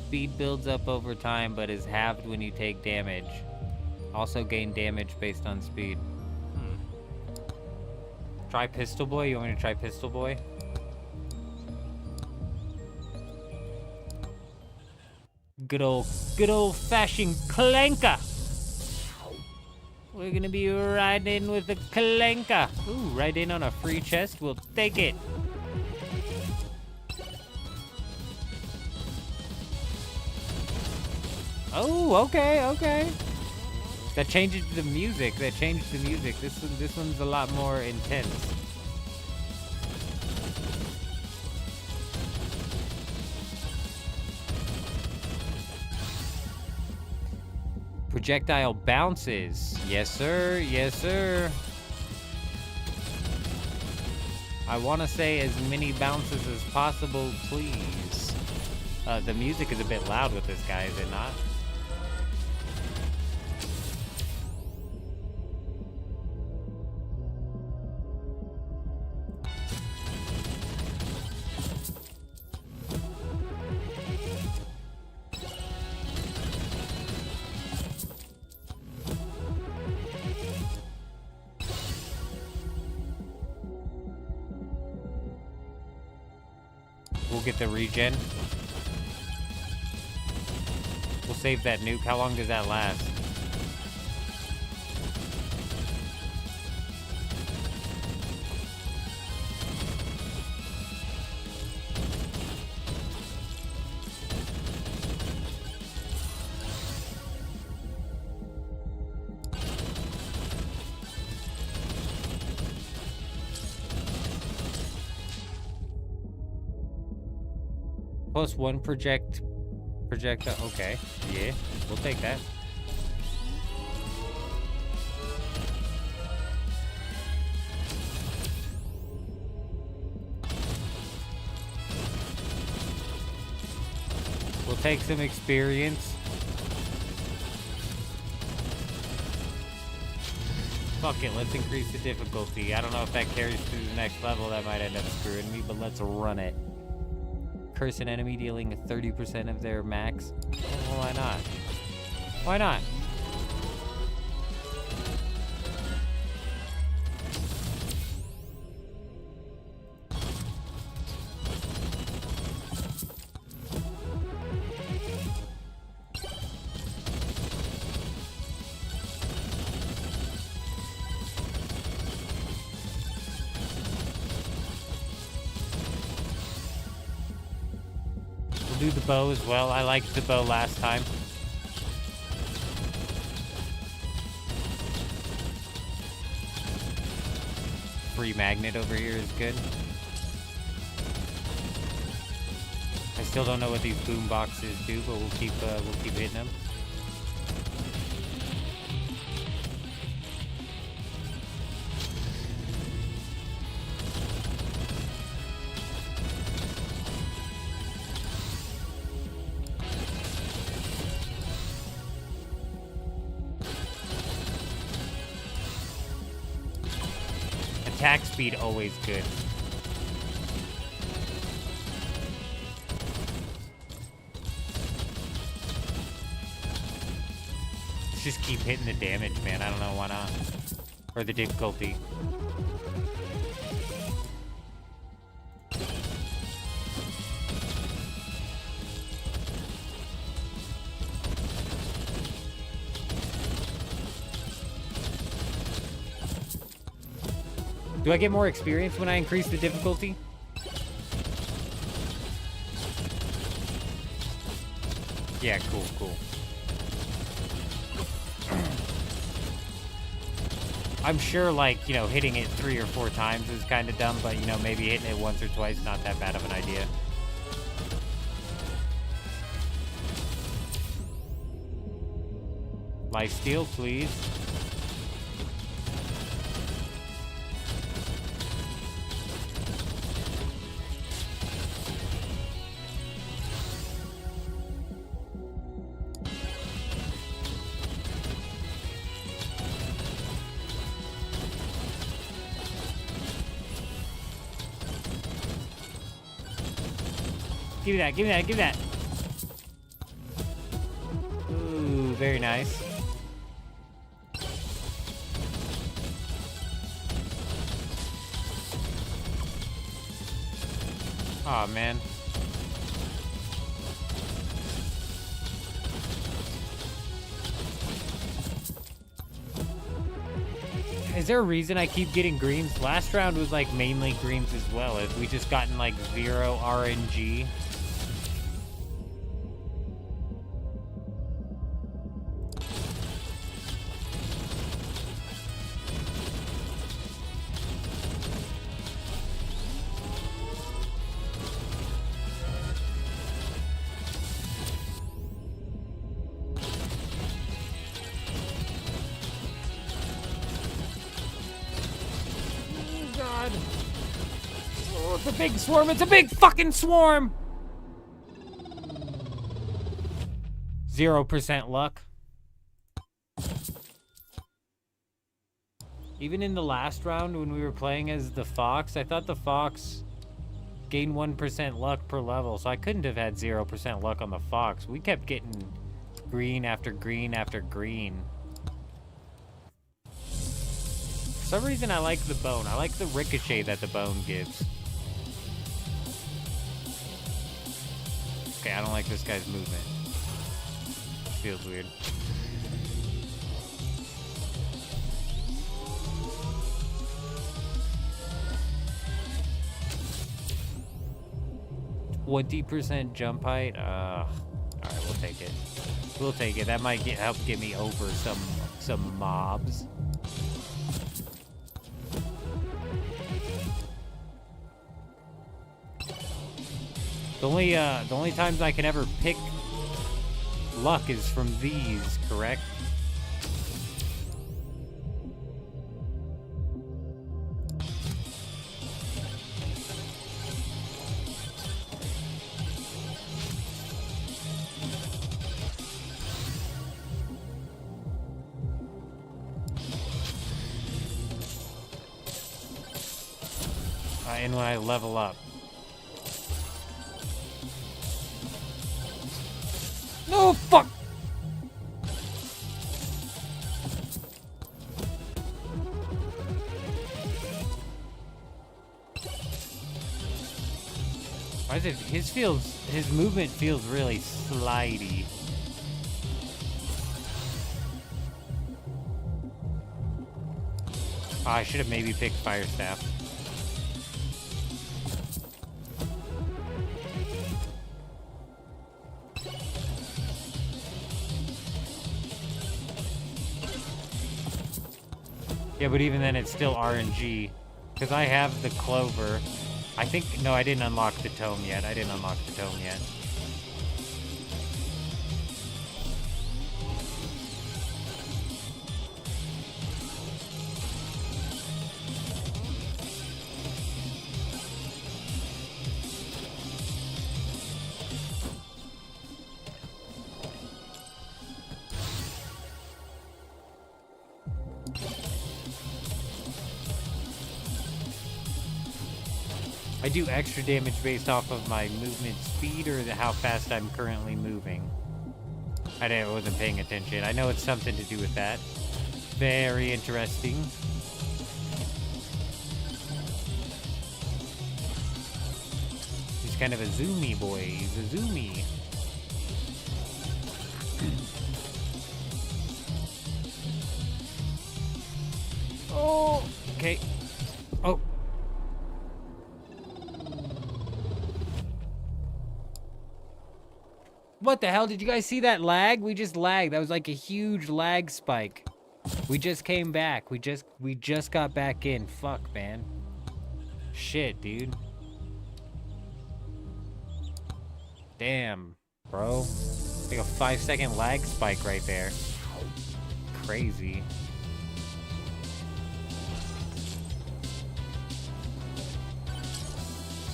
[SPEAKER 3] Speed builds up over time, but is halved when you take damage. Also gain damage based on speed. Try Pistol Boy? You want me to try Pistol Boy? Good old fashioned clanker. We're gonna be riding with a clanker. Ooh, right in on a free chest. We'll take it. Oh, okay. That changes the music. This one's a lot more intense. Projectile bounces. Yes, sir. I want to say as many bounces as possible, please. The music is a bit loud with this guy, is it not? We'll get the regen. We'll save that nuke. How long does that last? Plus one projectile. Okay, yeah, we'll take that. We'll take some experience. Fuck it, let's increase the difficulty. I don't know if that carries to the next level. That might end up screwing me, but let's run it. Curse an enemy dealing 30% of their max. Well, why not? Why not? Do the bow as well. I liked the bow last time. Free magnet over here is good. I still don't know what these boom boxes do, but we'll keep hitting them. Attack speed always good. Let's just keep hitting the damage, man. I don't know why not. Or the difficulty. Do I get more experience when I increase the difficulty? Yeah, cool, cool. I'm sure, like, you know, hitting it 3 or 4 times is kind of dumb, but, you know, maybe hitting it once or twice, not that bad of an idea. Lifesteal, please. Give me that, give me that, give me that. Ooh, very nice. Aw, man. Is there a reason I keep getting greens? Last round was like mainly greens as well. If we just gotten like 0 RNG. Oh, it's a big swarm. It's a big fucking swarm. 0% luck. Even in the last round when we were playing as the fox, I thought the fox gained 1% luck per level, so I couldn't have had 0% luck on the fox. We kept getting green after green after green. For some reason, I like the bone. I like the ricochet that the bone gives. Okay, I don't like this guy's movement. Feels weird. %, jump height. All right, we'll take it. We'll take it. That might help get me over some mobs. The only times I can ever pick luck is from these, correct? And when I level up. No, fuck! Why is it, his movement feels really slidey. Oh, I should have maybe picked Fire Staff. Yeah, but even then it's still RNG. Because I have the clover. I think, no, I didn't unlock the tome yet. I didn't unlock the tome yet. I do extra damage based off of my movement speed or how fast I'm currently moving. I wasn't paying attention. I know it's something to do with that. Very interesting. He's kind of a zoomy boy. He's a zoomy. Oh, okay. Oh. what the hell? Did you guys see that lag? We just lagged. That was like a huge lag spike. We just came back. We just got back in. Fuck, man. Shit, dude. Damn, bro. Like a 5-second lag spike right there. Crazy.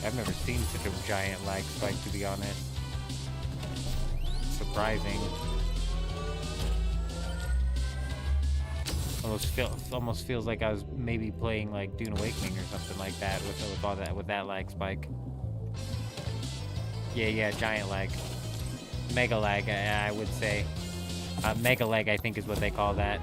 [SPEAKER 3] I've never seen such a giant lag spike, to be honest. Surprising. Almost feels like I was maybe playing like Dune Awakening or something like that with all that with that lag spike. Yeah, giant lag, mega lag. I would say, mega lag. I think is what they call that.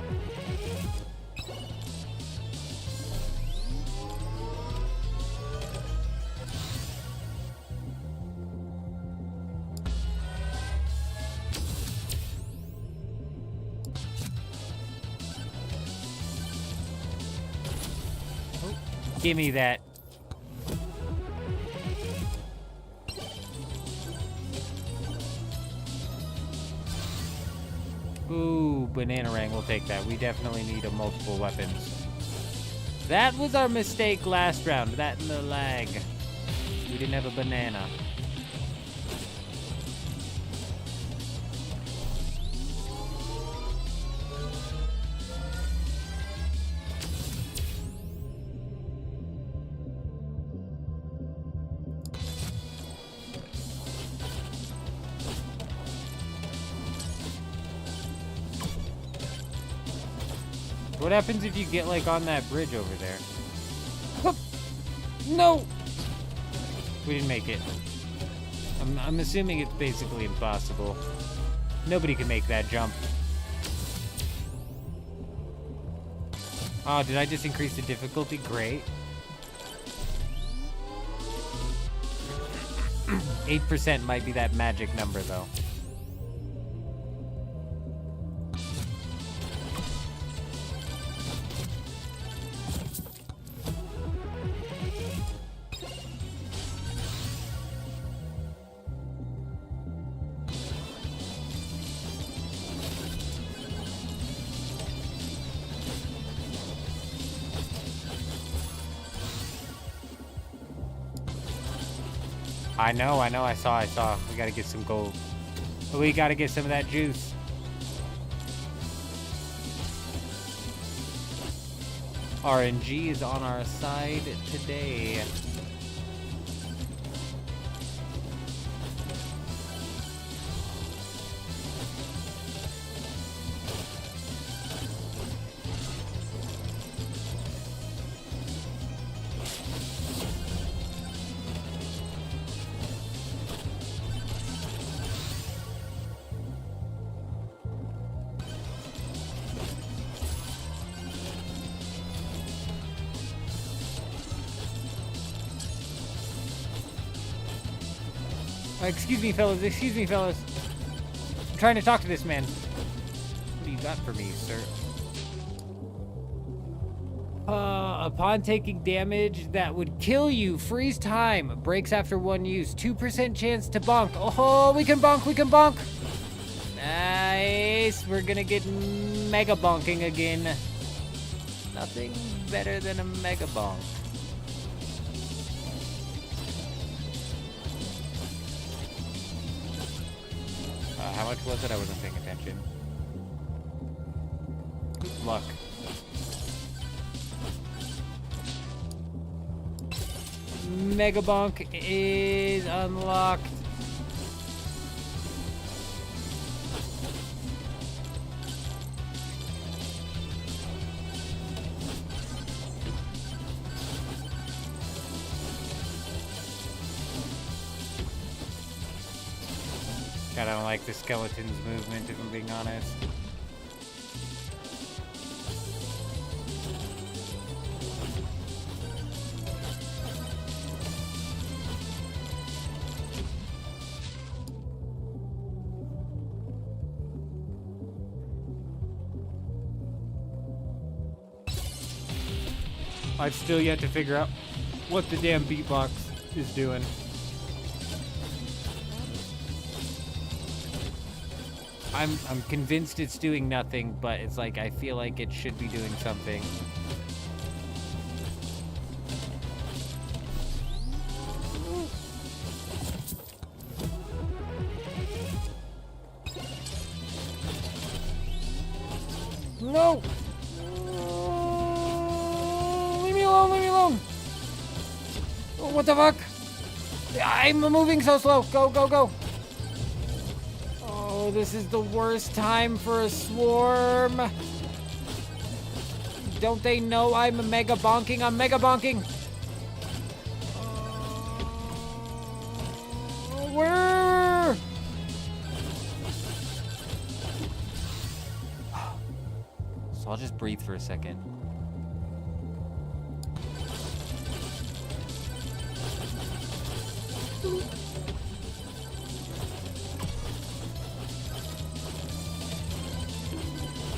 [SPEAKER 3] Give me that. Ooh, banana rang, we'll take that. We definitely need a multiple weapons. That was our mistake last round, that and the lag. We didn't have a banana. What happens if you get, like, on that bridge over there? Whoop. No! We didn't make it. I'm assuming it's basically impossible. Nobody can make that jump. Oh, did I just increase the difficulty? Great. 8% might be that magic number, though. I know, I saw. We gotta get some gold. We gotta get some of that juice. RNG is on our side today. Excuse me, fellas. Excuse me, fellas. I'm trying to talk to this man. What do you got for me, sir? Upon taking damage that would kill you, freeze time, breaks after one use, 2% chance to bonk. Oh, we can bonk, we can bonk. Nice. We're gonna get mega bonking again. Nothing better than a mega bonk. How much was it? I wasn't paying attention. Good luck. MEGABONK is unlocked. God, I don't like the skeleton's movement, if I'm being honest. I've still yet to figure out what the damn beatbox is doing. I'm convinced it's doing nothing, but it's like I feel like it should be doing something. No! Leave me alone, leave me alone! Oh, what the fuck? I'm moving so slow. Go, go, go. Oh, this is the worst time for a swarm. Don't they know I'm mega bonking? I'm mega bonking. Where? So I'll just breathe for a second.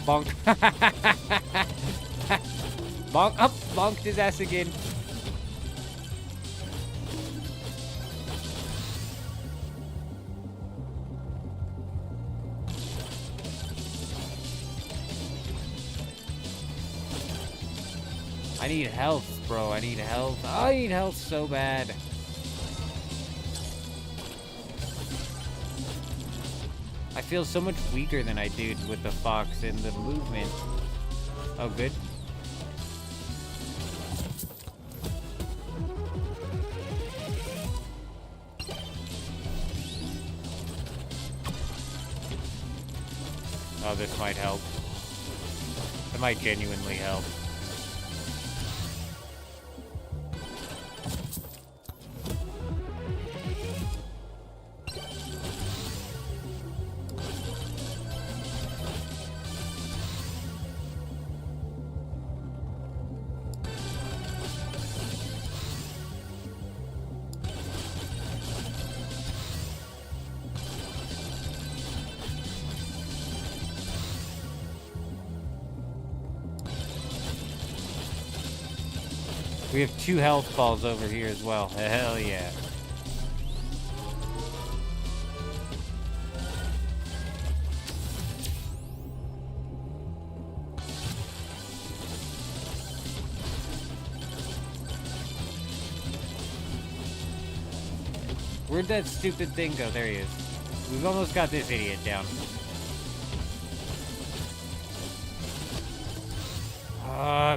[SPEAKER 3] Bonk. Bonk up. Bonked his ass again. I need health, bro. I need health. I need health so bad. I feel so much weaker than I did with the fox and the movement. Oh, good. Oh, this might help. That might genuinely help. We have 2 health balls over here as well. Hell yeah. Where'd that stupid thing go? There he is. We've almost got this idiot down.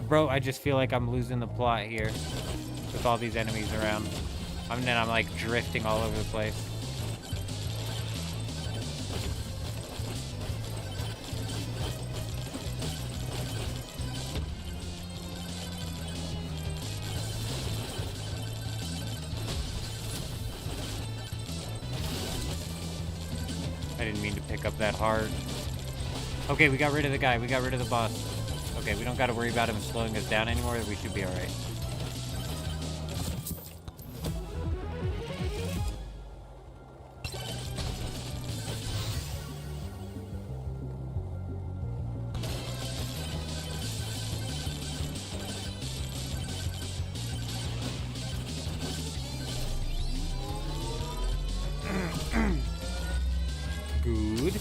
[SPEAKER 3] Bro, I just feel like I'm losing the plot here with all these enemies around. I'm like drifting all over the place. I didn't mean to pick up that hard. Okay, we got rid of the guy. We got rid of the boss. Okay, we don't got to worry about him slowing us down anymore. We should be all right. Good.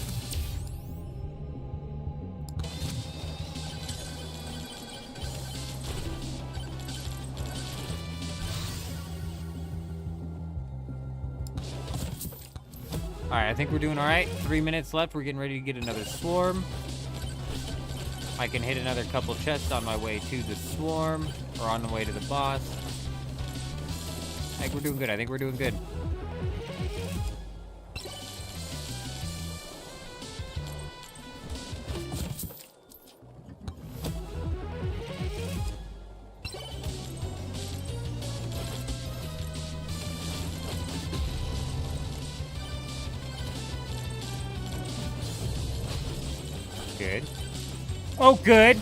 [SPEAKER 3] Alright, I think we're doing alright. 3 minutes left. We're getting ready to get another swarm. I can hit another couple chests on my way to the swarm, or on the way to the boss. I think we're doing good. I think we're doing good. Good. Oh, good.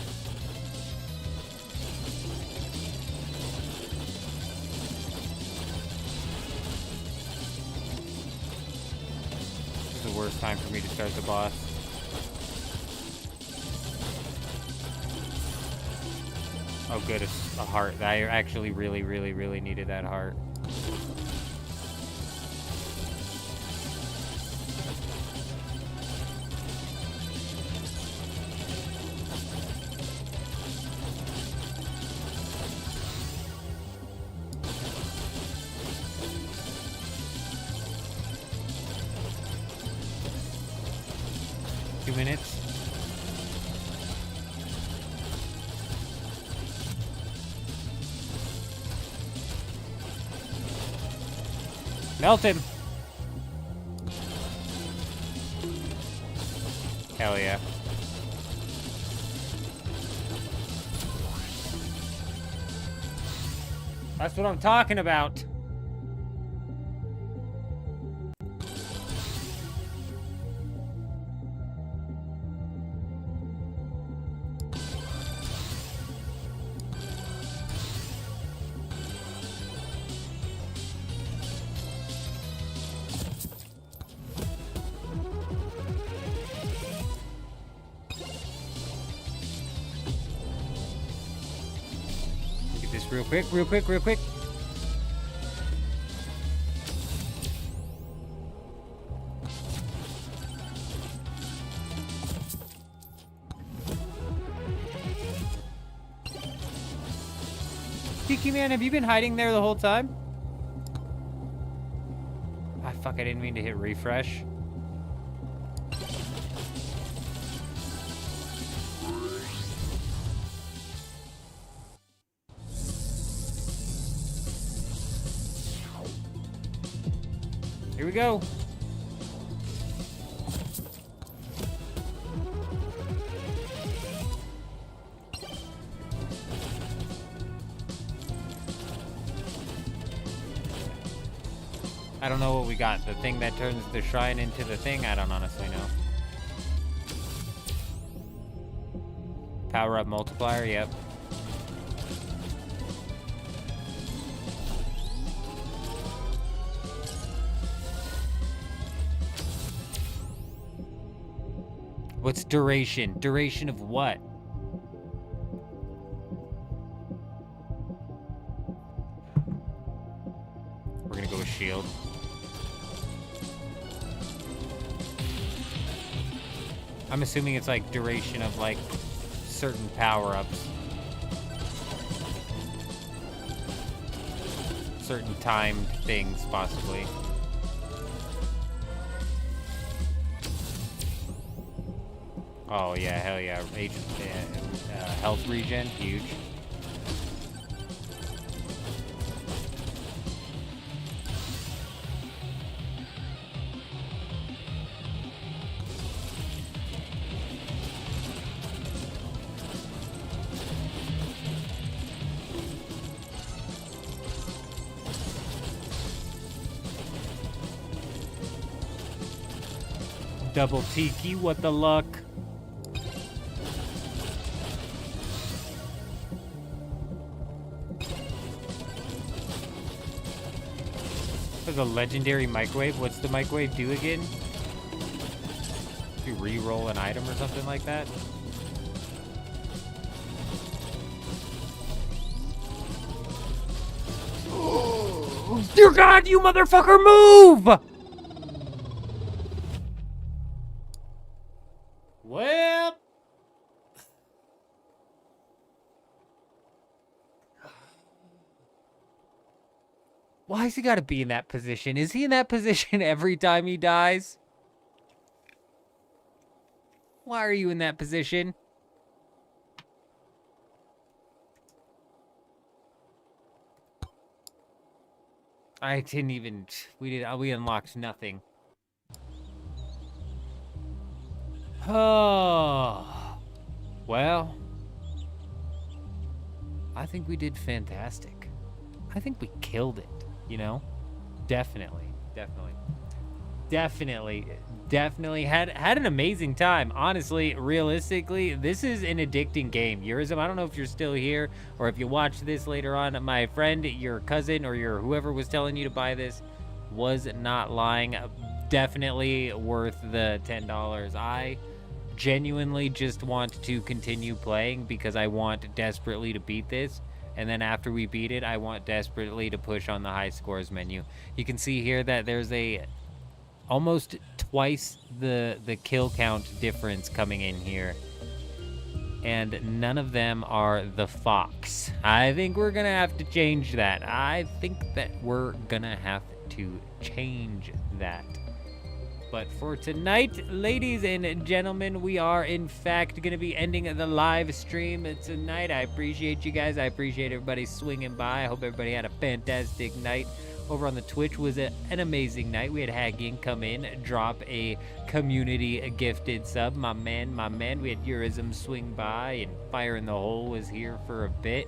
[SPEAKER 3] This is the worst time for me to start the boss. Oh, good. It's a heart. I actually really, really, really needed that heart. Melt him. Hell yeah. That's what I'm talking about. Real quick. Tiki Man, have you been hiding there the whole time? Ah, fuck, I didn't mean to hit refresh. Here we go. I don't know what we got. The thing that turns the shrine into the thing? I don't honestly know. Power up multiplier, yep. What's duration? Duration of what? We're gonna go with shield. I'm assuming it's like duration of like certain power-ups. Certain timed things, possibly. Oh yeah, hell yeah. Health regen, huge. Double Tiki, what the luck? There's a legendary microwave. What's the microwave do again? You re-roll an item or something like that? Dear God, you motherfucker, move! Well... Why has he got to be in that position? Is he in that position every time he dies? Why are you in that position? I didn't even... We unlocked nothing. Oh... Well... I think we did fantastic. I think we killed it. You know, definitely had an amazing time. Honestly, realistically, this is an addicting game. Yurizum, I don't know if you're still here or if you watch this later on. My friend, your cousin, or your whoever was telling you to buy this was not lying. Definitely worth the $10. I genuinely just want to continue playing because I want desperately to beat this. And then after we beat it, I want desperately to push on the high scores menu. You can see here that there's a almost twice the kill count difference coming in here. And none of them are the Fox. I think we're gonna have to change that. I think that we're gonna have to change that. But for tonight, ladies and gentlemen, we are in fact going to be ending the live stream tonight. I appreciate you guys. I appreciate everybody swinging by. I hope everybody had a fantastic night over on the Twitch was an amazing night. We had Hagging come in, drop a community gifted sub. My man. We had Eurism swing by, and Fire in the Hole was here for a bit.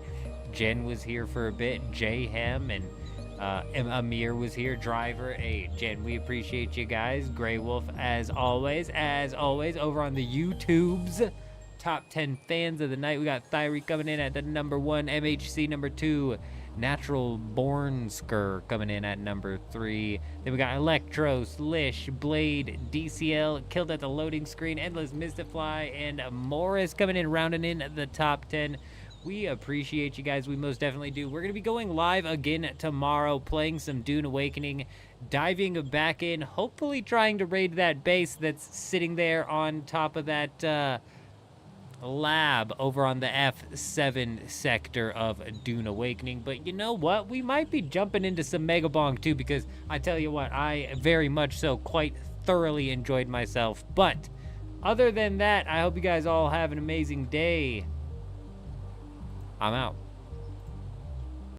[SPEAKER 3] Jen was here for a bit. Jayhem and Amir was here. Driver. Hey, Jen, we appreciate you guys. Grey Wolf, as always, over on the YouTubes. Top 10 fans of the night. We got Thyri coming in at the number 1, MHC number 2, Natural Bornsker coming in at number 3. Then we got Electro, Slish, Blade, DCL, Killed at the Loading Screen, Endless Mystifly, and Morris coming in, rounding in the top 10. We appreciate you guys. We most definitely do. We're going to be going live again tomorrow, playing some Dune Awakening, diving back in, hopefully trying to raid that base that's sitting there on top of that lab over on the F7 sector of Dune Awakening. But you know what? We might be jumping into some Megabonk too, because I tell you what, I very much so quite thoroughly enjoyed myself. But other than that, I hope you guys all have an amazing day. I'm out.